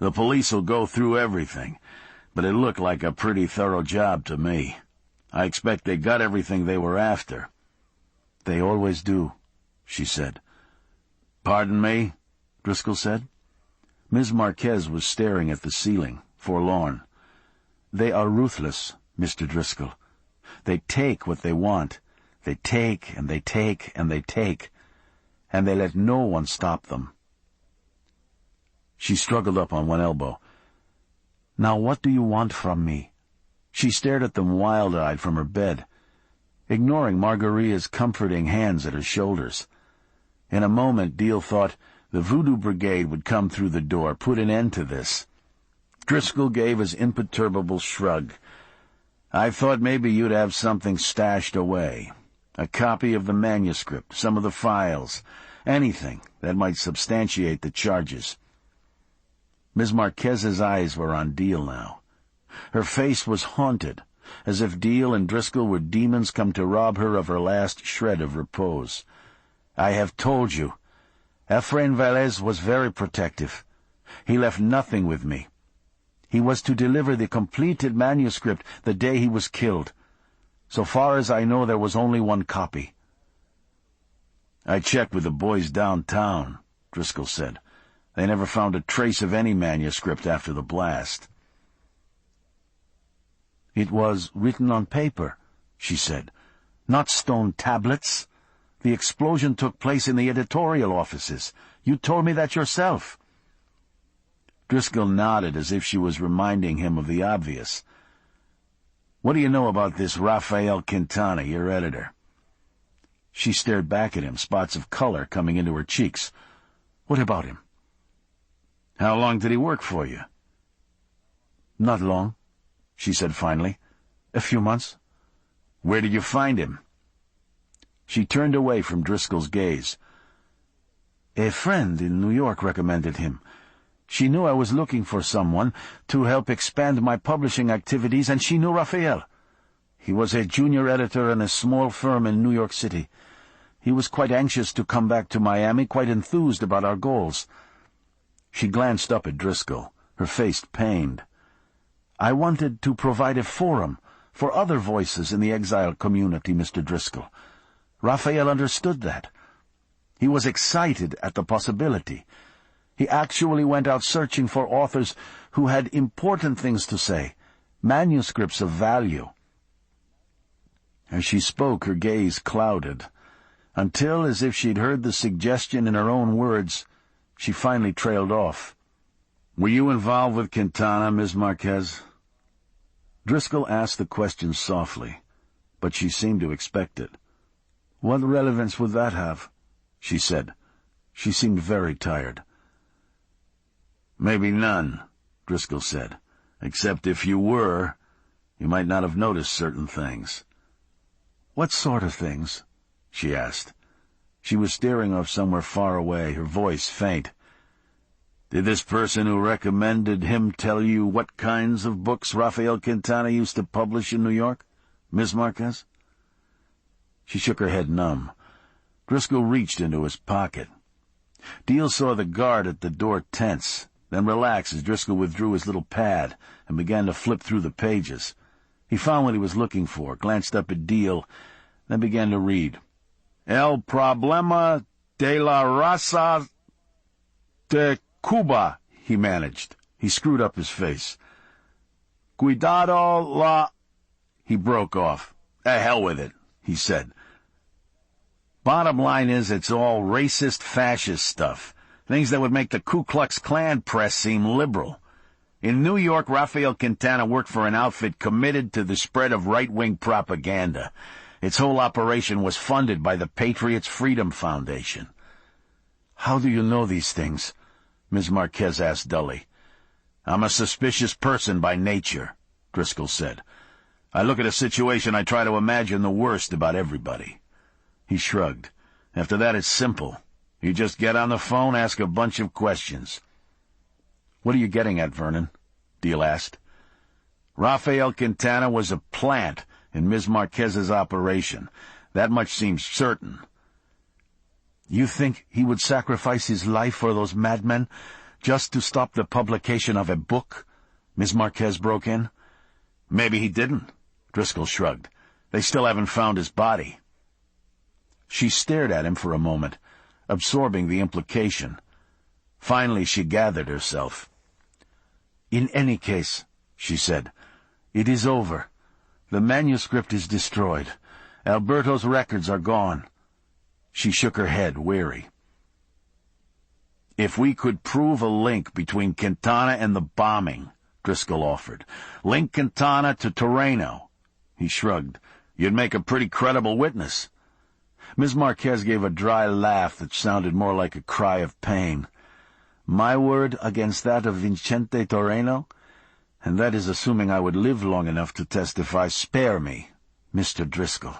"The police will go through everything, but it looked like a pretty thorough job to me. I expect they got everything they were after." "They always do," she said. "Pardon me?" Driscoll said. Ms. Marquez was staring at the ceiling, forlorn. "They are ruthless, Mr. Driscoll. They take what they want. They take, and they take, and they take, and they let no one stop them." She struggled up on one elbow. "Now what do you want from me?" She stared at them wild-eyed from her bed, ignoring Margarita's comforting hands at her shoulders. In a moment, Deal thought the Voodoo Brigade would come through the door, put an end to this. Driscoll gave his imperturbable shrug. "I thought maybe you'd have something stashed away. A copy of the manuscript, some of the files, anything that might substantiate the charges." Ms. Marquez's eyes were on Deal now. Her face was haunted, as if Deal and Driscoll were demons come to rob her of her last shred of repose. "I have told you. Efrain Velez was very protective. He left nothing with me. He was to deliver the completed manuscript the day he was killed. So far as I know, there was only one copy." "I checked with the boys downtown," Driscoll said. "They never found a trace of any manuscript after the blast." "It was written on paper," she said, "not stone tablets. The explosion took place in the editorial offices. You told me that yourself." Driscoll nodded as if she was reminding him of the obvious. "What do you know about this Rafael Quintana, your editor?" She stared back at him, spots of color coming into her cheeks. "What about him?" "How long did he work for you?" "Not long," she said finally. "A few months." "Where did you find him?" She turned away from Driscoll's gaze. "A friend in New York recommended him. She knew I was looking for someone to help expand my publishing activities, and she knew Raphael. He was a junior editor in a small firm in New York City. He was quite anxious to come back to Miami, quite enthused about our goals. She glanced up at Driscoll, her face pained. I wanted to provide a forum for other voices in the exile community, Mr. Driscoll. Raphael understood that. He was excited at the possibility. He actually went out searching for authors who had important things to say, manuscripts of value. As she spoke, her gaze clouded, until, as if she'd heard the suggestion in her own words, she finally trailed off. "Were you involved with Quintana, Ms. Marquez?" Driscoll asked the question softly, but she seemed to expect it. "What relevance would that have?" she said. She seemed very tired. "Maybe none," Driscoll said. "Except if you were, you might not have noticed certain things." "What sort of things?" she asked. She was staring off somewhere far away, her voice faint. "Did this person who recommended him tell you what kinds of books Rafael Quintana used to publish in New York, Miss Marquez?" She shook her head numb. Driscoll reached into his pocket. Deal saw the guard at the door tense, then relax as Driscoll withdrew his little pad and began to flip through the pages. He found what he was looking for, glanced up at Deal, then began to read. "El problema de la raza de Cuba," he managed. He screwed up his face. "Cuidado la—" He broke off. "Hell with it," he said. "Bottom line is it's all racist, fascist stuff. Things that would make the Ku Klux Klan press seem liberal. In New York, Rafael Quintana worked for an outfit committed to the spread of right-wing propaganda. Its whole operation was funded by the Patriots' Freedom Foundation." "How do you know these things?" Ms. Marquez asked dully. "I'm a suspicious person by nature," Driscoll said. "I look at a situation, I try to imagine the worst about everybody." He shrugged. "After that, it's simple. You just get on the phone, ask a bunch of questions." "What are you getting at, Vernon?" Deal asked. "Rafael Quintana was a plant in Ms. Marquez's operation. That much seems certain." "You think he would sacrifice his life for those madmen just to stop the publication of a book?" Ms. Marquez broke in. "Maybe he didn't," Driscoll shrugged. "They still haven't found his body." She stared at him for a moment, absorbing the implication. Finally she gathered herself. "In any case," she said, "it is over. The manuscript is destroyed. Alberto's records are gone." She shook her head, weary. "If we could prove a link between Quintana and the bombing," Driscoll offered. "Link Quintana to Torreno." He shrugged. "You'd make a pretty credible witness." Ms. Marquez gave a dry laugh that sounded more like a cry of pain. "My word against that of Vincente Torreno? And that is assuming I would live long enough to testify. Spare me, Mr. Driscoll."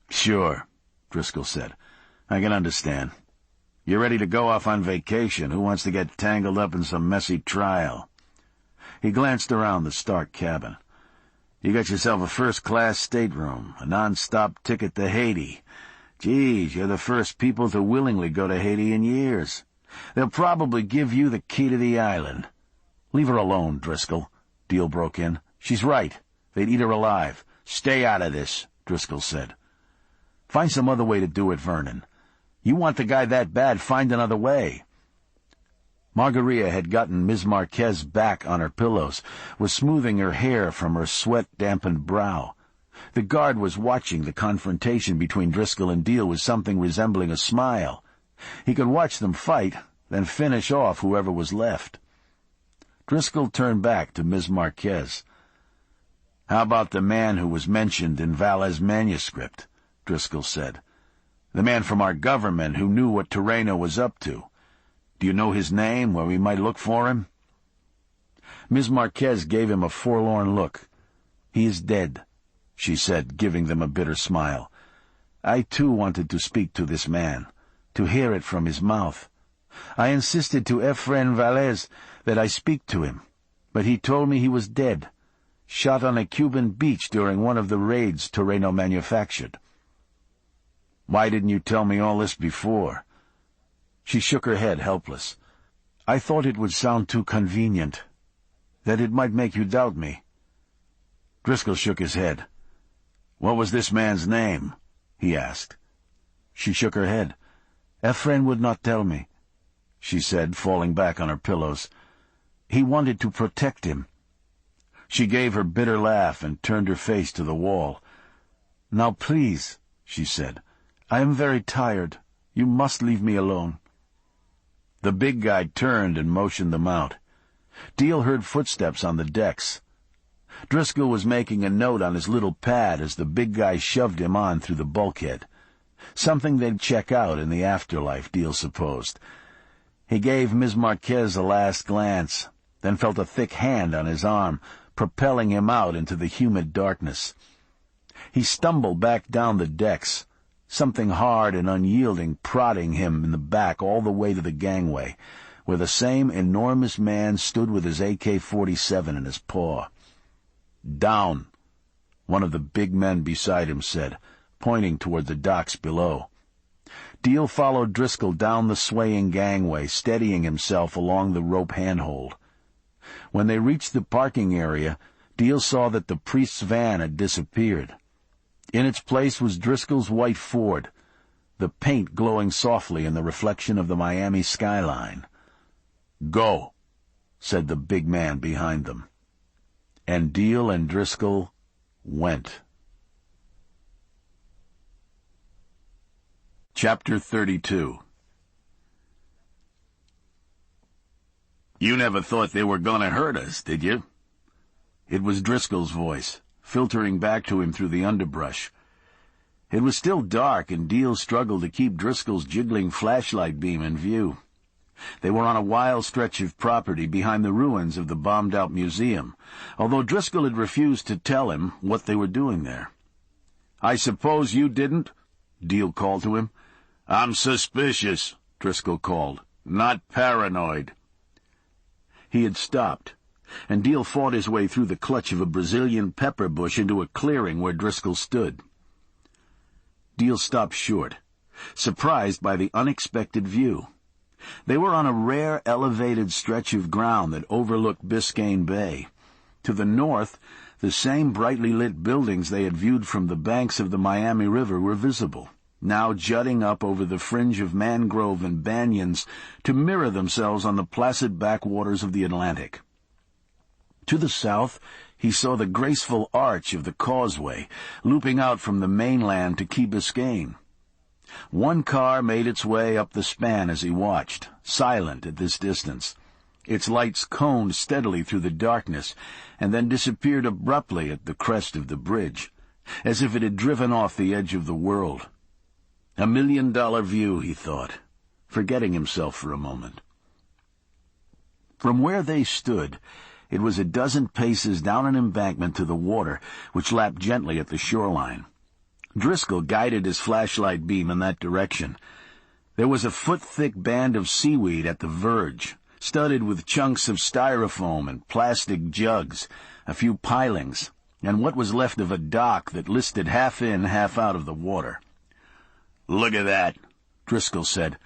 "Sure," Driscoll said. "I can understand. You're ready to go off on vacation. Who wants to get tangled up in some messy trial?" He glanced around the Stark cabin. "You got yourself a first-class stateroom, a non-stop ticket to Haiti. Geez, you're the first people to willingly go to Haiti in years. They'll probably give you the key to the island." "Leave her alone, Driscoll," Deal broke in. "She's right. They'd eat her alive." "Stay out of this," Driscoll said. "Find some other way to do it, Vernon. You want the guy that bad, find another way." Margarita had gotten Ms. Marquez back on her pillows, was smoothing her hair from her sweat-dampened brow. The guard was watching the confrontation between Driscoll and Deal with something resembling a smile. He could watch them fight, then finish off whoever was left. Driscoll turned back to Ms. Marquez. "How about the man who was mentioned in Valle's manuscript?" Driscoll said. "The man from our government who knew what Torreno was up to. Do you know his name, where we might look for him?" Ms. Marquez gave him a forlorn look. "He is dead," she said, giving them a bitter smile. "I, too, wanted to speak to this man, to hear it from his mouth. I insisted to Efren Valles that I speak to him, but he told me he was dead, shot on a Cuban beach during one of the raids Toreno manufactured. Why didn't you tell me all this before? She shook her head, helpless. I thought it would sound too convenient, that it might make you doubt me. Driscoll shook his head. What was this man's name? He asked. She shook her head. Efren would not tell me, she said, falling back on her pillows. He wanted to protect him. She gave her bitter laugh and turned her face to the wall. Now please, she said, I am very tired. You must leave me alone. The big guy turned and motioned them out. Deal heard footsteps on the decks. Driscoll was making a note on his little pad as the big guy shoved him on through the bulkhead. Something they'd check out in the afterlife, Deal supposed. He gave Ms. Marquez a last glance, then felt a thick hand on his arm, propelling him out into the humid darkness. He stumbled back down the decks, something hard and unyielding prodding him in the back all the way to the gangway, where the same enormous man stood with his AK-47 in his paw. Down, one of the big men beside him said, pointing toward the docks below. Deal followed Driscoll down the swaying gangway, steadying himself along the rope handhold. When they reached the parking area, Deal saw that the priest's van had disappeared. In its place was Driscoll's white Ford, the paint glowing softly in the reflection of the Miami skyline. Go, said the big man behind them. And Deal and Driscoll went. Chapter 32. You never thought they were going to hurt us, did you? It was Driscoll's voice, filtering back to him through the underbrush. It was still dark, and Deal struggled to keep Driscoll's jiggling flashlight beam in view. They were on a wild stretch of property behind the ruins of the bombed-out museum, although Driscoll had refused to tell him what they were doing there. I suppose you didn't? Deal called to him. I'm suspicious, Driscoll called, not paranoid. He had stopped, and Deal fought his way through the clutch of a Brazilian pepper bush into a clearing where Driscoll stood. Deal stopped short, surprised by the unexpected view. They were on a rare elevated stretch of ground that overlooked Biscayne Bay. To the north, the same brightly lit buildings they had viewed from the banks of the Miami River were visible, now jutting up over the fringe of mangrove and banyans to mirror themselves on the placid backwaters of the Atlantic. To the south, he saw the graceful arch of the causeway, looping out from the mainland to Key Biscayne. One car made its way up the span as he watched, silent at this distance. Its lights coned steadily through the darkness, and then disappeared abruptly at the crest of the bridge, as if it had driven off the edge of the world. $1 million view, he thought, forgetting himself for a moment. From where they stood, it was a dozen paces down an embankment to the water, which lapped gently at the shoreline. Driscoll guided his flashlight beam in that direction. There was a foot-thick band of seaweed at the verge, studded with chunks of styrofoam and plastic jugs, a few pilings, and what was left of a dock that listed half in, half out of the water. "Look at that," Driscoll said,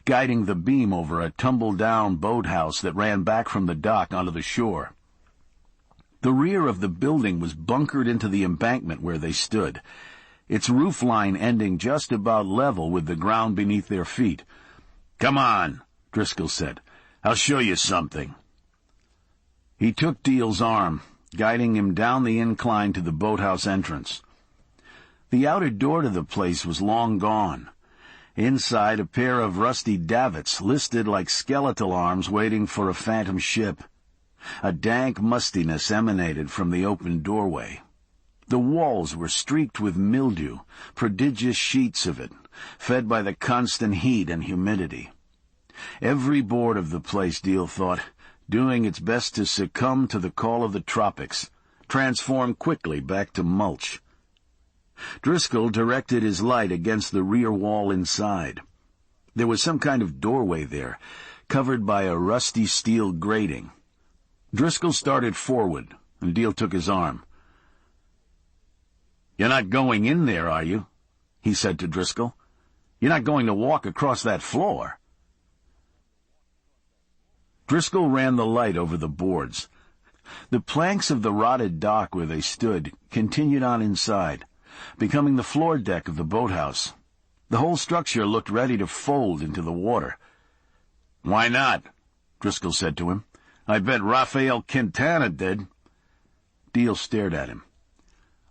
guiding the beam over a tumble-down boathouse that ran back from the dock onto the shore. The rear of the building was bunkered into the embankment where they stood, its roofline ending just about level with the ground beneath their feet. "Come on," Driscoll said. "I'll show you something." He took Deal's arm, guiding him down the incline to the boathouse entrance. The outer door to the place was long gone. Inside, a pair of rusty davits listed like skeletal arms waiting for a phantom ship. A dank mustiness emanated from the open doorway. The walls were streaked with mildew, prodigious sheets of it, fed by the constant heat and humidity. Every board of the place, Deal thought, doing its best to succumb to the call of the tropics, transformed quickly back to mulch. Driscoll directed his light against the rear wall inside. There was some kind of doorway there, covered by a rusty steel grating. Driscoll started forward, and Deal took his arm. "You're not going in there, are you?" he said to Driscoll. "You're not going to walk across that floor?" Driscoll ran the light over the boards. The planks of the rotted dock where they stood continued on inside, becoming the floor deck of the boathouse. The whole structure looked ready to fold into the water. "Why not?" Driscoll said to him. "I bet Rafael Quintana did." Deal stared at him.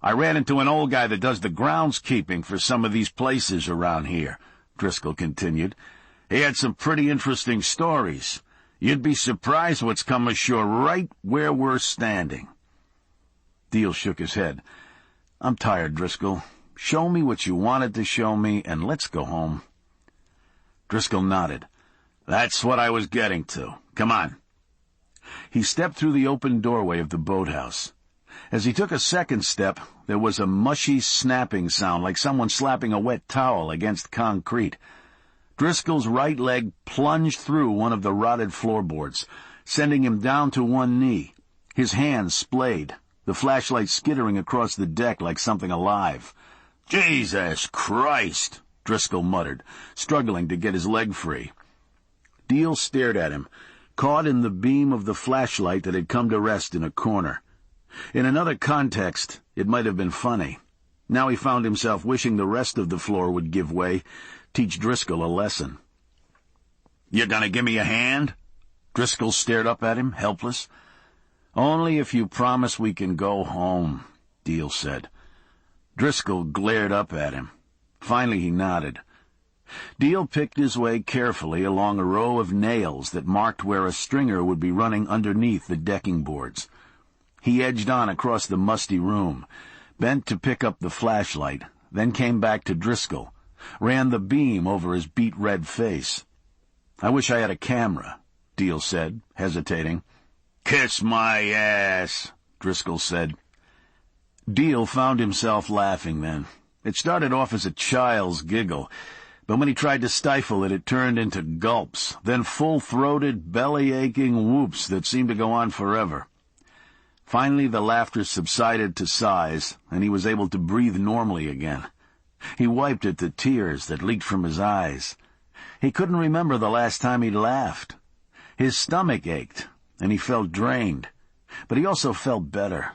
"I ran into an old guy that does the groundskeeping for some of these places around here," Driscoll continued. "He had some pretty interesting stories. You'd be surprised what's come ashore right where we're standing." Deal shook his head. "I'm tired, Driscoll. Show me what you wanted to show me, and let's go home." Driscoll nodded. "That's what I was getting to. Come on." He stepped through the open doorway of the boathouse. As he took a second step, there was a mushy snapping sound like someone slapping a wet towel against concrete. Driscoll's right leg plunged through one of the rotted floorboards, sending him down to one knee. His hands splayed, the flashlight skittering across the deck like something alive. "Jesus Christ!" Driscoll muttered, struggling to get his leg free. Deal stared at him, caught in the beam of the flashlight that had come to rest in a corner. In another context, it might have been funny. Now he found himself wishing the rest of the floor would give way, teach Driscoll a lesson. "You gonna give me a hand?" Driscoll stared up at him, helpless. "Only if you promise we can go home," Deal said. Driscoll glared up at him. Finally he nodded. Deal picked his way carefully along a row of nails that marked where a stringer would be running underneath the decking boards. He edged on across the musty room, bent to pick up the flashlight, then came back to Driscoll, ran the beam over his beet-red face. "I wish I had a camera," Deal said, hesitating. "Kiss my ass," Driscoll said. Deal found himself laughing then. It started off as a child's giggle, but when he tried to stifle it, it turned into gulps, then full-throated, belly-aching whoops that seemed to go on forever. Finally the laughter subsided to sighs, and he was able to breathe normally again. He wiped at the tears that leaked from his eyes. He couldn't remember the last time he'd laughed. His stomach ached, and he felt drained, but he also felt better,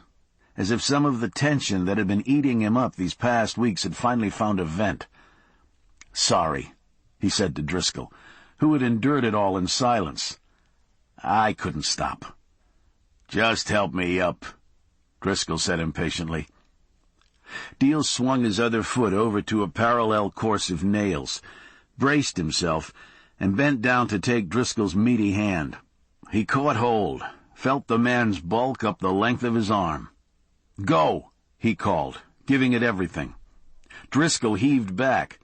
as if some of the tension that had been eating him up these past weeks had finally found a vent. "Sorry," he said to Driscoll, who had endured it all in silence. "I couldn't stop." "Just help me up," Driscoll said impatiently. Deal swung his other foot over to a parallel course of nails, braced himself, and bent down to take Driscoll's meaty hand. He caught hold, felt the man's bulk up the length of his arm. "Go," he called, giving it everything. Driscoll heaved back.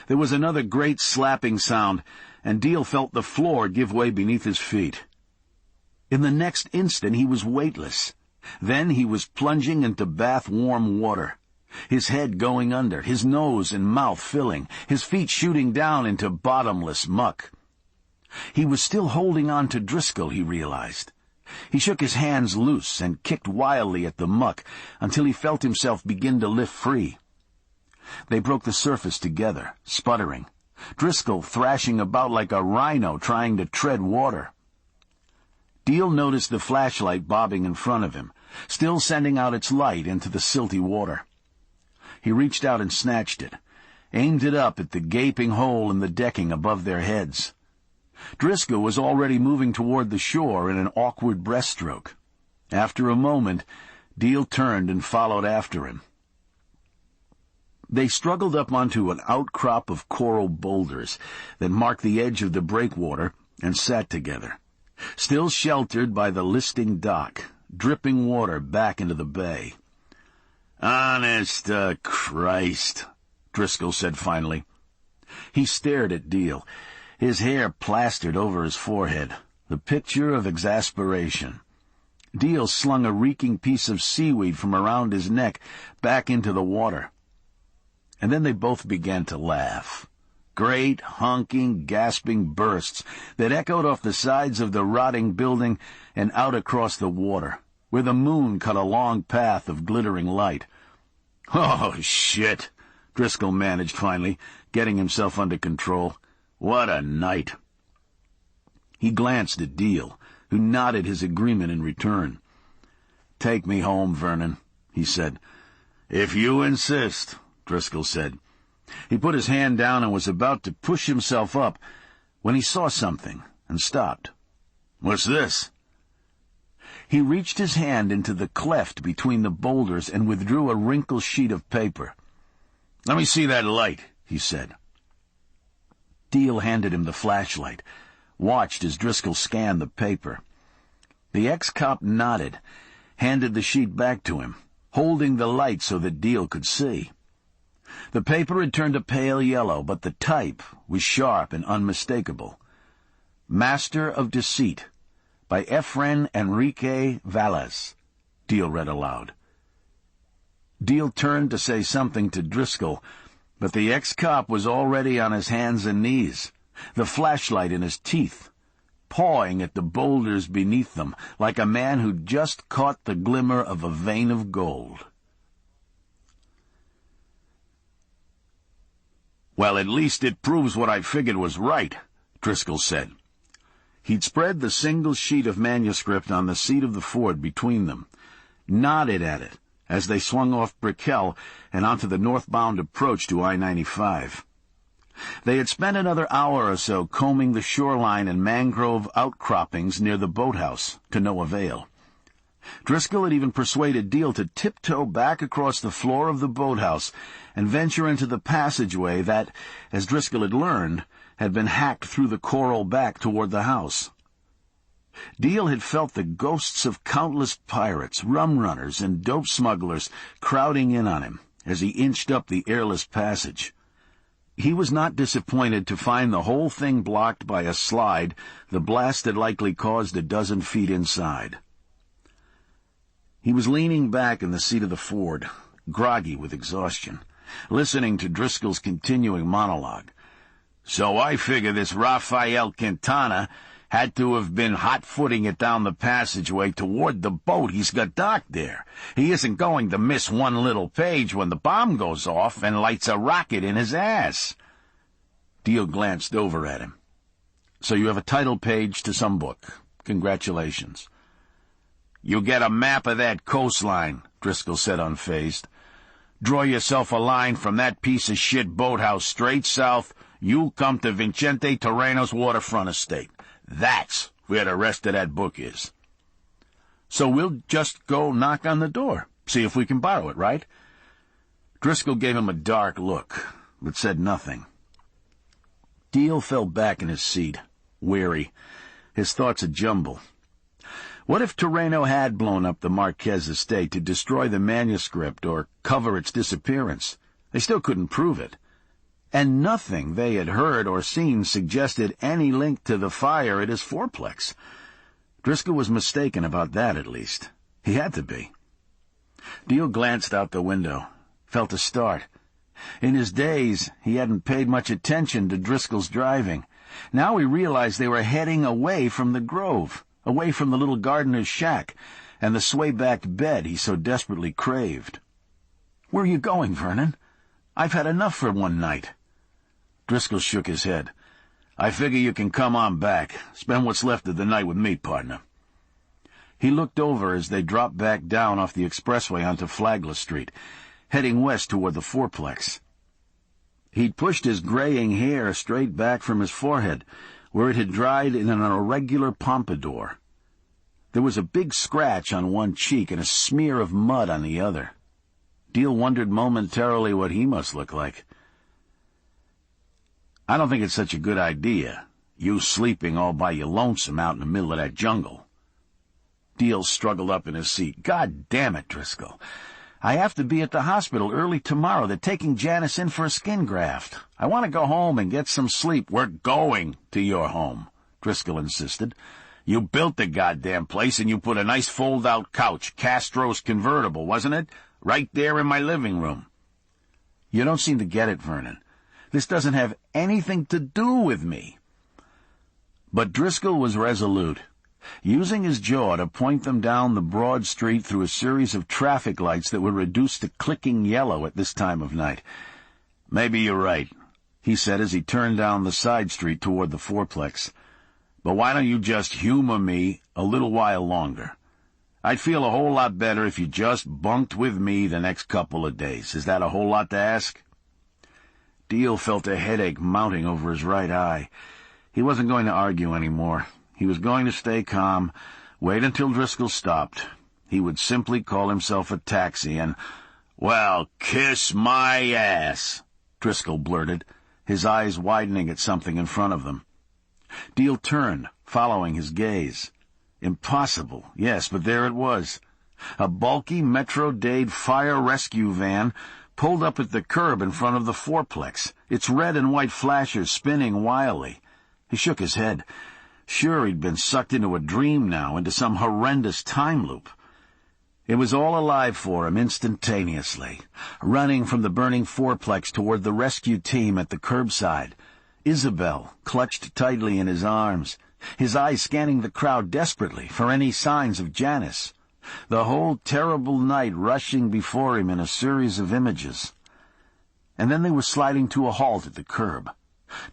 There was another great slapping sound, and Deal felt the floor give way beneath his feet. In the next instant he was weightless. Then he was plunging into bath-warm water, his head going under, his nose and mouth filling, his feet shooting down into bottomless muck. He was still holding on to Driscoll, he realized. He shook his hands loose and kicked wildly at the muck until he felt himself begin to lift free. They broke the surface together, sputtering, Driscoll thrashing about like a rhino trying to tread water. Deal noticed the flashlight bobbing in front of him, still sending out its light into the silty water. He reached out and snatched it, aimed it up at the gaping hole in the decking above their heads. Driscoll was already moving toward the shore in an awkward breaststroke. After a moment, Deal turned and followed after him. They struggled up onto an outcrop of coral boulders that marked the edge of the breakwater and sat together, still sheltered by the listing dock, dripping water back into the bay. "Honest to Christ," Driscoll said finally. He stared at Deal, his hair plastered over his forehead, the picture of exasperation. Deal slung a reeking piece of seaweed from around his neck back into the water. And then they both began to laugh. great, honking, gasping bursts that echoed off the sides of the rotting building and out across the water, where the moon cut a long path of glittering light. "Oh, shit," Driscoll managed finally, getting himself under control. "What a night." He glanced at Deal, who nodded his agreement in return. "Take me home, Vernon," he said. "If you insist," Driscoll said. He put his hand down and was about to push himself up when he saw something and stopped. "What's this?" He reached his hand into the cleft between the boulders and withdrew a wrinkled sheet of paper. "Let me see that light," he said. Deal handed him the flashlight, watched as Driscoll scanned the paper. The ex-cop nodded, handed the sheet back to him, holding the light so that Deal could see. The paper had turned a pale yellow, but the type was sharp and unmistakable. "Master of Deceit, by Efren Enrique Valles," Deal read aloud. Deal turned to say something to Driscoll, but the ex-cop was already on his hands and knees, the flashlight in his teeth, pawing at the boulders beneath them like a man who'd just caught the glimmer of a vein of gold. "Well, at least it proves what I figured was right," Driscoll said. He'd spread the single sheet of manuscript on the seat of the Ford between them, nodded at it as they swung off Brickell and onto the northbound approach to I-95. They had spent another hour or so combing the shoreline and mangrove outcroppings near the boathouse, to no avail. Driscoll had even persuaded Deal to tiptoe back across the floor of the boathouse and venture into the passageway that, as Driscoll had learned, had been hacked through the coral back toward the house. Deal had felt the ghosts of countless pirates, rum runners, and dope smugglers crowding in on him as he inched up the airless passage. He was not disappointed to find the whole thing blocked by a slide the blast had likely caused a dozen feet inside. He was leaning back in the seat of the Ford, groggy with exhaustion, listening to Driscoll's continuing monologue. "So I figure this Rafael Quintana had to have been hot-footing it down the passageway toward the boat he's got docked there. He isn't going to miss one little page when the bomb goes off and lights a rocket in his ass." Deal glanced over at him. "So you have a title page to some book. Congratulations." "You get a map of that coastline," Driscoll said unfazed. "Draw yourself a line from that piece of shit boathouse straight south, you'll come to Vincente Terreno's waterfront estate. That's where the rest of that book is." "So we'll just go knock on the door, see if we can borrow it, right?" Driscoll gave him a dark look, but said nothing. Deal fell back in his seat, weary, his thoughts a jumble. What if Terreno had blown up the Marquez estate to destroy the manuscript or cover its disappearance? They still couldn't prove it. And nothing they had heard or seen suggested any link to the fire at his fourplex. Driscoll was mistaken about that, at least. He had to be. Deal glanced out the window, felt a start. In his daze, he hadn't paid much attention to Driscoll's driving. Now he realized they were heading away from the grove, away from the little gardener's shack and the sway-backed bed he so desperately craved. "Where are you going, Vernon? I've had enough for one night." Driscoll shook his head. "I figure you can come on back. Spend what's left of the night with me, partner." He looked over as they dropped back down off the expressway onto Flagler Street, heading west toward the fourplex. He'd pushed his graying hair straight back from his forehead, where it had dried in an irregular pompadour. There was a big scratch on one cheek and a smear of mud on the other. Deal wondered momentarily what he must look like. "I don't think it's such a good idea, you sleeping all by your lonesome out in the middle of that jungle." Deal struggled up in his seat. "God damn it, Driscoll. I have to be at the hospital early tomorrow. They're taking Janice in for a skin graft. I want to go home and get some sleep." "We're going to your home," Driscoll insisted. "You built the goddamn place and you put a nice fold-out couch, Castro's convertible, wasn't it? Right there in my living room." "You don't seem to get it, Vernon. This doesn't have anything to do with me." But Driscoll was resolute, using his jaw to point them down the broad street through a series of traffic lights that were reduced to clicking yellow at this time of night. "Maybe you're right," he said as he turned down the side street toward the fourplex. "But why don't you just humor me a little while longer? I'd feel a whole lot better if you just bunked with me the next couple of days. Is that a whole lot to ask?" Deal felt a headache mounting over his right eye. He wasn't going to argue anymore. He was going to stay calm, wait until Driscoll stopped. He would simply call himself a taxi and, "Well, kiss my ass," Driscoll blurted, his eyes widening at something in front of them. Deal turned, following his gaze. Impossible, yes, but there it was. A bulky Metro-Dade fire rescue van pulled up at the curb in front of the fourplex, its red and white flashers spinning wildly. He shook his head. Sure, he'd been sucked into a dream now, into some horrendous time loop. It was all alive for him instantaneously, running from the burning fourplex toward the rescue team at the curbside. Isabel clutched tightly in his arms, his eyes scanning the crowd desperately for any signs of Janice. The whole terrible night rushing before him in a series of images. And then they were sliding to a halt at the curb.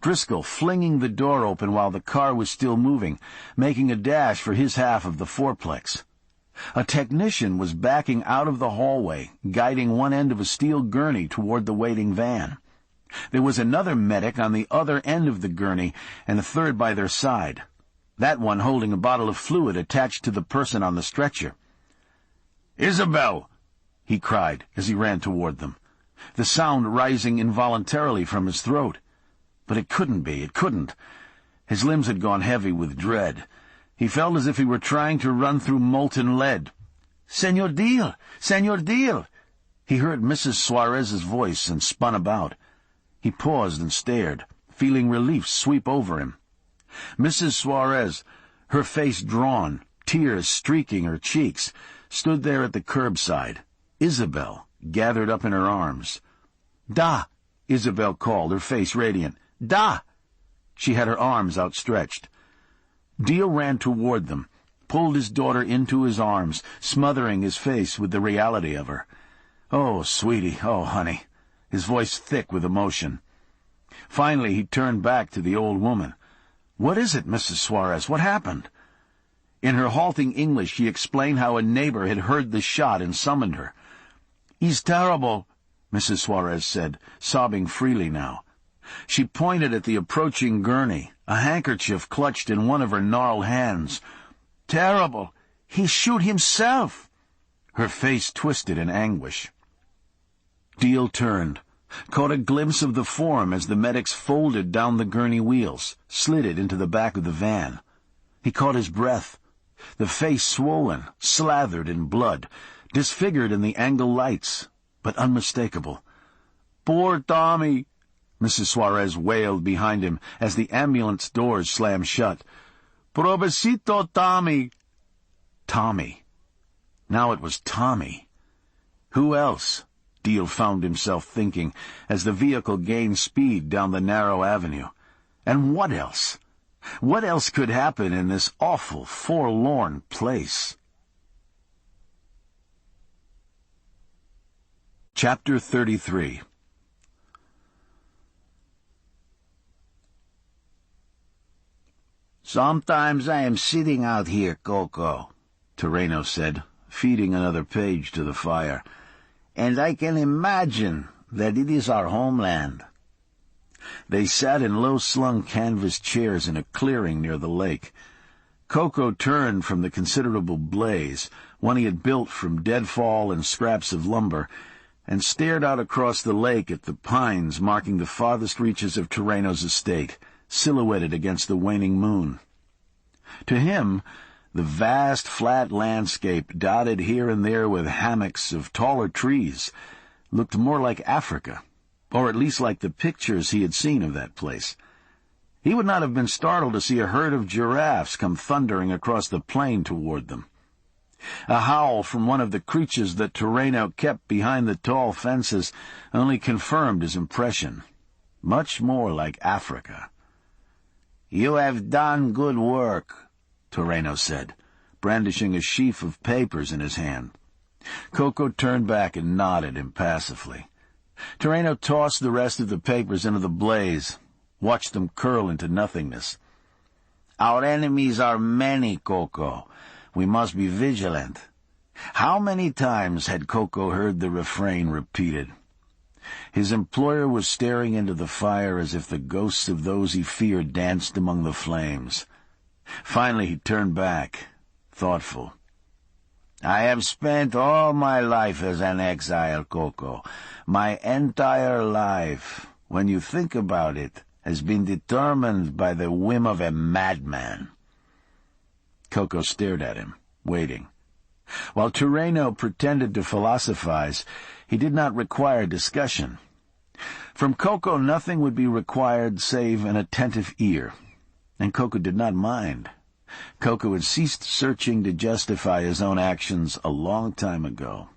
Driscoll flinging the door open while the car was still moving, making a dash for his half of the fourplex. A technician was backing out of the hallway, guiding one end of a steel gurney toward the waiting van. There was another medic on the other end of the gurney, and a third by their side, that one holding a bottle of fluid attached to the person on the stretcher. "Isabel!" he cried as he ran toward them, the sound rising involuntarily from his throat. But it couldn't be, it couldn't. His limbs had gone heavy with dread. He felt as if he were trying to run through molten lead. "Senor Deal! Senor Deal!" He heard Mrs. Suarez's voice and spun about. He paused and stared, feeling relief sweep over him. Mrs. Suarez, her face drawn, tears streaking her cheeks, stood there at the curbside, Isabel gathered up in her arms. "Da!" Isabel called, her face radiant. "Da!" She had her arms outstretched. Deal ran toward them, pulled his daughter into his arms, smothering his face with the reality of her. "Oh, sweetie, oh, honey," his voice thick with emotion. Finally he turned back to the old woman. "What is it, Mrs. Suarez? What happened?" In her halting English she explained how a neighbor had heard the shot and summoned her. "He's terrible," Mrs. Suarez said, sobbing freely now. She pointed at the approaching gurney, a handkerchief clutched in one of her gnarled hands. "Terrible! He shoot himself!" Her face twisted in anguish. Deal turned, caught a glimpse of the form as the medics folded down the gurney wheels, slid it into the back of the van. He caught his breath, the face swollen, slathered in blood, disfigured in the angle lights, but unmistakable. "Poor Tommy!" Mrs. Suarez wailed behind him as the ambulance doors slammed shut. "Pobrecito Tommy!" Tommy. Now it was Tommy. Who else? Deal found himself thinking as the vehicle gained speed down the narrow avenue. And what else? What else could happen in this awful, forlorn place? Chapter 33. "Sometimes I am sitting out here, Coco," Terreno said, feeding another page to the fire, "and I can imagine that it is our homeland." They sat in low-slung canvas chairs in a clearing near the lake. Coco turned from the considerable blaze, one he had built from deadfall and scraps of lumber, and stared out across the lake at the pines marking the farthest reaches of Terreno's estate, silhouetted against the waning moon. To him, the vast, flat landscape, dotted here and there with hammocks of taller trees, looked more like Africa, or at least like the pictures he had seen of that place. He would not have been startled to see a herd of giraffes come thundering across the plain toward them. A howl from one of the creatures that Terreno kept behind the tall fences only confirmed his impression. much more like Africa. "You have done good work," Toreno said, brandishing a sheaf of papers in his hand. Coco turned back and nodded impassively. Toreno tossed the rest of the papers into the blaze, watched them curl into nothingness. "Our enemies are many, Coco. We must be vigilant." How many times had Coco heard the refrain repeated? His employer was staring into the fire as if the ghosts of those he feared danced among the flames. Finally he turned back, thoughtful. "I have spent all my life as an exile, Coco. My entire life, when you think about it, has been determined by the whim of a madman." Coco stared at him, waiting. While Toreno pretended to philosophize, he did not require discussion. From Coco nothing would be required save an attentive ear, and Coco did not mind. Coco had ceased searching to justify his own actions a long time ago.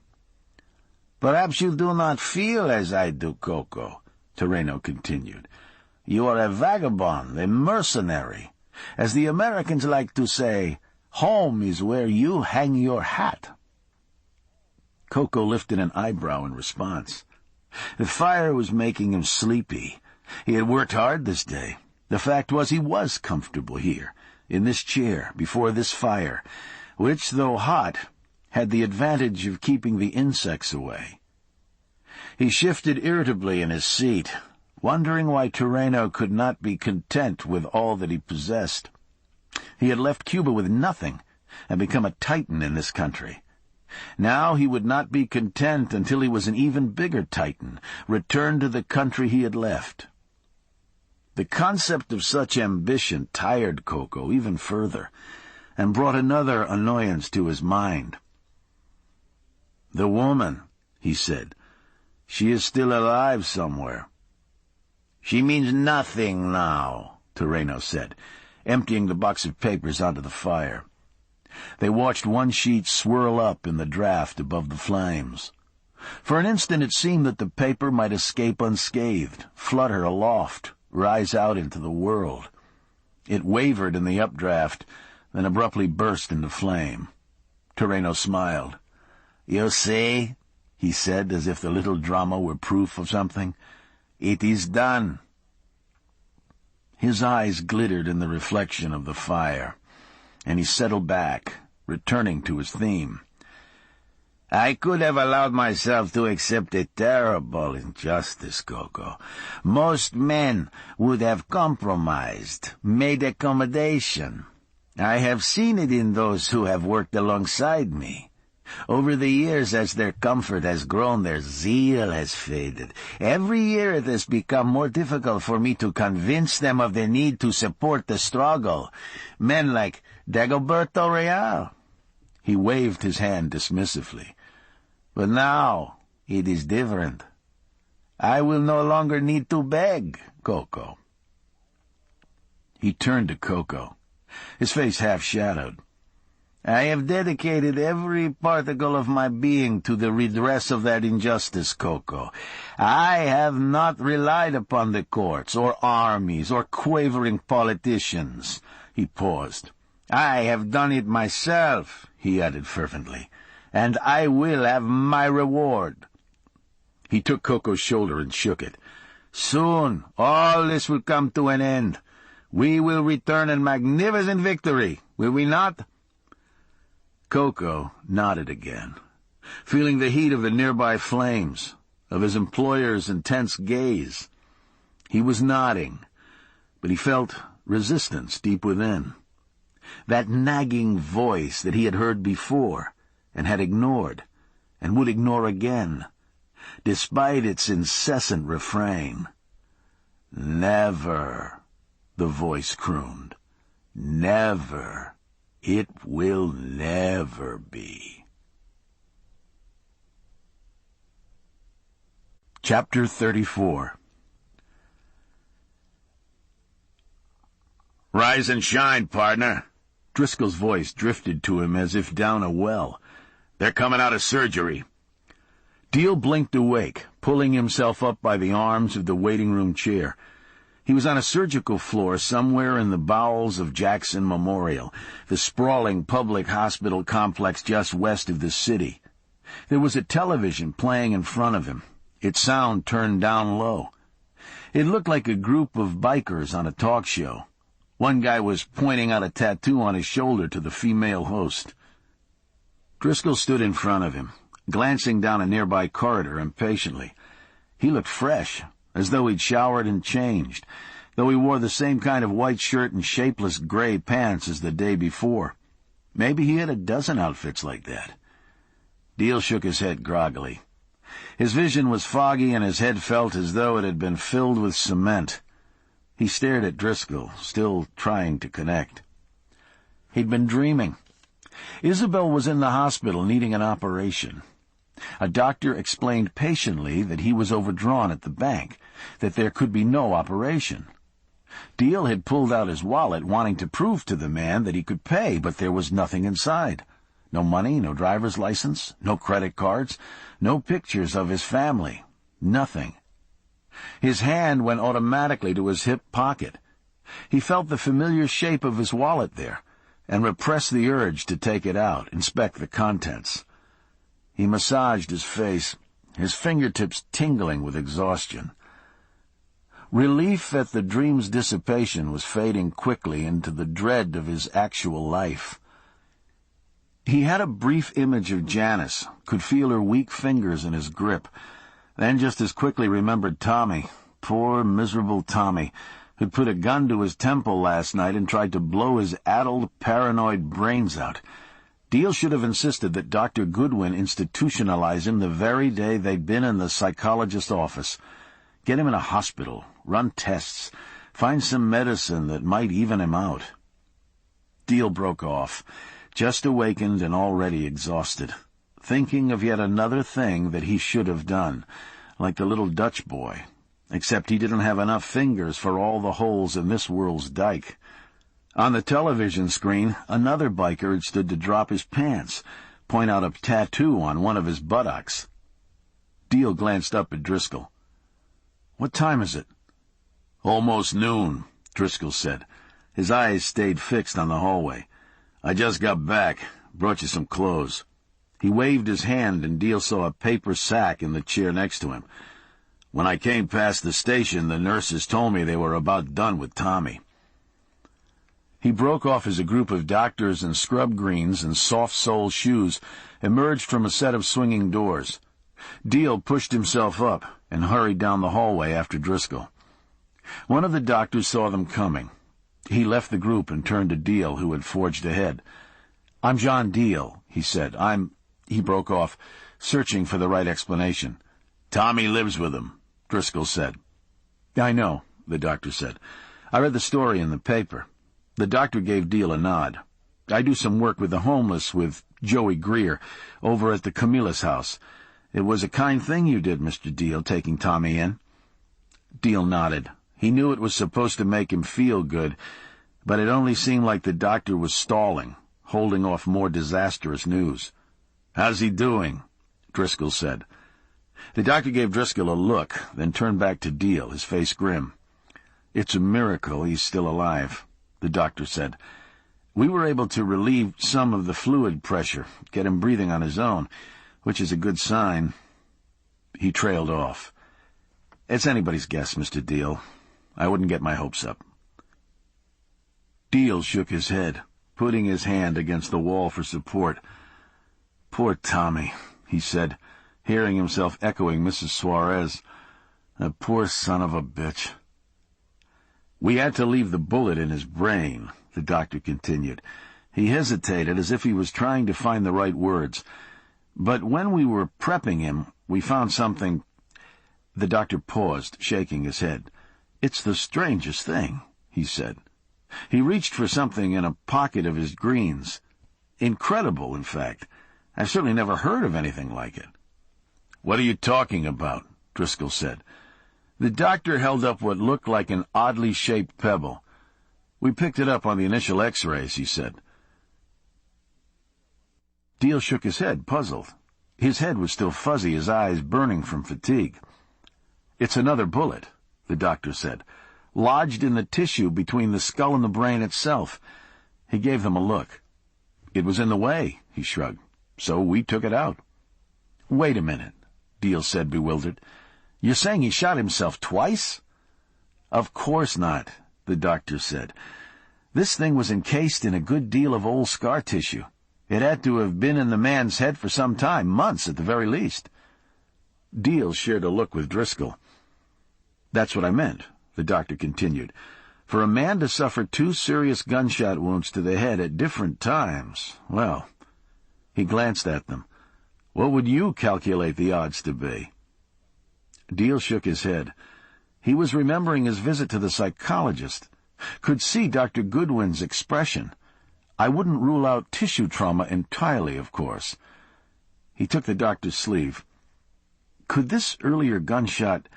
"Perhaps you do not feel as I do, Coco," Toreno continued. "You are a vagabond, a mercenary. As the Americans like to say, home is where you hang your hat." Coco lifted an eyebrow in response. The fire was making him sleepy. He had worked hard this day. The fact was he was comfortable here, in this chair, before this fire, which, though hot, had the advantage of keeping the insects away. He shifted irritably in his seat, wondering why Toreno could not be content with all that he possessed. He had left Cuba with nothing and become a Titan in this country. Now he would not be content until he was an even bigger Titan, returned to the country he had left. The concept of such ambition tired Coco even further, and brought another annoyance to his mind. "The woman," he said. "She is still alive somewhere." "She means nothing now," Toreno said, emptying the box of papers onto the fire. They watched one sheet swirl up in the draft above the flames. For an instant it seemed that the paper might escape unscathed, flutter aloft, rise out into the world. It wavered in the updraft, then abruptly burst into flame. Toreno smiled. "You see," he said, as if the little drama were proof of something. "It is done." His eyes glittered in the reflection of the fire, and he settled back, returning to his theme. "I could have allowed myself to accept a terrible injustice, Coco. Most men would have compromised, made accommodation. I have seen it in those who have worked alongside me. Over the years, as their comfort has grown, their zeal has faded. Every year it has become more difficult for me to convince them of the need to support the struggle. Men like Dagoberto Real." He waved his hand dismissively. "But now it is different. I will no longer need to beg, Coco." He turned to Coco, his face half-shadowed. "I have dedicated every particle of my being to the redress of that injustice, Coco. I have not relied upon the courts, or armies, or quavering politicians." He paused. "I have done it myself," he added fervently, "and I will have my reward." He took Coco's shoulder and shook it. "Soon all this will come to an end. We will return in magnificent victory, will we not?" Coco nodded again, feeling the heat of the nearby flames, of his employer's intense gaze. He was nodding, but he felt resistance deep within. That nagging voice that he had heard before, and had ignored, and would ignore again, despite its incessant refrain. "Never," the voice crooned. "Never. It will never be." Chapter 34. "Rise and shine, partner." Driscoll's voice drifted to him as if down a well. "They're coming out of surgery." Deal blinked awake, pulling himself up by the arms of the waiting room chair. He was on a surgical floor somewhere in the bowels of Jackson Memorial, the sprawling public hospital complex just west of the city. There was a television playing in front of him, its sound turned down low. It looked like a group of bikers on a talk show. One guy was pointing out a tattoo on his shoulder to the female host. Driscoll stood in front of him, glancing down a nearby corridor impatiently. He looked fresh, as though he'd showered and changed, though he wore the same kind of white shirt and shapeless gray pants as the day before. Maybe he had a dozen outfits like that. Deal shook his head groggily. His vision was foggy and his head felt as though it had been filled with cement. He stared at Driscoll, still trying to connect. He'd been dreaming. Isabel was in the hospital needing an operation. A doctor explained patiently that he was overdrawn at the bank, that there could be no operation. Deal had pulled out his wallet, wanting to prove to the man that he could pay, but there was nothing inside. No money, no driver's license, no credit cards, no pictures of his family. Nothing. His hand went automatically to his hip pocket. He felt the familiar shape of his wallet there, and repressed the urge to take it out, inspect the contents. He massaged his face, his fingertips tingling with exhaustion. Relief at the dream's dissipation was fading quickly into the dread of his actual life. He had a brief image of Janice, could feel her weak fingers in his grip, then just as quickly remembered Tommy, poor, miserable Tommy, who'd put a gun to his temple last night and tried to blow his addled, paranoid brains out. Deal should have insisted that Dr. Goodwin institutionalize him the very day they'd been in the psychologist's office. Get him in a hospital, run tests, find some medicine that might even him out. Deal broke off, just awakened and already exhausted, thinking of yet another thing that he should have done, like the little Dutch boy, except he didn't have enough fingers for all the holes in this world's dike. On the television screen, another biker had stood to drop his pants, point out a tattoo on one of his buttocks. Deal glanced up at Driscoll. "What time is it?" "Almost noon," Driscoll said. His eyes stayed fixed on the hallway. "I just got back. Brought you some clothes." He waved his hand, and Deal saw a paper sack in the chair next to him. "When I came past the station, the nurses told me they were about done with Tommy." He broke off as a group of doctors in scrub greens and soft-soled shoes emerged from a set of swinging doors. Deal pushed himself up and hurried down the hallway after Driscoll. One of the doctors saw them coming. He left the group and turned to Deal, who had forged ahead. "I'm John Deal," he said. He broke off, searching for the right explanation. "Tommy lives with him," Driscoll said. "I know," the doctor said. "I read the story in the paper." The doctor gave Deal a nod. "I do some work with the homeless with Joey Greer over at the Camillus house. It was a kind thing you did, Mr. Deal, taking Tommy in." Deal nodded. He knew it was supposed to make him feel good, but it only seemed like the doctor was stalling, holding off more disastrous news. "How's he doing?" Driscoll said. The doctor gave Driscoll a look, then turned back to Deal, his face grim. "It's a miracle he's still alive," the doctor said. "We were able to relieve some of the fluid pressure, get him breathing on his own, which is a good sign." He trailed off. "It's anybody's guess, Mr. Deal. I wouldn't get my hopes up." Deal shook his head, putting his hand against the wall for support. "Poor Tommy," he said, hearing himself echoing Mrs. Suarez. "That poor son of a bitch." "We had to leave the bullet in his brain," the doctor continued. He hesitated as if he was trying to find the right words. "But when we were prepping him, we found something—" The doctor paused, shaking his head. "It's the strangest thing," he said. He reached for something in a pocket of his greens. Incredible, in fact. I've certainly never heard of anything like it. "What are you talking about?" Driscoll said. The doctor held up what looked like an oddly shaped pebble. "We picked it up on the initial X-rays," he said. Deal shook his head, puzzled. His head was still fuzzy, his eyes burning from fatigue. "It's another bullet," the doctor said, "lodged in the tissue between the skull and the brain itself." He gave them a look. "It was in the way," he shrugged, "so we took it out." "Wait a minute," Deal said, bewildered. "You're saying he shot himself twice?" "Of course not," the doctor said. "This thing was encased in a good deal of old scar tissue. It had to have been in the man's head for some time, months at the very least." Deal shared a look with Driscoll. "That's what I meant," the doctor continued. "For a man to suffer 2 serious gunshot wounds to the head at different times, well..." He glanced at them. "What would you calculate the odds to be?" Deal shook his head. He was remembering his visit to the psychologist. Could see Dr. Goodwin's expression. "I wouldn't rule out tissue trauma entirely, of course." He took the doctor's sleeve. "Could this earlier gunshot—"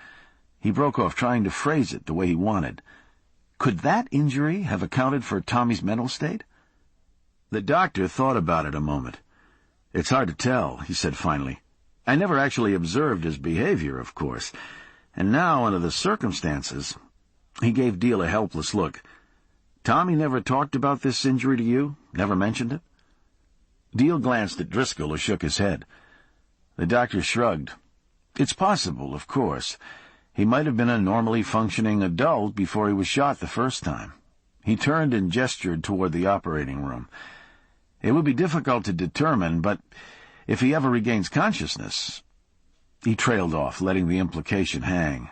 He broke off, trying to phrase it the way he wanted. "Could that injury have accounted for Tommy's mental state?" The doctor thought about it a moment. "It's hard to tell," he said finally. "I never actually observed his behavior, of course. And now, under the circumstances—" He gave Deal a helpless look. "Tommy never talked about this injury to you? Never mentioned it?" Deal glanced at Driscoll, who shook his head. The doctor shrugged. "It's possible, of course. He might have been a normally functioning adult before he was shot the first time." He turned and gestured toward the operating room. "It would be difficult to determine, but if he ever regains consciousness—" He trailed off, letting the implication hang.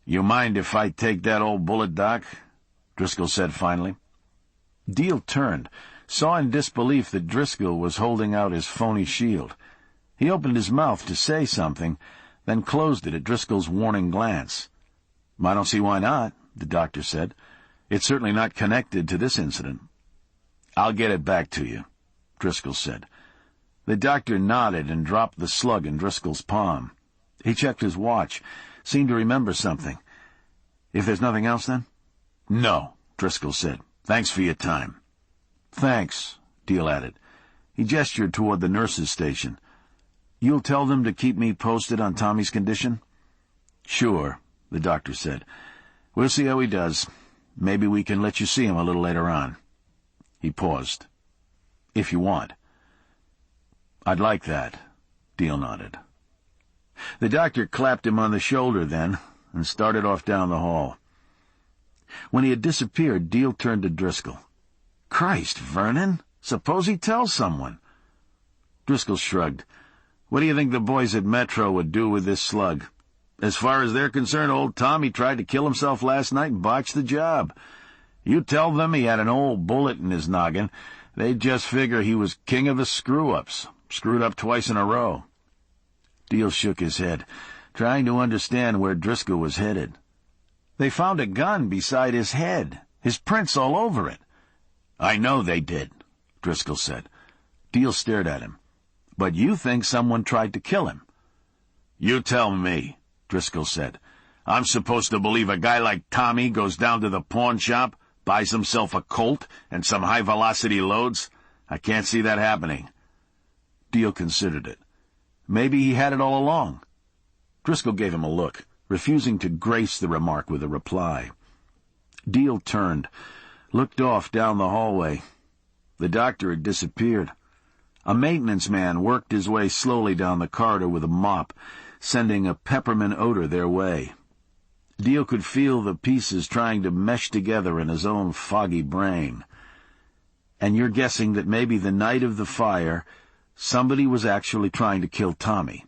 "You mind if I take that old bullet, Doc?" Driscoll said finally. Deal turned, saw in disbelief that Driscoll was holding out his phony shield. He opened his mouth to say something, then closed it at Driscoll's warning glance. "I don't see why not," the doctor said. "It's certainly not connected to this incident." "I'll get it back to you," Driscoll said. The doctor nodded and dropped the slug in Driscoll's palm. He checked his watch, seemed to remember something. "If there's nothing else, then?" "No," Driscoll said. "Thanks for your time." "Thanks," Deal added. He gestured toward the nurse's station. "You'll tell them to keep me posted on Tommy's condition?" "Sure," the doctor said. "We'll see how he does. Maybe we can let you see him a little later on." He paused. "If you want." "I'd like that," Deal nodded. The doctor clapped him on the shoulder then, and started off down the hall. When he had disappeared, Deal turned to Driscoll. "Christ, Vernon, suppose he tells someone." Driscoll shrugged. "What do you think the boys at Metro would do with this slug? As far as they're concerned, old Tommy tried to kill himself last night and botched the job. You tell them he had an old bullet in his noggin, they'd just figure he was king of the screw-ups, screwed up twice in a row." Deal shook his head, trying to understand where Driscoll was headed. "They found a gun beside his head, his prints all over it." "I know they did," Driscoll said. Deal stared at him. "But you think someone tried to kill him?" "You tell me," Driscoll said. "I'm supposed to believe a guy like Tommy goes down to the pawn shop, buys himself a Colt and some high-velocity loads? I can't see that happening." Deal considered it. Maybe he had it all along. Driscoll gave him a look, refusing to grace the remark with a reply. Deal turned, looked off down the hallway. The doctor had disappeared. A maintenance man worked his way slowly down the corridor with a mop, sending a peppermint odor their way. Deal could feel the pieces trying to mesh together in his own foggy brain. "And you're guessing that maybe the night of the fire, somebody was actually trying to kill Tommy?"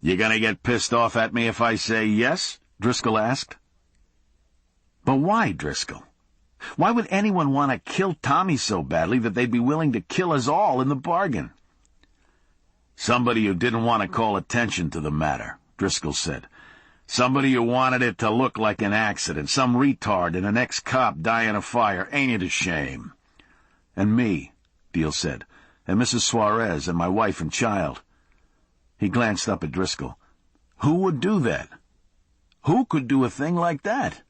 "You gonna get pissed off at me if I say yes?" Driscoll asked. "But why, Driscoll? Why would anyone want to kill Tommy so badly that they'd be willing to kill us all in the bargain?" "Somebody who didn't want to call attention to the matter," Driscoll said. "Somebody who wanted it to look like an accident, some retard and an ex-cop die in a fire. Ain't it a shame?" "And me," Deal said, "and Mrs. Suarez, and my wife and child." He glanced up at Driscoll. "Who would do that? Who could do a thing like that?"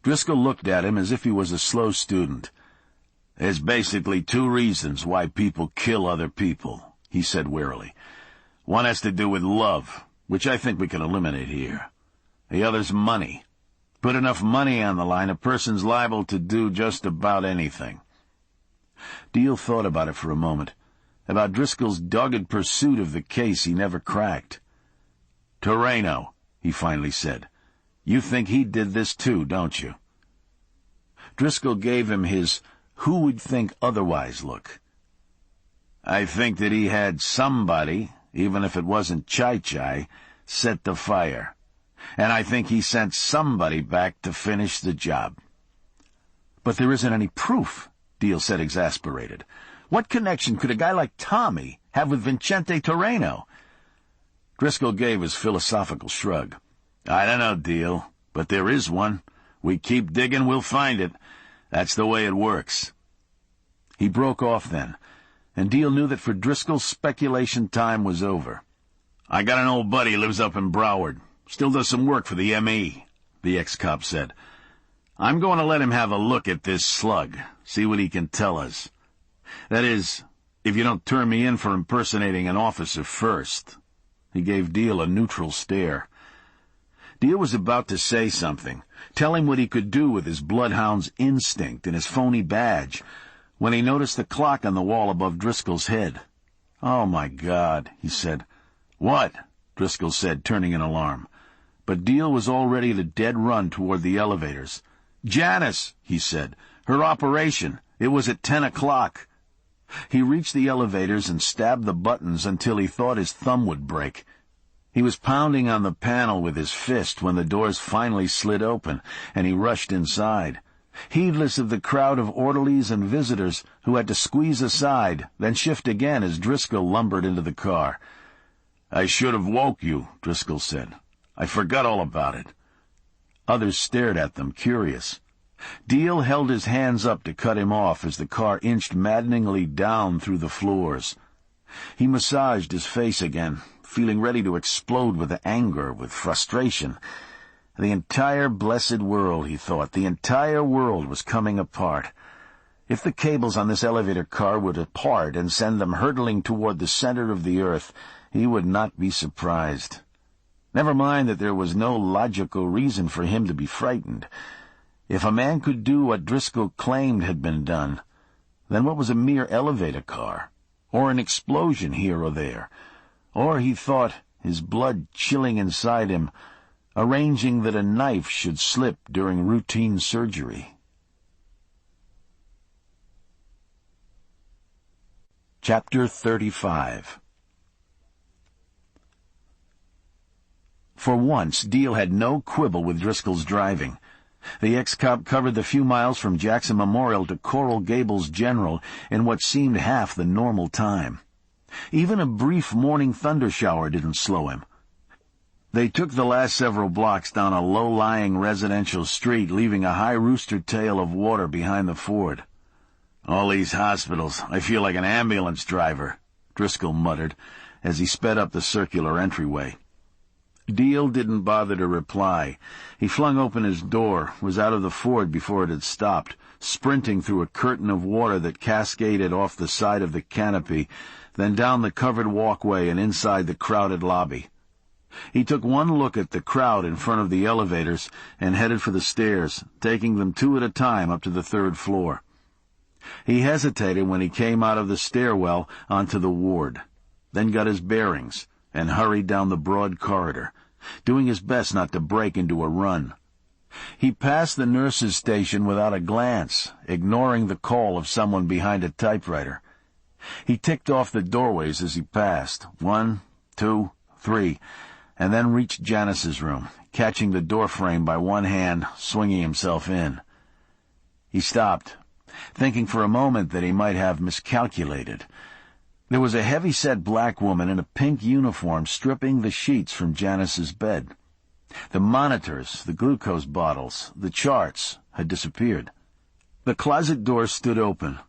Driscoll looked at him as if he was a slow student. "There's basically 2 reasons why people kill other people," he said wearily. One has to do with love, which I think we can eliminate here. The other's money. Put enough money on the line, a person's liable to do just about anything. Deal thought about it for a moment, about Driscoll's dogged pursuit of the case he never cracked. "Toreno," he finally said. "You think he did this too, don't you?" Driscoll gave him his who would think otherwise look. "I think that he had somebody, even if it wasn't Chai-Chai, set the fire. And I think he sent somebody back to finish the job." "But there isn't any proof," Deal said, exasperated. "What connection could a guy like Tommy have with Vincente Toreno?" Driscoll gave his philosophical shrug. "I don't know, Deal, but there is one. We keep digging, we'll find it. That's the way it works." He broke off then, and Deal knew that for Driscoll speculation time was over. "I got an old buddy lives up in Broward. Still does some work for the M.E., the ex-cop said. "I'm going to let him have a look at this slug, see what he can tell us. That is, if you don't turn me in for impersonating an officer first." He gave Deal a neutral stare. Deal was about to say something, tell him what he could do with his bloodhound's instinct and his phony badge, when he noticed the clock on the wall above Driscoll's head. "Oh, my God," he said. "What?" Driscoll said, turning in alarm. But Deal was already at a dead run toward the elevators. "Janice," he said. "Her operation. It was at 10 o'clock. He reached the elevators and stabbed the buttons until he thought his thumb would break. He was pounding on the panel with his fist when the doors finally slid open, and he rushed inside, heedless of the crowd of orderlies and visitors who had to squeeze aside, then shift again as Driscoll lumbered into the car. "I should have woke you," Driscoll said. "I forgot all about it." Others stared at them, curious. Deal held his hands up to cut him off as the car inched maddeningly down through the floors. He massaged his face again, feeling ready to explode with anger, with frustration. The entire blessed world, he thought, the entire world was coming apart. If the cables on this elevator car would apart and send them hurtling toward the center of the earth, he would not be surprised. Never mind that there was no logical reason for him to be frightened. If a man could do what Driscoll claimed had been done, then what was a mere elevator car, or an explosion here or there, or, he thought, his blood chilling inside him, arranging that a knife should slip during routine surgery. Chapter 35. For once, Deal had no quibble with Driscoll's driving. The ex-cop covered the few miles from Jackson Memorial to Coral Gables General in what seemed half the normal time. Even a brief morning thundershower didn't slow him. They took the last several blocks down a low-lying residential street, leaving a high rooster tail of water behind the ford. "All these hospitals, I feel like an ambulance driver," Driscoll muttered as he sped up the circular entryway. Deal didn't bother to reply. He flung open his door, was out of the ford before it had stopped, sprinting through a curtain of water that cascaded off the side of the canopy, then down the covered walkway and inside the crowded lobby. He took one look at the crowd in front of the elevators and headed for the stairs, taking them two at a time up to the third floor. He hesitated when he came out of the stairwell onto the ward, then got his bearings and hurried down the broad corridor, doing his best not to break into a run. He passed the nurse's station without a glance, ignoring the call of someone behind a typewriter. He ticked off the doorways as he passed, 1, 2, 3, and then reached Janice's room, catching the doorframe by one hand, swinging himself in. He stopped, thinking for a moment that he might have miscalculated. There was a heavy-set black woman in a pink uniform stripping the sheets from Janice's bed. The monitors, the glucose bottles, the charts had disappeared. The closet door stood open.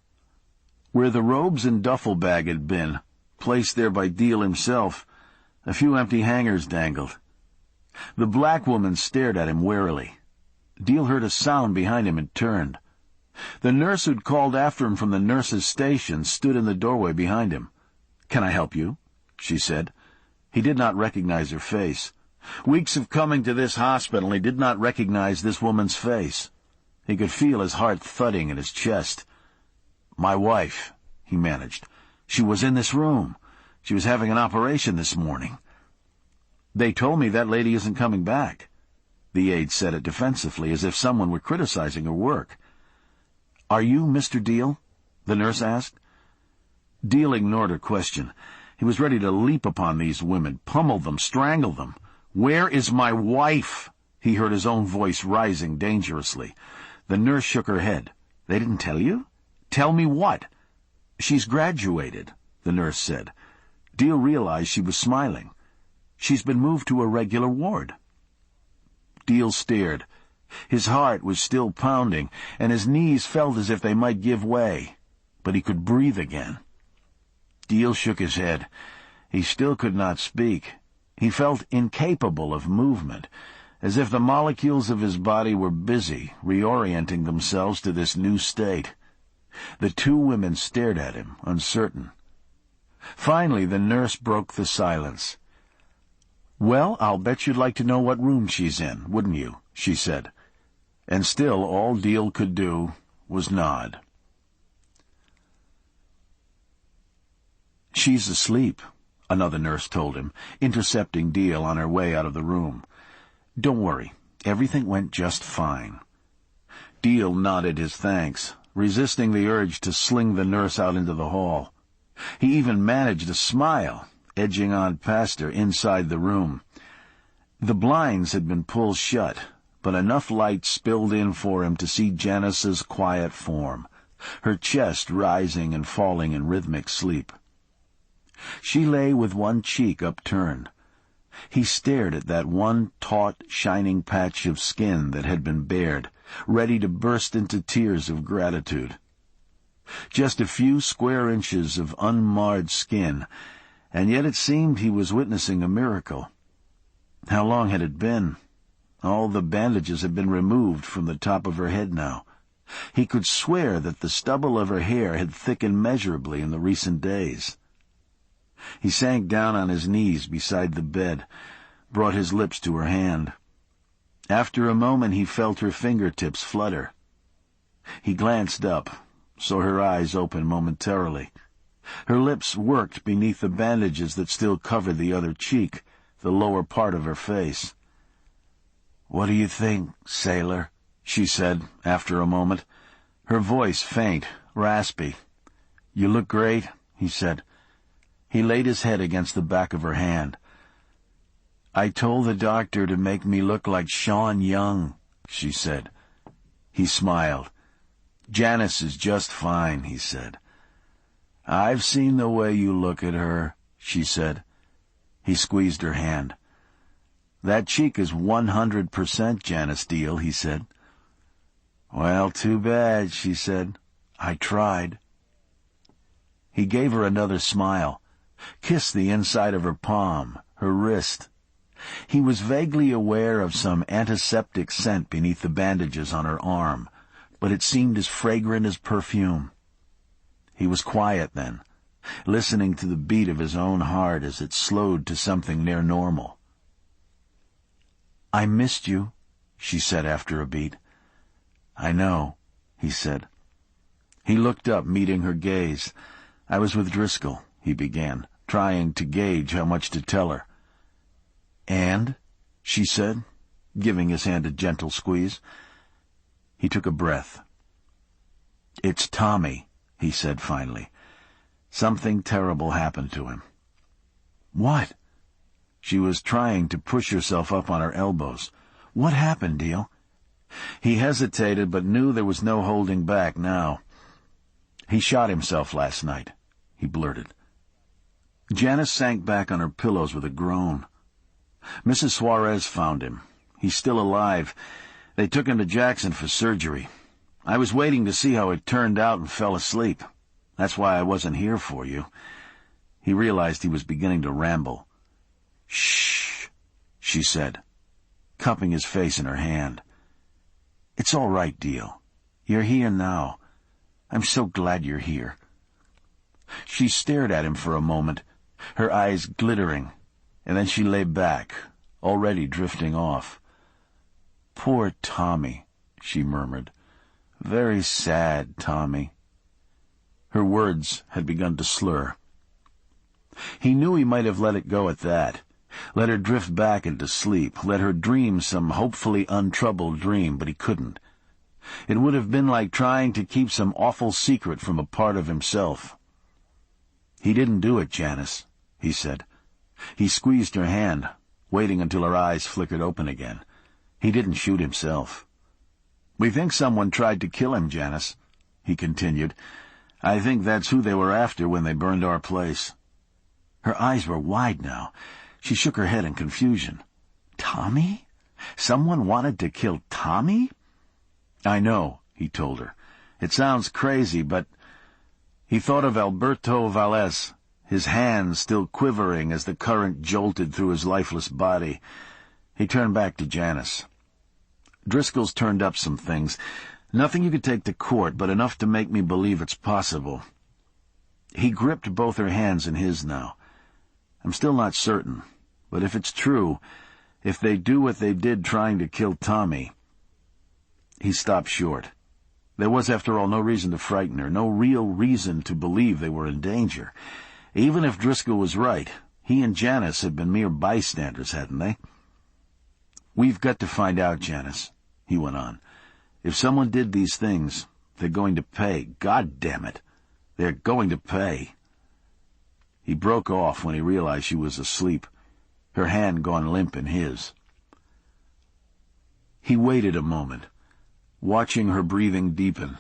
Where the robes and duffel bag had been, placed there by Deal himself, a few empty hangers dangled. The black woman stared at him warily. Deal heard a sound behind him and turned. The nurse who'd called after him from the nurse's station stood in the doorway behind him. "Can I help you?" she said. He did not recognize her face. Weeks of coming to this hospital, he did not recognize this woman's face. He could feel his heart thudding in his chest. "My wife," he managed. "She was in this room. She was having an operation this morning." "They told me that lady isn't coming back." The aide said it defensively, as if someone were criticizing her work. "Are you Mr. Deal?" the nurse asked. Deal ignored her question. He was ready to leap upon these women, pummel them, strangle them. "Where is my wife?" He heard his own voice rising dangerously. The nurse shook her head. "They didn't tell you? Tell me what?" "She's graduated," the nurse said. Deal realized she was smiling. "She's been moved to a regular ward." Deal stared. His heart was still pounding, and his knees felt as if they might give way, but he could breathe again. Deal shook his head. He still could not speak. He felt incapable of movement, as if the molecules of his body were busy, reorienting themselves to this new state. The two women stared at him, uncertain. Finally, the nurse broke the silence. "Well, I'll bet you'd like to know what room she's in, wouldn't you?" she said. And still all Deal could do was nod. "She's asleep," another nurse told him, intercepting Deal on her way out of the room. "Don't worry, everything went just fine." Deal nodded his thanks, resisting the urge to sling the nurse out into the hall. He even managed a smile, edging on past her inside the room. The blinds had been pulled shut, but enough light spilled in for him to see Janice's quiet form, her chest rising and falling in rhythmic sleep. She lay with one cheek upturned. He stared at that one taut, shining patch of skin that had been bared, ready to burst into tears of gratitude. Just a few square inches of unmarred skin, and yet it seemed he was witnessing a miracle. How long had it been? All the bandages had been removed from the top of her head now. He could swear that the stubble of her hair had thickened measurably in the recent days. He sank down on his knees beside the bed, brought his lips to her hand. After a moment he felt her fingertips flutter. He glanced up, saw her eyes open momentarily. Her lips worked beneath the bandages that still covered the other cheek, the lower part of her face. "What do you think, sailor?" she said after a moment, her voice faint, raspy. "You look great," he said. He laid his head against the back of her hand. "I told the doctor to make me look like Sean Young," she said. He smiled. "Janice is just fine," he said. "I've seen the way you look at her," she said. He squeezed her hand. "That cheek is 100% Janice Deal," he said. "Well, too bad," she said. "I tried." He gave her another smile, kissed the inside of her palm, her wrist. He was vaguely aware of some antiseptic scent beneath the bandages on her arm, but it seemed as fragrant as perfume. He was quiet then, listening to the beat of his own heart as it slowed to something near normal. "I missed you," she said after a beat. "I know," he said. He looked up, meeting her gaze. "I was with Driscoll," he began, trying to gauge how much to tell her. "And?" she said, giving his hand a gentle squeeze. He took a breath. "It's Tommy," he said finally. "Something terrible happened to him." "What?" She was trying to push herself up on her elbows. "What happened, Deal?" He hesitated, but knew there was no holding back now. "He shot himself last night," he blurted. Janice sank back on her pillows with a groan. "Mrs. Suarez found him. He's still alive. They took him to Jackson for surgery. I was waiting to see how it turned out and fell asleep. That's why I wasn't here for you." He realized he was beginning to ramble. "Shh," she said, cupping his face in her hand. "It's all right, Deal. You're here now. I'm so glad you're here." She stared at him for a moment, her eyes glittering, and then she lay back, already drifting off. "Poor Tommy," she murmured. "Very sad, Tommy." Her words had begun to slur. He knew he might have let it go at that, let her drift back into sleep, let her dream some hopefully untroubled dream, but he couldn't. It would have been like trying to keep some awful secret from a part of himself. "He didn't do it, Janice," he said. He squeezed her hand, waiting until her eyes flickered open again. "He didn't shoot himself." "We think someone tried to kill him, Janice," he continued. "I think that's who they were after when they burned our place." Her eyes were wide now. She shook her head in confusion. "Tommy? Someone wanted to kill Tommy?" "I know," he told her. "It sounds crazy, but—" He thought of Alberto Valles, his hands still quivering as the current jolted through his lifeless body. He turned back to Janice. "Driscoll's turned up some things. Nothing you could take to court, but enough to make me believe it's possible." He gripped both her hands in his now. "I'm still not certain, but if it's true, if they do what they did trying to kill Tommy—" He stopped short. There was, after all, no reason to frighten her, no real reason to believe they were in danger. Even if Driscoll was right, he and Janice had been mere bystanders, hadn't they? "We've got to find out, Janice," he went on. "If someone did these things, they're going to pay. God damn it, they're going to pay." He broke off when he realized she was asleep, her hand gone limp in his. He waited a moment, watching her breathing deepen.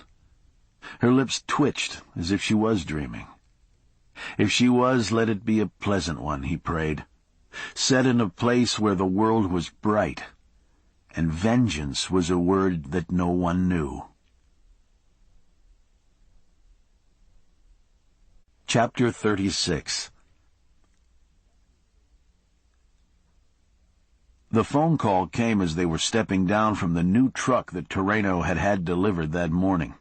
Her lips twitched as if she was dreaming. If she was, let it be a pleasant one, he prayed, set in a place where the world was bright, and vengeance was a word that no one knew. Chapter 36. The phone call came as they were stepping down from the new truck that Toreno had had delivered that morning.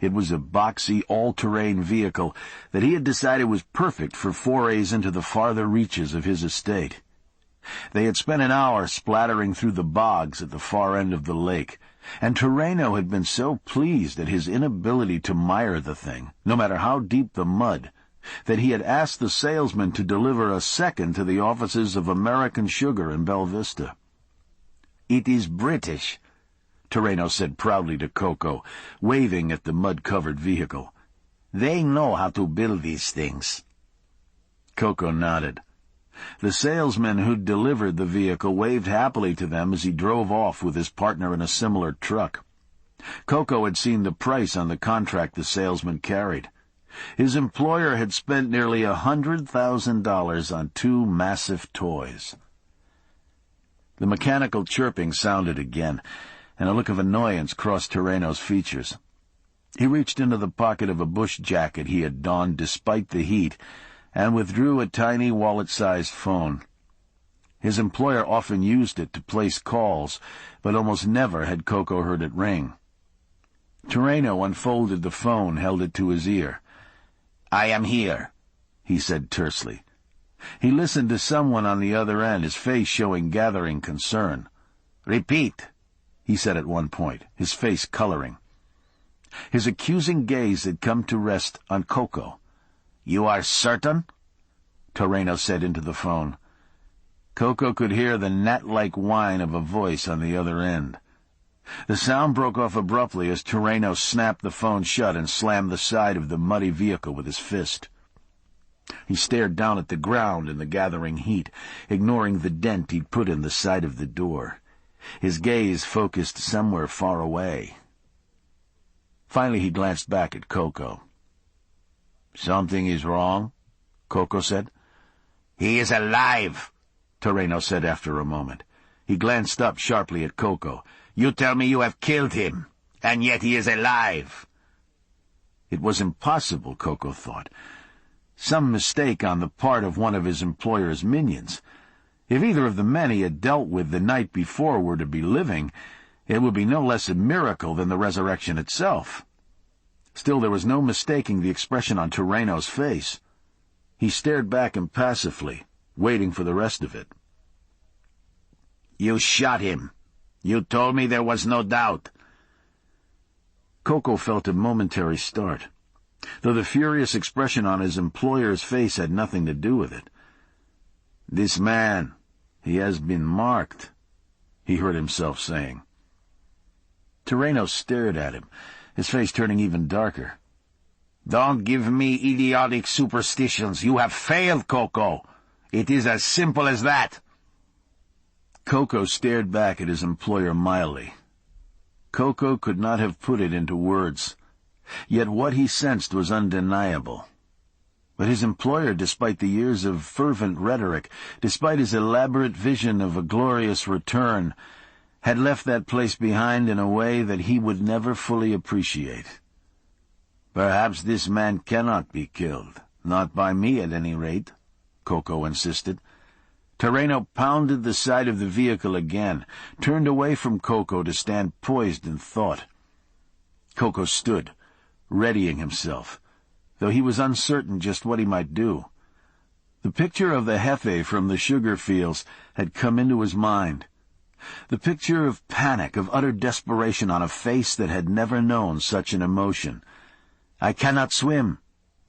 It was a boxy, all-terrain vehicle that he had decided was perfect for forays into the farther reaches of his estate. They had spent an hour splattering through the bogs at the far end of the lake, and Toreno had been so pleased at his inability to mire the thing, no matter how deep the mud, that he had asked the salesman to deliver a second to the offices of American Sugar in Belle Vista. "It is British," Toreno said proudly to Coco, waving at the mud-covered vehicle. "They know how to build these things." Coco nodded. The salesman who'd delivered the vehicle waved happily to them as he drove off with his partner in a similar truck. Coco had seen the price on the contract the salesman carried. His employer had spent nearly $100,000 on two massive toys. The mechanical chirping sounded again, and a look of annoyance crossed Toreno's features. He reached into the pocket of a bush jacket he had donned despite the heat, and withdrew a tiny wallet-sized phone. His employer often used it to place calls, but almost never had Coco heard it ring. Toreno unfolded the phone, held it to his ear. "I am here," he said tersely. He listened to someone on the other end, his face showing gathering concern. "Repeat," he said at one point, his face coloring. His accusing gaze had come to rest on Coco. "You are certain?" Toreno said into the phone. Coco could hear the gnat-like whine of a voice on the other end. The sound broke off abruptly as Toreno snapped the phone shut and slammed the side of the muddy vehicle with his fist. He stared down at the ground in the gathering heat, ignoring the dent he'd put in the side of the door. His gaze focused somewhere far away. Finally he glanced back at Coco. "Something is wrong?" Coco said. "He is alive," Toreno said after a moment. He glanced up sharply at Coco. "You tell me you have killed him, and yet he is alive." It was impossible, Coco thought. Some mistake on the part of one of his employer's minions. If either of the men he had dealt with the night before were to be living, it would be no less a miracle than the resurrection itself. Still, there was no mistaking the expression on Terreno's face. He stared back impassively, waiting for the rest of it. "You shot him. You told me there was no doubt." Coco felt a momentary start, though the furious expression on his employer's face had nothing to do with it. "This man, he has been marked," he heard himself saying. Terreno stared at him, his face turning even darker. "Don't give me idiotic superstitions. You have failed, Coco. It is as simple as that." Coco stared back at his employer mildly. Coco could not have put it into words, yet what he sensed was undeniable. But his employer, despite the years of fervent rhetoric, despite his elaborate vision of a glorious return, had left that place behind in a way that he would never fully appreciate. "Perhaps this man cannot be killed. Not by me, at any rate," Coco insisted. Terreno pounded the side of the vehicle again, turned away from Coco to stand poised in thought. Coco stood, readying himself, though he was uncertain just what he might do. The picture of the Jefe from the sugar fields had come into his mind. The picture of panic, of utter desperation on a face that had never known such an emotion. "I cannot swim,"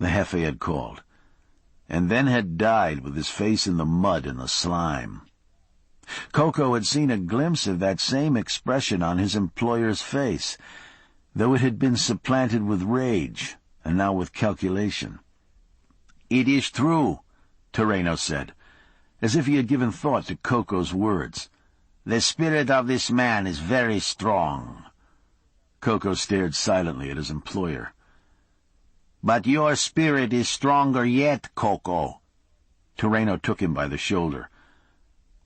the Jefe had called, and then had died with his face in the mud and the slime. Coco had seen a glimpse of that same expression on his employer's face, though it had been supplanted with rage, and now with calculation. "It is true," Terreno said, as if he had given thought to Coco's words. "The spirit of this man is very strong." Coco stared silently at his employer. "But your spirit is stronger yet, Coco." Terreno took him by the shoulder.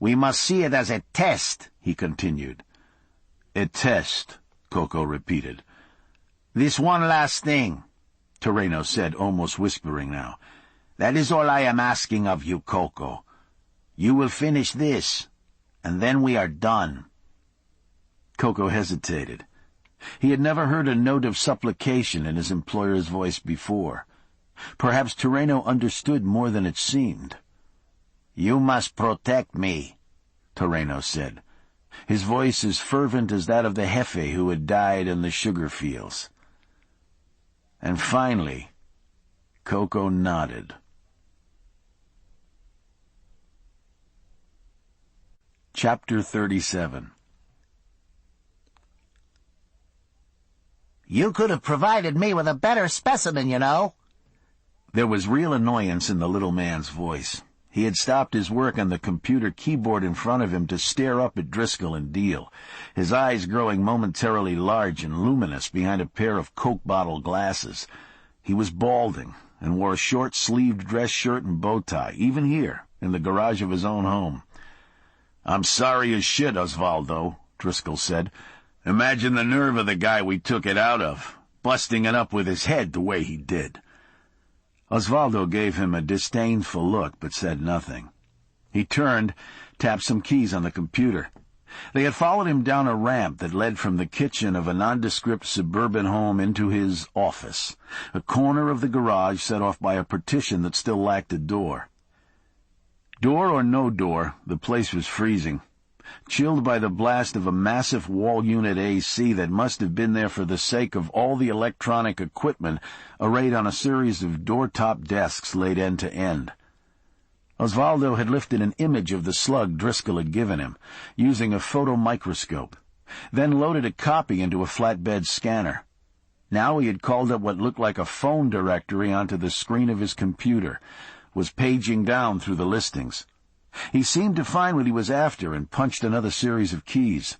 "We must see it as a test," he continued. "A test," Coco repeated. "This one last thing," Terreno said, almost whispering now. "That is all I am asking of you, Coco. You will finish this, and then we are done." Coco hesitated. He had never heard a note of supplication in his employer's voice before. Perhaps Terreno understood more than it seemed. "You must protect me," Terreno said, his voice as fervent as that of the Jefe who had died in the sugar fields. And finally, Coco nodded. Chapter 37. "You could have provided me with a better specimen, you know." There was real annoyance in the little man's voice. He had stopped his work on the computer keyboard in front of him to stare up at Driscoll and Deal, his eyes growing momentarily large and luminous behind a pair of Coke bottle glasses. He was balding and wore a short-sleeved dress shirt and bow tie, even here, in the garage of his own home. "I'm sorry as shit, Osvaldo," Driscoll said. "Imagine the nerve of the guy we took it out of, busting it up with his head the way he did." Osvaldo gave him a disdainful look, but said nothing. He turned, tapped some keys on the computer. They had followed him down a ramp that led from the kitchen of a nondescript suburban home into his office, a corner of the garage set off by a partition that still lacked a door. Door or no door, the place was freezing, chilled by the blast of a massive wall-unit AC that must have been there for the sake of all the electronic equipment arrayed on a series of door-top desks laid end to end. Osvaldo had lifted an image of the slug Driscoll had given him, using a photomicroscope, then loaded a copy into a flatbed scanner. Now he had called up what looked like a phone directory onto the screen of his computer, was paging down through the listings. He seemed to find what he was after and punched another series of keys.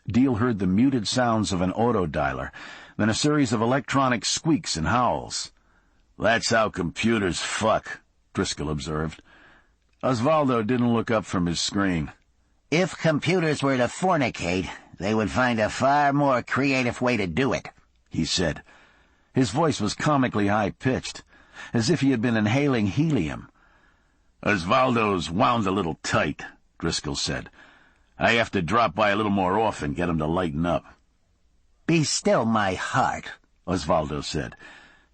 Deal heard the muted sounds of an autodialer, then a series of electronic squeaks and howls. "That's how computers fuck," Driscoll observed. Osvaldo didn't look up from his screen. "If computers were to fornicate, they would find a far more creative way to do it," he said. His voice was comically high-pitched, as if he had been inhaling helium. "Osvaldo's wound a little tight," Driscoll said. "I have to drop by a little more often, get him to lighten up." "Be still my heart," Osvaldo said.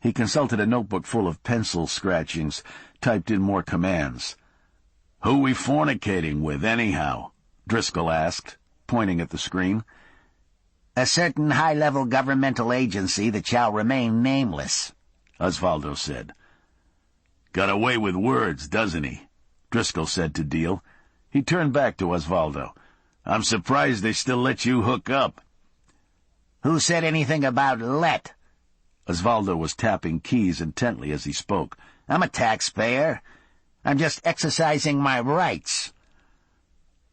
He consulted a notebook full of pencil scratchings, typed in more commands. "Who we fornicating with, anyhow?" Driscoll asked, pointing at the screen. "A certain high-level governmental agency that shall remain nameless," Osvaldo said. "Got away with words, doesn't he?" Driscoll said to Deal. He turned back to Osvaldo. "I'm surprised they still let you hook up." "Who said anything about let?" Osvaldo was tapping keys intently as he spoke. "I'm a taxpayer. I'm just exercising my rights."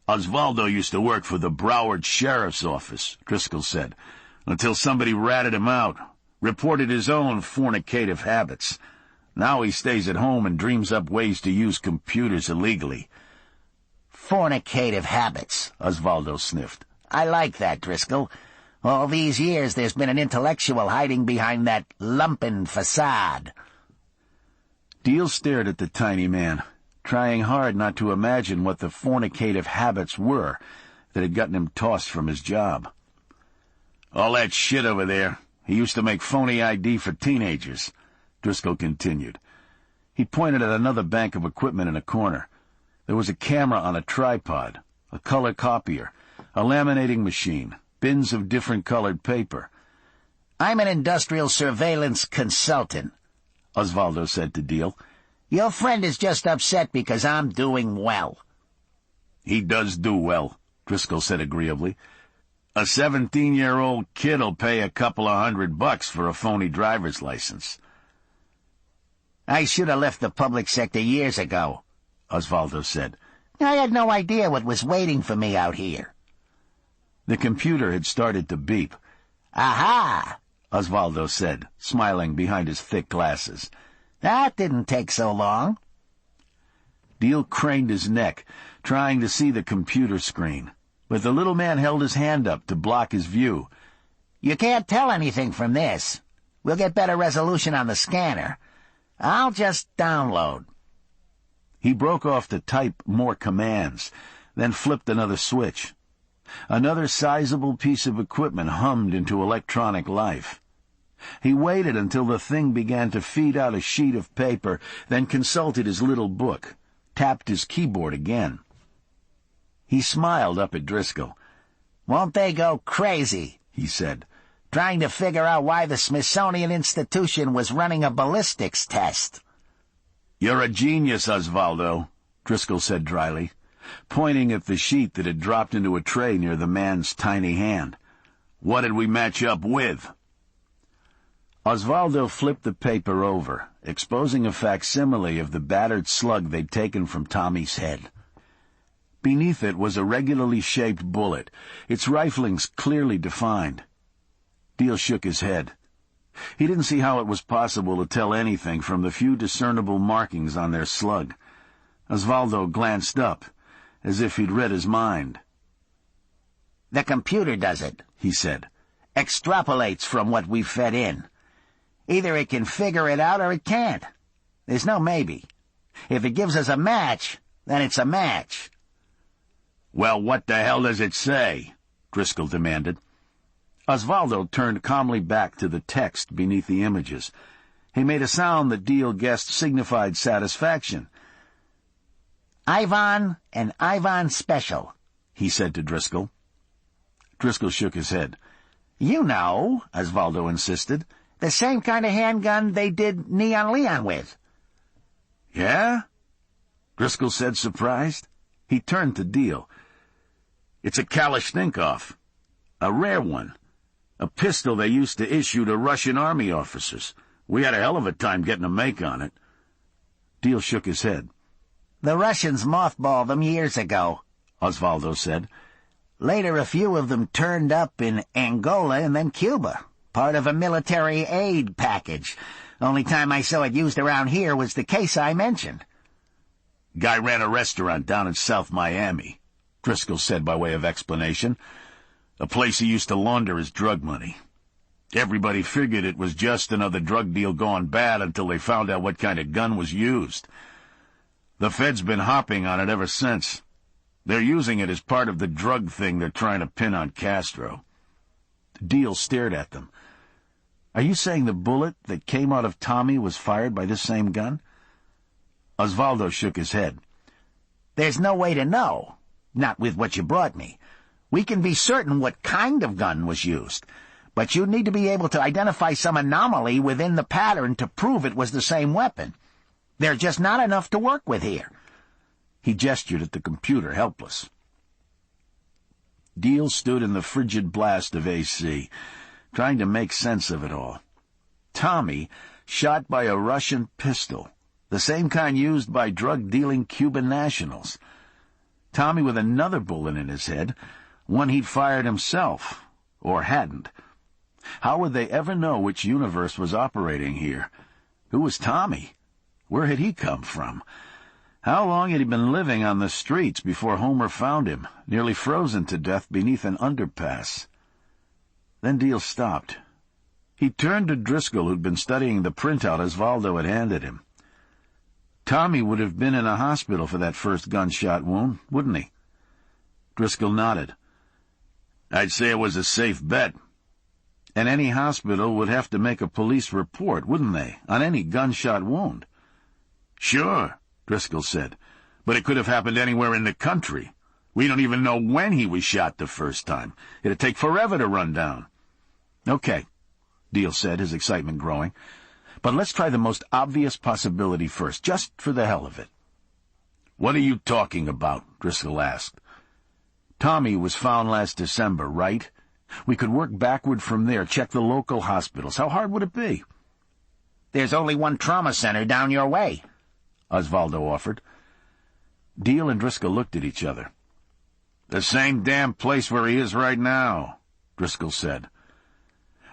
"Osvaldo used to work for the Broward Sheriff's Office," Driscoll said, "until somebody ratted him out, reported his own fornicative habits. Now he stays at home and dreams up ways to use computers illegally." "Fornicative habits," Osvaldo sniffed. "I like that, Driscoll. All these years there's been an intellectual hiding behind that lumpen facade." Deal stared at the tiny man, trying hard not to imagine what the fornicative habits were that had gotten him tossed from his job. "All that shit over there, he used to make phony ID for teenagers," Driscoll continued. He pointed at another bank of equipment in a corner. There was a camera on a tripod, a color copier, a laminating machine, bins of different colored paper. "I'm an industrial surveillance consultant," Osvaldo said to Deal. "Your friend is just upset because I'm doing well." "He does do well," Driscoll said agreeably. "A 17-year-old kid'll pay a couple of $100 for a phony driver's license." "I should have left the public sector years ago," Osvaldo said. "I had no idea what was waiting for me out here." The computer had started to beep. "Aha!" Osvaldo said, smiling behind his thick glasses. "That didn't take so long." Deal craned his neck, trying to see the computer screen, but the little man held his hand up to block his view. "You can't tell anything from this. We'll get better resolution on the scanner. I'll just download." He broke off to type more commands, then flipped another switch. Another sizable piece of equipment hummed into electronic life. He waited until the thing began to feed out a sheet of paper, then consulted his little book, tapped his keyboard again. He smiled up at Driscoll. "Won't they go crazy?" he said, "trying to figure out why the Smithsonian Institution was running a ballistics test." "You're a genius, Osvaldo," Driscoll said dryly, pointing at the sheet that had dropped into a tray near the man's tiny hand. "What did we match up with?" Osvaldo flipped the paper over, exposing a facsimile of the battered slug they'd taken from Tommy's head. Beneath it was a regularly shaped bullet, its riflings clearly defined. Deal shook his head. He didn't see how it was possible to tell anything from the few discernible markings on their slug. Osvaldo glanced up, as if he'd read his mind. "The computer does it," he said. "Extrapolates from what we've fed in. Either it can figure it out or it can't. There's no maybe. If it gives us a match, then it's a match." "Well, what the hell does it say?" Driscoll demanded. Osvaldo turned calmly back to the text beneath the images. He made a sound that Deal guessed signified satisfaction. "Ivan and Ivan Special," he said to Driscoll. Driscoll shook his head. "You know," Osvaldo insisted, "the same kind of handgun they did Neon Leon with." "Yeah?" Driscoll said, surprised. He turned to Deal. "It's a Kalashnikov. A rare one. A pistol they used to issue to Russian army officers. We had a hell of a time getting a make on it." Deal shook his head. "The Russians mothballed them years ago," Osvaldo said. "Later a few of them turned up in Angola and then Cuba, part of a military aid package. Only time I saw it used around here was the case I mentioned." "Guy ran a restaurant down in South Miami," Driscoll said by way of explanation. "A place he used to launder his drug money. Everybody figured it was just another drug deal gone bad until they found out what kind of gun was used. The Fed's been hopping on it ever since. They're using it as part of the drug thing they're trying to pin on Castro." Deal stared at them. Are you saying the bullet that came out of Tommy was fired by this same gun? Osvaldo shook his head. There's no way to know. Not with what you brought me. We can be certain what kind of gun was used, but you'd need to be able to identify some anomaly within the pattern to prove it was the same weapon. There's just not enough to work with here. He gestured at the computer, helpless. Deal stood in the frigid blast of AC, trying to make sense of it all. Tommy, shot by a Russian pistol, the same kind used by drug-dealing Cuban nationals. Tommy with another bullet in his head, one he'd fired himself, or hadn't. How would they ever know which universe was operating here? Who was Tommy? Where had he come from? How long had he been living on the streets before Homer found him, nearly frozen to death beneath an underpass? Then Deal stopped. He turned to Driscoll, who'd been studying the printout Osvaldo had handed him. Tommy would have been in a hospital for that first gunshot wound, wouldn't he? Driscoll nodded. I'd say it was a safe bet. And any hospital would have to make a police report, wouldn't they, on any gunshot wound? Sure, Driscoll said, but it could have happened anywhere in the country. We don't even know when he was shot the first time. It'd take forever to run down. Okay, Deal said, his excitement growing. But let's try the most obvious possibility first, just for the hell of it. What are you talking about? Driscoll asked. Tommy was found last December, right? We could work backward from there, check the local hospitals. How hard would it be? There's only one trauma center down your way, Osvaldo offered. Deal and Driscoll looked at each other. The same damn place where he is right now, Driscoll said.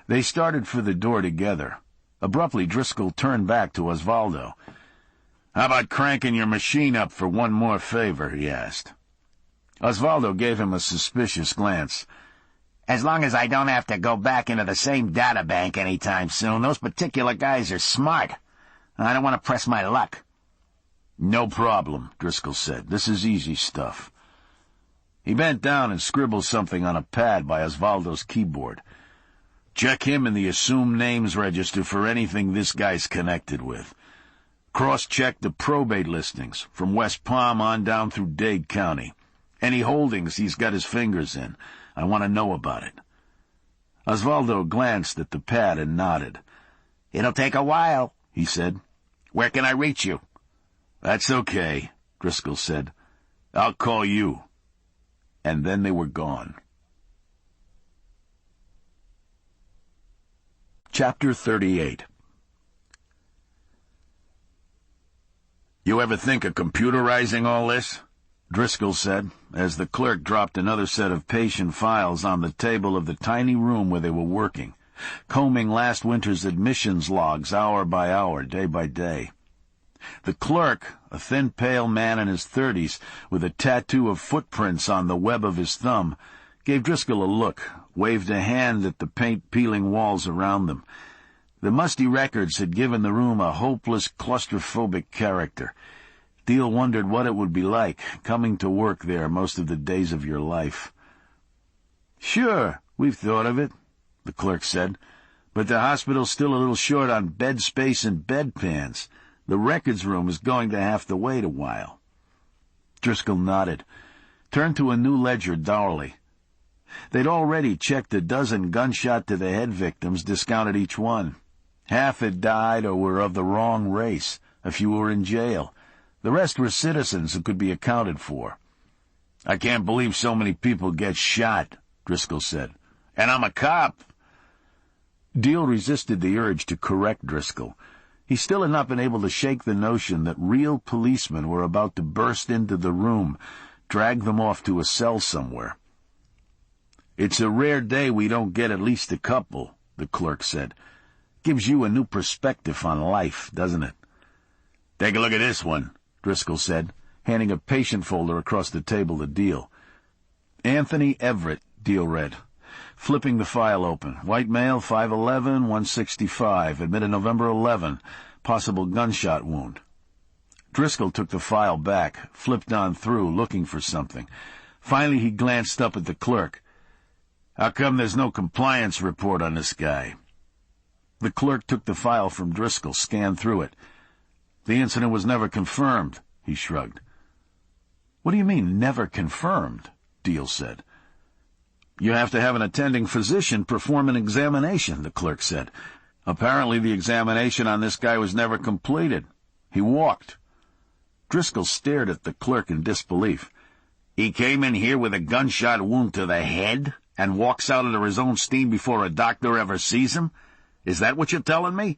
They started for the door together. Abruptly, Driscoll turned back to Osvaldo. How about cranking your machine up for one more favor, he asked. Osvaldo gave him a suspicious glance. As long as I don't have to go back into the same databank anytime soon, those particular guys are smart. I don't want to press my luck. No problem, Driscoll said. This is easy stuff. He bent down and scribbled something on a pad by Osvaldo's keyboard. Check him in the assumed names register for anything this guy's connected with. Cross-check the probate listings, from West Palm on down through Dade County. Any holdings he's got his fingers in. I want to know about it. Osvaldo glanced at the pad and nodded. It'll take a while, he said. Where can I reach you? That's okay, Driscoll said. I'll call you. And then they were gone. Chapter 38. You ever think of computerizing all this? Driscoll said, as the clerk dropped another set of patient files on the table of the tiny room where they were working, combing last winter's admissions logs hour by hour, day by day. The clerk, a thin, pale man in his 30s, with a tattoo of footprints on the web of his thumb, gave Driscoll a look, waved a hand at the paint-peeling walls around them. The musty records had given the room a hopeless, claustrophobic character. Deal wondered what it would be like, coming to work there most of the days of your life. Sure, we've thought of it, the clerk said, but the hospital's still a little short on bed space and bedpans. The records room is going to have to wait a while. Driscoll nodded, turned to a new ledger dourly. They'd already checked a dozen gunshot-to-the-head victims, discounted each one. Half had died or were of the wrong race. A few were in jail. The rest were citizens who could be accounted for. I can't believe so many people get shot, Driscoll said. And I'm a cop. Deal resisted the urge to correct Driscoll. He still had not been able to shake the notion that real policemen were about to burst into the room, drag them off to a cell somewhere. It's a rare day we don't get at least a couple, the clerk said. Gives you a new perspective on life, doesn't it? Take a look at this one, Driscoll said, handing a patient folder across the table to Deal. Anthony Everett, Deal read, flipping the file open. White male, 5'11", 165, admitted November 11, possible gunshot wound. Driscoll took the file back, flipped on through, looking for something. Finally he glanced up at the clerk. How come there's no compliance report on this guy? The clerk took the file from Driscoll, scanned through it. "The incident was never confirmed," he shrugged. "What do you mean, never confirmed?" Deal said. "You have to have an attending physician perform an examination," the clerk said. "Apparently the examination on this guy was never completed. He walked." Driscoll stared at the clerk in disbelief. "He came in here with a gunshot wound to the head and walks out under his own steam before a doctor ever sees him? Is that what you're telling me?"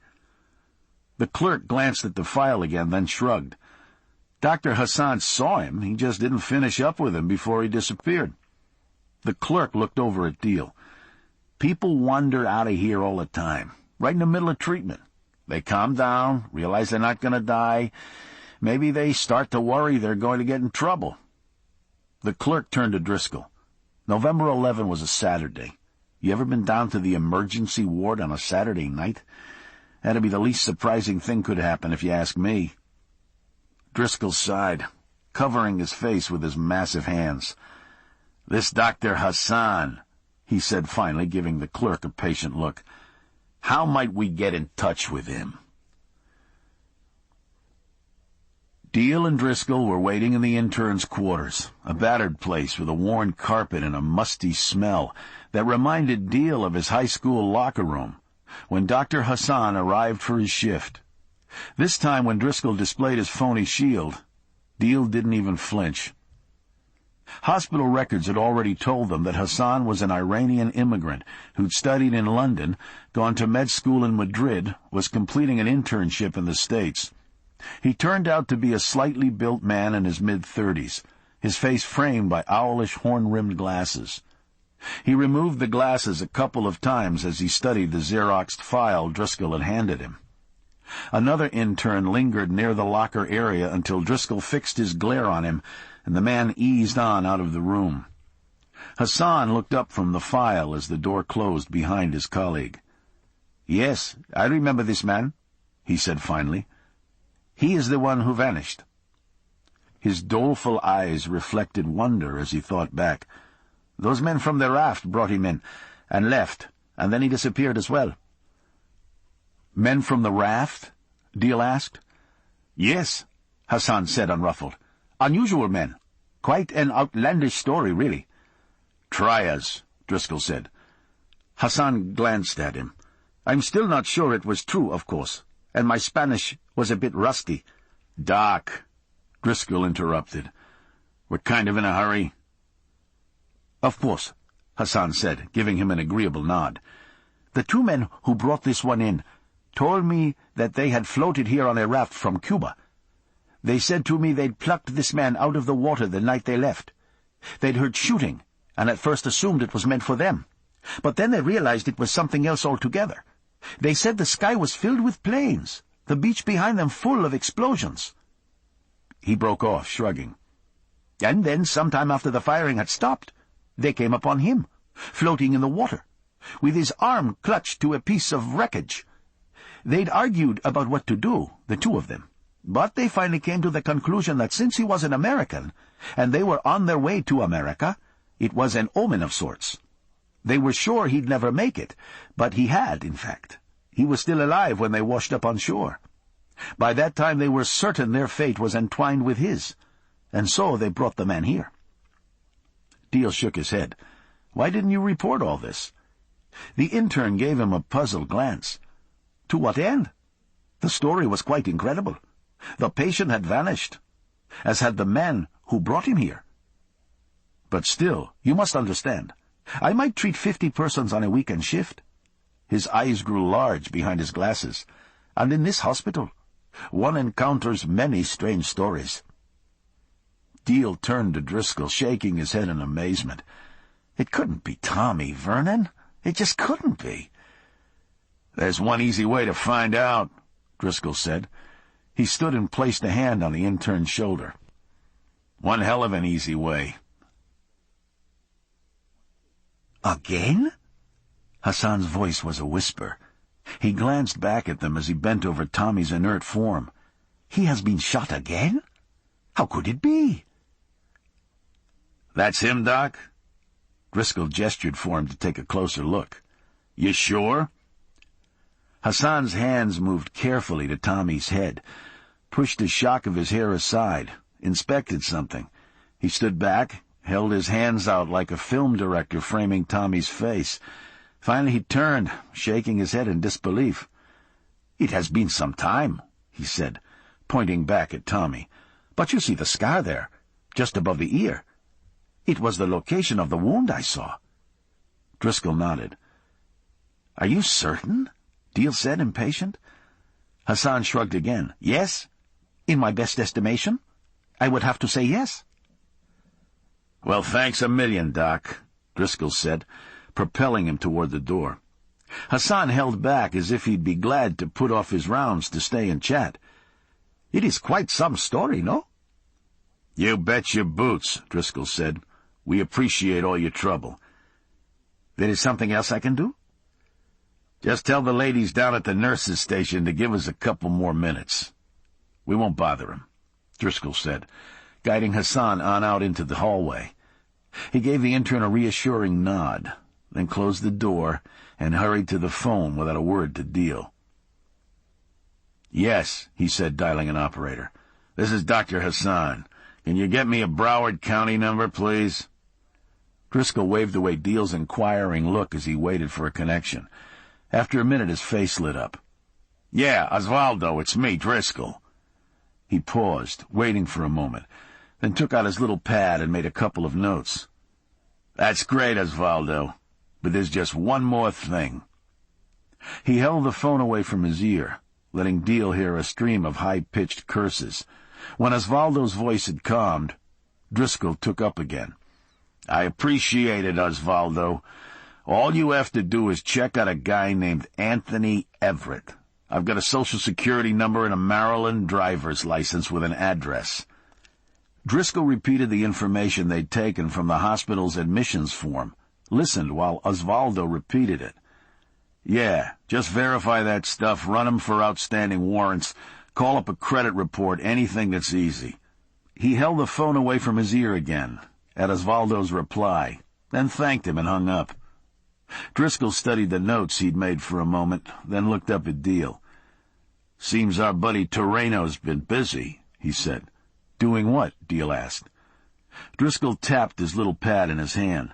The clerk glanced at the file again, then shrugged. "Dr. Hassan saw him. He just didn't finish up with him before he disappeared." The clerk looked over at Deal. "People wander out of here all the time, right in the middle of treatment. They calm down, realize they're not going to die. Maybe they start to worry they're going to get in trouble." The clerk turned to Driscoll. "November 11 was a Saturday. You ever been down to the emergency ward on a Saturday night? That'd be the least surprising thing could happen, if you ask me." Driscoll sighed, covering his face with his massive hands. "This Dr. Hassan," he said finally, giving the clerk a patient look. "How might we get in touch with him?" Deal and Driscoll were waiting in the intern's quarters, a battered place with a worn carpet and a musty smell that reminded Deal of his high school locker room, when Dr. Hassan arrived for his shift. This time when Driscoll displayed his phony shield, Deal didn't even flinch. Hospital records had already told them that Hassan was an Iranian immigrant who'd studied in London, gone to med school in Madrid, was completing an internship in the States. He turned out to be a slightly built man in his mid-30s, his face framed by owlish horn-rimmed glasses. He removed the glasses a couple of times as he studied the Xeroxed file Driscoll had handed him. Another intern lingered near the locker area until Driscoll fixed his glare on him, and the man eased on out of the room. Hassan looked up from the file as the door closed behind his colleague. "Yes, I remember this man," he said finally. "He is the one who vanished." His doleful eyes reflected wonder as he thought back. "Those men from the raft brought him in, and left, and then he disappeared as well." "Men from the raft?" Deal asked. "Yes," Hassan said, unruffled. "Unusual men. Quite an outlandish story, really." "Try us," Driscoll said. Hassan glanced at him. "I'm still not sure it was true, of course, and my Spanish was a bit rusty." "Doc," Driscoll interrupted. "We're kind of in a hurry." "Of course," Hassan said, giving him an agreeable nod. "The two men who brought this one in told me that they had floated here on a raft from Cuba. They said to me they'd plucked this man out of the water the night they left. They'd heard shooting, and at first assumed it was meant for them. But then they realized it was something else altogether. They said the sky was filled with planes, the beach behind them full of explosions." He broke off, shrugging. "And then, sometime after the firing had stopped, they came upon him, floating in the water, with his arm clutched to a piece of wreckage. They'd argued about what to do, the two of them, but they finally came to the conclusion that since he was an American, and they were on their way to America, it was an omen of sorts. They were sure he'd never make it, but he had, in fact. He was still alive when they washed up on shore. By that time they were certain their fate was entwined with his, and so they brought the man here." Deal shook his head. "Why didn't you report all this?" The intern gave him a puzzled glance. "To what end? The story was quite incredible. The patient had vanished, as had the man who brought him here. But still, you must understand, I might treat 50 persons on a weekend shift." His eyes grew large behind his glasses. "And in this hospital, one encounters many strange stories." Deal turned to Driscoll, shaking his head in amazement. "It couldn't be Tommy Vernon. It just couldn't be." "There's one easy way to find out," Driscoll said. He stood and placed a hand on the intern's shoulder. "One hell of an easy way." "Again?" Hassan's voice was a whisper. He glanced back at them as he bent over Tommy's inert form. "He has been shot again? How could it be?" "That's him, Doc?" Driscoll gestured for him to take a closer look. "You sure?" Hassan's hands moved carefully to Tommy's head, pushed the shock of his hair aside, inspected something. He stood back, held his hands out like a film director framing Tommy's face. Finally he turned, shaking his head in disbelief. "It has been some time," he said, pointing back at Tommy. "But you see the scar there, just above the ear. It was the location of the wound I saw." Driscoll nodded. "Are you certain?" Deal said, impatient. Hassan shrugged again. "Yes? In my best estimation, I would have to say yes." "Well, thanks a million, Doc," Driscoll said, propelling him toward the door. Hassan held back as if he'd be glad to put off his rounds to stay and chat. "It is quite some story, no?" "You bet your boots," Driscoll said. "We appreciate all your trouble." "There is something else I can do?" "Just tell the ladies down at the nurses' station to give us a couple more minutes." "We won't bother him," Driscoll said, guiding Hassan on out into the hallway. He gave the intern a reassuring nod, then closed the door and hurried to the phone without a word to Deal. "Yes," he said, dialing an operator. "This is Dr. Hassan. Can you get me a Broward County number, please?" Driscoll waved away Deal's inquiring look as he waited for a connection. After a minute, his face lit up. "Yeah, Osvaldo, it's me, Driscoll." He paused, waiting for a moment, then took out his little pad and made a couple of notes. "That's great, Osvaldo, but there's just one more thing." He held the phone away from his ear, letting Deal hear a stream of high-pitched curses. When Osvaldo's voice had calmed, Driscoll took up again. "I appreciate it, Osvaldo. All you have to do is check out a guy named Anthony Everett. I've got a Social Security number and a Maryland driver's license with an address." Driscoll repeated the information they'd taken from the hospital's admissions form, listened while Osvaldo repeated it. "Yeah, just verify that stuff, run 'em for outstanding warrants, call up a credit report, anything that's easy." He held the phone away from his ear again, at Osvaldo's reply, then thanked him and hung up. Driscoll studied the notes he'd made for a moment, then looked up at Deal. "Seems our buddy Torreno's been busy," he said. "Doing what?" Deal asked. Driscoll tapped his little pad in his hand.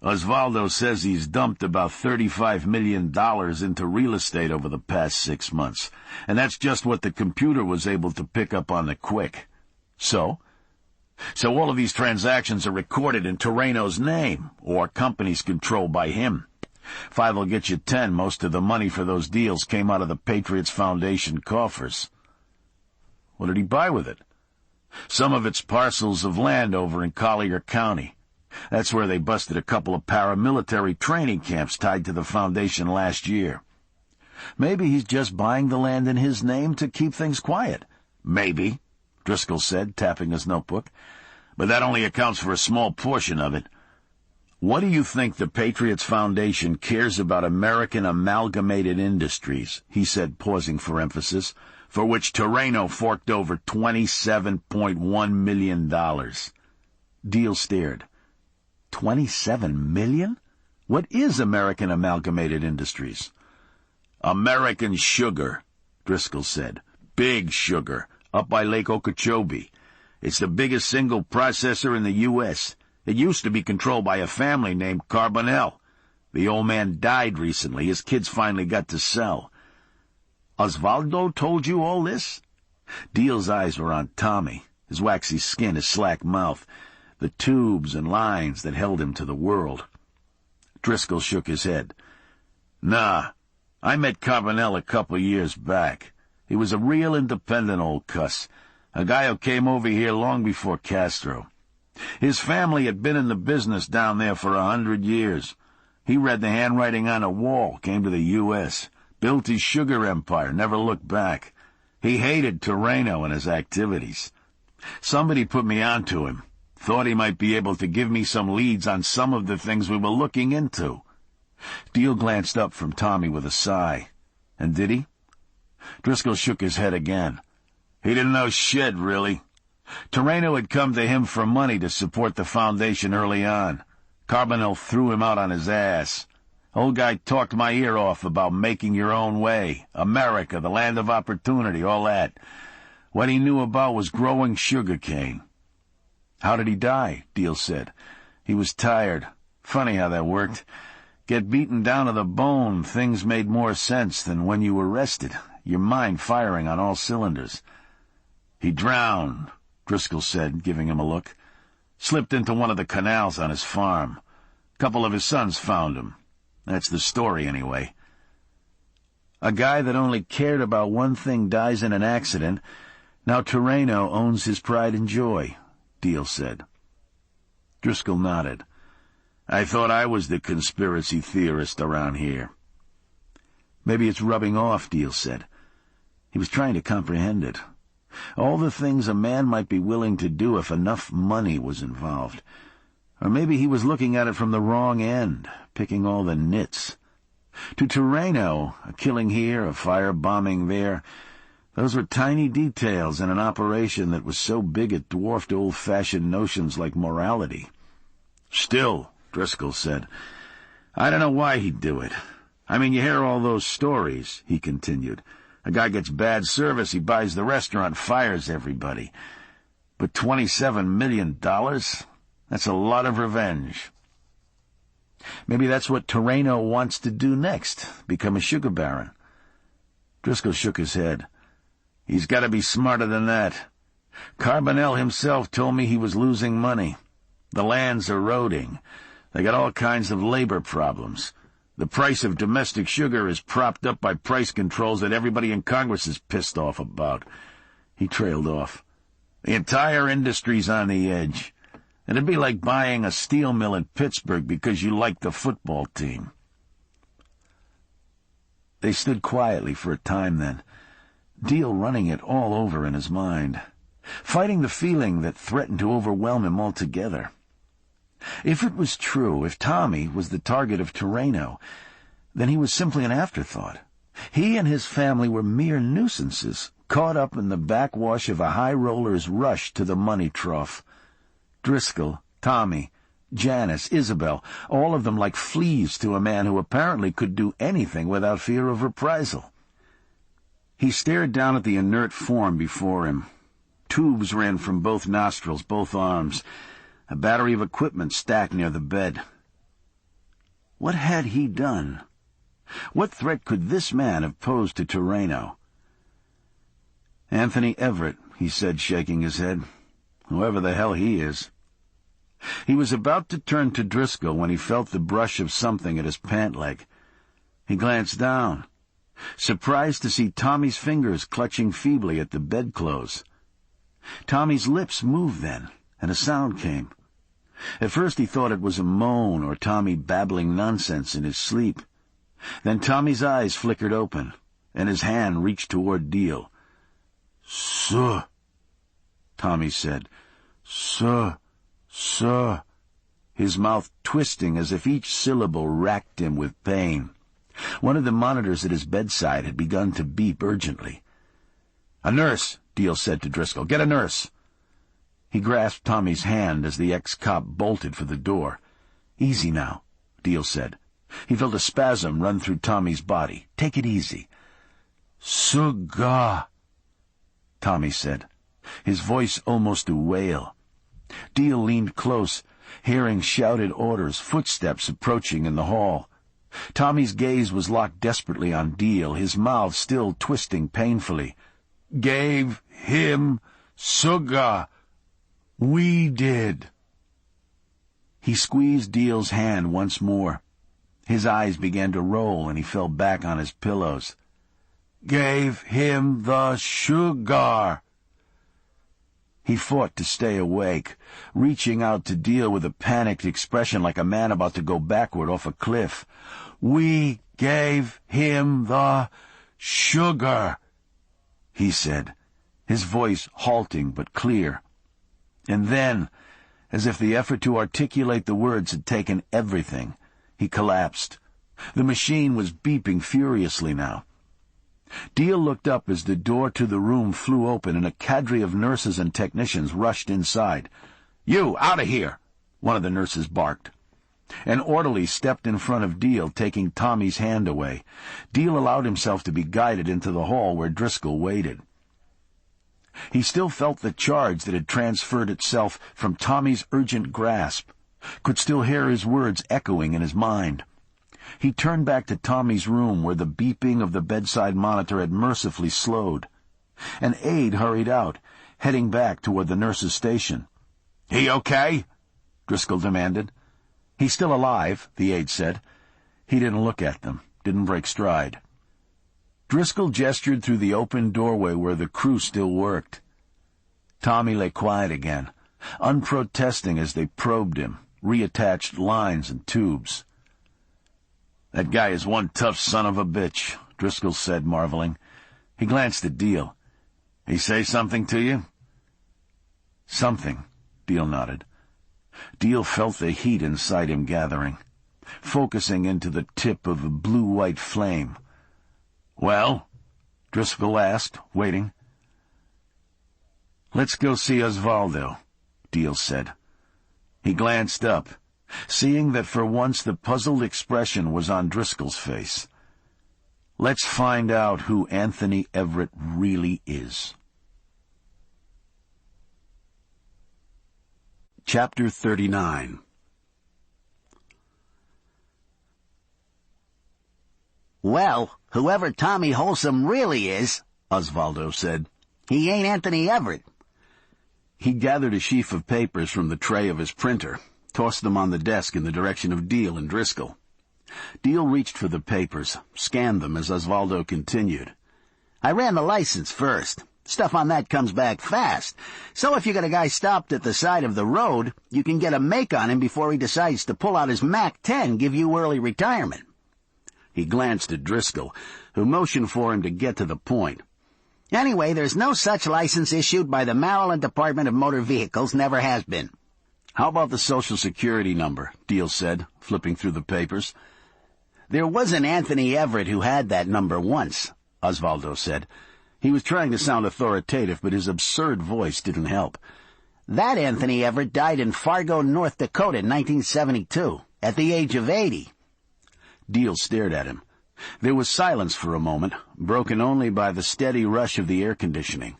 "Osvaldo says he's dumped about $35 million into real estate over the past 6 months, and that's just what the computer was able to pick up on the quick." So all of these transactions are recorded in Torreno's name, or companies controlled by him. 5 will get you 10. Most of the money for those deals came out of the Patriots Foundation coffers. What did he buy with it? Some of it's parcels of land over in Collier County. That's where they busted a couple of paramilitary training camps tied to the foundation last year. Maybe he's just buying the land in his name to keep things quiet. Maybe, Driscoll said, tapping his notebook. But that only accounts for a small portion of it. What do you think the Patriots Foundation cares about American Amalgamated Industries, he said, pausing for emphasis, for which Torreno forked over $27.1 million. Deal stared. $27 million? What is American Amalgamated Industries? American Sugar, Driscoll said. Big Sugar, up by Lake Okeechobee. It's the biggest single processor in the U.S. It used to be controlled by a family named Carbonell. The old man died recently. His kids finally got to sell. Osvaldo told you all this? Deal's eyes were on Tommy, his waxy skin, his slack mouth, the tubes and lines that held him to the world. Driscoll shook his head. Nah, I met Carbonell a couple years back. He was a real independent old cuss, a guy who came over here long before Castro. His family had been in the business down there for 100 years. He read the handwriting on a wall, came to the U.S., built his sugar empire, never looked back. He hated Torreno and his activities. Somebody put me onto him. Thought he might be able to give me some leads on some of the things we were looking into. Deal glanced up from Tommy with a sigh. And did he? Driscoll shook his head again. He didn't know shit, really. Torreno had come to him for money to support the foundation early on. Carbonell threw him out on his ass. Old guy talked my ear off about making your own way, America, the land of opportunity, all that. What he knew about was growing sugarcane. How did he die? Deal said. He was tired. Funny how that worked. Get beaten down to the bone, things made more sense than when you were rested, your mind firing on all cylinders. He drowned, Driscoll said, giving him a look. Slipped into one of the canals on his farm. A couple of his sons found him. That's the story, anyway. A guy that only cared about one thing dies in an accident. Now Terreno owns his pride and joy, Deal said. Driscoll nodded. I thought I was the conspiracy theorist around here. Maybe it's rubbing off, Deal said. He was trying to comprehend it. All the things a man might be willing to do if enough money was involved. Or maybe he was looking at it from the wrong end, picking all the nits. To Terreno, a killing here, a firebombing there, those were tiny details in an operation that was so big it dwarfed old-fashioned notions like morality. Still, Driscoll said, I don't know why he'd do it. I mean, you hear all those stories, he continued. A guy gets bad service, he buys the restaurant, fires everybody. But $27 million? That's a lot of revenge. Maybe that's what Terreno wants to do next, become a sugar baron. Driscoll shook his head. He's got to be smarter than that. Carbonell himself told me he was losing money. The land's eroding. They got all kinds of labor problems. The price of domestic sugar is propped up by price controls that everybody in Congress is pissed off about. He trailed off. The entire industry's on the edge. It'd be like buying a steel mill in Pittsburgh because you like the football team. They stood quietly for a time then, Deal running it all over in his mind, fighting the feeling that threatened to overwhelm him altogether. If it was true, if Tommy was the target of Terreno, then he was simply an afterthought. He and his family were mere nuisances, caught up in the backwash of a high roller's rush to the money trough. Driscoll, Tommy, Janice, Isabel, all of them like fleas to a man who apparently could do anything without fear of reprisal. He stared down at the inert form before him. Tubes ran from both nostrils, both arms. A battery of equipment stacked near the bed. What had he done? What threat could this man have posed to Terreno? Anthony Everett, he said, shaking his head. Whoever the hell he is. He was about to turn to Driscoll when he felt the brush of something at his pant leg. He glanced down, surprised to see Tommy's fingers clutching feebly at the bedclothes. Tommy's lips moved then, and a sound came. At first he thought it was a moan or Tommy babbling nonsense in his sleep. Then Tommy's eyes flickered open, and his hand reached toward Deal. "Sir," Tommy said. "Sir, sir," his mouth twisting as if each syllable racked him with pain. One of the monitors at his bedside had begun to beep urgently. "A nurse," Deal said to Driscoll. "Get a nurse." He grasped Tommy's hand as the ex-cop bolted for the door. "Easy now," Deal said. He felt a spasm run through Tommy's body. "Take it easy." "Cigar," Tommy said, his voice almost a wail. Deal leaned close, hearing shouted orders, footsteps approaching in the hall. Tommy's gaze was locked desperately on Deal, his mouth still twisting painfully. "Gave him cigar. We did." He squeezed Deal's hand once more. His eyes began to roll, and he fell back on his pillows. "Gave him the sugar." He fought to stay awake, reaching out to Deal with a panicked expression like a man about to go backward off a cliff. "We gave him the sugar," he said, his voice halting but clear. And then, as if the effort to articulate the words had taken everything, he collapsed. The machine was beeping furiously now. Deal looked up as the door to the room flew open and a cadre of nurses and technicians rushed inside. "You, out of here!" one of the nurses barked. An orderly stepped in front of Deal, taking Tommy's hand away. Deal allowed himself to be guided into the hall where Driscoll waited. He still felt the charge that had transferred itself from Tommy's urgent grasp, could still hear his words echoing in his mind. He turned back to Tommy's room where the beeping of the bedside monitor had mercifully slowed. An aide hurried out, heading back toward the nurse's station. "He okay?" Driscoll demanded. "He's still alive," the aide said. He didn't look at them, didn't break stride. Driscoll gestured through the open doorway where the crew still worked. Tommy lay quiet again, unprotesting as they probed him, reattached lines and tubes. "That guy is one tough son of a bitch," Driscoll said, marveling. He glanced at Deal. "He say something to you?" "Something," Deal nodded. Deal felt the heat inside him gathering, focusing into the tip of a blue-white flame. "Well?" Driscoll asked, waiting. "Let's go see Osvaldo," Deal said. He glanced up, seeing that for once the puzzled expression was on Driscoll's face. "Let's find out who Anthony Everett really is." Chapter 39. "Well, whoever Tommy Wholesome really is," Osvaldo said, "he ain't Anthony Everett." He gathered a sheaf of papers from the tray of his printer, tossed them on the desk in the direction of Deal and Driscoll. Deal reached for the papers, scanned them as Osvaldo continued. "I ran the license first. Stuff on that comes back fast. So if you got a guy stopped at the side of the road, you can get a make on him before he decides to pull out his MAC-10, give you early retirement." He glanced at Driscoll, who motioned for him to get to the point. "Anyway, there's no such license issued by the Maryland Department of Motor Vehicles, never has been." "How about the Social Security number?" Deal said, flipping through the papers. "There was an Anthony Everett who had that number once," Osvaldo said. He was trying to sound authoritative, but his absurd voice didn't help. "That Anthony Everett died in Fargo, North Dakota in 1972, at the age of 80. Deal stared at him. There was silence for a moment, broken only by the steady rush of the air conditioning.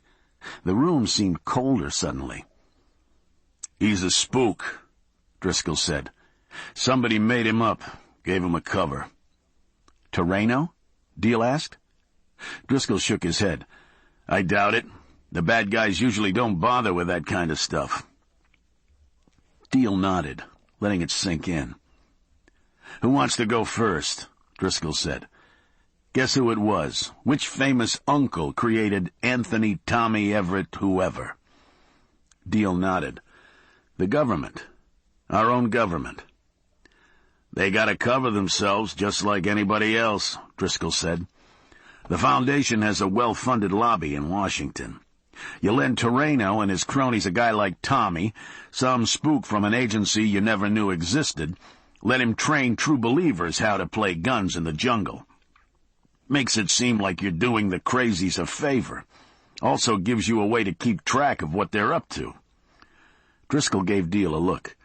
The room seemed colder suddenly. "He's a spook," Driscoll said. "Somebody made him up, gave him a cover." "Terreno?" Deal asked. Driscoll shook his head. "I doubt it. The bad guys usually don't bother with that kind of stuff." Deal nodded, letting it sink in. "Who wants to go first?" Driscoll said. "Guess who it was? Which famous uncle created Anthony Tommy Everett whoever?" Deal nodded. "The government. Our own government." "They gotta cover themselves just like anybody else," Driscoll said. "The Foundation has a well-funded lobby in Washington. You lend Terreno and his cronies a guy like Tommy, some spook from an agency you never knew existed, let him train true believers how to play guns in the jungle. Makes it seem like you're doing the crazies a favor. Also gives you a way to keep track of what they're up to." Driscoll gave Deal a look.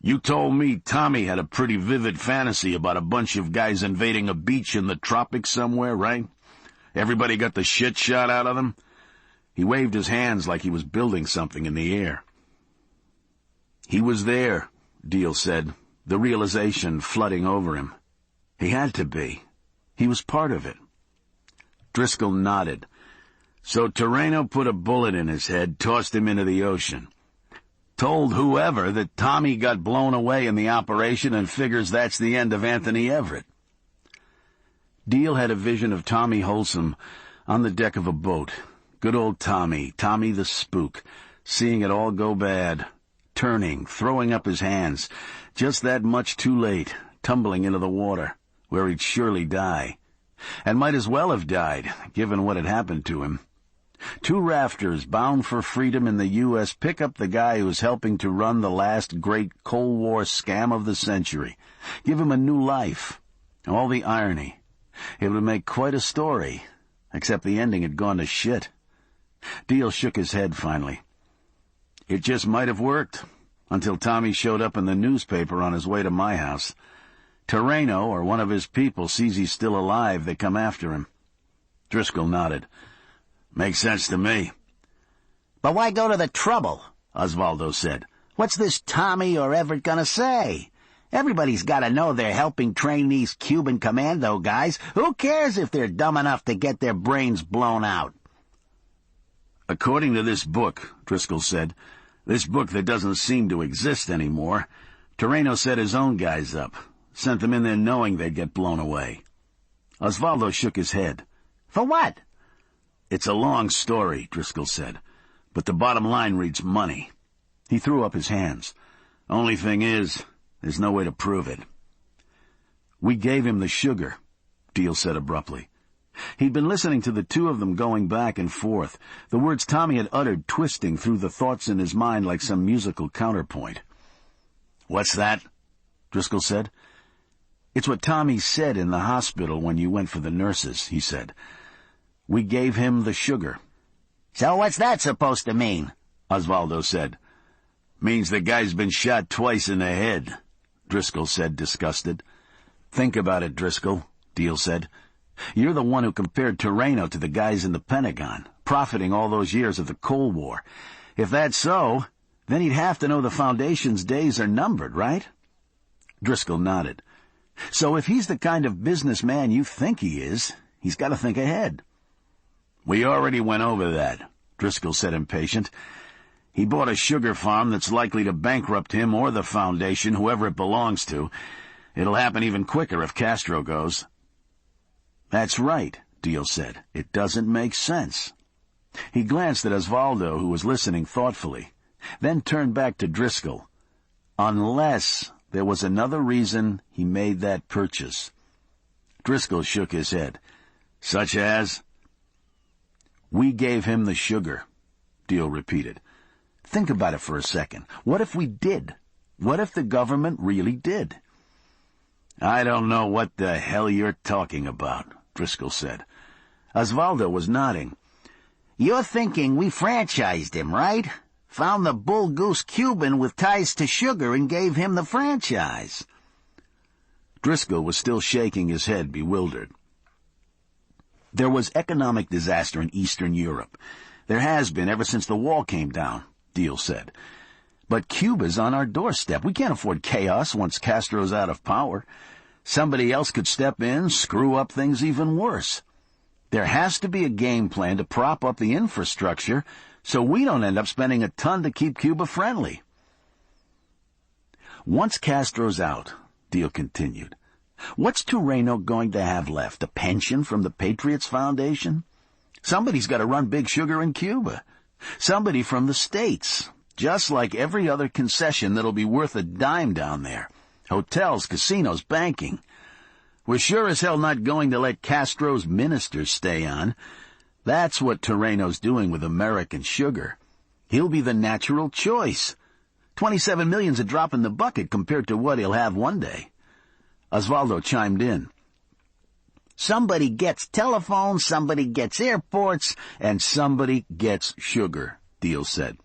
"You told me Tommy had a pretty vivid fantasy about a bunch of guys invading a beach in the tropics somewhere, right? Everybody got the shit shot out of them?" He waved his hands like he was building something in the air. "He was there," Deal said, the realization flooding over him. He had to be. He was part of it. Driscoll nodded. "So Terreno put a bullet in his head, tossed him into the ocean. Told whoever that Tommy got blown away in the operation and figures that's the end of Anthony Everett." Deal had a vision of Tommy Wholesome on the deck of a boat. Good old Tommy, Tommy the spook, seeing it all go bad, turning, throwing up his hands, just that much too late, tumbling into the water, where he'd surely die. And might as well have died, given what had happened to him. Two rafters bound for freedom in the U.S. pick up the guy who's helping to run the last great Cold War scam of the century. Give him a new life. All the irony. It would make quite a story, except the ending had gone to shit. Deal shook his head finally. "It just might have worked. until Tommy showed up in the newspaper on his way to my house. Toreno or one of his people sees he's still alive, they come after him. Driscoll nodded. Makes sense to me. But why go to the trouble? Osvaldo said. What's this Tommy or Everett gonna say? Everybody's gotta know they're helping train these Cuban commando guys. Who cares if they're dumb enough to get their brains blown out? According to this book, Driscoll said, this book that doesn't seem to exist anymore, Toreno set his own guys up, sent them in there knowing they'd get blown away. Osvaldo shook his head. For what? It's a long story, Driscoll said, but the bottom line reads money. He threw up his hands. Only thing is, there's no way to prove it. We gave him the sugar, Deal said abruptly. He'd been listening to the two of them going back and forth, the words Tommy had uttered twisting through the thoughts in his mind like some musical counterpoint. What's that? Driscoll said. It's what Tommy said in the hospital when you went for the nurses, he said. We gave him the sugar. So what's that supposed to mean? Osvaldo said. Means the guy's been shot twice in the head, Driscoll said, disgusted. Think about it, Driscoll, Deal said. You're the one who compared Toreno to the guys in the Pentagon, profiting all those years of the Cold War. If that's so, then he'd have to know the Foundation's days are numbered, right? Driscoll nodded. So if he's the kind of businessman you think he is, he's got to think ahead. We already went over that, Driscoll said, impatient. He bought a sugar farm that's likely to bankrupt him or the Foundation, whoever it belongs to. It'll happen even quicker if Castro goes. That's right, Deal said. It doesn't make sense. He glanced at Osvaldo, who was listening thoughtfully, then turned back to Driscoll. Unless there was another reason he made that purchase. Driscoll shook his head. Such as? We gave him the sugar, Deal repeated. Think about it for a second. What if we did? What if the government really did? I don't know what the hell you're talking about, Driscoll said. Osvaldo was nodding. You're thinking we franchised him, right? Found the bull-goose Cuban with ties to sugar and gave him the franchise. Driscoll was still shaking his head, bewildered. There was economic disaster in Eastern Europe. There has been ever since the wall came down, Deal said. But Cuba's on our doorstep. We can't afford chaos once Castro's out of power. Somebody else could step in, screw up things even worse. There has to be a game plan to prop up the infrastructure so we don't end up spending a ton to keep Cuba friendly. Once Castro's out, Deal continued, what's Toreno going to have left? A pension from the Patriots Foundation? Somebody's got to run Big Sugar in Cuba. Somebody from the States, just like every other concession that'll be worth a dime down there. Hotels, casinos, banking. We're sure as hell not going to let Castro's ministers stay on. That's what Toreno's doing with American sugar. He'll be the natural choice. 27 million's a drop in the bucket compared to what he'll have one day. Osvaldo chimed in. Somebody gets telephones, somebody gets airports, and somebody gets sugar, Deal said.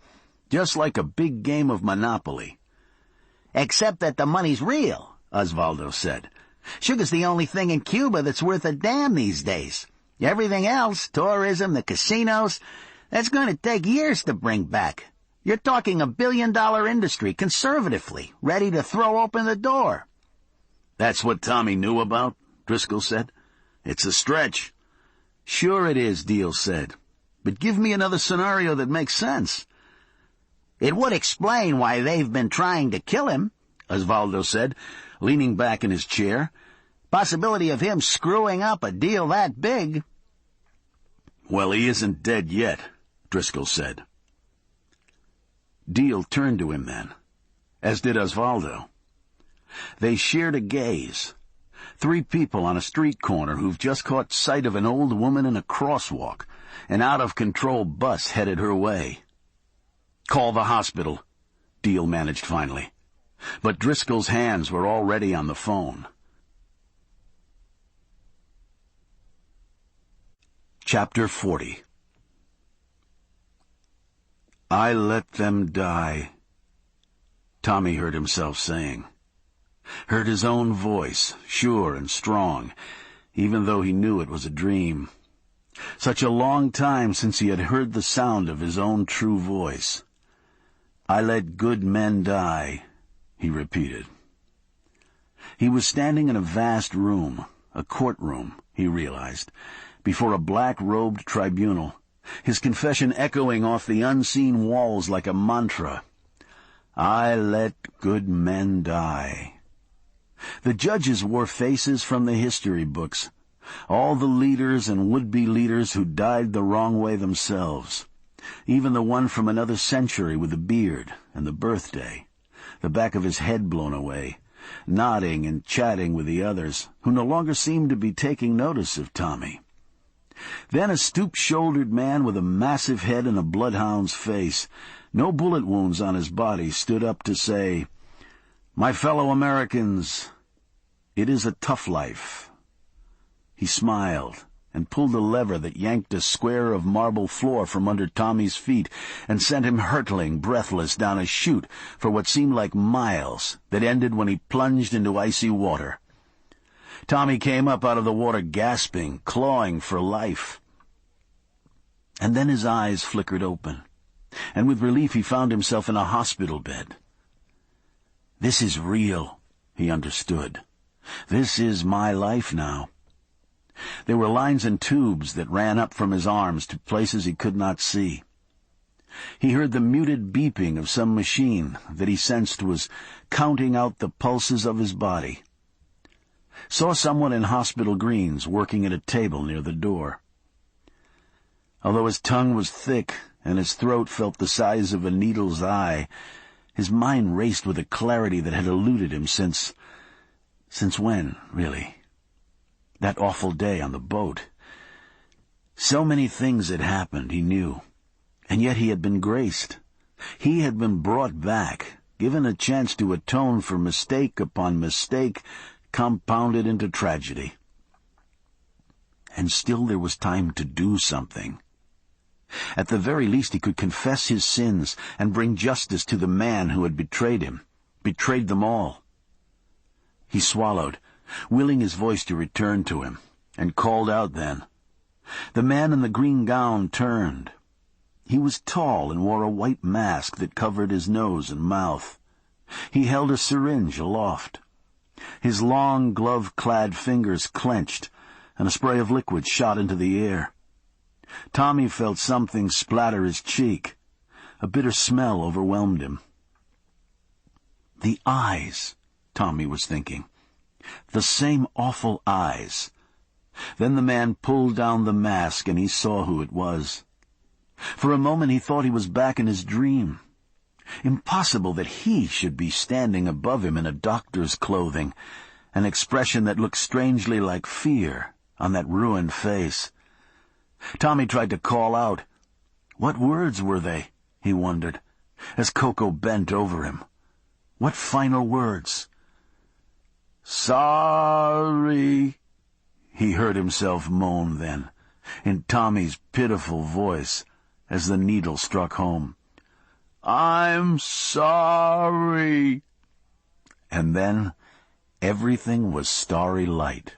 Just like a big game of Monopoly. Except that the money's real, Osvaldo said. Sugar's the only thing in Cuba that's worth a damn these days. Everything else, tourism, the casinos, that's going to take years to bring back. You're talking $1 billion industry, conservatively, ready to throw open the door. That's what Tommy knew about, Driscoll said. It's a stretch. Sure it is, Deal said. But give me another scenario that makes sense. It would explain why they've been trying to kill him, Osvaldo said, leaning back in his chair. Possibility of him screwing up a deal that big. Well, he isn't dead yet, Driscoll said. Deal turned to him then, as did Osvaldo. They shared a gaze. Three people on a street corner who've just caught sight of an old woman in a crosswalk. An out-of-control bus headed her way. Call the hospital, Deal managed finally. But Driscoll's hands were already on the phone. Chapter 40. I let them die. Tommy heard himself saying. Heard his own voice, sure and strong, even though he knew it was a dream. Such a long time since he had heard the sound of his own true voice. "I let good men die," he repeated. He was standing in a vast room, a courtroom, he realized, before a black-robed tribunal, his confession echoing off the unseen walls like a mantra. "I let good men die." The judges wore faces from the history books, all the leaders and would-be leaders who died the wrong way themselves, even the one from another century with the beard and the birthday, the back of his head blown away, nodding and chatting with the others, who no longer seemed to be taking notice of Tommy. Then a stoop-shouldered man with a massive head and a bloodhound's face, no bullet wounds on his body, stood up to say, "My fellow Americans, it is a tough life." He smiled and pulled a lever that yanked a square of marble floor from under Tommy's feet and sent him hurtling, breathless, down a chute for what seemed like miles that ended when he plunged into icy water. Tommy came up out of the water gasping, clawing for life. And then his eyes flickered open, and with relief he found himself in a hospital bed. This is real, he understood. This is my life now. There were lines and tubes that ran up from his arms to places he could not see. He heard the muted beeping of some machine that he sensed was counting out the pulses of his body. Saw someone in hospital greens working at a table near the door. Although his tongue was thick and his throat felt the size of a needle's eye, his mind raced with a clarity that had eluded him since when, really? That awful day on the boat. So many things had happened, he knew, and yet he had been graced. He had been brought back, given a chance to atone for mistake upon mistake, compounded into tragedy. And still there was time to do something. At the very least he could confess his sins and bring justice to the man who had betrayed him, betrayed them all. He swallowed, willing his voice to return to him, and called out then. The man in the green gown turned. He was tall and wore a white mask that covered his nose and mouth. He held a syringe aloft. His long, glove-clad fingers clenched, and a spray of liquid shot into the air. Tommy felt something splatter his cheek. A bitter smell overwhelmed him. The eyes, Tommy was thinking. The same awful eyes. Then the man pulled down the mask, and he saw who it was. For a moment he thought he was back in his dream. Impossible that he should be standing above him in a doctor's clothing, an expression that looked strangely like fear on that ruined face. Tommy tried to call out. What words were they, he wondered, as Coco bent over him. What final words? "Sorry," he heard himself moan then, in Tommy's pitiful voice, as the needle struck home. "I'm sorry." And then everything was starry light.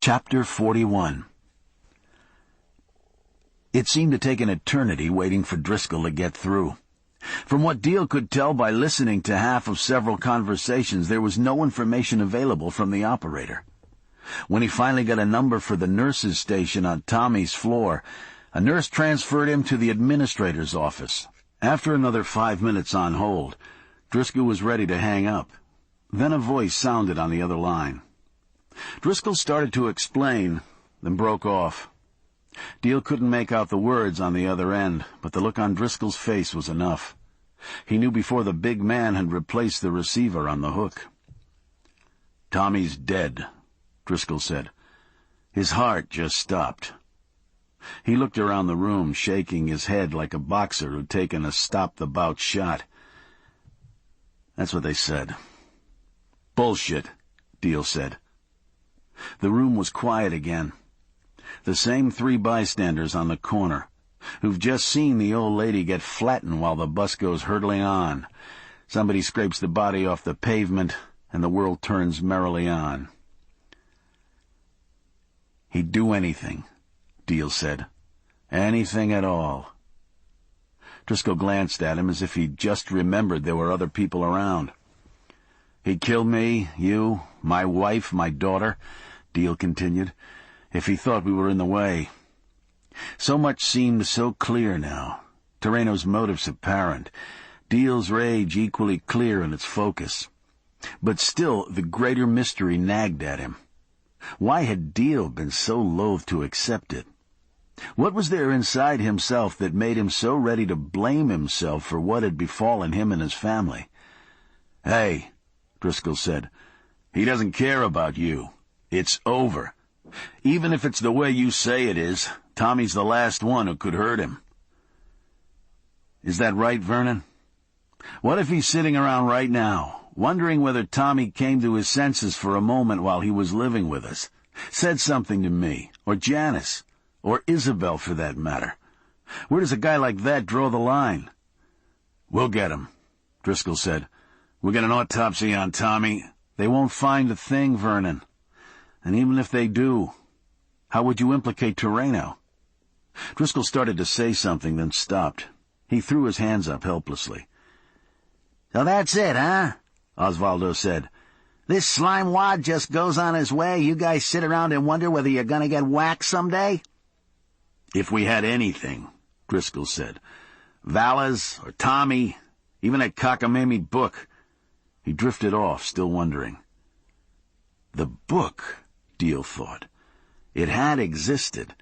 Chapter 41. It seemed to take an eternity waiting for Driscoll to get through. From what Deal could tell by listening to half of several conversations, there was no information available from the operator. When he finally got a number for the nurse's station on Tommy's floor, a nurse transferred him to the administrator's office. After another 5 minutes on hold, Driscoll was ready to hang up. Then a voice sounded on the other line. Driscoll started to explain, then broke off. Deal couldn't make out the words on the other end, but the look on Driscoll's face was enough. He knew before the big man had replaced the receiver on the hook. "Tommy's dead," Driscoll said. His heart just stopped. He looked around the room, shaking his head like a boxer who'd taken a stop-the-bout shot. "That's what they said." "Bullshit," Deal said. The room was quiet again. The same 3 bystanders on the corner, who've just seen the old lady get flattened while the bus goes hurtling on. Somebody scrapes the body off the pavement, and the world turns merrily on. He'd do anything, Deal said. Anything at all. Driscoll glanced at him as if he'd just remembered there were other people around. He'd kill me, you, my wife, my daughter, Deal continued, if he thought we were in the way. So much seemed so clear now. Terreno's motives apparent. Deal's rage equally clear in its focus. But still, the greater mystery nagged at him. Why had Deal been so loath to accept it? What was there inside himself that made him so ready to blame himself for what had befallen him and his family? "Hey," Driscoll said, "he doesn't care about you. It's over. Even if it's the way you say it is, Tommy's the last one who could hurt him." "Is that right, Vernon? What if he's sitting around right now, wondering whether Tommy came to his senses for a moment while he was living with us, said something to me, or Janice, or Isabel for that matter? Where does a guy like that draw the line?" "We'll get him," Driscoll said. "We'll get an autopsy on Tommy." "They won't find a thing, Vernon. And even if they do, how would you implicate Terreno?" Driscoll started to say something, then stopped. He threw his hands up helplessly. "So that's it, huh?" Osvaldo said. "This slime wad just goes on his way. You guys sit around and wonder whether you're going to get whacked someday?" "If we had anything," Driscoll said. "Valas or Tommy, even a cockamamie book." He drifted off, still wondering. The book, Deal thought. It had existed.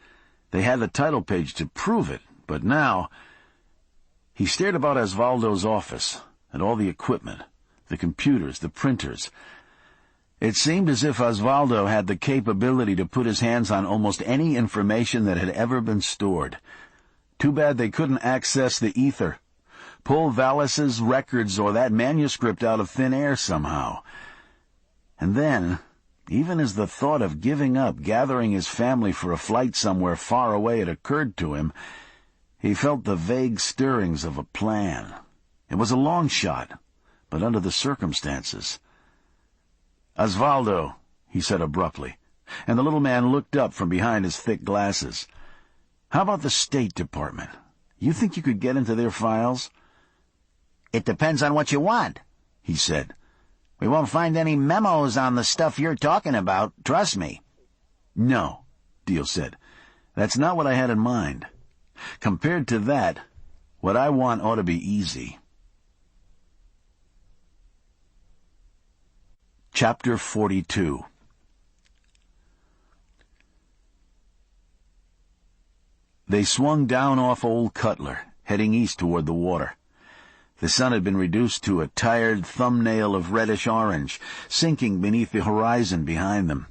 They had the title page to prove it, but now... He stared about Osvaldo's office, at all the equipment, the computers, the printers. It seemed as if Osvaldo had the capability to put his hands on almost any information that had ever been stored. Too bad they couldn't access the ether, pull Valas's records or that manuscript out of thin air somehow. And then, even as the thought of giving up, gathering his family for a flight somewhere far away had occurred to him, he felt the vague stirrings of a plan. It was a long shot, but under the circumstances. "Osvaldo," he said abruptly, and the little man looked up from behind his thick glasses. "How about the State Department? You think you could get into their files?" "It depends on what you want," he said. "We won't find any memos on the stuff you're talking about, trust me." "No," Deal said. "That's not what I had in mind. Compared to that, what I want ought to be easy." Chapter 42. They swung down off Old Cutler, heading east toward the water. The sun had been reduced to a tired thumbnail of reddish-orange, sinking beneath the horizon behind them.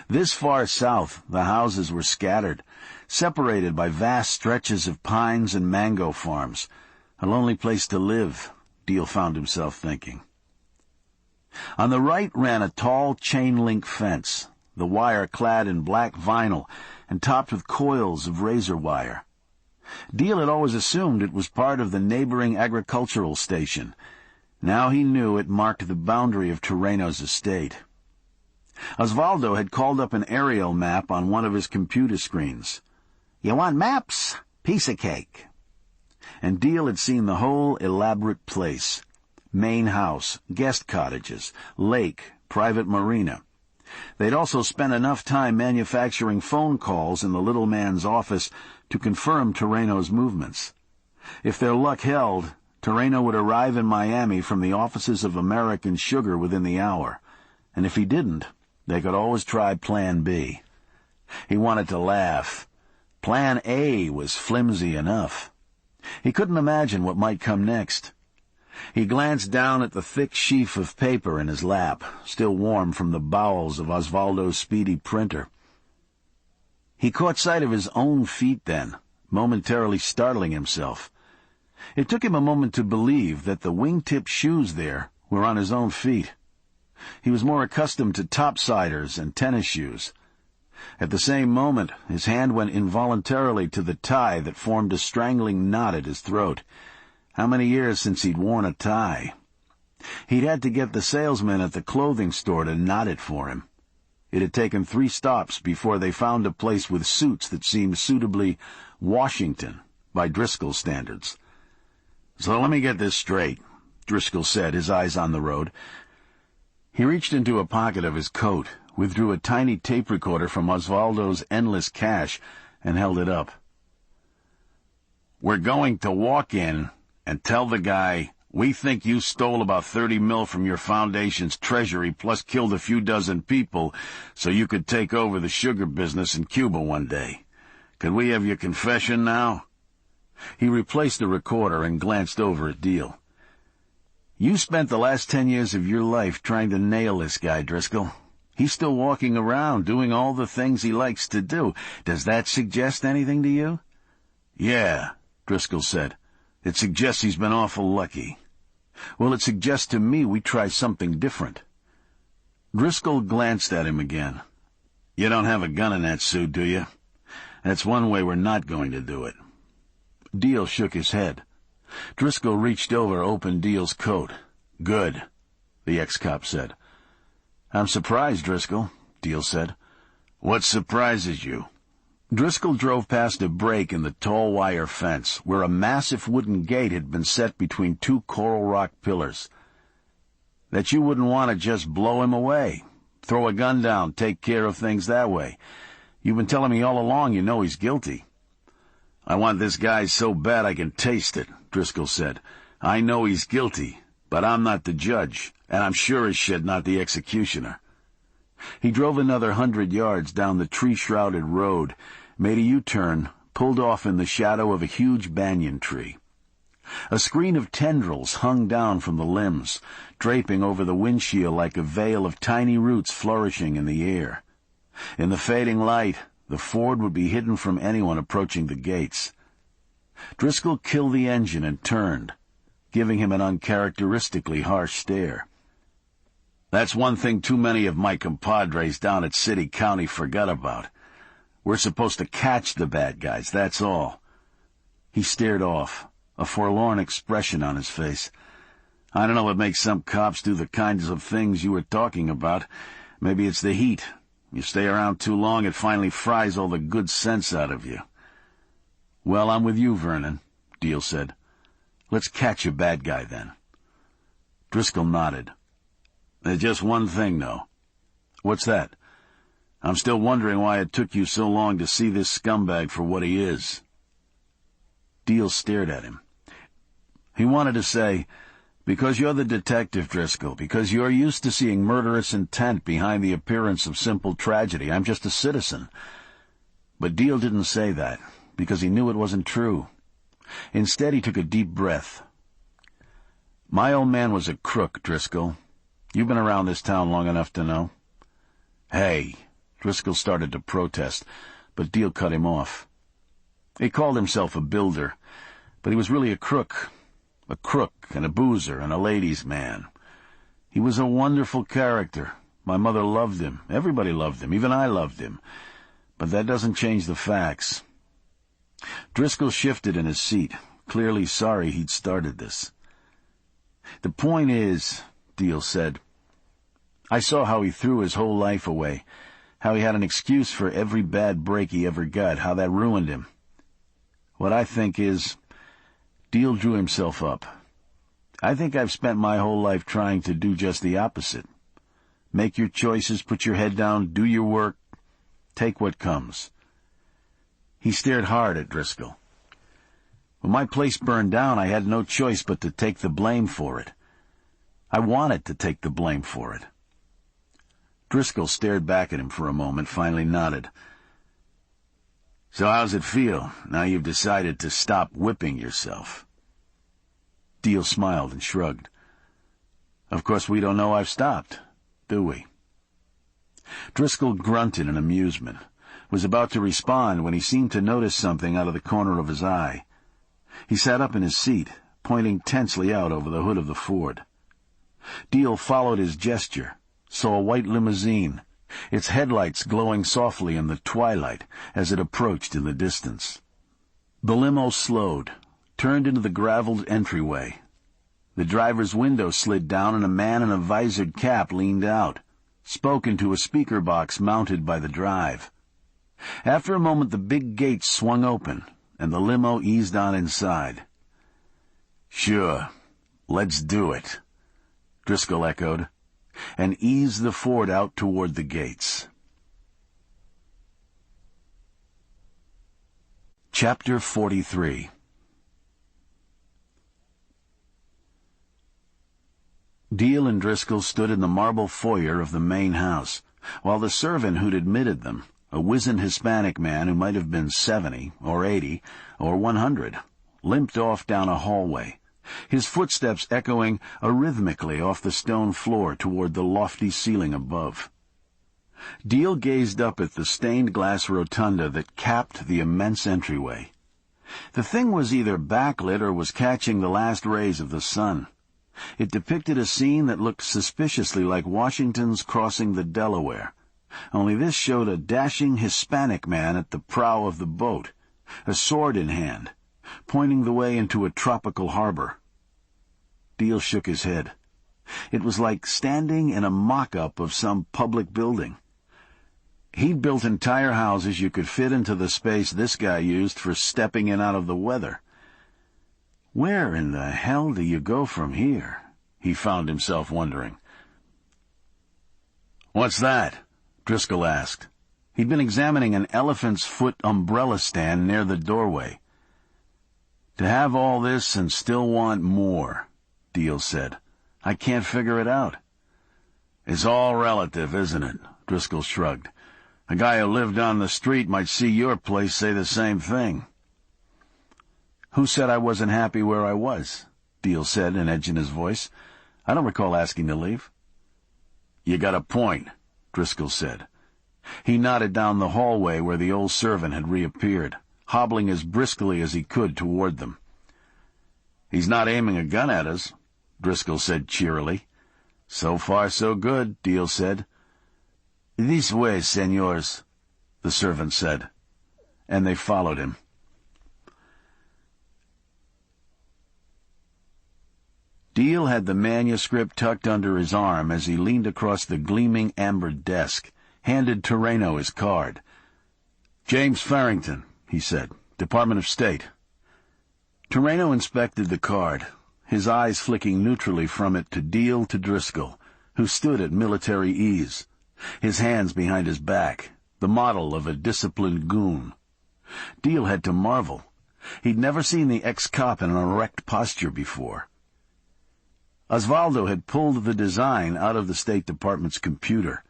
This far south, the houses were scattered, separated by vast stretches of pines and mango farms. A lonely place to live, Deal found himself thinking. On the right ran a tall chain-link fence, the wire clad in black vinyl and topped with coils of razor wire. Deal had always assumed it was part of the neighboring agricultural station. Now he knew it marked the boundary of Terreno's estate. Osvaldo had called up an aerial map on one of his computer screens. "You want maps? Piece of cake." And Deal had seen the whole elaborate place. Main house, guest cottages, lake, private marina. They'd also spent enough time manufacturing phone calls in the little man's office to confirm Terreno's movements. If their luck held, Terreno would arrive in Miami from the offices of American Sugar within the hour. And if he didn't, they could always try Plan B. He wanted to laugh. Plan A was flimsy enough. He couldn't imagine what might come next. He glanced down at the thick sheaf of paper in his lap, still warm from the bowels of Osvaldo's speedy printer. He caught sight of his own feet then, momentarily startling himself. It took him a moment to believe that the wingtip shoes there were on his own feet. He was more accustomed to topsiders and tennis shoes. At the same moment, his hand went involuntarily to the tie that formed a strangling knot at his throat. How many years since he'd worn a tie? He'd had to get the salesman at the clothing store to knot it for him. It had taken 3 stops before they found a place with suits that seemed suitably Washington by Driscoll's standards. "So let me get this straight," Driscoll said, his eyes on the road. He reached into a pocket of his coat, withdrew a tiny tape recorder from Osvaldo's endless cache, and held it up. "We're going to walk in and tell the guy, we think you stole about 30 mil from your foundation's treasury plus killed a few dozen people so you could take over the sugar business in Cuba one day. Could we have your confession now?" He replaced the recorder and glanced over at Deal. "You spent the last 10 years of your life trying to nail this guy, Driscoll. He's still walking around doing all the things he likes to do. Does that suggest anything to you?" "Yeah," Driscoll said. "It suggests he's been awful lucky." "Well, it suggests to me we try something different." Driscoll glanced at him again. "You don't have a gun in that suit, do you? That's one way we're not going to do it." Deal shook his head. Driscoll reached over, opened Deal's coat. "Good," the ex-cop said. "I'm surprised, Driscoll," Deal said. "What surprises you?" Driscoll drove past a break in the tall wire fence, where a massive wooden gate had been set between 2 coral rock pillars. "That you wouldn't want to just blow him away. Throw a gun down, take care of things that way. You've been telling me all along you know he's guilty." "I want this guy so bad I can taste it," Driscoll said. "I know he's guilty, but I'm not the judge, and I'm sure as shit not the executioner." He drove another 100 yards down the tree-shrouded road, made a U-turn, pulled off in the shadow of a huge banyan tree. A screen of tendrils hung down from the limbs, draping over the windshield like a veil of tiny roots flourishing in the air. In the fading light, the Ford would be hidden from anyone approaching the gates. Driscoll killed the engine and turned, giving him an uncharacteristically harsh stare. "That's one thing too many of my compadres down at City County forgot about. We're supposed to catch the bad guys, that's all." He stared off, a forlorn expression on his face. "I don't know what makes some cops do the kinds of things you were talking about. Maybe it's the heat. You stay around too long, it finally fries all the good sense out of you." "Well, I'm with you, Vernon," Deal said. "Let's catch a bad guy, then." Driscoll nodded. "There's just one thing, though." "What's that?" "I'm still wondering why it took you so long to see this scumbag for what he is." Deal stared at him. He wanted to say, "Because you're the detective, Driscoll, because you're used to seeing murderous intent behind the appearance of simple tragedy. I'm just a citizen." But Deal didn't say that, because he knew it wasn't true. Instead, he took a deep breath. "My old man was a crook, Driscoll. You've been around this town long enough to know." "Hey," Driscoll started to protest, but Deal cut him off. He called himself a builder, but he was really a crook and a boozer and a ladies' man. He was a wonderful character. My mother loved him. Everybody loved him. Even I loved him. But that doesn't change the facts." Driscoll shifted in his seat, clearly sorry he'd started this. "The point is," Deal said, "I saw how he threw his whole life away, how he had an excuse for every bad break he ever got, how that ruined him. What I think is—" Deal drew himself up. "I think I've spent my whole life trying to do just the opposite. Make your choices, put your head down, do your work, take what comes." He stared hard at Driscoll. "When my place burned down, I had no choice but to take the blame for it. I wanted to take the blame for it." Driscoll stared back at him for a moment, finally nodded. "So how's it feel, now you've decided to stop whipping yourself?" Deal smiled and shrugged. "Of course we don't know I've stopped, do we?" Driscoll grunted in amusement, was about to respond when he seemed to notice something out of the corner of his eye. He sat up in his seat, pointing tensely out over the hood of the Ford. Deal followed his gesture, saw a white limousine, its headlights glowing softly in the twilight as it approached in the distance. The limo slowed, turned into the graveled entryway. The driver's window slid down and a man in a visored cap leaned out, spoke into a speaker box mounted by the drive. After a moment the big gates swung open, and the limo eased on inside. "Sure, let's do it," Driscoll echoed, and eased the Ford out toward the gates. Chapter 43. Deal and Driscoll stood in the marble foyer of the main house, while the servant who'd admitted them, a wizened Hispanic man who might have been 70 or 80 or 100, limped off down a hallway, his footsteps echoing arrhythmically off the stone floor toward the lofty ceiling above. Deal gazed up at the stained glass rotunda that capped the immense entryway. The thing was either backlit or was catching the last rays of the sun. It depicted a scene that looked suspiciously like Washington's crossing the Delaware, only this showed a dashing Hispanic man at the prow of the boat, a sword in hand, pointing the way into a tropical harbor. Deal shook his head. It was like standing in a mock-up of some public building. He'd built entire houses you could fit into the space this guy used for stepping in out of the weather. Where in the hell do you go from here? He found himself wondering. "What's that?" Driscoll asked. He'd been examining an elephant's foot umbrella stand near the doorway. "To have all this and still want more," Deal said. "I can't figure it out." "It's all relative, isn't it?" Driscoll shrugged. "A guy who lived on the street might see your place say the same thing." "Who said I wasn't happy where I was?" Deal said, an edge in his voice. "I don't recall asking to leave." "You got a point," Driscoll said. He nodded down the hallway where the old servant had reappeared, hobbling as briskly as he could toward them. "He's not aiming a gun at us," Driscoll said cheerily. "So far so good," Deal said. "This way, senors," the servant said, and they followed him. Deal had the manuscript tucked under his arm as he leaned across the gleaming amber desk, handed Torreno his card. "James Farrington," he said, "Department of State." Torreno inspected the card, his eyes flicking neutrally from it to Deal to Driscoll, who stood at military ease, his hands behind his back, the model of a disciplined goon. Deal had to marvel. He'd never seen the ex-cop in an erect posture before. Osvaldo had pulled the design out of the State Department's computer.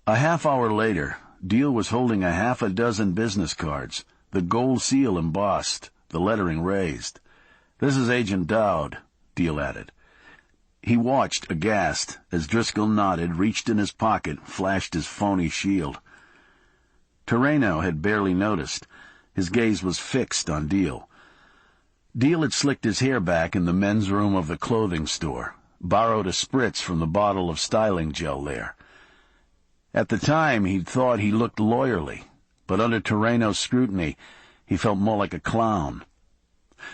A half hour later, Deal was holding a half a dozen business cards, the gold seal embossed, the lettering raised. "This is Agent Dowd," Deal added. He watched, aghast, as Driscoll nodded, reached in his pocket, flashed his phony shield. Torreno had barely noticed. His gaze was fixed on Deal. Deal had slicked his hair back in the men's room of the clothing store, borrowed a spritz from the bottle of styling gel there. At the time, he'd thought he looked lawyerly, but under Torreno's scrutiny, he felt more like a clown.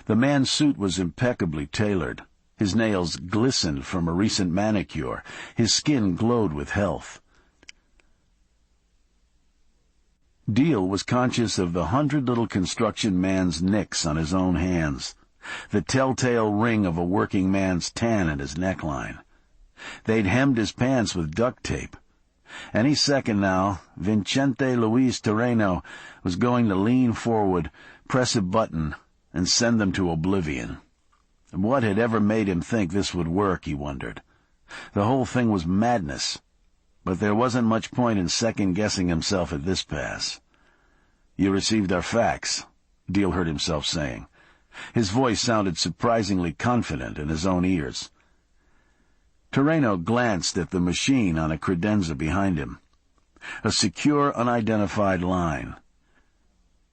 The man's suit was impeccably tailored. His nails glistened from a recent manicure. His skin glowed with health. Deal was conscious of the 100 little construction man's nicks on his own hands, the telltale ring of a working man's tan at his neckline. They'd hemmed his pants with duct tape. Any second now, Vincente Luis Torreno was going to lean forward, press a button, and send them to oblivion. What had ever made him think this would work, he wondered. The whole thing was madness, but there wasn't much point in second-guessing himself at this pass. "You received our fax," Deal heard himself saying. His voice sounded surprisingly confident in his own ears. Torreno glanced at the machine on a credenza behind him. A secure, unidentified line.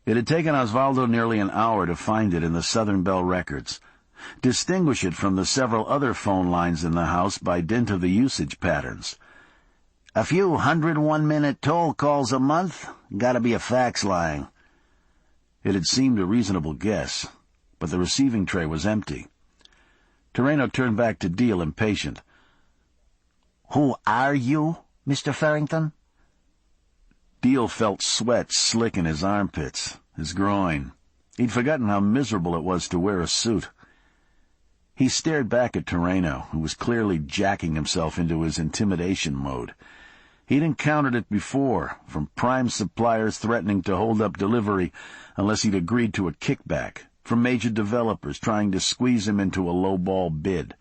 It had taken Osvaldo nearly an hour to find it in the Southern Bell records, distinguish it from the several other phone lines in the house by dint of the usage patterns. A few 101-minute toll calls a month? Gotta be a fax line. It had seemed a reasonable guess, but the receiving tray was empty. Toreno turned back to Deal, impatient. Who are you, Mr. Farrington? Deal felt sweat slick in his armpits, his groin. He'd forgotten how miserable it was to wear a suit. He stared back at Toreno, who was clearly jacking himself into his intimidation mode. He'd encountered it before, from prime suppliers threatening to hold up delivery unless he'd agreed to a kickback, from major developers trying to squeeze him into a low-ball bid.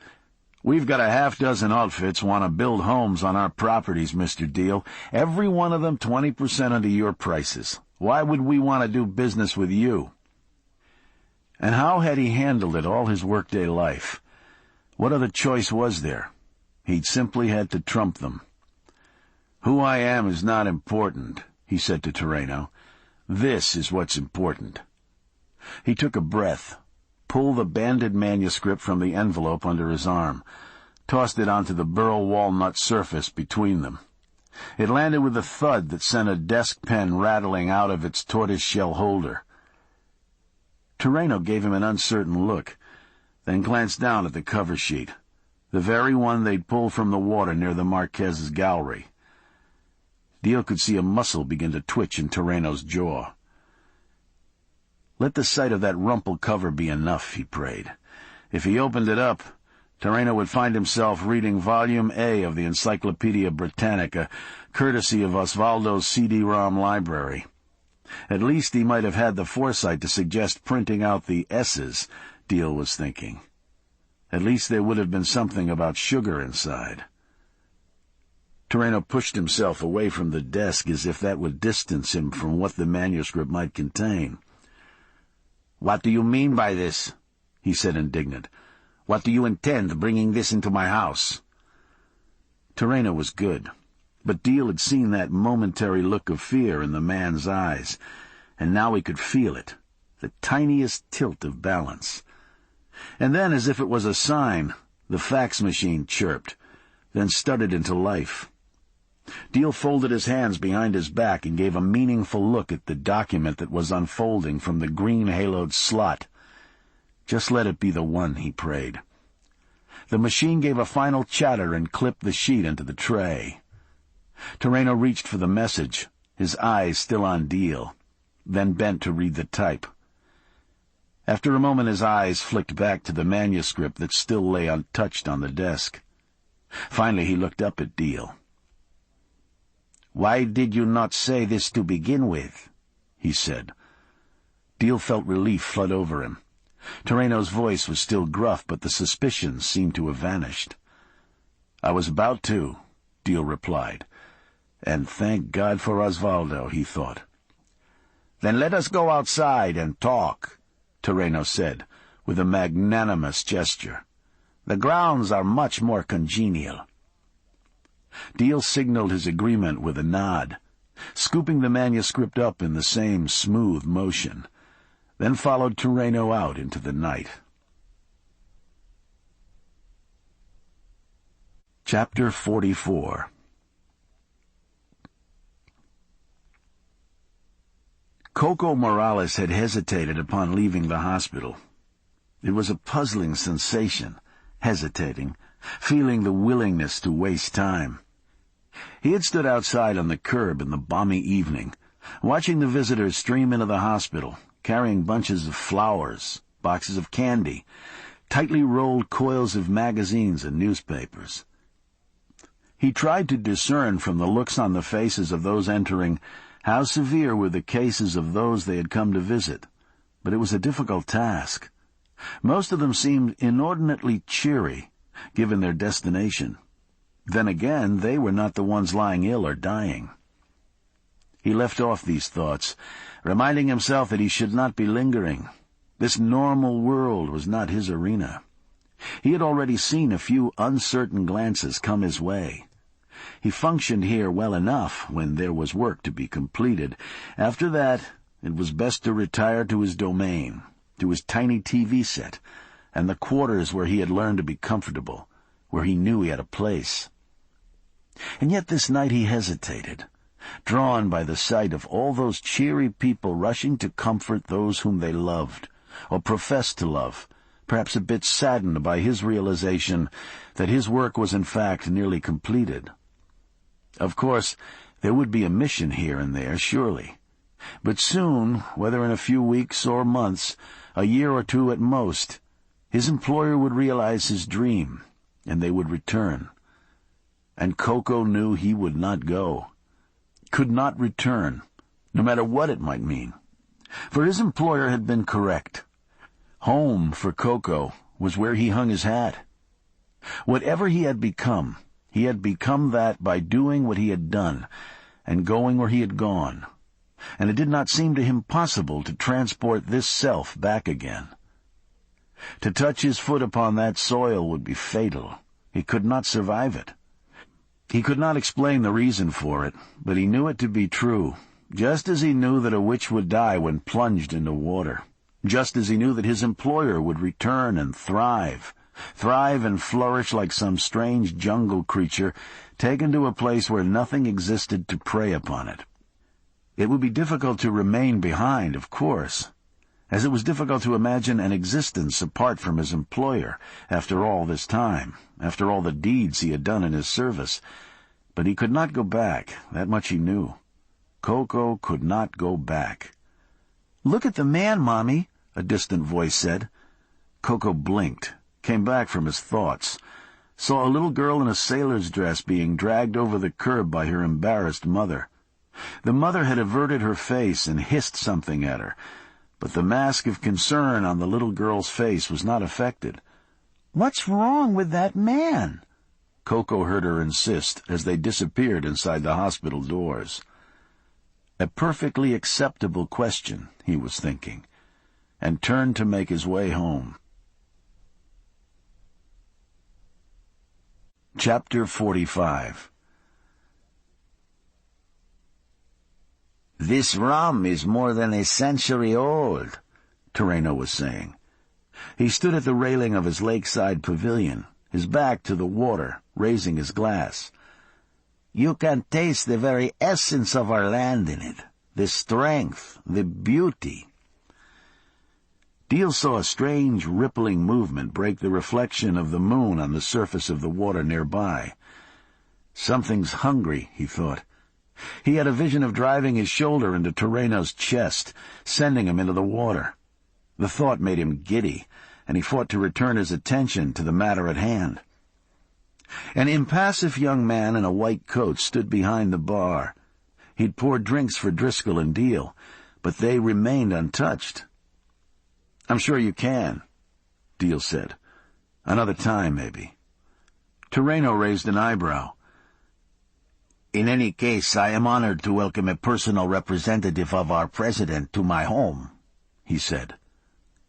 "We've got a half-dozen outfits want to build homes on our properties, Mr. Deal. Every one of them 20% under your prices. Why would we want to do business with you?" And how had he handled it all his workday life? What other choice was there? He'd simply had to trump them. "Who I am is not important," he said to Toreno. "This is what's important." He took a breath, pulled the banded manuscript from the envelope under his arm, tossed it onto the burl walnut surface between them. It landed with a thud that sent a desk pen rattling out of its tortoise-shell holder. Toreno gave him an uncertain look, then glanced down at the cover sheet, the very one they'd pulled from the water near the Marquez's gallery. Deal could see a muscle begin to twitch in Toreno's jaw. Let the sight of that rumpled cover be enough, he prayed. If he opened it up, Toreno would find himself reading Volume A of the Encyclopedia Britannica, courtesy of Osvaldo's CD-ROM library. At least he might have had the foresight to suggest printing out the S's, Deal was thinking. At least there would have been something about sugar inside. Toreno pushed himself away from the desk as if that would distance him from what the manuscript might contain. "What do you mean by this?" he said, indignant. "What do you intend bringing this into my house?" Toreno was good, but Deal had seen that momentary look of fear in the man's eyes, and now he could feel it, the tiniest tilt of balance. And then, as if it was a sign, the fax machine chirped, then stuttered into life. Deal folded his hands behind his back and gave a meaningful look at the document that was unfolding from the green-haloed slot. Just let it be the one, he prayed. The machine gave a final chatter and clipped the sheet into the tray. Toreno reached for the message, his eyes still on Deal, then bent to read the type. After a moment his eyes flicked back to the manuscript that still lay untouched on the desk. Finally he looked up at Deal. "Why did you not say this to begin with?" he said. Deal felt relief flood over him. Toreno's voice was still gruff, but the suspicions seemed to have vanished. "I was about to," Deal replied. And thank God for Osvaldo, he thought. "Then let us go outside and talk," Toreno said, with a magnanimous gesture. "The grounds are much more congenial." Deal signaled his agreement with a nod, scooping the manuscript up in the same smooth motion, then followed Toreno out into the night. Chapter 44. Coco Morales had hesitated upon leaving the hospital. It was a puzzling sensation, hesitating, feeling the willingness to waste time. He had stood outside on the curb in the balmy evening, watching the visitors stream into the hospital, carrying bunches of flowers, boxes of candy, tightly rolled coils of magazines and newspapers. He tried to discern from the looks on the faces of those entering how severe were the cases of those they had come to visit, but it was a difficult task. Most of them seemed inordinately cheery, given their destination. Then again, they were not the ones lying ill or dying. He left off these thoughts, reminding himself that he should not be lingering. This normal world was not his arena. He had already seen a few uncertain glances come his way. He functioned here well enough when there was work to be completed. After that, it was best to retire to his domain, to his tiny TV set, and the quarters where he had learned to be comfortable, where he knew he had a place. And yet this night he hesitated, drawn by the sight of all those cheery people rushing to comfort those whom they loved, or professed to love, perhaps a bit saddened by his realization that his work was in fact nearly completed. Of course, there would be a mission here and there, surely. But soon, whether in a few weeks or months, a year or two at most, his employer would realize his dream, and they would return. And Coco knew he would not go, could not return, no matter what it might mean. For his employer had been correct. Home, for Coco, was where he hung his hat. Whatever he had become that by doing what he had done, and going where he had gone, and it did not seem to him possible to transport this self back again. To touch his foot upon that soil would be fatal. He could not survive it. He could not explain the reason for it, but he knew it to be true, just as he knew that a witch would die when plunged into water, just as he knew that his employer would return and thrive and flourish like some strange jungle creature taken to a place where nothing existed to prey upon it. It would be difficult to remain behind, of course, as it was difficult to imagine an existence apart from his employer after all this time, after all the deeds he had done in his service. But he could not go back, that much he knew. Coco could not go back. "Look at the man, Mommy," a distant voice said. Coco blinked, came back from his thoughts, saw a little girl in a sailor's dress being dragged over the curb by her embarrassed mother. The mother had averted her face and hissed something at her, but the mask of concern on the little girl's face was not affected. "What's wrong with that man?" Coco heard her insist as they disappeared inside the hospital doors. A perfectly acceptable question, he was thinking, and turned to make his way home. Chapter 45. "This rum is more than a century old," Terreno was saying. He stood at the railing of his lakeside pavilion, his back to the water, raising his glass. "You can taste the very essence of our land in it, the strength, the beauty." Deal saw a strange rippling movement break the reflection of the moon on the surface of the water nearby. Something's hungry, he thought. He had a vision of driving his shoulder into Terreno's chest, sending him into the water. The thought made him giddy, and he fought to return his attention to the matter at hand. An impassive young man in a white coat stood behind the bar. He'd poured drinks for Driscoll and Deal, but they remained untouched. "I'm sure you can," Deal said. "Another time, maybe." Terreno raised an eyebrow. "In any case, I am honored to welcome a personal representative of our president to my home," he said,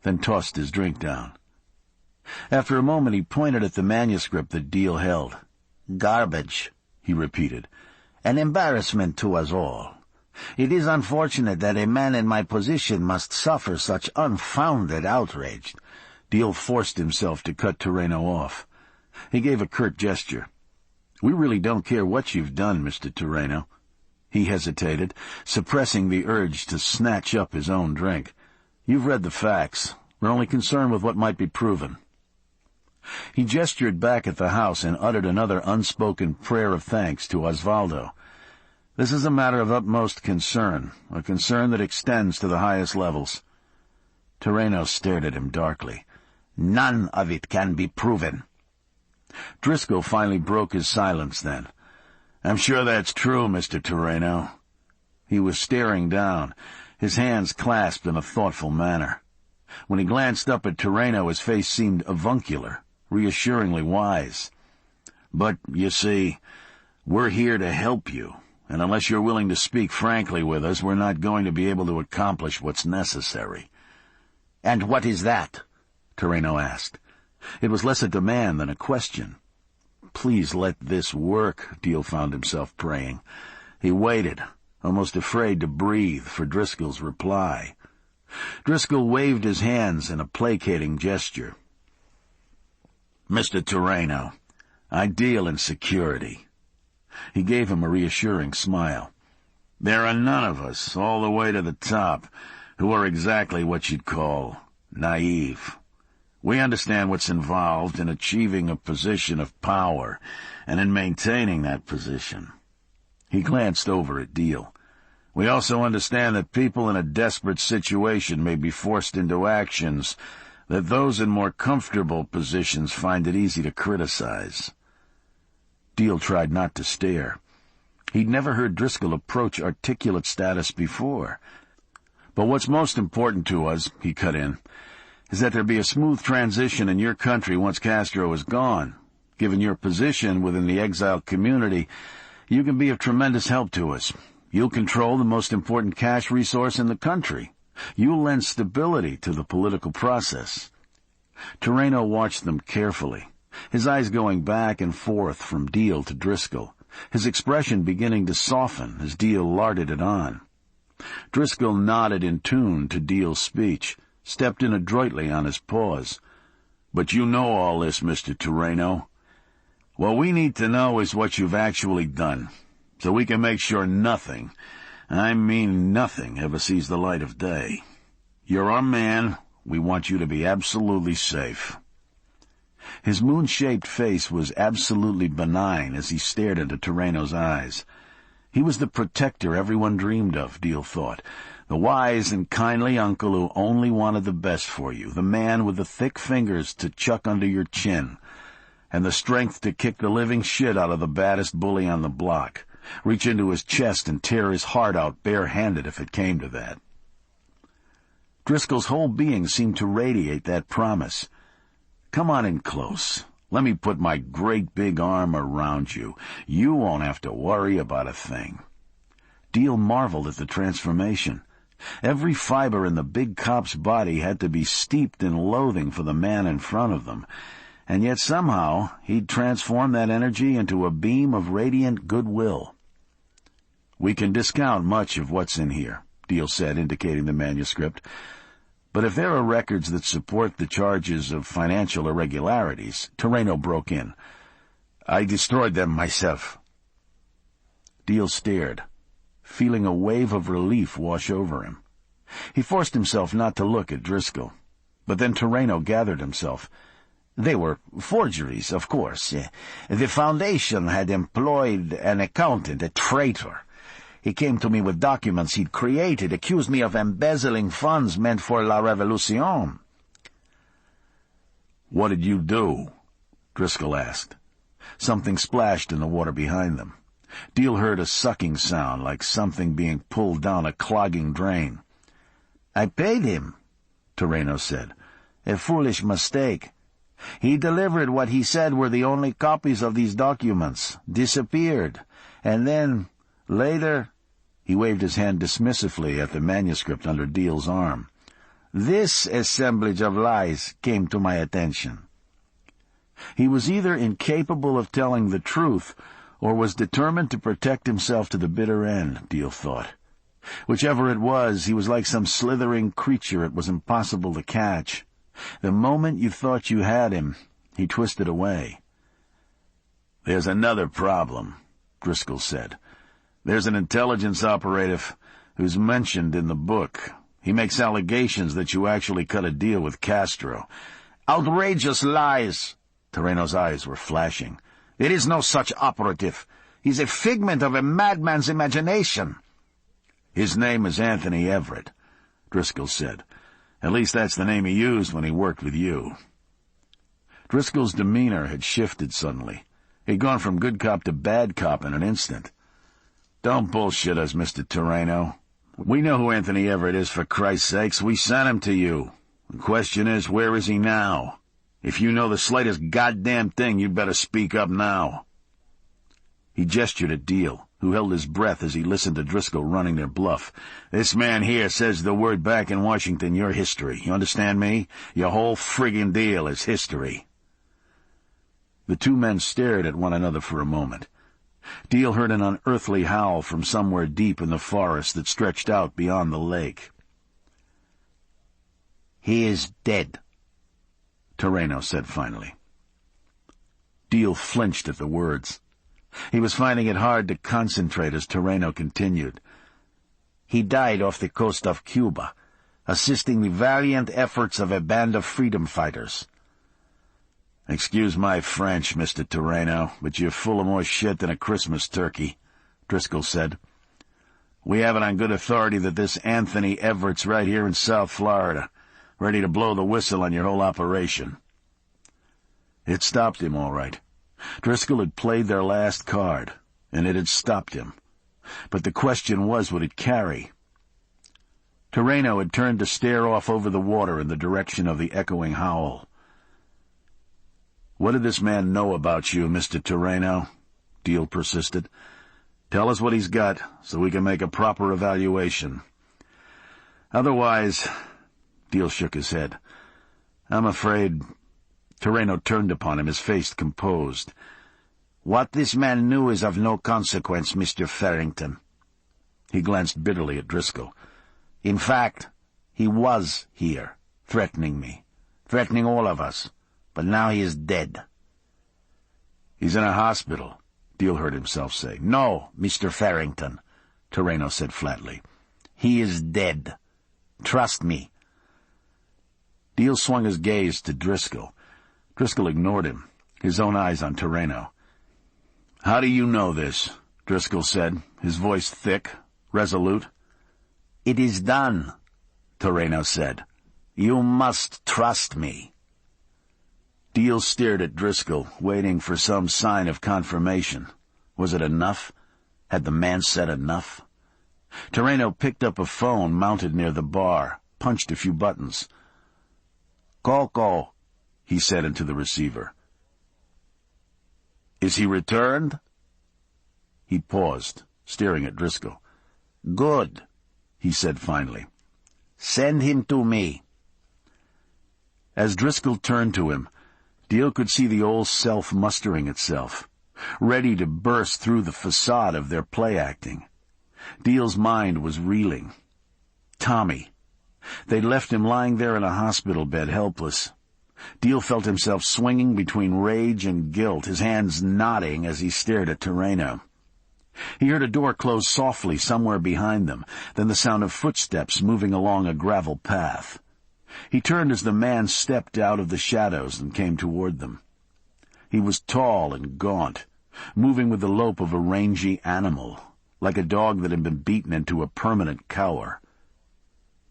then tossed his drink down. After a moment he pointed at the manuscript that Deal held. "Garbage," he repeated. "An embarrassment to us all. It is unfortunate that a man in my position must suffer such unfounded outrage." Deal forced himself to cut Terreno off. He gave a curt gesture. "We really don't care what you've done, Mr. Terreno." He hesitated, suppressing the urge to snatch up his own drink. "You've read the facts. We're only concerned with what might be proven." He gestured back at the house and uttered another unspoken prayer of thanks to Osvaldo. "This is a matter of utmost concern, a concern that extends to the highest levels." Terreno stared at him darkly. "None of it can be proven." Driscoll finally broke his silence then. "I'm sure that's true, Mr. Terreno." He was staring down, his hands clasped in a thoughtful manner. When he glanced up at Terreno, his face seemed avuncular, reassuringly wise. "But, you see, we're here to help you, and unless you're willing to speak frankly with us, we're not going to be able to accomplish what's necessary." "And what is that?" Terreno asked. It was less a demand than a question. "Please let this work," Deal found himself praying. He waited, almost afraid to breathe, for Driscoll's reply. Driscoll waved his hands in a placating gesture. "Mr. Terreno, I deal in security. He gave him a reassuring smile. "There are none of us, all the way to the top, who are exactly what you'd call naive. We understand what's involved in achieving a position of power and in maintaining that position." He glanced over at Deal. "We also understand that people in a desperate situation may be forced into actions that those in more comfortable positions find it easy to criticize." Deal tried not to stare. He'd never heard Driscoll approach articulate status before. "But what's most important to us," he cut in, "is that there be a smooth transition in your country once Castro is gone. Given your position within the exiled community, you can be of tremendous help to us. You'll control the most important cash resource in the country. You'll lend stability to the political process." Terreno watched them carefully, his eyes going back and forth from Deal to Driscoll, his expression beginning to soften as Deal larded it on. Driscoll nodded in tune to Deal's speech, stepped in adroitly on his pause. "But you know all this, Mr. Terreno. What we need to know is what you've actually done, so we can make sure nothing, I mean nothing, ever sees the light of day. You're our man. We want you to be absolutely safe." His moon-shaped face was absolutely benign as he stared into Terreno's eyes. He was the protector everyone dreamed of, Deal thought, the wise and kindly uncle who only wanted the best for you, the man with the thick fingers to chuck under your chin, and the strength to kick the living shit out of the baddest bully on the block, reach into his chest and tear his heart out bare-handed if it came to that. Driscoll's whole being seemed to radiate that promise. "Come on in close. Let me put my great big arm around you. You won't have to worry about a thing." Deal marveled at the transformation. Every fiber in the big cop's body had to be steeped in loathing for the man in front of them, and yet somehow he'd transformed that energy into a beam of radiant goodwill. "We can discount much of what's in here," Deal said, indicating the manuscript. "But if there are records that support the charges of financial irregularities," Terreno broke in, "I destroyed them myself." Deal stared, feeling a wave of relief wash over him. He forced himself not to look at Driscoll, but then Terreno gathered himself. "They were forgeries, of course. The Foundation had employed an accountant, a traitor. He came to me with documents he'd created, accused me of embezzling funds meant for La Revolution." "What did you do?" Driscoll asked. Something splashed in the water behind them. Deal heard a sucking sound, like something being pulled down a clogging drain. "I paid him," Terreno said. "A foolish mistake. He delivered what he said were the only copies of these documents, disappeared, and then, later—" He waved his hand dismissively at the manuscript under Deal's arm. "This assemblage of lies came to my attention." He was either incapable of telling the truth or was determined to protect himself to the bitter end, Deal thought. Whichever it was, he was like some slithering creature it was impossible to catch. The moment you thought you had him, he twisted away. "There's another problem," Driscoll said. "There's an intelligence operative who's mentioned in the book. He makes allegations that you actually cut a deal with Castro." "Outrageous lies!" Terreno's eyes were flashing. "There is no such operative. He's a figment of a madman's imagination." "His name is Anthony Everett," Driscoll said. "At least that's the name he used when he worked with you." Driscoll's demeanor had shifted suddenly. He'd gone from good cop to bad cop in an instant. "Don't bullshit us, Mr. Terreno. We know who Anthony Everett is, for Christ's sakes. We sent him to you. The question is, where is he now? If you know the slightest goddamn thing, you'd better speak up now." He gestured at Deal, who held his breath as he listened to Driscoll running their bluff. "This man here says the word back in Washington, you're history. You understand me? Your whole friggin' deal is history." The two men stared at one another for a moment. Deal heard an unearthly howl from somewhere deep in the forest that stretched out beyond the lake. "He is dead," Terreno said finally. Deal flinched at the words. He was finding it hard to concentrate as Terreno continued. He died off the coast of Cuba, assisting the valiant efforts of a band of freedom fighters. Excuse my French, Mr. Terreno, but you're full of more shit than a Christmas turkey, Driscoll said. We have it on good authority that this Anthony Everett's right here in South Florida, ready to blow the whistle on your whole operation. It stopped him, all right. Driscoll had played their last card, and it had stopped him. But the question was, would it carry? Terreno had turned to stare off over the water in the direction of the echoing howl. "What did this man know about you, Mr. Terreno?" Deal persisted. "Tell us what he's got, so we can make a proper evaluation. Otherwise—" Deal shook his head. "I'm afraid—" Terreno turned upon him, his face composed. "What this man knew is of no consequence, Mr. Farrington." He glanced bitterly at Driscoll. "In fact, he was here, threatening me, threatening all of us. But now he is dead." "He's in a hospital," Deal heard himself say. "No, Mr. Farrington," Terreno said flatly. "He is dead. Trust me." Deal swung his gaze to Driscoll. Driscoll ignored him, his own eyes on Terreno. "How do you know this?" Driscoll said, his voice thick, resolute. "It is done," Terreno said. "You must trust me." Deal stared at Driscoll, waiting for some sign of confirmation. Was it enough? Had the man said enough? Terreno picked up a phone mounted near the bar, punched a few buttons. "Coco," he said into the receiver. "Is he returned?" He paused, staring at Driscoll. "Good," he said finally. "Send him to me." As Driscoll turned to him, Deal could see the old self mustering itself, ready to burst through the facade of their play-acting. Deal's mind was reeling. Tommy. They'd left him lying there in a hospital bed, helpless. Deal felt himself swinging between rage and guilt, his hands knotting as he stared at Terreno. He heard a door close softly somewhere behind them, then the sound of footsteps moving along a gravel path. He turned as the man stepped out of the shadows and came toward them. He was tall and gaunt, moving with the lope of a rangy animal, like a dog that had been beaten into a permanent cower.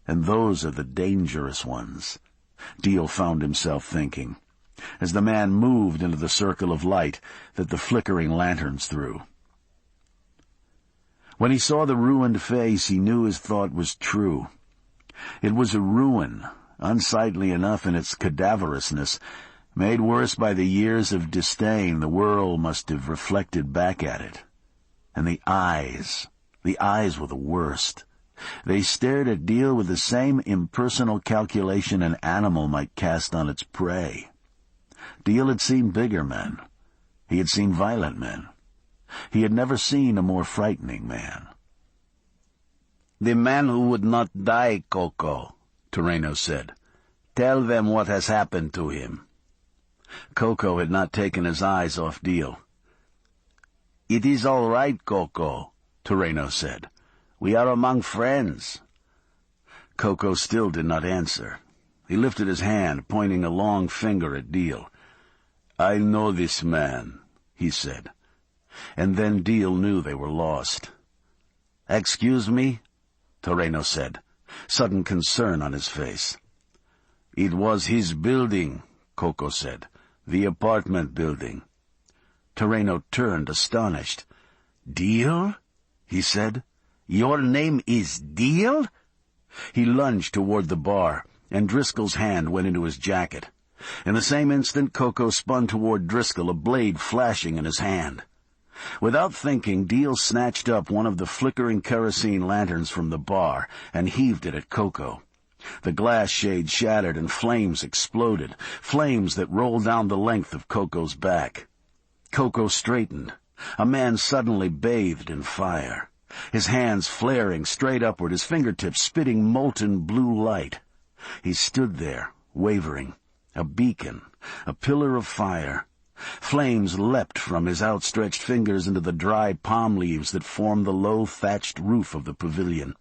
And those are the dangerous ones, Deal found himself thinking, as the man moved into the circle of light that the flickering lanterns threw. When he saw the ruined face, he knew his thought was true. It was a ruin, unsightly enough in its cadaverousness, made worse by the years of disdain the world must have reflected back at it. And the eyes were the worst. They stared at Deal with the same impersonal calculation an animal might cast on its prey. Deal had seen bigger men. He had seen violent men. He had never seen a more frightening man. "The man who would not die, Coco," Terreno said. "Tell them what has happened to him." Coco had not taken his eyes off Deal. "It is all right, Coco," Terreno said. "We are among friends." Coco still did not answer. He lifted his hand, pointing a long finger at Deal. "I know this man," he said. And then Deal knew they were lost. "Excuse me?" Terreno said, sudden concern on his face. "It was his building," Coco said. "The apartment building." Terreno turned, astonished. "Deal?" he said. "Your name is Deal?" He lunged toward the bar, and Driscoll's hand went into his jacket. In the same instant, Coco spun toward Driscoll, a blade flashing in his hand. Without thinking, Deal snatched up one of the flickering kerosene lanterns from the bar and heaved it at Coco. The glass shade shattered and flames exploded, flames that rolled down the length of Coco's back. Coco straightened, a man suddenly bathed in fire, his hands flaring straight upward, his fingertips spitting molten blue light. He stood there, wavering, a beacon, a pillar of fire, Flames leapt from his outstretched fingers into the dry palm leaves that formed the low thatched roof of the pavilion.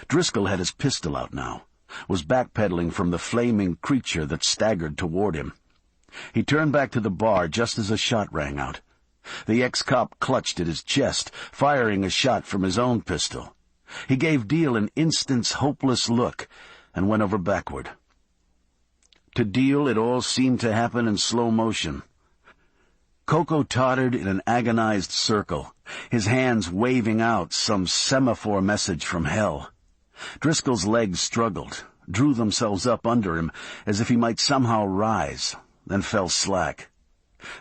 Driscoll had his pistol out now, was backpedaling from the flaming creature that staggered toward him. He turned back to the bar just as a shot rang out. The ex-cop clutched at his chest, firing a shot from his own pistol. He gave Deal an instant's hopeless look and went over backward. To Deal, it all seemed to happen in slow motion. Coco tottered in an agonized circle, his hands waving out some semaphore message from hell. Driscoll's legs struggled, drew themselves up under him as if he might somehow rise, then fell slack.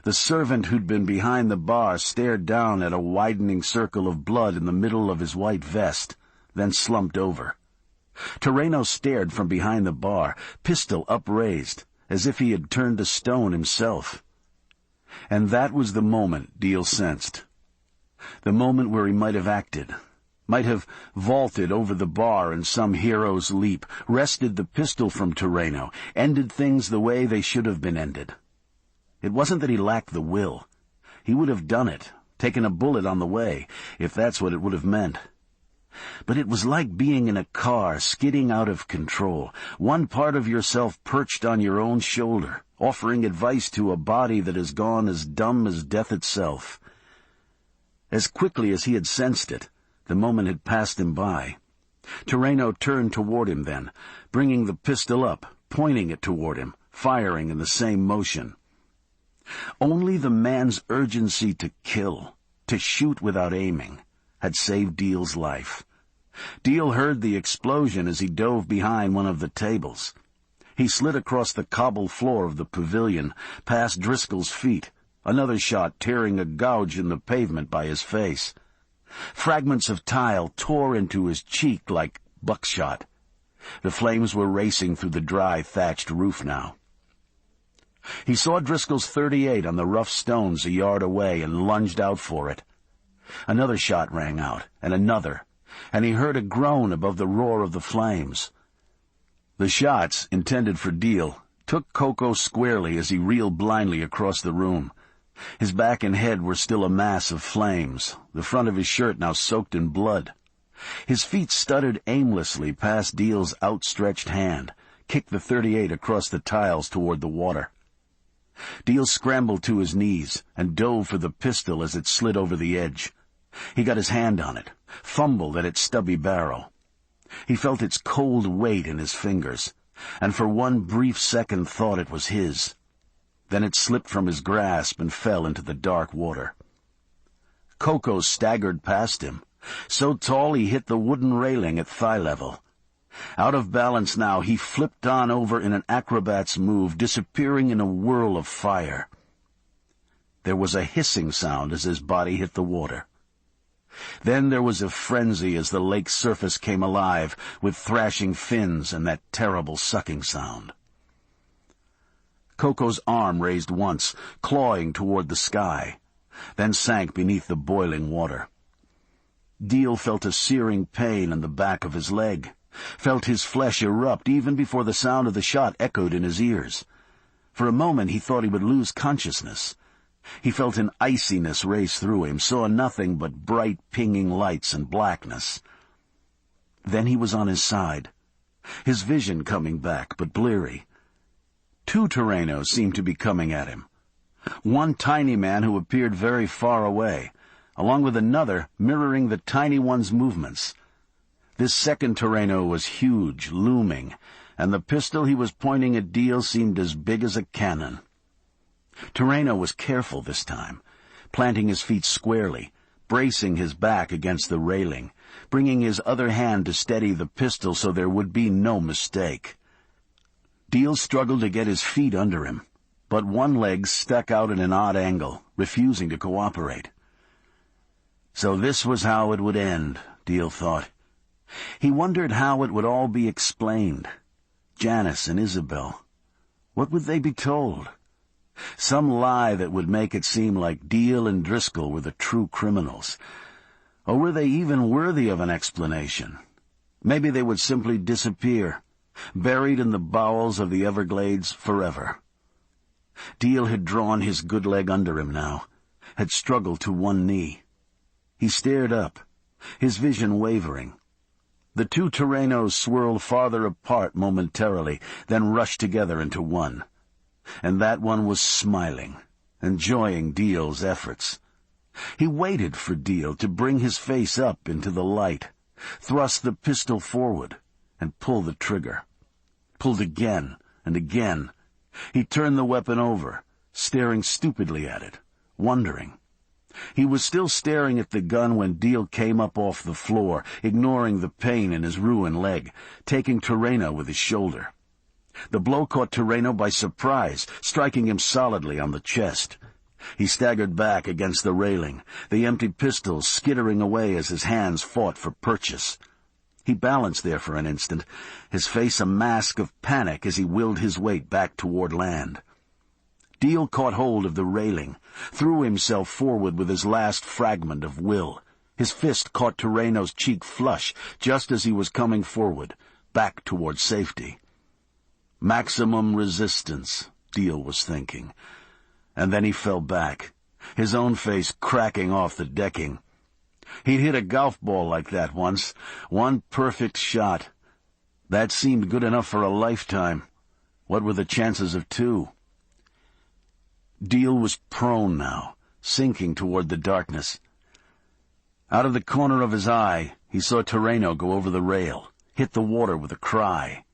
The servant who'd been behind the bar stared down at a widening circle of blood in the middle of his white vest, then slumped over. Toreno stared from behind the bar, pistol upraised, as if he had turned to stone himself. And that was the moment Deal sensed. The moment where he might have acted, might have vaulted over the bar in some hero's leap, wrested the pistol from Toreno, ended things the way they should have been ended. It wasn't that he lacked the will. He would have done it, taken a bullet on the way, if that's what it would have meant. But it was like being in a car skidding out of control, one part of yourself perched on your own shoulder, offering advice to a body that has gone as dumb as death itself. As quickly as he had sensed it, the moment had passed him by. Toreno turned toward him then, bringing the pistol up, pointing it toward him, firing in the same motion. Only the man's urgency to kill, to shoot without aiming, had saved Deal's life. Deal heard the explosion as he dove behind one of the tables. He slid across the cobbled floor of the pavilion, past Driscoll's feet, another shot tearing a gouge in the pavement by his face. Fragments of tile tore into his cheek like buckshot. The flames were racing through the dry, thatched roof now. He saw Driscoll's .38 on the rough stones a yard away and lunged out for it. Another shot rang out, and another, and he heard a groan above the roar of the flames. The shots, intended for Deal, took Coco squarely as he reeled blindly across the room. His back and head were still a mass of flames, the front of his shirt now soaked in blood. His feet stuttered aimlessly past Deal's outstretched hand, kicked the .38 across the tiles toward the water. Deal scrambled to his knees and dove for the pistol as it slid over the edge. He got his hand on it, fumbled at its stubby barrel. He felt its cold weight in his fingers, and for one brief second thought it was his. Then it slipped from his grasp and fell into the dark water. Coco staggered past him, so tall he hit the wooden railing at thigh level. Out of balance now, he flipped on over in an acrobat's move, disappearing in a whirl of fire. There was a hissing sound as his body hit the water. Then there was a frenzy as the lake's surface came alive, with thrashing fins and that terrible sucking sound. Coco's arm raised once, clawing toward the sky, then sank beneath the boiling water. Deal felt a searing pain in the back of his leg, felt his flesh erupt even before the sound of the shot echoed in his ears. For a moment he thought he would lose consciousness. He felt an iciness race through him, saw nothing but bright pinging lights and blackness. Then he was on his side, his vision coming back, but bleary. Two Torenos seemed to be coming at him. One tiny man who appeared very far away, along with another mirroring the tiny one's movements. This second Toreno was huge, looming, and the pistol he was pointing at Deal seemed as big as a cannon. Toreno was careful this time, planting his feet squarely, bracing his back against the railing, bringing his other hand to steady the pistol so there would be no mistake. Deal struggled to get his feet under him, but one leg stuck out at an odd angle, refusing to cooperate. So this was how it would end, Deal thought. He wondered how it would all be explained. Janice and Isabel. What would they be told? Some lie that would make it seem like Deal and Driscoll were the true criminals. Or were they even worthy of an explanation? Maybe they would simply disappear, buried in the bowels of the Everglades forever. Deal had drawn his good leg under him now, had struggled to one knee. He stared up, his vision wavering. The two Terrenos swirled farther apart momentarily, then rushed together into one. And that one was smiling, enjoying Deal's efforts. He waited for Deal to bring his face up into the light, thrust the pistol forward, and pull the trigger. Pulled again and again. He turned the weapon over, staring stupidly at it, wondering. He was still staring at the gun when Deal came up off the floor, ignoring the pain in his ruined leg, taking Terreno with his shoulder. The blow caught Terreno by surprise, striking him solidly on the chest. He staggered back against the railing, the empty pistol skittering away as his hands fought for purchase. He balanced there for an instant, his face a mask of panic as he willed his weight back toward land. Deal caught hold of the railing, threw himself forward with his last fragment of will. His fist caught Terreno's cheek flush just as he was coming forward, back toward safety. Maximum resistance, Deal was thinking. And then he fell back, his own face cracking off the decking. He'd hit a golf ball like that once, one perfect shot. That seemed good enough for a lifetime. What were the chances of two? Deal was prone now, sinking toward the darkness. Out of the corner of his eye, he saw Terreno go over the rail, hit the water with a cry.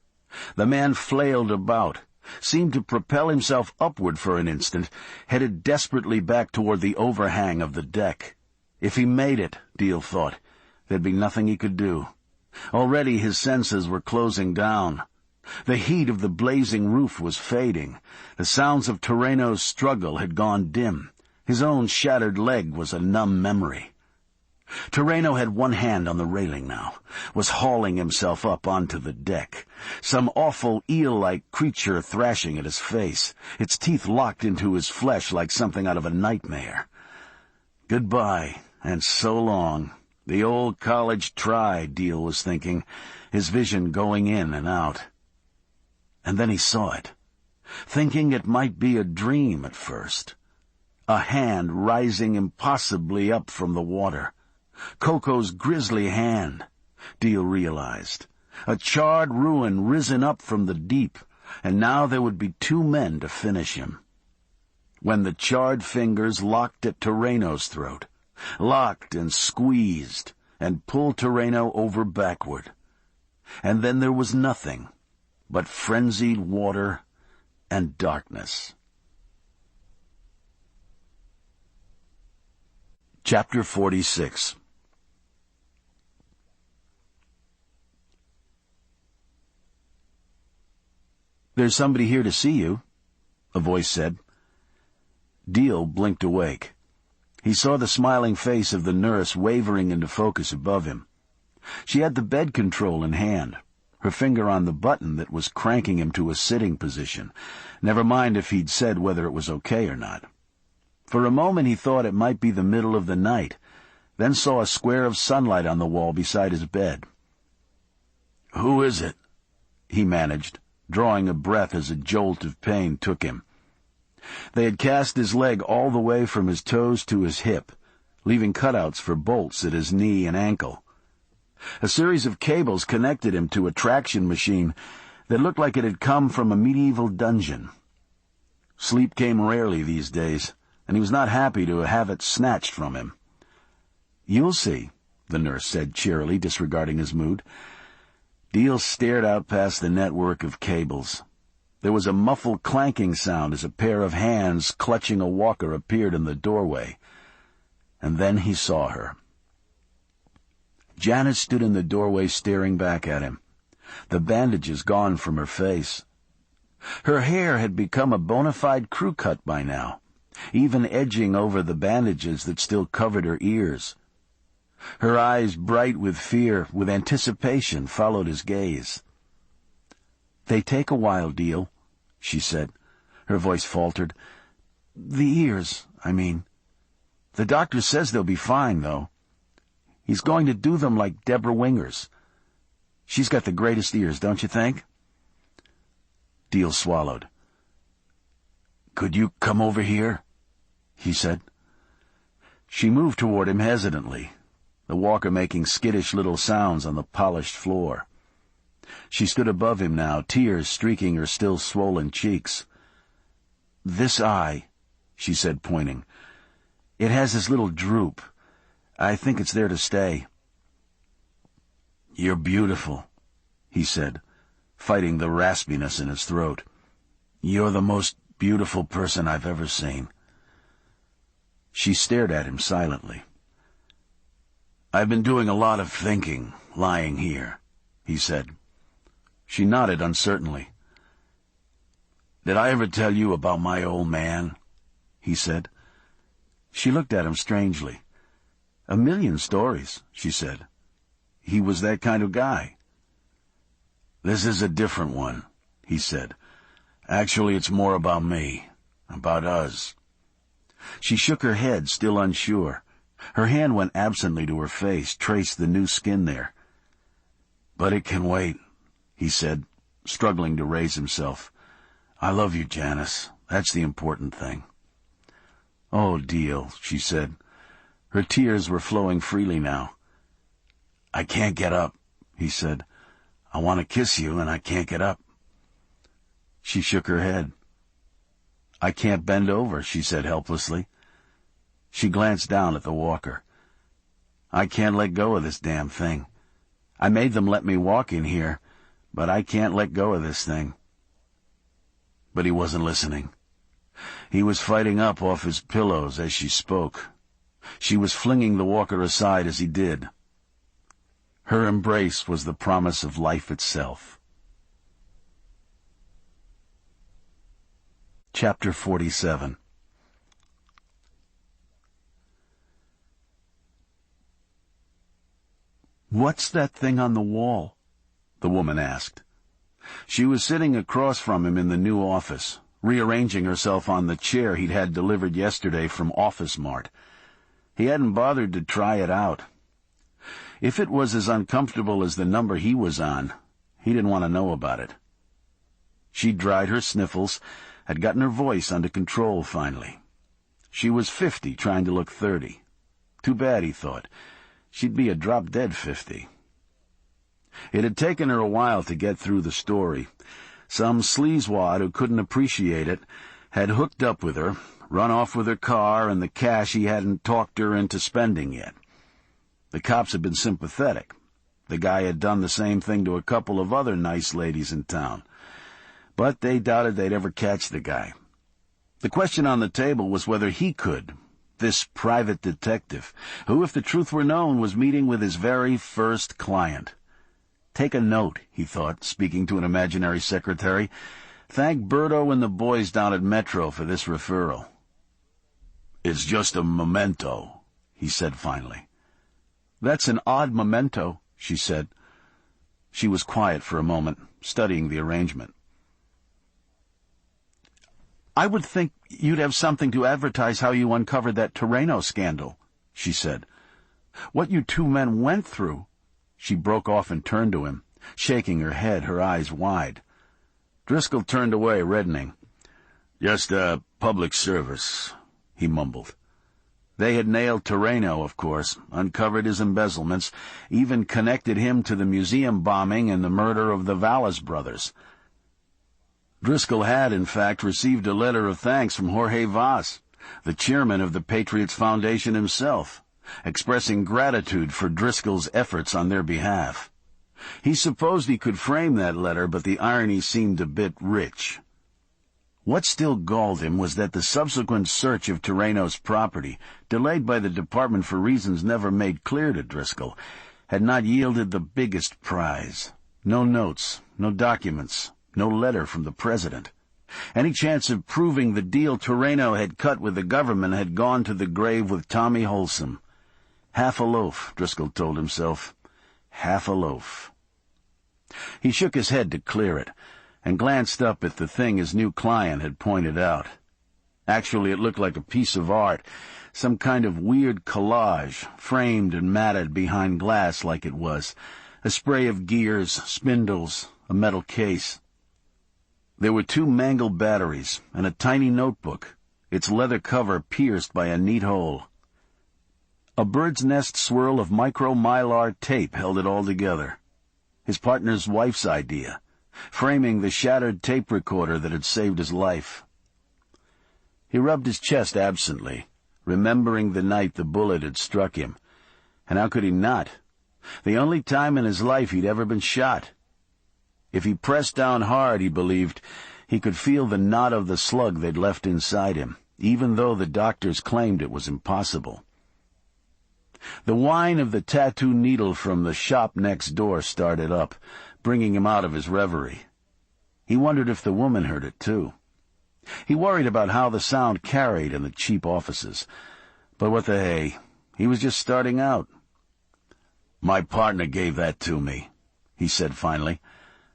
The man flailed about, seemed to propel himself upward for an instant, headed desperately back toward the overhang of the deck. If he made it, Deal thought, there'd be nothing he could do. Already his senses were closing down. The heat of the blazing roof was fading. The sounds of Terreno's struggle had gone dim. His own shattered leg was a numb memory. Terreno had one hand on the railing now, was hauling himself up onto the deck. Some awful eel-like creature thrashing at his face, its teeth locked into his flesh like something out of a nightmare. Goodbye, and so long. The old college try, Deal was thinking, his vision going in and out. And then he saw it, thinking it might be a dream at first. A hand rising impossibly up from the water. Coco's grisly hand, Deal realized. A charred ruin risen up from the deep, and now there would be two men to finish him. When the charred fingers locked at Terreno's throat, locked and squeezed, and pulled Terreno over backward. And then there was nothing but frenzied water and darkness. Chapter 46. "There's somebody here to see you," a voice said. Deal blinked awake. He saw the smiling face of the nurse wavering into focus above him. She had the bed control in hand, her finger on the button that was cranking him to a sitting position. Never mind if he'd said whether it was okay or not. For a moment he thought it might be the middle of the night, then saw a square of sunlight on the wall beside his bed. "Who is it?" he managed, drawing a breath as a jolt of pain took him. They had cast his leg all the way from his toes to his hip, leaving cutouts for bolts at his knee and ankle. A series of cables connected him to a traction machine that looked like it had come from a medieval dungeon. Sleep came rarely these days, and he was not happy to have it snatched from him. "You'll see," the nurse said cheerily, disregarding his mood. Deal stared out past the network of cables. There was a muffled clanking sound as a pair of hands clutching a walker appeared in the doorway. And then he saw her. Janet stood in the doorway staring back at him, the bandages gone from her face. Her hair had become a bona fide crew cut by now, even edging over the bandages that still covered her ears. Her eyes, bright with fear, with anticipation, followed his gaze. "They take a while, Deal," she said. Her voice faltered. "The ears, I mean. The doctor says they'll be fine, though. He's going to do them like Deborah Winger's. She's got the greatest ears, don't you think?" Deal swallowed. "Could you come over here?" he said. She moved toward him hesitantly, the walker making skittish little sounds on the polished floor. She stood above him now, tears streaking her still swollen cheeks. "This eye," she said, pointing. "It has this little droop. I think it's there to stay." "You're beautiful," he said, fighting the raspiness in his throat. "You're the most beautiful person I've ever seen." She stared at him silently. "I've been doing a lot of thinking, lying here," he said. She nodded uncertainly. "Did I ever tell you about my old man?" he said. She looked at him strangely. "A million stories," she said. "He was that kind of guy." "This is a different one," he said. "Actually, it's more about me, about us." She shook her head, still unsure. Her hand went absently to her face, traced the new skin there. "But it can wait," he said, struggling to raise himself. "I love you, Janice. That's the important thing." "Oh, deal," she said. Her tears were flowing freely now. "I can't get up," he said. "I want to kiss you, and I can't get up." She shook her head. "I can't bend over," she said helplessly. She glanced down at the walker. "I can't let go of this damn thing. I made them let me walk in here, but I can't let go of this thing." But he wasn't listening. He was fighting up off his pillows as she spoke. She was flinging the walker aside as he did. Her embrace was the promise of life itself. Chapter 47. "What's that thing on the wall?" the woman asked. She was sitting across from him in the new office, rearranging herself on the chair he'd had delivered yesterday from Office Mart. He hadn't bothered to try it out. If it was as uncomfortable as the number he was on, he didn't want to know about it. She'd dried her sniffles, had gotten her voice under control finally. She was 50, trying to look 30. Too bad, he thought. She'd be a drop-dead 50. It had taken her a while to get through the story. Some sleazewad who couldn't appreciate it had hooked up with her, run off with her car and the cash he hadn't talked her into spending yet. The cops had been sympathetic. The guy had done the same thing to a couple of other nice ladies in town. But they doubted they'd ever catch the guy. The question on the table was whether he could, this private detective, who, if the truth were known, was meeting with his very first client. Take a note, he thought, speaking to an imaginary secretary. Thank Berto and the boys down at Metro for this referral. "It's just a memento," he said finally. "That's an odd memento," she said. She was quiet for a moment, studying the arrangement. "I would think you'd have something to advertise how you uncovered that Terreno scandal," she said. "What you two men went through." She broke off and turned to him, shaking her head, her eyes wide. Driscoll turned away, reddening. "Just a public service," he mumbled. They had nailed Terreno, of course, uncovered his embezzlements, even connected him to the museum bombing and the murder of the Vallis brothers. Driscoll had, in fact, received a letter of thanks from Jorge Vaz, the chairman of the Patriots Foundation himself, expressing gratitude for Driscoll's efforts on their behalf. He supposed he could frame that letter, but the irony seemed a bit rich. What still galled him was that the subsequent search of Terreno's property, delayed by the department for reasons never made clear to Driscoll, had not yielded the biggest prize. No notes, no documents, no letter from the president. Any chance of proving the deal Terreno had cut with the government had gone to the grave with Tommy Wholesome. Half a loaf, Driscoll told himself. Half a loaf. He shook his head to clear it, and glanced up at the thing his new client had pointed out. Actually, it looked like a piece of art, some kind of weird collage, framed and matted behind glass like it was, a spray of gears, spindles, a metal case. There were 2 mangled batteries and a tiny notebook, its leather cover pierced by a neat hole. A bird's nest swirl of micro-mylar tape held it all together. His partner's wife's idea, framing the shattered tape recorder that had saved his life. He rubbed his chest absently, remembering the night the bullet had struck him. And how could he not? The only time in his life he'd ever been shot. If he pressed down hard, he believed, he could feel the knot of the slug they'd left inside him, even though the doctors claimed it was impossible. The whine of the tattoo needle from the shop next door started up, bringing him out of his reverie. He wondered if the woman heard it, too. He worried about how the sound carried in the cheap offices. But what the hey, he was just starting out. "My partner gave that to me," he said finally.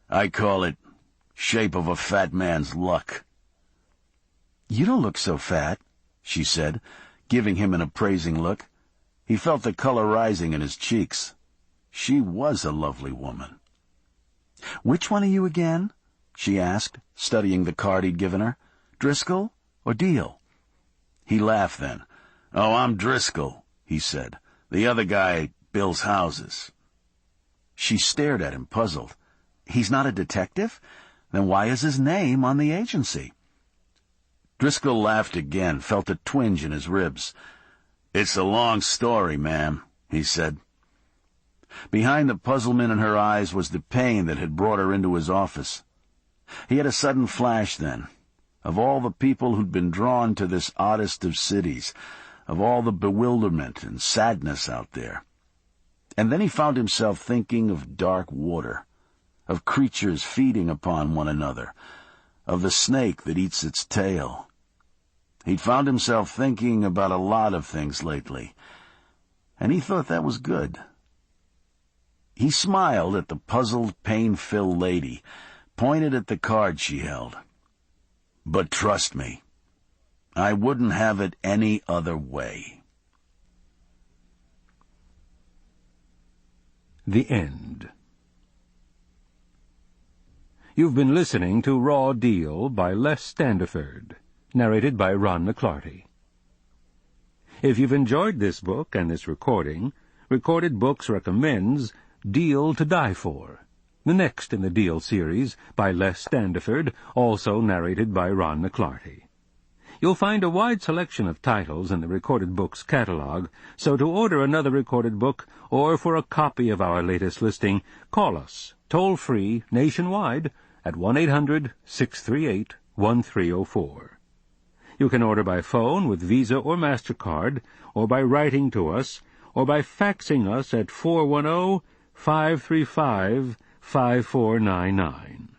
"I call it shape of a fat man's luck." "You don't look so fat," she said, giving him an appraising look. He felt the color rising in his cheeks. She was a lovely woman. "Which one are you again?" she asked, studying the card he'd given her. "Driscoll or Deal?" He laughed then. "Oh, I'm Driscoll," he said. "The other guy builds houses." She stared at him, puzzled. "He's not a detective? Then why is his name on the agency?" Driscoll laughed again, felt a twinge in his ribs. "It's a long story, ma'am," he said. Behind the puzzlement in her eyes was the pain that had brought her into his office. He had a sudden flash then, of all the people who'd been drawn to this oddest of cities, of all the bewilderment and sadness out there. And then he found himself thinking of dark water, of creatures feeding upon one another, of the snake that eats its tail. He'd found himself thinking about a lot of things lately, and he thought that was good. He smiled at the puzzled, pain-filled lady, pointed at the card she held. "But trust me, I wouldn't have it any other way." The End. You've been listening to Raw Deal by Les Standiford, narrated by Ron McClarty. If you've enjoyed this book and this recording, Recorded Books recommends Deal to Die For, the next in the Deal series by Les Standiford, also narrated by Ron McClarty. You'll find a wide selection of titles in the Recorded Books catalog, so to order another recorded book or for a copy of our latest listing, call us, toll-free, nationwide, at 1-800-638-1304. You can order by phone with Visa or MasterCard, or by writing to us, or by faxing us at 410-535-5499.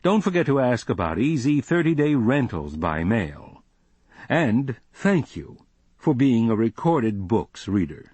Don't forget to ask about easy 30-day rentals by mail. And thank you for being a Recorded Books reader.